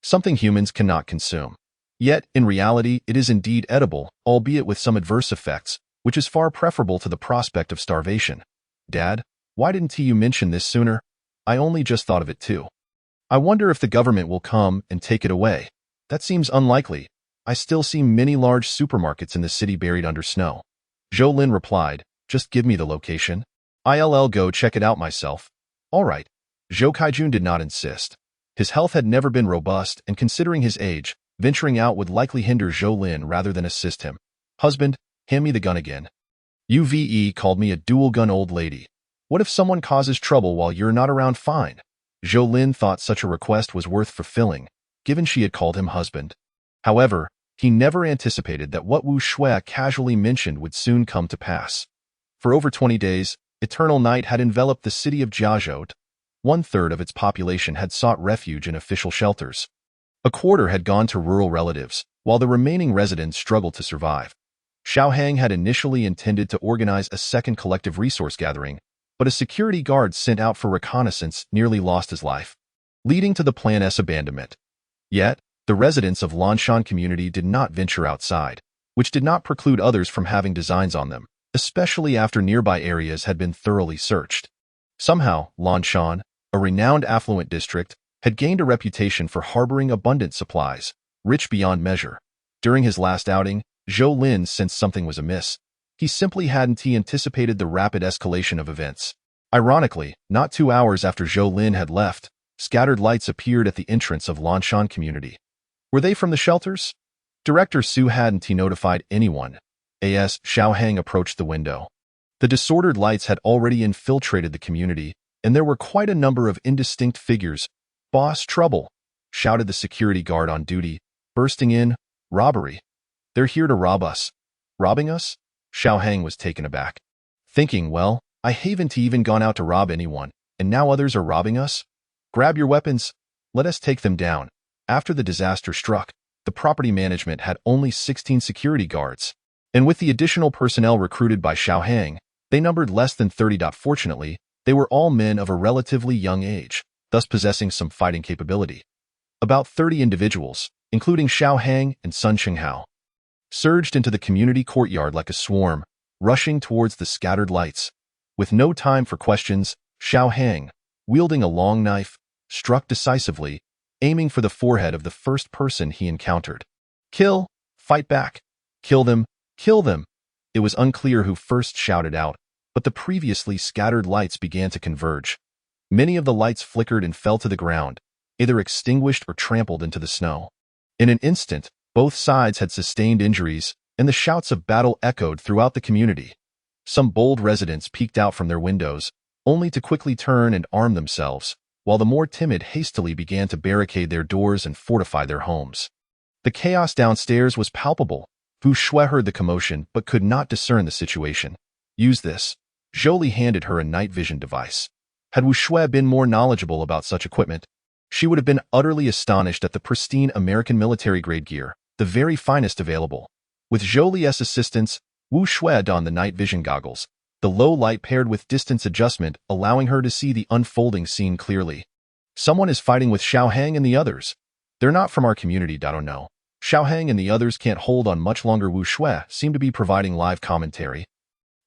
something humans cannot consume. Yet, in reality, it is indeed edible, albeit with some adverse effects, which is far preferable to the prospect of starvation. Dad, why didn't you mention this sooner? I only just thought of it too. I wonder if the government will come and take it away. That seems unlikely. I still see many large supermarkets in the city buried under snow. Zhou Lin replied, just give me the location. I'll go check it out myself. All right. Zhou Kaijun did not insist. His health had never been robust, and considering his age, venturing out would likely hinder Zhou Lin rather than assist him. Husband, hand me the gun again. UVE called me a dual-gun old lady. What if someone causes trouble while you're not around? Fine. Zhou Lin thought such a request was worth fulfilling, given she had called him husband. However, he never anticipated that what Wu Shui casually mentioned would soon come to pass. For over 20 days, eternal night had enveloped the city of Jiazhou. 1/3 of its population had sought refuge in official shelters. A quarter had gone to rural relatives, while the remaining residents struggled to survive. Xiaohang had initially intended to organize a second collective resource gathering, but a security guard sent out for reconnaissance nearly lost his life, leading to the plan's abandonment. Yet, the residents of Lanshan community did not venture outside. which did not preclude others from having designs on them, especially after nearby areas had been thoroughly searched. Somehow, Lanshan, a renowned affluent district, had gained a reputation for harboring abundant supplies, rich beyond measure. During his last outing, Zhou Lin sensed something was amiss. He simply hadn't anticipated the rapid escalation of events. Ironically, not 2 hours after Zhou Lin had left, scattered lights appeared at the entrance of Lanshan community. Were they from the shelters? Director Su hadn't notified anyone. As Xiaohang approached the window. The disordered lights had already infiltrated the community, and there were quite a number of indistinct figures. "Boss, trouble!" shouted the security guard on duty, bursting in. "Robbery. They're here to rob us." "Robbing us?" Xiaohang was taken aback, thinking, well, I haven't even gone out to rob anyone, and now others are robbing us? "Grab your weapons. Let us take them down." After the disaster struck, the property management had only 16 security guards, and with the additional personnel recruited by Xiaohang, they numbered less than 30. Fortunately, they were all men of a relatively young age, thus possessing some fighting capability. About 30 individuals, including Xiaohang and Sun Qinghao, surged into the community courtyard like a swarm, rushing towards the scattered lights. With no time for questions, Xiaohang, wielding a long knife, struck decisively, aiming for the forehead of the first person he encountered. "Kill! Fight back! Kill them! Kill them!" It was unclear who first shouted out, but the previously scattered lights began to converge. Many of the lights flickered and fell to the ground, either extinguished or trampled into the snow. In an instant, both sides had sustained injuries, and the shouts of battle echoed throughout the community. Some bold residents peeked out from their windows, only to quickly turn and arm themselves, while the more timid hastily began to barricade their doors and fortify their homes. The chaos downstairs was palpable. Wu Shui heard the commotion but could not discern the situation. "Use this." Zhou handed her a night vision device. Had Wu Shui been more knowledgeable about such equipment, she would have been utterly astonished at the pristine American military-grade gear, the very finest available. With Zhou's assistance, Wu Shui donned the night vision goggles, the low light paired with distance adjustment allowing her to see the unfolding scene clearly. "Someone is fighting with Xiaohang and the others. They're not from our community, don't know. Xiaohang and the others can't hold on much longer." Wu Shui seemed to be providing live commentary.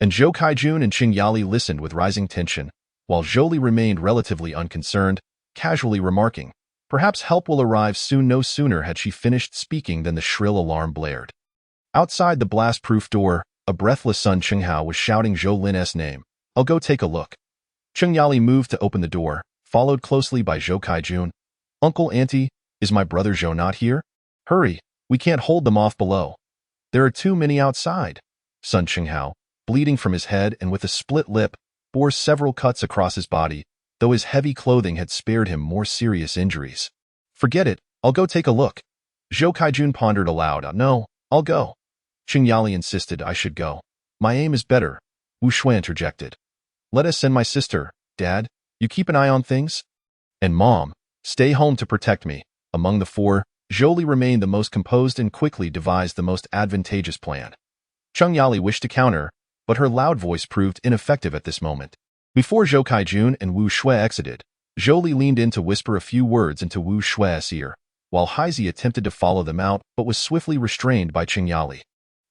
And Zhou Kaijun and Qing Yali listened with rising tension, while Zhou remained relatively unconcerned, casually remarking, "Perhaps help will arrive soon." No sooner had she finished speaking than the shrill alarm blared. Outside the blast-proof door, a breathless Sun Qinghao was shouting Zhou Lin's name. "I'll go take a look." Qing Yali moved to open the door, followed closely by Zhou Kaijun. "Uncle, Auntie, is my brother Zhou not here? Hurry, we can't hold them off below. There are too many outside." Sun Qinghao, bleeding from his head and with a split lip, bore several cuts across his body, though his heavy clothing had spared him more serious injuries. "Forget it, I'll go take a look." Zhou Kaijun pondered aloud. "No, I'll go." Qing Yali insisted I should go. "My aim is better," Wu Shui interjected. "Let us send my sister. Dad, you keep an eye on things? And Mom, stay home to protect me." Among the four, Zhou remained the most composed and quickly devised the most advantageous plan. Qing Yali wished to counter, but her loud voice proved ineffective at this moment. Before Zhou Kaijun and Wu Shui exited, Zhou leaned in to whisper a few words into Wu Shui's ear, while Heizhi attempted to follow them out but was swiftly restrained by Qing Yali.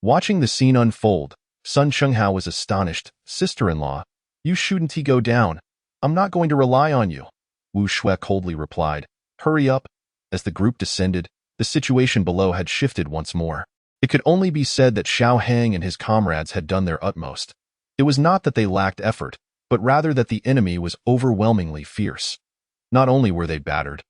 Watching the scene unfold, Sun Qinghao was astonished. "Sister-in-law, you shouldn't go down. I'm not going to rely on you." Wu Shui coldly replied, "Hurry up." As the group descended, the situation below had shifted once more. It could only be said that Xiaohang and his comrades had done their utmost. It was not that they lacked effort, but rather that the enemy was overwhelmingly fierce. Not only were they battered,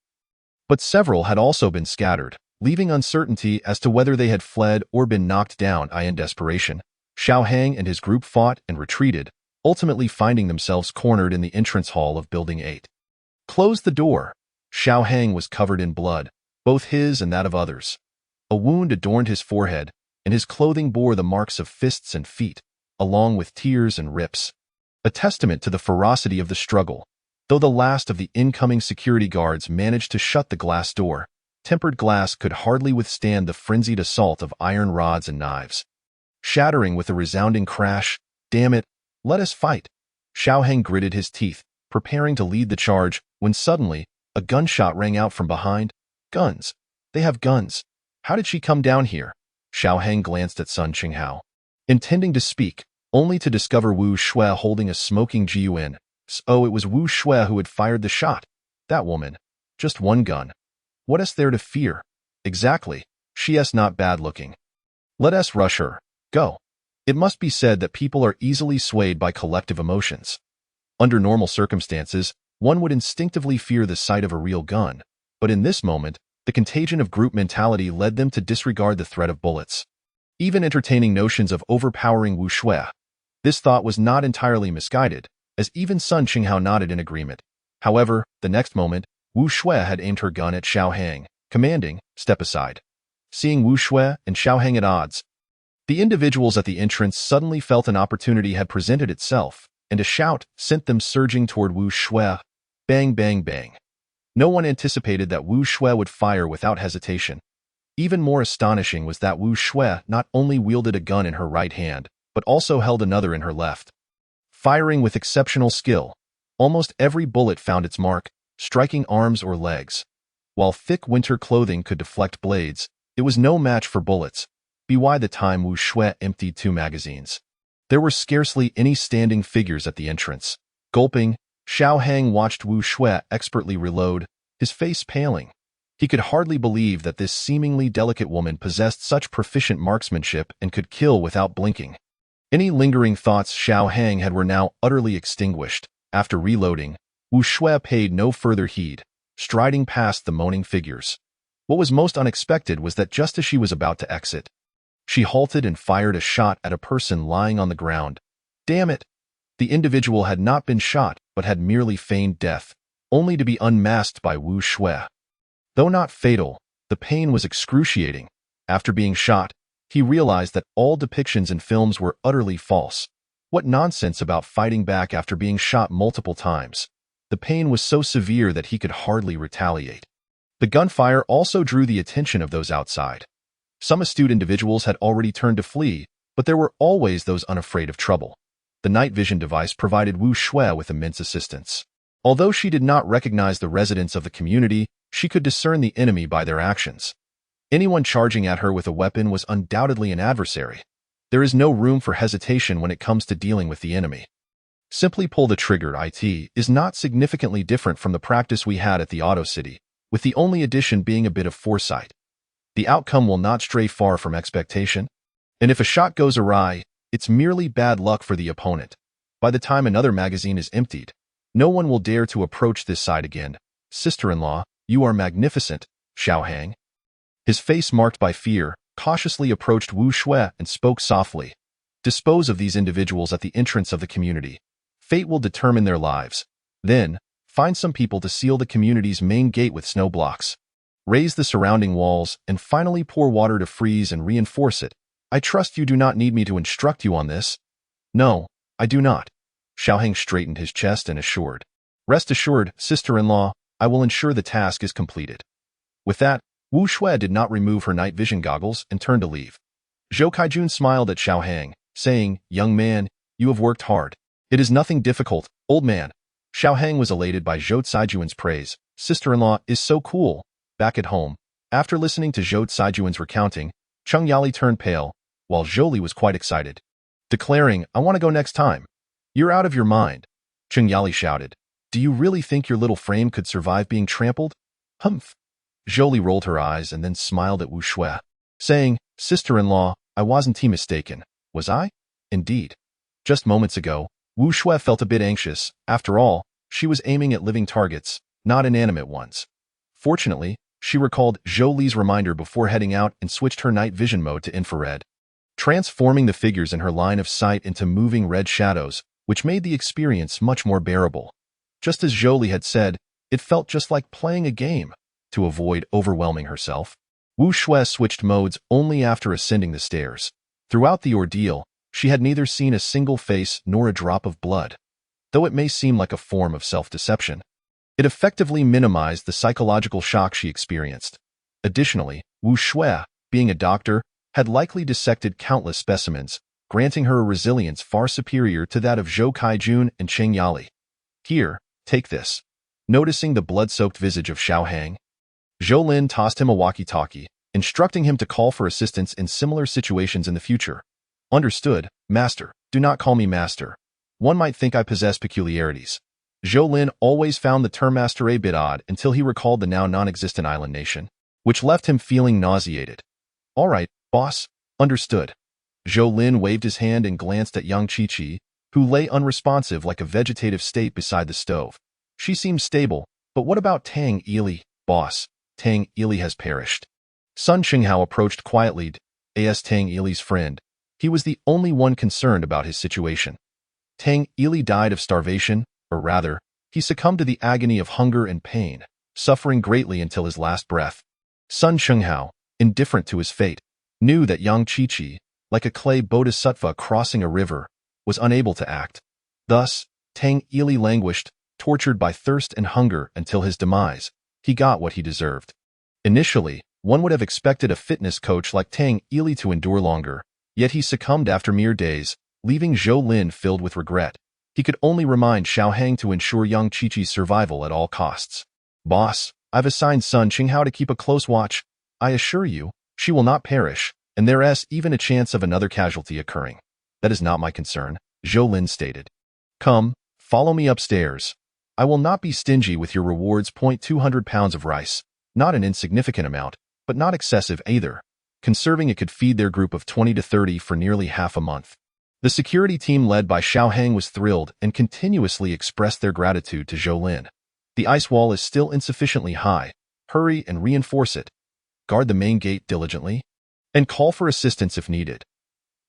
but several had also been scattered, leaving uncertainty as to whether they had fled or been knocked down. In desperation, Xiaohang and his group fought and retreated, ultimately finding themselves cornered in the entrance hall of Building 8. "Close the door." Xiaohang was covered in blood, both his and that of others. A wound adorned his forehead, and his clothing bore the marks of fists and feet, along with tears and rips. A testament to the ferocity of the struggle. Though the last of the incoming security guards managed to shut the glass door, tempered glass could hardly withstand the frenzied assault of iron rods and knives. Shattering with a resounding crash, "Damn it, let us fight." Xiaohang gritted his teeth, preparing to lead the charge, when suddenly, a gunshot rang out from behind. "Guns! They have guns! How did she come down here?" Xiao Hang glanced at Sun Qinghao, intending to speak, only to discover Wu Shui holding a smoking gun. So it was Wu Shui who had fired the shot. That woman. Just one gun. What is there to fear? Exactly. She's not bad looking. Let us rush her. Go. It must be said that people are easily swayed by collective emotions. Under normal circumstances, one would instinctively fear the sight of a real gun, but in this moment, the contagion of group mentality led them to disregard the threat of bullets. Even entertaining notions of overpowering Wu Shui. This thought was not entirely misguided, as even Sun Qinghao nodded in agreement. However, the next moment, Wu Shui had aimed her gun at Xiao Hang, commanding, "Step aside." Seeing Wu Shui and Xiao Hang at odds, the individuals at the entrance suddenly felt an opportunity had presented itself, and a shout sent them surging toward Wu Shui. Bang, bang, bang. No one anticipated that Wu Shui would fire without hesitation. Even more astonishing was that Wu Shui not only wielded a gun in her right hand, but also held another in her left. Firing with exceptional skill, almost every bullet found its mark, striking arms or legs. While thick winter clothing could deflect blades, it was no match for bullets. By the time Wu Shui emptied 2 magazines, there were scarcely any standing figures at the entrance. Gulping, Xiao Hang watched Wu Shui expertly reload, his face paling. He could hardly believe that this seemingly delicate woman possessed such proficient marksmanship and could kill without blinking. Any lingering thoughts Xiao Hang had were now utterly extinguished. After reloading, Wu Shui paid no further heed, striding past the moaning figures. What was most unexpected was that just as she was about to exit, she halted and fired a shot at a person lying on the ground. Damn it! The individual had not been shot, but had merely feigned death, only to be unmasked by Wu Shui. Though not fatal, the pain was excruciating. After being shot, he realized that all depictions in films were utterly false. What nonsense about fighting back after being shot multiple times. The pain was so severe that he could hardly retaliate. The gunfire also drew the attention of those outside. Some astute individuals had already turned to flee, but there were always those unafraid of trouble. The night vision device provided Wu Shui with immense assistance. Although she did not recognize the residents of the community, she could discern the enemy by their actions. Anyone charging at her with a weapon was undoubtedly an adversary. There is no room for hesitation when it comes to dealing with the enemy. Simply pull the trigger. It is not significantly different from the practice we had at the Auto City, with the only addition being a bit of foresight. The outcome will not stray far from expectation, and if a shot goes awry, it's merely bad luck for the opponent. By the time another magazine is emptied, no one will dare to approach this side again. Sister-in-law, you are magnificent, Xiao Hang. His face marked by fear, cautiously approached Wu Shui and spoke softly. Dispose of these individuals at the entrance of the community. Fate will determine their lives. Then, find some people to seal the community's main gate with snow blocks. Raise the surrounding walls, and finally pour water to freeze and reinforce it. I trust you do not need me to instruct you on this. No, I do not. Xiao Hang straightened his chest and assured. Rest assured, sister-in-law, I will ensure the task is completed. With that, Wu Shui did not remove her night vision goggles and turned to leave. Zhou Kaijun smiled at Xiao Hang, saying, young man, you have worked hard. It is nothing difficult, old man. Xiao Hang was elated by Zhou Caijuan's praise. Sister-in-law is so cool. Back at home, after listening to Zhou Caijuan's recounting, Cheng Yali turned pale, while Zhou was quite excited, declaring, I want to go next time. You're out of your mind. Cheng Yali shouted. Do you really think your little frame could survive being trampled? Humph. Zhou rolled her eyes and then smiled at Wu Shui, saying, Sister-in-law, I wasn't mistaken, was I? Indeed. Just moments ago, Wu Shui felt a bit anxious. After all, she was aiming at living targets, not inanimate ones. Fortunately, she recalled Zhou Li's reminder before heading out and switched her night vision mode to infrared, transforming the figures in her line of sight into moving red shadows, which made the experience much more bearable. Just as Zhou Li had said, it felt just like playing a game. To avoid overwhelming herself, Wu Shui switched modes only after ascending the stairs. Throughout the ordeal, she had neither seen a single face nor a drop of blood. Though it may seem like a form of self-deception, it effectively minimized the psychological shock she experienced. Additionally, Wu Shui, being a doctor, had likely dissected countless specimens, granting her a resilience far superior to that of Zhou Kaijun and Cheng Yali. Here, take this. Noticing the blood-soaked visage of Xiao Hang, Zhou Lin tossed him a walkie-talkie, instructing him to call for assistance in similar situations in the future. Understood, master. Do not call me master. One might think I possess peculiarities. Zhou Lin always found the term master a bit odd until he recalled the now non-existent island nation, which left him feeling nauseated. All right, boss. Understood. Zhou Lin waved his hand and glanced at Yang Qiqi, who lay unresponsive like a vegetative state beside the stove. She seemed stable, but what about Tang Ili? Boss, Tang Ili has perished. Sun Qinghao approached quietly, as Tang Ili's friend. He was the only one concerned about his situation. Tang Ili died of starvation, or rather, he succumbed to the agony of hunger and pain, suffering greatly until his last breath. Sun Qinghao, indifferent to his fate, knew that Yang Qiqi, like a clay bodhisattva crossing a river, was unable to act. Thus, Tang Ili languished, tortured by thirst and hunger until his demise. He got what he deserved. Initially, one would have expected a fitness coach like Tang Ili to endure longer, yet he succumbed after mere days, leaving Zhou Lin filled with regret. He could only remind Xiaohang to ensure Yang Qiqi's survival at all costs. Boss, I've assigned Sun Qinghao to keep a close watch. I assure you, she will not perish, and there is even a chance of another casualty occurring. That is not my concern, Zhou Lin stated. Come, follow me upstairs. I will not be stingy with your rewards. 200 pounds of rice, not an insignificant amount, but not excessive either. Conserving it could feed their group of 20 to 30 for nearly half a month. The security team led by Xiaohang was thrilled and continuously expressed their gratitude to Zhou Lin. The ice wall is still insufficiently high. Hurry and reinforce it. Guard the main gate diligently, and call for assistance if needed.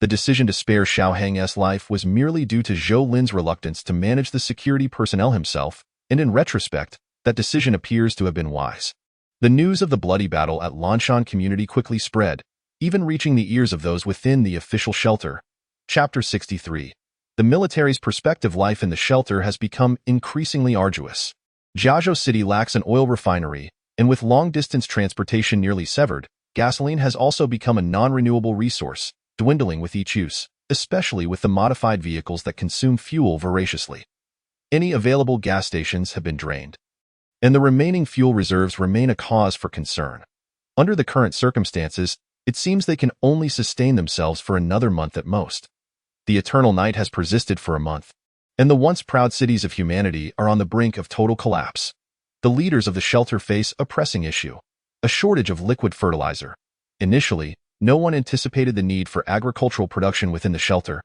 The decision to spare Xiaohang's life was merely due to Zhou Lin's reluctance to manage the security personnel himself, and in retrospect, that decision appears to have been wise. The news of the bloody battle at Lanshan community quickly spread, even reaching the ears of those within the official shelter. Chapter 63. The military's prospective life in the shelter has become increasingly arduous. Jiazhou City lacks an oil refinery, and with long-distance transportation nearly severed, gasoline has also become a non-renewable resource, dwindling with each use, especially with the modified vehicles that consume fuel voraciously. Any available gas stations have been drained, and the remaining fuel reserves remain a cause for concern. Under the current circumstances, it seems they can only sustain themselves for another month at most. The eternal night has persisted for a month, and the once proud cities of humanity are on the brink of total collapse. The leaders of the shelter face a pressing issue: a shortage of liquid fertilizer. Initially, no one anticipated the need for agricultural production within the shelter.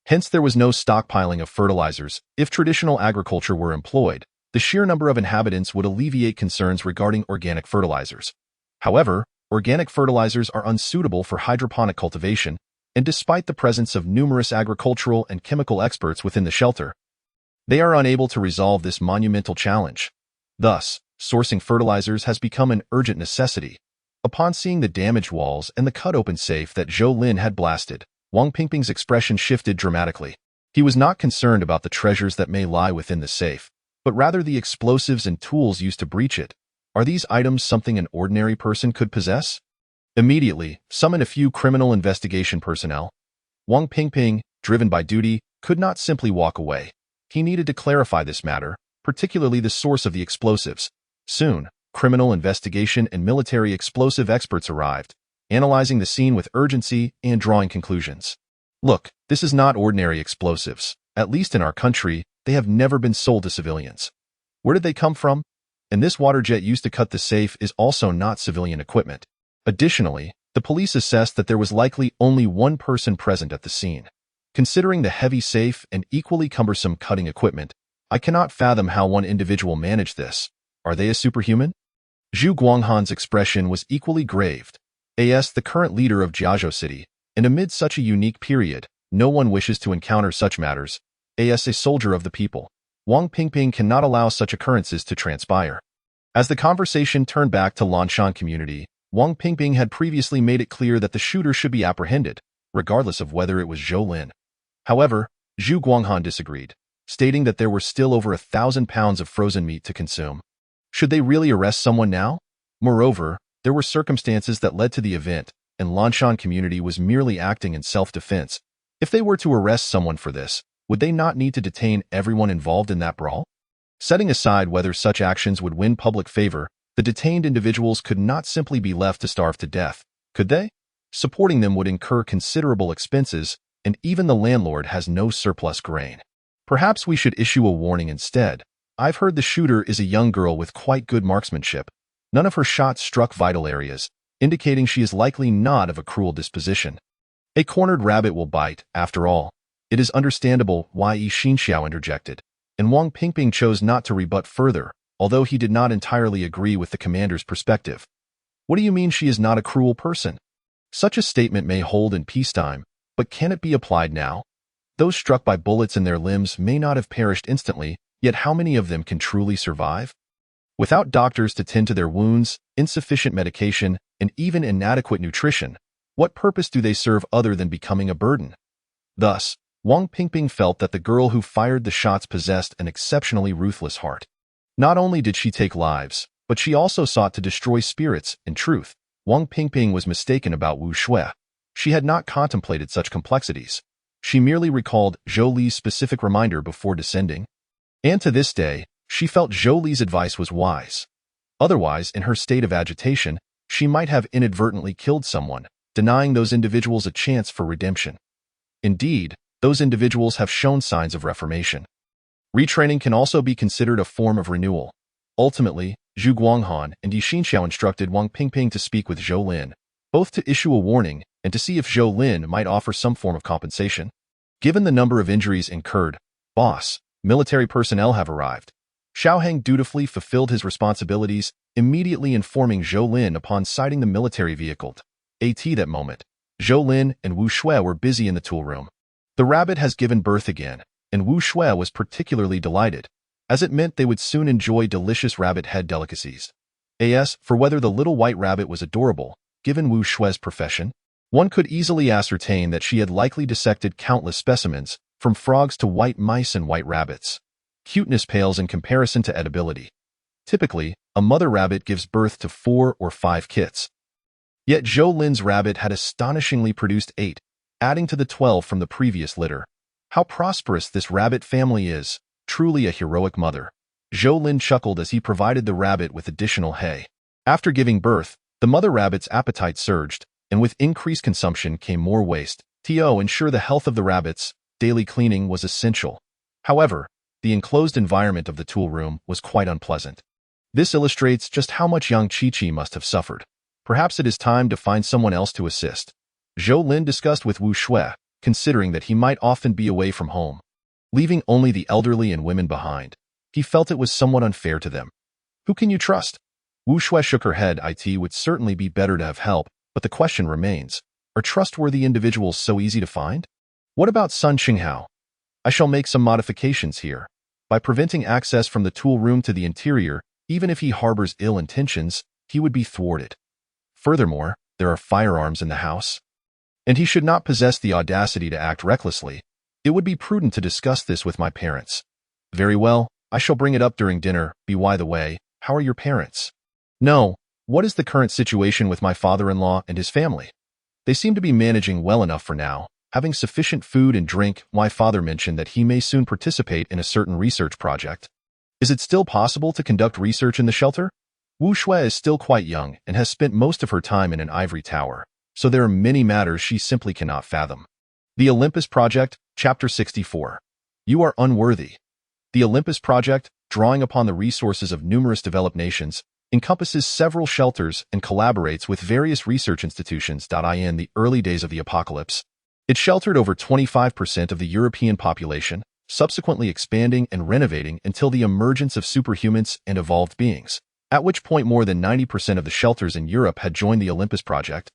Hence, there was no stockpiling of fertilizers. If traditional agriculture were employed, the sheer number of inhabitants would alleviate concerns regarding organic fertilizers. However, organic fertilizers are unsuitable for hydroponic cultivation, and despite the presence of numerous agricultural and chemical experts within the shelter, they are unable to resolve this monumental challenge. Thus, sourcing fertilizers has become an urgent necessity. Upon seeing the damaged walls and the cut-open safe that Zhou Lin had blasted, Wang Pingping's expression shifted dramatically. He was not concerned about the treasures that may lie within the safe, but rather the explosives and tools used to breach it. Are these items something an ordinary person could possess? Immediately, summon a few criminal investigation personnel. Wang Pingping, driven by duty, could not simply walk away. He needed to clarify this matter, particularly the source of the explosives. Soon, criminal investigation and military explosive experts arrived, analyzing the scene with urgency and drawing conclusions. Look, this is not ordinary explosives. At least in our country, they have never been sold to civilians. Where did they come from? And this water jet used to cut the safe is also not civilian equipment. Additionally, the police assessed that there was likely only one person present at the scene. Considering the heavy safe and equally cumbersome cutting equipment, I cannot fathom how one individual managed this. Are they a superhuman? Zhu Guanghan's expression was equally grave. As the current leader of Jiazhou City, and amid such a unique period, no one wishes to encounter such matters. As a soldier of the people, Wang Pingping cannot allow such occurrences to transpire. As the conversation turned back to Lanshan community, Wang Pingping had previously made it clear that the shooter should be apprehended, regardless of whether it was Zhou Lin. However, Zhu Guanghan disagreed, stating that there were still over 1,000 pounds of frozen meat to consume. Should they really arrest someone now? Moreover, there were circumstances that led to the event, and Lanshan community was merely acting in self-defense. If they were to arrest someone for this, would they not need to detain everyone involved in that brawl? Setting aside whether such actions would win public favor, The detained individuals could not simply be left to starve to death, could they? Supporting them would incur considerable expenses, and even the landlord has no surplus grain. Perhaps we should issue a warning instead. I've heard the shooter is a young girl with quite good marksmanship. None of her shots struck vital areas, indicating she is likely not of a cruel disposition. A cornered rabbit will bite, after all. It is understandable why Yi Xinxiao interjected, and Wang Pingping chose not to rebut further, although he did not entirely agree with the commander's perspective. What do you mean she is not a cruel person? Such a statement may hold in peacetime, but can it be applied now? Those struck by bullets in their limbs may not have perished instantly, yet how many of them can truly survive? Without doctors to tend to their wounds, insufficient medication, and even inadequate nutrition, what purpose do they serve other than becoming a burden? Thus, Wang Pingping felt that the girl who fired the shots possessed an exceptionally ruthless heart. Not only did she take lives, but she also sought to destroy spirits. In truth, Wang Pingping was mistaken about Wu Shui. She had not contemplated such complexities. She merely recalled Zhou Li's specific reminder before descending. And to this day, she felt Zhou Li's advice was wise. Otherwise, in her state of agitation, she might have inadvertently killed someone, denying those individuals a chance for redemption. Indeed, those individuals have shown signs of reformation. Retraining can also be considered a form of renewal. Ultimately, Zhu Guanghan and Yi Xinxiao instructed Wang Pingping to speak with Zhou Lin, both to issue a warning and to see if Zhou Lin might offer some form of compensation. Given the number of injuries incurred, boss, military personnel have arrived. Xiaoheng dutifully fulfilled his responsibilities, immediately informing Zhou Lin upon sighting the military vehicle. At that moment, Zhou Lin and Wu Shui were busy in the tool room. The rabbit has given birth again, and Wu Shui was particularly delighted, as it meant they would soon enjoy delicious rabbit head delicacies. As for whether the little white rabbit was adorable, given Wu Shui's profession, one could easily ascertain that she had likely dissected countless specimens, from frogs to white mice and white rabbits. Cuteness pales in comparison to edibility. Typically, a mother rabbit gives birth to 4 or 5 kits. Yet Zhou Lin's rabbit had astonishingly produced 8, adding to the 12 from the previous litter. How prosperous this rabbit family is, truly a heroic mother. Zhou Lin chuckled as he provided the rabbit with additional hay. After giving birth, the mother rabbit's appetite surged, and with increased consumption came more waste. To ensure the health of the rabbits, daily cleaning was essential. However, the enclosed environment of the tool room was quite unpleasant. This illustrates just how much young Chi-Chi must have suffered. Perhaps it is time to find someone else to assist. Zhou Lin discussed with Wu Shui, considering that he might often be away from home, leaving only the elderly and women behind. He felt it was somewhat unfair to them. Who can you trust? Wu Shui shook her head. It would certainly be better to have help, but the question remains, are trustworthy individuals so easy to find? What about Sun Qinghao? I shall make some modifications here. By preventing access from the tool room to the interior, even if he harbors ill intentions, he would be thwarted. Furthermore, there are firearms in the house, and he should not possess the audacity to act recklessly. It would be prudent to discuss this with my parents. Very well, I shall bring it up during dinner. By the way, how are your parents? No, what is the current situation with my father-in-law and his family? They seem to be managing well enough for now, having sufficient food and drink. My father mentioned that he may soon participate in a certain research project. Is it still possible to conduct research in the shelter? Wu Shui is still quite young and has spent most of her time in an ivory tower, so there are many matters she simply cannot fathom. The Olympus Project, Chapter 64. You are unworthy. The Olympus Project, drawing upon the resources of numerous developed nations, encompasses several shelters and collaborates with various research institutions. In the early days of the apocalypse, it sheltered over 25% of the European population, subsequently expanding and renovating until the emergence of superhumans and evolved beings, at which point more than 90% of the shelters in Europe had joined the Olympus Project,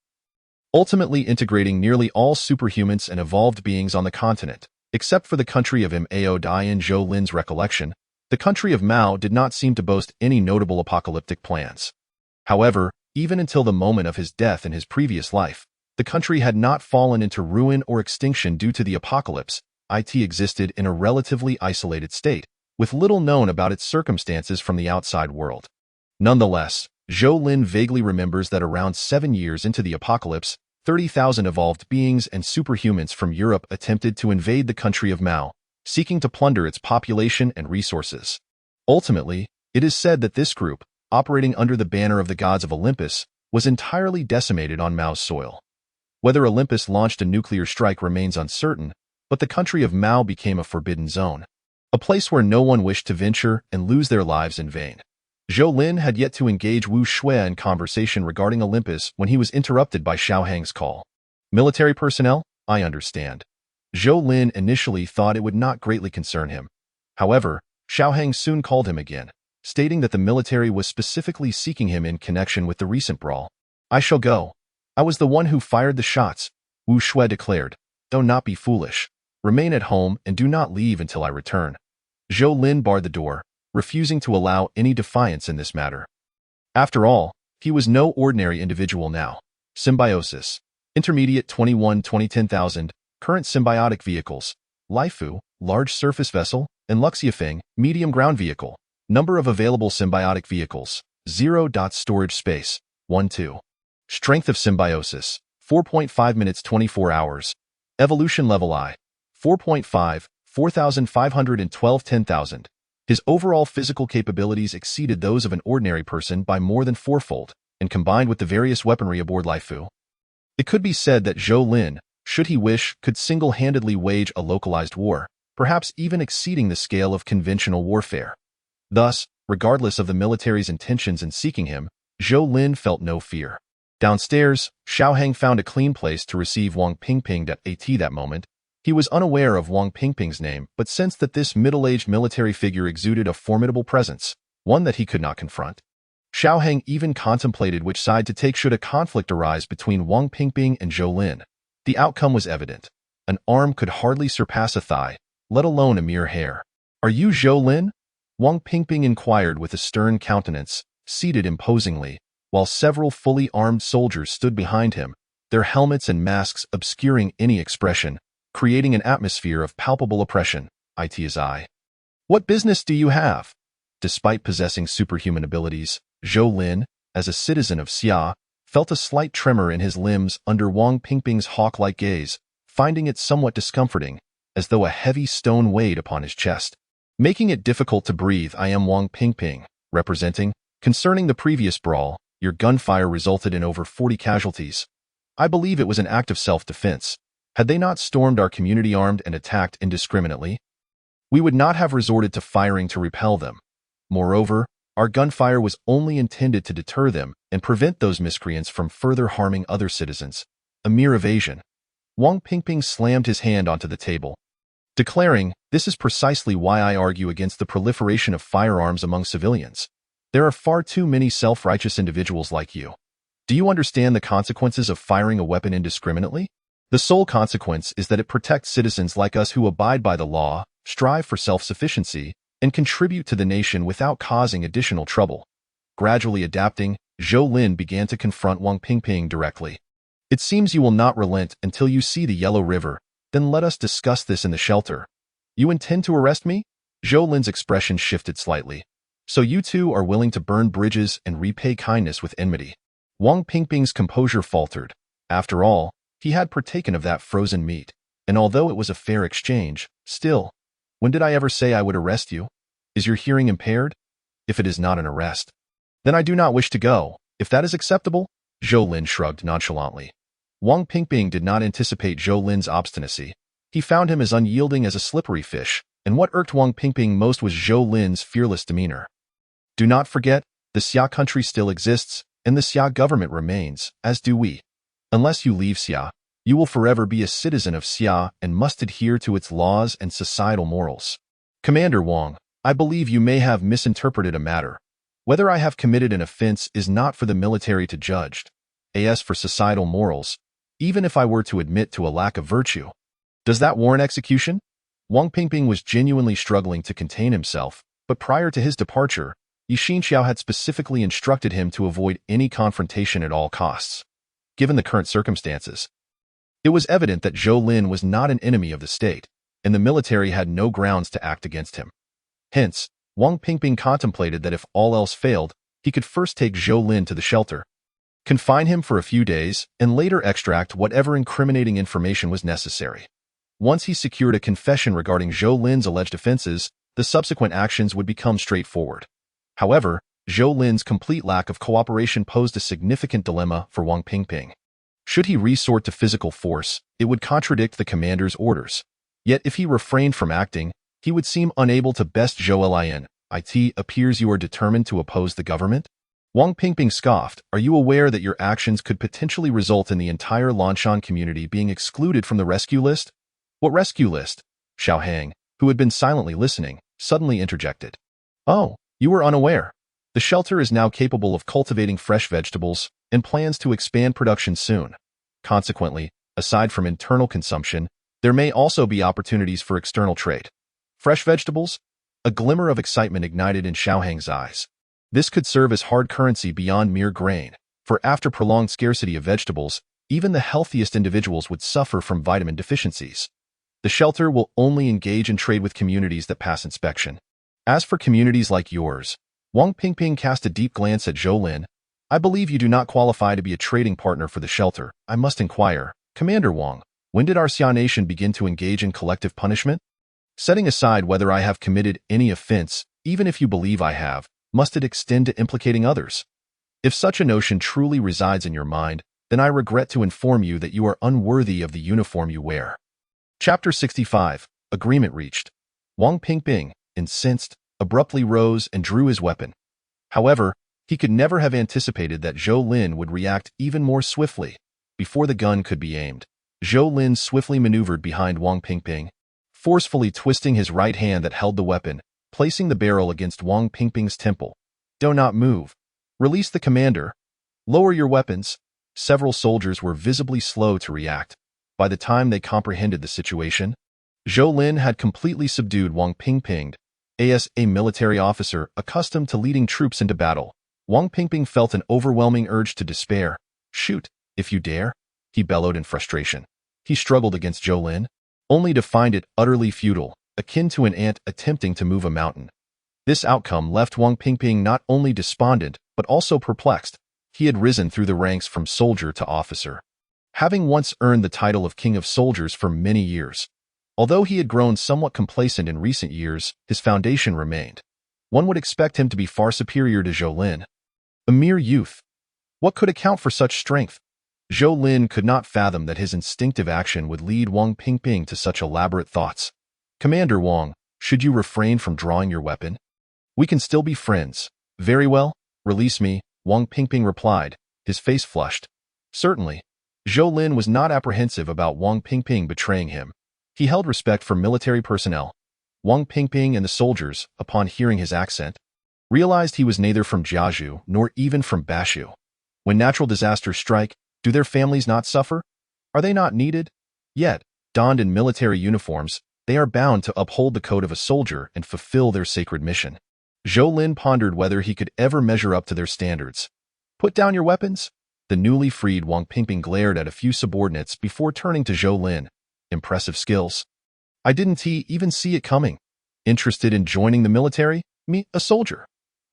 ultimately integrating nearly all superhumans and evolved beings on the continent. Except for the country of Mao. In Zhou Lin's recollection, the country of Mao did not seem to boast any notable apocalyptic plans. However, even until the moment of his death in his previous life, the country had not fallen into ruin or extinction due to the apocalypse. It existed in a relatively isolated state, with little known about its circumstances from the outside world. Nonetheless, Zhou Lin vaguely remembers that around 7 years into the apocalypse, 30,000 evolved beings and superhumans from Europe attempted to invade the country of Mao, seeking to plunder its population and resources. Ultimately, it is said that this group, operating under the banner of the gods of Olympus, was entirely decimated on Mao's soil. Whether Olympus launched a nuclear strike remains uncertain, but the country of Mao became a forbidden zone, a place where no one wished to venture and lose their lives in vain. Zhou Lin had yet to engage Wu Shui in conversation regarding Olympus when he was interrupted by Xiao Hang's call. Military personnel? I understand. Zhou Lin initially thought it would not greatly concern him. However, Xiao Hang soon called him again, stating that the military was specifically seeking him in connection with the recent brawl. I shall go. I was the one who fired the shots, Wu Shui declared. Do not be foolish. Remain at home and do not leave until I return. Zhou Lin barred the door, refusing to allow any defiance in this matter. After all, he was no ordinary individual now. Symbiosis. Intermediate 21-20-10,000, current symbiotic vehicles. Laifu, large surface vessel, and Luxiafeng, medium ground vehicle. Number of available symbiotic vehicles. 0. Storage space. 1-2. Strength of symbiosis. 4.5 minutes 24 hours. Evolution level I. 4.5, 4,512 10,000. His overall physical capabilities exceeded those of an ordinary person by more than fourfold, and combined with the various weaponry aboard Laifu, it could be said that Zhou Lin, should he wish, could single-handedly wage a localized war, perhaps even exceeding the scale of conventional warfare. Thus, regardless of the military's intentions in seeking him, Zhou Lin felt no fear. Downstairs, Xiao Hang found a clean place to receive Wang Pingping at that moment. He was unaware of Wang Pingping's name, but sensed that this middle-aged military figure exuded a formidable presence, one that he could not confront. Xiao Hang even contemplated which side to take should a conflict arise between Wang Pingping and Zhou Lin. The outcome was evident. An arm could hardly surpass a thigh, let alone a mere hair. Are you Zhou Lin? Wang Pingping inquired with a stern countenance, seated imposingly, while several fully armed soldiers stood behind him, their helmets and masks obscuring any expression, creating an atmosphere of palpable oppression. It is I. What business do you have? Despite possessing superhuman abilities, Zhou Lin, as a citizen of Xia, felt a slight tremor in his limbs under Wang Pingping's hawk-like gaze, finding it somewhat discomforting, as though a heavy stone weighed upon his chest. Making it difficult to breathe, I am Wang Pingping, representing. Concerning the previous brawl, your gunfire resulted in over 40 casualties. I believe it was an act of self-defense. Had they not stormed our community armed and attacked indiscriminately, we would not have resorted to firing to repel them. Moreover, our gunfire was only intended to deter them and prevent those miscreants from further harming other citizens. A mere evasion. Wang Pingping slammed his hand onto the table, declaring, "This is precisely why I argue against the proliferation of firearms among civilians. There are far too many self-righteous individuals like you. Do you understand the consequences of firing a weapon indiscriminately? The sole consequence is that it protects citizens like us who abide by the law, strive for self-sufficiency, and contribute to the nation without causing additional trouble." Gradually adapting, Zhou Lin began to confront Wang Pingping directly. "It seems you will not relent until you see the Yellow River. Then let us discuss this in the shelter. You intend to arrest me?" Zhou Lin's expression shifted slightly. "So you two are willing to burn bridges and repay kindness with enmity." Wang Pingping's composure faltered. After all, he had partaken of that frozen meat, and although it was a fair exchange, still, when did I ever say I would arrest you? Is your hearing impaired? If it is not an arrest, then I do not wish to go. If that is acceptable, Zhou Lin shrugged nonchalantly. Wang Pingping did not anticipate Zhou Lin's obstinacy. He found him as unyielding as a slippery fish, and what irked Wang Pingping most was Zhou Lin's fearless demeanor. "Do not forget, the Xia country still exists, and the Xia government remains, as do we. Unless you leave Xia, you will forever be a citizen of Xia and must adhere to its laws and societal morals." "Commander Wang, I believe you may have misinterpreted a matter. Whether I have committed an offense is not for the military to judge. As for societal morals, even if I were to admit to a lack of virtue, does that warrant execution?" Wang Pingping was genuinely struggling to contain himself, but prior to his departure, Yixin Xiao had specifically instructed him to avoid any confrontation at all costs. Given the current circumstances, it was evident that Zhou Lin was not an enemy of the state, and the military had no grounds to act against him. Hence, Wang Pingping contemplated that if all else failed, he could first take Zhou Lin to the shelter, confine him for a few days, and later extract whatever incriminating information was necessary. Once he secured a confession regarding Zhou Lin's alleged offenses, the subsequent actions would become straightforward. However, Zhou Lin's complete lack of cooperation posed a significant dilemma for Wang Pingping. Should he resort to physical force, it would contradict the commander's orders. Yet if he refrained from acting, he would seem unable to best Zhou Lin. It appears you are determined to oppose the government? Wang Pingping scoffed. Are you aware that your actions could potentially result in the entire Lanshan community being excluded from the rescue list? What rescue list? Xiao Hang, who had been silently listening, suddenly interjected. Oh, you were unaware. The shelter is now capable of cultivating fresh vegetables and plans to expand production soon. Consequently, aside from internal consumption, there may also be opportunities for external trade. Fresh vegetables? A glimmer of excitement ignited in Xiao Hang's eyes. This could serve as hard currency beyond mere grain, for after prolonged scarcity of vegetables, even the healthiest individuals would suffer from vitamin deficiencies. The shelter will only engage in trade with communities that pass inspection. As for communities like yours, Wang Pingping cast a deep glance at Zhou Lin. I believe you do not qualify to be a trading partner for the shelter. I must inquire, Commander Wang, when did our Xia Nation begin to engage in collective punishment? Setting aside whether I have committed any offense, even if you believe I have, must it extend to implicating others? If such a notion truly resides in your mind, then I regret to inform you that you are unworthy of the uniform you wear. Chapter 65. Agreement reached. Wang Pingping, incensed, abruptly rose and drew his weapon. However, he could never have anticipated that Zhou Lin would react even more swiftly. Before the gun could be aimed, Zhou Lin swiftly maneuvered behind Wang Pingping, forcefully twisting his right hand that held the weapon, placing the barrel against Wang Pingping's temple. Do not move. Release the commander. Lower your weapons. Several soldiers were visibly slow to react. By the time they comprehended the situation, Zhou Lin had completely subdued Wang Pingping. As a military officer accustomed to leading troops into battle, Wang Pingping felt an overwhelming urge to despair. Shoot, if you dare, he bellowed in frustration. He struggled against Zhou Lin, only to find it utterly futile, akin to an ant attempting to move a mountain. This outcome left Wang Pingping not only despondent, but also perplexed. He had risen through the ranks from soldier to officer, having once earned the title of King of Soldiers for many years. Although he had grown somewhat complacent in recent years, his foundation remained. One would expect him to be far superior to Zhou Lin. A mere youth. What could account for such strength? Zhou Lin could not fathom that his instinctive action would lead Wang Pingping to such elaborate thoughts. Commander Wang, should you refrain from drawing your weapon? We can still be friends. Very well, release me, Wang Pingping replied, his face flushed. Certainly. Zhou Lin was not apprehensive about Wang Pingping betraying him. He held respect for military personnel. Wang Pingping and the soldiers, upon hearing his accent, realized he was neither from Jiazhu nor even from Bashu. When natural disasters strike, do their families not suffer? Are they not needed? Yet, donned in military uniforms, they are bound to uphold the code of a soldier and fulfill their sacred mission. Zhou Lin pondered whether he could ever measure up to their standards. Put down your weapons? The newly freed Wang Pingping glared at a few subordinates before turning to Zhou Lin. Impressive skills. I didn't even see it coming. Interested in joining the military? Me, a soldier.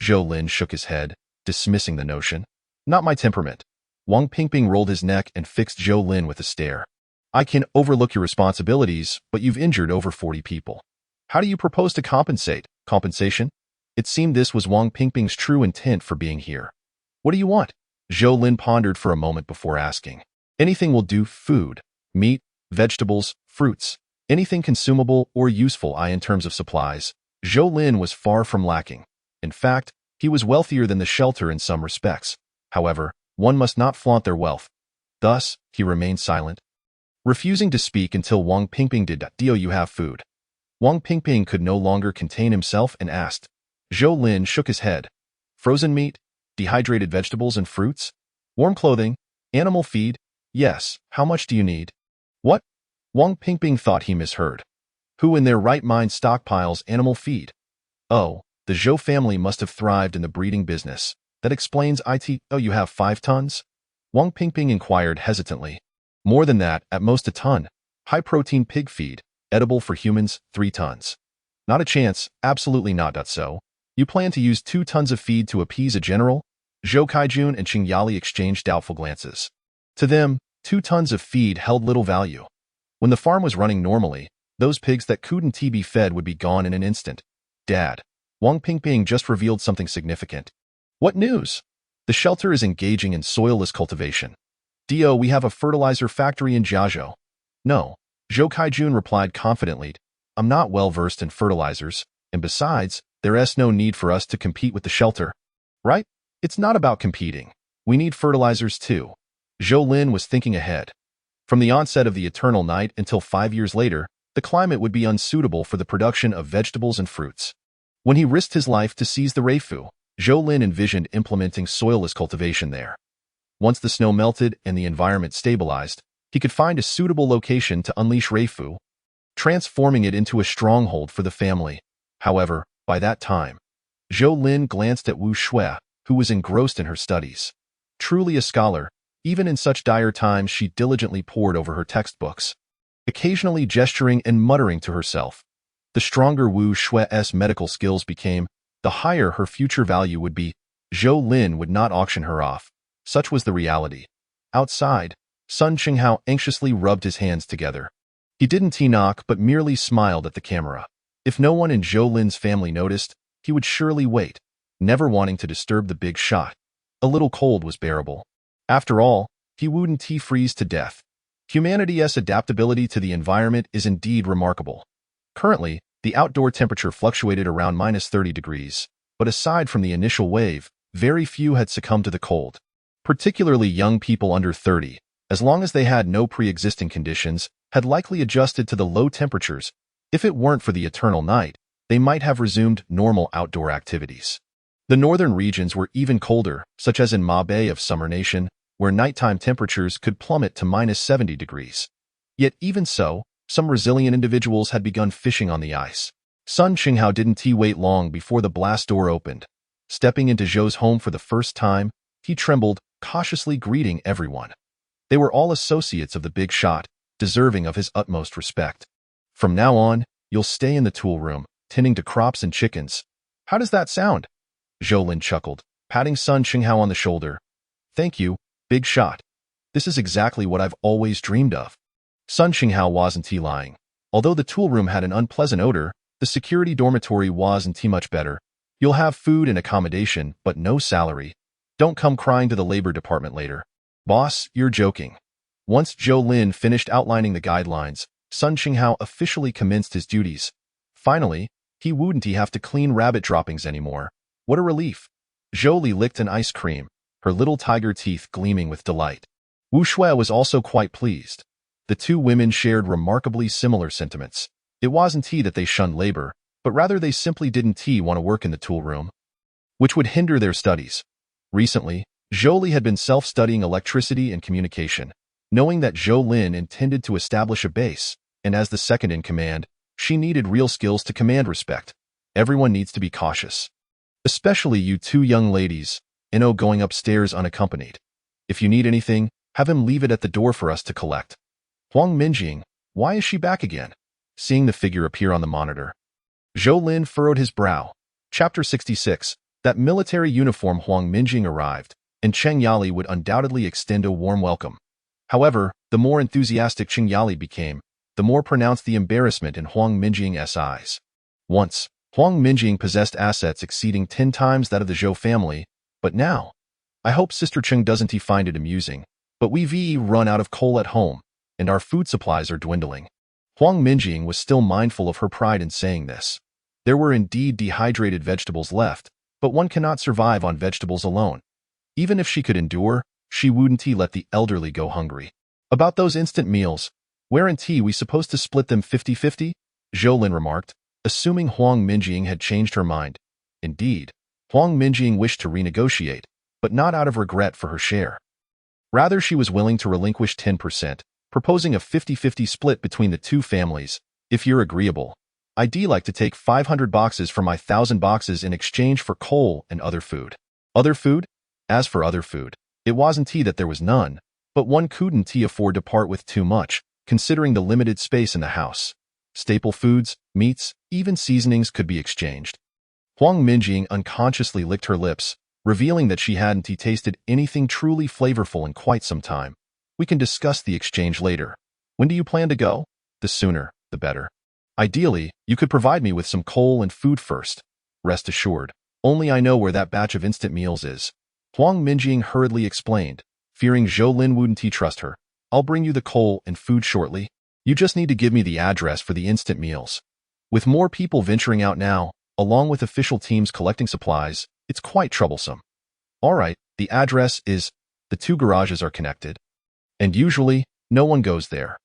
Zhou Lin shook his head, dismissing the notion. Not my temperament. Wang Pingping rolled his neck and fixed Zhou Lin with a stare. I can overlook your responsibilities, but you've injured over 40 people. How do you propose to compensate? Compensation? It seemed this was Wang Pingping's true intent for being here. What do you want? Zhou Lin pondered for a moment before asking. Anything will do. Food, meat, vegetables, fruits, anything consumable or useful in terms of supplies. Zhou Lin was far from lacking. In fact, he was wealthier than the shelter in some respects. However, one must not flaunt their wealth. Thus, he remained silent, refusing to speak until Wang Pingping did. Do you have food? Wang Pingping could no longer contain himself and asked. Zhou Lin shook his head. Frozen meat, dehydrated vegetables and fruits, warm clothing, animal feed. Yes, how much do you need? What? Wang Pingping thought he misheard. Who in their right mind stockpiles animal feed? Oh, the Zhou family must have thrived in the breeding business. That explains it. Oh, you have 5 tons? Wang Pingping inquired hesitantly. More than that, at most a ton. High-protein pig feed, edible for humans, 3 tons. Not a chance, absolutely not. So, you plan to use 2 tons of feed to appease a general? Zhou Kaijun and Qing Yali exchanged doubtful glances. To them, 2 tons of feed held little value. When the farm was running normally, those pigs that couldn't be fed would be gone in an instant. Dad, Wang Pingping just revealed something significant. What news? The shelter is engaging in soilless cultivation. Dio, we have a fertilizer factory in Jiazhou. No, Zhou Kaijun replied confidently. I'm not well versed in fertilizers, and besides, there's no need for us to compete with the shelter. Right? It's not about competing. We need fertilizers too. Zhou Lin was thinking ahead. From the onset of the eternal night until 5 years later, the climate would be unsuitable for the production of vegetables and fruits. When he risked his life to seize the Reifu, Zhou Lin envisioned implementing soilless cultivation there. Once the snow melted and the environment stabilized, he could find a suitable location to unleash Reifu, transforming it into a stronghold for the family. However, by that time, Zhou Lin glanced at Wu Shui, who was engrossed in her studies. Truly a scholar, even in such dire times she diligently pored over her textbooks, occasionally gesturing and muttering to herself. The stronger Wu Shui's medical skills became, the higher her future value would be. Zhou Lin would not auction her off. Such was the reality. Outside, Sun Qinghao anxiously rubbed his hands together. He didn't knock but merely smiled at the camera. If no one in Zhou Lin's family noticed, he would surely wait, never wanting to disturb the big shot. A little cold was bearable. After all, he wouldn't freeze to death. Humanity's adaptability to the environment is indeed remarkable. Currently, the outdoor temperature fluctuated around -30 degrees, but aside from the initial wave, very few had succumbed to the cold. Particularly young people under 30, as long as they had no pre-existing conditions, had likely adjusted to the low temperatures. If it weren't for the eternal night, they might have resumed normal outdoor activities. The northern regions were even colder, such as in Ma Bay of Summer Nation, where nighttime temperatures could plummet to -70 degrees. Yet even so, some resilient individuals had begun fishing on the ice. Sun Qinghao didn't wait long before the blast door opened. Stepping into Zhou's home for the first time, he trembled, cautiously greeting everyone. They were all associates of the big shot, deserving of his utmost respect. From now on, you'll stay in the tool room, tending to crops and chickens. How does that sound? Zhou Lin chuckled, patting Sun Qinghao on the shoulder. Thank you, big shot. This is exactly what I've always dreamed of. Sun Qinghao wasn't lying. Although the tool room had an unpleasant odor, the security dormitory wasn't much better. You'll have food and accommodation, but no salary. Don't come crying to the labor department later. Boss, you're joking. Once Zhou Lin finished outlining the guidelines, Sun Qinghao officially commenced his duties. Finally, he wouldn't have to clean rabbit droppings anymore. What a relief. Zhou Li licked an ice cream, her little tiger teeth gleaming with delight. Wu Shui was also quite pleased. The two women shared remarkably similar sentiments. It wasn't that they shunned labor, but rather they simply didn't want to work in the tool room, which would hinder their studies. Recently, Zhou Li had been self-studying electricity and communication, knowing that Zhou Lin intended to establish a base, and as the second in command, she needed real skills to command respect. Everyone needs to be cautious. Especially you two young ladies, going upstairs unaccompanied. If you need anything, have him leave it at the door for us to collect. Huang Minjing, why is she back again? Seeing the figure appear on the monitor, Zhou Lin furrowed his brow. Chapter 66. That military uniform. Huang Minjing arrived, and Cheng Yali would undoubtedly extend a warm welcome. However, the more enthusiastic Cheng Yali became, the more pronounced the embarrassment in Huang Minjing's eyes. Once, Huang Minjing possessed assets exceeding 10 times that of the Zhou family, but now, I hope Sister Cheng doesn't find it amusing, but we've run out of coal at home, and our food supplies are dwindling. Huang Minjing was still mindful of her pride in saying this. There were indeed dehydrated vegetables left, but one cannot survive on vegetables alone. Even if she could endure, she wouldn't let the elderly go hungry. About those instant meals, weren't we supposed to split them 50-50? Zhou Lin remarked, assuming Huang Minjing had changed her mind. Indeed, Huang Minjing wished to renegotiate, but not out of regret for her share. Rather, she was willing to relinquish 10%, proposing a 50-50 split between the two families. If you're agreeable, I'd like to take 500 boxes from my 1,000 boxes in exchange for coal and other food. Other food? As for other food, it wasn't that there was none, but one couldn't afford to part with too much, considering the limited space in the house. Staple foods, meats, even seasonings could be exchanged. Huang Minjing unconsciously licked her lips, revealing that she hadn't tasted anything truly flavorful in quite some time. We can discuss the exchange later. When do you plan to go? The sooner, the better. Ideally, you could provide me with some coal and food first. Rest assured, only I know where that batch of instant meals is. Huang Minjing hurriedly explained, fearing Zhou Lin wouldn't trust her. I'll bring you the coal and food shortly. You just need to give me the address for the instant meals. With more people venturing out now, along with official teams collecting supplies, it's quite troublesome. All right, the address is, the two garages are connected. And usually, no one goes there.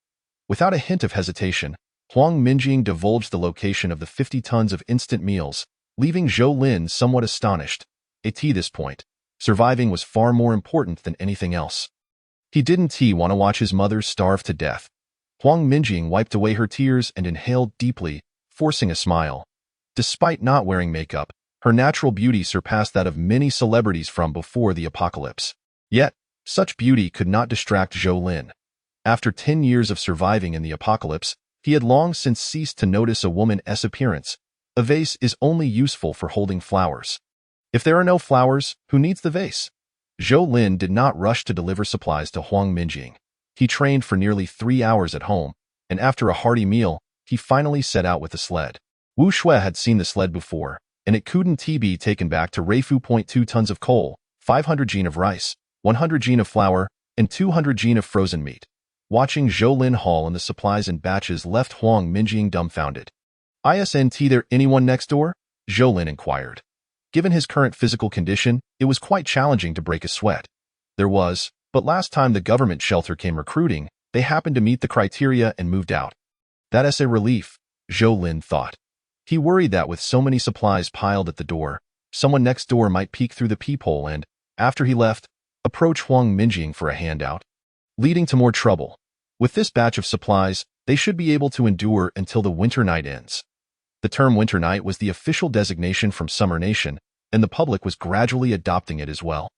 Without a hint of hesitation, Huang Minjing divulged the location of the 50 tons of instant meals, leaving Zhou Lin somewhat astonished. At this point, surviving was far more important than anything else. He didn't want to watch his mother starve to death. Huang Minjing wiped away her tears and inhaled deeply, forcing a smile. Despite not wearing makeup, her natural beauty surpassed that of many celebrities from before the apocalypse. Yet, such beauty could not distract Zhou Lin. After 10 years of surviving in the apocalypse, he had long since ceased to notice a woman's appearance. A vase is only useful for holding flowers. If there are no flowers, who needs the vase? Zhou Lin did not rush to deliver supplies to Huang Minjing. He trained for nearly 3 hours at home, and after a hearty meal, he finally set out with the sled. Wu Shui had seen the sled before, and it couldn't be taken back to Reifu. 2 tons of coal, 500 jin of rice, 100 jin of flour, and 200 jin of frozen meat. Watching Zhou Lin haul in the supplies in batches left Huang Minjing dumbfounded. Isn't there anyone next door? Zhou Lin inquired. Given his current physical condition, it was quite challenging to break a sweat. There was, but last time the government shelter came recruiting, they happened to meet the criteria and moved out. That's a relief, Zhou Lin thought. He worried that with so many supplies piled at the door, someone next door might peek through the peephole and, after he left, approach Huang Minjing for a handout, leading to more trouble. With this batch of supplies, they should be able to endure until the winter night ends. The term winter night was the official designation from Summer Nation, and the public was gradually adopting it as well.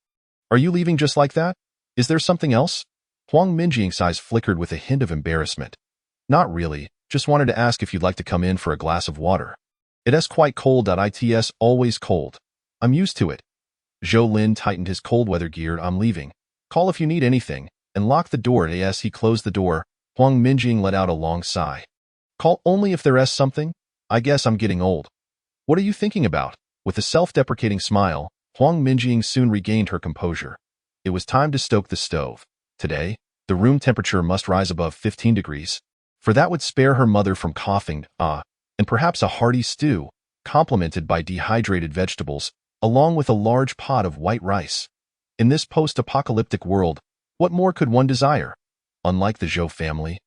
Are you leaving just like that? Is there something else? Huang Minjing's eyes flickered with a hint of embarrassment. Not really, just wanted to ask if you'd like to come in for a glass of water. It's quite cold. It's always cold. I'm used to it. Zhou Lin tightened his cold weather gear. I'm leaving. Call if you need anything, and lock the door. As he closed the door, Huang Minjing let out a long sigh. Call only if there's something? I guess I'm getting old. What are you thinking about? With a self-deprecating smile, Huang Minjing soon regained her composure. It was time to stoke the stove. Today, the room temperature must rise above 15 degrees, for that would spare her mother from coughing, and perhaps a hearty stew, complemented by dehydrated vegetables, along with a large pot of white rice. In this post-apocalyptic world, what more could one desire? Unlike the Zhou family,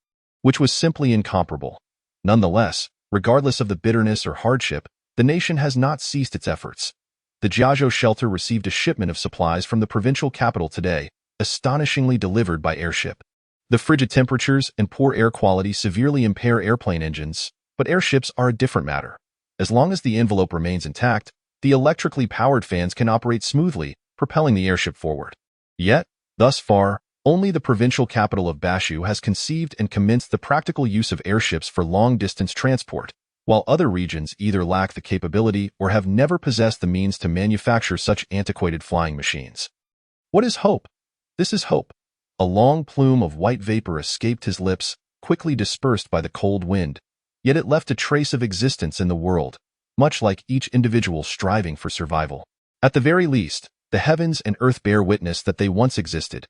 which was simply incomparable. Nonetheless, regardless of the bitterness or hardship, the nation has not ceased its efforts. The Jiazhou shelter received a shipment of supplies from the provincial capital today, astonishingly delivered by airship. The frigid temperatures and poor air quality severely impair airplane engines, but airships are a different matter. As long as the envelope remains intact, the electrically powered fans can operate smoothly, propelling the airship forward. Yet, thus far, only the provincial capital of Bashu has conceived and commenced the practical use of airships for long-distance transport, while other regions either lack the capability or have never possessed the means to manufacture such antiquated flying machines. What is hope? This is hope. A long plume of white vapor escaped his lips, quickly dispersed by the cold wind, yet it left a trace of existence in the world, much like each individual striving for survival. At the very least, the heavens and earth bear witness that they once existed.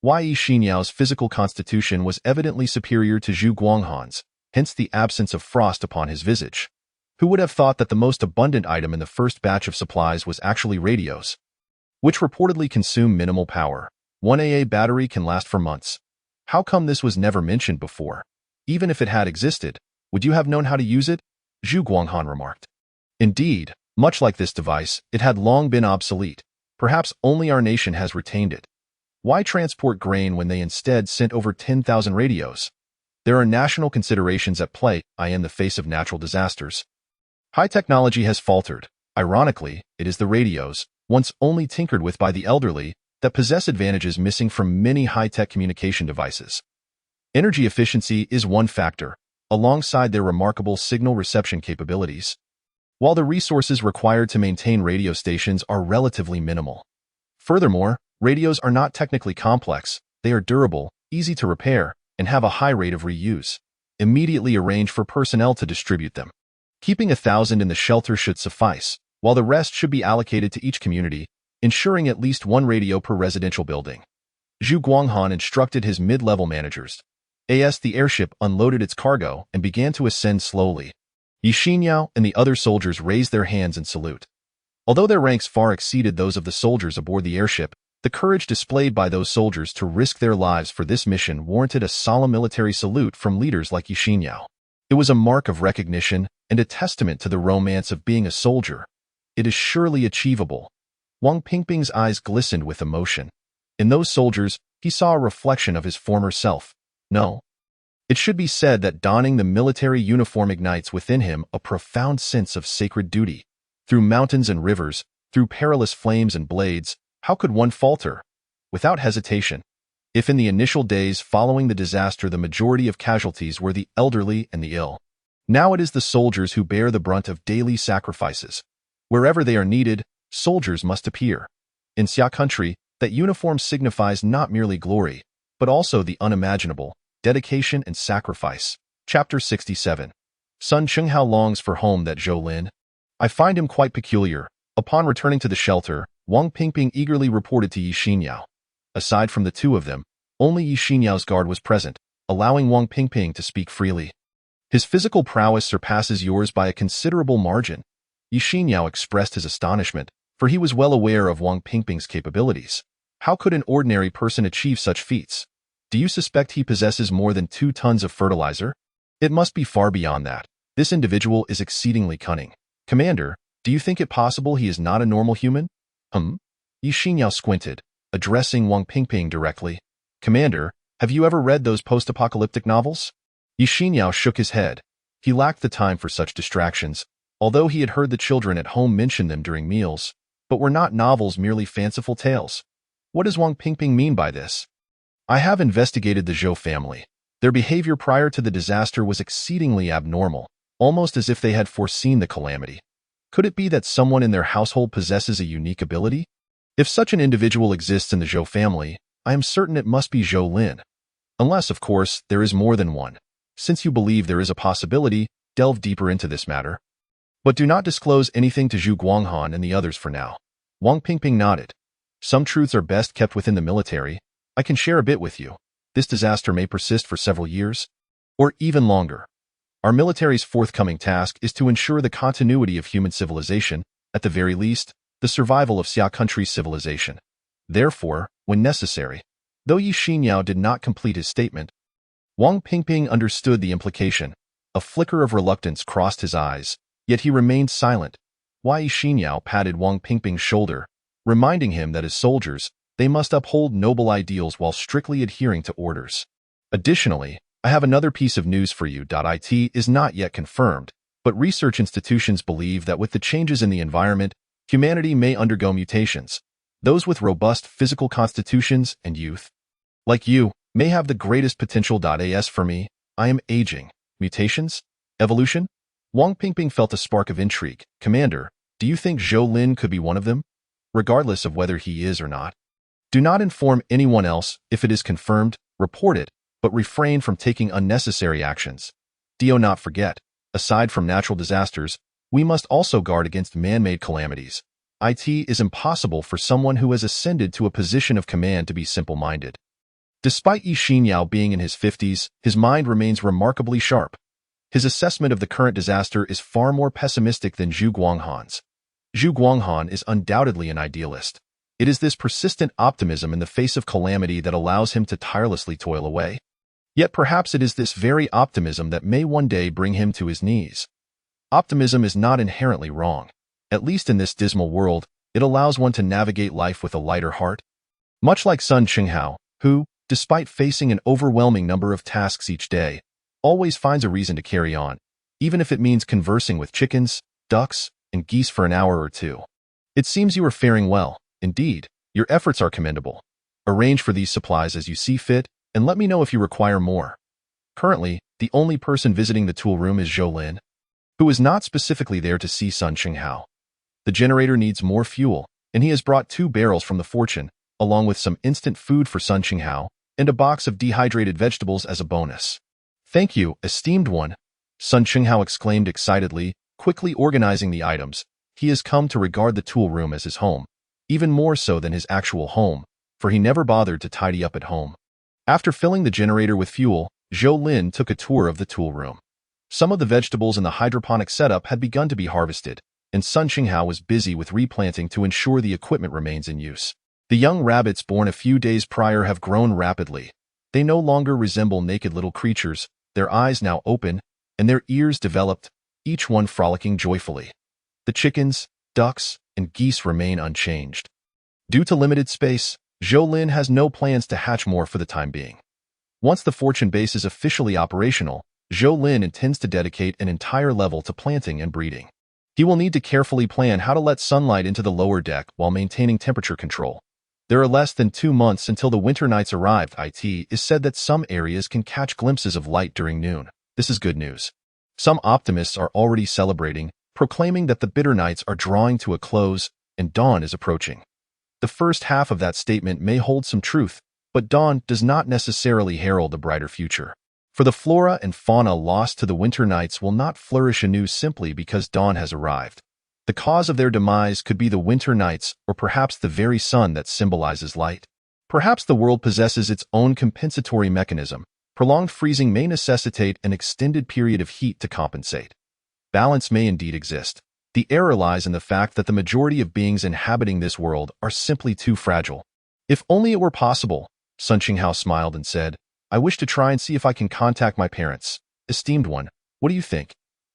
Yi Xinyao's physical constitution was evidently superior to Zhu Guanghan's, hence the absence of frost upon his visage. Who would have thought that the most abundant item in the first batch of supplies was actually radios, which reportedly consume minimal power? 1 AA battery can last for months. How come this was never mentioned before? Even if it had existed, would you have known how to use it? Zhu Guanghan remarked. Indeed, much like this device, it had long been obsolete. Perhaps only our nation has retained it. Why transport grain when they instead sent over 10,000 radios? There are national considerations at play in the face of natural disasters. High technology has faltered. Ironically, it is the radios, once only tinkered with by the elderly, that possess advantages missing from many high-tech communication devices. Energy efficiency is one factor, alongside their remarkable signal reception capabilities. While the resources required to maintain radio stations are relatively minimal. Furthermore, radios are not technically complex, they are durable, easy to repair, and have a high rate of reuse. Immediately arrange for personnel to distribute them. Keeping 1,000 in the shelter should suffice. while the rest should be allocated to each community, ensuring at least one radio per residential building. Zhu Guanghan instructed his mid-level managers. The airship unloaded its cargo and began to ascend slowly. Yi Xinyao and the other soldiers raised their hands in salute. Although their ranks far exceeded those of the soldiers aboard the airship, the courage displayed by those soldiers to risk their lives for this mission warranted a solemn military salute from leaders like Yi Xinyao. It was a mark of recognition and a testament to the romance of being a soldier. It is surely achievable. Wang Pingping's eyes glistened with emotion. In those soldiers, he saw a reflection of his former self. No. It should be said that donning the military uniform ignites within him a profound sense of sacred duty. Through mountains and rivers, through perilous flames and blades, how could one falter? Without hesitation. If in the initial days following the disaster the majority of casualties were the elderly and the ill, now it is the soldiers who bear the brunt of daily sacrifices. Wherever they are needed, soldiers must appear. In Xia country, that uniform signifies not merely glory, but also the unimaginable, dedication and sacrifice. Chapter 67. Sun Chenghao longs for home that Zhou Lin. I find him quite peculiar. Upon returning to the shelter, Wang Pingping eagerly reported to Yi Xinyao. Aside from the two of them, only Yi Xinyao's guard was present, allowing Wang Pingping to speak freely. His physical prowess surpasses yours by a considerable margin. Yi Xinyao expressed his astonishment, for he was well aware of Wang Pingping's capabilities. How could an ordinary person achieve such feats? Do you suspect he possesses more than 2 tons of fertilizer? It must be far beyond that. This individual is exceedingly cunning. Commander, do you think it possible he is not a normal human? Yi Xinyao squinted, addressing Wang Pingping directly. Commander, have you ever read those post-apocalyptic novels? Yi Xinyao shook his head. He lacked the time for such distractions, although he had heard the children at home mention them during meals. But were not novels merely fanciful tales? What does Wang Pingping mean by this? I have investigated the Zhou family. Their behavior prior to the disaster was exceedingly abnormal, almost as if they had foreseen the calamity. Could it be that someone in their household possesses a unique ability? If such an individual exists in the Zhou family, I am certain it must be Zhou Lin. Unless, of course, there is more than one. Since you believe there is a possibility, delve deeper into this matter. But do not disclose anything to Zhu Guanghan and the others for now. Wang Pingping nodded. Some truths are best kept within the military. I can share a bit with you. This disaster may persist for several years, or even longer. Our military's forthcoming task is to ensure the continuity of human civilization, at the very least, the survival of Xia country's civilization. Therefore, when necessary, though Yi Xinyao did not complete his statement, Wang Pingping understood the implication. A flicker of reluctance crossed his eyes, yet he remained silent. Yi Xinyao patted Wang Pingping's shoulder, reminding him that as soldiers, they must uphold noble ideals while strictly adhering to orders. Additionally, I have another piece of news for you. It is not yet confirmed, but research institutions believe that with the changes in the environment, humanity may undergo mutations. Those with robust physical constitutions and youth, like you, may have the greatest potential. As for me, I am aging. Mutations? Evolution? Wang Pingping felt a spark of intrigue. Commander, do you think Zhou Lin could be one of them? Regardless of whether he is or not. Do not inform anyone else. If it is confirmed, report it, but refrain from taking unnecessary actions. Do not forget, aside from natural disasters, we must also guard against man-made calamities. It is impossible for someone who has ascended to a position of command to be simple-minded. Despite Yi Xinyao being in his 50s, his mind remains remarkably sharp. His assessment of the current disaster is far more pessimistic than Zhu Guanghan's. Zhu Guanghan is undoubtedly an idealist. It is this persistent optimism in the face of calamity that allows him to tirelessly toil away. Yet perhaps it is this very optimism that may one day bring him to his knees. Optimism is not inherently wrong. At least in this dismal world, it allows one to navigate life with a lighter heart. Much like Sun Chenghao, who, despite facing an overwhelming number of tasks each day, always finds a reason to carry on, even if it means conversing with chickens, ducks, and geese for an hour or two. It seems you are faring well. Indeed, your efforts are commendable. Arrange for these supplies as you see fit, and let me know if you require more. Currently, the only person visiting the tool room is Zhou Lin, who is not specifically there to see Sun Chenghao. The generator needs more fuel, and he has brought 2 barrels from the Fortune, along with some instant food for Sun Chenghao, and a box of dehydrated vegetables as a bonus. Thank you, esteemed one, Sun Chenghao exclaimed excitedly, quickly organizing the items. he has come to regard the tool room as his home, even more so than his actual home, for he never bothered to tidy up at home. After filling the generator with fuel, Zhou Lin took a tour of the tool room. Some of the vegetables in the hydroponic setup had begun to be harvested, and Sun Qinghao was busy with replanting to ensure the equipment remains in use. The young rabbits born a few days prior have grown rapidly. They no longer resemble naked little creatures, their eyes now open, and their ears developed, each one frolicking joyfully. The chickens, ducks, and geese remain unchanged. Due to limited space, Zhou Lin has no plans to hatch more for the time being. Once the fortune base is officially operational, Zhou Lin intends to dedicate an entire level to planting and breeding. He will need to carefully plan how to let sunlight into the lower deck while maintaining temperature control. There are less than 2 months until the winter nights arrive. It is said that some areas can catch glimpses of light during noon. This is good news. Some optimists are already celebrating, proclaiming that the bitter nights are drawing to a close and dawn is approaching. The first half of that statement may hold some truth, but dawn does not necessarily herald a brighter future. For the flora and fauna lost to the winter nights will not flourish anew simply because dawn has arrived. The cause of their demise could be the winter nights or perhaps the very sun that symbolizes light. Perhaps the world possesses its own compensatory mechanism. Prolonged freezing may necessitate an extended period of heat to compensate. Balance may indeed exist. The error lies in the fact that the majority of beings inhabiting this world are simply too fragile. If only it were possible, Sun Qinghao smiled and said, I wish to try and see if I can contact my parents. Esteemed one, what do you think?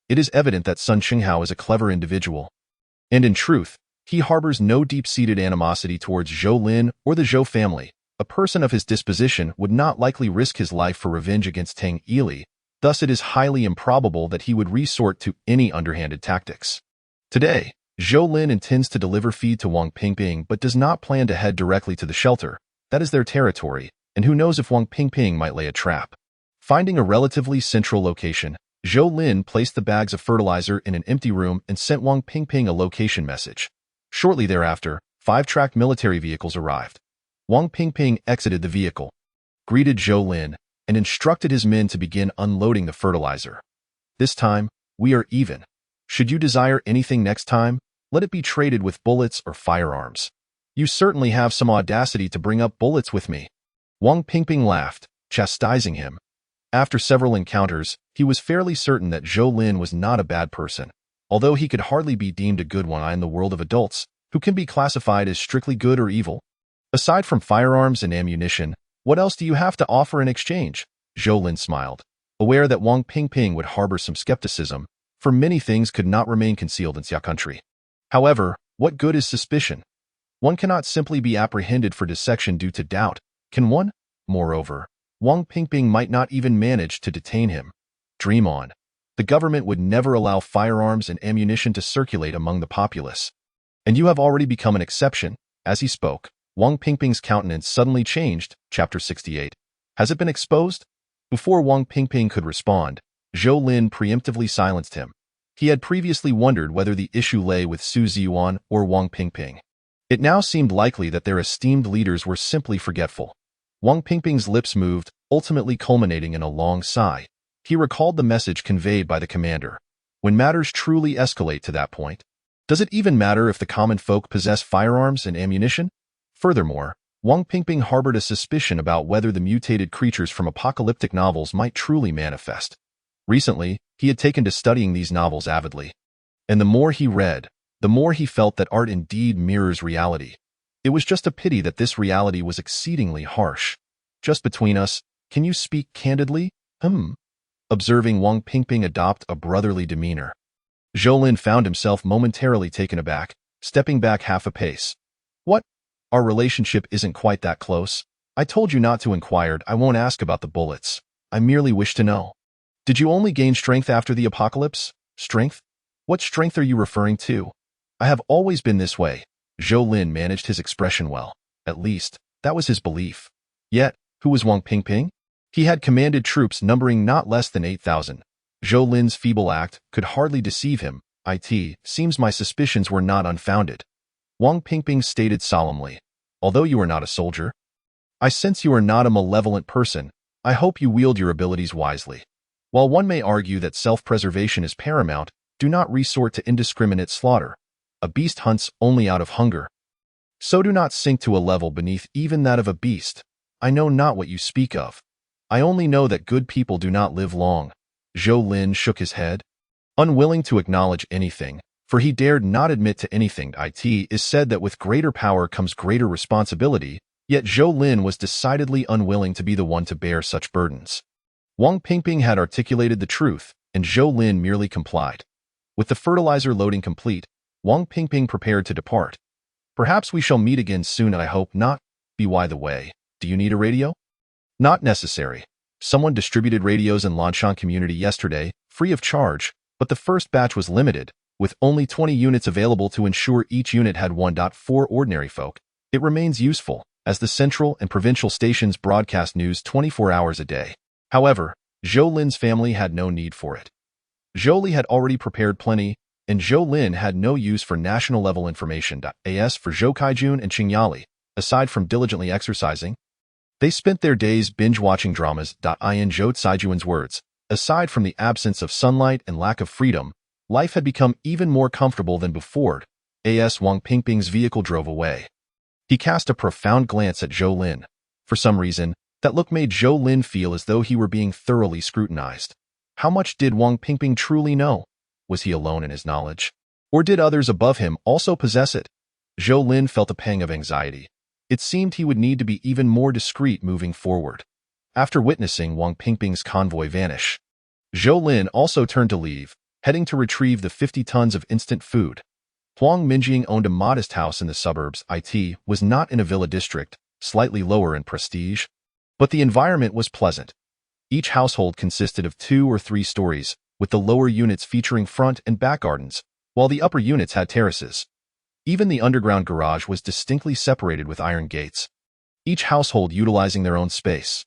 It is evident that Sun Qinghao is a clever individual. And in truth, he harbors no deep-seated animosity towards Zhou Lin or the Zhou family. A person of his disposition would not likely risk his life for revenge against Tang Yili, thus it is highly improbable that he would resort to any underhanded tactics. Today, Zhou Lin intends to deliver feed to Wang Pingping but does not plan to head directly to the shelter. That is their territory, and who knows if Wang Pingping might lay a trap. Finding a relatively central location, Zhou Lin placed the bags of fertilizer in an empty room and sent Wang Pingping a location message. Shortly thereafter, 5 tracked military vehicles arrived. Wang Pingping exited the vehicle, greeted Zhou Lin, and instructed his men to begin unloading the fertilizer. This time, we are even. Should you desire anything next time, let it be traded with bullets or firearms. You certainly have some audacity to bring up bullets with me. Wang Pingping laughed, chastising him. After several encounters, he was fairly certain that Zhou Lin was not a bad person, although he could hardly be deemed a good one in the world of adults, who can be classified as strictly good or evil. Aside from firearms and ammunition, what else do you have to offer in exchange? Zhou Lin smiled, aware that Wang Pingping would harbor some skepticism, for many things could not remain concealed in Xia country. However, what good is suspicion? One cannot simply be apprehended for dissection due to doubt, can one? Moreover, Wang Pingping might not even manage to detain him. Dream on. The government would never allow firearms and ammunition to circulate among the populace. And you have already become an exception. As he spoke, Wang Pingping's countenance suddenly changed. Chapter 68. Has it been exposed? Before Wang Pingping could respond, Zhou Lin preemptively silenced him. He had previously wondered whether the issue lay with Su Ziyuan or Wang Pingping. It now seemed likely that their esteemed leaders were simply forgetful. Wang Pingping's lips moved, ultimately culminating in a long sigh. He recalled the message conveyed by the commander. When matters truly escalate to that point, does it even matter if the common folk possess firearms and ammunition? Furthermore, Wang Pingping harbored a suspicion about whether the mutated creatures from apocalyptic novels might truly manifest. Recently, he had taken to studying these novels avidly. And the more he read, the more he felt that art indeed mirrors reality. It was just a pity that this reality was exceedingly harsh. Just between us, can you speak candidly? Observing Wang Pingping adopt a brotherly demeanor, Zhou Lin found himself momentarily taken aback, stepping back half a pace. What? Our relationship isn't quite that close. I told you not to inquire. I won't ask about the bullets. I merely wish to know. Did you only gain strength after the apocalypse? Strength? What strength are you referring to? I have always been this way. Zhou Lin managed his expression well. At least, that was his belief. Yet, who was Wang Pingping? He had commanded troops numbering not less than 8,000. Zhou Lin's feeble act could hardly deceive him. It seems my suspicions were not unfounded. Wang Pingping stated solemnly. Although you are not a soldier, I sense you are not a malevolent person. I hope you wield your abilities wisely. While one may argue that self-preservation is paramount, do not resort to indiscriminate slaughter. A beast hunts only out of hunger. So do not sink to a level beneath even that of a beast. I know not what you speak of. I only know that good people do not live long. Zhou Lin shook his head, unwilling to acknowledge anything, for he dared not admit to anything. It is said that with greater power comes greater responsibility, yet Zhou Lin was decidedly unwilling to be the one to bear such burdens. Wang Pingping had articulated the truth, and Zhou Lin merely complied. With the fertilizer loading complete, Wang Pingping prepared to depart. Perhaps we shall meet again soon, and I hope not. By the way, do you need a radio? Not necessary. Someone distributed radios in Lanshan community yesterday, free of charge, but the first batch was limited, with only 20 units available to ensure each unit had 1.4 ordinary folk. It remains useful, as the central and provincial stations broadcast news 24 hours a day. However, Zhou Lin's family had no need for it. Zhou Li had already prepared plenty, and Zhou Lin had no use for national-level information. As for Zhou Kaijun and Qingyali, aside from diligently exercising, they spent their days binge-watching dramas. In Zhou Caijuan's words, aside from the absence of sunlight and lack of freedom, life had become even more comfortable than before. As Wang Pingping's vehicle drove away, he cast a profound glance at Zhou Lin. For some reason, that look made Zhou Lin feel as though he were being thoroughly scrutinized. How much did Wang Pingping truly know? Was he alone in his knowledge? Or did others above him also possess it? Zhou Lin felt a pang of anxiety. It seemed he would need to be even more discreet moving forward. After witnessing Wang Pingping's convoy vanish, Zhou Lin also turned to leave, heading to retrieve the 50 tons of instant food. Huang Minjing owned a modest house in the suburbs. It was not in a villa district, slightly lower in prestige, but the environment was pleasant. Each household consisted of 2 or 3 stories, with the lower units featuring front and back gardens, while the upper units had terraces. Even the underground garage was distinctly separated with iron gates, each household utilizing their own space.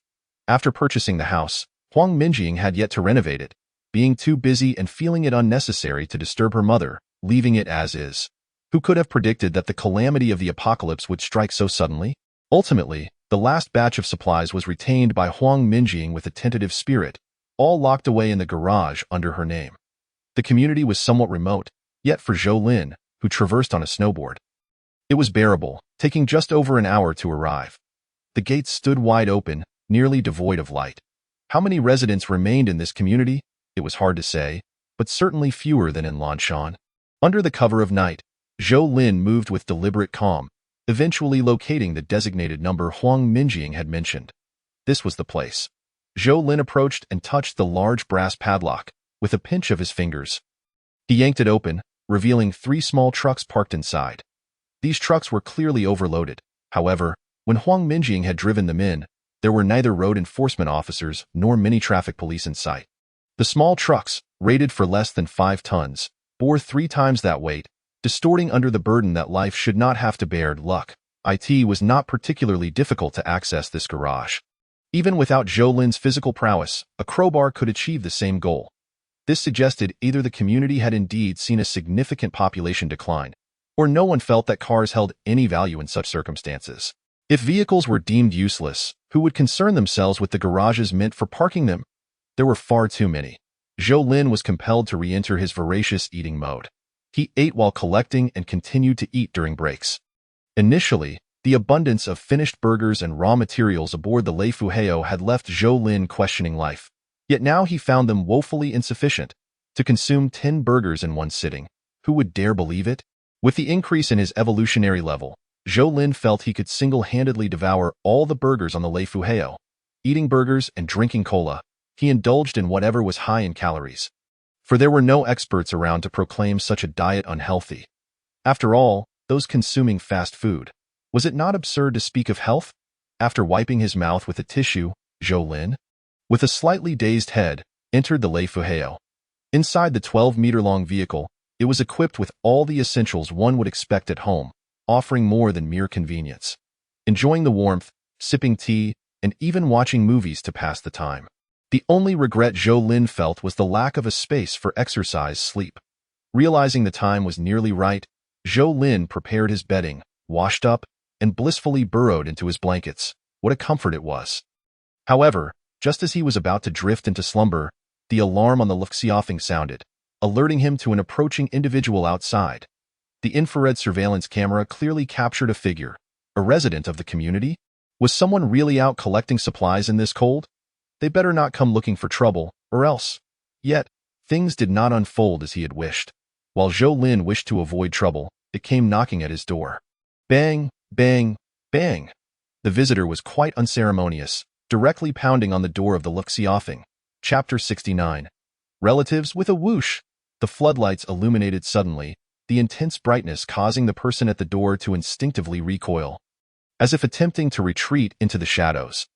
After purchasing the house, Huang Minjing had yet to renovate it, being too busy and feeling it unnecessary to disturb her mother, leaving it as is. Who could have predicted that the calamity of the apocalypse would strike so suddenly? Ultimately, the last batch of supplies was retained by Huang Minjing with a tentative spirit, all locked away in the garage under her name. The community was somewhat remote, yet for Zhou Lin, who traversed on a snowboard, it was bearable, taking just over an hour to arrive. The gates stood wide open, nearly devoid of light. How many residents remained in this community? It was hard to say, but certainly fewer than in Lanshan. Under the cover of night, Zhou Lin moved with deliberate calm, eventually locating the designated number Huang Minjing had mentioned. This was the place. Zhou Lin approached and touched the large brass padlock with a pinch of his fingers. He yanked it open, revealing 3 small trucks parked inside. These trucks were clearly overloaded. However, when Huang Minjing had driven them in, there were neither road enforcement officers nor many traffic police in sight. The small trucks, rated for less than 5 tons, bore 3 times that weight, distorting under the burden that life should not have to bear. It was not particularly difficult to access this garage. Even without Zhou Lin's physical prowess, a crowbar could achieve the same goal. This suggested either the community had indeed seen a significant population decline, or no one felt that cars held any value in such circumstances. If vehicles were deemed useless, who would concern themselves with the garages meant for parking them? There were far too many. Zhou Lin was compelled to re-enter his voracious eating mode. He ate while collecting and continued to eat during breaks. Initially, the abundance of finished burgers and raw materials aboard the Lei Fuheo had left Zhou Lin questioning life. Yet now he found them woefully insufficient. To consume 10 burgers in one sitting, who would dare believe it? With the increase in his evolutionary level, Zhou Lin felt he could single-handedly devour all the burgers on the Lei Fuheo. Eating burgers and drinking cola, he indulged in whatever was high in calories. For there were no experts around to proclaim such a diet unhealthy. After all, those consuming fast food, was it not absurd to speak of health? After wiping his mouth with a tissue, Zhou Lin, with a slightly dazed head, entered the Lei Fuheo. Inside the 12-meter-long vehicle, it was equipped with all the essentials one would expect at home, offering more than mere convenience. Enjoying the warmth, sipping tea, and even watching movies to pass the time. The only regret Zhou Lin felt was the lack of a space for exercise/sleep. Realizing the time was nearly right, Zhou Lin prepared his bedding, washed up, and blissfully burrowed into his blankets. What a comfort it was. However, just as he was about to drift into slumber, the alarm on the Luxiaofing sounded, alerting him to an approaching individual outside. The infrared surveillance camera clearly captured a figure, a resident of the community. Was someone really out collecting supplies in this cold? They better not come looking for trouble, or else. Yet, things did not unfold as he had wished. While Zhou Lin wished to avoid trouble, it came knocking at his door. Bang, bang, bang. The visitor was quite unceremonious, directly pounding on the door of the look-see offing. Chapter 69. Relatives with a whoosh. The floodlights illuminated suddenly, the intense brightness causing the person at the door to instinctively recoil, as if attempting to retreat into the shadows.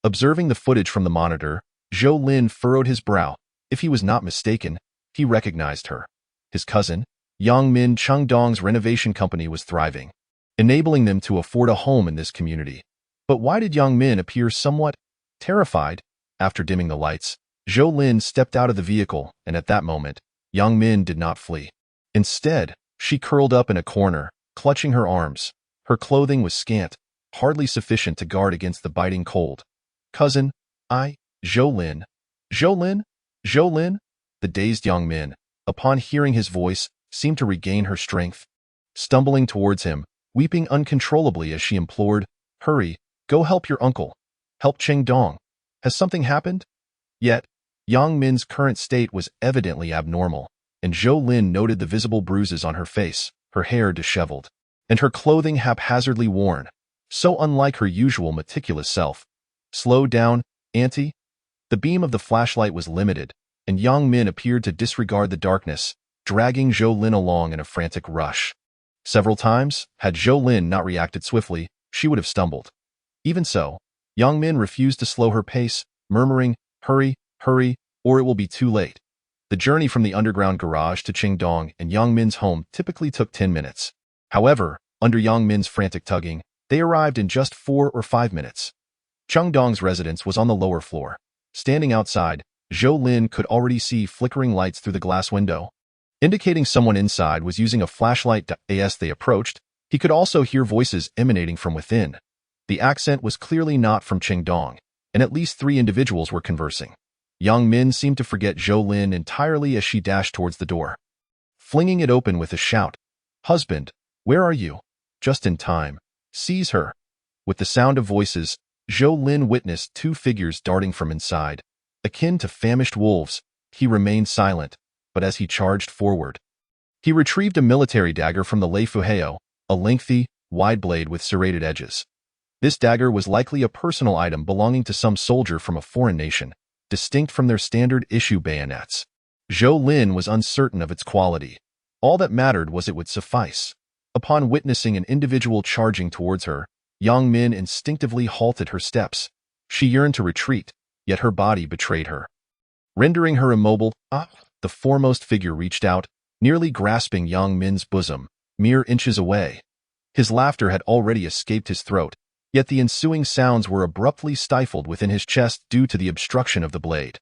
Observing the footage from the monitor, Zhou Lin furrowed his brow. If he was not mistaken, he recognized her. His cousin, Yang Min Chengdong's renovation company was thriving, enabling them to afford a home in this community. But why did Yang Min appear somewhat terrified? After dimming the lights, Zhou Lin stepped out of the vehicle, and at that moment, Yang Min did not flee. Instead, she curled up in a corner, clutching her arms. Her clothing was scant, hardly sufficient to guard against the biting cold. Cousin, Zhou Lin. Zhou Lin? Zhou Lin? The dazed Yang Min, upon hearing his voice, seemed to regain her strength. Stumbling towards him, weeping uncontrollably as she implored, "Hurry, go help your uncle. Help Chengdong. Has something happened?" Yet, Yang Min's current state was evidently abnormal, and Zhou Lin noted the visible bruises on her face, her hair disheveled, and her clothing haphazardly worn, so unlike her usual meticulous self. "Slow down, auntie." The beam of the flashlight was limited, and Yang Min appeared to disregard the darkness, dragging Zhou Lin along in a frantic rush. Several times, had Zhou Lin not reacted swiftly, she would have stumbled. Even so, Yang Min refused to slow her pace, murmuring, "Hurry, hurry, or it will be too late." The journey from the underground garage to Chengdong and Yang Min's home typically took 10 minutes. However, under Yang Min's frantic tugging, they arrived in just 4 or 5 minutes. Chengdong's residence was on the lower floor. Standing outside, Zhou Lin could already see flickering lights through the glass window, indicating someone inside was using a flashlight. As they approached, he could also hear voices emanating from within. The accent was clearly not from Chengdong, and at least 3 individuals were conversing. Yang Min seemed to forget Zhou Lin entirely as she dashed towards the door, flinging it open with a shout. "Husband, where are you?" Just in time. "Seize her." With the sound of voices, Zhou Lin witnessed 2 figures darting from inside. Akin to famished wolves, he remained silent, but as he charged forward, he retrieved a military dagger from the Lei Fuheo, a lengthy, wide blade with serrated edges. This dagger was likely a personal item belonging to some soldier from a foreign nation, distinct from their standard-issue bayonets. Zhou Lin was uncertain of its quality. All that mattered was it would suffice. Upon witnessing an individual charging towards her, Yang Min instinctively halted her steps. She yearned to retreat, yet her body betrayed her, rendering her immobile. The foremost figure reached out, nearly grasping Yang Min's bosom, mere inches away. His laughter had already escaped his throat, yet the ensuing sounds were abruptly stifled within his chest due to the obstruction of the blade.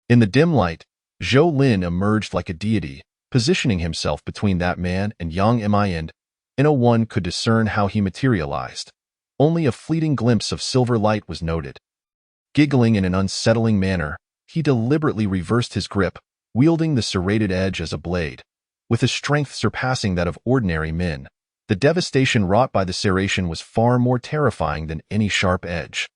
In the dim light, Zhou Lin emerged like a deity, positioning himself between that man and Yang Min, and no one could discern how he materialized. Only a fleeting glimpse of silver light was noted. Giggling in an unsettling manner, he deliberately reversed his grip, wielding the serrated edge as a blade, with a strength surpassing that of ordinary men. The devastation wrought by the serration was far more terrifying than any sharp edge.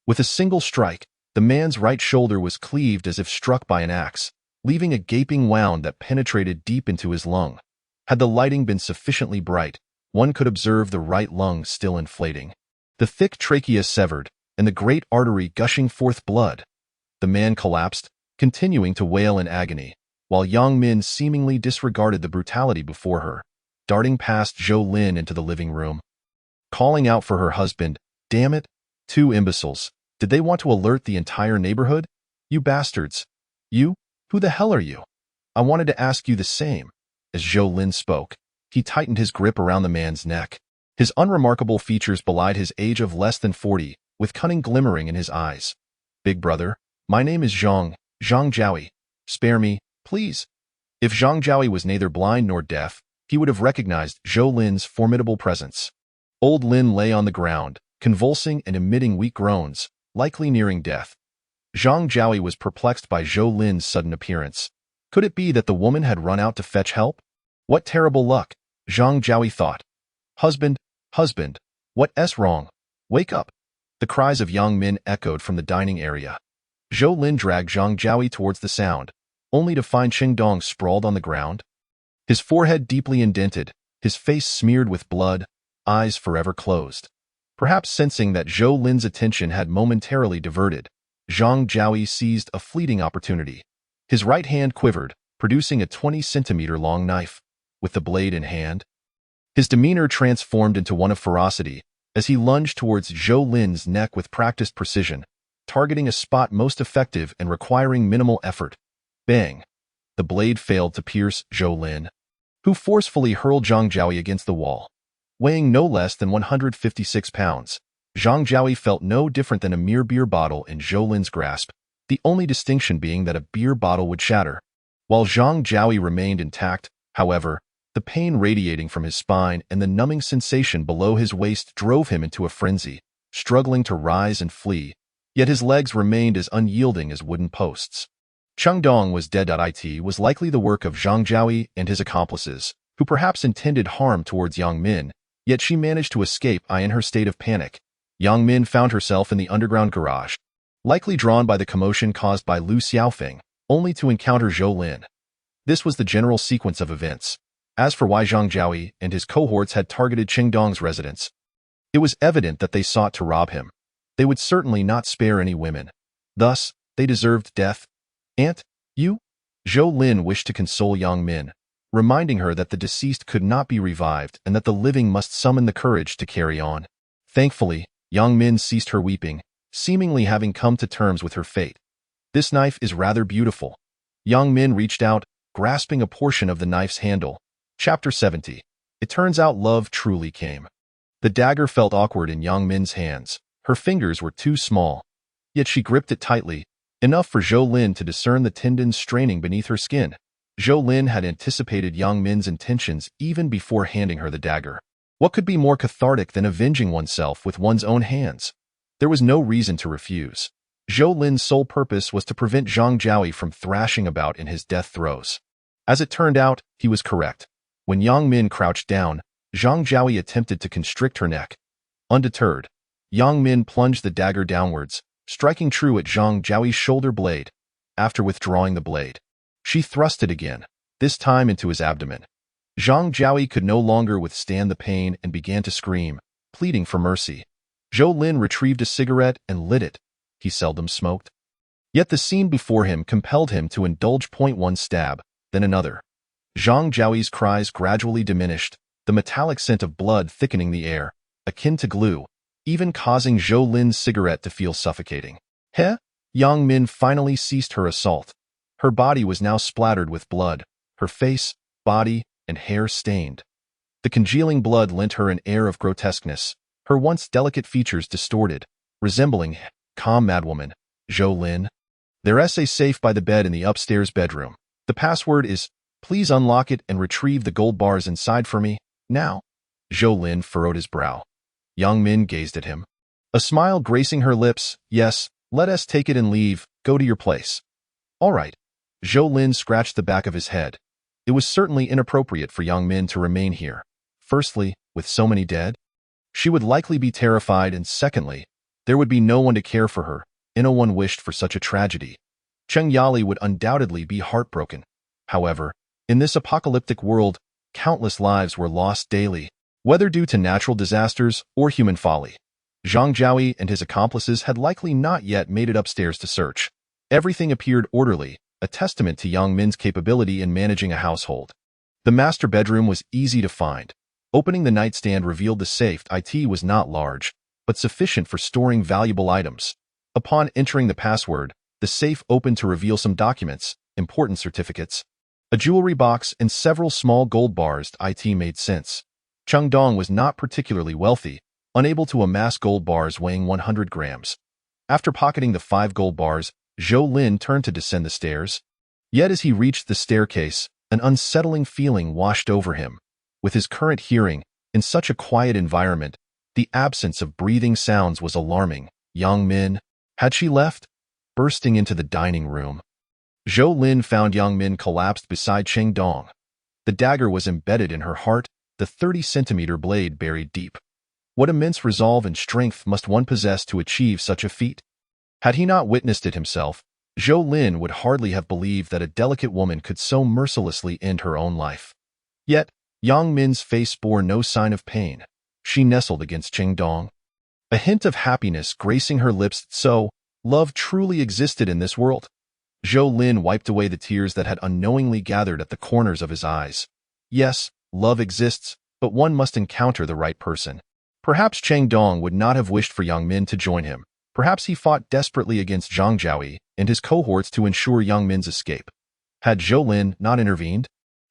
With a single strike, the man's right shoulder was cleaved as if struck by an axe, leaving a gaping wound that penetrated deep into his lung. Had the lighting been sufficiently bright, one could observe the right lung still inflating, the thick trachea severed, and the great artery gushing forth blood. The man collapsed, continuing to wail in agony, while Yang Min seemingly disregarded the brutality before her, darting past Zhou Lin into the living room, calling out for her husband. "Damn it! 2 imbeciles. Did they want to alert the entire neighborhood? You bastards! You? Who the hell are you? I wanted to ask you the same." As Zhou Lin spoke, he tightened his grip around the man's neck. His unremarkable features belied his age of less than 40, with cunning glimmering in his eyes. "Big brother, my name is Zhang Jiaoyi. Spare me, please." If Zhang Jiaoyi was neither blind nor deaf, he would have recognized Zhou Lin's formidable presence. Old Lin lay on the ground, convulsing and emitting weak groans, likely nearing death. Zhang Jiaoyi was perplexed by Zhou Lin's sudden appearance. Could it be that the woman had run out to fetch help? What terrible luck! Zhang Jiaoyi thought. Husband, husband, what's wrong? Wake up. The cries of Yang Min echoed from the dining area. Zhou Lin dragged Zhang Jiaoyi towards the sound, only to find Qingdong sprawled on the ground. His forehead deeply indented, his face smeared with blood, eyes forever closed. Perhaps sensing that Zhou Lin's attention had momentarily diverted, Zhang Jiaoyi seized a fleeting opportunity. His right hand quivered, producing a 20-centimeter-long knife. With the blade in hand, his demeanor transformed into one of ferocity as he lunged towards Zhou Lin's neck with practiced precision, targeting a spot most effective and requiring minimal effort. Bang! The blade failed to pierce Zhou Lin, who forcefully hurled Zhang Jiaoyi against the wall. Weighing no less than 156 pounds, Zhang Jiaoyi felt no different than a mere beer bottle in Zhou Lin's grasp, the only distinction being that a beer bottle would shatter. While Zhang Jiaoyi remained intact, however, the pain radiating from his spine and the numbing sensation below his waist drove him into a frenzy, struggling to rise and flee, yet his legs remained as unyielding as wooden posts. Qingdong was dead. It was likely the work of Zhang Jiaoyi and his accomplices, who perhaps intended harm towards Yang Min, yet she managed to escape. In her state of panic, Yang Min found herself in the underground garage, likely drawn by the commotion caused by Lu Xiaofeng, only to encounter Zhou Lin. This was the general sequence of events. As for why Zhang Jiaoyi and his cohorts had targeted Qingdong's residence, it was evident that they sought to rob him. They would certainly not spare any women. Thus, they deserved death. Aunt, you? Zhou Lin wished to console Yang Min, reminding her that the deceased could not be revived and that the living must summon the courage to carry on. Thankfully, Yang Min ceased her weeping, seemingly having come to terms with her fate. This knife is rather beautiful. Yang Min reached out, grasping a portion of the knife's handle. Chapter 70. It turns out love truly came. The dagger felt awkward in Yang Min's hands. Her fingers were too small, yet she gripped it tightly, enough for Zhou Lin to discern the tendons straining beneath her skin. Zhou Lin had anticipated Yang Min's intentions even before handing her the dagger. What could be more cathartic than avenging oneself with one's own hands? There was no reason to refuse. Zhou Lin's sole purpose was to prevent Zhang Jiaoyi from thrashing about in his death throes. As it turned out, he was correct. When Yang Min crouched down, Zhang Jiaoyi attempted to constrict her neck. Undeterred, Yang Min plunged the dagger downwards, striking true at Zhang Jiaoyi's shoulder blade. After withdrawing the blade, she thrust it again, this time into his abdomen. Zhang Jiaoyi could no longer withstand the pain and began to scream, pleading for mercy. Zhou Lin retrieved a cigarette and lit it. He seldom smoked. Yet the scene before him compelled him to indulge. One stab, then another. Zhang Jiaoyi's cries gradually diminished, the metallic scent of blood thickening the air, akin to glue, even causing Zhou Lin's cigarette to feel suffocating. Yang Min finally ceased her assault. Her body was now splattered with blood, her face, body, and hair stained. The congealing blood lent her an air of grotesqueness, her once delicate features distorted, resembling calm madwoman, Zhou Lin. There's a safe by the bed in the upstairs bedroom. The password is, please unlock it and retrieve the gold bars inside for me, now. Zhou Lin furrowed his brow. Yang Min gazed at him, a smile gracing her lips. Yes, let us take it and leave, go to your place. All right. Zhou Lin scratched the back of his head. It was certainly inappropriate for Yang Min to remain here. Firstly, with so many dead, she would likely be terrified, and secondly, there would be no one to care for her, and no one wished for such a tragedy. Cheng Yali would undoubtedly be heartbroken. However, in this apocalyptic world, countless lives were lost daily, whether due to natural disasters or human folly. Zhang Jiaoyi and his accomplices had likely not yet made it upstairs to search. Everything appeared orderly, a testament to Yang Min's capability in managing a household. The master bedroom was easy to find. Opening the nightstand revealed the safe. It was not large, but sufficient for storing valuable items. Upon entering the password, the safe opened to reveal some documents, important certificates, a jewelry box, and several small gold bars. It made sense. Qingdong was not particularly wealthy, unable to amass gold bars weighing 100 grams. After pocketing the 5 gold bars, Zhou Lin turned to descend the stairs. Yet as he reached the staircase, an unsettling feeling washed over him. With his current hearing, in such a quiet environment, the absence of breathing sounds was alarming. Yang Min, had she left? Bursting into the dining room, Zhou Lin found Yang Min collapsed beside Qingdong. The dagger was embedded in her heart, the 30-centimeter blade buried deep. What immense resolve and strength must one possess to achieve such a feat? Had he not witnessed it himself, Zhou Lin would hardly have believed that a delicate woman could so mercilessly end her own life. Yet, Yang Min's face bore no sign of pain. She nestled against Qing Dong, a hint of happiness gracing her lips. So, love truly existed in this world. Zhou Lin wiped away the tears that had unknowingly gathered at the corners of his eyes. Yes, love exists, but one must encounter the right person. Perhaps Cheng Dong would not have wished for Yang Min to join him. Perhaps he fought desperately against Zhang Jiaoyi and his cohorts to ensure Yang Min's escape. Had Zhou Lin not intervened,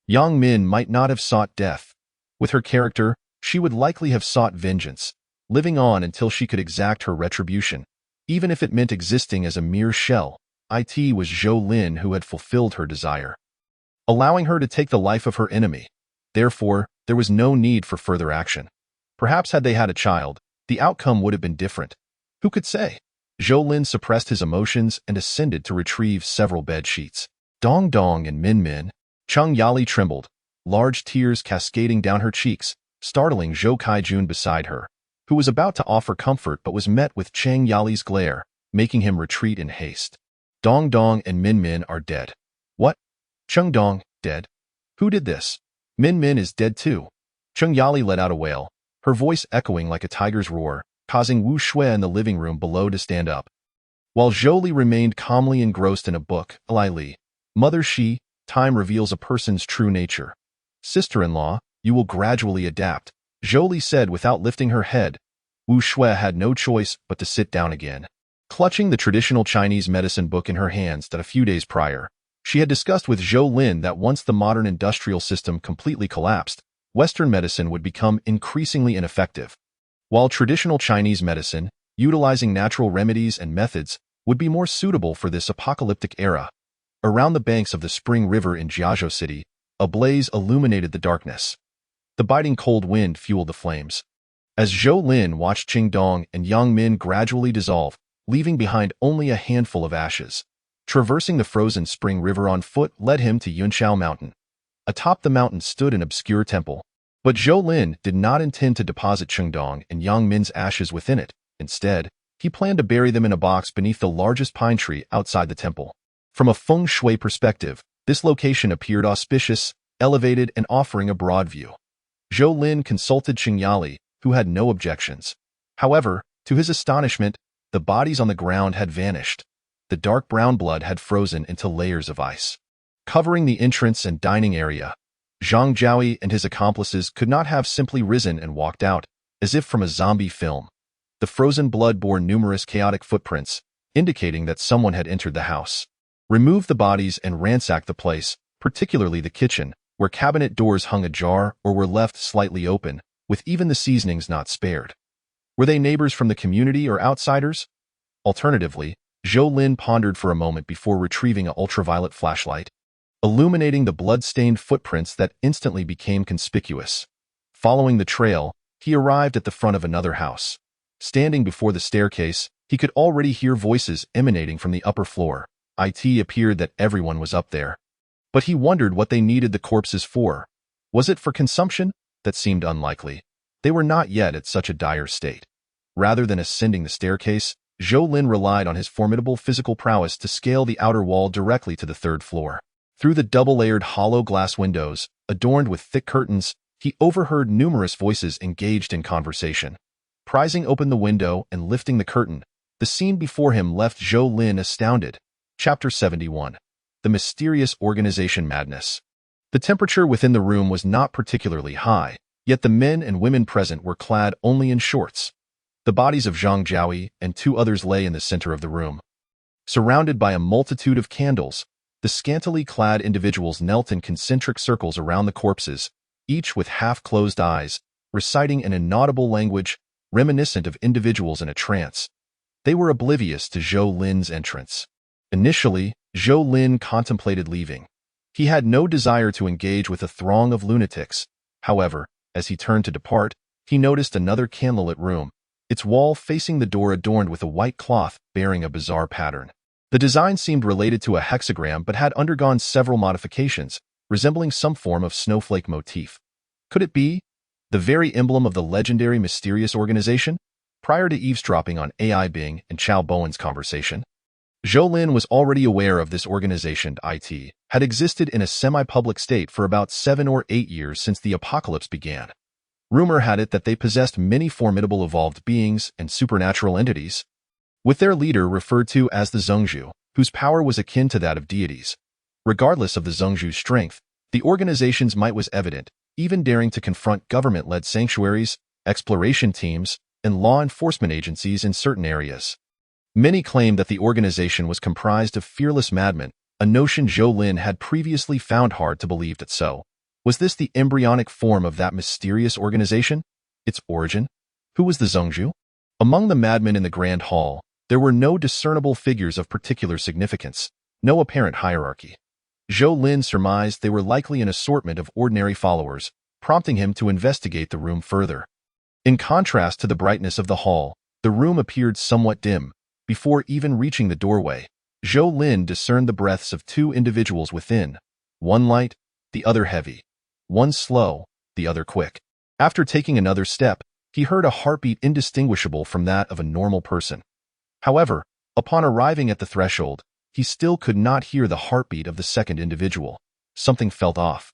Yang Min might not have sought death. With her character, she would likely have sought vengeance, living on until she could exact her retribution. Even if it meant existing as a mere shell, it was Zhou Lin who had fulfilled her desire, allowing her to take the life of her enemy. Therefore, there was no need for further action. Perhaps had they had a child, the outcome would have been different. Who could say? Zhou Lin suppressed his emotions and ascended to retrieve several bed sheets. Dong Dong and Min Min. Cheng Yali trembled, large tears cascading down her cheeks, startling Zhou Kaijun beside her, who was about to offer comfort but was met with Cheng Yali's glare, making him retreat in haste. Dong Dong and Min Min are dead. What? Cheng Dong, dead? Who did this? Min Min is dead too. Cheng Yali let out a wail, her voice echoing like a tiger's roar, causing Wu Shui in the living room below to stand up. While Zhou Li remained calmly engrossed in a book, Lai Li, Mother Shi, time reveals a person's true nature. Sister-in-law, you will gradually adapt, Zhou Li said without lifting her head. Wu Shui had no choice but to sit down again. Clutching the traditional Chinese medicine book in her hands that a few days prior, she had discussed with Zhou Lin that once the modern industrial system completely collapsed, Western medicine would become increasingly ineffective, while traditional Chinese medicine, utilizing natural remedies and methods, would be more suitable for this apocalyptic era. Around the banks of the Spring River in Jiazhou City, a blaze illuminated the darkness. The biting cold wind fueled the flames. As Zhou Lin watched Qing Dong and Yang Min gradually dissolve, leaving behind only a handful of ashes, traversing the frozen Spring River on foot led him to Yunshao Mountain. Atop the mountain stood an obscure temple. But Zhou Lin did not intend to deposit Qing Dong and Yang Min's ashes within it. Instead, he planned to bury them in a box beneath the largest pine tree outside the temple. From a feng shui perspective, this location appeared auspicious, elevated, and offering a broad view. Zhou Lin consulted Cheng Yali, who had no objections. However, to his astonishment, the bodies on the ground had vanished. The dark brown blood had frozen into layers of ice, covering the entrance and dining area. Zhang Jiaoyi and his accomplices could not have simply risen and walked out, as if from a zombie film. The frozen blood bore numerous chaotic footprints, indicating that someone had entered the house, removed the bodies, and ransacked the place, particularly the kitchen, where cabinet doors hung ajar or were left slightly open, with even the seasonings not spared. Were they neighbors from the community or outsiders? Alternatively, Zhou Lin pondered for a moment before retrieving an ultraviolet flashlight, illuminating the blood-stained footprints that instantly became conspicuous. Following the trail, he arrived at the front of another house. Standing before the staircase, he could already hear voices emanating from the upper floor. It appeared that everyone was up there. But he wondered what they needed the corpses for. Was it for consumption? That seemed unlikely. They were not yet at such a dire state. Rather than ascending the staircase, Zhou Lin relied on his formidable physical prowess to scale the outer wall directly to the third floor. Through the double-layered hollow glass windows, adorned with thick curtains, he overheard numerous voices engaged in conversation. Prizing open the window and lifting the curtain, the scene before him left Zhou Lin astounded. Chapter 71. The Mysterious Organization Madness. The temperature within the room was not particularly high, yet the men and women present were clad only in shorts. The bodies of Zhang Jiaoyi and two others lay in the center of the room. Surrounded by a multitude of candles, the scantily clad individuals knelt in concentric circles around the corpses, each with half-closed eyes, reciting an inaudible language reminiscent of individuals in a trance. They were oblivious to Zhou Lin's entrance. Initially, Zhou Lin contemplated leaving. He had no desire to engage with a throng of lunatics. However, as he turned to depart, he noticed another candlelit room, its wall facing the door adorned with a white cloth bearing a bizarre pattern. The design seemed related to a hexagram but had undergone several modifications, resembling some form of snowflake motif. Could it be? the very emblem of the legendary mysterious organization? Prior to eavesdropping on AI Bing and Chao Bowen's conversation, Zhou Lin was already aware of this organization. It had existed in a semi-public state for about 7 or 8 years since the apocalypse began. Rumor had it that they possessed many formidable evolved beings and supernatural entities, with their leader referred to as the Zhongzhu, whose power was akin to that of deities. Regardless of the Zhongzhu's strength, the organization's might was evident, even daring to confront government-led sanctuaries, exploration teams, and law enforcement agencies in certain areas. Many claimed that the organization was comprised of fearless madmen, a notion Zhou Lin had previously found hard to believe that so. Was this the embryonic form of that mysterious organization? Its origin? Who was the Zhongzhu? Among the madmen in the Grand Hall, there were no discernible figures of particular significance, no apparent hierarchy. Zhou Lin surmised they were likely an assortment of ordinary followers, prompting him to investigate the room further. In contrast to the brightness of the hall, the room appeared somewhat dim. Before even reaching the doorway, Zhou Lin discerned the breaths of 2 individuals within, one light, the other heavy, one slow, the other quick. After taking another step, he heard a heartbeat indistinguishable from that of a normal person. However, upon arriving at the threshold, he still could not hear the heartbeat of the second individual. Something felt off.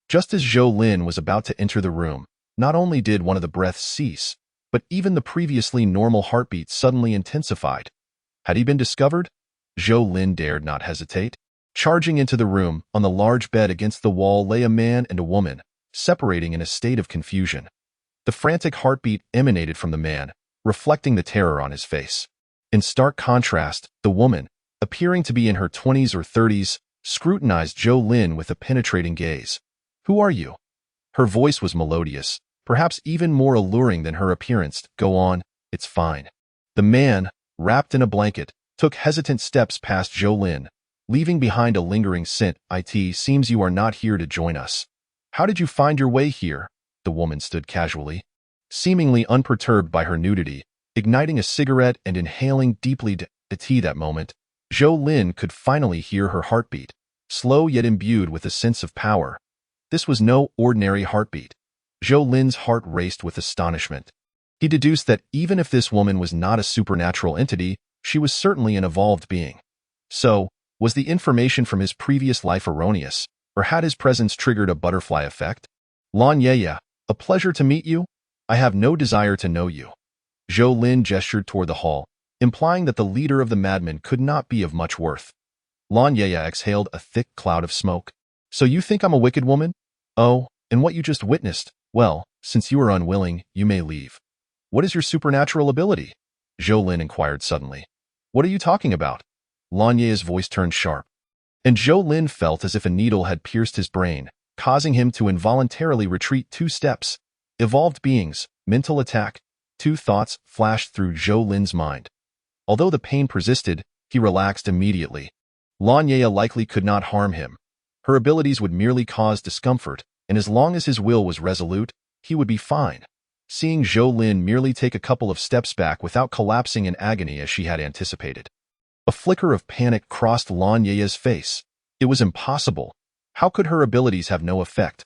Just as Zhou Lin was about to enter the room, not only did one of the breaths cease, but even the previously normal heartbeat suddenly intensified. Had he been discovered? Zhou Lin dared not hesitate. Charging into the room, on the large bed against the wall lay a man and a woman, separating in a state of confusion. The frantic heartbeat emanated from the man, reflecting the terror on his face. In stark contrast, the woman, appearing to be in her 20s or 30s, scrutinized Zhou Lin with a penetrating gaze. "Who are you?" Her voice was melodious, perhaps even more alluring than her appearance. "Go on, it's fine." The man, wrapped in a blanket, took hesitant steps past Zhou Lin, leaving behind a lingering scent. "It seems you are not here to join us. How did you find your way here?" The woman stood casually, seemingly unperturbed by her nudity, igniting a cigarette and inhaling deeply. That moment, Zhou Lin could finally hear her heartbeat, slow yet imbued with a sense of power. This was no ordinary heartbeat. Zhou Lin's heart raced with astonishment. He deduced that even if this woman was not a supernatural entity, she was certainly an evolved being. So, was the information from his previous life erroneous, or had his presence triggered a butterfly effect? "Lan Yeye, a pleasure to meet you. I have no desire to know you." Zhou Lin gestured toward the hall, implying that the leader of the madmen could not be of much worth. Lan Yeye exhaled a thick cloud of smoke. "So you think I'm a wicked woman? Oh, and what you just witnessed? Well, since you are unwilling, you may leave." "What is your supernatural ability?" Zhou Lin inquired suddenly. "What are you talking about?" Lan Yeye's voice turned sharp, and Zhou Lin felt as if a needle had pierced his brain, causing him to involuntarily retreat 2 steps. Evolved beings, mental attack. 2 thoughts flashed through Zhou Lin's mind. Although the pain persisted, he relaxed immediately. Lan Yeye likely could not harm him. Her abilities would merely cause discomfort, and as long as his will was resolute, he would be fine. Seeing Zhou Lin merely take a couple of steps back without collapsing in agony as she had anticipated, a flicker of panic crossed Lan Yeye's face. It was impossible. How could her abilities have no effect?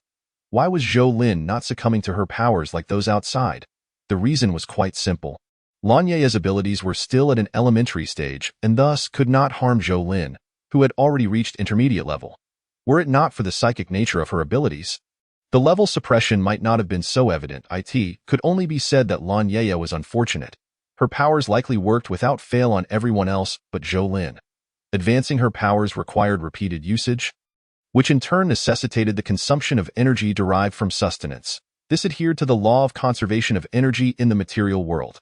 Why was Zhou Lin not succumbing to her powers like those outside? The reason was quite simple. Lan Yeye's abilities were still at an elementary stage and thus could not harm Zhou Lin, who had already reached intermediate level. Were it not for the psychic nature of her abilities, the level suppression might not have been so evident. It could only be said that Lan Yeye was unfortunate. Her powers likely worked without fail on everyone else but Zhou Lin. Advancing her powers required repeated usage, which in turn necessitated the consumption of energy derived from sustenance. This adhered to the law of conservation of energy in the material world.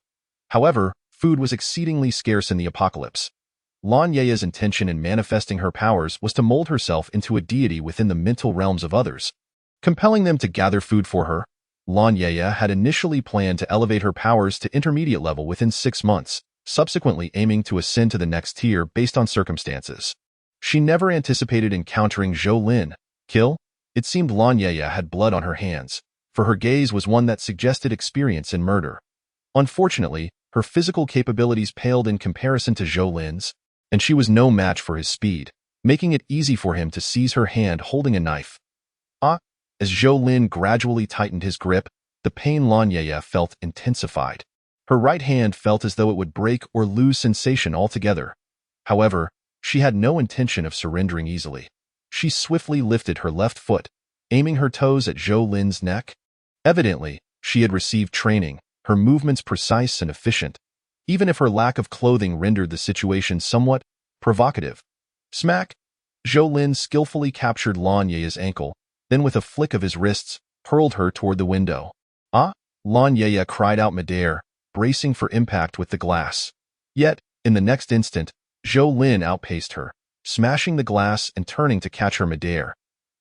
However, food was exceedingly scarce in the apocalypse. Lan Yeye's intention in manifesting her powers was to mold herself into a deity within the mental realms of others, compelling them to gather food for her. Lan Yeye had initially planned to elevate her powers to intermediate level within 6 months, subsequently aiming to ascend to the next tier based on circumstances. She never anticipated encountering Zhou Lin. Kill? It seemed Lan Yeye had blood on her hands, for her gaze was one that suggested experience in murder. Unfortunately, her physical capabilities paled in comparison to Zhou Lin's, and she was no match for his speed, making it easy for him to seize her hand holding a knife. As Zhou Lin gradually tightened his grip, The pain Lanya felt intensified. Her right hand felt as though it would break or lose sensation altogether. However, she had no intention of surrendering easily. She swiftly lifted her left foot, aiming her toes at Zhou Lin's neck. Evidently, she had received training, her movements precise and efficient, even if her lack of clothing rendered the situation somewhat provocative. Smack! Zhou Lin skillfully captured Lanya's ankle, then with a flick of his wrists, hurled her toward the window. Ah! Lanya cried out midair, bracing for impact with the glass. Yet, in the next instant, Zhou Lin outpaced her, smashing the glass and turning to catch her midair.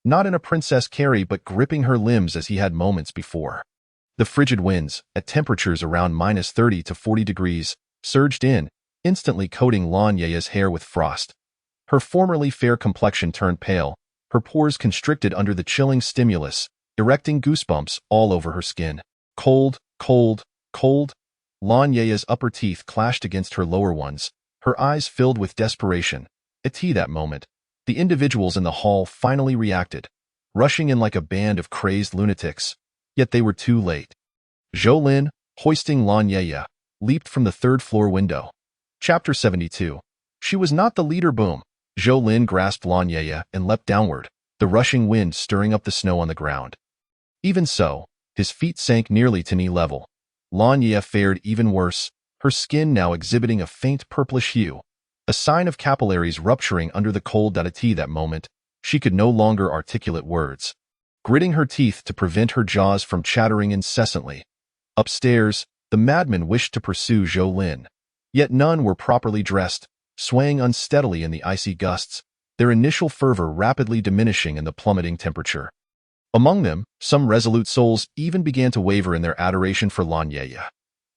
Not in a princess carry but gripping her limbs as he had moments before. The frigid winds, at temperatures around -30 to 40 degrees, surged in, instantly coating Lanya's hair with frost. Her formerly fair complexion turned pale, her pores constricted under the chilling stimulus, erecting goosebumps all over her skin. Cold, cold, cold. Lanya's upper teeth clashed against her lower ones, her eyes filled with desperation. At that moment, the individuals in the hall finally reacted, rushing in like a band of crazed lunatics. Yet they were too late. Zhou Lin, hoisting Lanya, leaped from the third-floor window. Chapter 72. She was not the leader. Boom. Zhou Lin grasped Lanya and leapt downward, the rushing wind stirring up the snow on the ground. Even so, his feet sank nearly to knee level. Lanya fared even worse, her skin now exhibiting a faint purplish hue, a sign of capillaries rupturing under the cold. At that moment, she could no longer articulate words, gritting her teeth to prevent her jaws from chattering incessantly. Upstairs, the madmen wished to pursue Zhou Lin. Yet none were properly dressed, swaying unsteadily in the icy gusts, their initial fervor rapidly diminishing in the plummeting temperature. Among them, some resolute souls even began to waver in their adoration for Lanya.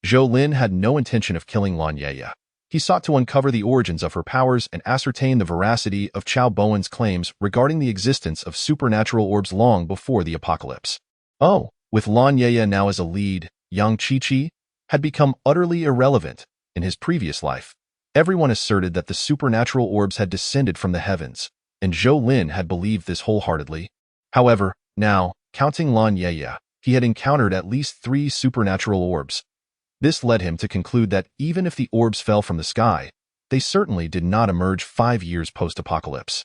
Zhou Lin had no intention of killing Lanya. He sought to uncover the origins of her powers and ascertain the veracity of Chao Bowen's claims regarding the existence of supernatural orbs long before the apocalypse. Oh, with Lanya now as a lead, Yang Qiqi had become utterly irrelevant. In his previous life, everyone asserted that the supernatural orbs had descended from the heavens, and Zhou Lin had believed this wholeheartedly. However, now, counting Lanya, he had encountered at least 3 supernatural orbs. This led him to conclude that even if the orbs fell from the sky, they certainly did not emerge 5 years post-apocalypse.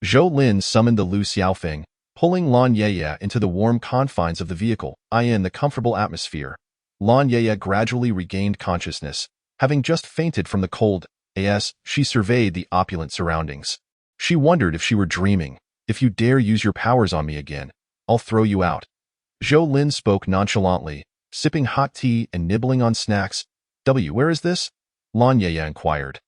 Zhou Lin summoned the Lu Xiaofeng, pulling Lanya into the warm confines of the vehicle, in the comfortable atmosphere. Lanya gradually regained consciousness, having just fainted from the cold. As she surveyed the opulent surroundings, she wondered if she were dreaming. If you dare use your powers on me again, I'll throw you out. Zhou Lin spoke nonchalantly, sipping hot tea and nibbling on snacks. Where is this? Lanya inquired.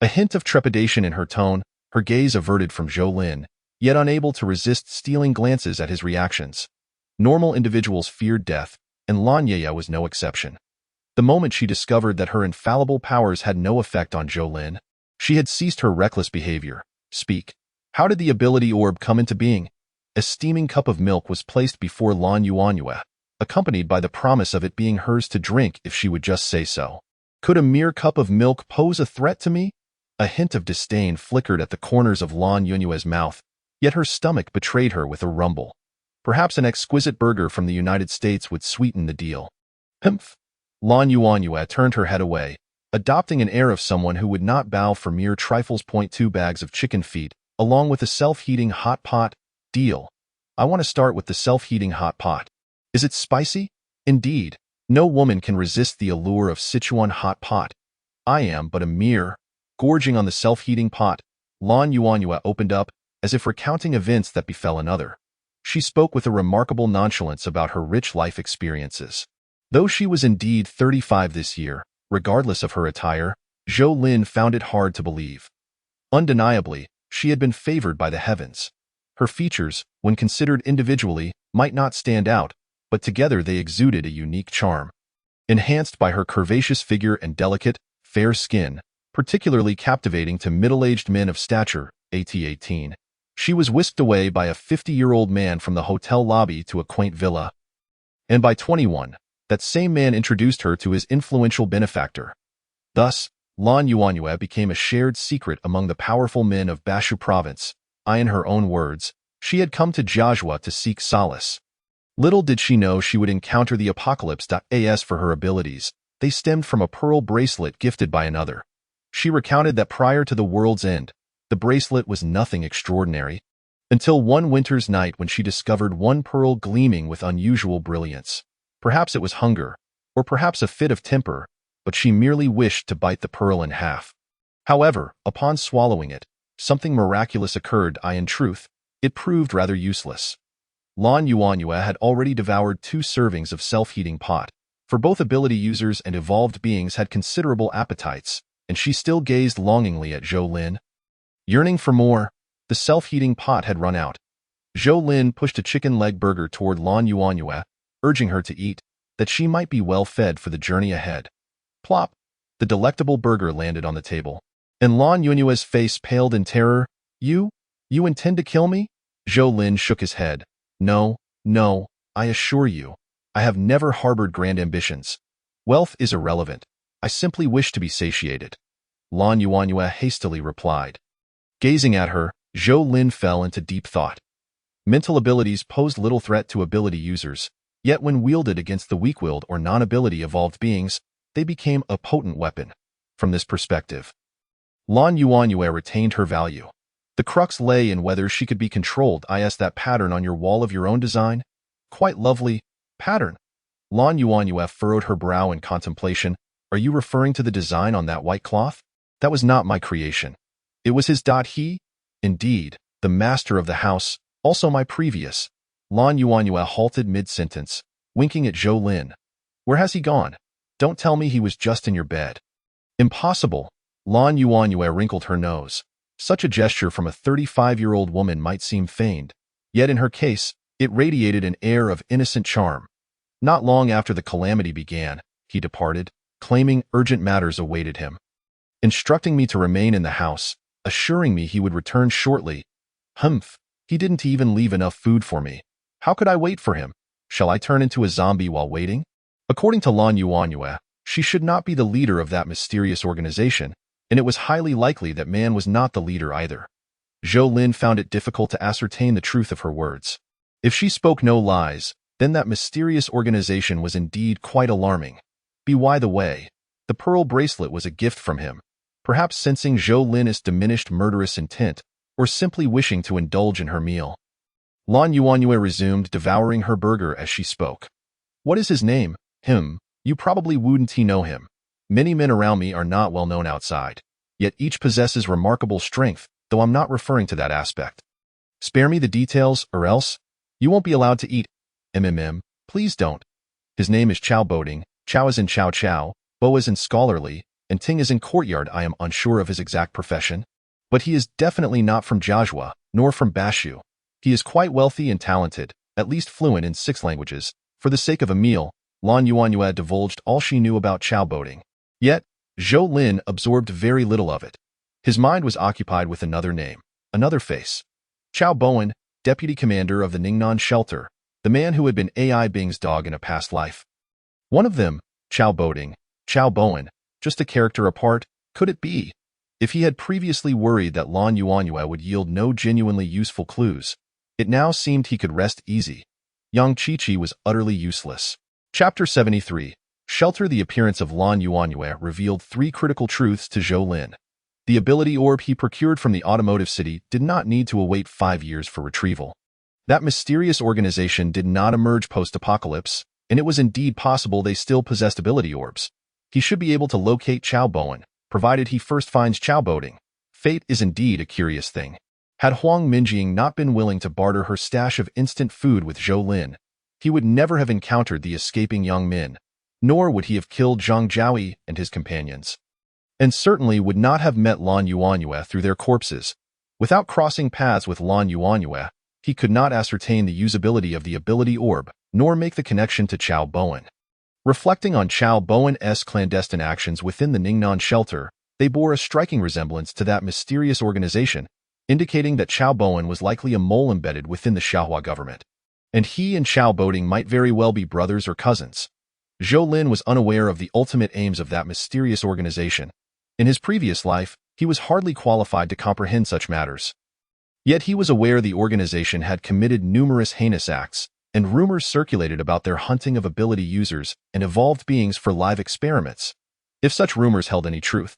A hint of trepidation in her tone, her gaze averted from Zhou Lin, yet unable to resist stealing glances at his reactions. Normal individuals feared death, and Lanya was no exception. The moment she discovered that her infallible powers had no effect on Zhou Lin, she had ceased her reckless behavior. Speak. How did the ability orb come into being? A steaming cup of milk was placed before Lan Yuanyue, accompanied by the promise of it being hers to drink if she would just say so. Could a mere cup of milk pose a threat to me? A hint of disdain flickered at the corners of Lan Yuanyue's mouth, yet her stomach betrayed her with a rumble. Perhaps an exquisite burger from the United States would sweeten the deal. Humph! Lan Yuanyue turned her head away, adopting an air of someone who would not bow for mere trifles. 2 bags of chicken feet, along with a self-heating hot pot. Deal. I want to start with the self-heating hot pot. Is it spicy? Indeed, no woman can resist the allure of Sichuan hot pot. I am but a mere. Gorging on the self-heating pot, Lan Yuanyue opened up, as if recounting events that befell another. She spoke with a remarkable nonchalance about her rich life experiences. Though she was indeed 35 this year, regardless of her attire, Zhou Lin found it hard to believe. Undeniably, she had been favored by the heavens. Her features, when considered individually, might not stand out, but together they exuded a unique charm. Enhanced by her curvaceous figure and delicate, fair skin, particularly captivating to middle-aged men of stature, 18, she was whisked away by a 50-year-old man from the hotel lobby to a quaint villa. And by 21, that same man introduced her to his influential benefactor. Thus, Lan Yuanyue became a shared secret among the powerful men of Bashu province. In her own words, she had come to Jiazhua to seek solace. Little did she know she would encounter the apocalypse. As for her abilities, they stemmed from a pearl bracelet gifted by another. She recounted that prior to the world's end, the bracelet was nothing extraordinary, until one winter's night when she discovered one pearl gleaming with unusual brilliance. Perhaps it was hunger, or perhaps a fit of temper, but she merely wished to bite the pearl in half. However, upon swallowing it, something miraculous occurred. In truth, it proved rather useless. Lan Yuanyue had already devoured 2 servings of self-heating pot, for both ability users and evolved beings had considerable appetites, and she still gazed longingly at Zhou Lin. Yearning for more, the self-heating pot had run out. Zhou Lin pushed a chicken leg burger toward Lan Yuanyue, urging her to eat, that she might be well fed for the journey ahead. Plop! The delectable burger landed on the table, and Lan Yuanyue's face paled in terror. You intend to kill me? Zhou Lin shook his head. No, I assure you, I have never harbored grand ambitions. Wealth is irrelevant. I simply wish to be satiated. Lan Yuanyue hastily replied. Gazing at her, Zhou Lin fell into deep thought. Mental abilities posed little threat to ability users, yet when wielded against the weak-willed or non-ability evolved beings, they became a potent weapon. From this perspective, Lan Yuanyue retained her value. The crux lay in whether she could be controlled. That pattern on your wall of your own design? Quite lovely pattern. Lan Yuanyue furrowed her brow in contemplation. Are you referring to the design on that white cloth? That was not my creation. It was his. He? Indeed, the master of the house, also my previous. Lan Yuanyue halted mid-sentence, winking at Zhou Lin. Where has he gone? Don't tell me he was just in your bed. Impossible. Lan Yuanyue wrinkled her nose. Such a gesture from a 35-year-old woman might seem feigned, yet in her case, it radiated an air of innocent charm. Not long after the calamity began, he departed, claiming urgent matters awaited him, instructing me to remain in the house, assuring me he would return shortly. Humph, he didn't even leave enough food for me. How could I wait for him? Shall I turn into a zombie while waiting? According to Lan Yuanyue, she should not be the leader of that mysterious organization, and it was highly likely that man was not the leader either. Zhou Lin found it difficult to ascertain the truth of her words. If she spoke no lies, then that mysterious organization was indeed quite alarming. By the way, the pearl bracelet was a gift from him, perhaps sensing Zhou Lin's diminished murderous intent, or simply wishing to indulge in her meal. Lan Yuanyue resumed, devouring her burger as she spoke. What is his name? Him. You probably wouldn't know him. Many men around me are not well known outside, yet each possesses remarkable strength, though I'm not referring to that aspect. Spare me the details, or else you won't be allowed to eat. Please don't. His name is Chao Boding. Chao is in Chow Chow, Bo is in scholarly, and Ting is in courtyard. I am unsure of his exact profession, but he is definitely not from Jiazhua, nor from Bashu. He is quite wealthy and talented, at least fluent in 6 languages. For the sake of a meal, Lan Yuanyue divulged all she knew about Chao Boding. Yet, Zhou Lin absorbed very little of it. His mind was occupied with another name, another face. Chao Bowen, deputy commander of the Ningnan shelter, the man who had been AI Bing's dog in a past life. One of them, Chao Boding, Chao Bowen, just a character apart, could it be? If he had previously worried that Lan Yuanyue would yield no genuinely useful clues, it now seemed he could rest easy. Yang Qiqi was utterly useless. Chapter 73. Shelter. The appearance of Lan Yuanyue revealed 3 critical truths to Zhou Lin. The ability orb he procured from the automotive city did not need to await 5 years for retrieval. That mysterious organization did not emerge post-apocalypse, and it was indeed possible they still possessed ability orbs. He should be able to locate Chao Bowen, provided he first finds Chao Boding. Fate is indeed a curious thing. Had Huang Minjing not been willing to barter her stash of instant food with Zhou Lin, he would never have encountered the escaping young men, nor would he have killed Zhang Jiaoyi and his companions, and certainly would not have met Lan Yuanyue through their corpses. Without crossing paths with Lan Yuanyue, he could not ascertain the usability of the ability orb, nor make the connection to Chao Bowen. Reflecting on Chao Bowen's clandestine actions within the Ningnan shelter, they bore a striking resemblance to that mysterious organization, indicating that Chao Bowen was likely a mole embedded within the Xiaohua government, and he and Chao Boding might very well be brothers or cousins. Zhou Lin was unaware of the ultimate aims of that mysterious organization. In his previous life, he was hardly qualified to comprehend such matters. Yet he was aware the organization had committed numerous heinous acts, and rumors circulated about their hunting of ability users and evolved beings for live experiments. If such rumors held any truth,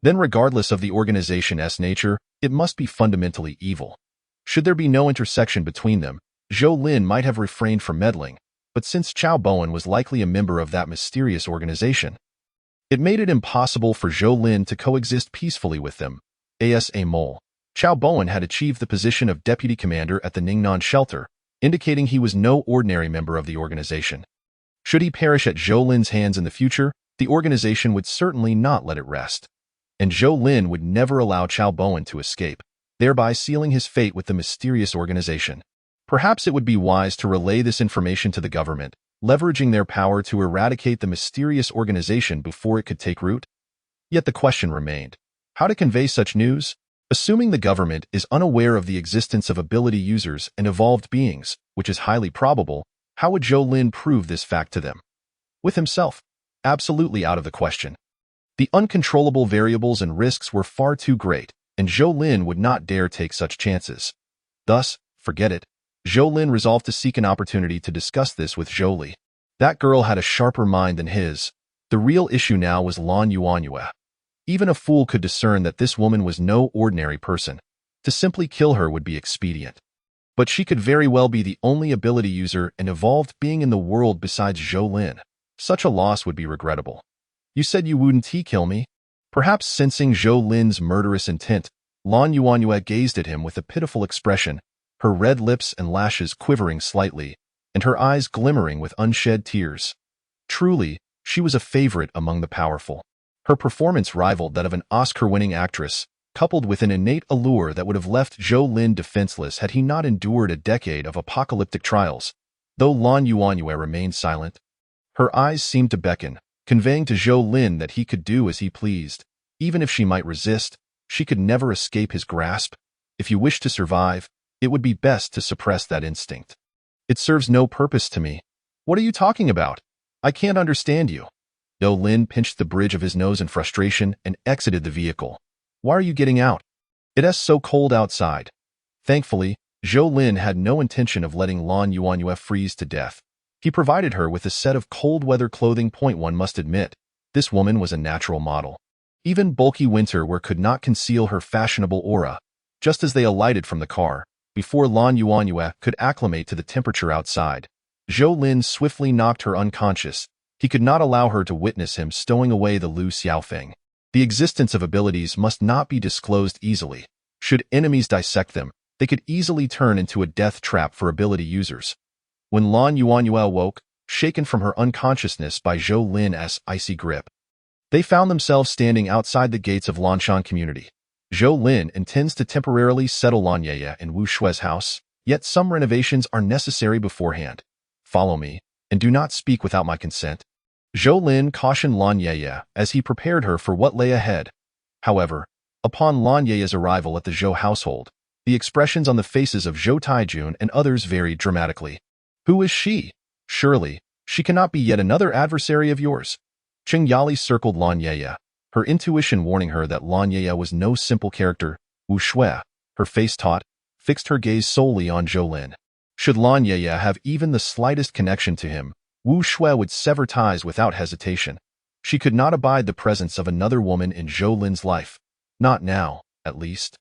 then regardless of the organization's nature, it must be fundamentally evil. Should there be no intersection between them, Zhou Lin might have refrained from meddling, but since Chao Bowen was likely a member of that mysterious organization, it made it impossible for Zhou Lin to coexist peacefully with them. As a mole, Chao Bowen had achieved the position of deputy commander at the Ningnan shelter, indicating he was no ordinary member of the organization. Should he perish at Zhou Lin's hands in the future, the organization would certainly not let it rest. And Zhou Lin would never allow Chao Bowen to escape, thereby sealing his fate with the mysterious organization. Perhaps it would be wise to relay this information to the government, leveraging their power to eradicate the mysterious organization before it could take root. Yet the question remained: how to convey such news? Assuming the government is unaware of the existence of ability users and evolved beings, which is highly probable, how would Zhou Lin prove this fact to them? With himself? Absolutely out of the question. The uncontrollable variables and risks were far too great, and Zhou Lin would not dare take such chances. Thus, forget it. Zhou Lin resolved to seek an opportunity to discuss this with Zhou Li. That girl had a sharper mind than his. The real issue now was Lan Yuanyue. Even a fool could discern that this woman was no ordinary person. To simply kill her would be expedient. But she could very well be the only ability user and evolved being in the world besides Zhou Lin. Such a loss would be regrettable. You said you wouldn't kill me? Perhaps sensing Zhou Lin's murderous intent, Lan Yuanyue gazed at him with a pitiful expression, her red lips and lashes quivering slightly, and her eyes glimmering with unshed tears. Truly, she was a favorite among the powerful. Her performance rivaled that of an Oscar-winning actress, coupled with an innate allure that would have left Zhou Lin defenseless had he not endured a decade of apocalyptic trials. Though Lan Yuanyue remained silent, her eyes seemed to beckon, conveying to Zhou Lin that he could do as he pleased. Even if she might resist, she could never escape his grasp. If you wish to survive, it would be best to suppress that instinct. It serves no purpose to me. What are you talking about? I can't understand you. Zhou Lin pinched the bridge of his nose in frustration and exited the vehicle. Why are you getting out? It's so cold outside. Thankfully, Zhou Lin had no intention of letting Lan Yuanyue freeze to death. He provided her with a set of cold-weather clothing. One must admit, this woman was a natural model. Even bulky winter wear could not conceal her fashionable aura. Just as they alighted from the car, before Lan Yuanyue could acclimate to the temperature outside, Zhou Lin swiftly knocked her unconscious. He could not allow her to witness him stowing away the Lu Xiaofeng. The existence of abilities must not be disclosed easily. Should enemies dissect them, they could easily turn into a death trap for ability users. When Lan Yuanyue awoke, shaken from her unconsciousness by Zhou Lin's icy grip, they found themselves standing outside the gates of Lanshan community. Zhou Lin intends to temporarily settle Lan Yeye in Wu Shue's house, yet some renovations are necessary beforehand. Follow me, and do not speak without my consent. Zhou Lin cautioned Lan Yeye as he prepared her for what lay ahead. However, upon Lan Yeye's arrival at the Zhou household, the expressions on the faces of Zhou Taijun and others varied dramatically. Who is she? Surely, she cannot be yet another adversary of yours. Cheng Yali circled Lan Yeye, her intuition warning her that Lan Yeye was no simple character. Wu Shui, her face taut, fixed her gaze solely on Zhou Lin. Should Lan Yeye have even the slightest connection to him, Wu Shui would sever ties without hesitation. She could not abide the presence of another woman in Zhou Lin's life. Not now, at least.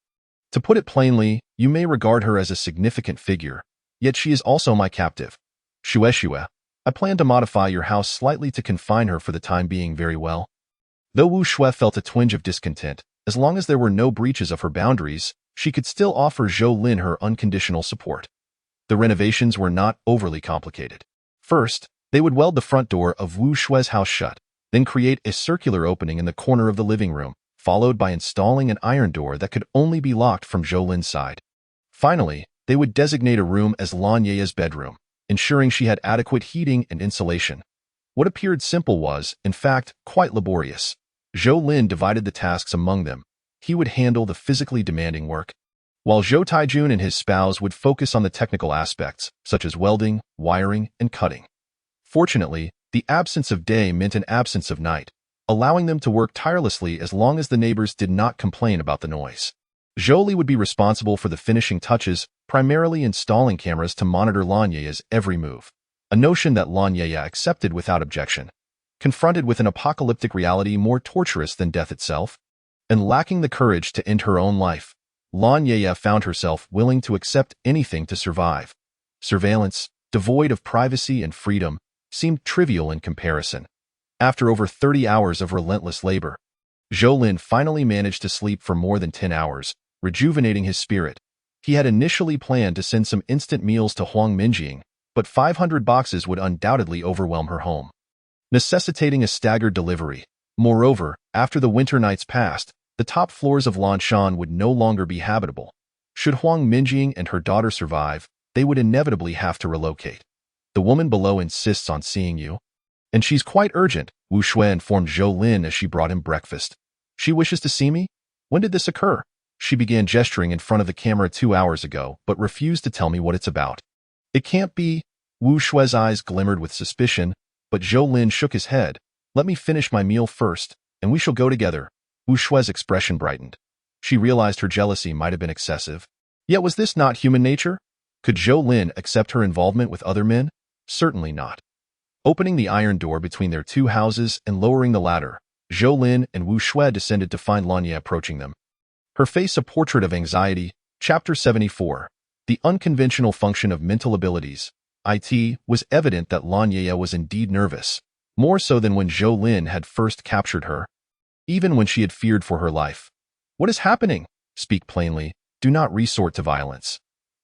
To put it plainly, you may regard her as a significant figure, yet she is also my captive. Shue, I plan to modify your house slightly to confine her for the time being. Very well. Though Wu Shui felt a twinge of discontent, as long as there were no breaches of her boundaries, she could still offer Zhou Lin her unconditional support. The renovations were not overly complicated. First, they would weld the front door of Wu Shue's house shut, then create a circular opening in the corner of the living room, followed by installing an iron door that could only be locked from Zhou Lin's side. Finally, they would designate a room as Lan Yeye's bedroom, ensuring she had adequate heating and insulation. What appeared simple was, in fact, quite laborious. Zhou Lin divided the tasks among them. He would handle the physically demanding work, while Zhou Taijun and his spouse would focus on the technical aspects, such as welding, wiring, and cutting. Fortunately, the absence of day meant an absence of night, allowing them to work tirelessly as long as the neighbors did not complain about the noise. Jolie would be responsible for the finishing touches, primarily installing cameras to monitor Lanye's every move, a notion that Lanye accepted without objection. Confronted with an apocalyptic reality more torturous than death itself, and lacking the courage to end her own life, Lanye found herself willing to accept anything to survive. Surveillance, devoid of privacy and freedom, seemed trivial in comparison. After over 30 hours of relentless labor, Jolin finally managed to sleep for more than 10 hours, rejuvenating his spirit. He had initially planned to send some instant meals to Huang Minjing, but 500 boxes would undoubtedly overwhelm her home, necessitating a staggered delivery. Moreover, after the winter nights passed, the top floors of Lanshan would no longer be habitable. Should Huang Minjing and her daughter survive, they would inevitably have to relocate. The woman below insists on seeing you, and she's quite urgent, Wu Shui informed Zhou Lin as she brought him breakfast. She wishes to see me? When did this occur? She began gesturing in front of the camera 2 hours ago, but refused to tell me what it's about. It can't be. Wu Shui's eyes glimmered with suspicion, but Zhou Lin shook his head. Let me finish my meal first, and we shall go together. Wu Shui's expression brightened. She realized her jealousy might have been excessive. Yet was this not human nature? Could Zhou Lin accept her involvement with other men? Certainly not. Opening the iron door between their two houses and lowering the ladder, Zhou Lin and Wu Shui descended to find Lanye approaching them. Her face a portrait of anxiety. Chapter 74. The unconventional function of mental abilities. It was evident that Lanye was indeed nervous, more so than when Zhou Lin had first captured her, even when she had feared for her life. What is happening? Speak plainly. Do not resort to violence.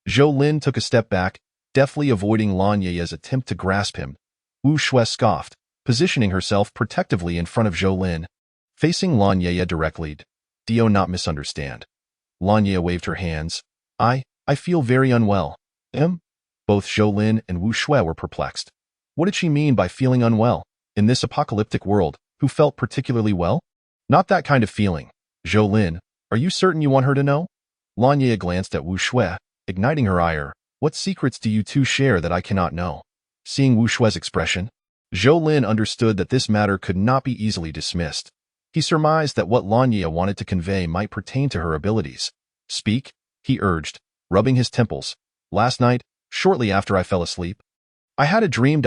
Zhou Lin took a step back, deftly avoiding Lanye's attempt to grasp him. Wu Shui scoffed, positioning herself protectively in front of Zhou Lin, facing Lanye directly. Do not misunderstand. Lanye waved her hands. I feel very unwell. Both Zhou Lin and Wu Shui were perplexed. What did she mean by feeling unwell? In this apocalyptic world, who felt particularly well? Not that kind of feeling. Zhou Lin, are you certain you want her to know? Lanye glanced at Wu Shui, igniting her ire. What secrets do you two share that I cannot know? Seeing Wu Shui's expression, Zhou Lin understood that this matter could not be easily dismissed. He surmised that what Lanye wanted to convey might pertain to her abilities. Speak, he urged, rubbing his temples. Last night, shortly after I fell asleep, I had a dream.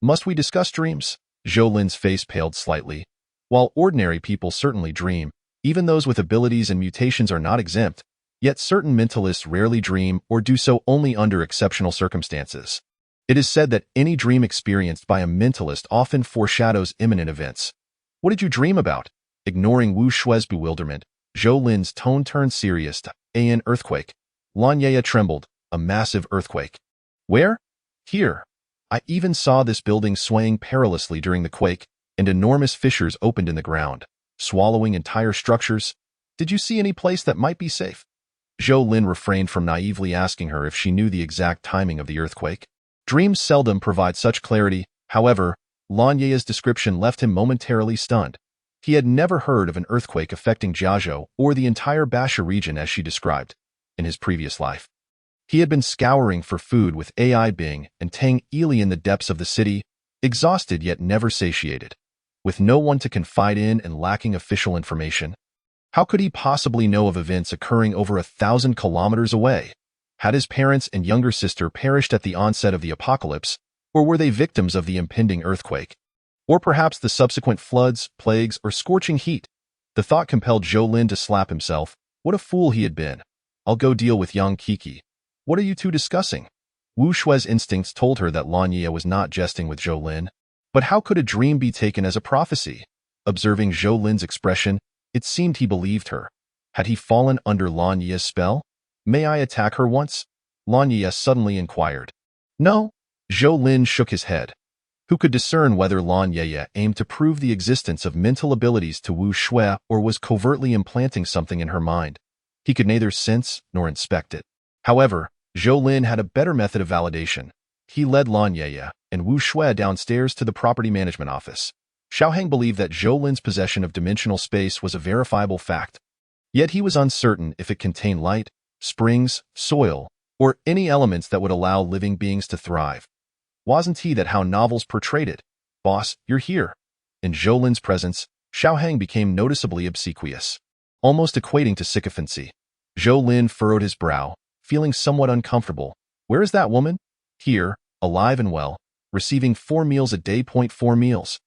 Must we discuss dreams? Zhou Lin's face paled slightly. While ordinary people certainly dream, even those with abilities and mutations are not exempt, yet certain mentalists rarely dream or do so only under exceptional circumstances. It is said that any dream experienced by a mentalist often foreshadows imminent events. What did you dream about? Ignoring Wu Shui's bewilderment, Zhou Lin's tone turned serious. An earthquake. Lanye trembled. A massive earthquake. Where? Here. I even saw this building swaying perilously during the quake, and enormous fissures opened in the ground, swallowing entire structures. Did you see any place that might be safe? Zhou Lin refrained from naively asking her if she knew the exact timing of the earthquake. Dreams seldom provide such clarity. However, Lanye's description left him momentarily stunned. He had never heard of an earthquake affecting Jiazhou or the entire Basha region as she described in his previous life. He had been scouring for food with Ai Bing and Tang Ili in the depths of the city, exhausted yet never satiated. With no one to confide in and lacking official information, how could he possibly know of events occurring over 1,000 kilometers away? Had his parents and younger sister perished at the onset of the apocalypse, or were they victims of the impending earthquake? Or perhaps the subsequent floods, plagues, or scorching heat? The thought compelled Zhou Lin to slap himself. What a fool he had been. I'll go deal with Yang Kiki. What are you two discussing? Wu Shui's instincts told her that Lanye was not jesting with Zhou Lin. But how could a dream be taken as a prophecy? Observing Zhou Lin's expression, it seemed he believed her. Had he fallen under Lanye's spell? May I attack her once? Lanye suddenly inquired. No. Zhou Lin shook his head. Who could discern whether Lanye aimed to prove the existence of mental abilities to Wu Shui or was covertly implanting something in her mind? He could neither sense nor inspect it. However, Zhou Lin had a better method of validation. He led Lanye and Wu Shui downstairs to the property management office. Xiaoheng believed that Zhou Lin's possession of dimensional space was a verifiable fact. Yet he was uncertain if it contained light, springs, soil, or any elements that would allow living beings to thrive. Wasn't he that how novels portrayed it? Boss, you're here. In Zhou Lin's presence, Xiaoheng became noticeably obsequious, almost equating to sycophancy. Zhou Lin furrowed his brow, feeling somewhat uncomfortable. Where is that woman? Here, alive and well, receiving 4 meals a day. 4 meals.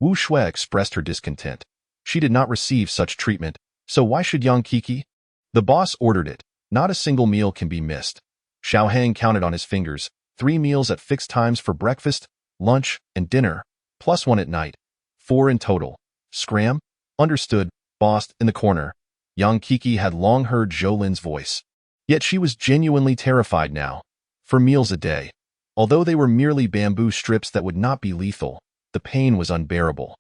Wu Shui expressed her discontent. She did not receive such treatment, so why should Yang Kiki? The boss ordered it. Not a single meal can be missed. Xiao Hang counted on his fingers, 3 meals at fixed times for breakfast, lunch, and dinner, plus 1 at night. 4 in total. Scram? Understood, boss. In the corner, Yang Kiki had long heard Zhou Lin's voice. Yet she was genuinely terrified now. 4 meals a day. Although they were merely bamboo strips that would not be lethal, the pain was unbearable.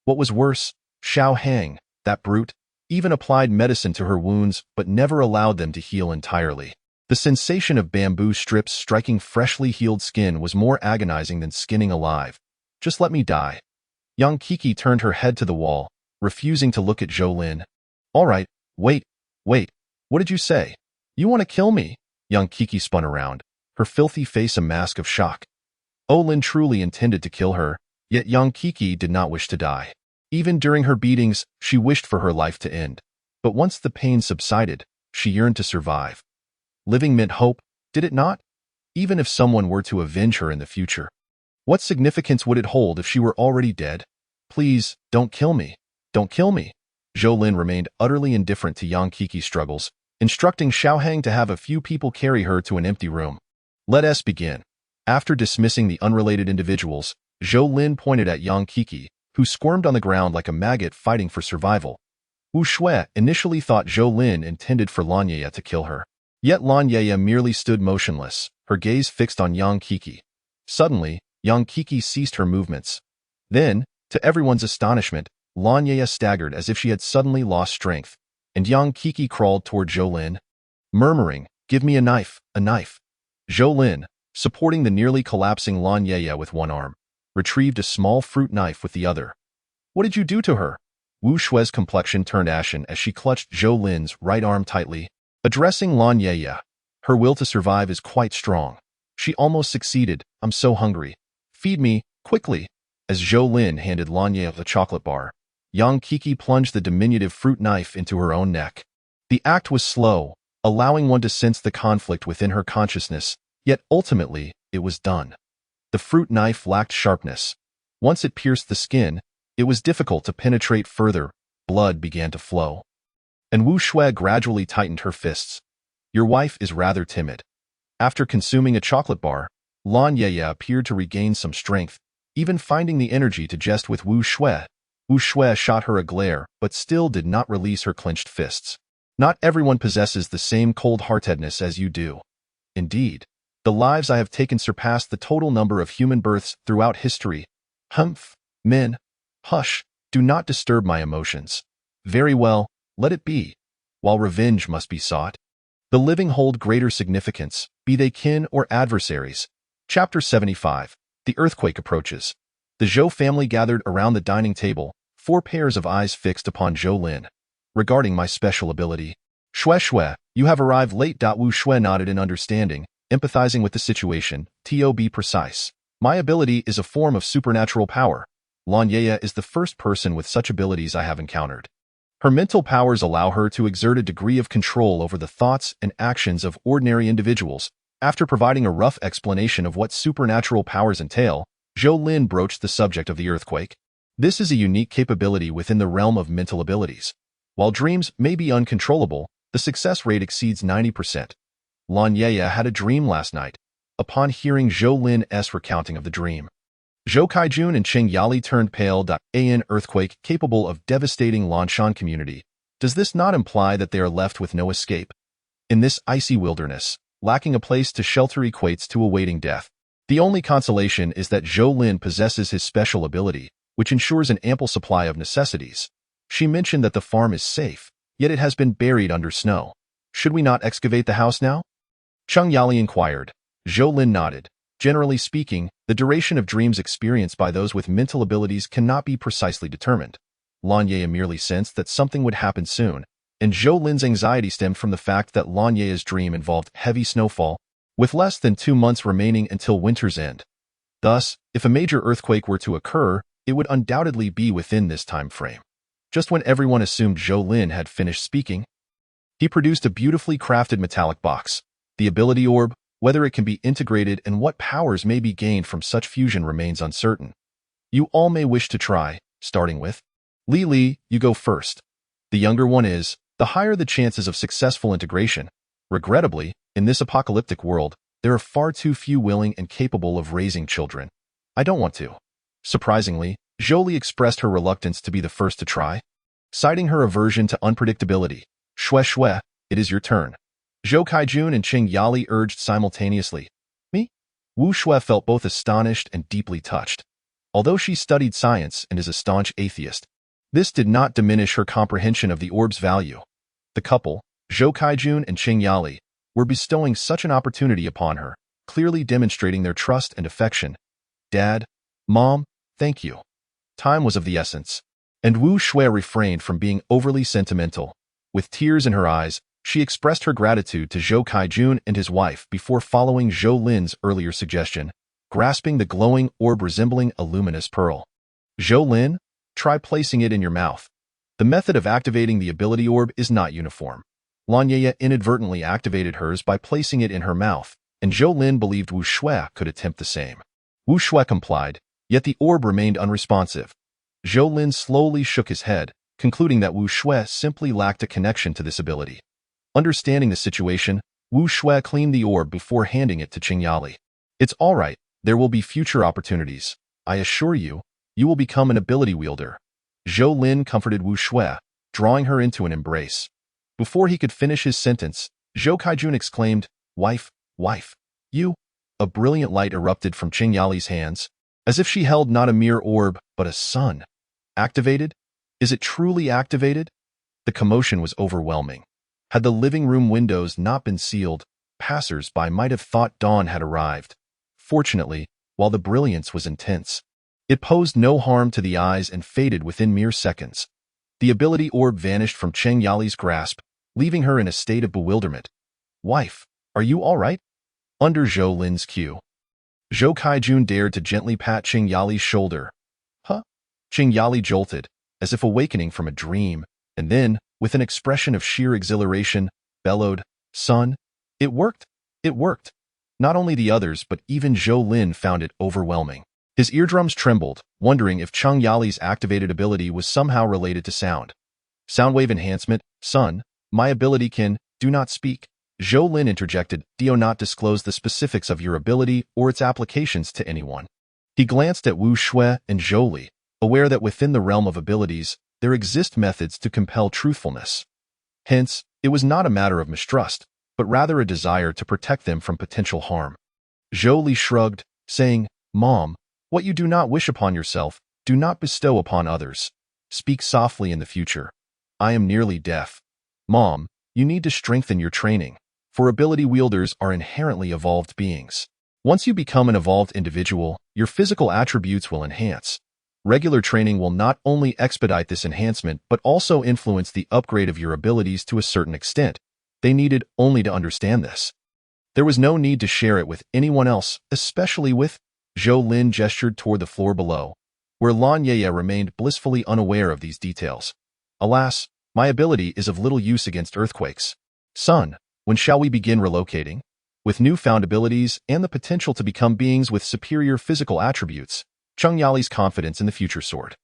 What was worse, Xiao Hang, that brute, even applied medicine to her wounds but never allowed them to heal entirely. The sensation of bamboo strips striking freshly healed skin was more agonizing than skinning alive. Just let me die. Yang Kiki turned her head to the wall, refusing to look at Zhou Lin. All right, wait. What did you say? You want to kill me? Yang Kiki spun around, her filthy face a mask of shock. Lin truly intended to kill her, yet Yang Kiki did not wish to die. Even during her beatings, she wished for her life to end. But once the pain subsided, she yearned to survive. Living meant hope, did it not? Even if someone were to avenge her in the future. What significance would it hold if she were already dead? Please, don't kill me. Don't kill me. Zhou Lin remained utterly indifferent to Yang Kiki's struggles, instructing Xiao Hang to have a few people carry her to an empty room. Let us begin. After dismissing the unrelated individuals, Zhou Lin pointed at Yang Kiki, who squirmed on the ground like a maggot fighting for survival. Wu Shui initially thought Zhou Lin intended for Lan Yeye to kill her. Yet Lan Yeye merely stood motionless, her gaze fixed on Yang Kiki. Suddenly, Yang Kiki ceased her movements. Then, to everyone's astonishment, Lan Yeye staggered as if she had suddenly lost strength, and Yang Kiki crawled toward Zhou Lin, murmuring, "Give me a knife, a knife." Zhou Lin, supporting the nearly collapsing Lan Yeye with one arm, retrieved a small fruit knife with the other. What did you do to her? Wu Shui's complexion turned ashen as she clutched Zhou Lin's right arm tightly. Addressing Lan Yeye, her will to survive is quite strong. She almost succeeded. I'm so hungry. Feed me, quickly. As Zhou Lin handed Lan Yeye the chocolate bar, Yang Kiki plunged the diminutive fruit knife into her own neck. The act was slow, allowing one to sense the conflict within her consciousness, yet ultimately, it was done. The fruit knife lacked sharpness. Once it pierced the skin, it was difficult to penetrate further. Blood began to flow. And Wu Shui gradually tightened her fists. Your wife is rather timid. After consuming a chocolate bar, Lan Yeye appeared to regain some strength, even finding the energy to jest with Wu Shui. Wu Shui shot her a glare, but still did not release her clenched fists. Not everyone possesses the same cold-heartedness as you do. Indeed, the lives I have taken surpass the total number of human births throughout history. Humph, men. Hush, do not disturb my emotions. Very well, let it be. While revenge must be sought, the living hold greater significance, be they kin or adversaries. Chapter 75. The earthquake approaches. The Zhou family gathered around the dining table, 4 pairs of eyes fixed upon Zhou Lin. Regarding my special ability, Shui, you have arrived late. Wu Shui nodded in understanding, empathizing with the situation. To be precise, my ability is a form of supernatural power. Lan Yeye is the first person with such abilities I have encountered. Her mental powers allow her to exert a degree of control over the thoughts and actions of ordinary individuals. After providing a rough explanation of what supernatural powers entail, Zhou Lin broached the subject of the earthquake. This is a unique capability within the realm of mental abilities. While dreams may be uncontrollable, the success rate exceeds 90%. Lan Yeye had a dream last night. Upon hearing Zhou Lin's recounting of the dream, Zhou Kaijun and Cheng Yali turned pale. An earthquake capable of devastating Lanshan community. Does this not imply that they are left with no escape? In this icy wilderness, lacking a place to shelter equates to awaiting death. The only consolation is that Zhou Lin possesses his special ability, which ensures an ample supply of necessities. She mentioned that the farm is safe, yet it has been buried under snow. Should we not excavate the house now? Cheng Yali inquired. Zhou Lin nodded. Generally speaking, the duration of dreams experienced by those with mental abilities cannot be precisely determined. Lan Yeye merely sensed that something would happen soon, and Zhou Lin's anxiety stemmed from the fact that Lan Yeye's dream involved heavy snowfall, with less than 2 months remaining until winter's end. Thus, if a major earthquake were to occur, it would undoubtedly be within this time frame. Just when everyone assumed Zhou Lin had finished speaking, He produced a beautifully crafted metallic box. The ability orb, whether it can be integrated and what powers may be gained from such fusion remains uncertain. You all may wish to try, starting with Li, you go first. The younger one is, the higher the chances of successful integration. Regrettably, in this apocalyptic world, there are far too few willing and capable of raising children. I don't want to. Surprisingly, Jolie expressed her reluctance to be the first to try, citing her aversion to unpredictability. Shue, it is your turn. Zhou Kaijun and Qing Yali urged simultaneously. Me? Wu Shui felt both astonished and deeply touched. Although she studied science and is a staunch atheist, this did not diminish her comprehension of the orb's value. The couple, Zhou Kaijun and Qing Yali, were bestowing such an opportunity upon her, clearly demonstrating their trust and affection. Dad, Mom, thank you. Time was of the essence, and Wu Shui refrained from being overly sentimental. With tears in her eyes, she expressed her gratitude to Zhou Kaijun and his wife before following Zhou Lin's earlier suggestion, grasping the glowing orb resembling a luminous pearl. Zhou Lin, try placing it in your mouth. The method of activating the ability orb is not uniform. Lan Ye inadvertently activated hers by placing it in her mouth, and Zhou Lin believed Wu Shui could attempt the same. Wu Shui complied, yet the orb remained unresponsive. Zhou Lin slowly shook his head, concluding that Wu Shui simply lacked a connection to this ability. Understanding the situation, Wu Shui cleaned the orb before handing it to Qing Yali. It's all right, there will be future opportunities. I assure you, you will become an ability wielder. Zhou Lin comforted Wu Shui, drawing her into an embrace. Before he could finish his sentence, Zhou Kaijun exclaimed, Wife, you! A brilliant light erupted from Qing Yali's hands, as if she held not a mere orb, but a sun. Activated? Is it truly activated? The commotion was overwhelming. Had the living room windows not been sealed, passers-by might have thought dawn had arrived. Fortunately, while the brilliance was intense, it posed no harm to the eyes and faded within mere seconds. The ability orb vanished from Qing Yali's grasp, leaving her in a state of bewilderment. Wife, are you all right? Under Zhou Lin's cue, Zhou Kaijun dared to gently pat Qing Yali's shoulder. Huh? Qing Yali jolted, as if awakening from a dream, and then, with an expression of sheer exhilaration, bellowed, Son, it worked! It worked! Not only the others but even Zhou Lin found it overwhelming. His eardrums trembled, wondering if Qing Yali's activated ability was somehow related to sound. Soundwave enhancement, son, my ability can, do not speak. Zhou Lin interjected, do not disclose the specifics of your ability or its applications to anyone. He glanced at Wu Shui and Zhou Li, aware that within the realm of abilities, there exist methods to compel truthfulness. Hence, it was not a matter of mistrust, but rather a desire to protect them from potential harm. Zhou Li shrugged, saying, Mom, what you do not wish upon yourself, do not bestow upon others. Speak softly in the future. I am nearly deaf. Mom, you need to strengthen your training, for ability wielders are inherently evolved beings. Once you become an evolved individual, your physical attributes will enhance. Regular training will not only expedite this enhancement but also influence the upgrade of your abilities to a certain extent. They needed only to understand this. There was no need to share it with anyone else, especially with Zhou Lin gestured toward the floor below, where Lan Ye remained blissfully unaware of these details. Alas, my ability is of little use against earthquakes. Son, when shall we begin relocating? With newfound abilities and the potential to become beings with superior physical attributes, Qing Yali's confidence in the future soared.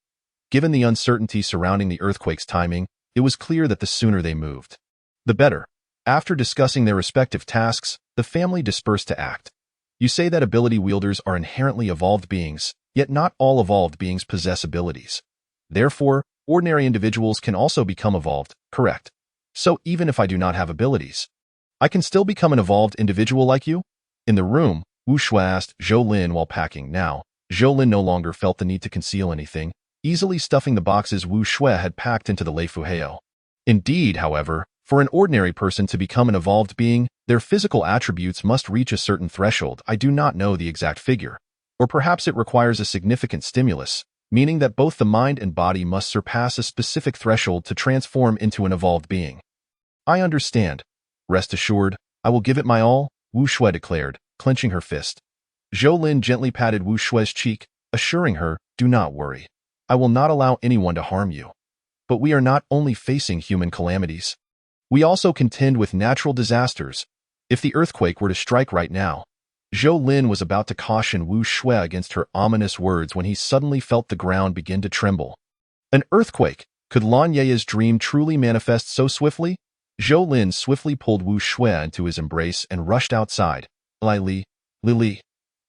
Given the uncertainty surrounding the earthquake's timing, it was clear that the sooner they moved, the better. After discussing their respective tasks, the family dispersed to act. You say that ability wielders are inherently evolved beings, yet not all evolved beings possess abilities. Therefore, ordinary individuals can also become evolved, correct? So even if I do not have abilities, I can still become an evolved individual like you? In the room, Wu Shui asked Zhou Lin while packing. Now, Zhou Lin no longer felt the need to conceal anything, easily stuffing the boxes Wu Shui had packed into the Lei Fuheo. Indeed, however, for an ordinary person to become an evolved being, their physical attributes must reach a certain threshold. I do not know the exact figure. Or perhaps it requires a significant stimulus, meaning that both the mind and body must surpass a specific threshold to transform into an evolved being. I understand. Rest assured, I will give it my all, Wu Shui declared, clenching her fist. Zhou Lin gently patted Wu Shui's cheek, assuring her, do not worry. I will not allow anyone to harm you. But we are not only facing human calamities. We also contend with natural disasters. If the earthquake were to strike right now, Zhou Lin was about to caution Wu Shui against her ominous words when he suddenly felt the ground begin to tremble. An earthquake! Could Lan Ye's dream truly manifest so swiftly? Zhou Lin swiftly pulled Wu Shui into his embrace and rushed outside. Lili.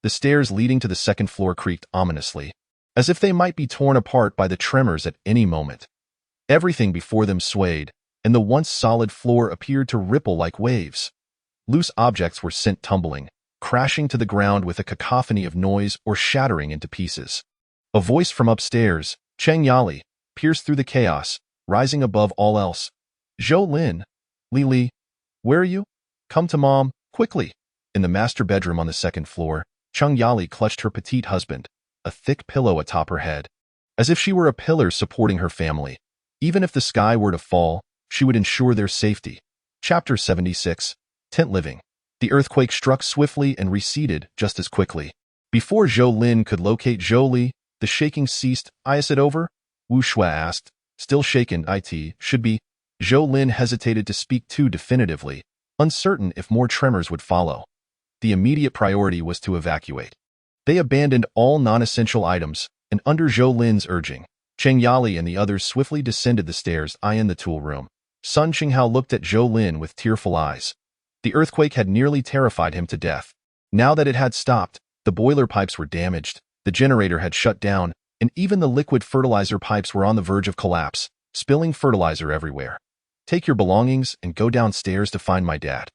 The stairs leading to the second floor creaked ominously, as if they might be torn apart by the tremors at any moment. Everything before them swayed, and the once solid floor appeared to ripple like waves. Loose objects were sent tumbling, crashing to the ground with a cacophony of noise or shattering into pieces. A voice from upstairs, Cheng Yali, pierced through the chaos, rising above all else. Zhou Lin. Li, where are you? Come to Mom, quickly. In the master bedroom on the second floor, Cheng Yali clutched her petite husband, a thick pillow atop her head, as if she were a pillar supporting her family. Even if the sky were to fall, she would ensure their safety. Chapter 76. Tent Living. The earthquake struck swiftly and receded just as quickly. Before Zhou Lin could locate Zhou Li, the shaking ceased. Is it over? Wu Shui asked. Still shaken, it should be. Zhou Lin hesitated to speak too definitively, uncertain if more tremors would follow. The immediate priority was to evacuate. They abandoned all non-essential items, and under Zhou Lin's urging, Cheng Yali and the others swiftly descended the stairs in the tool room. Sun Qinghao looked at Zhou Lin with tearful eyes. The earthquake had nearly terrified him to death. Now that it had stopped, the boiler pipes were damaged, the generator had shut down, and even the liquid fertilizer pipes were on the verge of collapse, spilling fertilizer everywhere. Take your belongings and go downstairs to find my dad.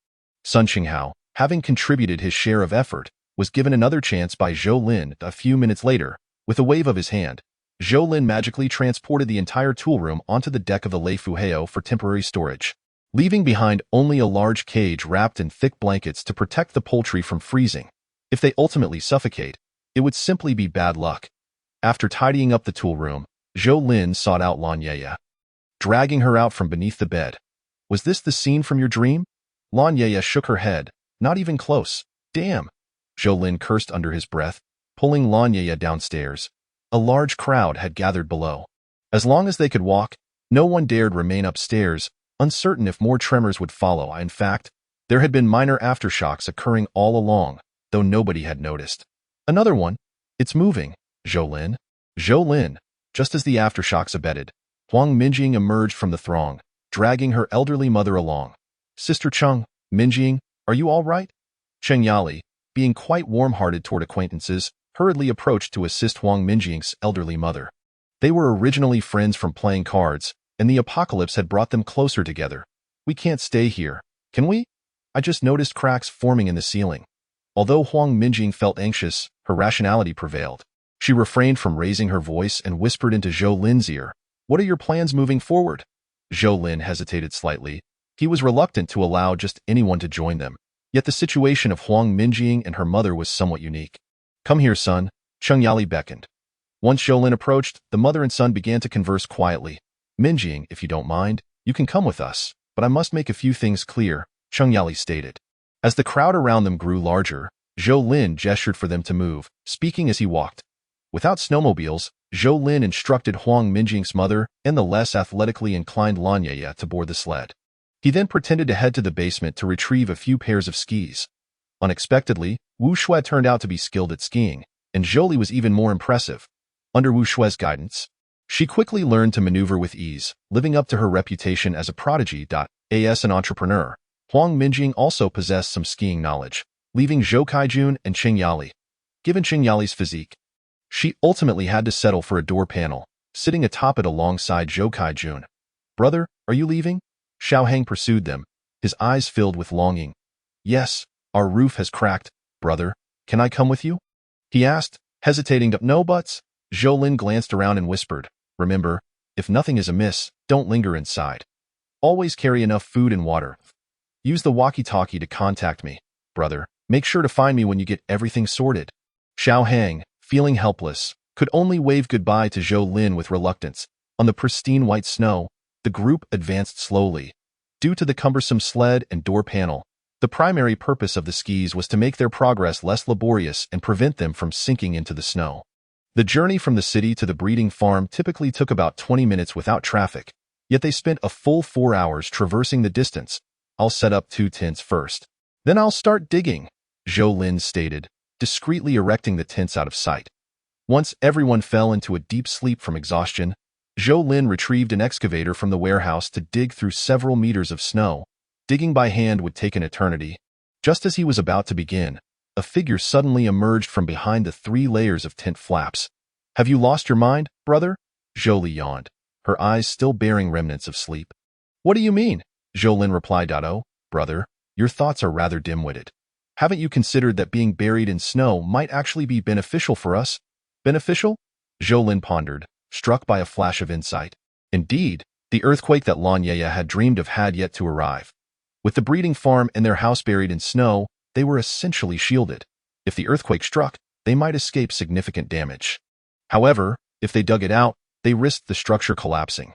Sun Qinghao, having contributed his share of effort, was given another chance by Zhou Lin a few minutes later. With a wave of his hand, Zhou Lin magically transported the entire tool room onto the deck of the Lei Fuheo for temporary storage, leaving behind only a large cage wrapped in thick blankets to protect the poultry from freezing. If they ultimately suffocate, it would simply be bad luck. After tidying up the tool room, Zhou Lin sought out Lan Ye, dragging her out from beneath the bed. Was this the scene from your dream? Lan Ye shook her head. Not even close. Damn. Zhou Lin cursed under his breath, pulling Lan Ye downstairs. A large crowd had gathered below. As long as they could walk, no one dared remain upstairs, uncertain if more tremors would follow. In fact, there had been minor aftershocks occurring all along, though nobody had noticed. Another one. It's moving. Zhou Lin. Zhou Lin. Just as the aftershocks abated, Huang Minjing emerged from the throng, dragging her elderly mother along. Sister Cheng, Minjing, are you all right? Cheng Yali, being quite warm-hearted toward acquaintances, hurriedly approached to assist Huang Minjing's elderly mother. They were originally friends from playing cards, and the apocalypse had brought them closer together. We can't stay here, can we? I just noticed cracks forming in the ceiling. Although Huang Minjing felt anxious, her rationality prevailed. She refrained from raising her voice and whispered into Zhou Lin's ear. What are your plans moving forward? Zhou Lin hesitated slightly. He was reluctant to allow just anyone to join them. Yet the situation of Huang Minjing and her mother was somewhat unique. Come here, son. Cheng Yali beckoned. Once Zhou Lin approached, the mother and son began to converse quietly. Minjing, if you don't mind, you can come with us, but I must make a few things clear, Cheng Yali stated. As the crowd around them grew larger, Zhou Lin gestured for them to move, speaking as he walked. Without snowmobiles, Zhou Lin instructed Huang Minjing's mother and the less athletically inclined Lan Ye to board the sled. He then pretended to head to the basement to retrieve a few pairs of skis. Unexpectedly, Wu Shui turned out to be skilled at skiing, and Zhou Li was even more impressive. Under Wu Shui's guidance, she quickly learned to maneuver with ease, living up to her reputation as a prodigy. As an entrepreneur, Huang Minjing also possessed some skiing knowledge, leaving Zhou Kaijun and Cheng Yali. Given Cheng Yali's physique, she ultimately had to settle for a door panel, sitting atop it alongside Zhou Kaijun. Brother, are you leaving? Xiao Heng pursued them, his eyes filled with longing. Yes, our roof has cracked, brother. Can I come with you? He asked, hesitating. No buts. Zhou Lin glanced around and whispered, remember, if nothing is amiss, don't linger inside. Always carry enough food and water. Use the walkie-talkie to contact me, brother. Make sure to find me when you get everything sorted. Xiao Heng, feeling helpless, could only wave goodbye to Zhou Lin with reluctance. On the pristine white snow, the group advanced slowly. Due to the cumbersome sled and door panel, the primary purpose of the skis was to make their progress less laborious and prevent them from sinking into the snow. The journey from the city to the breeding farm typically took about 20 minutes without traffic, Yet they spent a full 4 hours traversing the distance. I'll set up 2 tents first. Then I'll start digging, Zhou Lin stated, discreetly erecting the tents out of sight. Once everyone fell into a deep sleep from exhaustion, Zhou Lin retrieved an excavator from the warehouse to dig through several meters of snow. Digging by hand would take an eternity. Just as he was about to begin, a figure suddenly emerged from behind the 3 layers of tent flaps. Have you lost your mind, brother? Zhou Li yawned, her eyes still bearing remnants of sleep. What do you mean? Zhou Lin replied, "Oh, brother, your thoughts are rather dim-witted. Haven't you considered that being buried in snow might actually be beneficial for us?" Beneficial? Zhou Lin pondered, struck by a flash of insight. Indeed, the earthquake that Lan Ye had dreamed of had yet to arrive. With the breeding farm and their house buried in snow, they were essentially shielded. If the earthquake struck, they might escape significant damage. However, if they dug it out, they risked the structure collapsing.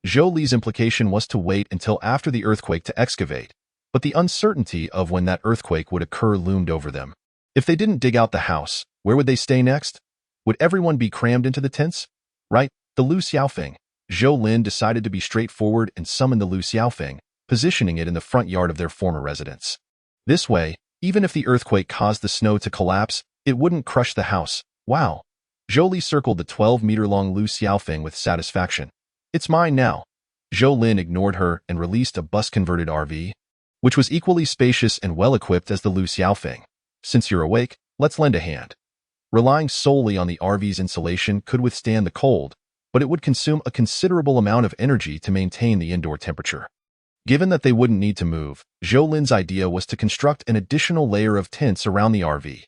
Zhou Li's implication was to wait until after the earthquake to excavate, but the uncertainty of when that earthquake would occur loomed over them. If they didn't dig out the house, where would they stay next? Would everyone be crammed into the tents? Right, the Lu Xiaofeng. Zhou Lin decided to be straightforward and summoned the Lu Xiaofeng, positioning it in the front yard of their former residence. This way, even if the earthquake caused the snow to collapse, it wouldn't crush the house. Wow. Zhou Li circled the 12-meter-long Lu Xiaofeng with satisfaction. It's mine now. Zhou Lin ignored her and released a bus-converted RV, which was equally spacious and well-equipped as the Lu Xiaofeng. Since you're awake, let's lend a hand. Relying solely on the RV's insulation could withstand the cold, but it would consume a considerable amount of energy to maintain the indoor temperature. Given that they wouldn't need to move, Zhou Lin's idea was to construct an additional layer of tents around the RV.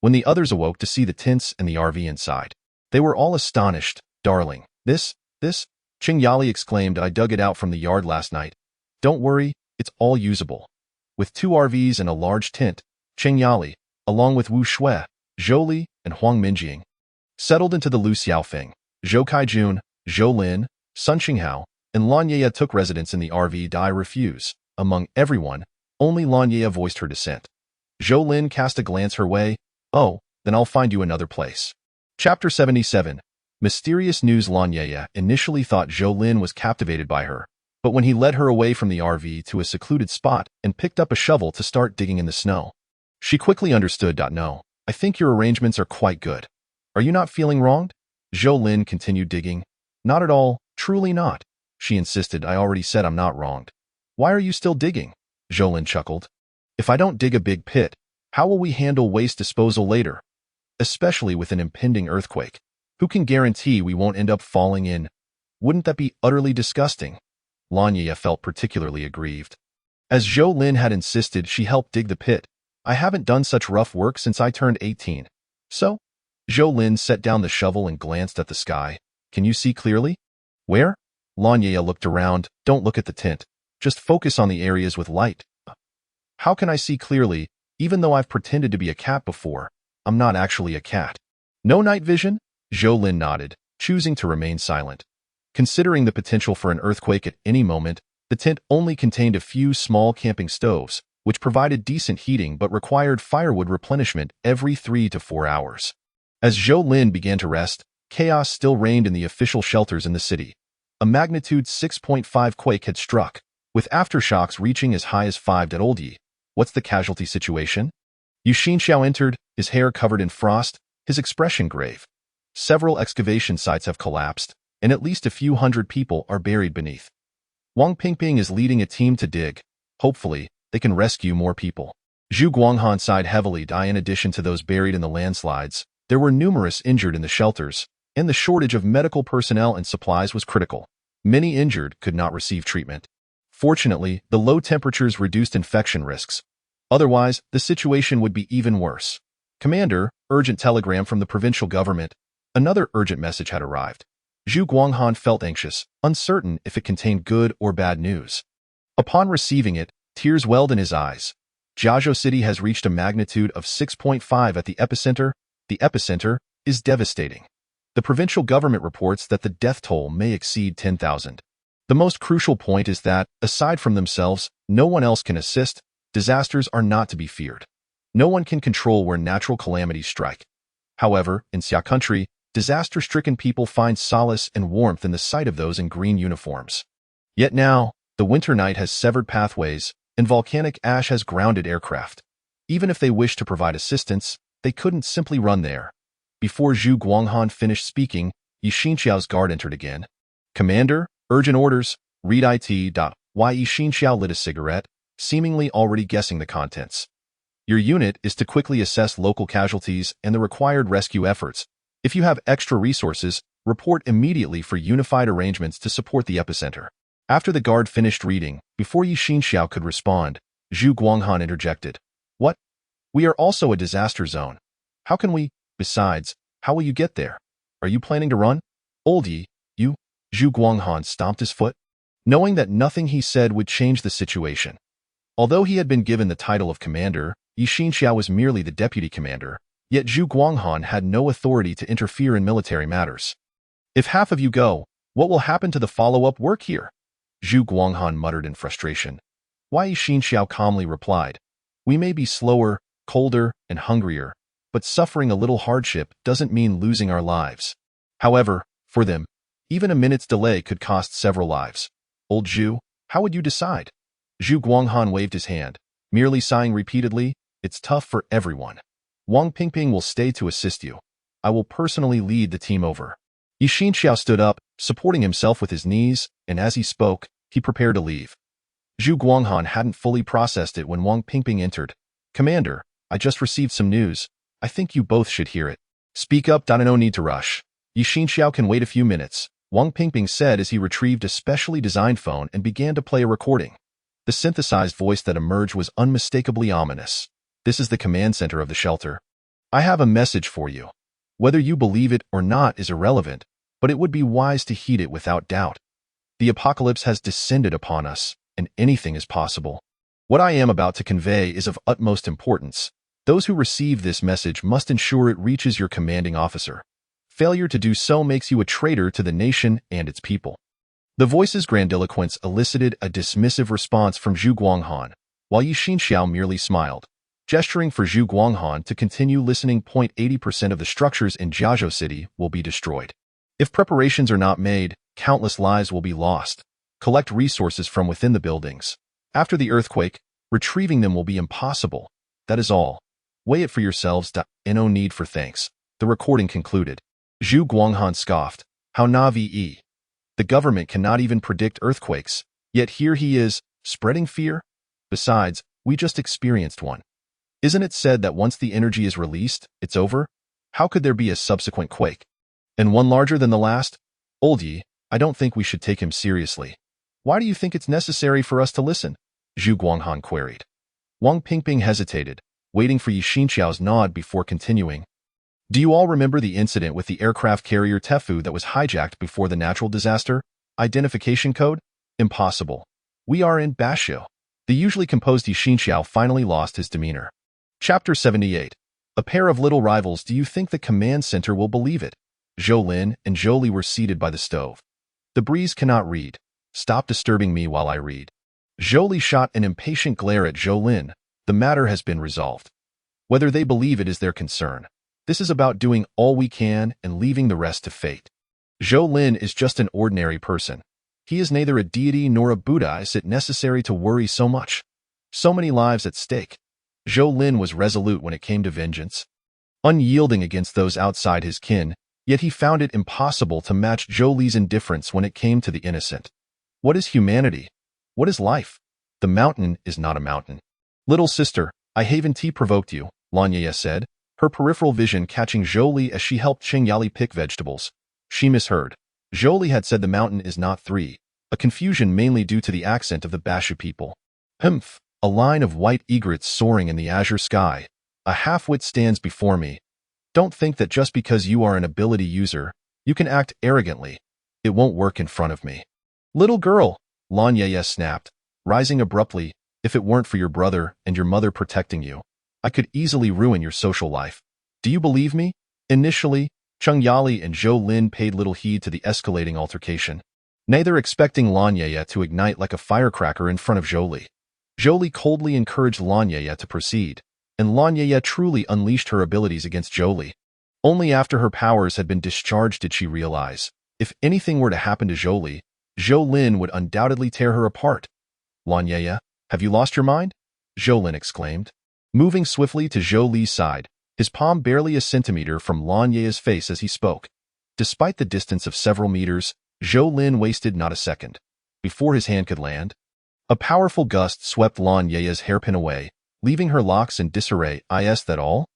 When the others awoke to see the tents and the RV inside, they were all astonished. Darling, this, Qing Yali exclaimed, I dug it out from the yard last night. Don't worry, it's all usable. With 2 RVs and a large tent, Qing Yali, along with Wu Shui, Zhou Li, and Huang Minjing, settled into the Lu Xiaofeng. Zhou Kaijun, Zhou Lin, Sun Qinghao, and Lan Ye took residence in the RV. Dai refuse. Among everyone, only Lan Ye voiced her dissent. Zhou Lin cast a glance her way. Oh, then I'll find you another place. Chapter 77. Mysterious news. Lan Ye initially thought Zhou Lin was captivated by her, but when he led her away from the RV to a secluded spot and picked up a shovel to start digging in the snow, she quickly understood. No, I think your arrangements are quite good. Are you not feeling wronged? Zhou Lin continued digging. Not at all, truly not. She insisted. I already said I'm not wronged. Why are you still digging? Zhou Lin chuckled. If I don't dig a big pit, how will we handle waste disposal later? Especially with an impending earthquake. Who can guarantee we won't end up falling in? Wouldn't that be utterly disgusting? Lan Ye felt particularly aggrieved. As Zhou Lin had insisted, she helped dig the pit. I haven't done such rough work since I turned 18. So? Zhou Lin set down the shovel and glanced at the sky. Can you see clearly? Where? Lan Ye looked around. Don't look at the tent. Just focus on the areas with light. How can I see clearly, even though I've pretended to be a cat before? I'm not actually a cat. No night vision? Zhou Lin nodded, choosing to remain silent. Considering the potential for an earthquake at any moment, the tent only contained a few small camping stoves, which provided decent heating but required firewood replenishment every 3 to 4 hours. As Zhou Lin began to rest, chaos still reigned in the official shelters in the city. A magnitude 6.5 quake had struck, with aftershocks reaching as high as 5. Old Yi, what's the casualty situation? Yu Xinxiao entered, his hair covered in frost, his expression grave. Several excavation sites have collapsed, and at least a few hundred people are buried beneath. Wang Pingping is leading a team to dig. Hopefully, they can rescue more people. Zhu Guanghan sighed heavily. In addition to those buried in the landslides, there were numerous injured in the shelters, and the shortage of medical personnel and supplies was critical. Many injured could not receive treatment. Fortunately, the low temperatures reduced infection risks. Otherwise, the situation would be even worse. Commander, urgent telegram from the provincial government. Another urgent message had arrived. Zhu Guanghan felt anxious, uncertain if it contained good or bad news. Upon receiving it, tears welled in his eyes. Jiazhou City has reached a magnitude of 6.5 at the epicenter. The epicenter is devastating. The provincial government reports that the death toll may exceed 10,000. The most crucial point is that, aside from themselves, no one else can assist. Disasters are not to be feared. No one can control where natural calamities strike. However, in Xia country, disaster-stricken people find solace and warmth in the sight of those in green uniforms. Yet now, the winter night has severed pathways, and volcanic ash has grounded aircraft. Even if they wished to provide assistance, they couldn't simply run there. Before Zhu Guanghan finished speaking, Yi Xinxiao's guard entered again. "Commander, urgent orders, read it. Yi Xinxiao lit a cigarette, seemingly already guessing the contents. Your unit is to quickly assess local casualties and the required rescue efforts. If you have extra resources, report immediately for unified arrangements to support the epicenter." After the guard finished reading, before Yi Xinxiao could respond, Zhu Guanghan interjected. "What? We are also a disaster zone. How can we? Besides, how will you get there? Are you planning to run?" "Old Yi, you..." Zhu Guanghan stomped his foot, knowing that nothing he said would change the situation. Although he had been given the title of commander, Yi Xinxiao was merely the deputy commander, yet Zhu Guanghan had no authority to interfere in military matters. "If half of you go, what will happen to the follow-up work here?" Zhu Guanghan muttered in frustration. Yi Xinxiao calmly replied, "We may be slower, colder, and hungrier, but suffering a little hardship doesn't mean losing our lives. However, for them, even a minute's delay could cost several lives. Old Zhu, how would you decide?" Zhu Guanghan waved his hand, merely sighing repeatedly. "It's tough for everyone. Wang Pingping will stay to assist you. I will personally lead the team over." Yi Xinxiao stood up, supporting himself with his knees, and as he spoke, he prepared to leave. Zhu Guanghan hadn't fully processed it when Wang Pingping entered. "Commander, I just received some news. I think you both should hear it." "Speak up, no need to rush. Yi Xinxiao can wait a few minutes," Wang Pingping said as he retrieved a specially designed phone and began to play a recording. The synthesized voice that emerged was unmistakably ominous. "This is the command center of the shelter. I have a message for you. Whether you believe it or not is irrelevant, but it would be wise to heed it without doubt. The apocalypse has descended upon us, and anything is possible. What I am about to convey is of utmost importance. Those who receive this message must ensure it reaches your commanding officer. Failure to do so makes you a traitor to the nation and its people." The voice's grandiloquence elicited a dismissive response from Zhu Guanghan, while Yi Xinxiao merely smiled, gesturing for Zhu Guanghan to continue listening. 80% of the structures in Jiazhou City will be destroyed. If preparations are not made, countless lives will be lost. Collect resources from within the buildings. After the earthquake, retrieving them will be impossible. That is all. Weigh it for yourselves. No need for thanks. The recording concluded. Zhu Guanghan scoffed. "How naive. The government cannot even predict earthquakes, yet here he is, spreading fear? Besides, we just experienced one. Isn't it said that once the energy is released, it's over? How could there be a subsequent quake? And one larger than the last? Old Yi, I don't think we should take him seriously. Why do you think it's necessary for us to listen?" Zhu Guanghan queried. Wang Pingping hesitated, waiting for Yi Xinxiao's nod before continuing. "Do you all remember the incident with the aircraft carrier Tefu that was hijacked before the natural disaster? Identification code? Impossible. We are in Basho." The usually composed Yi Xinxiao finally lost his demeanor. Chapter 78. A pair of little rivals. "Do you think the command center will believe it?" Zhou Lin and Zhou Li were seated by the stove. "The breeze cannot read. Stop disturbing me while I read." Zhou Li shot an impatient glare at Zhou Lin. "The matter has been resolved. Whether they believe it is their concern. This is about doing all we can and leaving the rest to fate." Zhou Lin is just an ordinary person. He is neither a deity nor a Buddha. Is it necessary to worry so much? So many lives at stake. Zhou Lin was resolute when it came to vengeance, unyielding against those outside his kin, yet he found it impossible to match Zhou Li's indifference when it came to the innocent. What is humanity? What is life? The mountain is not a mountain. "Little sister, I haven't provoked you," Lanya said, her peripheral vision catching Zhou Li as she helped Cheng Yali pick vegetables. She misheard. Zhou Li had said the mountain is not 3, a confusion mainly due to the accent of the Bashu people. "Humph, a line of white egrets soaring in the azure sky. A half-wit stands before me. Don't think that just because you are an ability user, you can act arrogantly. It won't work in front of me." "Little girl," Lanya snapped, rising abruptly, "if it weren't for your brother and your mother protecting you, I could easily ruin your social life. Do you believe me?" Initially, Cheng Yali and Zhou Lin paid little heed to the escalating altercation, neither expecting Lanya to ignite like a firecracker in front of Zhou Li. Zhou Li coldly encouraged Lanya to proceed, and Lanya truly unleashed her abilities against Zhou Li. Only after her powers had been discharged did she realize, if anything were to happen to Zhou Li, Zhou Lin would undoubtedly tear her apart. Lan Ye, have you lost your mind? Zhou Lin exclaimed. Moving swiftly to Zhou Li's side, his palm barely a centimeter from Lan Ye's face as he spoke. Despite the distance of several meters, Zhou Lin wasted not a second. Before his hand could land, a powerful gust swept Lan Ye's hairpin away, leaving her locks in disarray. Is that all?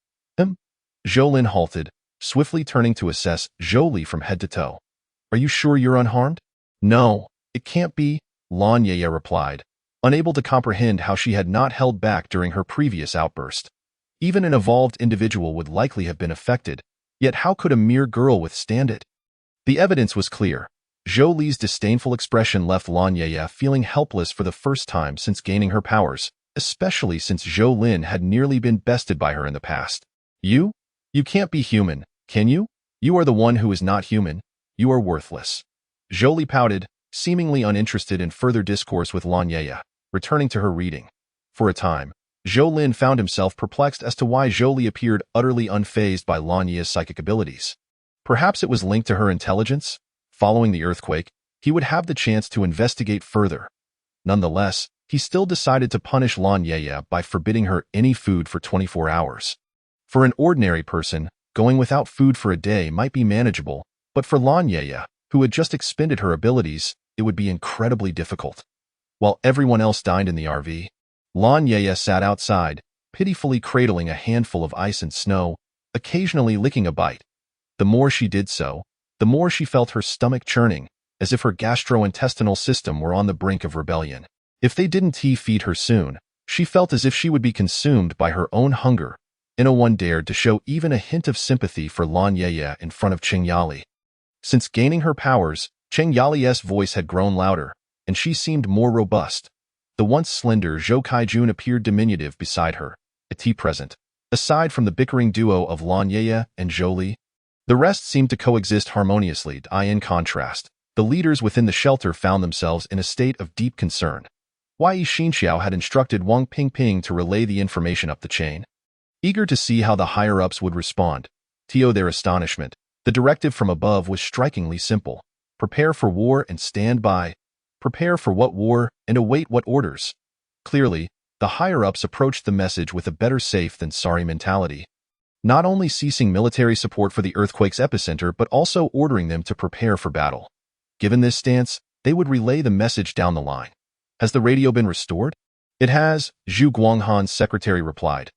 Zhou Lin halted, swiftly turning to assess Zhou Li from head to toe. Are you sure you're unharmed? No, it can't be, Lan Ye replied, unable to comprehend how she had not held back during her previous outburst. Even an evolved individual would likely have been affected, yet how could a mere girl withstand it? The evidence was clear. Zhou Li's disdainful expression left Lan Ye feeling helpless for the first time since gaining her powers, especially since Zhou Lin had nearly been bested by her in the past. You? You can't be human, can you? You are the one who is not human. You are worthless. Zhou Li pouted, seemingly uninterested in further discourse with Lan Ye, returning to her reading. For a time, Zhou Lin found himself perplexed as to why Zhou Li appeared utterly unfazed by Lan Ye's psychic abilities. Perhaps it was linked to her intelligence? Following the earthquake, he would have the chance to investigate further. Nonetheless, he still decided to punish Lan Ye by forbidding her any food for 24 hours. For an ordinary person, going without food for a day might be manageable, but for Lan Ye, who had just expended her abilities, it would be incredibly difficult. While everyone else dined in the RV, Lan Ye sat outside, pitifully cradling a handful of ice and snow, occasionally licking a bite. The more she did so, the more she felt her stomach churning, as if her gastrointestinal system were on the brink of rebellion. If they didn't feed her soon, she felt as if she would be consumed by her own hunger. No one dared to show even a hint of sympathy for Lan Ye in front of Cheng Yali. Since gaining her powers, Cheng Yali's voice had grown louder, and she seemed more robust. The once slender Zhou Kaijun appeared diminutive beside her, a tea present. Aside from the bickering duo of Lan Ye and Zhou Li, the rest seemed to coexist harmoniously. In contrast, the leaders within the shelter found themselves in a state of deep concern. Yi Xinxiao had instructed Wang Pingping to relay the information up the chain. Eager to see how the higher-ups would respond, to their astonishment, the directive from above was strikingly simple. Prepare for war and stand by. Prepare for what war and await what orders. Clearly, the higher-ups approached the message with a better safe than sorry mentality. Not only ceasing military support for the earthquake's epicenter but also ordering them to prepare for battle. Given this stance, they would relay the message down the line. Has the radio been restored? It has, Zhu Guanghan's secretary replied.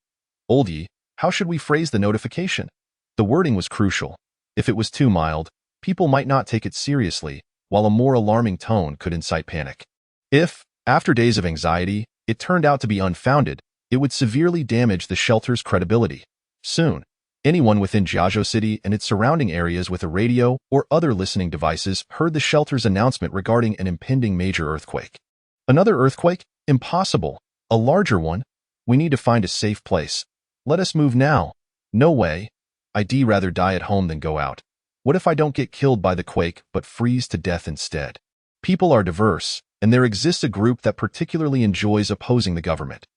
Old Yi, how should we phrase the notification? The wording was crucial. If it was too mild, people might not take it seriously, while a more alarming tone could incite panic. If, after days of anxiety, it turned out to be unfounded, it would severely damage the shelter's credibility. Soon, anyone within Jiazhou City and its surrounding areas with a radio or other listening devices heard the shelter's announcement regarding an impending major earthquake. Another earthquake? Impossible. A larger one? We need to find a safe place. Let us move now. No way. I'd rather die at home than go out. What if I don't get killed by the quake but freeze to death instead? People are diverse, and there exists a group that particularly enjoys opposing the government.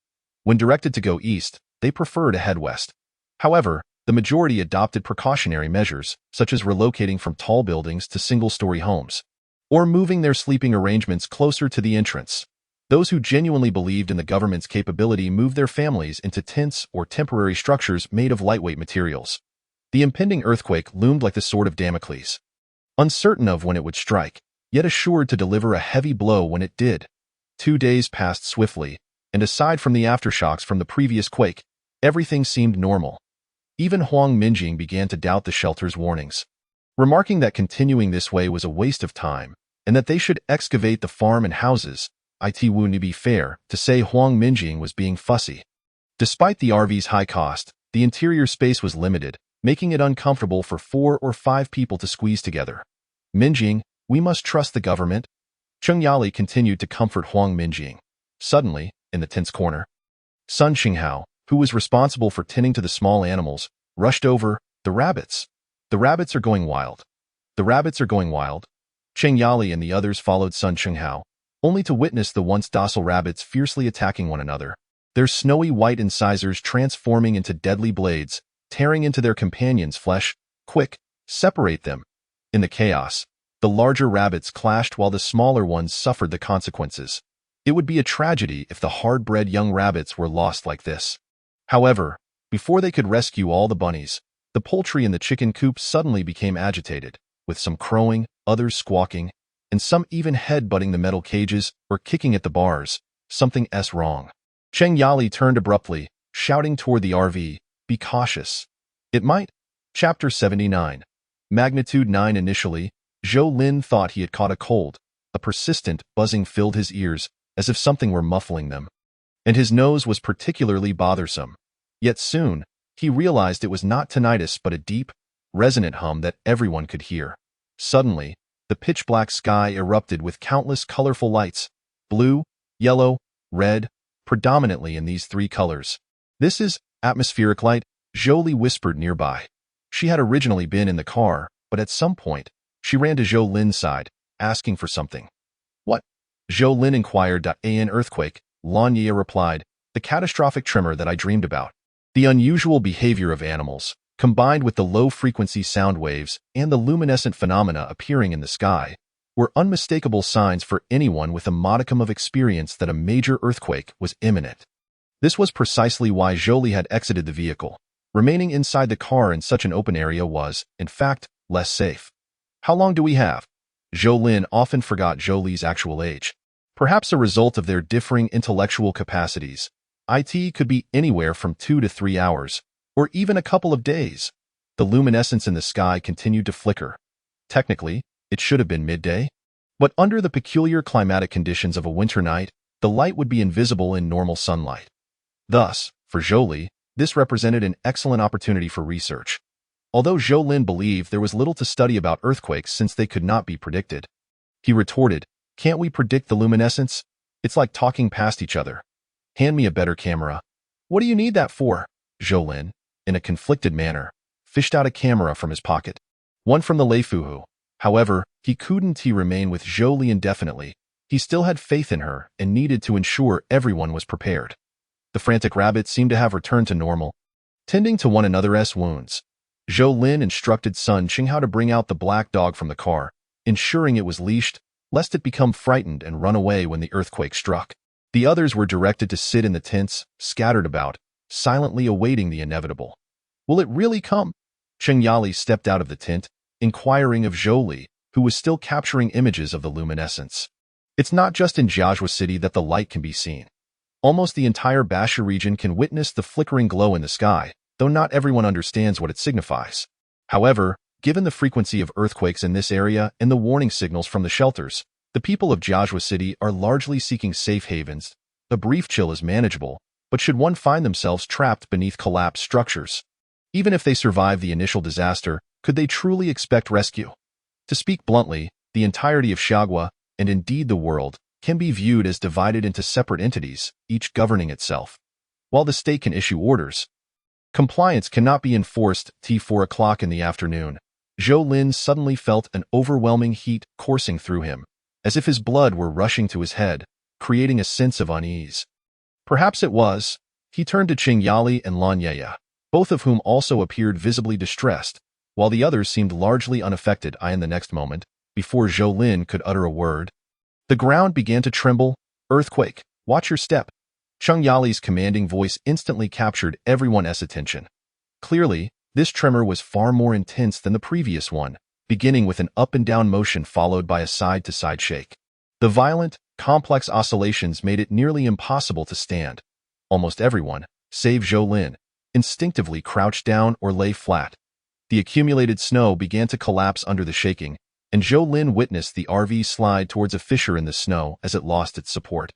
When directed to go east, they prefer to head west. However, the majority adopted precautionary measures, such as relocating from tall buildings to single-story homes, or moving their sleeping arrangements closer to the entrance. Those who genuinely believed in the government's capability moved their families into tents or temporary structures made of lightweight materials. The impending earthquake loomed like the sword of Damocles. Uncertain of when it would strike, yet assured to deliver a heavy blow when it did. 2 days passed swiftly, and aside from the aftershocks from the previous quake, everything seemed normal. Even Huang Minjing began to doubt the shelter's warnings, remarking that continuing this way was a waste of time, and that they should excavate the farm and houses. It wouldn't be fair to say Huang Minjing was being fussy. Despite the RV's high cost, the interior space was limited, making it uncomfortable for 4 or 5 people to squeeze together. Minjing, we must trust the government. Cheng Yali continued to comfort Huang Minjing. Suddenly, in the tent's corner, Sun Xinghao, who was responsible for tending to the small animals, rushed over. The rabbits. The rabbits are going wild. The rabbits are going wild. Cheng Yali and the others followed Sun Xinghao, only to witness the once docile rabbits fiercely attacking one another, their snowy white incisors transforming into deadly blades, tearing into their companions' flesh. Quick, separate them. In the chaos, The larger rabbits clashed while the smaller ones suffered the consequences. It would be a tragedy if the hard-bred young rabbits were lost like this. However, before they could rescue all the bunnies, the poultry in the chicken coop suddenly became agitated, with some crowing, others squawking, and some even head-butting the metal cages or kicking at the bars. Something's wrong. Cheng Yali turned abruptly, shouting toward the RV, "Be cautious. It might." Chapter 79. Magnitude 9. Initially, Zhou Lin thought he had caught a cold. A persistent buzzing filled his ears, as if something were muffling them. And his nose was particularly bothersome. Yet soon, he realized it was not tinnitus but a deep, resonant hum that everyone could hear. Suddenly, the pitch-black sky erupted with countless colorful lights, blue, yellow, red, predominantly in these three colors. "This is atmospheric light," Zhou whispered nearby. She had originally been in the car, but at some point, she ran to Zhou Lin's side, asking for something. "What?" Zhou Lin inquired. "An earthquake," Lan Ye replied, "the catastrophic tremor that I dreamed about." The unusual behavior of animals, combined with the low-frequency sound waves and the luminescent phenomena appearing in the sky, were unmistakable signs for anyone with a modicum of experience that a major earthquake was imminent. This was precisely why Zhou had exited the vehicle. Remaining inside the car in such an open area was, in fact, less safe. "How long do we have?" Zhou Lin often forgot Zhou Li's actual age. Perhaps a result of their differing intellectual capacities, it could be anywhere from 2 to 3 hours, or even a couple of days. The luminescence in the sky continued to flicker. Technically, it should have been midday. But under the peculiar climatic conditions of a winter night, the light would be invisible in normal sunlight. Thus, for Zhou Li, this represented an excellent opportunity for research. Although Zhou Lin believed there was little to study about earthquakes since they could not be predicted, he retorted, "Can't we predict the luminescence? It's like talking past each other. Hand me a better camera." "What do you need that for?" Zhou Lin, in a conflicted manner, fished out a camera from his pocket. One from the Leifuhu. However, he couldn't remain with Zhou Li indefinitely. He still had faith in her and needed to ensure everyone was prepared. The frantic rabbits seemed to have returned to normal, tending to one another's wounds. Zhou Lin instructed Sun Qing how to bring out the black dog from the car, ensuring it was leashed, lest it become frightened and run away when the earthquake struck. The others were directed to sit in the tents, scattered about, silently awaiting the inevitable. "Will it really come?" Cheng Yali stepped out of the tent, inquiring of Zhou Li, who was still capturing images of the luminescence. "It's not just in Jiazhua City that the light can be seen. Almost the entire Basha region can witness the flickering glow in the sky, though not everyone understands what it signifies. However, given the frequency of earthquakes in this area and the warning signals from the shelters, the people of Jiazhua City are largely seeking safe havens. A brief chill is manageable, but should one find themselves trapped beneath collapsed structures, even if they survive the initial disaster, could they truly expect rescue? To speak bluntly, the entirety of Xiagua, and indeed the world, can be viewed as divided into separate entities, each governing itself. While the state can issue orders, compliance cannot be enforced. T 4 o'clock in the afternoon, Zhou Lin suddenly felt an overwhelming heat coursing through him, as if his blood were rushing to his head, creating a sense of unease. Perhaps it was. He turned to Qing Yali and Lan Ye, both of whom also appeared visibly distressed, while the others seemed largely unaffected. In the next moment, before Zhou Lin could utter a word, the ground began to tremble. "Earthquake, watch your step." Cheng Yali's commanding voice instantly captured everyone's attention. Clearly, this tremor was far more intense than the previous one, beginning with an up-and-down motion followed by a side-to-side shake. The violent, complex oscillations made it nearly impossible to stand. Almost everyone, save Zhou Lin, instinctively crouched down or lay flat. The accumulated snow began to collapse under the shaking, and Zhou Lin witnessed the RV slide towards a fissure in the snow as it lost its support.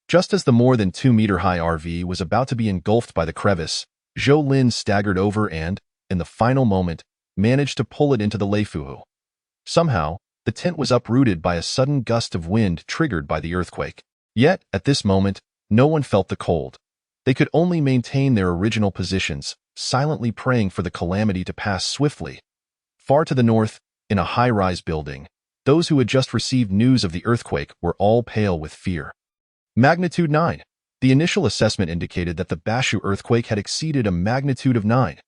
Just as the more than 2-meter-high RV was about to be engulfed by the crevice, Zhou Lin staggered over and, in the final moment, managed to pull it into the Leifuhu. Somehow, the tent was uprooted by a sudden gust of wind triggered by the earthquake. Yet, at this moment, no one felt the cold. They could only maintain their original positions, silently praying for the calamity to pass swiftly. Far to the north, in a high-rise building, those who had just received news of the earthquake were all pale with fear. Magnitude 9. The initial assessment indicated that the Bashu earthquake had exceeded a magnitude of 9.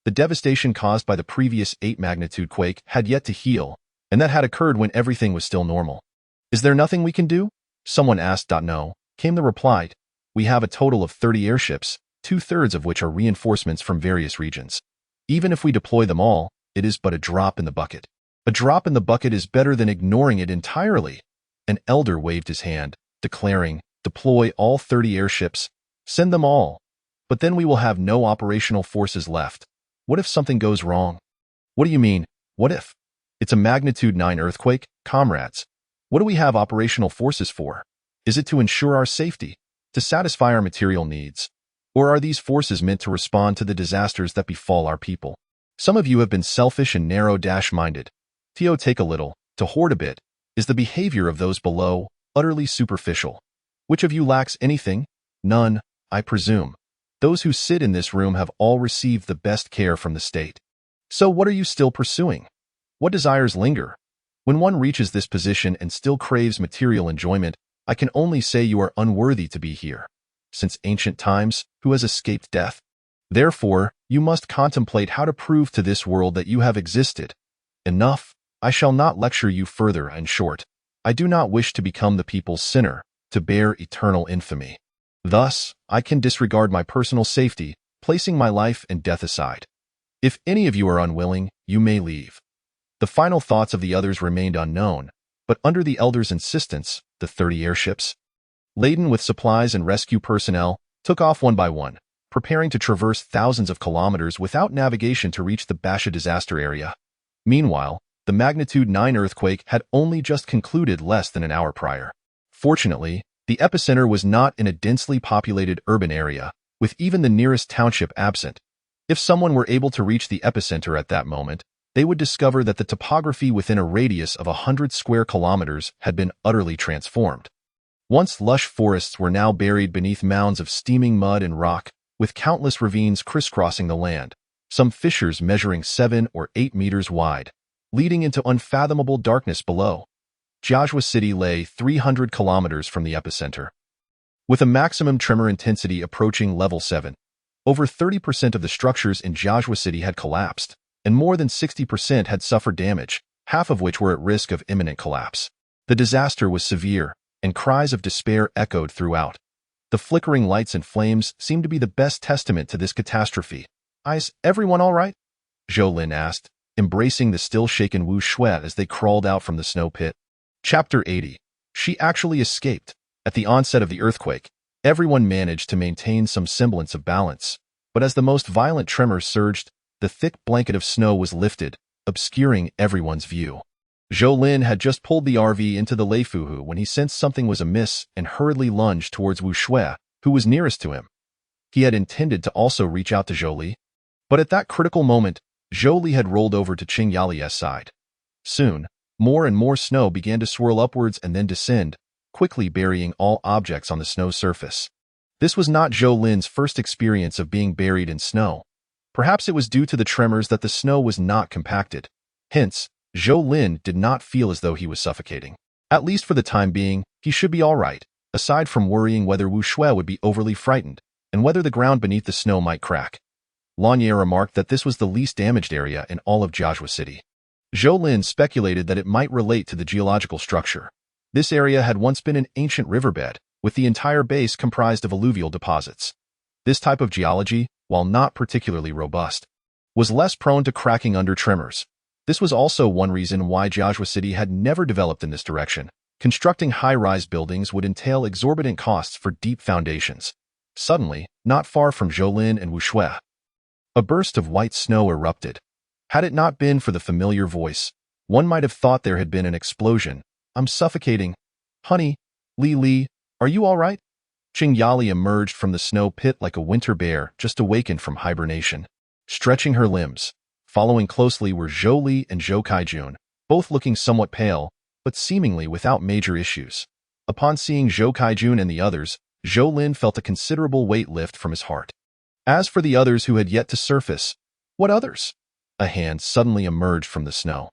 The devastation caused by the previous 8-magnitude quake had yet to heal, And that had occurred when everything was still normal. Is there nothing we can do? Someone asked. No, came the reply. We have a total of 30 airships, 2/3 of which are reinforcements from various regions. Even if we deploy them all, it is but a drop in the bucket. A drop in the bucket is better than ignoring it entirely. An elder waved his hand, declaring, deploy all 30 airships. Send them all. But then we will have no operational forces left. What if something goes wrong? What do you mean, what if? It's a magnitude 9 earthquake, comrades. What do we have operational forces for? Is it to ensure our safety? To satisfy our material needs? Or are these forces meant to respond to the disasters that befall our people? Some of you have been selfish and narrow-minded. To take a little, to hoard a bit, is the behavior of those below, utterly superficial. Which of you lacks anything? None, I presume. Those who sit in this room have all received the best care from the state. So what are you still pursuing? What desires linger? When one reaches this position and still craves material enjoyment, I can only say you are unworthy to be here. Since ancient times, who has escaped death? Therefore, you must contemplate how to prove to this world that you have existed. Enough, I shall not lecture you further. In short, I do not wish to become the people's sinner, to bear eternal infamy. Thus, I can disregard my personal safety, placing my life and death aside. If any of you are unwilling, you may leave. The final thoughts of the others remained unknown, but under the elder's insistence, the 30 airships, laden with supplies and rescue personnel, took off one by one, preparing to traverse thousands of kilometers without navigation to reach the Basha disaster area. Meanwhile, the magnitude 9 earthquake had only just concluded less than an hour prior. Fortunately, the epicenter was not in a densely populated urban area, with even the nearest township absent. If someone were able to reach the epicenter at that moment, they would discover that the topography within a radius of 100 square kilometers had been utterly transformed. Once lush forests were now buried beneath mounds of steaming mud and rock, with countless ravines crisscrossing the land, some fissures measuring 7 or 8 meters wide, leading into unfathomable darkness below. Joshua City lay 300 kilometers from the epicenter. With a maximum tremor intensity approaching level 7, over 30% of the structures in Joshua City had collapsed, and more than 60% had suffered damage, half of which were at risk of imminent collapse. The disaster was severe, and cries of despair echoed throughout. The flickering lights and flames seemed to be the best testament to this catastrophe. Is everyone all right? Zhou Lin asked, embracing the still-shaken Wu Shui as they crawled out from the snow pit. Chapter 80. She actually escaped. At the onset of the earthquake, everyone managed to maintain some semblance of balance, but as the most violent tremors surged, the thick blanket of snow was lifted, obscuring everyone's view. Zhou Lin had just pulled the RV into the Leifuhu when he sensed something was amiss and hurriedly lunged towards Wu Shui, who was nearest to him. He had intended to also reach out to Zhou Li, but at that critical moment, Zhou Li had rolled over to Qing Yali's side. Soon, more and more snow began to swirl upwards and then descend, quickly burying all objects on the snow surface. This was not Zhou Lin's first experience of being buried in snow. Perhaps it was due to the tremors that the snow was not compacted. Hence, Zhou Lin did not feel as though he was suffocating. At least for the time being, he should be all right, aside from worrying whether Wu Shui would be overly frightened, and whether the ground beneath the snow might crack. Lanier remarked that this was the least damaged area in all of Joshua City. Zhou Lin speculated that it might relate to the geological structure. This area had once been an ancient riverbed, with the entire base comprised of alluvial deposits. This type of geology, while not particularly robust, was less prone to cracking under tremors. This was also one reason why Joshua City had never developed in this direction. Constructing high-rise buildings would entail exorbitant costs for deep foundations. Suddenly, not far from Zhou Lin and Wu Shui, a burst of white snow erupted. Had it not been for the familiar voice, one might have thought there had been an explosion. I'm suffocating. Honey, Li, are you all right? Qing Yali emerged from the snow pit like a winter bear just awakened from hibernation, stretching her limbs. Following closely were Zhou Li and Zhou Kaijun, both looking somewhat pale, but seemingly without major issues. Upon seeing Zhou Kaijun and the others, Zhou Lin felt a considerable weight lift from his heart. As for the others who had yet to surface, what others? A hand suddenly emerged from the snow.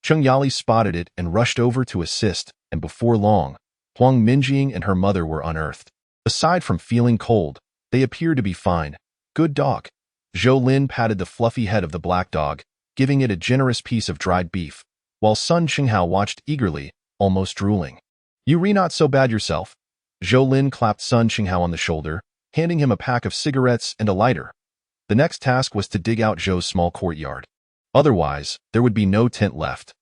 Qing Yali spotted it and rushed over to assist, and before long, Huang Minjing and her mother were unearthed. Aside from feeling cold, they appeared to be fine. Good dog. Zhou Lin patted the fluffy head of the black dog, giving it a generous piece of dried beef. while Sun Qinghao watched eagerly, almost drooling. "You re not so bad yourself." Zhou Lin clapped Sun Qinghao on the shoulder, handing him a pack of cigarettes and a lighter. The next task was to dig out Zhou's small courtyard. Otherwise, there would be no tent left.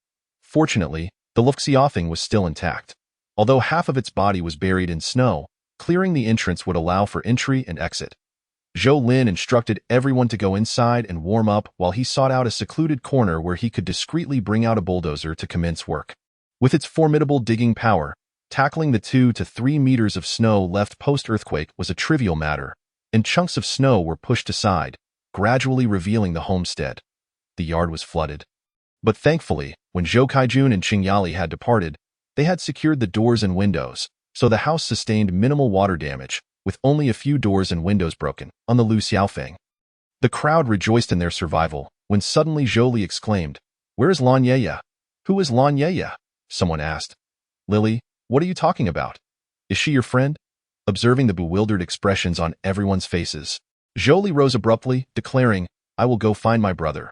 Fortunately, the Luftseeoffing was still intact. Although half of its body was buried in snow, clearing the entrance would allow for entry and exit. Zhou Lin instructed everyone to go inside and warm up while he sought out a secluded corner where he could discreetly bring out a bulldozer to commence work. With its formidable digging power, tackling the 2 to 3 meters of snow left post-earthquake was a trivial matter, and chunks of snow were pushed aside, gradually revealing the homestead. The yard was flooded. But thankfully, when Zhou Kaijun and Qing Yali had departed, they had secured the doors and windows, so the house sustained minimal water damage, with only a few doors and windows broken on the Lu Xiaofeng. The crowd rejoiced in their survival, when suddenly Zhou Li exclaimed, "Where is Lan Yeye?" "Who is Lan Yeye?" someone asked. "Lily, what are you talking about? Is she your friend?" Observing the bewildered expressions on everyone's faces, Zhou Li rose abruptly, declaring, "I will go find my brother."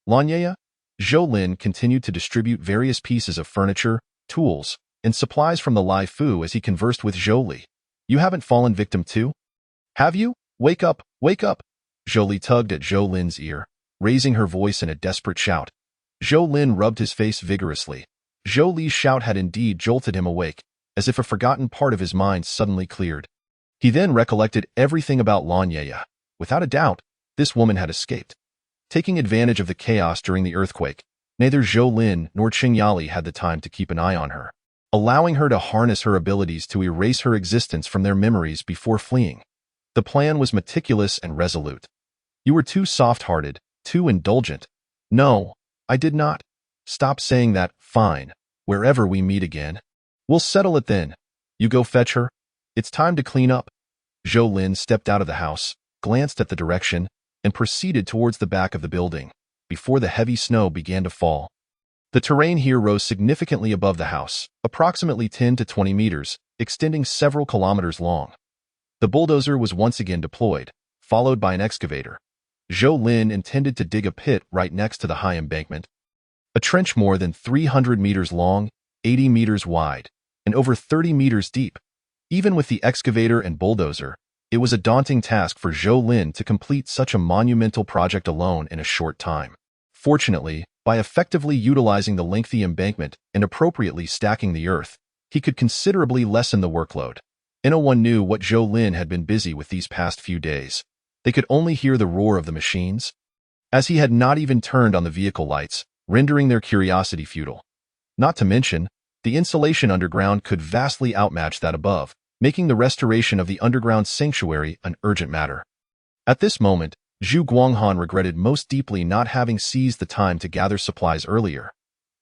"Lan Yeye?" Zhou Lin continued to distribute various pieces of furniture, tools, and supplies from the Lai Fu as he conversed with Zhou Li. "You haven't fallen victim too? Have you? Wake up, wake up!" Zhou Li tugged at Zhou Lin's ear, raising her voice in a desperate shout. Zhou Lin rubbed his face vigorously. Zhou Li's shout had indeed jolted him awake, as if a forgotten part of his mind suddenly cleared. He then recollected everything about Lan Yeye. Without a doubt, this woman had escaped. Taking advantage of the chaos during the earthquake, neither Zhou Lin nor Qing Yali had the time to keep an eye on her, allowing her to harness her abilities to erase her existence from their memories before fleeing. The plan was meticulous and resolute. "You were too soft-hearted, too indulgent." "No, I did not." "Stop saying that." "Fine. Wherever we meet again, we'll settle it then. You go fetch her. It's time to clean up." Zhou Lin stepped out of the house, glanced at the direction, and proceeded towards the back of the building, before the heavy snow began to fall. The terrain here rose significantly above the house, approximately 10 to 20 meters, extending several kilometers long. The bulldozer was once again deployed, followed by an excavator. Zhou Lin intended to dig a pit right next to the high embankment. A trench more than 300 meters long, 80 meters wide, and over 30 meters deep. Even with the excavator and bulldozer, it was a daunting task for Zhou Lin to complete such a monumental project alone in a short time. Fortunately, by effectively utilizing the lengthy embankment and appropriately stacking the earth, he could considerably lessen the workload. One knew what Zhou Lin had been busy with these past few days. They could only hear the roar of the machines, as he had not even turned on the vehicle lights, rendering their curiosity futile. Not to mention, the insulation underground could vastly outmatch that above, making the restoration of the underground sanctuary an urgent matter. At this moment, Zhu Guanghan regretted most deeply not having seized the time to gather supplies earlier.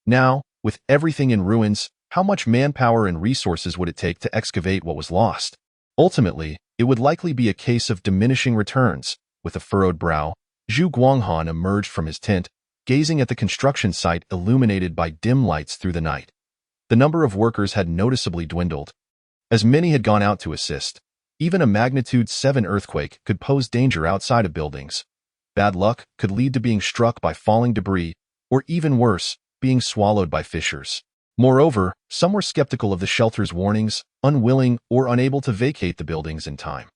Now, with everything in ruins, how much manpower and resources would it take to excavate what was lost? Ultimately, it would likely be a case of diminishing returns. With a furrowed brow, Zhu Guanghan emerged from his tent, gazing at the construction site illuminated by dim lights through the night. The number of workers had noticeably dwindled, as many had gone out to assist. Even a magnitude 7 earthquake could pose danger outside of buildings. Bad luck could lead to being struck by falling debris, or even worse, being swallowed by fissures. Moreover, some were skeptical of the shelter's warnings, unwilling or unable to vacate the buildings in time.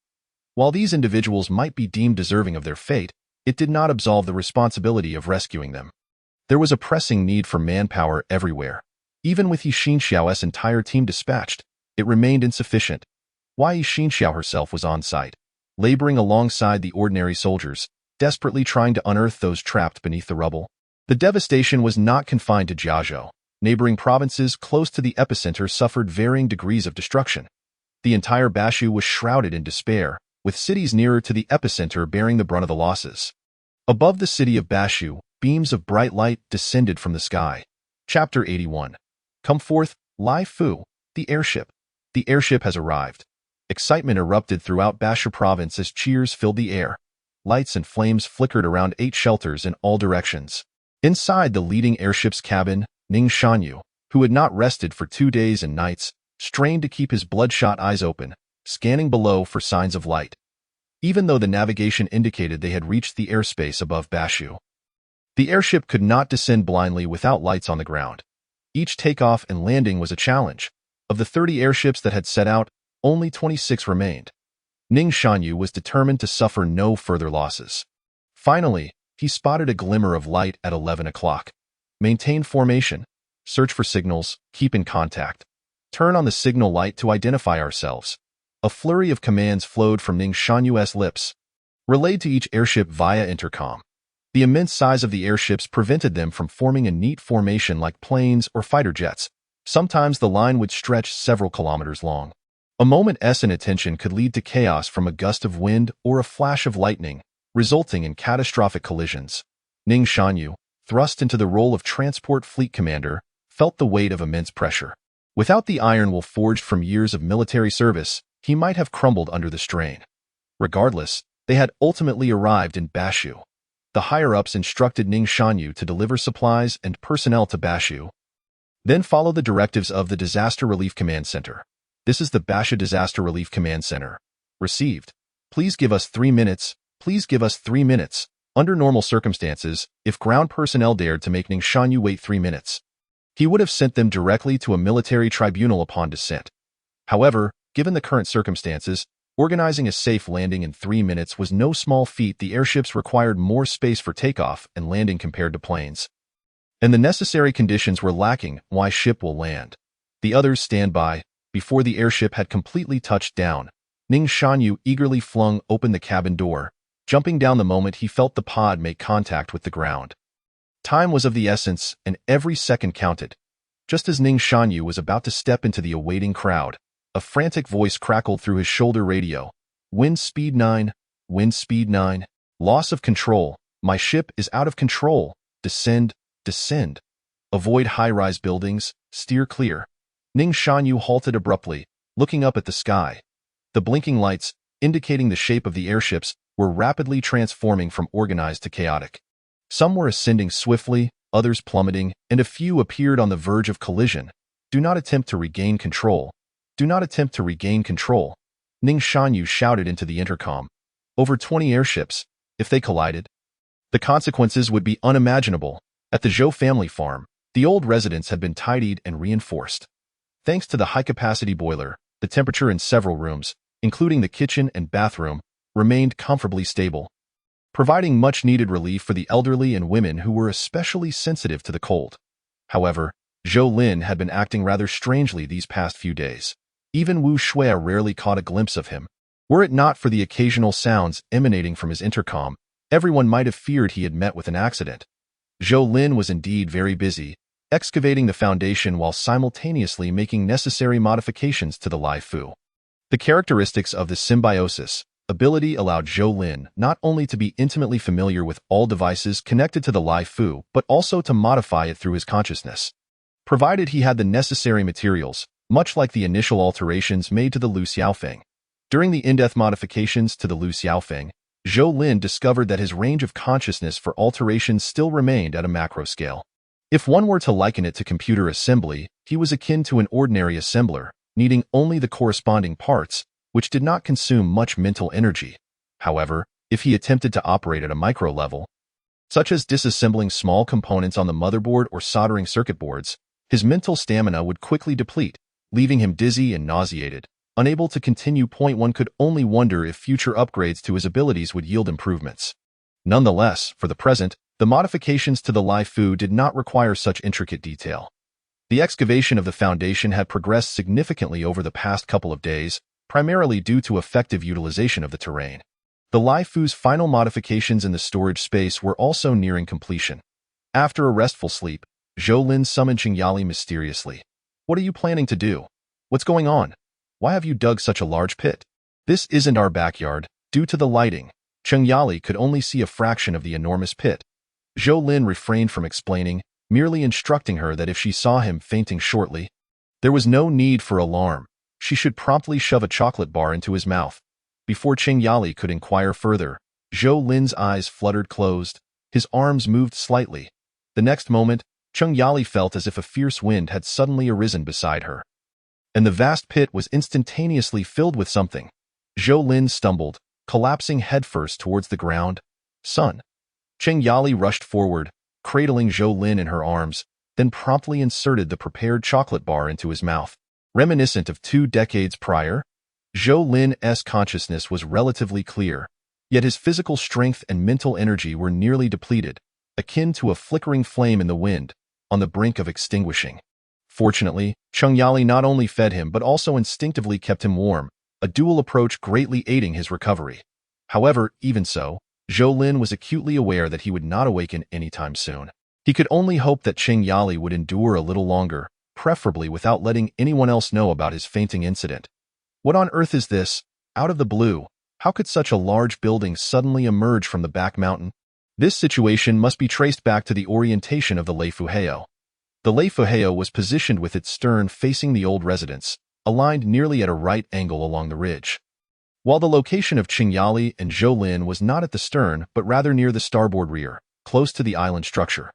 While these individuals might be deemed deserving of their fate, it did not absolve the responsibility of rescuing them. There was a pressing need for manpower everywhere. Even with Yi Xinxiao's entire team dispatched, it remained insufficient. Why Yi Xinxiao herself was on site, laboring alongside the ordinary soldiers, desperately trying to unearth those trapped beneath the rubble. The devastation was not confined to Jiazhou. Neighboring provinces close to the epicenter suffered varying degrees of destruction. The entire Bashu was shrouded in despair, with cities nearer to the epicenter bearing the brunt of the losses. Above the city of Bashu, beams of bright light descended from the sky. Chapter 81. Come forth, Lai Fu, the airship. The airship has arrived. Excitement erupted throughout Bashu province as cheers filled the air. Lights and flames flickered around 8 shelters in all directions. Inside the leading airship's cabin, Ning Shanyu, who had not rested for 2 days and nights, strained to keep his bloodshot eyes open, scanning below for signs of light. Even though the navigation indicated they had reached the airspace above Bashu, the airship could not descend blindly without lights on the ground. Each takeoff and landing was a challenge. Of the 30 airships that had set out, only 26 remained. Ning Shanyu was determined to suffer no further losses. Finally, he spotted a glimmer of light at 11 o'clock. Maintain formation. Search for signals. Keep in contact. Turn on the signal light to identify ourselves. A flurry of commands flowed from Ning Shanyu's lips, relayed to each airship via intercom. The immense size of the airships prevented them from forming a neat formation like planes or fighter jets. Sometimes the line would stretch several kilometers long. A moment's inattention could lead to chaos from a gust of wind or a flash of lightning, resulting in catastrophic collisions. Ning Shanyu, thrust into the role of transport fleet commander, felt the weight of immense pressure. Without the iron will forged from years of military service, he might have crumbled under the strain. Regardless, they had ultimately arrived in Bashu. The higher-ups instructed Ning Shanyu to deliver supplies and personnel to Bashu. Then follow the directives of the Disaster Relief Command Center. This is the Bashu Disaster Relief Command Center. Received. Please give us 3 minutes. Please give us 3 minutes. Under normal circumstances, if ground personnel dared to make Ning Shanyu wait 3 minutes, he would have sent them directly to a military tribunal upon descent. However, given the current circumstances, organizing a safe landing in 3 minutes was no small feat. The airships required more space for takeoff and landing compared to planes. And the necessary conditions were lacking. Why ship will land? The others stand by. Before the airship had completely touched down, Ning Shanyu eagerly flung open the cabin door, jumping down the moment he felt the pod make contact with the ground. Time was of the essence, and every second counted. Just as Ning Shanyu was about to step into the awaiting crowd, a frantic voice crackled through his shoulder radio. Wind speed 9, wind speed 9, loss of control, my ship is out of control, descend, descend. Avoid high-rise buildings, steer clear. Ning Shanyu halted abruptly, looking up at the sky. The blinking lights, indicating the shape of the airships, were rapidly transforming from organized to chaotic. Some were ascending swiftly, others plummeting, and a few appeared on the verge of collision. Do not attempt to regain control. Do not attempt to regain control. Ning Shanyu shouted into the intercom. Over 20 airships. If they collided, the consequences would be unimaginable. At the Zhou family farm, the old residence had been tidied and reinforced. Thanks to the high-capacity boiler, the temperature in several rooms, including the kitchen and bathroom, remained comfortably stable, providing much-needed relief for the elderly and women who were especially sensitive to the cold. However, Zhou Lin had been acting rather strangely these past few days. Even Wu Shui rarely caught a glimpse of him. Were it not for the occasional sounds emanating from his intercom, everyone might have feared he had met with an accident. Zhou Lin was indeed very busy, excavating the foundation while simultaneously making necessary modifications to the Lai Fu. The characteristics of the symbiosis ability allowed Zhou Lin not only to be intimately familiar with all devices connected to the Lai Fu, but also to modify it through his consciousness. Provided he had the necessary materials, much like the initial alterations made to the Lu Xiaofeng. During the in-depth modifications to the Lu Xiaofeng, Zhou Lin discovered that his range of consciousness for alterations still remained at a macro scale. If one were to liken it to computer assembly, he was akin to an ordinary assembler, needing only the corresponding parts, which did not consume much mental energy. However, if he attempted to operate at a micro level, such as disassembling small components on the motherboard or soldering circuit boards, his mental stamina would quickly deplete, leaving him dizzy and nauseated. Unable to continue. One could only wonder if future upgrades to his abilities would yield improvements. Nonetheless, for the present, the modifications to the Lai Fu did not require such intricate detail. The excavation of the foundation had progressed significantly over the past couple of days, primarily due to effective utilization of the terrain. The Lai Fu's final modifications in the storage space were also nearing completion. After a restful sleep, Zhou Lin summoned Qingyali mysteriously. What are you planning to do? What's going on? Why have you dug such a large pit? This isn't our backyard. Due to the lighting, Qingyali could only see a fraction of the enormous pit. Zhou Lin refrained from explaining, merely instructing her that if she saw him fainting shortly, there was no need for alarm. She should promptly shove a chocolate bar into his mouth. Before Qingyali could inquire further, Zhou Lin's eyes fluttered closed, his arms moved slightly. The next moment, Qingyali felt as if a fierce wind had suddenly arisen beside her, and the vast pit was instantaneously filled with something. Zhou Lin stumbled, collapsing headfirst towards the ground. Son. Qingyali rushed forward, cradling Zhou Lin in her arms, then promptly inserted the prepared chocolate bar into his mouth. Reminiscent of 2 decades prior, Zhou Lin's consciousness was relatively clear, yet his physical strength and mental energy were nearly depleted, akin to a flickering flame in the wind, on the brink of extinguishing. Fortunately, Chengyali not only fed him but also instinctively kept him warm, a dual approach greatly aiding his recovery. However, even so, Zhou Lin was acutely aware that he would not awaken anytime soon. He could only hope that Chengyali would endure a little longer, preferably without letting anyone else know about his fainting incident. What on earth is this? Out of the blue, how could such a large building suddenly emerge from the back mountain? This situation must be traced back to the orientation of the Leifuheo. The Leifuheo was positioned with its stern facing the old residence, aligned nearly at a right angle along the ridge. While the location of Chengyali and Zhou Lin was not at the stern but rather near the starboard rear, close to the island structure.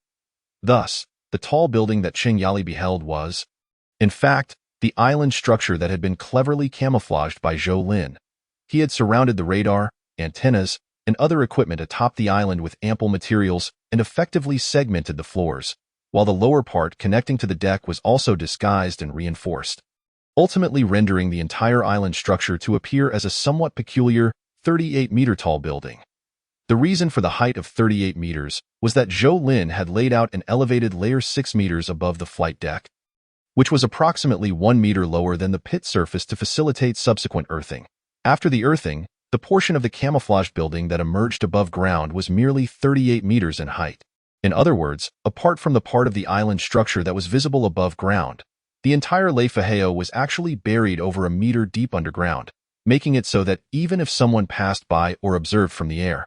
Thus, the tall building that Chengyali beheld was, in fact, the island structure that had been cleverly camouflaged by Zhou Lin. He had surrounded the radar, antennas, and other equipment atop the island with ample materials and effectively segmented the floors, while the lower part connecting to the deck was also disguised and reinforced, ultimately rendering the entire island structure to appear as a somewhat peculiar 38-meter-tall building. The reason for the height of 38 meters was that Zhou Lin had laid out an elevated layer 6 meters above the flight deck, which was approximately 1 meter lower than the pit surface to facilitate subsequent earthing. After the earthing, the portion of the camouflaged building that emerged above ground was merely 38 meters in height. In other words, apart from the part of the island structure that was visible above ground, the entire Leifuheo was actually buried over a meter deep underground, making it so that even if someone passed by or observed from the air,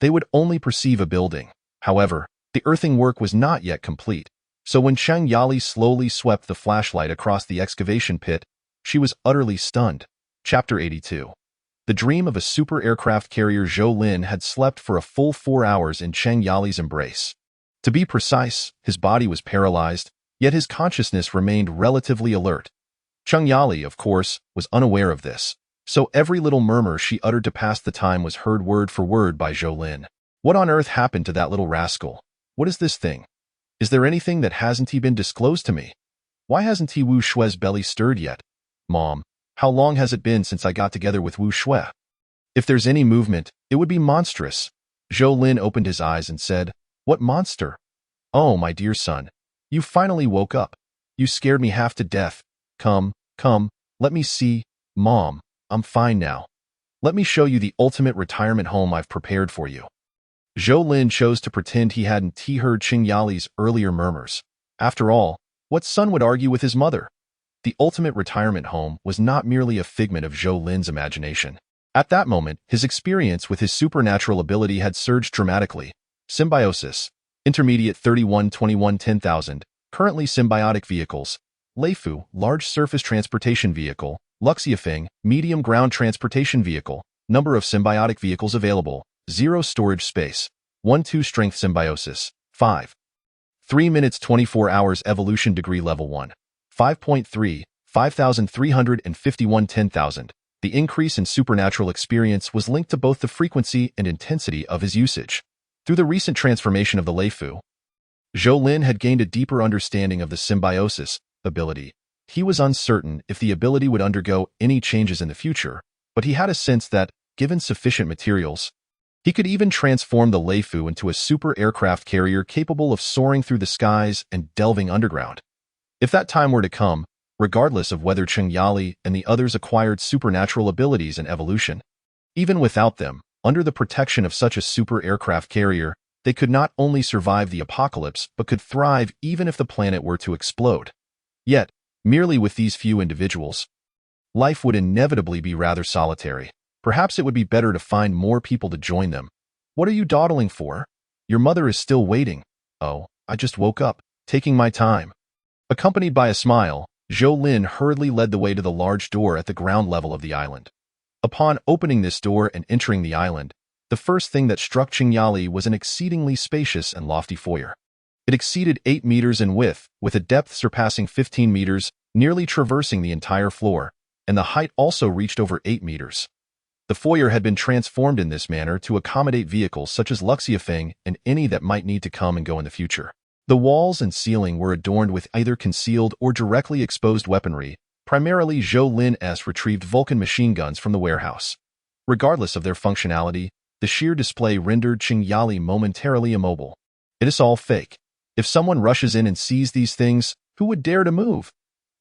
they would only perceive a building. However, the earthing work was not yet complete, so when Chengyali slowly swept the flashlight across the excavation pit, she was utterly stunned. Chapter 82. The dream of a super aircraft carrier. Zhou Lin had slept for a full 4 hours in Chengyali's embrace. To be precise, his body was paralyzed, yet his consciousness remained relatively alert. Chengyali, of course, was unaware of this, so every little murmur she uttered to pass the time was heard word for word by Zhou Lin. What on earth happened to that little rascal? What is this thing? Is there anything that hasn't been disclosed to me? Why hasn't Wu Shue's belly stirred yet? Mom, how long has it been since I got together with Wu Shue? If there's any movement, it would be monstrous. Zhou Lin opened his eyes and said, "What monster? Oh, my dear son, you finally woke up. You scared me half to death. Come, let me see. Mom, I'm fine now. Let me show you the ultimate retirement home I've prepared for you." Zhou Lin chose to pretend he hadn't heard Chengyali's earlier murmurs. After all, what son would argue with his mother? The ultimate retirement home was not merely a figment of Zhou Lin's imagination. At that moment, his experience with his supernatural ability had surged dramatically. Symbiosis. Intermediate 31-21-10,000. Currently symbiotic vehicles. Leifu, large surface transportation vehicle. Luxiafeng, medium ground transportation vehicle. Number of symbiotic vehicles available. 0 storage space. 1-2 strength symbiosis. 5. 3 minutes 24 hours evolution degree level 1. 5.3, 5,351 10,000. The increase in supernatural experience was linked to both the frequency and intensity of his usage. Through the recent transformation of the Leifu, Zhou Lin had gained a deeper understanding of the symbiosis ability. He was uncertain if the ability would undergo any changes in the future, but he had a sense that, given sufficient materials, he could even transform the Leifu into a super aircraft carrier capable of soaring through the skies and delving underground. If that time were to come, regardless of whether Chengyali and the others acquired supernatural abilities and evolution, even without them, under the protection of such a super aircraft carrier, they could not only survive the apocalypse but could thrive even if the planet were to explode. Yet, merely with these few individuals, life would inevitably be rather solitary. Perhaps it would be better to find more people to join them. What are you dawdling for? Your mother is still waiting. Oh, I just woke up, taking my time. Accompanied by a smile, Zhou Lin hurriedly led the way to the large door at the ground level of the island. Upon opening this door and entering the island, the first thing that struck Chengyali was an exceedingly spacious and lofty foyer. It exceeded 8 meters in width, with a depth surpassing 15 meters, nearly traversing the entire floor, and the height also reached over 8 meters. The foyer had been transformed in this manner to accommodate vehicles such as Luxiafeng and any that might need to come and go in the future. The walls and ceiling were adorned with either concealed or directly exposed weaponry, primarily Zhou Lin's retrieved Vulcan machine guns from the warehouse. Regardless of their functionality, the sheer display rendered Qingyali momentarily immobile. It is all fake. If someone rushes in and sees these things, who would dare to move?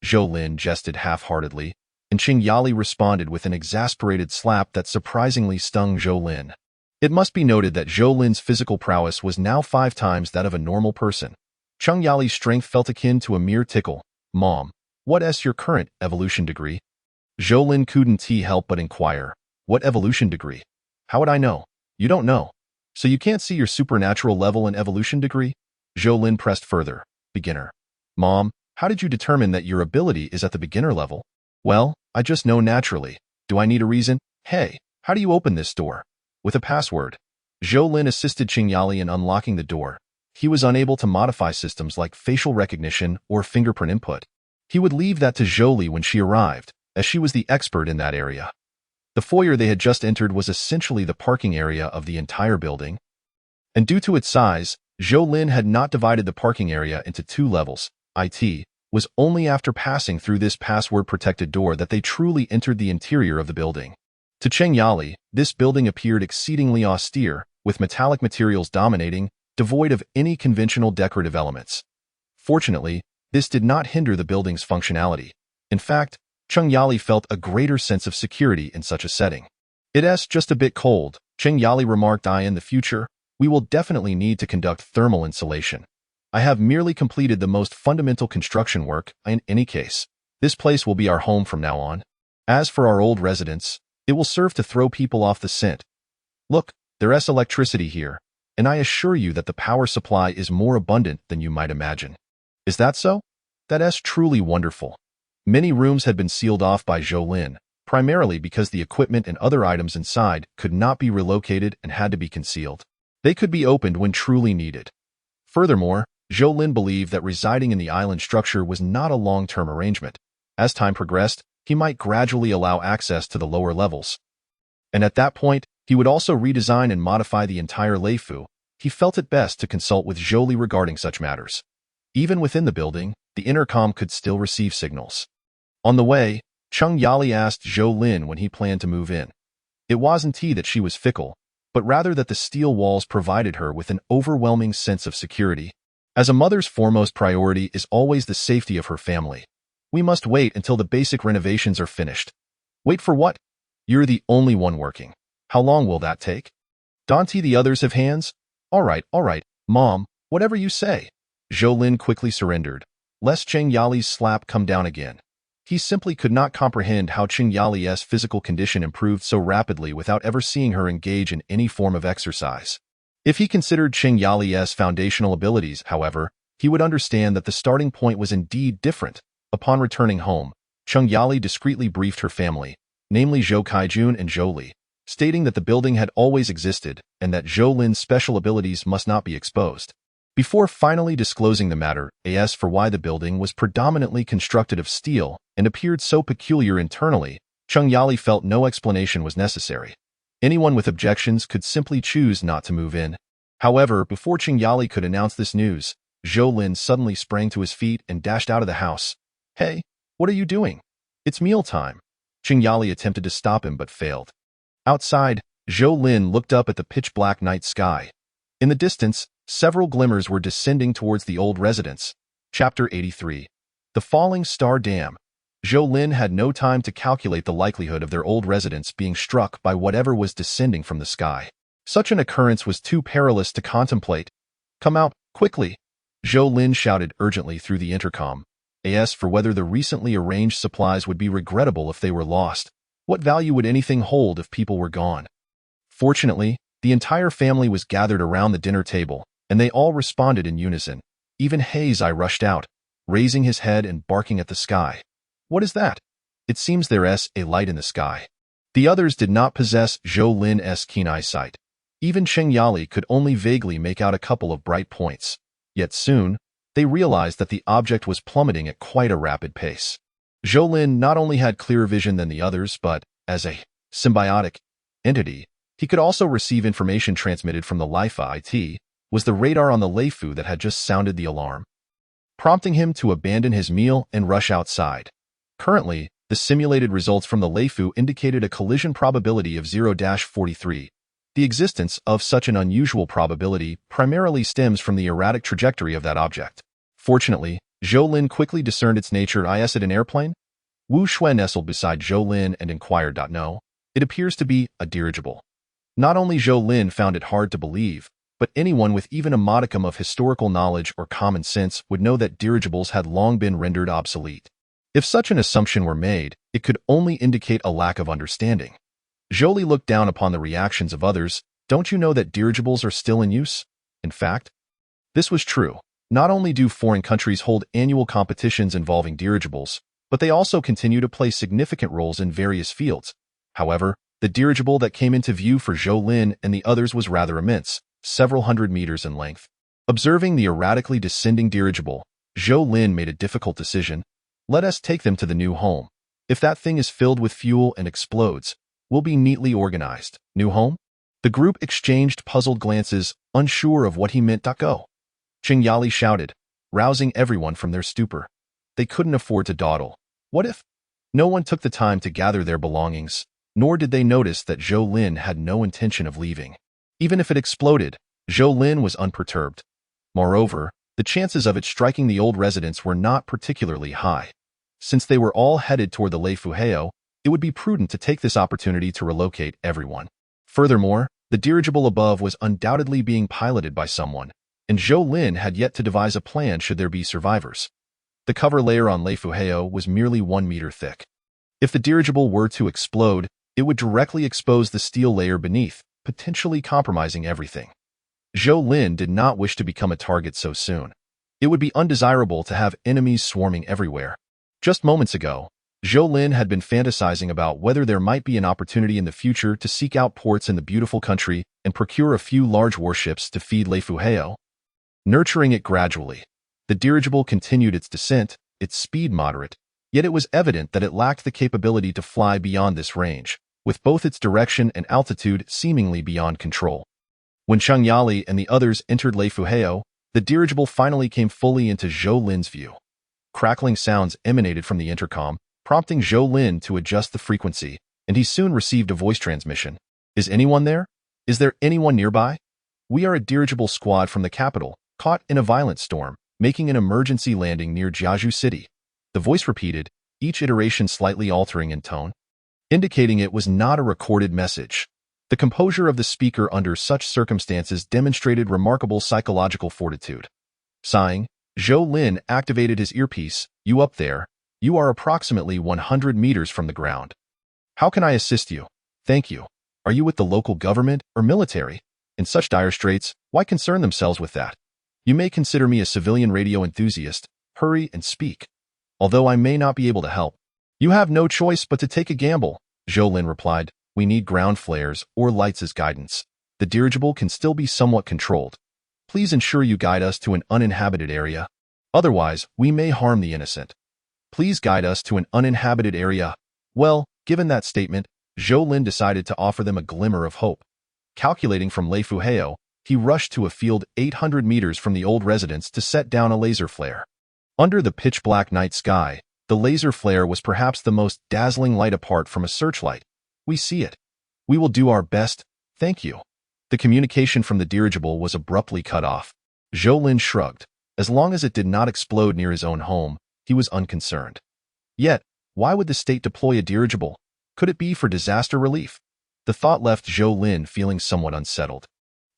Zhou Lin jested half-heartedly, and Qingyali responded with an exasperated slap that surprisingly stung Zhou Lin. It must be noted that Zhou Lin's physical prowess was now 5 times that of a normal person. Qingyali's strength felt akin to a mere tickle. Mom, what's your current evolution degree? Zhou Lin couldn't help but inquire. What evolution degree? How would I know? You don't know. So you can't see your supernatural level and evolution degree? Zhou Lin pressed further. Beginner. Mom, how did you determine that your ability is at the beginner level? Well, I just know naturally. Do I need a reason? Hey, how do you open this door? With a password. Zhou Lin assisted Qingyali in unlocking the door. He was unable to modify systems like facial recognition or fingerprint input. He would leave that to Zhou when she arrived, as she was the expert in that area. The foyer they had just entered was essentially the parking area of the entire building. And due to its size, Zhou Lin had not divided the parking area into 2 levels. It was only after passing through this password-protected door that they truly entered the interior of the building. To Qingyali, this building appeared exceedingly austere, with metallic materials dominating, devoid of any conventional decorative elements. Fortunately, this did not hinder the building's functionality. In fact, Qingyali felt a greater sense of security in such a setting. It's just a bit cold, Qingyali remarked. In the future, we will definitely need to conduct thermal insulation. I have merely completed the most fundamental construction work. In any case, this place will be our home from now on. As for our old residence, it will serve to throw people off the scent. Look, there's electricity here, and I assure you that the power supply is more abundant than you might imagine. Is that so? That's truly wonderful. Many rooms had been sealed off by Zhou Lin, primarily because the equipment and other items inside could not be relocated and had to be concealed. They could be opened when truly needed. Furthermore, Zhou Lin believed that residing in the island structure was not a long-term arrangement. As time progressed, he might gradually allow access to the lower levels. And at that point, he would also redesign and modify the entire Leifu. He felt it best to consult with Zhou Li regarding such matters. Even within the building, the intercom could still receive signals. On the way, Qingyali asked Zhou Lin when he planned to move in. It wasn't that she was fickle, but rather that the steel walls provided her with an overwhelming sense of security. As a mother's foremost priority is always the safety of her family. We must wait until the basic renovations are finished. Wait for what? You're the only one working. How long will that take? Don't the others have hands? All right, Mom, whatever you say. Zhou Lin quickly surrendered, lest Qingyali's slap come down again. He simply could not comprehend how Qingyali's physical condition improved so rapidly without ever seeing her engage in any form of exercise. If he considered Qingyali's foundational abilities, however, he would understand that the starting point was indeed different. Upon returning home, Qingyali discreetly briefed her family, namely Zhou Kaijun and Zhou Li, stating that the building had always existed and that Zhou Lin's special abilities must not be exposed. Before finally disclosing the matter, as for why the building was predominantly constructed of steel and appeared so peculiar internally, Qingyali felt no explanation was necessary. Anyone with objections could simply choose not to move in. However, before Qingyali could announce this news, Zhou Lin suddenly sprang to his feet and dashed out of the house. Hey, what are you doing? It's mealtime. Qingyali attempted to stop him but failed. Outside, Zhou Lin looked up at the pitch-black night sky. In the distance, several glimmers were descending towards the old residence. Chapter 83. The Falling Star Dam. Zhou Lin had no time to calculate the likelihood of their old residence being struck by whatever was descending from the sky. Such an occurrence was too perilous to contemplate. Come out, quickly! Zhou Lin shouted urgently through the intercom. As for whether the recently arranged supplies would be regrettable if they were lost. What value would anything hold if people were gone? Fortunately, the entire family was gathered around the dinner table, and they all responded in unison. Even Heizai rushed out, raising his head and barking at the sky. What is that? It seems there's a light in the sky. The others did not possess Zhou Lin's keen eyesight. Even Qingyali could only vaguely make out a couple of bright points. Yet soon, they realized that the object was plummeting at quite a rapid pace. Zhou Lin not only had clearer vision than the others, but, as a symbiotic entity, he could also receive information transmitted from the Lifa IT, was the radar on the Leifu that had just sounded the alarm, prompting him to abandon his meal and rush outside. Currently, the simulated results from the Leifu indicated a collision probability of 0-43. The existence of such an unusual probability primarily stems from the erratic trajectory of that object. Fortunately, Zhou Lin quickly discerned its nature. Is it an airplane? Wu Shui nestled beside Zhou Lin and inquired. No, it appears to be a dirigible. Not only Zhou Lin found it hard to believe, but anyone with even a modicum of historical knowledge or common sense would know that dirigibles had long been rendered obsolete. If such an assumption were made, it could only indicate a lack of understanding. Jolie looked down upon the reactions of others. Don't you know that dirigibles are still in use? In fact, this was true. Not only do foreign countries hold annual competitions involving dirigibles, but they also continue to play significant roles in various fields. However, the dirigible that came into view for Zhou Lin and the others was rather immense, several hundred meters in length. Observing the erratically descending dirigible, Zhou Lin made a difficult decision. Let us take them to the new home. If that thing is filled with fuel and explodes, we'll be neatly organized. New home? The group exchanged puzzled glances, unsure of what he meant. Go. Qing Yali shouted, rousing everyone from their stupor. They couldn't afford to dawdle. What if? No one took the time to gather their belongings, nor did they notice that Zhou Lin had no intention of leaving. Even if it exploded, Zhou Lin was unperturbed. Moreover, the chances of it striking the old residents were not particularly high. Since they were all headed toward the Leifu Heiau, it would be prudent to take this opportunity to relocate everyone. Furthermore, the dirigible above was undoubtedly being piloted by someone, and Zhou Lin had yet to devise a plan should there be survivors. The cover layer on Leifu Heiau was merely 1 meter thick. If the dirigible were to explode, it would directly expose the steel layer beneath, potentially compromising everything. Zhou Lin did not wish to become a target so soon. It would be undesirable to have enemies swarming everywhere. Just moments ago, Zhou Lin had been fantasizing about whether there might be an opportunity in the future to seek out ports in the beautiful country and procure a few large warships to feed Leifu Heiau. Nurturing it gradually, the dirigible continued its descent, its speed moderate, yet it was evident that it lacked the capability to fly beyond this range, with both its direction and altitude seemingly beyond control. When Cheng Yali and the others entered Leifu Heiau, the dirigible finally came fully into Zhou Lin's view. Crackling sounds emanated from the intercom, prompting Zhou Lin to adjust the frequency, and he soon received a voice transmission. Is anyone there? Is there anyone nearby? We are a dirigible squad from the capital, caught in a violent storm, making an emergency landing near Jiazhu City. The voice repeated, each iteration slightly altering in tone, indicating it was not a recorded message. The composure of the speaker under such circumstances demonstrated remarkable psychological fortitude. Sighing, Zhou Lin activated his earpiece. You up there? You are approximately 100 meters from the ground. How can I assist you? Thank you. Are you with the local government or military? In such dire straits, why concern themselves with that? You may consider me a civilian radio enthusiast. Hurry and speak. Although I may not be able to help, you have no choice but to take a gamble, Zhou Lin replied. We need ground flares or lights as guidance. The dirigible can still be somewhat controlled. Please ensure you guide us to an uninhabited area. Otherwise, we may harm the innocent. Please guide us to an uninhabited area. Well, given that statement, Zhou Lin decided to offer them a glimmer of hope. Calculating from Leifu Heiau, he rushed to a field 800 meters from the old residence to set down a laser flare. Under the pitch-black night sky, the laser flare was perhaps the most dazzling light apart from a searchlight. We see it. We will do our best, thank you. The communication from the dirigible was abruptly cut off. Zhou Lin shrugged. As long as it did not explode near his own home, he was unconcerned. Yet, why would the state deploy a dirigible? Could it be for disaster relief? The thought left Zhou Lin feeling somewhat unsettled.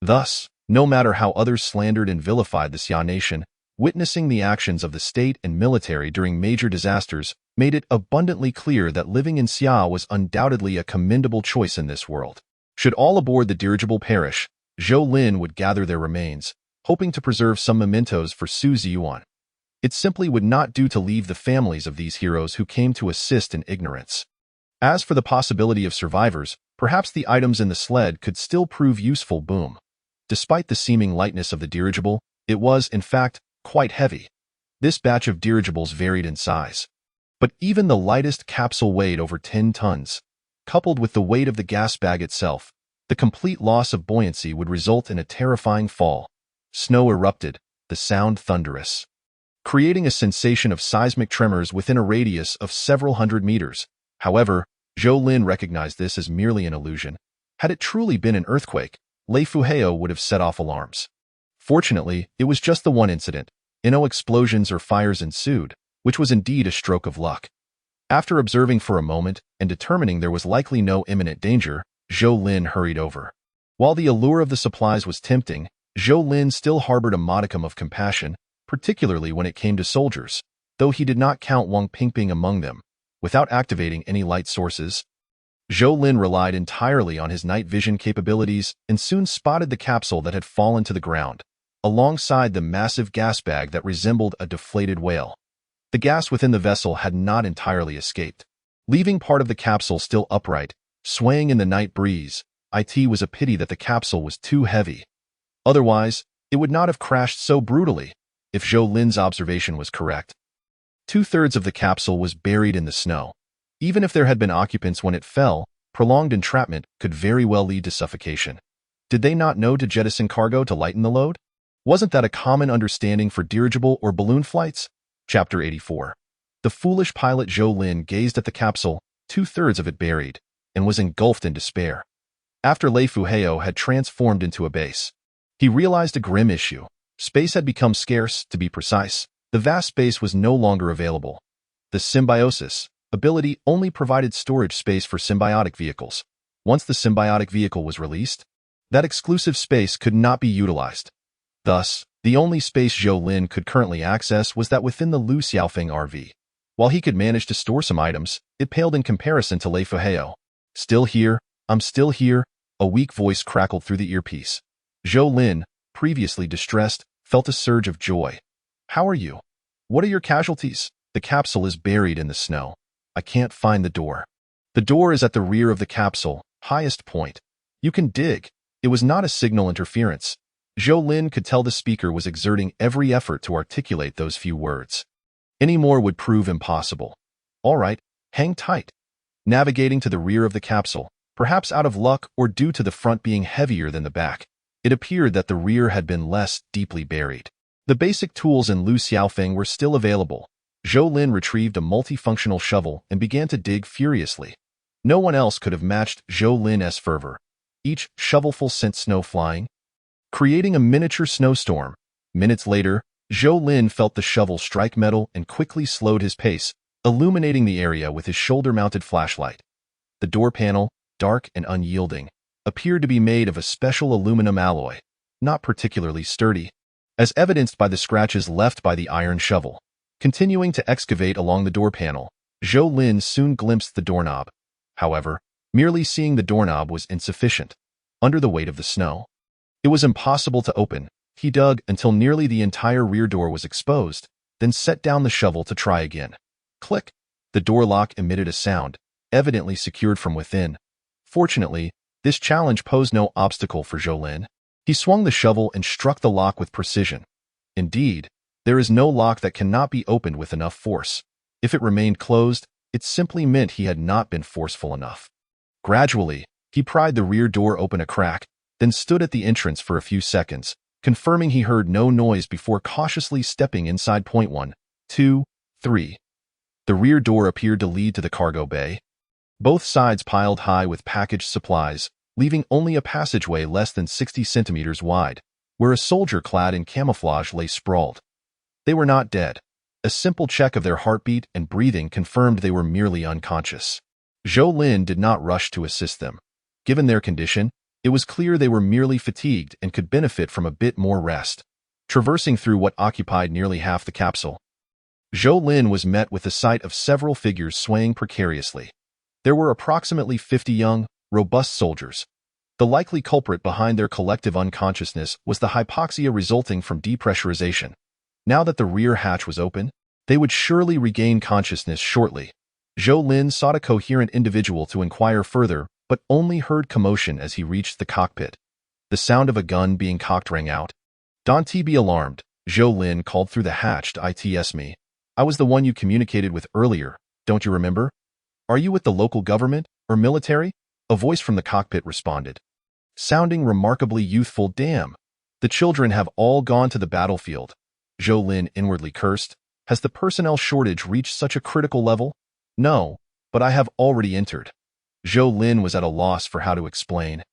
Thus, no matter how others slandered and vilified the Xia nation, witnessing the actions of the state and military during major disasters made it abundantly clear that living in Xia was undoubtedly a commendable choice in this world. Should all aboard the dirigible perish, Zhou Lin would gather their remains, hoping to preserve some mementos for Su Ziyuan. It simply would not do to leave the families of these heroes who came to assist in ignorance. As for the possibility of survivors, perhaps the items in the sled could still prove useful. Boom. Despite the seeming lightness of the dirigible, it was, in fact, quite heavy. This batch of dirigibles varied in size. But even the lightest capsule weighed over 10 tons. Coupled with the weight of the gas bag itself, the complete loss of buoyancy would result in a terrifying fall. Snow erupted, the sound thunderous, creating a sensation of seismic tremors within a radius of several hundred meters. However, Zhou Lin recognized this as merely an illusion. Had it truly been an earthquake, Lei Fuheo would have set off alarms. Fortunately, it was just the one incident, and no explosions or fires ensued, which was indeed a stroke of luck. After observing for a moment and determining there was likely no imminent danger, Zhou Lin hurried over. While the allure of the supplies was tempting, Zhou Lin still harbored a modicum of compassion, particularly when it came to soldiers, though he did not count Wang Pingping among them. Without activating any light sources, Zhou Lin relied entirely on his night vision capabilities and soon spotted the capsule that had fallen to the ground, alongside the massive gas bag that resembled a deflated whale. The gas within the vessel had not entirely escaped, leaving part of the capsule still upright, swaying in the night breeze. It was a pity that the capsule was too heavy. Otherwise, it would not have crashed so brutally, if Zhou Lin's observation was correct. 2/3 of the capsule was buried in the snow. Even if there had been occupants when it fell, prolonged entrapment could very well lead to suffocation. Did they not know to jettison cargo to lighten the load? Wasn't that a common understanding for dirigible or balloon flights? Chapter 84. The foolish pilot Zhou Lin gazed at the capsule, 2/3 of it buried, and was engulfed in despair. After Lei Fuheo had transformed into a base, he realized a grim issue. Space had become scarce, to be precise. The vast space was no longer available. The symbiosis ability only provided storage space for symbiotic vehicles. Once the symbiotic vehicle was released, that exclusive space could not be utilized. Thus, the only space Zhou Lin could currently access was that within the Lu Xiaofeng RV. While he could manage to store some items, it paled in comparison to Lei Fuheo. "Still here, I'm still here," a weak voice crackled through the earpiece. Zhou Lin, previously distressed, felt a surge of joy. "How are you? What are your casualties?" "The capsule is buried in the snow. I can't find the door." "The door is at the rear of the capsule, highest point. You can dig." It was not a signal interference. Zhou Lin could tell the speaker was exerting every effort to articulate those few words. Any more would prove impossible. "All right, hang tight." Navigating to the rear of the capsule, perhaps out of luck or due to the front being heavier than the back, it appeared that the rear had been less deeply buried. The basic tools in Lu Xiaofeng were still available. Zhou Lin retrieved a multifunctional shovel and began to dig furiously. No one else could have matched Zhou Lin's fervor. Each shovelful sent snow flying, creating a miniature snowstorm. Minutes later, Zhou Lin felt the shovel strike metal and quickly slowed his pace, illuminating the area with his shoulder-mounted flashlight. The door panel, dark and unyielding, appeared to be made of a special aluminum alloy, not particularly sturdy, as evidenced by the scratches left by the iron shovel. Continuing to excavate along the door panel, Zhou Lin soon glimpsed the doorknob. However, merely seeing the doorknob was insufficient. Under the weight of the snow, it was impossible to open. He dug until nearly the entire rear door was exposed, then set down the shovel to try again. Click! The door lock emitted a sound, evidently secured from within. Fortunately, this challenge posed no obstacle for Zhou Lin. He swung the shovel and struck the lock with precision. Indeed, there is no lock that cannot be opened with enough force. If it remained closed, it simply meant he had not been forceful enough. Gradually, he pried the rear door open a crack, then stood at the entrance for a few seconds, confirming he heard no noise before cautiously stepping inside. 1, 2, 3. The rear door appeared to lead to the cargo bay. Both sides piled high with packaged supplies, leaving only a passageway less than 60 centimeters wide, where a soldier clad in camouflage lay sprawled. They were not dead. A simple check of their heartbeat and breathing confirmed they were merely unconscious. Zhou Lin did not rush to assist them. Given their condition, it was clear they were merely fatigued and could benefit from a bit more rest. Traversing through what occupied nearly half the capsule, Zhou Lin was met with the sight of several figures swaying precariously. There were approximately 50 young, robust soldiers. The likely culprit behind their collective unconsciousness was the hypoxia resulting from depressurization. Now that the rear hatch was open, they would surely regain consciousness shortly. Zhou Lin sought a coherent individual to inquire further, but only heard commotion as he reached the cockpit. The sound of a gun being cocked rang out. "Don't be alarmed," Zhou Lin called through the hatch to "It's me. I was the one you communicated with earlier, don't you remember? Are you with the local government or military?" A voice from the cockpit responded, sounding remarkably youthful. "Damn, The children have all gone to the battlefield. Zhou Lin inwardly cursed. Has the personnel shortage reached such a critical level? No, but I have already entered. Zhou Lin was at a loss for how to explain.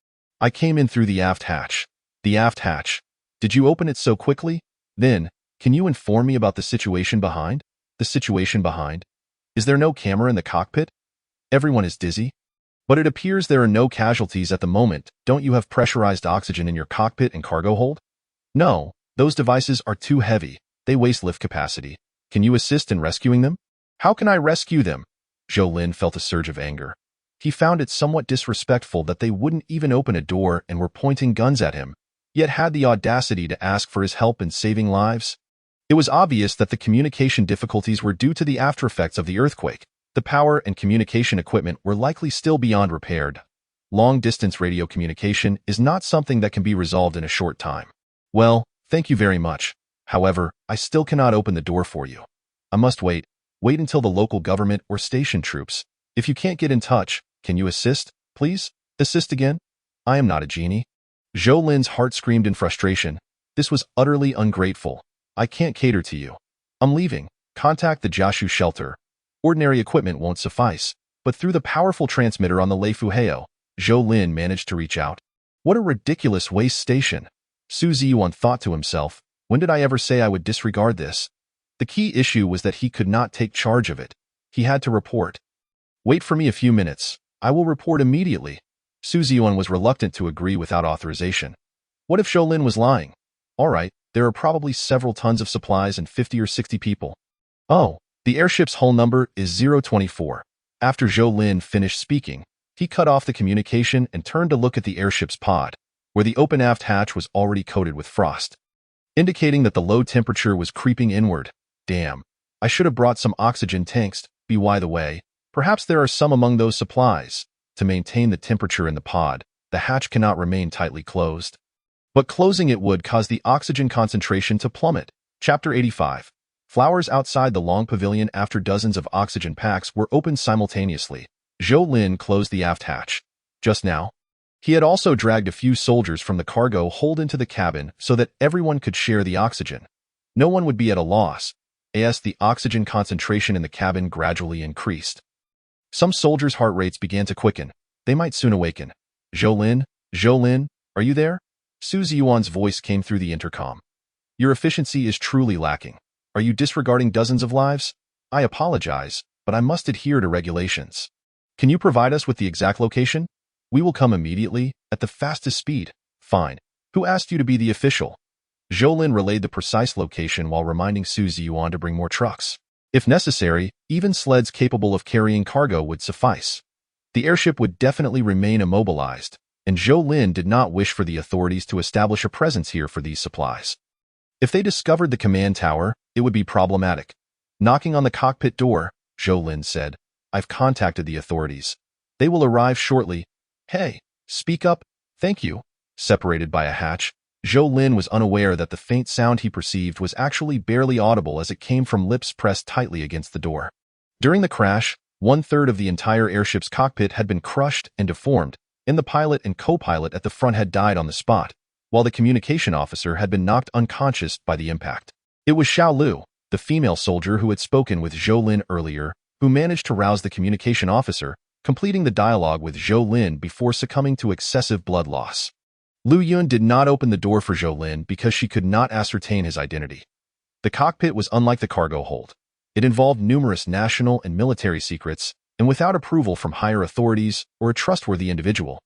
I came in through the aft hatch. The aft hatch. Did you open it so quickly? Then, can you inform me about the situation behind? The situation behind? Is there no camera in the cockpit? Everyone is dizzy. But it appears there are no casualties at the moment. Don't you have pressurized oxygen in your cockpit and cargo hold? No, those devices are too heavy. They waste lift capacity. Can you assist in rescuing them? How can I rescue them? Zhou Lin felt a surge of anger. He found it somewhat disrespectful that they wouldn't even open a door and were pointing guns at him, yet had the audacity to ask for his help in saving lives. It was obvious that the communication difficulties were due to the aftereffects of the earthquake. The power and communication equipment were likely still beyond repaired. Long-distance radio communication is not something that can be resolved in a short time. Well, thank you very much. However, I still cannot open the door for you. I must wait. Wait until the local government or station troops. If you can't get in touch, can you assist, please? Assist again? I am not a genie. Zhou Lin's heart screamed in frustration. This was utterly ungrateful. I can't cater to you. I'm leaving. Contact the Jiashu shelter. Ordinary equipment won't suffice, but through the powerful transmitter on the Leifuheo, Zhou Lin managed to reach out. What a ridiculous waste station. Su Ziyuan thought to himself, when did I ever say I would disregard this? The key issue was that he could not take charge of it. He had to report. Wait for me a few minutes. I will report immediately. Su Ziyuan was reluctant to agree without authorization. What if Zhou Lin was lying? All right, there are probably several tons of supplies and 50 or 60 people. Oh, the airship's hull number is 024. After Zhou Lin finished speaking, he cut off the communication and turned to look at the airship's pod, where the open aft hatch was already coated with frost, indicating that the low temperature was creeping inward. Damn, I should have brought some oxygen tanks. By the way, perhaps there are some among those supplies. To maintain the temperature in the pod, the hatch cannot remain tightly closed. But closing it would cause the oxygen concentration to plummet. Chapter 85. Flowers outside the long pavilion. After dozens of oxygen packs were opened simultaneously, Zhou Lin closed the aft hatch. Just now, he had also dragged a few soldiers from the cargo hold into the cabin so that everyone could share the oxygen. No one would be at a loss, as the oxygen concentration in the cabin gradually increased. Some soldiers' heart rates began to quicken. They might soon awaken. Zhou Lin, are you there? Su Ziyuan's voice came through the intercom. Your efficiency is truly lacking. Are you disregarding dozens of lives? I apologize, but I must adhere to regulations. Can you provide us with the exact location? We will come immediately, at the fastest speed. Fine. Who asked you to be the official? Zhou Lin relayed the precise location while reminding Su Ziyuan to bring more trucks. If necessary, even sleds capable of carrying cargo would suffice. The airship would definitely remain immobilized, and Zhou Lin did not wish for the authorities to establish a presence here for these supplies. If they discovered the command tower, it would be problematic. Knocking on the cockpit door, Zhou Lin said, I've contacted the authorities. They will arrive shortly. Hey, speak up. Thank you. Separated by a hatch, Zhou Lin was unaware that the faint sound he perceived was actually barely audible as it came from lips pressed tightly against the door. During the crash, 1/3 of the entire airship's cockpit had been crushed and deformed, and the pilot and co-pilot at the front had died on the spot, while the communication officer had been knocked unconscious by the impact. It was Xiao Lu, the female soldier who had spoken with Zhou Lin earlier, who managed to rouse the communication officer, completing the dialogue with Zhou Lin before succumbing to excessive blood loss. Lu Yun did not open the door for Zhou Lin because she could not ascertain his identity. The cockpit was unlike the cargo hold. It involved numerous national and military secrets, and without approval from higher authorities or a trustworthy individual,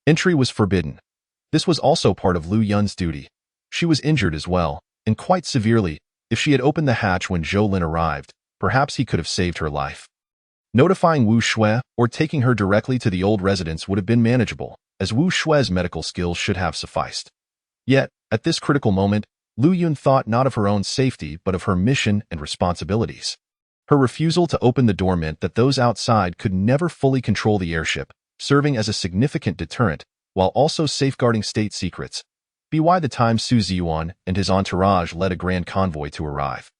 entry was forbidden. This was also part of Lu Yun's duty. She was injured as well, and quite severely. If she had opened the hatch when Zhou Lin arrived, perhaps he could have saved her life. Notifying Wu Shui or taking her directly to the old residence would have been manageable, as Wu Shui's medical skills should have sufficed. Yet, at this critical moment, Lu Yun thought not of her own safety but of her mission and responsibilities. Her refusal to open the door meant that those outside could never fully control the airship, serving as a significant deterrent, while also safeguarding state secrets. By the time Su Ziyuan and his entourage led a grand convoy to arrive,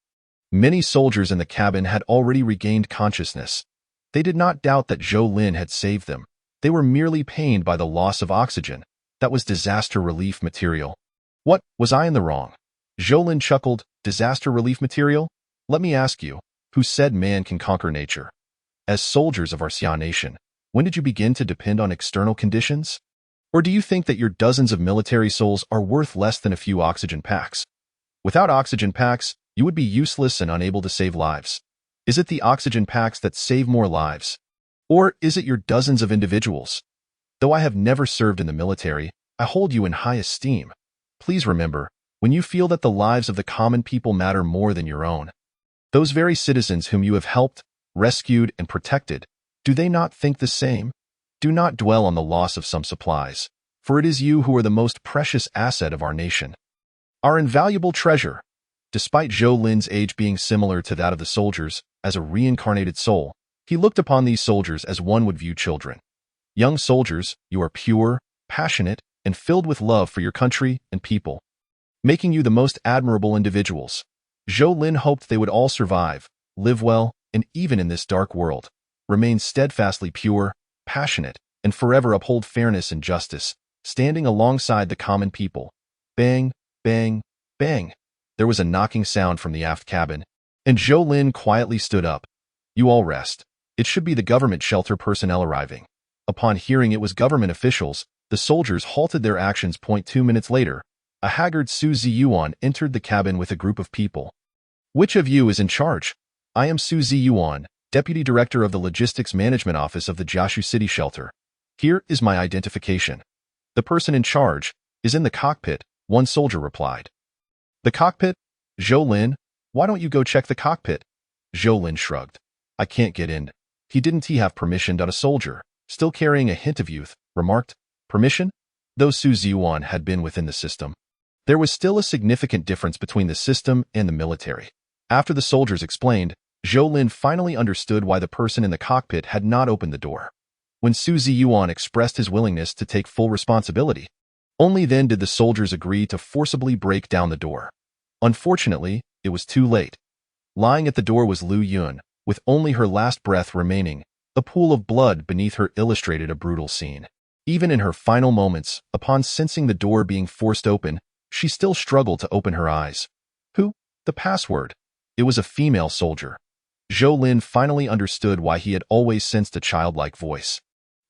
many soldiers in the cabin had already regained consciousness. They did not doubt that Zhou Lin had saved them. They were merely pained by the loss of oxygen. That was disaster relief material. What, was I in the wrong? Zhou Lin chuckled. Disaster relief material? Let me ask you, who said man can conquer nature? As soldiers of our Xia nation, when did you begin to depend on external conditions? Or do you think that your dozens of military souls are worth less than a few oxygen packs? Without oxygen packs, you would be useless and unable to save lives. Is it the oxygen packs that save more lives? Or is it your dozens of individuals? Though I have never served in the military, I hold you in high esteem. Please remember, when you feel that the lives of the common people matter more than your own, those very citizens whom you have helped, rescued, and protected, do they not think the same? Do not dwell on the loss of some supplies, for it is you who are the most precious asset of our nation. Our invaluable treasure. Despite Zhou Lin's age being similar to that of the soldiers, as a reincarnated soul, he looked upon these soldiers as one would view children. Young soldiers, you are pure, passionate, and filled with love for your country and people, making you the most admirable individuals. Zhou Lin hoped they would all survive, live well, and even in this dark world, remain steadfastly pure, passionate, and forever uphold fairness and justice, standing alongside the common people. Bang, bang, bang. There was a knocking sound from the aft cabin, and Zhou Lin quietly stood up. You all rest. It should be the government shelter personnel arriving. Upon hearing it was government officials, the soldiers halted their actions. 2 minutes later, a haggard Su Ziyuan entered the cabin with a group of people. Which of you is in charge? I am Su Ziyuan, Deputy Director of the Logistics Management Office of the Jiashu City Shelter. Here is my identification. The person in charge is in the cockpit, one soldier replied. The cockpit? Zhou Lin, why don't you go check the cockpit? Zhou Lin shrugged. I can't get in. Didn't he have permission? A soldier, still carrying a hint of youth, remarked. Permission? Though Su Ziyuan had been within the system, there was still a significant difference between the system and the military. After the soldiers explained, Zhou Lin finally understood why the person in the cockpit had not opened the door. When Su Ziyuan expressed his willingness to take full responsibility, only then did the soldiers agree to forcibly break down the door. Unfortunately, it was too late. Lying at the door was Lu Yun, with only her last breath remaining. A pool of blood beneath her illustrated a brutal scene. Even in her final moments, upon sensing the door being forced open, she still struggled to open her eyes. Who? The password. It was a female soldier. Zhou Lin finally understood why he had always sensed a childlike voice.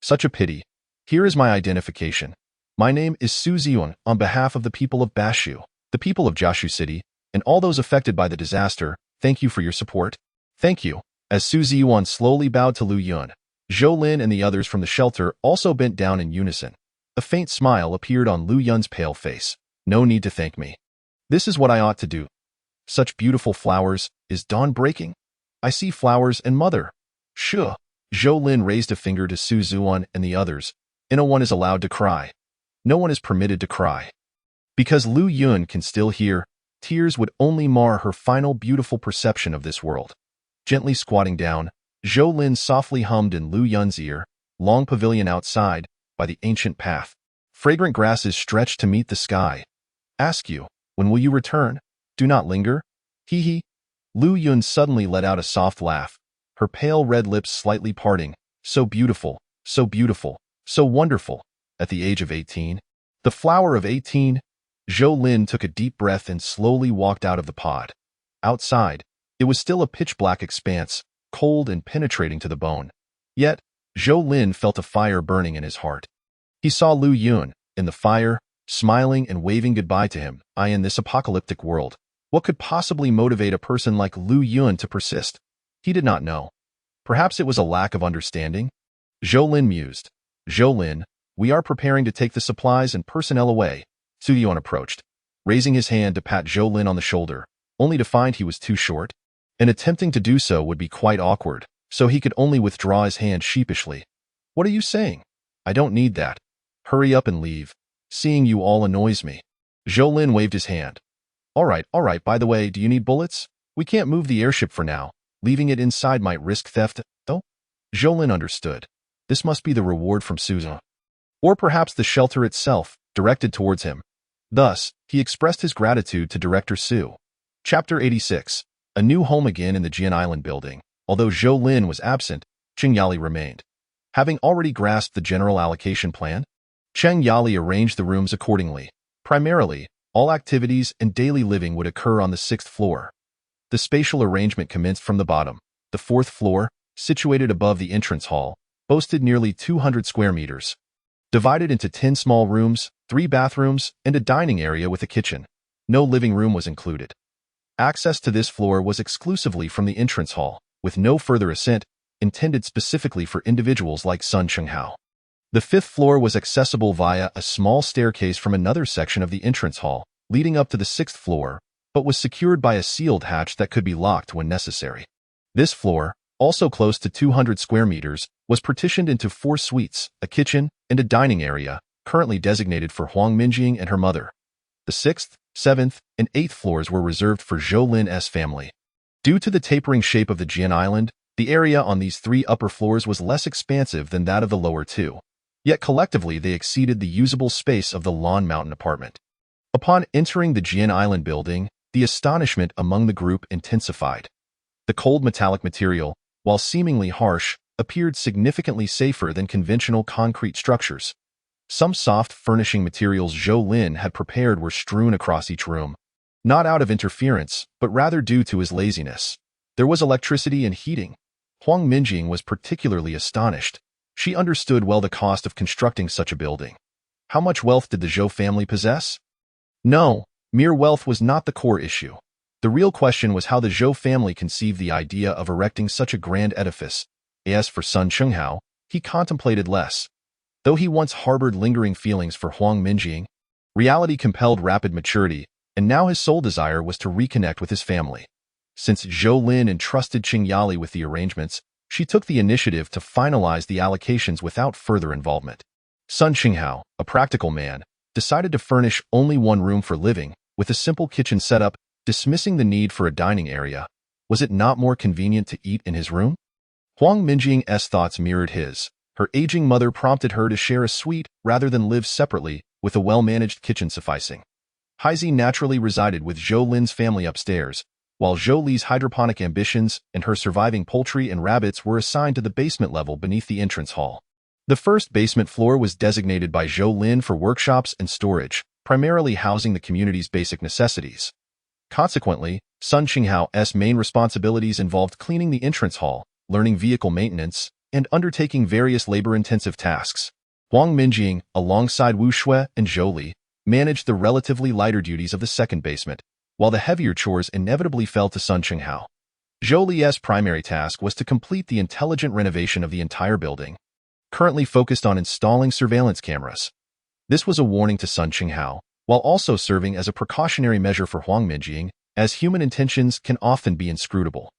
Such a pity. Here is my identification. My name is Su Ziyuan on behalf of the people of Bashu, the people of Jiashu City, and all those affected by the disaster. Thank you for your support. Thank you. As Su Ziyuan slowly bowed to Lu Yun, Zhou Lin and the others from the shelter also bent down in unison. A faint smile appeared on Lu Yun's pale face. No need to thank me. This is what I ought to do. Such beautiful flowers. Is dawn breaking? I see flowers and mother. Sure. Zhou Lin raised a finger to Su Ziyuan and the others. No one is allowed to cry. No one is permitted to cry. Because Lu Yun can still hear, tears would only mar her final beautiful perception of this world. Gently squatting down, Zhou Lin softly hummed in Lu Yun's ear, long pavilion outside, by the ancient path. Fragrant grasses stretched to meet the sky. Ask you, when will you return? Do not linger. Hee hee. Lu Yun suddenly let out a soft laugh, her pale red lips slightly parting. So beautiful, so beautiful, so wonderful. At the age of 18, the flower of 18, Zhou Lin took a deep breath and slowly walked out of the pod. Outside, it was still a pitch-black expanse, cold and penetrating to the bone. Yet, Zhou Lin felt a fire burning in his heart. He saw Lu Yun, in the fire, smiling and waving goodbye to him. In this apocalyptic world, what could possibly motivate a person like Lu Yun to persist? He did not know. Perhaps it was a lack of understanding? Zhou Lin mused. Zhou Lin, we are preparing to take the supplies and personnel away. Su Ziyuan approached, raising his hand to pat Zhou Lin on the shoulder, only to find he was too short. And attempting to do so would be quite awkward, so he could only withdraw his hand sheepishly. What are you saying? I don't need that. Hurry up and leave. Seeing you all annoys me. Zhou Lin waved his hand. All right, by the way, do you need bullets? We can't move the airship for now. Leaving it inside might risk theft, though? Zhou Lin understood. This must be the reward from Susan. Or perhaps the shelter itself, directed towards him. Thus, he expressed his gratitude to Director Su. Chapter 86. A new home again in the Jian Island building. Although Zhou Lin was absent, Cheng Yali remained. Having already grasped the general allocation plan, Cheng Yali arranged the rooms accordingly. Primarily, All activities and daily living would occur on the 6th floor. The spatial arrangement commenced from the bottom. The 4th floor, situated above the entrance hall, boasted nearly 200 square meters. Divided into 10 small rooms, 3 bathrooms, and a dining area with a kitchen. No living room was included. Access to this floor was exclusively from the entrance hall, with no further ascent, intended specifically for individuals like Sun Chenghao. The 5th floor was accessible via a small staircase from another section of the entrance hall, leading up to the 6th floor, but was secured by a sealed hatch that could be locked when necessary. This floor, also close to 200 square meters, was partitioned into 4 suites, a kitchen, and a dining area, currently designated for Huang Minjing and her mother. The 6th, 7th, and 8th floors were reserved for Zhou Lin's family. Due to the tapering shape of the Jian Island, the area on these 3 upper floors was less expansive than that of the lower 2. Yet collectively they exceeded the usable space of the Lan Mountain apartment. Upon entering the Jian Island building, the astonishment among the group intensified. The cold metallic material, while seemingly harsh, appeared significantly safer than conventional concrete structures. Some soft furnishing materials Zhou Lin had prepared were strewn across each room, not out of interference, but rather due to his laziness. There was electricity and heating. Huang Minjing was particularly astonished. She understood well the cost of constructing such a building. How much wealth did the Zhou family possess? No, mere wealth was not the core issue. The real question was how the Zhou family conceived the idea of erecting such a grand edifice. As for Sun Chenghao, he contemplated less. Though he once harbored lingering feelings for Huang Minjing, reality compelled rapid maturity, and now his sole desire was to reconnect with his family. Since Zhou Lin entrusted Qingyali with the arrangements, she took the initiative to finalize the allocations without further involvement. Sun Chenghao, a practical man, decided to furnish only one room for living, with a simple kitchen setup, dismissing the need for a dining area. Was it not more convenient to eat in his room? Huang Minjing's thoughts mirrored his. Her aging mother prompted her to share a suite rather than live separately, with a well-managed kitchen sufficing. Haizi naturally resided with Zhou Lin's family upstairs, while Zhou Li's hydroponic ambitions and her surviving poultry and rabbits were assigned to the basement level beneath the entrance hall. The first basement floor was designated by Zhou Lin for workshops and storage, primarily housing the community's basic necessities. Consequently, Sun Qinghao's main responsibilities involved cleaning the entrance hall, learning vehicle maintenance, and undertaking various labor-intensive tasks. Huang Minjing, alongside Wu Shui and Zhou Li, managed the relatively lighter duties of the second basement, while the heavier chores inevitably fell to Sun Chenghao. Zhou Li's primary task was to complete the intelligent renovation of the entire building, currently focused on installing surveillance cameras. This was a warning to Sun Chenghao, while also serving as a precautionary measure for Huang Minjing, as human intentions can often be inscrutable.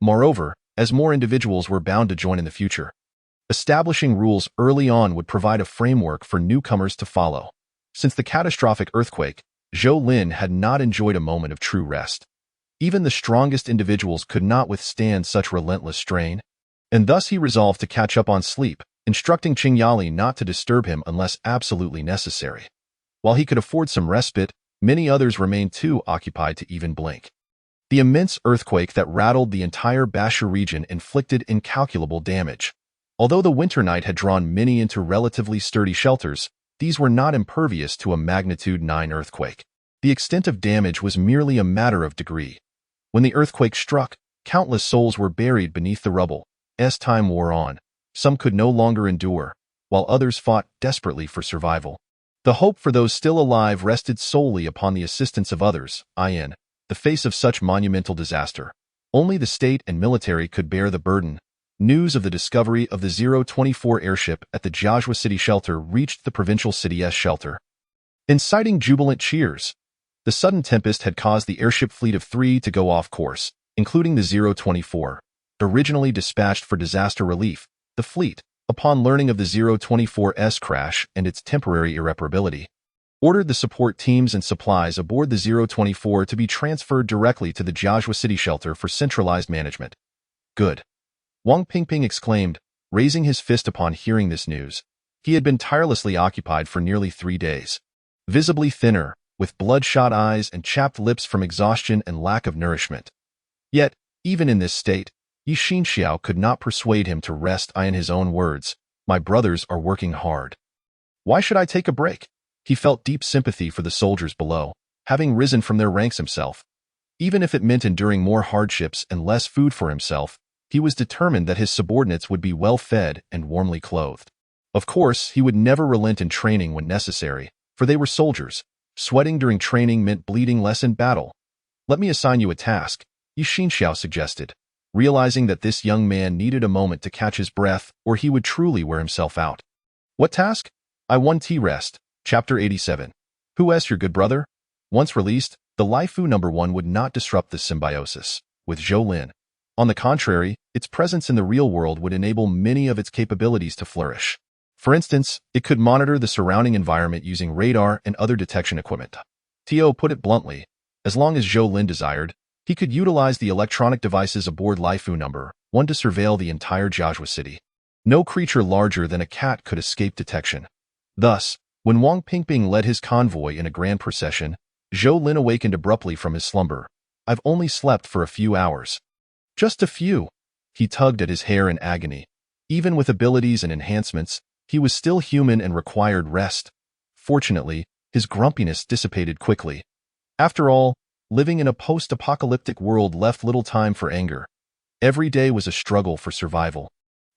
Moreover, as more individuals were bound to join in the future, establishing rules early on would provide a framework for newcomers to follow. Since the catastrophic earthquake, Zhou Lin had not enjoyed a moment of true rest. Even the strongest individuals could not withstand such relentless strain, and thus he resolved to catch up on sleep, instructing Qingyali not to disturb him unless absolutely necessary. While he could afford some respite, many others remained too occupied to even blink. The immense earthquake that rattled the entire Bashu region inflicted incalculable damage. Although the winter night had drawn many into relatively sturdy shelters, these were not impervious to a magnitude 9 earthquake. The extent of damage was merely a matter of degree. When the earthquake struck, countless souls were buried beneath the rubble. As time wore on, some could no longer endure, while others fought desperately for survival. The hope for those still alive rested solely upon the assistance of others. In the face of such monumental disaster, only the state and military could bear the burden. News of the discovery of the 024 airship at the Jiazhua City shelter reached the provincial city's shelter, inciting jubilant cheers. The sudden tempest had caused the airship fleet of 3 to go off course, including the 024. Originally dispatched for disaster relief, the fleet, upon learning of the 024's crash and its temporary irreparability, ordered the support teams and supplies aboard the 024 to be transferred directly to the Jiazhua City shelter for centralized management. Good. Wang Pingping exclaimed, raising his fist upon hearing this news. He had been tirelessly occupied for nearly 3 days. Visibly thinner, with bloodshot eyes and chapped lips from exhaustion and lack of nourishment. Yet, even in this state, Yi Xinxiao could not persuade him to rest. In his own words, "My brothers are working hard. Why should I take a break?" He felt deep sympathy for the soldiers below. having risen from their ranks himself. Even if it meant enduring more hardships and less food for himself, he was determined that his subordinates would be well fed and warmly clothed. Of course, he would never relent in training when necessary, for they were soldiers. Sweating during training meant bleeding less in battle. "Let me assign you a task," Yu Xinxiao suggested, realizing that this young man needed a moment to catch his breath or he would truly wear himself out. "What task?" I-1T Rest, Chapter 87. Who is your good brother? Once released, the Laifu #1 would not disrupt this symbiosis with Zhou Lin. On the contrary, its presence in the real world would enable many of its capabilities to flourish. For instance, it could monitor the surrounding environment using radar and other detection equipment. Tio put it bluntly, as long as Zhou Lin desired, he could utilize the electronic devices aboard Laifu #1 to surveil the entire Jiaozhou city. No creature larger than a cat could escape detection. Thus, when Wang Pingping led his convoy in a grand procession, Zhou Lin awakened abruptly from his slumber. "I've only slept for a few hours." "Just a few." He tugged at his hair in agony. Even with abilities and enhancements, he was still human and required rest. Fortunately, his grumpiness dissipated quickly. After all, living in a post-apocalyptic world left little time for anger. Every day was a struggle for survival.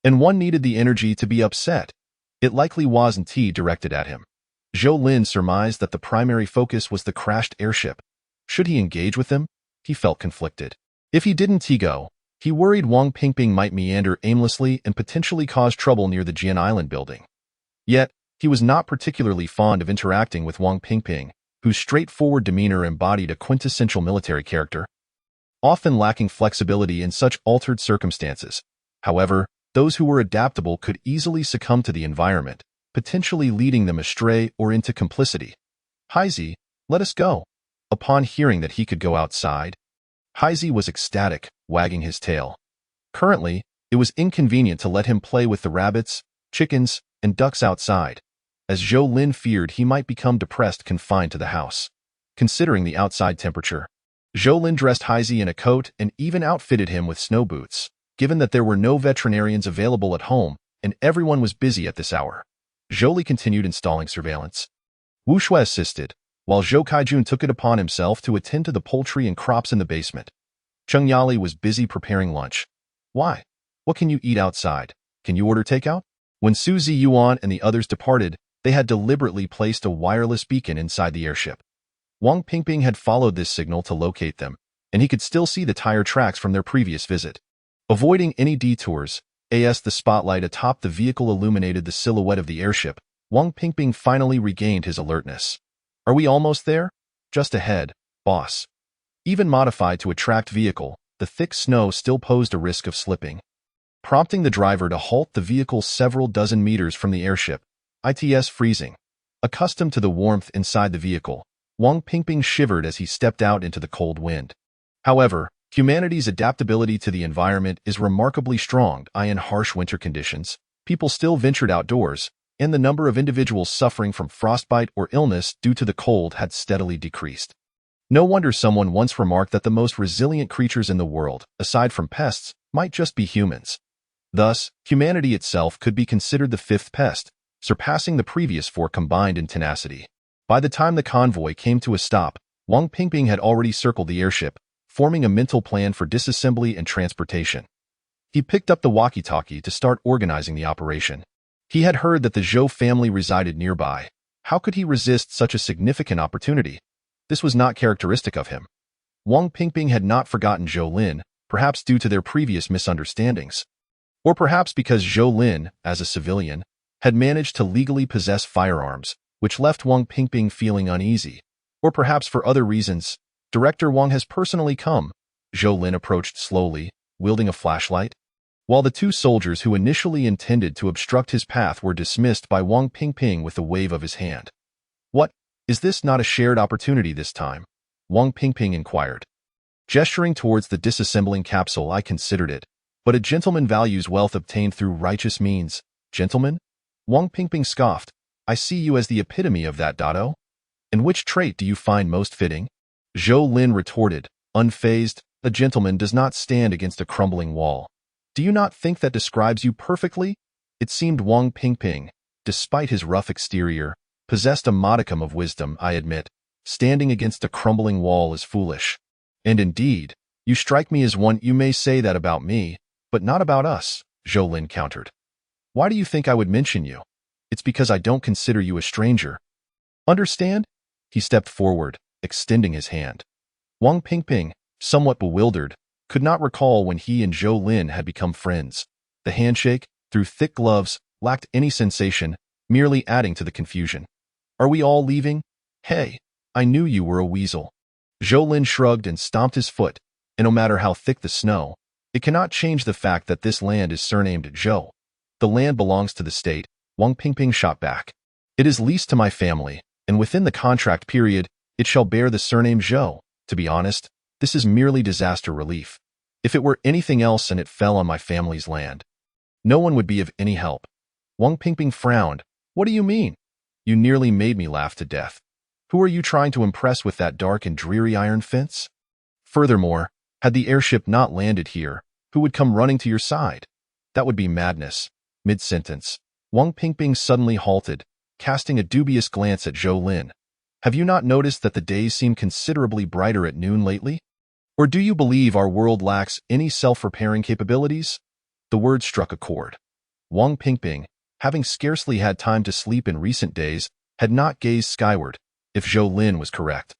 And one needed the energy to be upset. It likely wasn't directed at him. Zhou Lin surmised that the primary focus was the crashed airship. Should he engage with them? He felt conflicted. If he didn't go, he worried Wang Pingping might meander aimlessly and potentially cause trouble near the Jian Island building. Yet, he was not particularly fond of interacting with Wang Pingping, whose straightforward demeanor embodied a quintessential military character, often lacking flexibility in such altered circumstances. However, those who were adaptable could easily succumb to the environment, potentially leading them astray or into complicity. "Heizi, let us go." Upon hearing that he could go outside, Heizi was ecstatic, wagging his tail. Currently, it was inconvenient to let him play with the rabbits, chickens, and ducks outside, as Zhou Lin feared he might become depressed confined to the house. Considering the outside temperature, Zhou Lin dressed Heizi in a coat and even outfitted him with snow boots, given that there were no veterinarians available at home and everyone was busy at this hour. Zhou Li continued installing surveillance. Wu Shui assisted, while Zhou Kaijun took it upon himself to attend to the poultry and crops in the basement. Cheng Yali was busy preparing lunch. "Why? What can you eat outside? Can you order takeout?" When Su Ziyuan and the others departed, they had deliberately placed a wireless beacon inside the airship. Wang Pingping had followed this signal to locate them, and he could still see the tire tracks from their previous visit. Avoiding any detours, as the spotlight atop the vehicle illuminated the silhouette of the airship, Wang Pingping finally regained his alertness. "Are we almost there?" "Just ahead, boss." Even modified to attract vehicle, the thick snow still posed a risk of slipping, prompting the driver to halt the vehicle several dozen meters from the airship. Its freezing. Accustomed to the warmth inside the vehicle, Wang Pingping shivered as he stepped out into the cold wind. However, humanity's adaptability to the environment is remarkably strong. In harsh winter conditions, people still ventured outdoors, and the number of individuals suffering from frostbite or illness due to the cold had steadily decreased. No wonder someone once remarked that the most resilient creatures in the world, aside from pests, might just be humans. Thus, humanity itself could be considered the fifth pest, surpassing the previous four combined in tenacity. By the time the convoy came to a stop, Wang Pingping had already circled the airship, forming a mental plan for disassembly and transportation. He picked up the walkie-talkie to start organizing the operation. He had heard that the Zhou family resided nearby. How could he resist such a significant opportunity? This was not characteristic of him. Wang Pingping had not forgotten Zhou Lin, perhaps due to their previous misunderstandings. Or perhaps because Zhou Lin, as a civilian, had managed to legally possess firearms, which left Wang Pingping feeling uneasy. Or perhaps for other reasons. "Director Wang has personally come." Zhou Lin approached slowly, wielding a flashlight. While the two soldiers who initially intended to obstruct his path were dismissed by Wang Pingping with a wave of his hand. "What? Is this not a shared opportunity this time?" Wang Pingping inquired. Gesturing towards the disassembling capsule, "I considered it, but a gentleman values wealth obtained through righteous means." "Gentleman?" Wang Pingping scoffed. "I see you as the epitome of that, Dado. And which trait do you find most fitting?" Zhou Lin retorted, unfazed, "A gentleman does not stand against a crumbling wall." "Do you not think that describes you perfectly?" It seemed Wang Pingping, despite his rough exterior, possessed a modicum of wisdom. "I admit, Standing against a crumbling wall is foolish. And indeed, you strike me as one. You may say that about me, but not about us, Zhou Lin countered. Why do you think I would mention you? It's because I don't consider you a stranger. Understand? He stepped forward, extending his hand. Wang Pingping, somewhat bewildered, could not recall when he and Zhou Lin had become friends. The handshake, through thick gloves, lacked any sensation, merely adding to the confusion. Are we all leaving? Hey, I knew you were a weasel. Zhou Lin shrugged and stomped his foot, and no matter how thick the snow, it cannot change the fact that this land is surnamed Zhou. The land belongs to the state, Wang Pingping shot back. It is leased to my family, and within the contract period, it shall bear the surname Zhou. To be honest, this is merely disaster relief. If it were anything else and it fell on my family's land, no one would be of any help. Wang Pingping frowned. What do you mean? You nearly made me laugh to death. Who are you trying to impress with that dark and dreary iron fence? Furthermore, had the airship not landed here, who would come running to your side? That would be madness. Mid-sentence, Wang Pingping suddenly halted, casting a dubious glance at Zhou Lin. Have you not noticed that the days seem considerably brighter at noon lately? Or do you believe our world lacks any self-repairing capabilities? The word struck a chord. Wang Pingping, having scarcely had time to sleep in recent days, had not gazed skyward, if Zhou Lin was correct.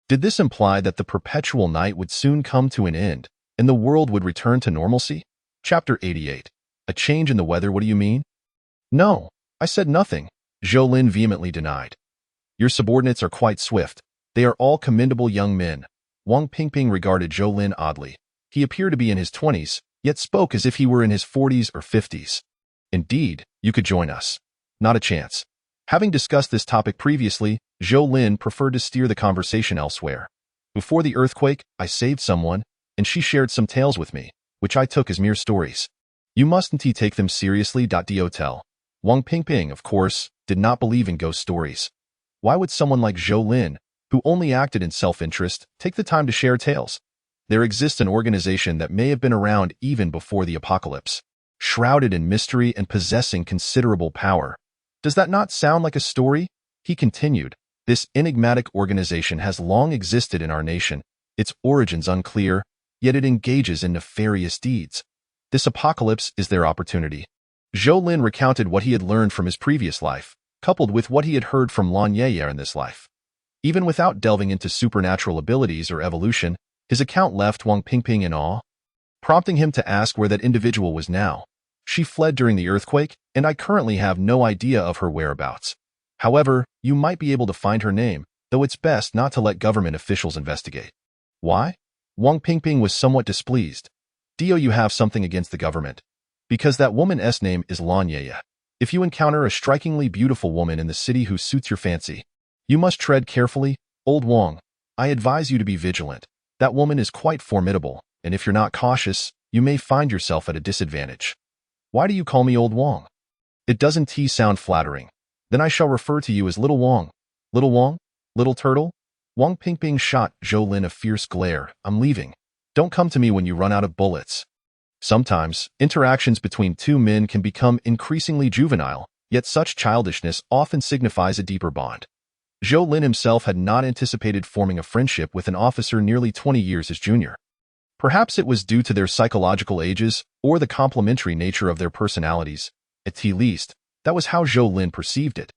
Did this imply that the perpetual night would soon come to an end, and the world would return to normalcy? Chapter 88. A change in the weather, what do you mean? No, I said nothing, Zhou Lin vehemently denied. Your subordinates are quite swift. They are all commendable young men. Wang Pingping regarded Zhou Lin oddly. He appeared to be in his 20s, yet spoke as if he were in his 40s or 50s. Indeed, you could join us. Not a chance. Having discussed this topic previously, Zhou Lin preferred to steer the conversation elsewhere. Before the earthquake, I saved someone, and she shared some tales with me, which I took as mere stories. You mustn't take them seriously. Do tell. Wang Pingping, of course, did not believe in ghost stories. Why would someone like Zhou Lin, who only acted in self-interest, take the time to share tales? There exists an organization that may have been around even before the apocalypse, shrouded in mystery and possessing considerable power. Does that not sound like a story? He continued. This enigmatic organization has long existed in our nation, its origins unclear, yet it engages in nefarious deeds. This apocalypse is their opportunity. Zhou Lin recounted what he had learned from his previous life, coupled with what he had heard from Lan Yeye in this life. Even without delving into supernatural abilities or evolution, his account left Wang Pingping in awe, prompting him to ask where that individual was now. She fled during the earthquake, and I currently have no idea of her whereabouts. However, you might be able to find her name, though it's best not to let government officials investigate. Why? Wang Pingping was somewhat displeased. You have something against the government. Because that woman's name is Lan Yeye. If you encounter a strikingly beautiful woman in the city who suits your fancy, you must tread carefully. Old Wang, I advise you to be vigilant. That woman is quite formidable, and if you're not cautious, you may find yourself at a disadvantage. Why do you call me Old Wang? It doesn't sound flattering. Then I shall refer to you as Little Wang. Little Wang? Little Turtle? Wang Pingping shot Zhou Lin a fierce glare. I'm leaving. Don't come to me when you run out of bullets. Sometimes, interactions between two men can become increasingly juvenile, yet such childishness often signifies a deeper bond. Zhou Lin himself had not anticipated forming a friendship with an officer nearly 20 years his junior. Perhaps it was due to their psychological ages or the complementary nature of their personalities. At least, that was how Zhou Lin perceived it.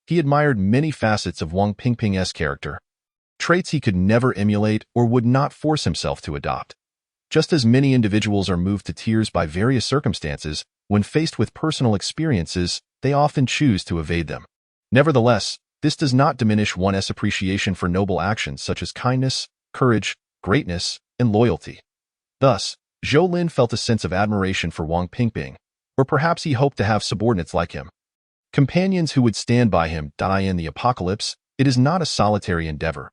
He admired many facets of Wang Pingping's character, traits he could never emulate or would not force himself to adopt. Just as many individuals are moved to tears by various circumstances, when faced with personal experiences, they often choose to evade them. Nevertheless, this does not diminish one's appreciation for noble actions such as kindness, courage, greatness, and loyalty. Thus, Zhou Lin felt a sense of admiration for Wang Pingping, or perhaps he hoped to have subordinates like him. Companions who would stand by him. In the apocalypse, it is not a solitary endeavor.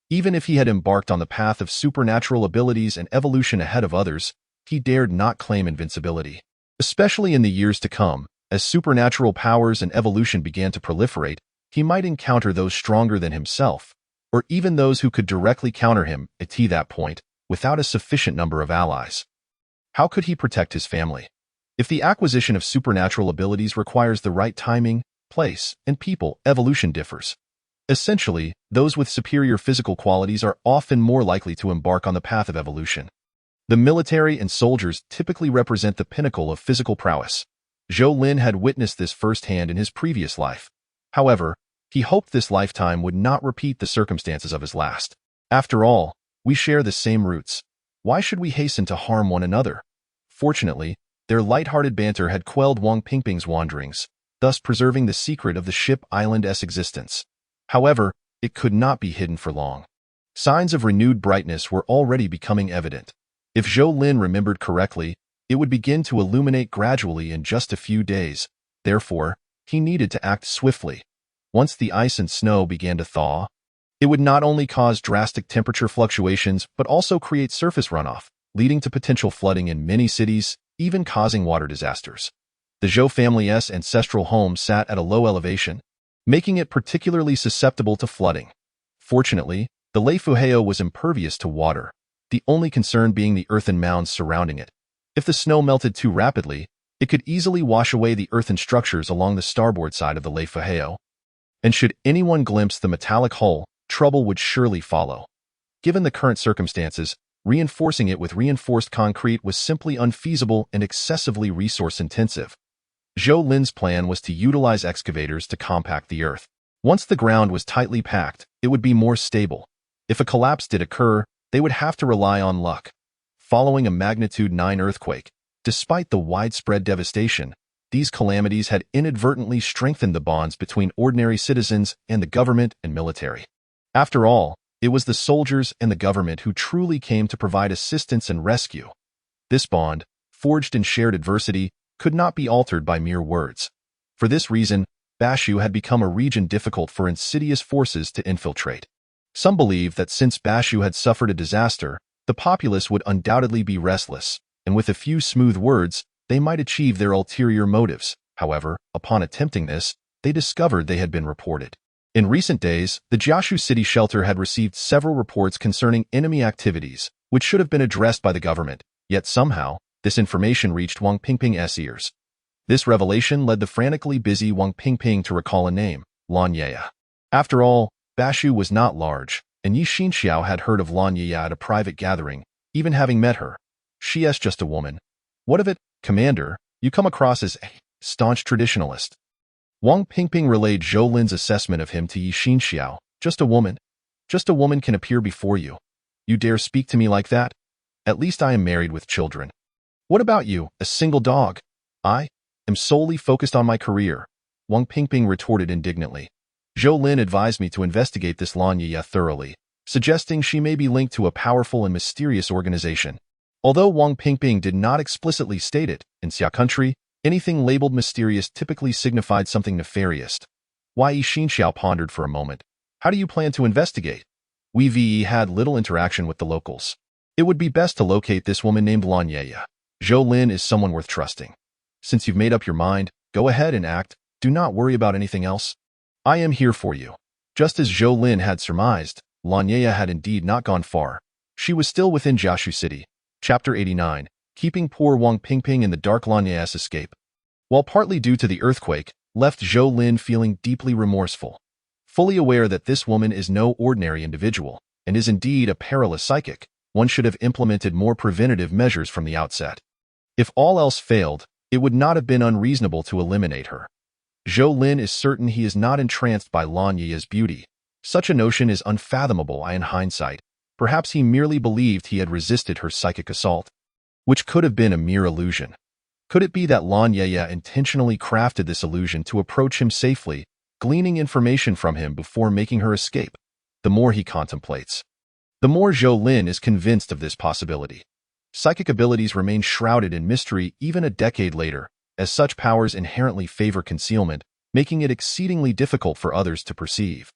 Even if he had embarked on the path of supernatural abilities and evolution ahead of others, he dared not claim invincibility. Especially in the years to come, as supernatural powers and evolution began to proliferate, he might encounter those stronger than himself, or even those who could directly counter him at that point, without a sufficient number of allies. How could he protect his family? If the acquisition of supernatural abilities requires the right timing, place, and people, evolution differs. Essentially, those with superior physical qualities are often more likely to embark on the path of evolution. The military and soldiers typically represent the pinnacle of physical prowess. Zhou Lin had witnessed this firsthand in his previous life. However, he hoped this lifetime would not repeat the circumstances of his last. After all, we share the same roots. Why should we hasten to harm one another? Fortunately, their light-hearted banter had quelled Wang Pingping's wanderings, thus preserving the secret of the ship Island's existence. However, it could not be hidden for long. Signs of renewed brightness were already becoming evident. If Zhou Lin remembered correctly, it would begin to illuminate gradually in just a few days. Therefore, he needed to act swiftly. Once the ice and snow began to thaw, it would not only cause drastic temperature fluctuations but also create surface runoff, leading to potential flooding in many cities, even causing water disasters. The Zhou family's ancestral home sat at a low elevation, making it particularly susceptible to flooding. Fortunately, the Lei Fuheo was impervious to water, the only concern being the earthen mounds surrounding it. If the snow melted too rapidly, it could easily wash away the earthen structures along the starboard side of the Lei Fuheo. And should anyone glimpse the metallic hull, trouble would surely follow. Given the current circumstances, reinforcing it with reinforced concrete was simply unfeasible and excessively resource-intensive. Zhou Lin's plan was to utilize excavators to compact the earth. Once the ground was tightly packed, it would be more stable. If a collapse did occur, they would have to rely on luck. Following a magnitude 9 earthquake, despite the widespread devastation, these calamities had inadvertently strengthened the bonds between ordinary citizens and the government and military. After all, it was the soldiers and the government who truly came to provide assistance and rescue. This bond, forged in shared adversity, could not be altered by mere words. For this reason, Bashu had become a region difficult for insidious forces to infiltrate. Some believe that since Bashu had suffered a disaster, the populace would undoubtedly be restless, and with a few smooth words, they might achieve their ulterior motives. However, upon attempting this, they discovered they had been reported. In recent days, the Jiashu city shelter had received several reports concerning enemy activities, which should have been addressed by the government, yet somehow, this information reached Wang Pingping's ears. This revelation led the frantically busy Wang Pingping to recall a name, Lan Yaya. After all, Bashu was not large, and Yi Xinxiao had heard of Lan Yaya at a private gathering, even having met her. She is just a woman. What of it, Commander? You come across as a staunch traditionalist. Wang Pingping relayed Zhou Lin's assessment of him to Yi Xinxiao. Just a woman? Just a woman can appear before you. You dare speak to me like that? At least I am married with children. What about you, a single dog? I am solely focused on my career, Wang Pingping retorted indignantly. Zhou Lin advised me to investigate this Lan Yaya thoroughly, suggesting she may be linked to a powerful and mysterious organization. Although Wang Pingping did not explicitly state it, in Xia country, anything labeled mysterious typically signified something nefarious. Yi Xinxiao pondered for a moment. How do you plan to investigate? We had little interaction with the locals. It would be best to locate this woman named Lan Yaya. Zhou Lin is someone worth trusting. Since you've made up your mind, go ahead and act. Do not worry about anything else. I am here for you. Just as Zhou Lin had surmised, Lan Yaya had indeed not gone far. She was still within Jiashu City. Chapter 89. Keeping poor Wang Pingping in the dark. Lan Yaya's escape, while partly due to the earthquake, left Zhou Lin feeling deeply remorseful. Fully aware that this woman is no ordinary individual, and is indeed a perilous psychic, one should have implemented more preventative measures from the outset. If all else failed, it would not have been unreasonable to eliminate her. Zhou Lin is certain he is not entranced by Lan Yaya's beauty. Such a notion is unfathomable in hindsight. Perhaps he merely believed he had resisted her psychic assault, which could have been a mere illusion. Could it be that Lan Yaya intentionally crafted this illusion to approach him safely, gleaning information from him before making her escape? The more he contemplates, the more Zhou Lin is convinced of this possibility. Psychic abilities remain shrouded in mystery even a decade later, as such powers inherently favor concealment, making it exceedingly difficult for others to perceive.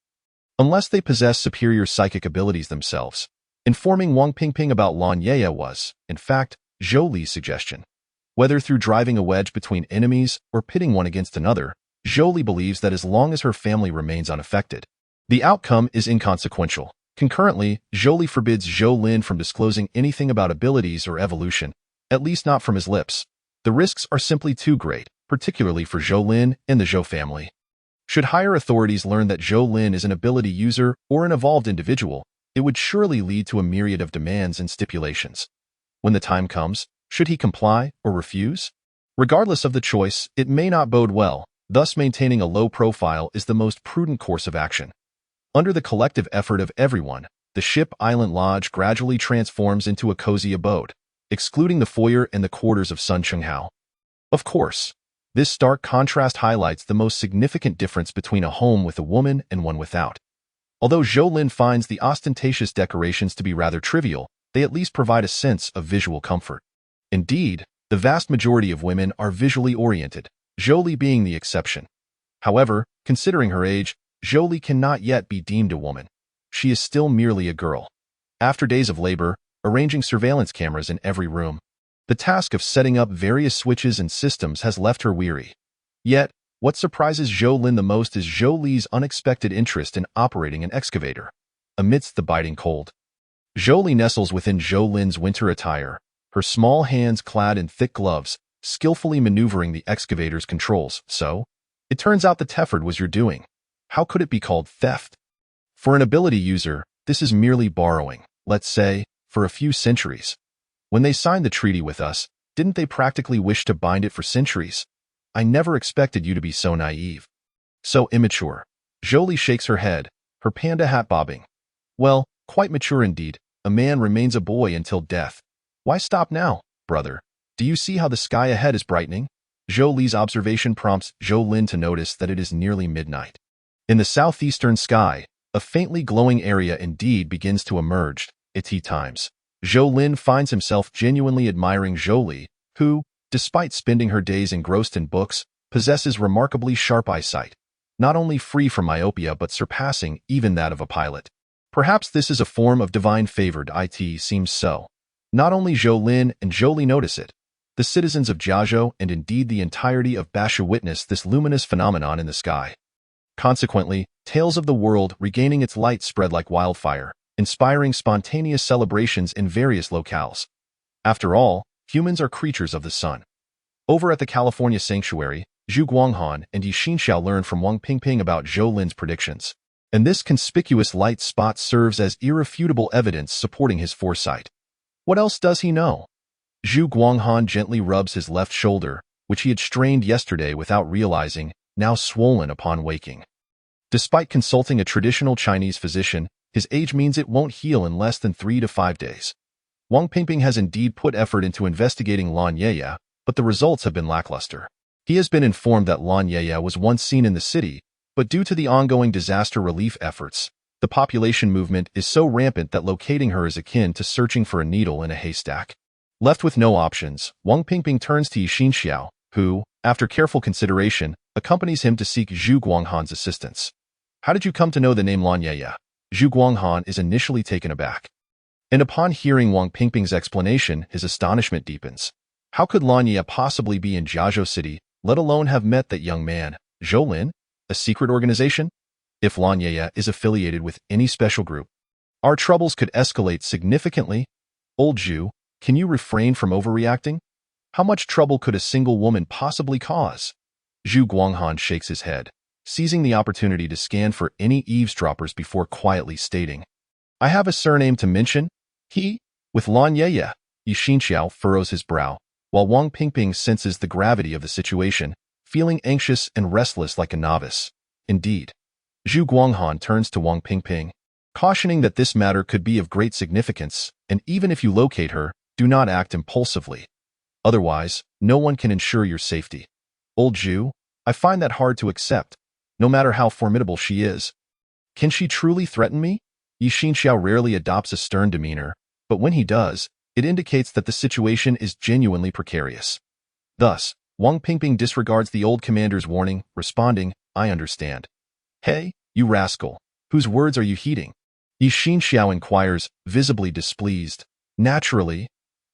Unless they possess superior psychic abilities themselves. Informing Wang Pingping about Lan Yaya was, in fact, Zhou Li's suggestion. Whether through driving a wedge between enemies or pitting one against another, Zhou Li believes that as long as her family remains unaffected, the outcome is inconsequential. Concurrently, Zhou Li forbids Zhou Lin from disclosing anything about abilities or evolution, at least not from his lips. The risks are simply too great, particularly for Zhou Lin and the Zhou family. Should higher authorities learn that Zhou Lin is an ability user or an evolved individual, it would surely lead to a myriad of demands and stipulations. When the time comes, should he comply or refuse? Regardless of the choice, it may not bode well, thus maintaining a low profile is the most prudent course of action. Under the collective effort of everyone, the Ship Island Lodge gradually transforms into a cozy abode, excluding the foyer and the quarters of Sun Chunghao. Of course, this stark contrast highlights the most significant difference between a home with a woman and one without. Although Zhou Lin finds the ostentatious decorations to be rather trivial, they at least provide a sense of visual comfort. Indeed, the vast majority of women are visually oriented, Zhou Li being the exception. However, considering her age, Zhou Li cannot yet be deemed a woman. She is still merely a girl. After days of labor, arranging surveillance cameras in every room, the task of setting up various switches and systems has left her weary. Yet, what surprises Zhou Lin the most is Zhou Li's unexpected interest in operating an excavator. Amidst the biting cold, Zhou Li nestles within Zhou Lin's winter attire, her small hands clad in thick gloves, skillfully maneuvering the excavator's controls. So, it turns out the Tefford was your doing. How could it be called theft? For an ability user, this is merely borrowing, let's say, for a few centuries. When they signed the treaty with us, didn't they practically wish to bind it for centuries? I never expected you to be so naive. So immature. Zhou Li shakes her head, her panda hat bobbing. Well, quite mature indeed. A man remains a boy until death. Why stop now, brother? Do you see how the sky ahead is brightening? Zhou Li's observation prompts Zhou Lin to notice that it is nearly midnight. In the southeastern sky, a faintly glowing area indeed begins to emerge. It's tea times. Zhou Lin finds himself genuinely admiring Zhou Li, who, despite spending her days engrossed in books, possesses remarkably sharp eyesight, not only free from myopia but surpassing even that of a pilot. Perhaps this is a form of divine favored. It seems so. Not only Zhou Lin and Zhou Li notice it, the citizens of Jiazhou and indeed the entirety of Bashu witness this luminous phenomenon in the sky. Consequently, tales of the world regaining its light spread like wildfire, inspiring spontaneous celebrations in various locales. After all, humans are creatures of the sun. Over at the California Sanctuary, Zhu Guanghan and Yi Xinxiao learn from Wang Pingping about Zhou Lin's predictions, and this conspicuous light spot serves as irrefutable evidence supporting his foresight. What else does he know? Zhu Guanghan gently rubs his left shoulder, which he had strained yesterday without realizing, now swollen upon waking. Despite consulting a traditional Chinese physician, his age means it won't heal in less than 3 to 5 days. Wang Pingping has indeed put effort into investigating Lan Yeye, but the results have been lackluster. He has been informed that Lan Yeye was once seen in the city, but due to the ongoing disaster relief efforts, the population movement is so rampant that locating her is akin to searching for a needle in a haystack. Left with no options, Wang Pingping turns to Yi Xinxiao, who, after careful consideration, accompanies him to seek Zhu Guanghan's assistance. How did you come to know the name Lan Yeye? Zhu Guanghan is initially taken aback. And upon hearing Wang Pingping's explanation, his astonishment deepens. How could Lan Yeye possibly be in Jiazhou City, let alone have met that young man, Zhou Lin? A secret organization? If Lan Yeye is affiliated with any special group, our troubles could escalate significantly. Old Zhu, can you refrain from overreacting? How much trouble could a single woman possibly cause? Zhu Guanghan shakes his head, seizing the opportunity to scan for any eavesdroppers before quietly stating, I have a surname to mention. He, with Lan Yeye. Yi Xinxiao furrows his brow, while Wang Pingping senses the gravity of the situation, feeling anxious and restless like a novice. Indeed. Zhu Guanghan turns to Wang Pingping, cautioning that this matter could be of great significance, and even if you locate her, do not act impulsively. Otherwise, no one can ensure your safety. Old Zhu, I find that hard to accept, no matter how formidable she is. Can she truly threaten me? Yi Xinxiao rarely adopts a stern demeanor, but when he does, it indicates that the situation is genuinely precarious. Thus, Wang Pingping disregards the old commander's warning, responding, I understand. Hey, you rascal, whose words are you heeding? Yi Xinxiao inquires, visibly displeased. Naturally,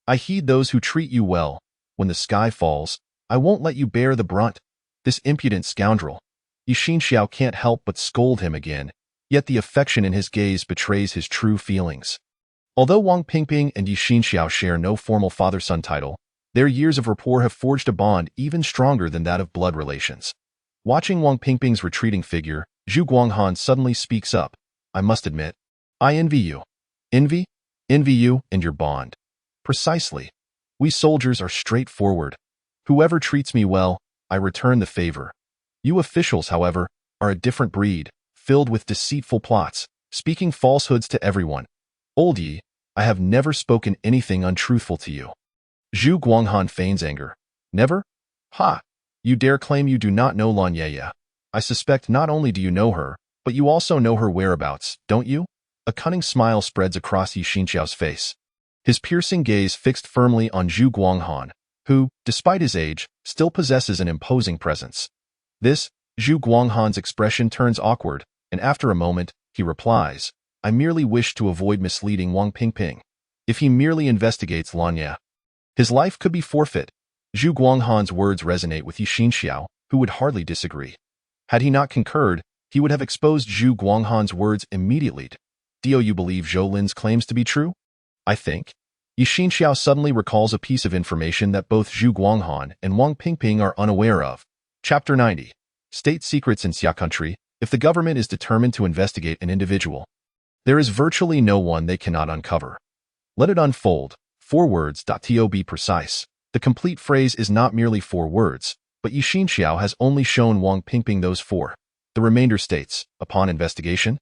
I heed those who treat you well. When the sky falls, I won't let you bear the brunt. This impudent scoundrel. Yi Xinxiao can't help but scold him again, yet the affection in his gaze betrays his true feelings. Although Wang Pingping and Yi Xinxiao share no formal father-son title, their years of rapport have forged a bond even stronger than that of blood relations. Watching Wang Pingping's retreating figure, Zhu Guanghan suddenly speaks up. I must admit, I envy you. Envy? Envy you and your bond. Precisely. We soldiers are straightforward. Whoever treats me well, I return the favor. You officials, however, are a different breed, filled with deceitful plots, speaking falsehoods to everyone. Old Yi, I have never spoken anything untruthful to you. Zhu Guanghan feigns anger. Never? Ha! You dare claim you do not know Lan Yeye. I suspect not only do you know her, but you also know her whereabouts, don't you? A cunning smile spreads across Yi Xinxiao's face. His piercing gaze fixed firmly on Zhu Guanghan, who, despite his age, still possesses an imposing presence. This, Zhu Guanghan's expression turns awkward, and after a moment, he replies, I merely wish to avoid misleading Wang Pingping. If he merely investigates Lan Ye, his life could be forfeit. Zhu Guanghan's words resonate with Yi Xinxiao, who would hardly disagree. Had he not concurred, he would have exposed Zhu Guanghan's words immediately. Do you believe Zhou Lin's claims to be true? I think. Yi Xinxiao suddenly recalls a piece of information that both Zhu Guanghan and Wang Pingping are unaware of. Chapter 90. State Secrets in Xia Country. If the government is determined to investigate an individual, there is virtually no one they cannot uncover. Let it unfold. 4 words. To be precise. The complete phrase is not merely 4 words, but Yi Xinxiao has only shown Wang Pingping those 4. The remainder states, upon investigation,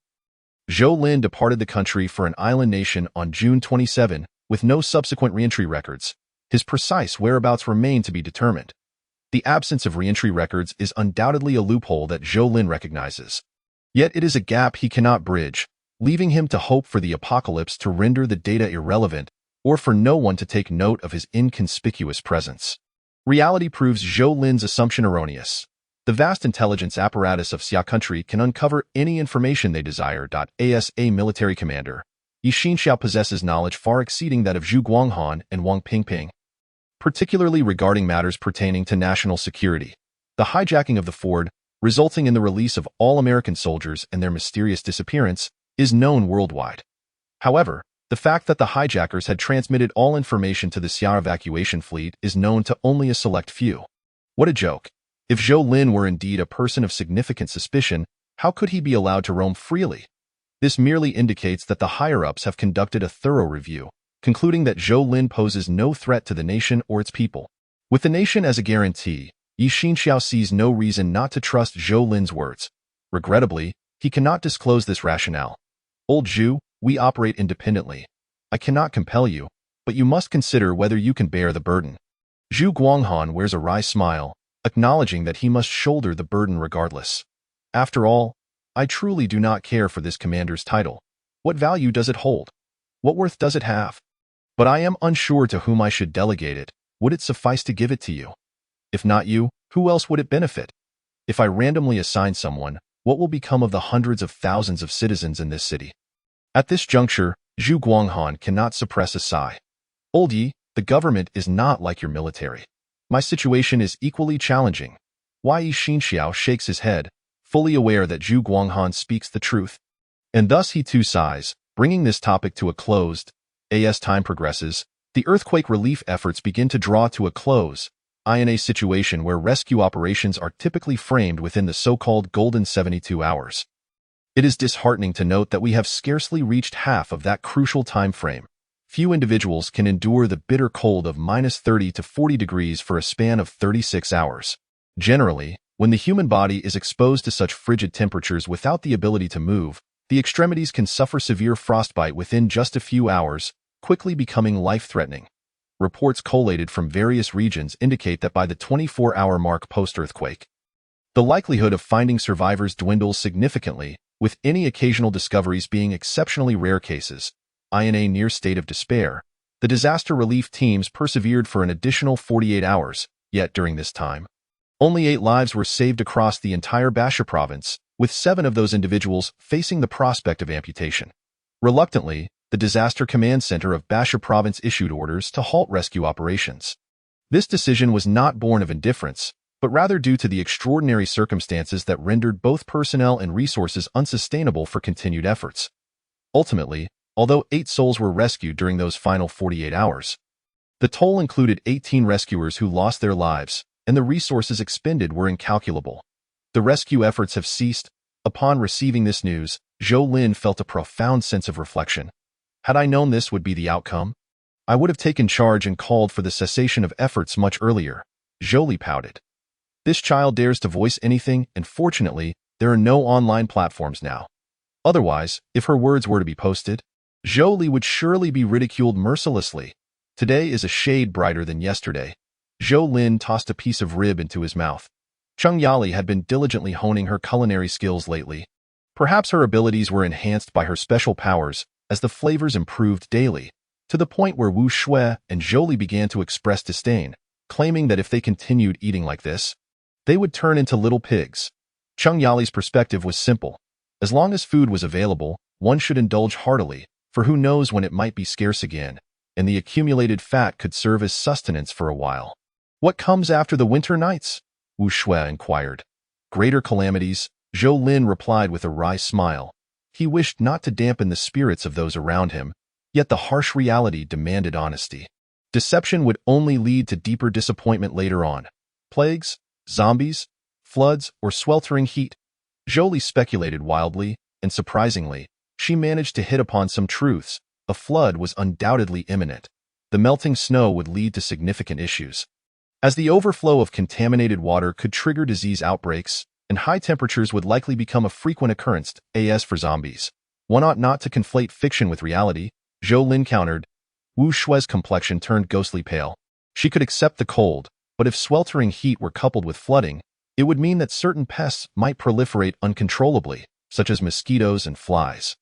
Zhou Lin departed the country for an island nation on June 27, with no subsequent reentry records. His precise whereabouts remain to be determined. The absence of reentry records is undoubtedly a loophole that Zhou Lin recognizes. Yet it is a gap he cannot bridge, leaving him to hope for the apocalypse to render the data irrelevant, or for no one to take note of his inconspicuous presence. Reality proves Zhou Lin's assumption erroneous. The vast intelligence apparatus of Xia Country can uncover any information they desire. As a military commander, Yi Xinxiao possesses knowledge far exceeding that of Zhu Guanghan and Wang Pingping, particularly regarding matters pertaining to national security. The hijacking of the Ford, resulting in the release of all American soldiers and their mysterious disappearance, is known worldwide. However, the fact that the hijackers had transmitted all information to the Xia evacuation fleet is known to only a select few. What a joke. If Zhou Lin were indeed a person of significant suspicion, how could he be allowed to roam freely? This merely indicates that the higher-ups have conducted a thorough review, concluding that Zhou Lin poses no threat to the nation or its people. With the nation as a guarantee, Yi Xinxiao sees no reason not to trust Zhou Lin's words. Regrettably, he cannot disclose this rationale. Old Zhu, we operate independently. I cannot compel you, but you must consider whether you can bear the burden. Zhu Guanghan wears a wry smile, acknowledging that he must shoulder the burden regardless. After all, I truly do not care for this commander's title. What value does it hold? What worth does it have? But I am unsure to whom I should delegate it. Would it suffice to give it to you? If not you, who else would it benefit? If I randomly assign someone, what will become of the hundreds of thousands of citizens in this city? At this juncture, Zhu Guanghan cannot suppress a sigh. Old Yi, the government is not like your military. My situation is equally challenging. Yi Xinxiao shakes his head, fully aware that Zhu Guanghan speaks the truth. And thus he too sighs, bringing this topic to a close. As time progresses, the earthquake relief efforts begin to draw to a close, in a situation where rescue operations are typically framed within the so-called golden 72 hours. It is disheartening to note that we have scarcely reached half of that crucial time frame. Few individuals can endure the bitter cold of -30 to 40 degrees for a span of 36 hours. Generally, when the human body is exposed to such frigid temperatures without the ability to move, the extremities can suffer severe frostbite within just a few hours, quickly becoming life-threatening. Reports collated from various regions indicate that by the 24-hour mark post-earthquake, the likelihood of finding survivors dwindles significantly, with any occasional discoveries being exceptionally rare cases. In a near state of despair, the disaster relief teams persevered for an additional 48 hours, yet during this time, only 8 lives were saved across the entire Basha province, with 7 of those individuals facing the prospect of amputation. Reluctantly, the Disaster Command Center of Basha province issued orders to halt rescue operations. This decision was not born of indifference, but rather due to the extraordinary circumstances that rendered both personnel and resources unsustainable for continued efforts. Ultimately, although 8 souls were rescued during those final 48 hours, the toll included 18 rescuers who lost their lives, and the resources expended were incalculable. The rescue efforts have ceased. Upon receiving this news, Zhou Lin felt a profound sense of reflection. Had I known this would be the outcome, I would have taken charge and called for the cessation of efforts much earlier. Zhou Li pouted. This child dares to voice anything, and fortunately, there are no online platforms now. Otherwise, if her words were to be posted, Zhou Li would surely be ridiculed mercilessly. Today is a shade brighter than yesterday. Zhou Lin tossed a piece of rib into his mouth. Cheng Yali had been diligently honing her culinary skills lately. Perhaps her abilities were enhanced by her special powers as the flavors improved daily, to the point where Wu Shui and Zhou Li began to express disdain, claiming that if they continued eating like this, they would turn into little pigs. Cheng Yali's perspective was simple. As long as food was available, one should indulge heartily, for who knows when it might be scarce again, and the accumulated fat could serve as sustenance for a while. What comes after the winter nights? Wu Shui inquired. Greater calamities, Zhou Lin replied with a wry smile. He wished not to dampen the spirits of those around him, yet the harsh reality demanded honesty. Deception would only lead to deeper disappointment later on. Plagues, zombies, floods, or sweltering heat. Zhou Li speculated wildly, and surprisingly, she managed to hit upon some truths. A flood was undoubtedly imminent. The melting snow would lead to significant issues, as the overflow of contaminated water could trigger disease outbreaks, and high temperatures would likely become a frequent occurrence. As for zombies, one ought not to conflate fiction with reality, Zhou Lin countered. Wu Shui's complexion turned ghostly pale. She could accept the cold, but if sweltering heat were coupled with flooding, it would mean that certain pests might proliferate uncontrollably, such as mosquitoes and flies.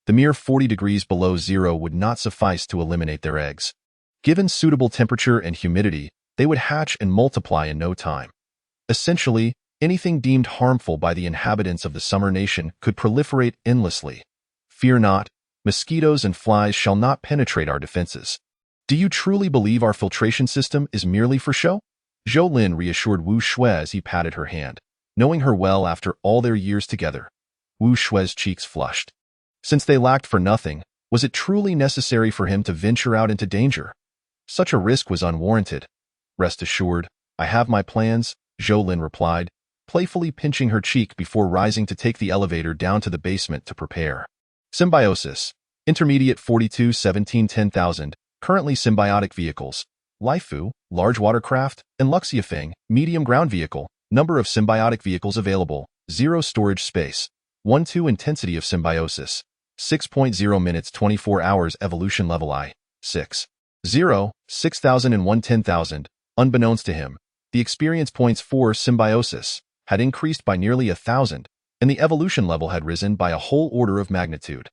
The mere 40 degrees below zero would not suffice to eliminate their eggs. Given suitable temperature and humidity, they would hatch and multiply in no time. Essentially, anything deemed harmful by the inhabitants of the summer nation could proliferate endlessly. Fear not, mosquitoes and flies shall not penetrate our defenses. Do you truly believe our filtration system is merely for show? Zhou Lin reassured Wu Shui as he patted her hand, knowing her well after all their years together. Wu Shui's cheeks flushed. Since they lacked for nothing, was it truly necessary for him to venture out into danger? Such a risk was unwarranted. Rest assured, I have my plans, Zhou Lin replied, playfully pinching her cheek before rising to take the elevator down to the basement to prepare. Symbiosis. Intermediate 42 17 10,000, currently symbiotic vehicles. Laifu, large watercraft, and Luxiafeng, medium ground vehicle. Number of symbiotic vehicles available, 0 storage space. 1-2 intensity of symbiosis. 6.0 minutes 24 hours evolution level I. 6. 0, 6,001 10,000. Unbeknownst to him, the experience points for symbiosis had increased by nearly 1,000, and the evolution level had risen by a whole order of magnitude.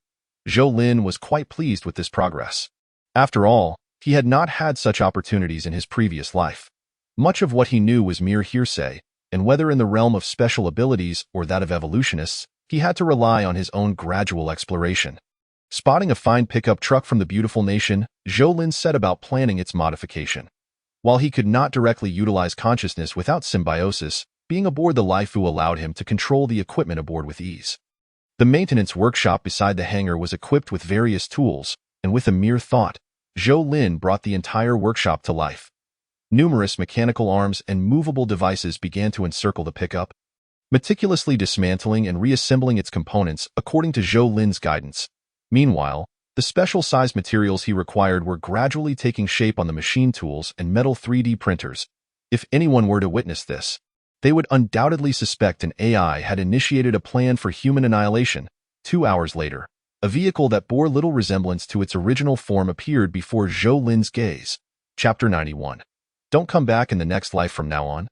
Zhou Lin was quite pleased with this progress. After all, he had not had such opportunities in his previous life. Much of what he knew was mere hearsay, and whether in the realm of special abilities or that of evolutionists, he had to rely on his own gradual exploration. Spotting a fine pickup truck from the beautiful nation, Zhou Lin set about planning its modification. While he could not directly utilize consciousness without symbiosis, being aboard the Laifu allowed him to control the equipment aboard with ease. The maintenance workshop beside the hangar was equipped with various tools, and with a mere thought, Zhou Lin brought the entire workshop to life. Numerous mechanical arms and movable devices began to encircle the pickup, meticulously dismantling and reassembling its components according to Zhou Lin's guidance. Meanwhile, the special-sized materials he required were gradually taking shape on the machine tools and metal 3D printers. If anyone were to witness this, they would undoubtedly suspect an AI had initiated a plan for human annihilation. 2 hours later, a vehicle that bore little resemblance to its original form appeared before Zhou Lin's gaze. Chapter 91. Don't come back in the next life from now on.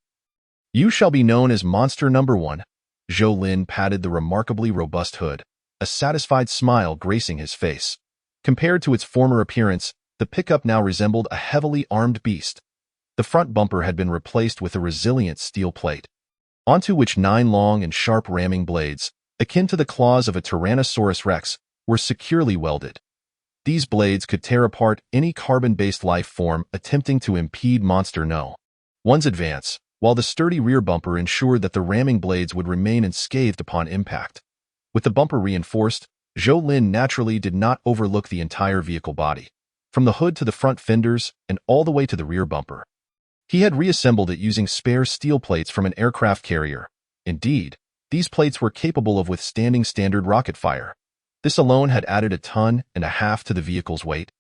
You shall be known as Monster Number 1. Zhou Lin patted the remarkably robust hood, a satisfied smile gracing his face. Compared to its former appearance, the pickup now resembled a heavily armed beast. The front bumper had been replaced with a resilient steel plate, onto which 9 long and sharp ramming blades, akin to the claws of a Tyrannosaurus rex, were securely welded. These blades could tear apart any carbon-based life form attempting to impede Monster No. 1's advance, while the sturdy rear bumper ensured that the ramming blades would remain unscathed upon impact. With the bumper reinforced, Zhou Lin naturally did not overlook the entire vehicle body, from the hood to the front fenders and all the way to the rear bumper. He had reassembled it using spare steel plates from an aircraft carrier, Indeed, these plates were capable of withstanding standard rocket fire. This alone had added 1.5 tons to the vehicle's weight.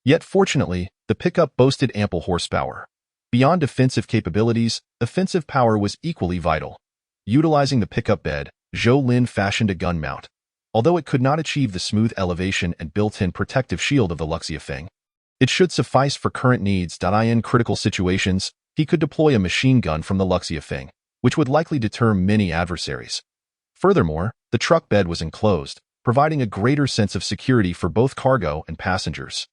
Yet fortunately, the pickup boasted ample horsepower. Beyond defensive capabilities, offensive power was equally vital. Utilizing the pickup bed, Zhou Lin fashioned a gun mount. Although it could not achieve the smooth elevation and built-in protective shield of the Luxiafeng, it should suffice for current needs. In critical situations, he could deploy a machine gun from the Luxiafeng, which would likely deter many adversaries. Furthermore, the truck bed was enclosed, providing a greater sense of security for both cargo and passengers.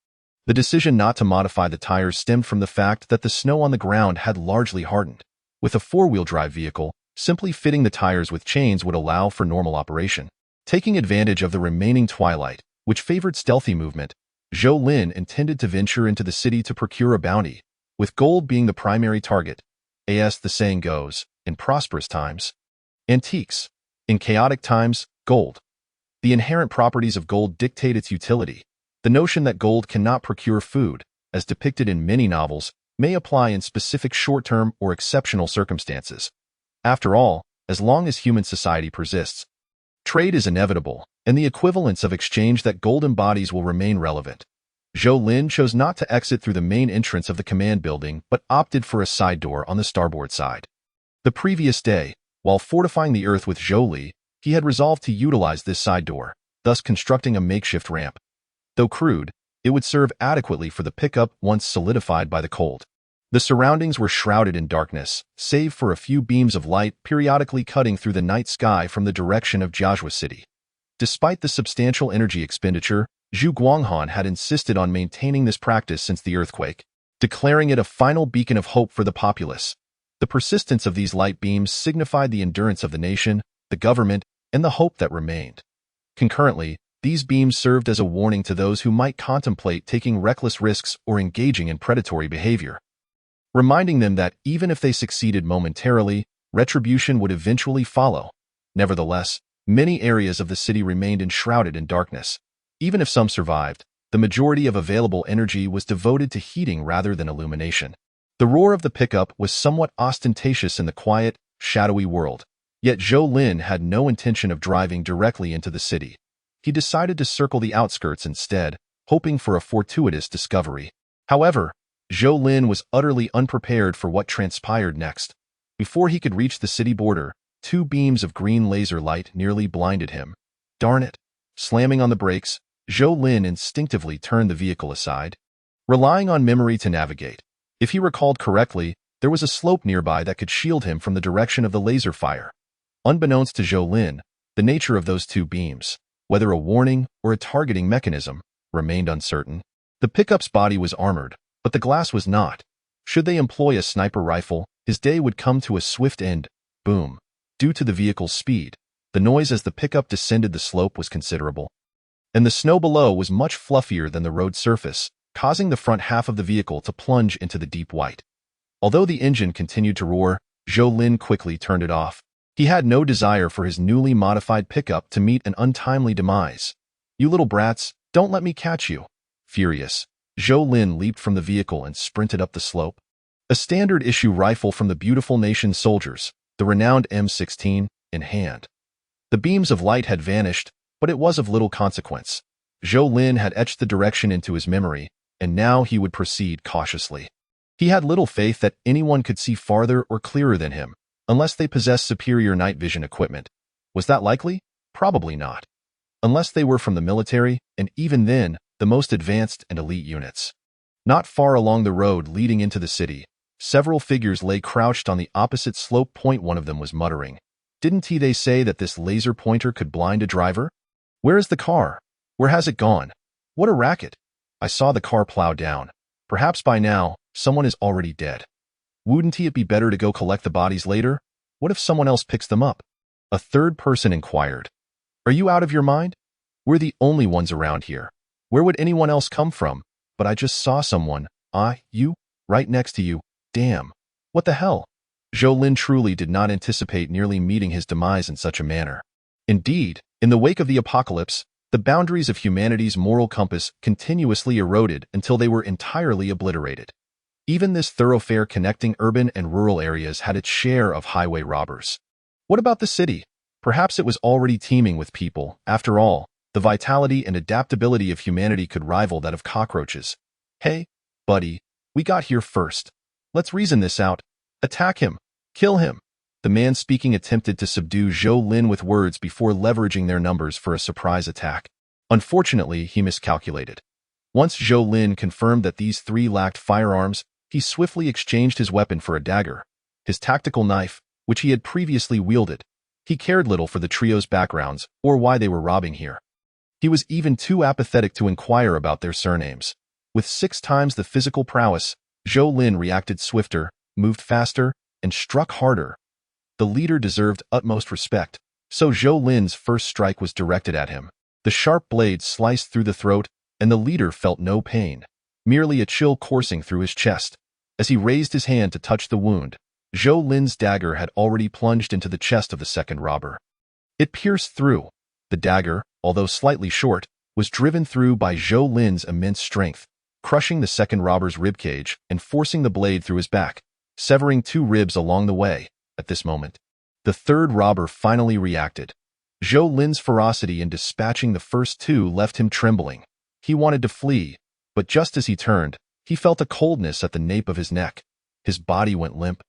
The decision not to modify the tires stemmed from the fact that the snow on the ground had largely hardened. With a four-wheel drive vehicle, simply fitting the tires with chains would allow for normal operation. Taking advantage of the remaining twilight, which favored stealthy movement, Zhou Lin intended to venture into the city to procure a bounty, with gold being the primary target. As the saying goes, in prosperous times, antiques. In chaotic times, gold. The inherent properties of gold dictate its utility. The notion that gold cannot procure food, as depicted in many novels, may apply in specific short-term or exceptional circumstances. After all, as long as human society persists, trade is inevitable, and the equivalence of exchange that gold embodies will remain relevant. Zhou Lin chose not to exit through the main entrance of the command building but opted for a side door on the starboard side. The previous day, while fortifying the earth with Zhou Li, he had resolved to utilize this side door, thus constructing a makeshift ramp. Though crude, it would serve adequately for the pickup once solidified by the cold. The surroundings were shrouded in darkness, save for a few beams of light periodically cutting through the night sky from the direction of Jiazhua City. Despite the substantial energy expenditure, Zhu Guanghan had insisted on maintaining this practice since the earthquake, declaring it a final beacon of hope for the populace. The persistence of these light beams signified the endurance of the nation, the government, and the hope that remained. Concurrently, these beams served as a warning to those who might contemplate taking reckless risks or engaging in predatory behavior, reminding them that even if they succeeded momentarily, retribution would eventually follow. Nevertheless, many areas of the city remained enshrouded in darkness. Even if some survived, the majority of available energy was devoted to heating rather than illumination. The roar of the pickup was somewhat ostentatious in the quiet, shadowy world, yet Zhou Lin had no intention of driving directly into the city. He decided to circle the outskirts instead, hoping for a fortuitous discovery. However, Zhou Lin was utterly unprepared for what transpired next. Before he could reach the city border, 2 beams of green laser light nearly blinded him. Darn it! Slamming on the brakes, Zhou Lin instinctively turned the vehicle aside, relying on memory to navigate. If he recalled correctly, there was a slope nearby that could shield him from the direction of the laser fire. Unbeknownst to Zhou Lin, the nature of those 2 beams, whether a warning or a targeting mechanism, remained uncertain. The pickup's body was armored, but the glass was not. Should they employ a sniper rifle, his day would come to a swift end. Boom. Due to the vehicle's speed, the noise as the pickup descended the slope was considerable, and the snow below was much fluffier than the road surface, causing the front half of the vehicle to plunge into the deep white. Although the engine continued to roar, Zhou Lin quickly turned it off. He had no desire for his newly modified pickup to meet an untimely demise. "You little brats, don't let me catch you." Furious, Zhou Lin leaped from the vehicle and sprinted up the slope. A standard-issue rifle from the beautiful nation's soldiers, the renowned M16, in hand. The beams of light had vanished, but it was of little consequence. Zhou Lin had etched the direction into his memory, and now he would proceed cautiously. He had little faith that anyone could see farther or clearer than him, unless they possessed superior night vision equipment. Was that likely? Probably not. Unless they were from the military, and even then, the most advanced and elite units. Not far along the road leading into the city, several figures lay crouched on the opposite slope point. One of them was muttering. "Didn't they say that this laser pointer could blind a driver? Where is the car? Where has it gone? What a racket! I saw the car plow down. Perhaps by now, someone is already dead. Wouldn't it be better to go collect the bodies later? What if someone else picks them up?" A third person inquired. "Are you out of your mind? We're the only ones around here. Where would anyone else come from? But I just saw someone. You, right next to you. Damn. What the hell?" Zhou Lin truly did not anticipate nearly meeting his demise in such a manner. Indeed, in the wake of the apocalypse, the boundaries of humanity's moral compass continuously eroded until they were entirely obliterated. Even this thoroughfare connecting urban and rural areas had its share of highway robbers. What about the city? Perhaps it was already teeming with people. After all, the vitality and adaptability of humanity could rival that of cockroaches. Hey, buddy, we got here first. Let's reason this out. Attack him. Kill him. The man speaking attempted to subdue Zhou Lin with words before leveraging their numbers for a surprise attack. Unfortunately, he miscalculated. Once Zhou Lin confirmed that these three lacked firearms, he swiftly exchanged his weapon for a dagger, his tactical knife, which he had previously wielded. He cared little for the trio's backgrounds or why they were robbing here. He was even too apathetic to inquire about their surnames. With 6 times the physical prowess, Zhou Lin reacted swifter, moved faster, and struck harder. The leader deserved utmost respect, so Zhou Lin's first strike was directed at him. The sharp blade sliced through the throat, and the leader felt no pain, merely a chill coursing through his chest. As he raised his hand to touch the wound, Zhou Lin's dagger had already plunged into the chest of the second robber. It pierced through. The dagger, although slightly short, was driven through by Zhou Lin's immense strength, crushing the second robber's ribcage and forcing the blade through his back, severing 2 ribs along the way. At this moment, the third robber finally reacted. Zhou Lin's ferocity in dispatching the first 2 left him trembling. He wanted to flee, but just as he turned, he felt a coldness at the nape of his neck. His body went limp.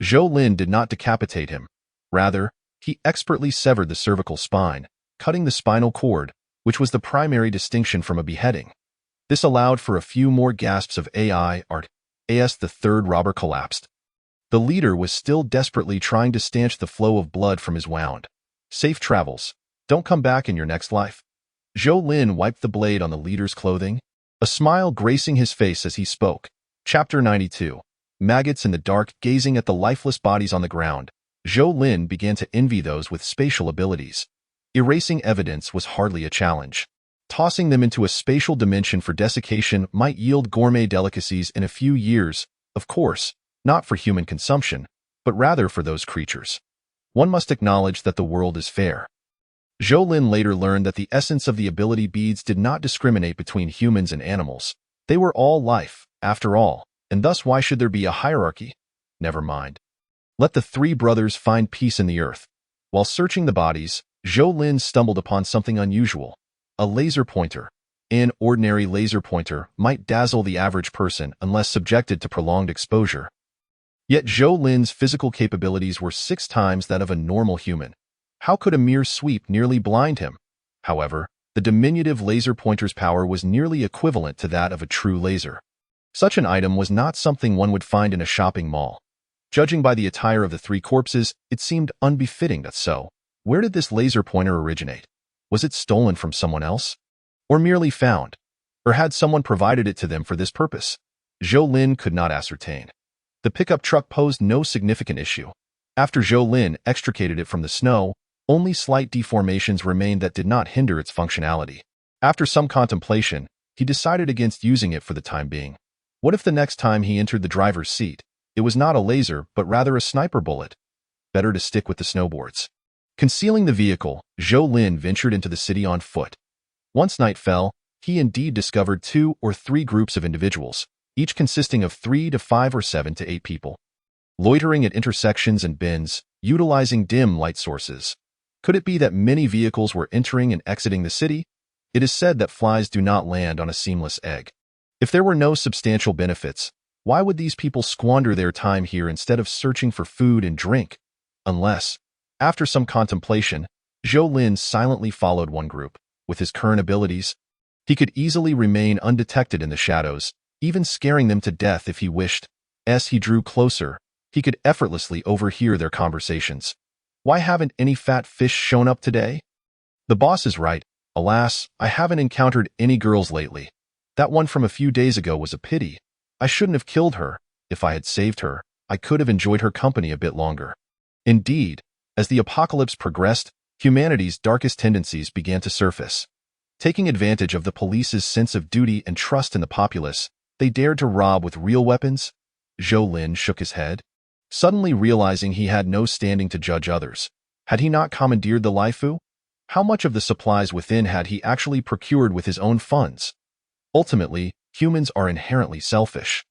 Zhou Lin did not decapitate him. Rather, he expertly severed the cervical spine, cutting the spinal cord, which was the primary distinction from a beheading. This allowed for a few more gasps of AI art as the third robber collapsed. The leader was still desperately trying to stanch the flow of blood from his wound. Safe travels. Don't come back in your next life. Zhou Lin wiped the blade on the leader's clothing, a smile gracing his face as he spoke. Chapter 92. Maggots in the dark. Gazing at the lifeless bodies on the ground, Zhou Lin began to envy those with spatial abilities. Erasing evidence was hardly a challenge. Tossing them into a spatial dimension for desiccation might yield gourmet delicacies in a few years, of course, not for human consumption, but rather for those creatures. One must acknowledge that the world is fair. Zhou Lin later learned that the essence of the ability beads did not discriminate between humans and animals. They were all life, after all, and thus why should there be a hierarchy? Never mind. Let the 3 brothers find peace in the earth. While searching the bodies, Zhou Lin stumbled upon something unusual. A laser pointer. An ordinary laser pointer might dazzle the average person unless subjected to prolonged exposure. Yet Zhou Lin's physical capabilities were 6 times that of a normal human. How could a mere sweep nearly blind him? However, the diminutive laser pointer's power was nearly equivalent to that of a true laser. Such an item was not something one would find in a shopping mall. Judging by the attire of the 3 corpses, it seemed unbefitting that so. Where did this laser pointer originate? Was it stolen from someone else? Or merely found? Or had someone provided it to them for this purpose? Zhou Lin could not ascertain. The pickup truck posed no significant issue. After Zhou Lin extricated it from the snow, only slight deformations remained that did not hinder its functionality. After some contemplation, he decided against using it for the time being. What if the next time he entered the driver's seat, it was not a laser but rather a sniper bullet? Better to stick with the snowboards. Concealing the vehicle, Zhou Lin ventured into the city on foot. Once night fell, he indeed discovered 2 or 3 groups of individuals, each consisting of 3 to 5 or 7 to 8 people, loitering at intersections and bends, utilizing dim light sources. Could it be that many vehicles were entering and exiting the city? It is said that flies do not land on a seamless egg. If there were no substantial benefits, why would these people squander their time here instead of searching for food and drink? Unless, after some contemplation, Zhou Lin silently followed one group. With his current abilities, he could easily remain undetected in the shadows, even scaring them to death if he wished. As he drew closer, he could effortlessly overhear their conversations. Why haven't any fat fish shown up today? The boss is right. Alas, I haven't encountered any girls lately. That one from a few days ago was a pity. I shouldn't have killed her. If I had saved her, I could have enjoyed her company a bit longer. Indeed, as the apocalypse progressed, humanity's darkest tendencies began to surface. Taking advantage of the police's sense of duty and trust in the populace, they dared to rob with real weapons? Zhou Lin shook his head, suddenly realizing he had no standing to judge others. Had he not commandeered the Laifu? How much of the supplies within had he actually procured with his own funds? Ultimately, humans are inherently selfish.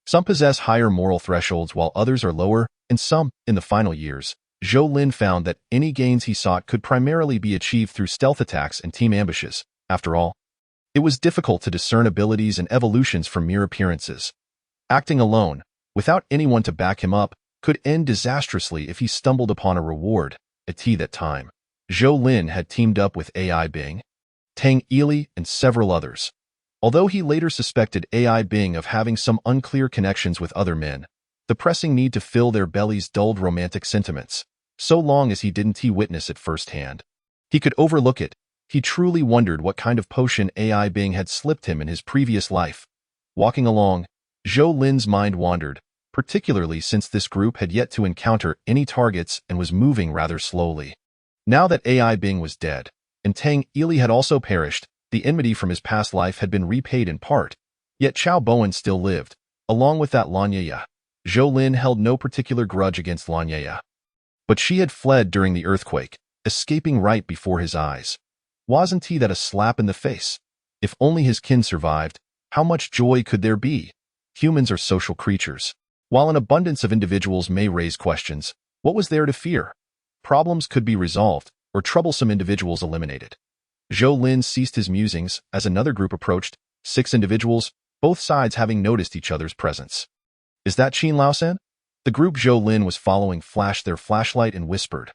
Some possess higher moral thresholds while others are lower, and some, in the final years, Zhou Lin found that any gains he sought could primarily be achieved through stealth attacks and team ambushes. After all, it was difficult to discern abilities and evolutions from mere appearances. Acting alone, without anyone to back him up, could end disastrously if he stumbled upon a reward. At that time, Zhou Lin had teamed up with AI Bing, Tang Ili, and several others. Although he later suspected AI Bing of having some unclear connections with other men, the pressing need to fill their bellies dulled romantic sentiments. So long as he didn't witness it firsthand, he could overlook it. He truly wondered what kind of potion AI Bing had slipped him in his previous life. Walking along, Zhou Lin's mind wandered, particularly since this group had yet to encounter any targets and was moving rather slowly. Now that AI Bing was dead, and Tang Ili had also perished, the enmity from his past life had been repaid in part. Yet Chao Bowen still lived, along with that Lanyaya. Zhou Lin held no particular grudge against Lanyaya. But she had fled during the earthquake, escaping right before his eyes. Wasn't that a slap in the face? If only his kin survived, how much joy could there be? Humans are social creatures. While an abundance of individuals may raise questions, what was there to fear? Problems could be resolved, or troublesome individuals eliminated. Zhou Lin ceased his musings as another group approached, 6 individuals, both sides having noticed each other's presence. Is that Qin Laosan? The group Zhou Lin was following flashed their flashlight and whispered.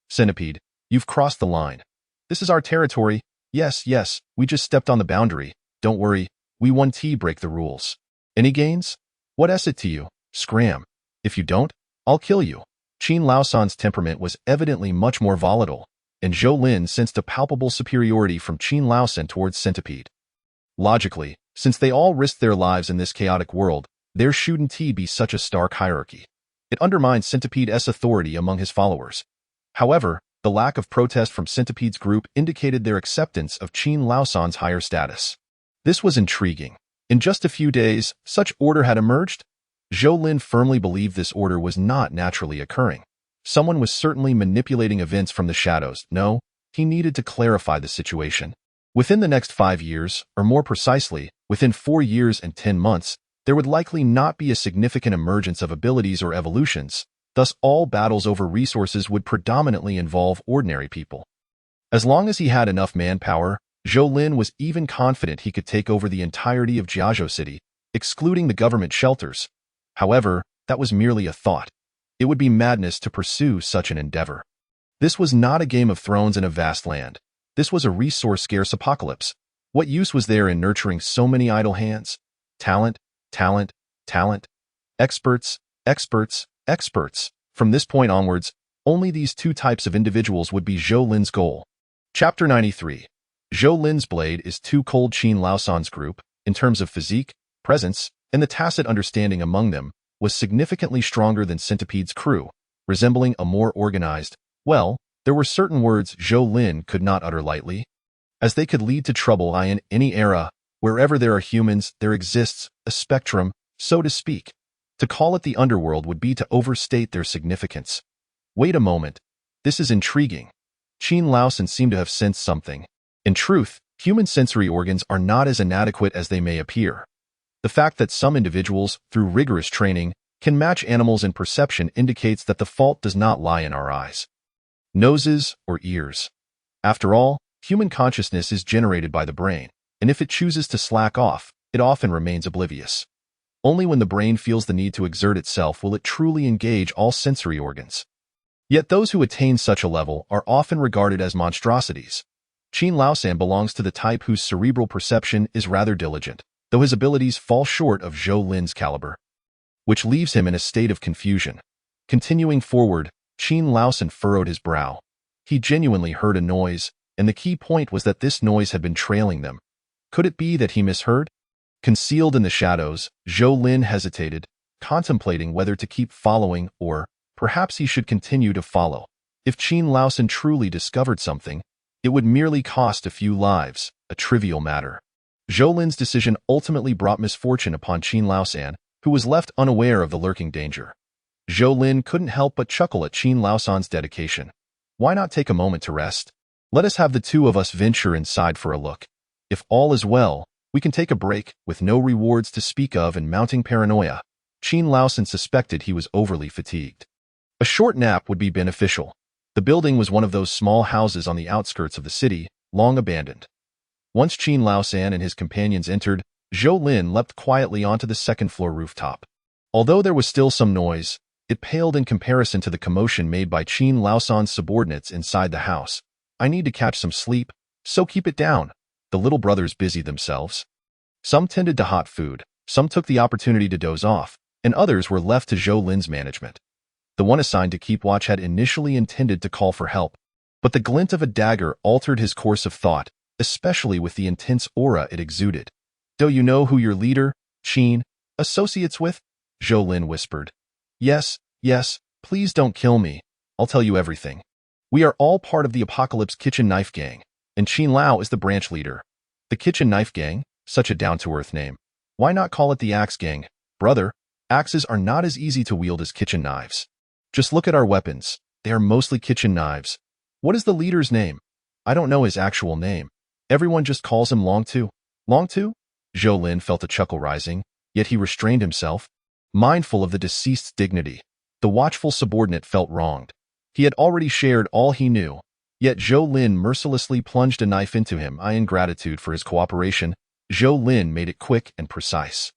Centipede, you've crossed the line. This is our territory. Yes, we just stepped on the boundary. Don't worry, we won't break the rules. Any gains? What is it to you? Scram. If you don't, I'll kill you. Qin Laosan's temperament was evidently much more volatile, and Zhou Lin sensed a palpable superiority from Qin Laosan towards Centipede. Logically, since they all risked their lives in this chaotic world, there shouldn't be such a stark hierarchy. It undermined Centipede's authority among his followers. However, the lack of protest from Centipede's group indicated their acceptance of Qin Laosan's higher status. This was intriguing. In just a few days, such order had emerged. Zhou Lin firmly believed this order was not naturally occurring. Someone was certainly manipulating events from the shadows. No, he needed to clarify the situation. Within the next 5 years, or more precisely, within 4 years and 10 months, there would likely not be a significant emergence of abilities or evolutions. Thus, all battles over resources would predominantly involve ordinary people. As long as he had enough manpower, Zhou Lin was even confident he could take over the entirety of Jiazhou City, excluding the government shelters. However, that was merely a thought. It would be madness to pursue such an endeavor. This was not a Game of Thrones in a vast land. This was a resource-scarce apocalypse. What use was there in nurturing so many idle hands? Talent. Experts. From this point onwards, only these 2 types of individuals would be Zhou Lin's goal. Chapter 93. Zhou Lin's blade is too cold. Qin Laosan's group, in terms of physique, presence, and the tacit understanding among them, was significantly stronger than Centipede's crew, resembling a more organized, well, there were certain words Zhou Lin could not utter lightly, as they could lead to trouble in any era. Wherever there are humans, there exists a spectrum, so to speak. To call it the underworld would be to overstate their significance. Wait a moment. This is intriguing. Qin Laosan seemed to have sensed something. In truth, human sensory organs are not as inadequate as they may appear. The fact that some individuals, through rigorous training, can match animals in perception indicates that the fault does not lie in our eyes, noses, or ears. After all, human consciousness is generated by the brain, and if it chooses to slack off, it often remains oblivious. Only when the brain feels the need to exert itself will it truly engage all sensory organs. Yet those who attain such a level are often regarded as monstrosities. Qin Laosan belongs to the type whose cerebral perception is rather diligent, though his abilities fall short of Zhou Lin's caliber, which leaves him in a state of confusion. Continuing forward, Qin Laosan furrowed his brow. He genuinely heard a noise, and the key point was that this noise had been trailing them. Could it be that he misheard? Concealed in the shadows, Zhou Lin hesitated, contemplating whether to keep following or, perhaps he should continue to follow. If Qin Laosan truly discovered something, it would merely cost a few lives, a trivial matter. Zhou Lin's decision ultimately brought misfortune upon Qin Laosan, who was left unaware of the lurking danger. Zhou Lin couldn't help but chuckle at Qin Laosan's dedication. Why not take a moment to rest? Let us have the 2 of us venture inside for a look. If all is well, we can take a break, with no rewards to speak of and mounting paranoia. Qin Laosan suspected he was overly fatigued. A short nap would be beneficial. The building was one of those small houses on the outskirts of the city, long abandoned. Once Qin Laosan and his companions entered, Zhou Lin leapt quietly onto the second-floor rooftop. Although there was still some noise, it paled in comparison to the commotion made by Qin Laosan's subordinates inside the house. I need to catch some sleep, so keep it down. The little brothers busied themselves. Some tended to hot food, some took the opportunity to doze off, and others were left to Zhou Lin's management. The one assigned to keep watch had initially intended to call for help, but the glint of a dagger altered his course of thought, especially with the intense aura it exuded. "Do you know who your leader, Qin, associates with?" Zhou Lin whispered. Yes, please don't kill me. I'll tell you everything. We are all part of the Apocalypse Kitchen Knife Gang, and Qin Lao is the branch leader. The Kitchen Knife Gang? Such a down-to-earth name. Why not call it the Axe Gang? Brother, axes are not as easy to wield as kitchen knives. Just look at our weapons. They are mostly kitchen knives. What is the leader's name? I don't know his actual name. Everyone just calls him Long Tu. Long Tu? Zhou Lin felt a chuckle rising, yet he restrained himself. Mindful of the deceased's dignity, the watchful subordinate felt wronged. He had already shared all he knew, yet Zhou Lin mercilessly plunged a knife into him. In gratitude for his cooperation, Zhou Lin made it quick and precise.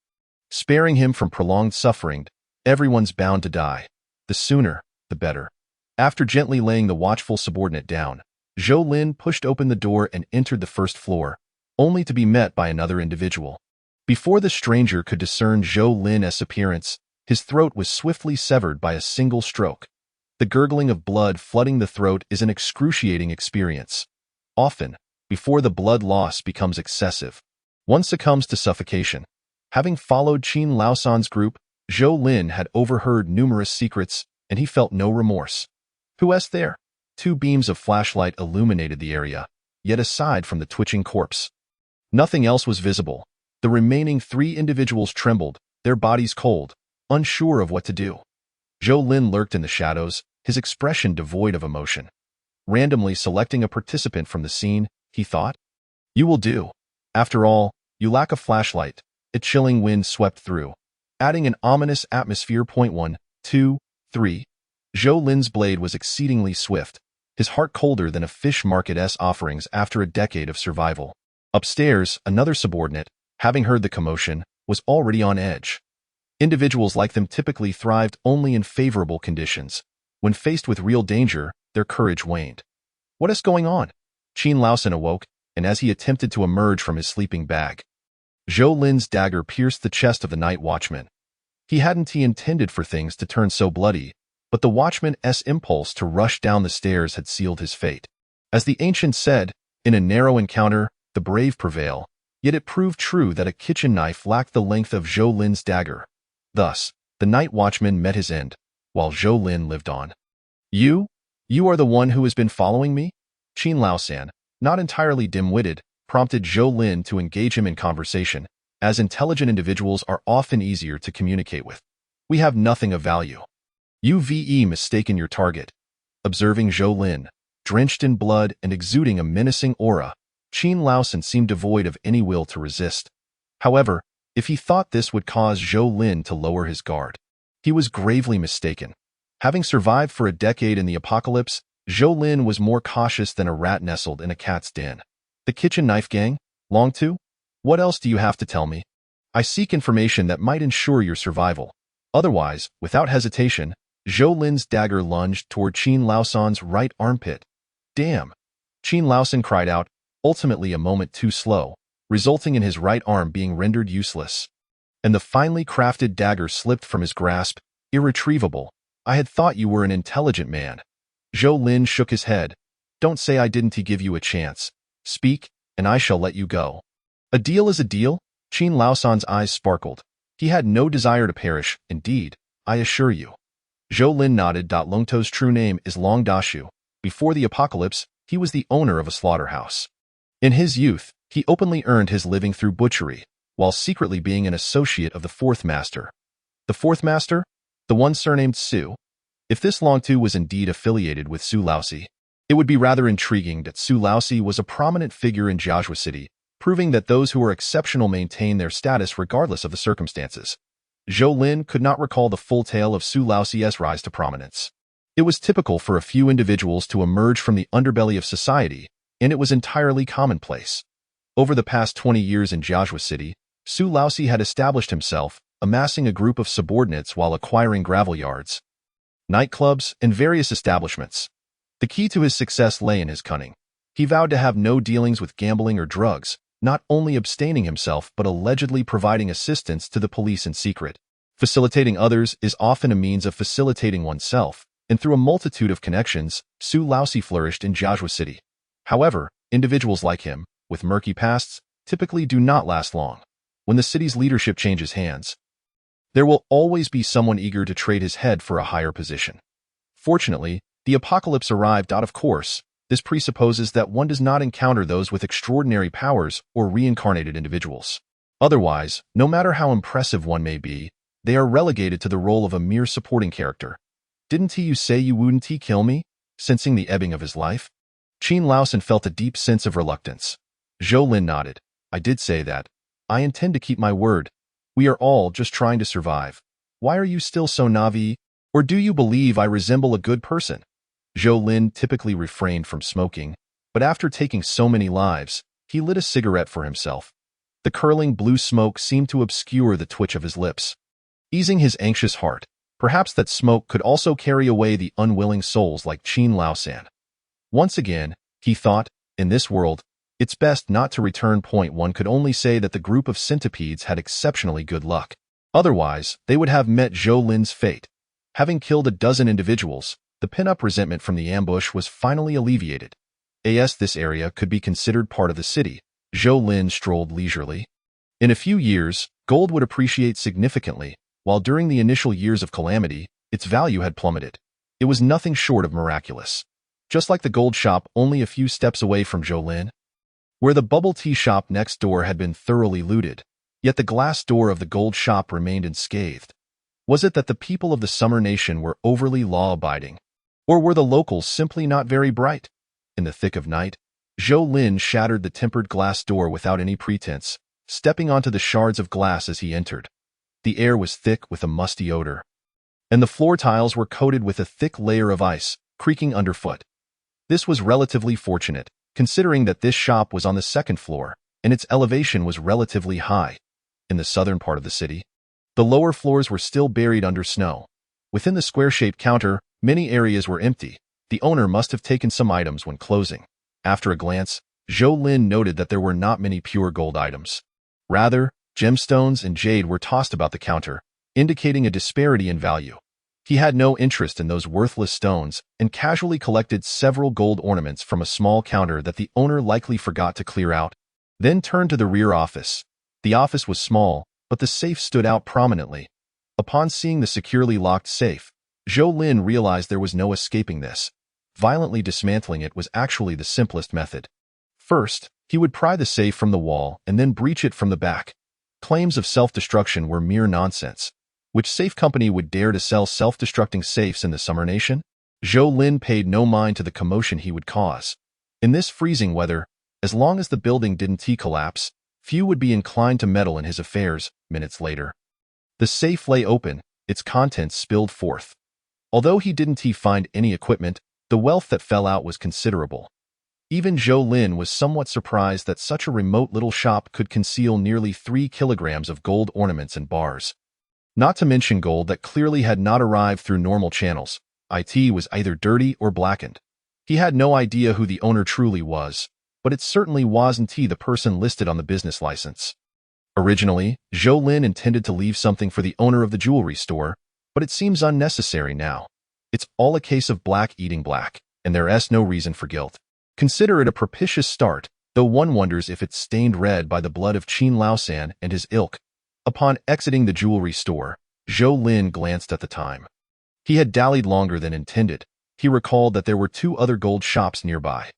Sparing him from prolonged suffering, everyone's bound to die. The sooner, the better. After gently laying the watchful subordinate down, Zhou Lin pushed open the door and entered the first floor, only to be met by another individual. Before the stranger could discern Zhou Lin's appearance, his throat was swiftly severed by a single stroke. The gurgling of blood flooding the throat is an excruciating experience. Often, before the blood loss becomes excessive, one succumbs to suffocation. Having followed Qin Laosan's group, Zhou Lin had overheard numerous secrets, and he felt no remorse. Who is there? Two beams of flashlight illuminated the area, yet aside from the twitching corpse, nothing else was visible. The remaining three individuals trembled, their bodies cold, unsure of what to do. Zhou Lin lurked in the shadows, his expression devoid of emotion. Randomly selecting a participant from the scene, he thought, "You will do. After all, you lack a flashlight." A chilling wind swept through, adding an ominous atmosphere. 1, 2, 3. Zhou Lin's blade was exceedingly swift, his heart colder than a fish market's offerings after a decade of survival. Upstairs, another subordinate, having heard the commotion, was already on edge. Individuals like them typically thrived only in favorable conditions. When faced with real danger, their courage waned. What is going on? Qin Laosan awoke, and as he attempted to emerge from his sleeping bag, Zhou Lin's dagger pierced the chest of the night watchman. He hadn't intended for things to turn so bloody, but the watchman's impulse to rush down the stairs had sealed his fate. As the ancient said, in a narrow encounter, the brave prevail, yet it proved true that a kitchen knife lacked the length of Zhou Lin's dagger. Thus, the night watchman met his end, while Zhou Lin lived on. You are the one who has been following me? Qin Laosan, not entirely dim-witted, prompted Zhou Lin to engage him in conversation, as intelligent individuals are often easier to communicate with. We have nothing of value. You've mistaken your target. Observing Zhou Lin, drenched in blood and exuding a menacing aura, Qin Laosan seemed devoid of any will to resist. However, if he thought this would cause Zhou Lin to lower his guard, he was gravely mistaken. Having survived for a decade in the apocalypse, Zhou Lin was more cautious than a rat nestled in a cat's den. The Kitchen Knife Gang? Long Tu? What else do you have to tell me? I seek information that might ensure your survival. Otherwise, without hesitation, Zhou Lin's dagger lunged toward Qin Laosan's right armpit. Damn! Qin Laosan cried out, ultimately a moment too slow, resulting in his right arm being rendered useless. And the finely crafted dagger slipped from his grasp, irretrievable. I had thought you were an intelligent man. Zhou Lin shook his head. Don't say I didn't give you a chance. Speak, and I shall let you go. A deal is a deal? Qin Laosan's eyes sparkled. He had no desire to perish, indeed, I assure you. Zhou Lin nodded. Long Tu's true name is Long Dashu. Before the apocalypse, he was the owner of a slaughterhouse. In his youth, he openly earned his living through butchery, while secretly being an associate of the Fourth Master. The Fourth Master? The one surnamed Su? If this Long Tu was indeed affiliated with Su Laosi, it would be rather intriguing that Su Laosi was a prominent figure in Jiaozhou City, proving that those who are exceptional maintain their status regardless of the circumstances. Zhou Lin could not recall the full tale of Su Laosi's rise to prominence. It was typical for a few individuals to emerge from the underbelly of society, and it was entirely commonplace. Over the past 20 years in Jiaozhou City, Su Laosi had established himself, amassing a group of subordinates while acquiring gravel yards, nightclubs, and various establishments. The key to his success lay in his cunning. He vowed to have no dealings with gambling or drugs, not only abstaining himself but allegedly providing assistance to the police in secret. Facilitating others is often a means of facilitating oneself, and through a multitude of connections, Su Laosi flourished in Jiaozhou City. However, individuals like him, with murky pasts, typically do not last long. When the city's leadership changes hands, there will always be someone eager to trade his head for a higher position. Fortunately, the apocalypse arrived out of course. This presupposes that one does not encounter those with extraordinary powers or reincarnated individuals. Otherwise, no matter how impressive one may be, they are relegated to the role of a mere supporting character. Didn't you say you wouldn't kill me? Sensing the ebbing of his life, Qin Laosan felt a deep sense of reluctance. Zhou Lin nodded. I did say that. I intend to keep my word. We are all just trying to survive. Why are you still so naive? Or do you believe I resemble a good person? Zhou Lin typically refrained from smoking, but after taking so many lives, he lit a cigarette for himself. The curling blue smoke seemed to obscure the twitch of his lips, easing his anxious heart. Perhaps that smoke could also carry away the unwilling souls like Qin Laosan. Once again, he thought, in this world, it's best not to return. One could only say that the group of centipedes had exceptionally good luck. Otherwise, they would have met Zhou Lin's fate. Having killed a dozen individuals, the pin-up resentment from the ambush was finally alleviated. This area could be considered part of the city. Zhou Lin strolled leisurely. In a few years, gold would appreciate significantly, while during the initial years of calamity, its value had plummeted. It was nothing short of miraculous. Just like the gold shop only a few steps away from Zhou Lin, where the bubble tea shop next door had been thoroughly looted, yet the glass door of the gold shop remained unscathed. Was it that the people of the Summer Nation were overly law-abiding? Or were the locals simply not very bright? In the thick of night, Zhou Lin shattered the tempered glass door without any pretense, stepping onto the shards of glass as he entered. The air was thick with a musty odor, and the floor tiles were coated with a thick layer of ice, creaking underfoot. This was relatively fortunate, considering that this shop was on the second floor, and its elevation was relatively high. In the southern part of the city, the lower floors were still buried under snow. Within the square-shaped counter, many areas were empty. The owner must have taken some items when closing. After a glance, Zhou Lin noted that there were not many pure gold items. Rather, gemstones and jade were tossed about the counter, indicating a disparity in value. He had no interest in those worthless stones and casually collected several gold ornaments from a small counter that the owner likely forgot to clear out, then turned to the rear office. The office was small, but the safe stood out prominently. Upon seeing the securely locked safe, Zhou Lin realized there was no escaping this. Violently dismantling it was actually the simplest method. First, he would pry the safe from the wall and then breach it from the back. Claims of self-destruction were mere nonsense. Which safe company would dare to sell self-destructing safes in the Summer Nation? Zhou Lin paid no mind to the commotion he would cause. In this freezing weather, as long as the building didn't collapse, few would be inclined to meddle in his affairs. Minutes later, the safe lay open, its contents spilled forth. Although he didn't find any equipment, the wealth that fell out was considerable. Even Zhou Lin was somewhat surprised that such a remote little shop could conceal nearly 3 kilograms of gold ornaments and bars. Not to mention gold that clearly had not arrived through normal channels. It was either dirty or blackened. He had no idea who the owner truly was, but it certainly wasn't the person listed on the business license. Originally, Zhou Lin intended to leave something for the owner of the jewelry store, but it seems unnecessary now. It's all a case of black eating black, and there's no reason for guilt. Consider it a propitious start, though one wonders if it's stained red by the blood of Qin Laosan and his ilk. Upon exiting the jewelry store, Zhou Lin glanced at the time. He had dallied longer than intended. He recalled that there were 2 other gold shops nearby.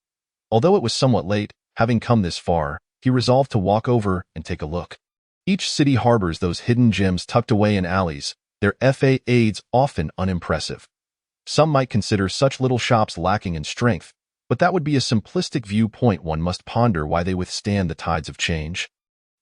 Although it was somewhat late, having come this far, he resolved to walk over and take a look. Each city harbors those hidden gems tucked away in alleys, their facades often unimpressive. Some might consider such little shops lacking in strength, but that would be a simplistic viewpoint. One must ponder why they withstand the tides of change.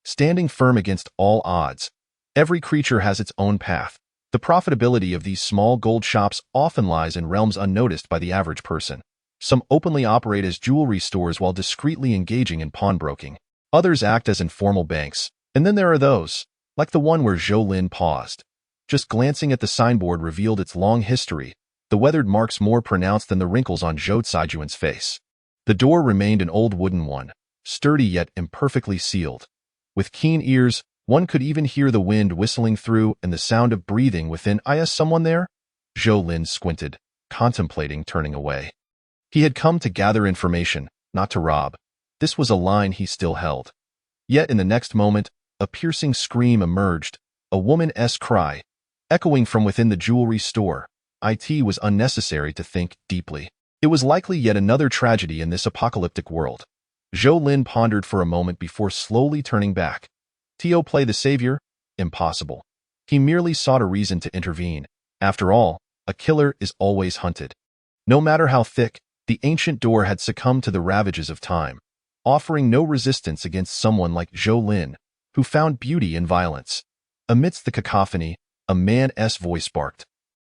Standing firm against all odds, every creature has its own path. The profitability of these small gold shops often lies in realms unnoticed by the average person. Some openly operate as jewelry stores while discreetly engaging in pawnbroking. Others act as informal banks. And then there are those, like the one where Zhou Lin paused. Just glancing at the signboard revealed its long history, the weathered marks more pronounced than the wrinkles on Zhou Zaijuan's face. The door remained an old wooden one, sturdy yet imperfectly sealed. With keen ears, one could even hear the wind whistling through and the sound of breathing within. Is someone there? Zhou Lin squinted, contemplating turning away. He had come to gather information, not to rob. This was a line he still held. Yet in the next moment, a piercing scream emerged, a woman's cry, echoing from within the jewelry store. It was unnecessary to think deeply. It was likely yet another tragedy in this apocalyptic world. Zhou Lin pondered for a moment before slowly turning back. Tio play the savior? Impossible. He merely sought a reason to intervene. After all, a killer is always hunted. No matter how thick, the ancient door had succumbed to the ravages of time, offering no resistance against someone like Zhou Lin, who found beauty in violence. Amidst the cacophony, a man's voice barked.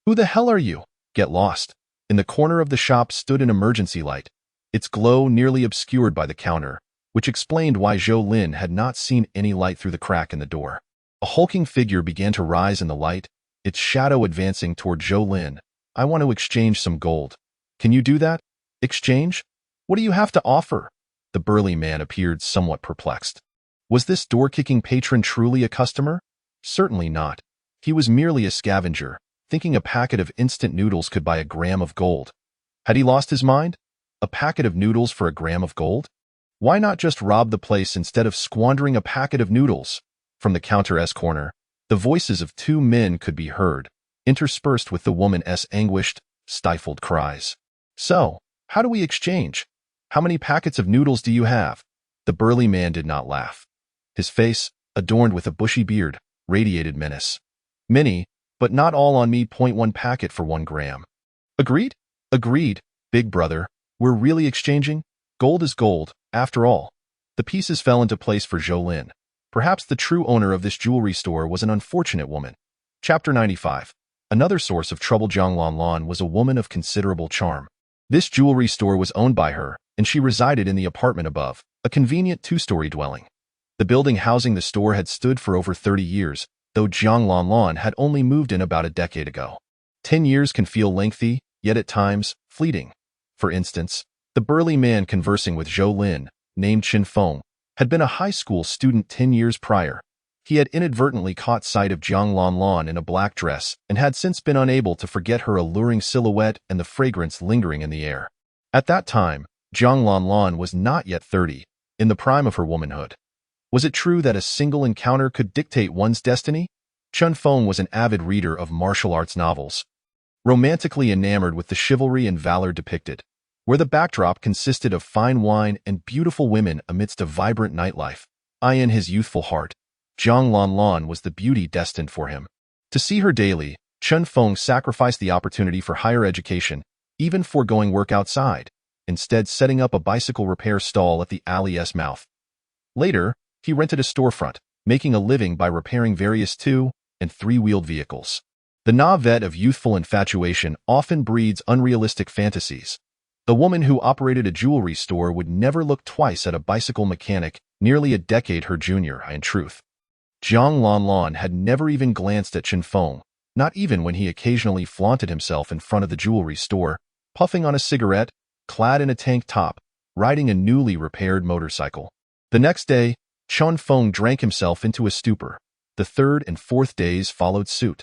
Who the hell are you? Get lost. In the corner of the shop stood an emergency light, its glow nearly obscured by the counter, which explained why Zhou Lin had not seen any light through the crack in the door. A hulking figure began to rise in the light, its shadow advancing toward Zhou Lin. I want to exchange some gold. Can you do that? Exchange? What do you have to offer? The burly man appeared somewhat perplexed. Was this door-kicking patron truly a customer? Certainly not. He was merely a scavenger, thinking a packet of instant noodles could buy a gram of gold. Had he lost his mind? A packet of noodles for a gram of gold? Why not just rob the place instead of squandering a packet of noodles? From the counter's corner, the voices of two men could be heard, interspersed with the woman's anguished, stifled cries. So, how do we exchange? How many packets of noodles do you have? The burly man did not laugh. His face, adorned with a bushy beard, radiated menace. Many, but not all on me. 1 packet for 1 gram. Agreed? Agreed, big brother. We're really exchanging? Gold is gold, after all. The pieces fell into place for Zhou Lin. Perhaps the true owner of this jewelry store was an unfortunate woman. Chapter 95. Another source of trouble. Jiang Lanlan was a woman of considerable charm. This jewelry store was owned by her, and she resided in the apartment above, a convenient 2-story dwelling. The building housing the store had stood for over 30 years, though Jiang Lanlan had only moved in about a decade ago. 10 years can feel lengthy, yet at times, fleeting. For instance, the burly man conversing with Zhou Lin, named Qin Feng, had been a high school student 10 years prior. He had inadvertently caught sight of Jiang Lanlan in a black dress and had since been unable to forget her alluring silhouette and the fragrance lingering in the air. At that time, Jiang Lanlan was not yet 30, in the prime of her womanhood. Was it true that a single encounter could dictate one's destiny? Qin Feng was an avid reader of martial arts novels, romantically enamored with the chivalry and valor depicted, where the backdrop consisted of fine wine and beautiful women amidst a vibrant nightlife. In his youthful heart, Jiang Lanlan was the beauty destined for him. To see her daily, Qin Feng sacrificed the opportunity for higher education, even foregoing work outside, instead setting up a bicycle repair stall at the alley's mouth. Later, he rented a storefront, making a living by repairing various 2- and 3-wheeled vehicles. The navet of youthful infatuation often breeds unrealistic fantasies. The woman who operated a jewelry store would never look twice at a bicycle mechanic, nearly a decade her junior. In truth, Jiang Lanlan had never even glanced at Qin Feng, not even when he occasionally flaunted himself in front of the jewelry store, puffing on a cigarette, clad in a tank top, riding a newly repaired motorcycle. The next day, Qin Feng drank himself into a stupor. The 3rd and 4th days followed suit.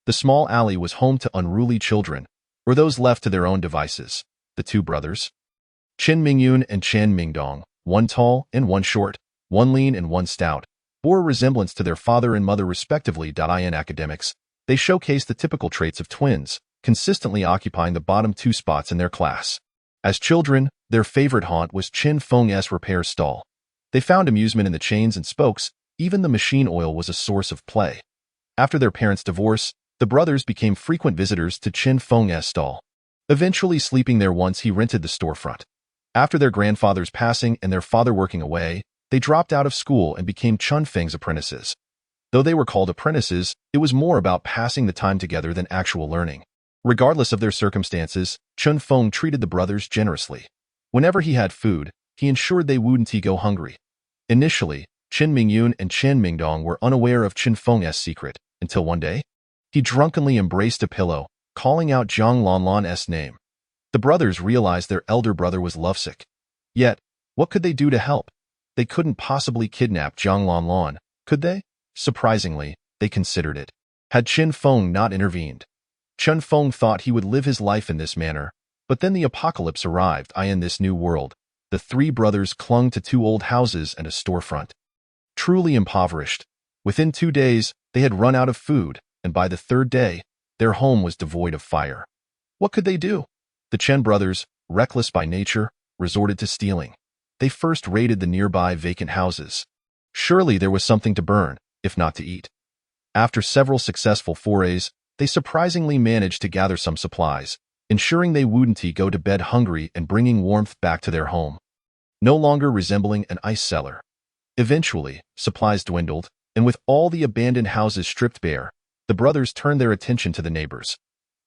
The small alley was home to unruly children, or those left to their own devices. The 2 brothers, Qin Mingyun and Chen Mingdong, one tall and one short, one lean and one stout, bore a resemblance to their father and mother respectively. In academics, they showcased the typical traits of twins, consistently occupying the bottom 2 spots in their class. As children, their favorite haunt was Qin Feng's repair stall. They found amusement in the chains and spokes. Even the machine oil was a source of play. After their parents' divorce, the brothers became frequent visitors to Qin Feng's stall. Eventually sleeping there once, he rented the storefront. After their grandfather's passing and their father working away, they dropped out of school and became Qin Feng's apprentices. Though they were called apprentices, it was more about passing the time together than actual learning. Regardless of their circumstances, Chun Feng treated the brothers generously. Whenever he had food, he ensured they wouldn't go hungry. Initially, Qin Mingyun and Chen Mingdong were unaware of Qin Feng's secret, until one day, he drunkenly embraced a pillow, calling out Zhang Lanlan's name. The brothers realized their elder brother was lovesick. Yet, what could they do to help? They couldn't possibly kidnap Zhang Lanlan, could they? Surprisingly, they considered it. Had Qin Feng not intervened, Chun Feng thought he would live his life in this manner, but then the apocalypse arrived. In this new world, the three brothers clung to 2 old houses and a storefront. Truly impoverished, within 2 days, they had run out of food, and by the 3rd day, their home was devoid of fire. What could they do? The Chen brothers, reckless by nature, resorted to stealing. They first raided the nearby vacant houses. Surely there was something to burn, if not to eat. After several successful forays, they surprisingly managed to gather some supplies, ensuring they wouldn't go to bed hungry and bringing warmth back to their home, no longer resembling an ice cellar. Eventually, supplies dwindled, and with all the abandoned houses stripped bare, the brothers turned their attention to the neighbors.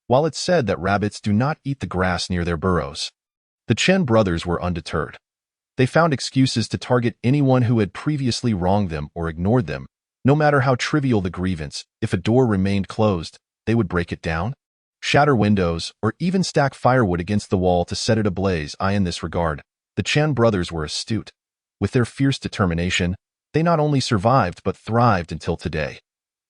While it's said that rabbits do not eat the grass near their burrows, the Chen brothers were undeterred. They found excuses to target anyone who had previously wronged them or ignored them. No matter how trivial the grievance, if a door remained closed, they would break it down, shatter windows, or even stack firewood against the wall to set it ablaze. In this regard, the Chen brothers were astute. With their fierce determination, they not only survived but thrived until today.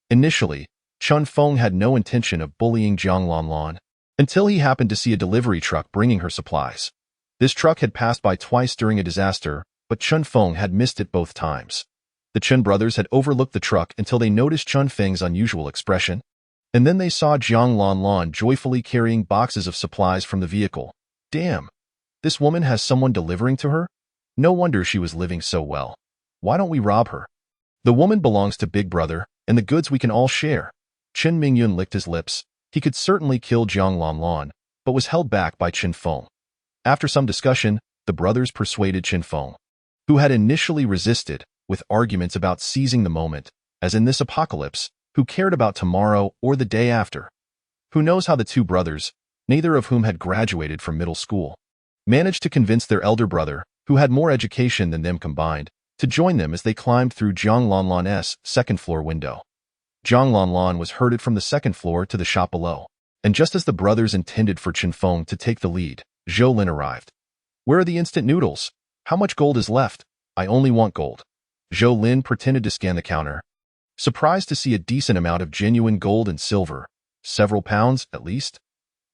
Initially, Chun Feng had no intention of bullying Zhang Lanlan, until he happened to see a delivery truck bringing her supplies. This truck had passed by twice during a disaster, but Chun Feng had missed it both times. The Chen brothers had overlooked the truck until they noticed Chun Feng's unusual expression, and then they saw Zhang Lanlan joyfully carrying boxes of supplies from the vehicle. Damn! This woman has someone delivering to her? No wonder she was living so well. Why don't we rob her? The woman belongs to Big Brother, and the goods we can all share. Qin Mingyun licked his lips. He could certainly kill Zhang Lanlan, but was held back by Qin Feng. After some discussion, the brothers persuaded Qin Feng, who had initially resisted, with arguments about seizing the moment, as in this apocalypse, who cared about tomorrow or the day after. Who knows how the 2 brothers, neither of whom had graduated from middle school, managed to convince their elder brother, who had more education than them combined, to join them as they climbed through Zhang Lanlan's 2nd-floor window. Zhang Lanlan was herded from the 2nd floor to the shop below, and just as the brothers intended for Qin Feng to take the lead, Zhou Lin arrived. Where are the instant noodles? How much gold is left? I only want gold. Zhou Lin pretended to scan the counter, surprised to see a decent amount of genuine gold and silver, several pounds at least.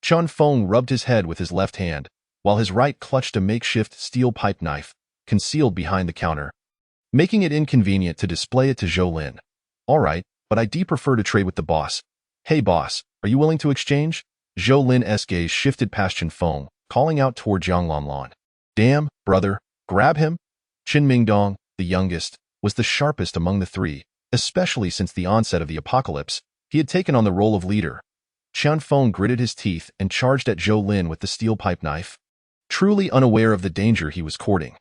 Chun Feng rubbed his head with his left hand, while his right clutched a makeshift steel pipe knife, concealed behind the counter, making it inconvenient to display it to Zhou Lin. All right, but I prefer to trade with the boss. Hey boss, are you willing to exchange? Zhou Lin's gaze shifted past Qin Feng, calling out toward Zhang Lanlan. Damn, brother, grab him? Qin Mingdong, the youngest, was the sharpest among the 3, especially since the onset of the apocalypse. He had taken on the role of leader. Qin Feng gritted his teeth and charged at Zhou Lin with the steel pipe knife, truly unaware of the danger he was courting.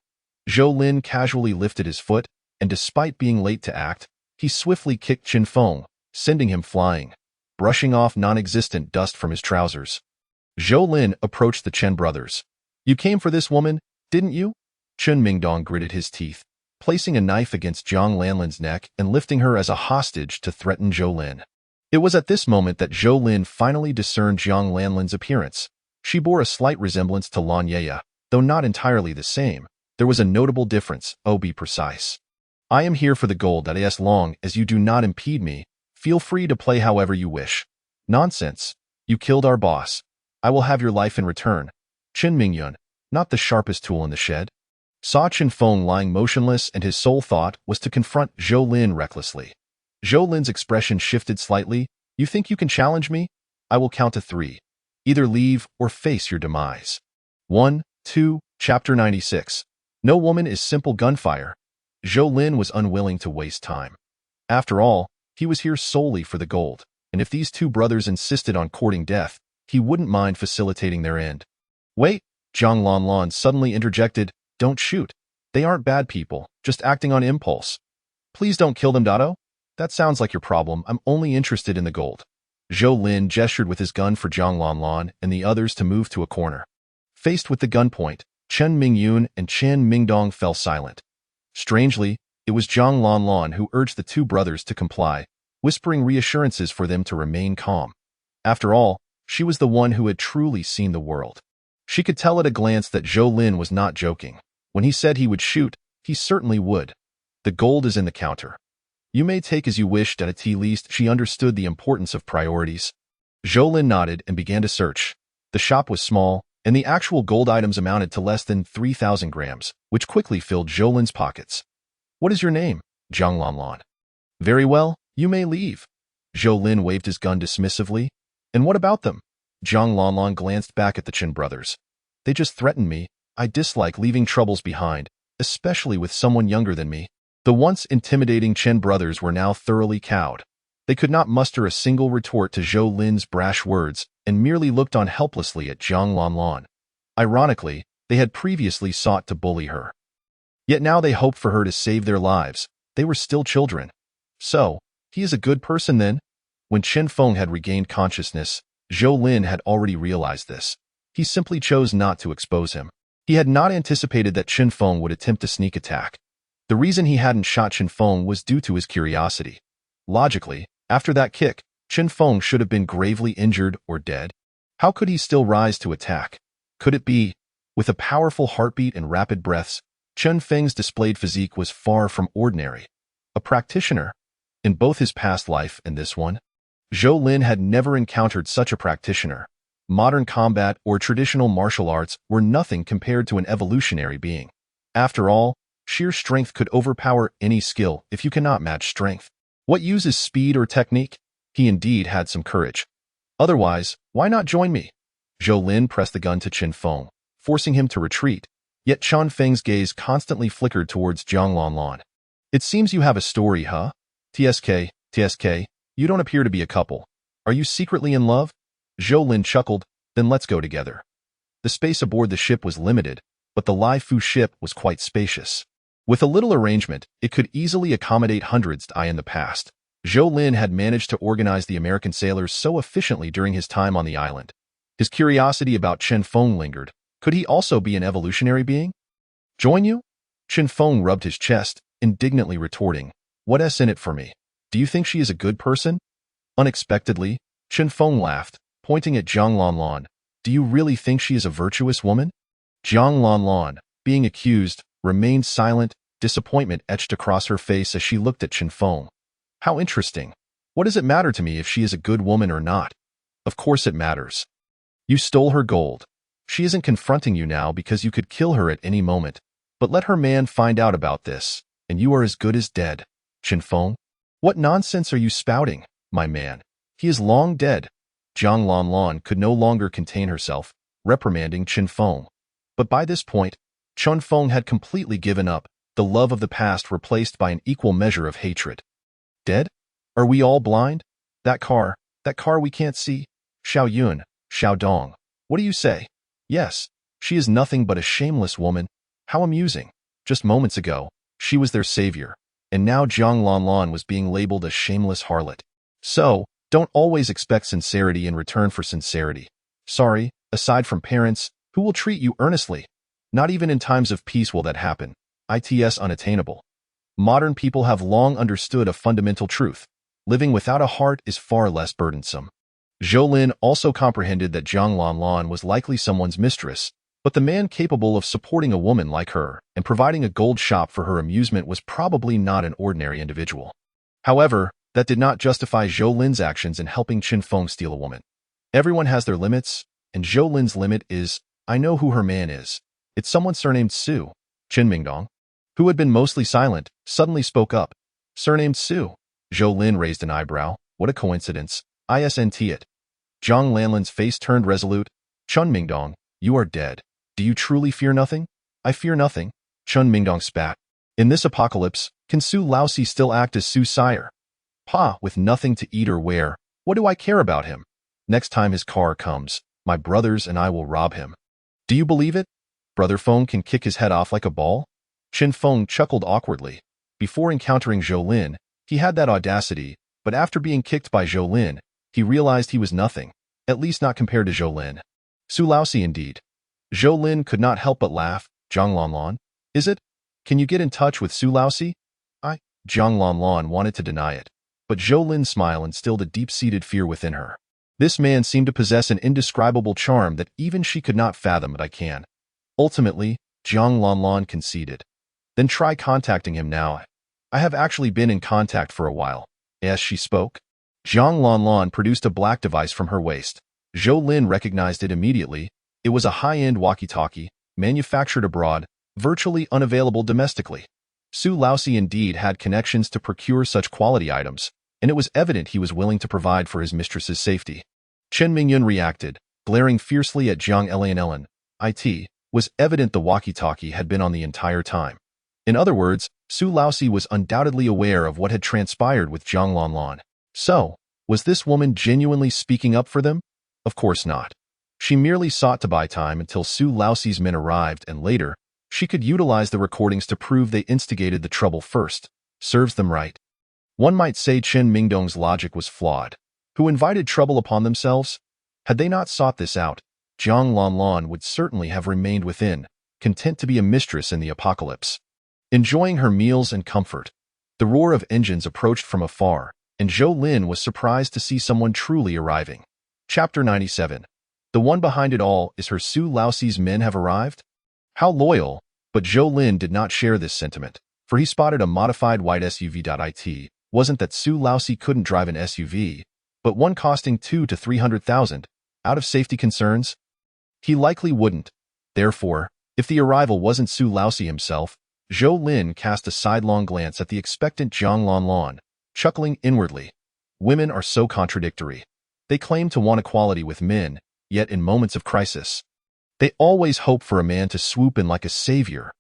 Zhou Lin casually lifted his foot, and despite being late to act, he swiftly kicked Qin Feng, sending him flying, brushing off non-existent dust from his trousers. Zhou Lin approached the Chen brothers. You came for this woman, didn't you? Qin Mingdong gritted his teeth, placing a knife against Zhang Lanlan's neck and lifting her as a hostage to threaten Zhou Lin. It was at this moment that Zhou Lin finally discerned Zhang Lanlan's appearance. She bore a slight resemblance to Lan Yaya, though not entirely the same. There was a notable difference. Oh, be precise. I am here for the gold. As long as you do not impede me, feel free to play however you wish. Nonsense. You killed our boss. I will have your life in return. Qin Mingyun, not the sharpest tool in the shed, saw Qin Feng lying motionless, and his sole thought was to confront Zhou Lin recklessly. Zhou Lin's expression shifted slightly. You think you can challenge me? I will count to 3. Either leave or face your demise. 1, 2, Chapter 96. No woman is simple gunfire. Zhou Lin was unwilling to waste time. After all, he was here solely for the gold, and if these 2 brothers insisted on courting death, he wouldn't mind facilitating their end. Wait, Zhang Lanlan suddenly interjected. Don't shoot. They aren't bad people, just acting on impulse. Please don't kill them, Dado. That sounds like your problem. I'm only interested in the gold. Zhou Lin gestured with his gun for Zhang Lanlan and the others to move to a corner. Faced with the gunpoint, Chen Mingyun and Chen Mingdong fell silent. Strangely, it was Zhang Lanlan who urged the two brothers to comply, whispering reassurances for them to remain calm. After all, she was the one who had truly seen the world. She could tell at a glance that Zhou Lin was not joking. When he said he would shoot, he certainly would. The gold is in the counter. You may take as you wished. At least she understood the importance of priorities. Zhou Lin nodded and began to search. The shop was small, and the actual gold items amounted to less than 3,000 grams, which quickly filled Zhou Lin's pockets. What is your name? Zhang Lanlan. Very well, you may leave. Zhou Lin waved his gun dismissively. And what about them? Zhang Lanlan glanced back at the Chen brothers. They just threatened me. I dislike leaving troubles behind, especially with someone younger than me. The once intimidating Chen brothers were now thoroughly cowed. They could not muster a single retort to Zhou Lin's brash words and merely looked on helplessly at Zhang Lanlan. Ironically, they had previously sought to bully her. Yet now they hoped for her to save their lives. They were still children. So, he is a good person then? When Chen Feng had regained consciousness, Zhou Lin had already realized this. He simply chose not to expose him. He had not anticipated that Chen Feng would attempt a sneak attack. The reason he hadn't shot Chen Feng was due to his curiosity. Logically, after that kick, Chen Feng should have been gravely injured or dead. How could he still rise to attack? Could it be? With a powerful heartbeat and rapid breaths, Chen Feng's displayed physique was far from ordinary. A practitioner. In both his past life and this one, Zhou Lin had never encountered such a practitioner. Modern combat or traditional martial arts were nothing compared to an evolutionary being. After all, sheer strength could overpower any skill if you cannot match strength. What uses speed or technique? He indeed had some courage. Otherwise, why not join me? Zhou Lin pressed the gun to Chen Feng, forcing him to retreat, yet Chen Feng's gaze constantly flickered towards Zhang Lanlan. It seems you have a story, huh? TSK, you don't appear to be a couple. Are you secretly in love? Zhou Lin chuckled, then let's go together. The space aboard the ship was limited, but the Lai Fu ship was quite spacious. With a little arrangement, it could easily accommodate hundreds. In the past, Zhou Lin had managed to organize the American sailors so efficiently during his time on the island. His curiosity about Chen Feng lingered. Could he also be an evolutionary being? Join you? Chen Feng rubbed his chest, indignantly retorting, "What's in it for me? Do you think she is a good person?" Unexpectedly, Chen Feng laughed, pointing at Zhang Lanlan. "Do you really think she is a virtuous woman?" Zhang Lanlan, being accused, remained silent, disappointment etched across her face as she looked at Chen Feng. How interesting. What does it matter to me if she is a good woman or not? Of course it matters. You stole her gold. She isn't confronting you now because you could kill her at any moment. But let her man find out about this, and you are as good as dead. Chen Feng? What nonsense are you spouting, my man? He is long dead. Zhang Lanlan could no longer contain herself, reprimanding Chen Feng. But by this point, Chen Feng had completely given up, the love of the past replaced by an equal measure of hatred. Dead? Are we all blind? That car we can't see? Xiao Yun, Xiao Dong. What do you say? Yes, she is nothing but a shameless woman. How amusing. Just moments ago, she was their savior, and now Zhang Lanlan was being labeled a shameless harlot. So, don't always expect sincerity in return for sincerity. Sorry, aside from parents, who will treat you earnestly? Not even in times of peace will that happen. It's unattainable. Modern people have long understood a fundamental truth. Living without a heart is far less burdensome. Zhou Lin also comprehended that Zhang Lanlan was likely someone's mistress, but the man capable of supporting a woman like her and providing a gold shop for her amusement was probably not an ordinary individual. However, that did not justify Zhou Lin's actions in helping Chen Feng steal a woman. Everyone has their limits, and Zhou Lin's limit is, I know who her man is. It's someone surnamed Su. Chen Mingdong, who had been mostly silent, suddenly spoke up. Surnamed Su. Zhou Lin raised an eyebrow. What a coincidence. Isn't it? Zhang Lanlan's face turned resolute. Chen Mingdong, you are dead. Do you truly fear nothing? I fear nothing. Chen Mingdong spat. In this apocalypse, can Su Laosi still act as Su's sire? Pa, with nothing to eat or wear, what do I care about him? Next time his car comes, my brothers and I will rob him. Do you believe it? Brother Feng can kick his head off like a ball? Chen Feng chuckled awkwardly. Before encountering Zhou Lin, He had that audacity, but after being kicked by Zhou Lin, he realized he was nothing, at least not compared to Zhou Lin. Su Laosi indeed. Zhou Lin could not help but laugh. Zhang Lanlan, is it? Can you get in touch with Su Laosi? Zhang Lanlan wanted to deny it, but Zhou Lin's smile instilled a deep-seated fear within her. This man seemed to possess an indescribable charm that even she could not fathom, but I can. Ultimately, Zhang Lanlan conceded. Then try contacting him now. I have actually been in contact for a while. As she spoke, Zhang Lanlan produced a black device from her waist. Zhou Lin recognized it immediately. It was a high-end walkie-talkie, manufactured abroad, virtually unavailable domestically. Su Laosi indeed had connections to procure such quality items, and it was evident he was willing to provide for his mistress's safety. Chen Mingyun reacted, glaring fiercely at Zhang Ellen. It was evident the walkie-talkie had been on the entire time. In other words, Su Laosi was undoubtedly aware of what had transpired with Zhang Lanlan. So, was this woman genuinely speaking up for them? Of course not. She merely sought to buy time until Su Laosi's men arrived, and later, she could utilize the recordings to prove they instigated the trouble first. Serves them right. One might say Chen Mingdong's logic was flawed. Who invited trouble upon themselves? Had they not sought this out, Zhang Lanlan would certainly have remained within, content to be a mistress in the apocalypse. Enjoying her meals and comfort. The roar of engines approached from afar, and Zhou Lin was surprised to see someone truly arriving. Chapter 97. The one behind it all is her. Su Laosi's men have arrived? How loyal, but Zhou Lin did not share this sentiment, for he spotted a modified white SUV. It wasn't that Su Laosi couldn't drive an SUV, but one costing 200,000 to 300,000, out of safety concerns? He likely wouldn't. Therefore, if the arrival wasn't Su Laosi himself, Zhou Lin cast a sidelong glance at the expectant Zhang Lanlan, chuckling inwardly. Women are so contradictory. They claim to want equality with men, yet in moments of crisis, they always hope for a man to swoop in like a savior.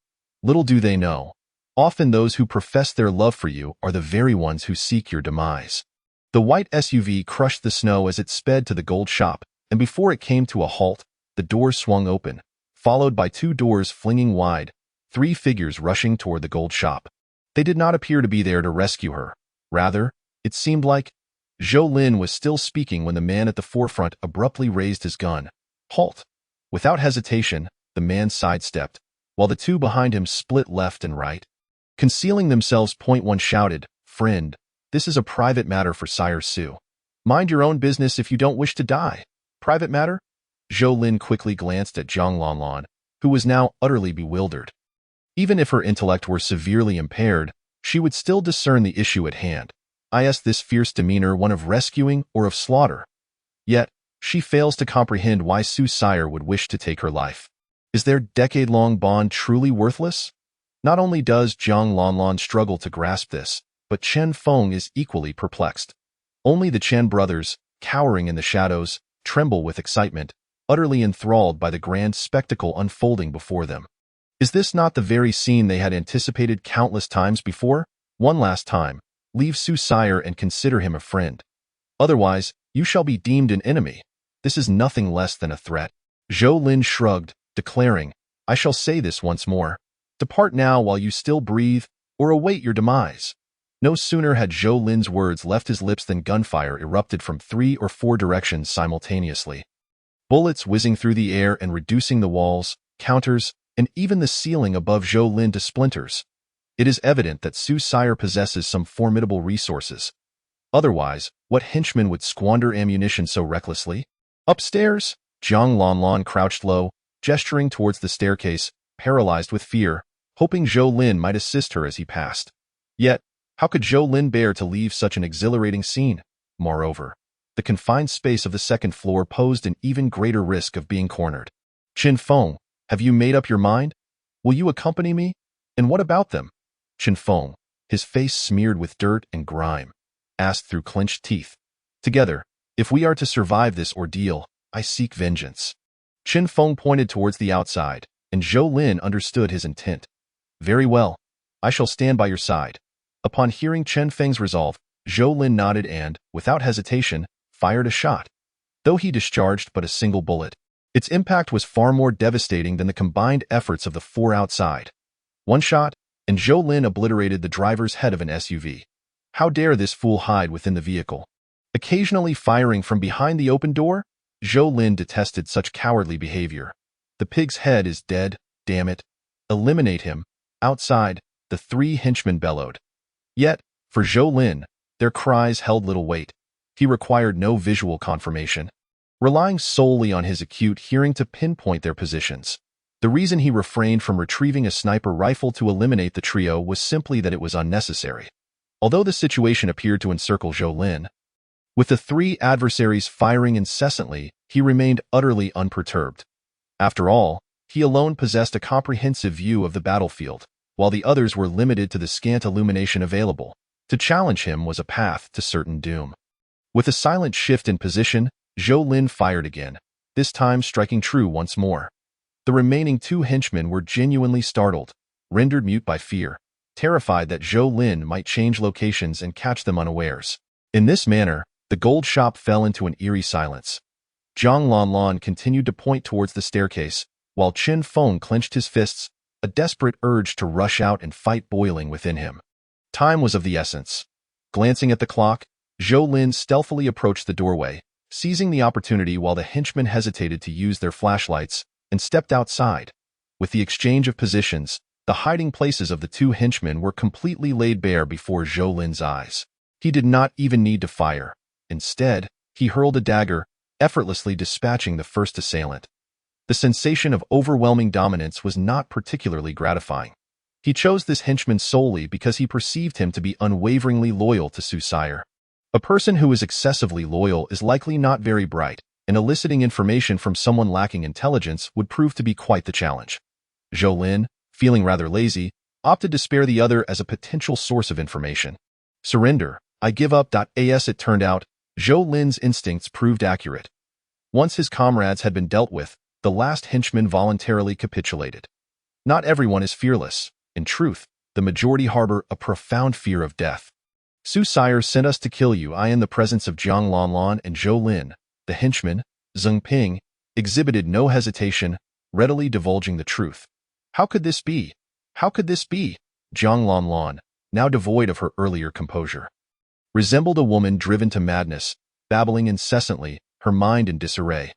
Little do they know, often those who profess their love for you are the very ones who seek your demise. The white SUV crushed the snow as it sped to the gold shop, and before it came to a halt, the doors swung open, followed by two doors flinging wide, three figures rushing toward the gold shop. They did not appear to be there to rescue her. Rather, it seemed like Zhou Lin was still speaking when the man at the forefront abruptly raised his gun. Halt! Without hesitation, the man sidestepped, while the two behind him split left and right. Concealing themselves, Point One shouted, "Friend, this is a private matter for Sire Su. Mind your own business if you don't wish to die." Private matter? Zhou Lin quickly glanced at Zhang Lanlan, who was now utterly bewildered. Even if her intellect were severely impaired, she would still discern the issue at hand. Is this fierce demeanor one of rescuing or of slaughter? Yet, she fails to comprehend why Su Sire would wish to take her life. Is their decade-long bond truly worthless? Not only does Zhang Lanlan struggle to grasp this, but Chen Feng is equally perplexed. Only the Chen brothers, cowering in the shadows, tremble with excitement, utterly enthralled by the grand spectacle unfolding before them. Is this not the very scene they had anticipated countless times before? One last time, leave Su Sire and consider him a friend. Otherwise, you shall be deemed an enemy. This is nothing less than a threat. Zhou Lin shrugged, declaring, I shall say this once more. Depart now while you still breathe, or await your demise. No sooner had Zhou Lin's words left his lips than gunfire erupted from 3 or 4 directions simultaneously. Bullets whizzing through the air and reducing the walls, counters, and even the ceiling above Zhou Lin to splinters. It is evident that Su Sire possesses some formidable resources. Otherwise, what henchman would squander ammunition so recklessly? Upstairs, Zhang Lanlan crouched low, gesturing towards the staircase, paralyzed with fear, hoping Zhou Lin might assist her as he passed. Yet, how could Zhou Lin bear to leave such an exhilarating scene? Moreover, the confined space of the second floor posed an even greater risk of being cornered. Chen Feng, have you made up your mind? Will you accompany me? And what about them? Chen Feng, his face smeared with dirt and grime, asked through clenched teeth. Together, if we are to survive this ordeal, I seek vengeance. Chen Feng pointed towards the outside, and Zhou Lin understood his intent. Very well, I shall stand by your side. Upon hearing Chen Feng's resolve, Zhou Lin nodded and, without hesitation, fired a shot. Though he discharged but a single bullet, its impact was far more devastating than the combined efforts of the 4 outside. One shot, and Zhou Lin obliterated the driver's head of an SUV. How dare this fool hide within the vehicle? Occasionally firing from behind the open door? Zhou Lin detested such cowardly behavior. The pig's head is dead, damn it. Eliminate him. Outside, the three henchmen bellowed. Yet, for Zhou Lin, their cries held little weight. He required no visual confirmation, relying solely on his acute hearing to pinpoint their positions. The reason he refrained from retrieving a sniper rifle to eliminate the trio was simply that it was unnecessary. Although the situation appeared to encircle Zhou Lin, with the three adversaries firing incessantly, he remained utterly unperturbed. After all, he alone possessed a comprehensive view of the battlefield, while the others were limited to the scant illumination available. To challenge him was a path to certain doom. With a silent shift in position, Zhou Lin fired again, this time striking true once more. The remaining two henchmen were genuinely startled, rendered mute by fear, terrified that Zhou Lin might change locations and catch them unawares. In this manner, the gold shop fell into an eerie silence. Zhang Lanlan continued to point towards the staircase, while Chen Feng clenched his fists, a desperate urge to rush out and fight boiling within him. Time was of the essence. Glancing at the clock, Zhou Lin stealthily approached the doorway, seizing the opportunity while the henchmen hesitated to use their flashlights, and stepped outside. With the exchange of positions, the hiding places of the two henchmen were completely laid bare before Zhou Lin's eyes. He did not even need to fire. Instead, he hurled a dagger, effortlessly dispatching the first assailant. The sensation of overwhelming dominance was not particularly gratifying. He chose this henchman solely because he perceived him to be unwaveringly loyal to Su Sire. A person who is excessively loyal is likely not very bright, and eliciting information from someone lacking intelligence would prove to be quite the challenge. Zhou Lin, feeling rather lazy, opted to spare the other as a potential source of information. Surrender, I give up. As it turned out, Zhou Lin's instincts proved accurate. Once his comrades had been dealt with, the last henchman voluntarily capitulated. Not everyone is fearless. In truth, the majority harbor a profound fear of death. Su Sire sent us to kill you. I, in the presence of Zhang Lanlan and Zhou Lin, the henchman, Zeng Ping, exhibited no hesitation, readily divulging the truth. How could this be? How could this be? Zhang Lanlan, now devoid of her earlier composure, resembled a woman driven to madness, babbling incessantly, her mind in disarray.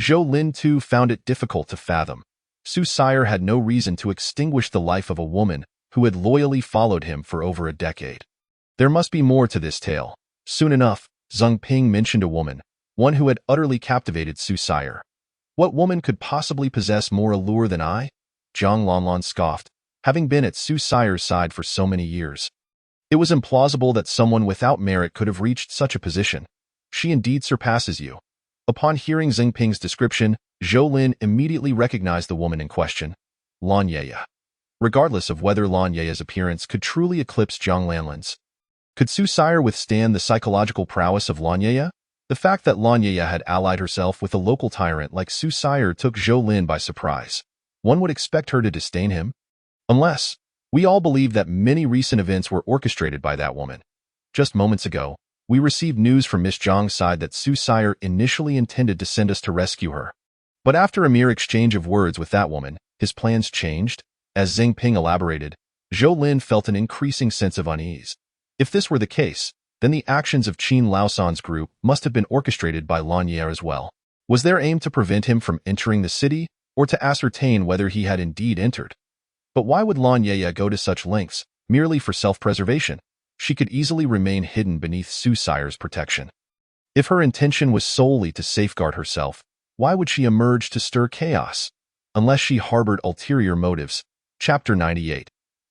Zhou Lin too found it difficult to fathom. Su Sire had no reason to extinguish the life of a woman who had loyally followed him for over a decade. There must be more to this tale. Soon enough, Zeng Ping mentioned a woman, one who had utterly captivated Su Sire. What woman could possibly possess more allure than I? Zhang Lanlan scoffed, having been at Su Sire's side for so many years. It was implausible that someone without merit could have reached such a position. She indeed surpasses you. Upon hearing Zeng Ping's description, Zhou Lin immediately recognized the woman in question, Lan Ye. Regardless of whether Lan Ye's appearance could truly eclipse Zhang Lanlan's. Could Su Sire withstand the psychological prowess of Lan Ye? The fact that Lan Ye had allied herself with a local tyrant like Su Sire took Zhou Lin by surprise. One would expect her to disdain him. Unless, we all believe that many recent events were orchestrated by that woman. Just moments ago, we received news from Miss Zhang's side that Su Sire initially intended to send us to rescue her. But after a mere exchange of words with that woman, his plans changed. As Zeng Ping elaborated, Zhou Lin felt an increasing sense of unease. If this were the case, then the actions of Qin Laosan's group must have been orchestrated by Lan Ye as well. Was their aim to prevent him from entering the city, or to ascertain whether he had indeed entered? But why would Lan Ye go to such lengths, merely for self-preservation? She could easily remain hidden beneath Su Sire's protection. If her intention was solely to safeguard herself, why would she emerge to stir chaos? Unless she harbored ulterior motives. Chapter 98.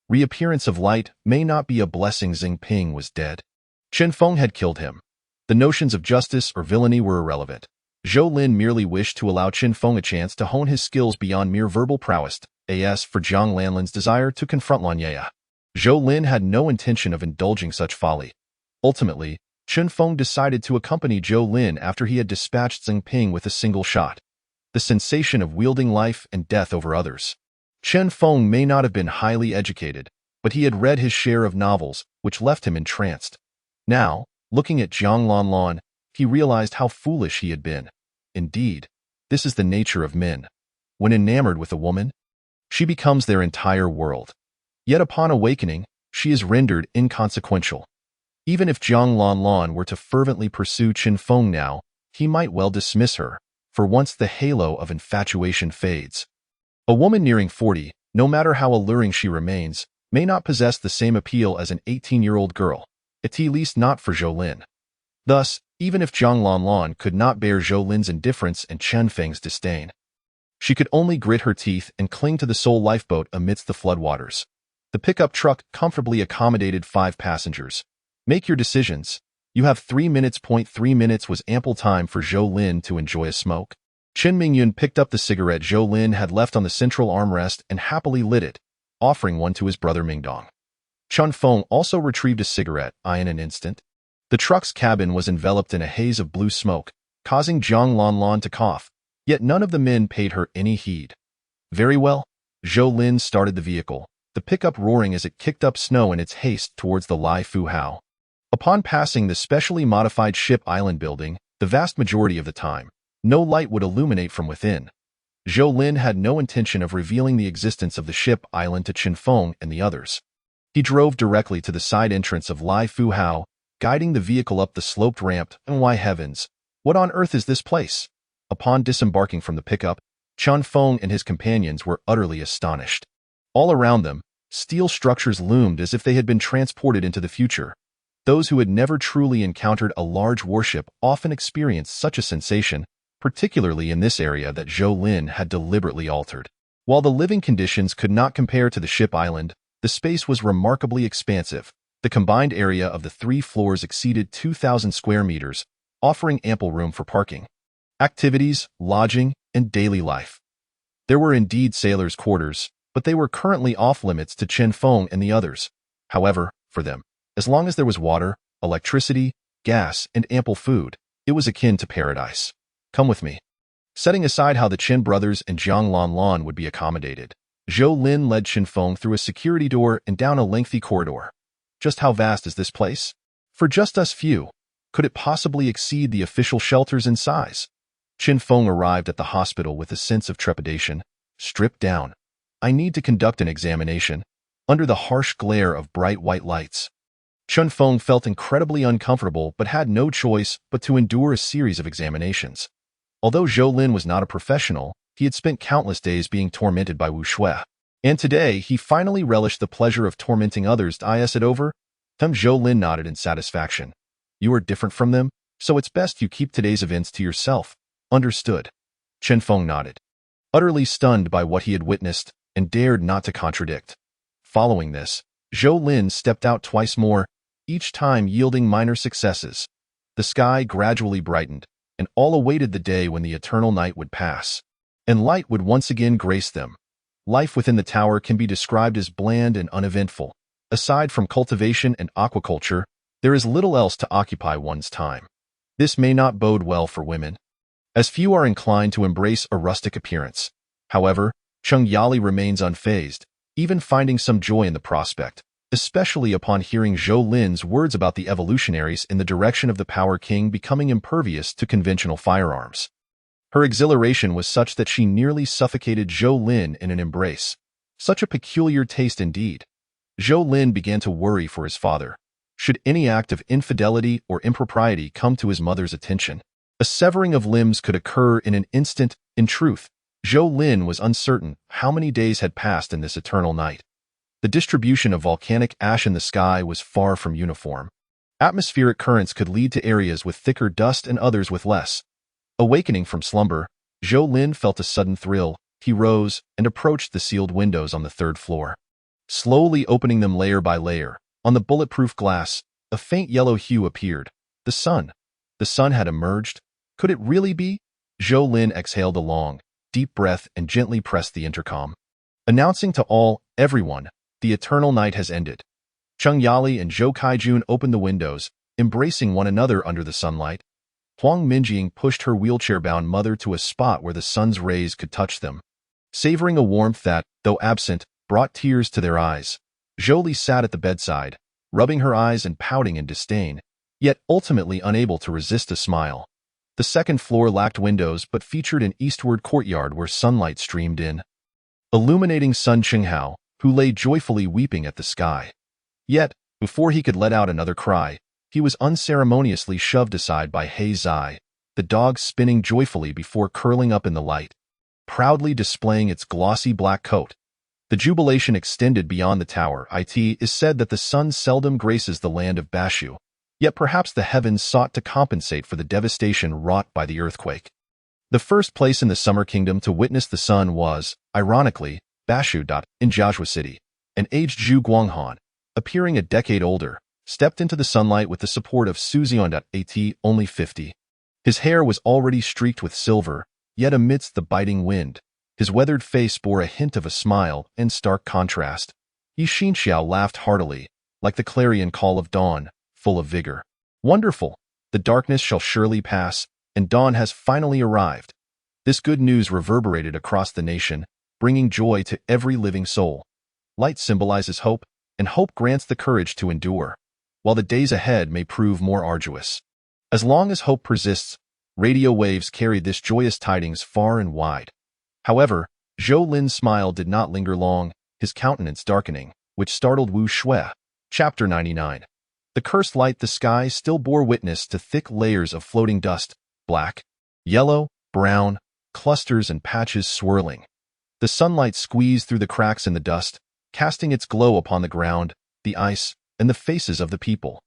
Reappearance of light may not be a blessing. Zeng Ping was dead. Chen Feng had killed him. The notions of justice or villainy were irrelevant. Zhou Lin merely wished to allow Chen Feng a chance to hone his skills beyond mere verbal prowess. As for Zhang Lanlan's desire to confront Lan Ye, Zhou Lin had no intention of indulging such folly. Ultimately, Chen Feng decided to accompany Zhou Lin after he had dispatched Zeng Ping with a single shot. The sensation of wielding life and death over others. Chen Feng may not have been highly educated, but he had read his share of novels, which left him entranced. Now, looking at Zhang Lanlan, he realized how foolish he had been. Indeed, this is the nature of men. When enamored with a woman, she becomes their entire world. Yet upon awakening, she is rendered inconsequential. Even if Jiang Lanlan were to fervently pursue Qin Feng now, he might well dismiss her, for once the halo of infatuation fades. A woman nearing 40, no matter how alluring she remains, may not possess the same appeal as an 18-year-old girl, at least not for Zhou Lin. Thus, even if Jiang Lanlan could not bear Zhou Lin's indifference and Chen Feng's disdain, she could only grit her teeth and cling to the sole lifeboat amidst the floodwaters. The pickup truck comfortably accommodated 5 passengers. Make your decisions. You have 3 minutes. 3 minutes was ample time for Zhou Lin to enjoy a smoke. Chen Mingyun picked up the cigarette Zhou Lin had left on the central armrest and happily lit it, offering one to his brother Mingdong. Chen Feng also retrieved a cigarette, in an instant. The truck's cabin was enveloped in a haze of blue smoke, causing Jiang Lanlan to cough, yet none of the men paid her any heed. Very well. Zhou Lin started the vehicle, the pickup roaring as it kicked up snow in its haste towards the Lai Fu Hao. Upon passing the specially modified ship island building, the vast majority of the time, no light would illuminate from within. Zhou Lin had no intention of revealing the existence of the ship island to Qin Feng and the others. He drove directly to the side entrance of Lai Fu Hao, guiding the vehicle up the sloped ramp. And why heavens, what on earth is this place? Upon disembarking from the pickup, Chen Feng and his companions were utterly astonished. All around them, steel structures loomed as if they had been transported into the future. Those who had never truly encountered a large warship often experienced such a sensation, particularly in this area that Zhou Lin had deliberately altered. While the living conditions could not compare to the ship island, the space was remarkably expansive. The combined area of the 3 floors exceeded 2,000 square meters, offering ample room for parking, activities, lodging, and daily life. There were indeed sailors' quarters, but they were currently off-limits to Qin Feng and the others. However, for them, as long as there was water, electricity, gas, and ample food, it was akin to paradise. Come with me. Setting aside how the Qin brothers and Jiang Lanlan would be accommodated, Zhou Lin led Qin Feng through a security door and down a lengthy corridor. Just how vast is this place? For just us few, could it possibly exceed the official shelters in size? Qin Feng arrived at the hospital with a sense of trepidation. Stripped down. I need to conduct an examination. Under the harsh glare of bright white lights, Qin Feng felt incredibly uncomfortable but had no choice but to endure a series of examinations. Although Zhou Lin was not a professional, he had spent countless days being tormented by Wu Shui. And today, he finally relished the pleasure of tormenting others. Is it over? Zhou Lin nodded in satisfaction. You are different from them, so it's best you keep today's events to yourself. Understood. Qin Feng nodded, utterly stunned by what he had witnessed, and dared not to contradict. Following this, Zhou Lin stepped out twice more, each time yielding minor successes. The sky gradually brightened, and all awaited the day when the eternal night would pass, and light would once again grace them. Life within the tower can be described as bland and uneventful. Aside from cultivation and aquaculture, there is little else to occupy one's time. This may not bode well for women, as few are inclined to embrace a rustic appearance. However, Cheng Yali remains unfazed, even finding some joy in the prospect, especially upon hearing Zhou Lin's words about the evolutionaries in the direction of the Power King becoming impervious to conventional firearms. Her exhilaration was such that she nearly suffocated Zhou Lin in an embrace. Such a peculiar taste indeed. Zhou Lin began to worry for his father. Should any act of infidelity or impropriety come to his mother's attention, a severing of limbs could occur in an instant. In truth, Zhou Lin was uncertain how many days had passed in this eternal night. The distribution of volcanic ash in the sky was far from uniform. Atmospheric currents could lead to areas with thicker dust and others with less. Awakening from slumber, Zhou Lin felt a sudden thrill. He rose and approached the sealed windows on the 3rd floor. Slowly opening them layer by layer, on the bulletproof glass, a faint yellow hue appeared. The sun. The sun had emerged. Could it really be? Zhou Lin exhaled a long, deep breath and gently pressed the intercom, announcing to everyone, the eternal night has ended. Cheng Yali and Zhou Kaijun opened the windows, embracing one another under the sunlight. Huang Minjing pushed her wheelchair-bound mother to a spot where the sun's rays could touch them. Savoring a warmth that, though absent, brought tears to their eyes, Zhou Li sat at the bedside, rubbing her eyes and pouting in disdain, yet ultimately unable to resist a smile. The 2nd floor lacked windows but featured an eastward courtyard where sunlight streamed in, illuminating Sun Qinghao, who lay joyfully weeping at the sky. Yet, before he could let out another cry, he was unceremoniously shoved aside by He Zai, the dog spinning joyfully before curling up in the light, proudly displaying its glossy black coat. The jubilation extended beyond the tower. It is said that the sun seldom graces the land of Bashu, yet perhaps the heavens sought to compensate for the devastation wrought by the earthquake. The first place in the Summer Kingdom to witness the sun was, ironically, Bashu. In Jiaozhou City. An aged Zhu Guanghan, appearing a decade older, stepped into the sunlight with the support of Su Xian. At only 50. His hair was already streaked with silver, yet amidst the biting wind, his weathered face bore a hint of a smile in stark contrast. Yi Xinxiao laughed heartily, like the clarion call of dawn, full of vigor. Wonderful! The darkness shall surely pass, and dawn has finally arrived. This good news reverberated across the nation, bringing joy to every living soul. Light symbolizes hope, and hope grants the courage to endure, while the days ahead may prove more arduous. As long as hope persists, radio waves carried this joyous tidings far and wide. However, Zhou Lin's smile did not linger long, his countenance darkening, which startled Wu Shui. Chapter 99. The cursed light. The sky still bore witness to thick layers of floating dust, black, yellow, brown, clusters and patches swirling. The sunlight squeezed through the cracks in the dust, casting its glow upon the ground, the ice, and the faces of the people.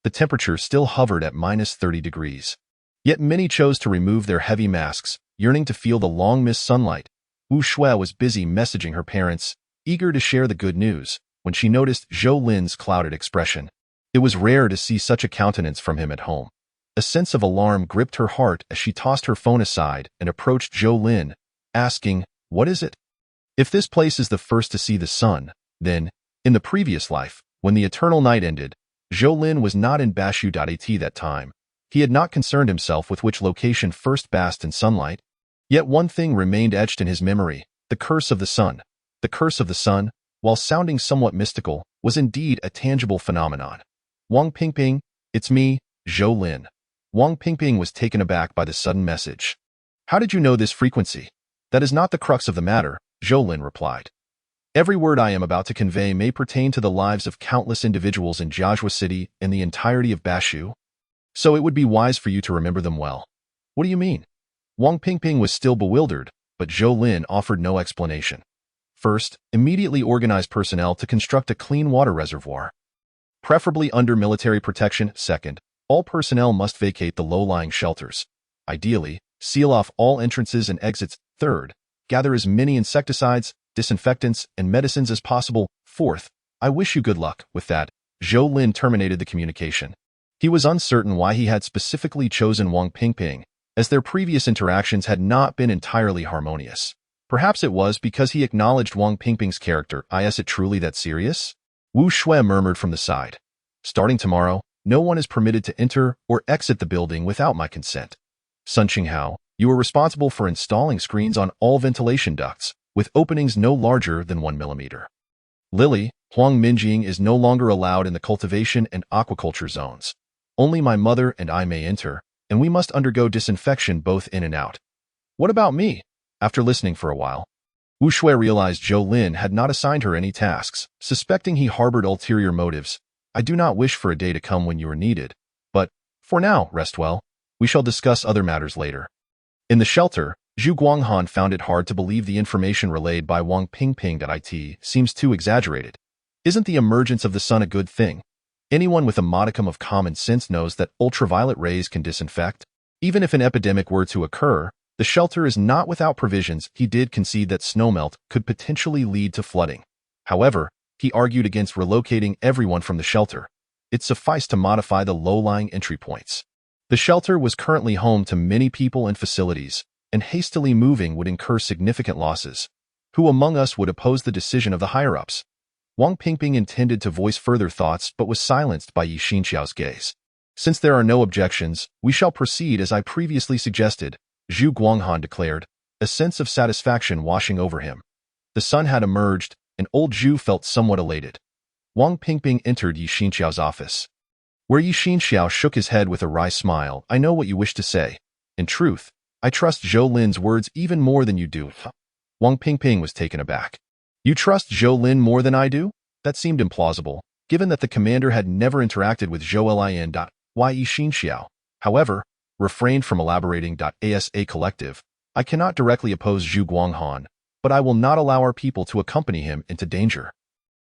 The temperature still hovered at -30 degrees. Yet many chose to remove their heavy masks, yearning to feel the long-missed sunlight. Wu Shui was busy messaging her parents, eager to share the good news, when she noticed Zhou Lin's clouded expression. It was rare to see such a countenance from him at home. A sense of alarm gripped her heart as she tossed her phone aside and approached Zhou Lin, asking, "What is it?" If this place is the first to see the sun, then, in the previous life, when the eternal night ended, Zhou Lin was not in Bashu. At that time. He had not concerned himself with which location first basked in sunlight. Yet one thing remained etched in his memory, the curse of the sun. The curse of the sun, while sounding somewhat mystical, was indeed a tangible phenomenon. "Wang Pingping, it's me, Zhou Lin." Wang Pingping was taken aback by the sudden message. "How did you know this frequency?" "That is not the crux of the matter," Zhou Lin replied. "Every word I am about to convey may pertain to the lives of countless individuals in Jiaozhou City and the entirety of Bashu. So it would be wise for you to remember them well." "What do you mean?" Wang Pingping was still bewildered, but Zhou Lin offered no explanation. "First, immediately organize personnel to construct a clean water reservoir, preferably under military protection. Second, all personnel must vacate the low-lying shelters. Ideally, seal off all entrances and exits. Third, gather as many insecticides, disinfectants, and medicines as possible. Fourth, I wish you good luck." With that, Zhou Lin terminated the communication. He was uncertain why he had specifically chosen Wang Pingping, as their previous interactions had not been entirely harmonious. Perhaps it was because he acknowledged Wang Pingping's character. "Is it truly that serious?" Wu Shui murmured from the side. "Starting tomorrow, no one is permitted to enter or exit the building without my consent. Sun Qinghao, you are responsible for installing screens on all ventilation ducts, with openings no larger than 1 millimeter. Lily, Huang Minjing is no longer allowed in the cultivation and aquaculture zones. Only my mother and I may enter, and we must undergo disinfection both in and out." "What about me?" After listening for a while, Wu Shui realized Zhou Lin had not assigned her any tasks, suspecting he harbored ulterior motives. "I do not wish for a day to come when you are needed, but, for now, rest well. We shall discuss other matters later." In the shelter, Zhu Guanghan found it hard to believe the information relayed by Wang Pingping. "It seems too exaggerated. Isn't the emergence of the sun a good thing? Anyone with a modicum of common sense knows that ultraviolet rays can disinfect. Even if an epidemic were to occur, the shelter is not without provisions." He did concede that snowmelt could potentially lead to flooding. However, he argued against relocating everyone from the shelter. It sufficed to modify the low-lying entry points. The shelter was currently home to many people and facilities, and hastily moving would incur significant losses. Who among us would oppose the decision of the higher-ups? Wang Pingping intended to voice further thoughts but was silenced by Yi Xinxiao's gaze. "Since there are no objections, we shall proceed as I previously suggested," Zhu Guanghan declared, a sense of satisfaction washing over him. The sun had emerged, and old Zhu felt somewhat elated. Wang Pingping entered Yi Xinxiao's office, where Yi Xinxiao shook his head with a wry smile. "I know what you wish to say. In truth, I trust Zhou Lin's words even more than you do." Wang Pingping was taken aback. "You trust Zhou Lin more than I do?" That seemed implausible, given that the commander had never interacted with Zhou Lin.Ye Xinxiao, however, refrained from elaborating. Asa Collective, I cannot directly oppose Zhu Guanghan, but I will not allow our people to accompany him into danger.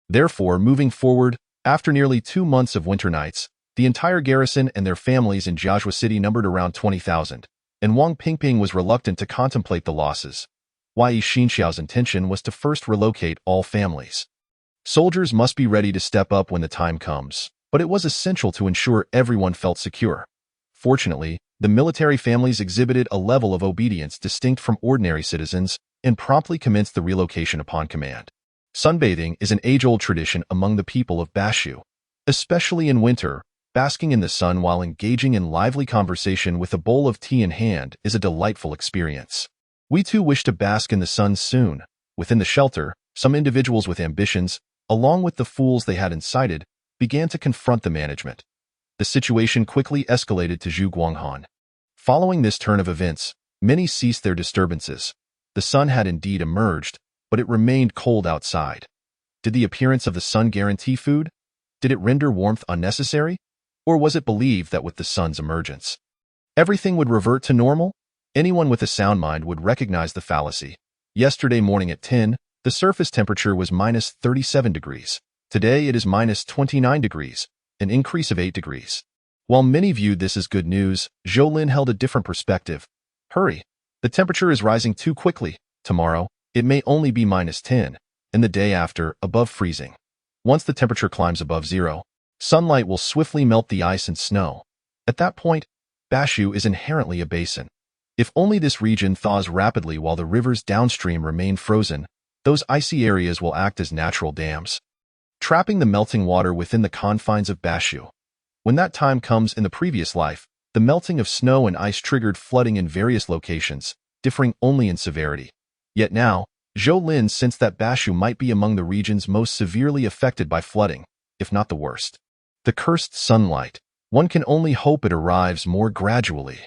Therefore, moving forward, after nearly 2 months of winter nights, the entire garrison and their families in Jiazhua City numbered around 20,000, and Wang Pingping was reluctant to contemplate the losses. Ye Xinxiao's intention was to first relocate all families. Soldiers must be ready to step up when the time comes, but it was essential to ensure everyone felt secure. Fortunately, the military families exhibited a level of obedience distinct from ordinary citizens and promptly commenced the relocation upon command. Sunbathing is an age-old tradition among the people of Bashu. Especially in winter, basking in the sun while engaging in lively conversation with a bowl of tea in hand is a delightful experience. We too wish to bask in the sun soon. Within the shelter, some individuals with ambitions, along with the fools they had incited, began to confront the management. The situation quickly escalated to Zhu Guanghan. Following this turn of events, many ceased their disturbances. The sun had indeed emerged, but it remained cold outside. Did the appearance of the sun guarantee food? Did it render warmth unnecessary? Or was it believed that with the sun's emergence, everything would revert to normal? Anyone with a sound mind would recognize the fallacy. Yesterday morning at 10, the surface temperature was minus 37 degrees. Today it is minus 29 degrees, an increase of 8 degrees. While many viewed this as good news, Zhou Lin held a different perspective. Hurry! The temperature is rising too quickly. Tomorrow, it may only be minus 10, and the day after, above freezing. Once the temperature climbs above zero, sunlight will swiftly melt the ice and snow. At that point, Bashu is inherently a basin. If only this region thaws rapidly while the rivers downstream remain frozen, those icy areas will act as natural dams, trapping the melting water within the confines of Bashu. When that time comes in the previous life, the melting of snow and ice triggered flooding in various locations, differing only in severity. Yet now, Zhou Lin sensed that Bashu might be among the regions most severely affected by flooding, if not the worst. The cursed sunlight. One can only hope it arrives more gradually.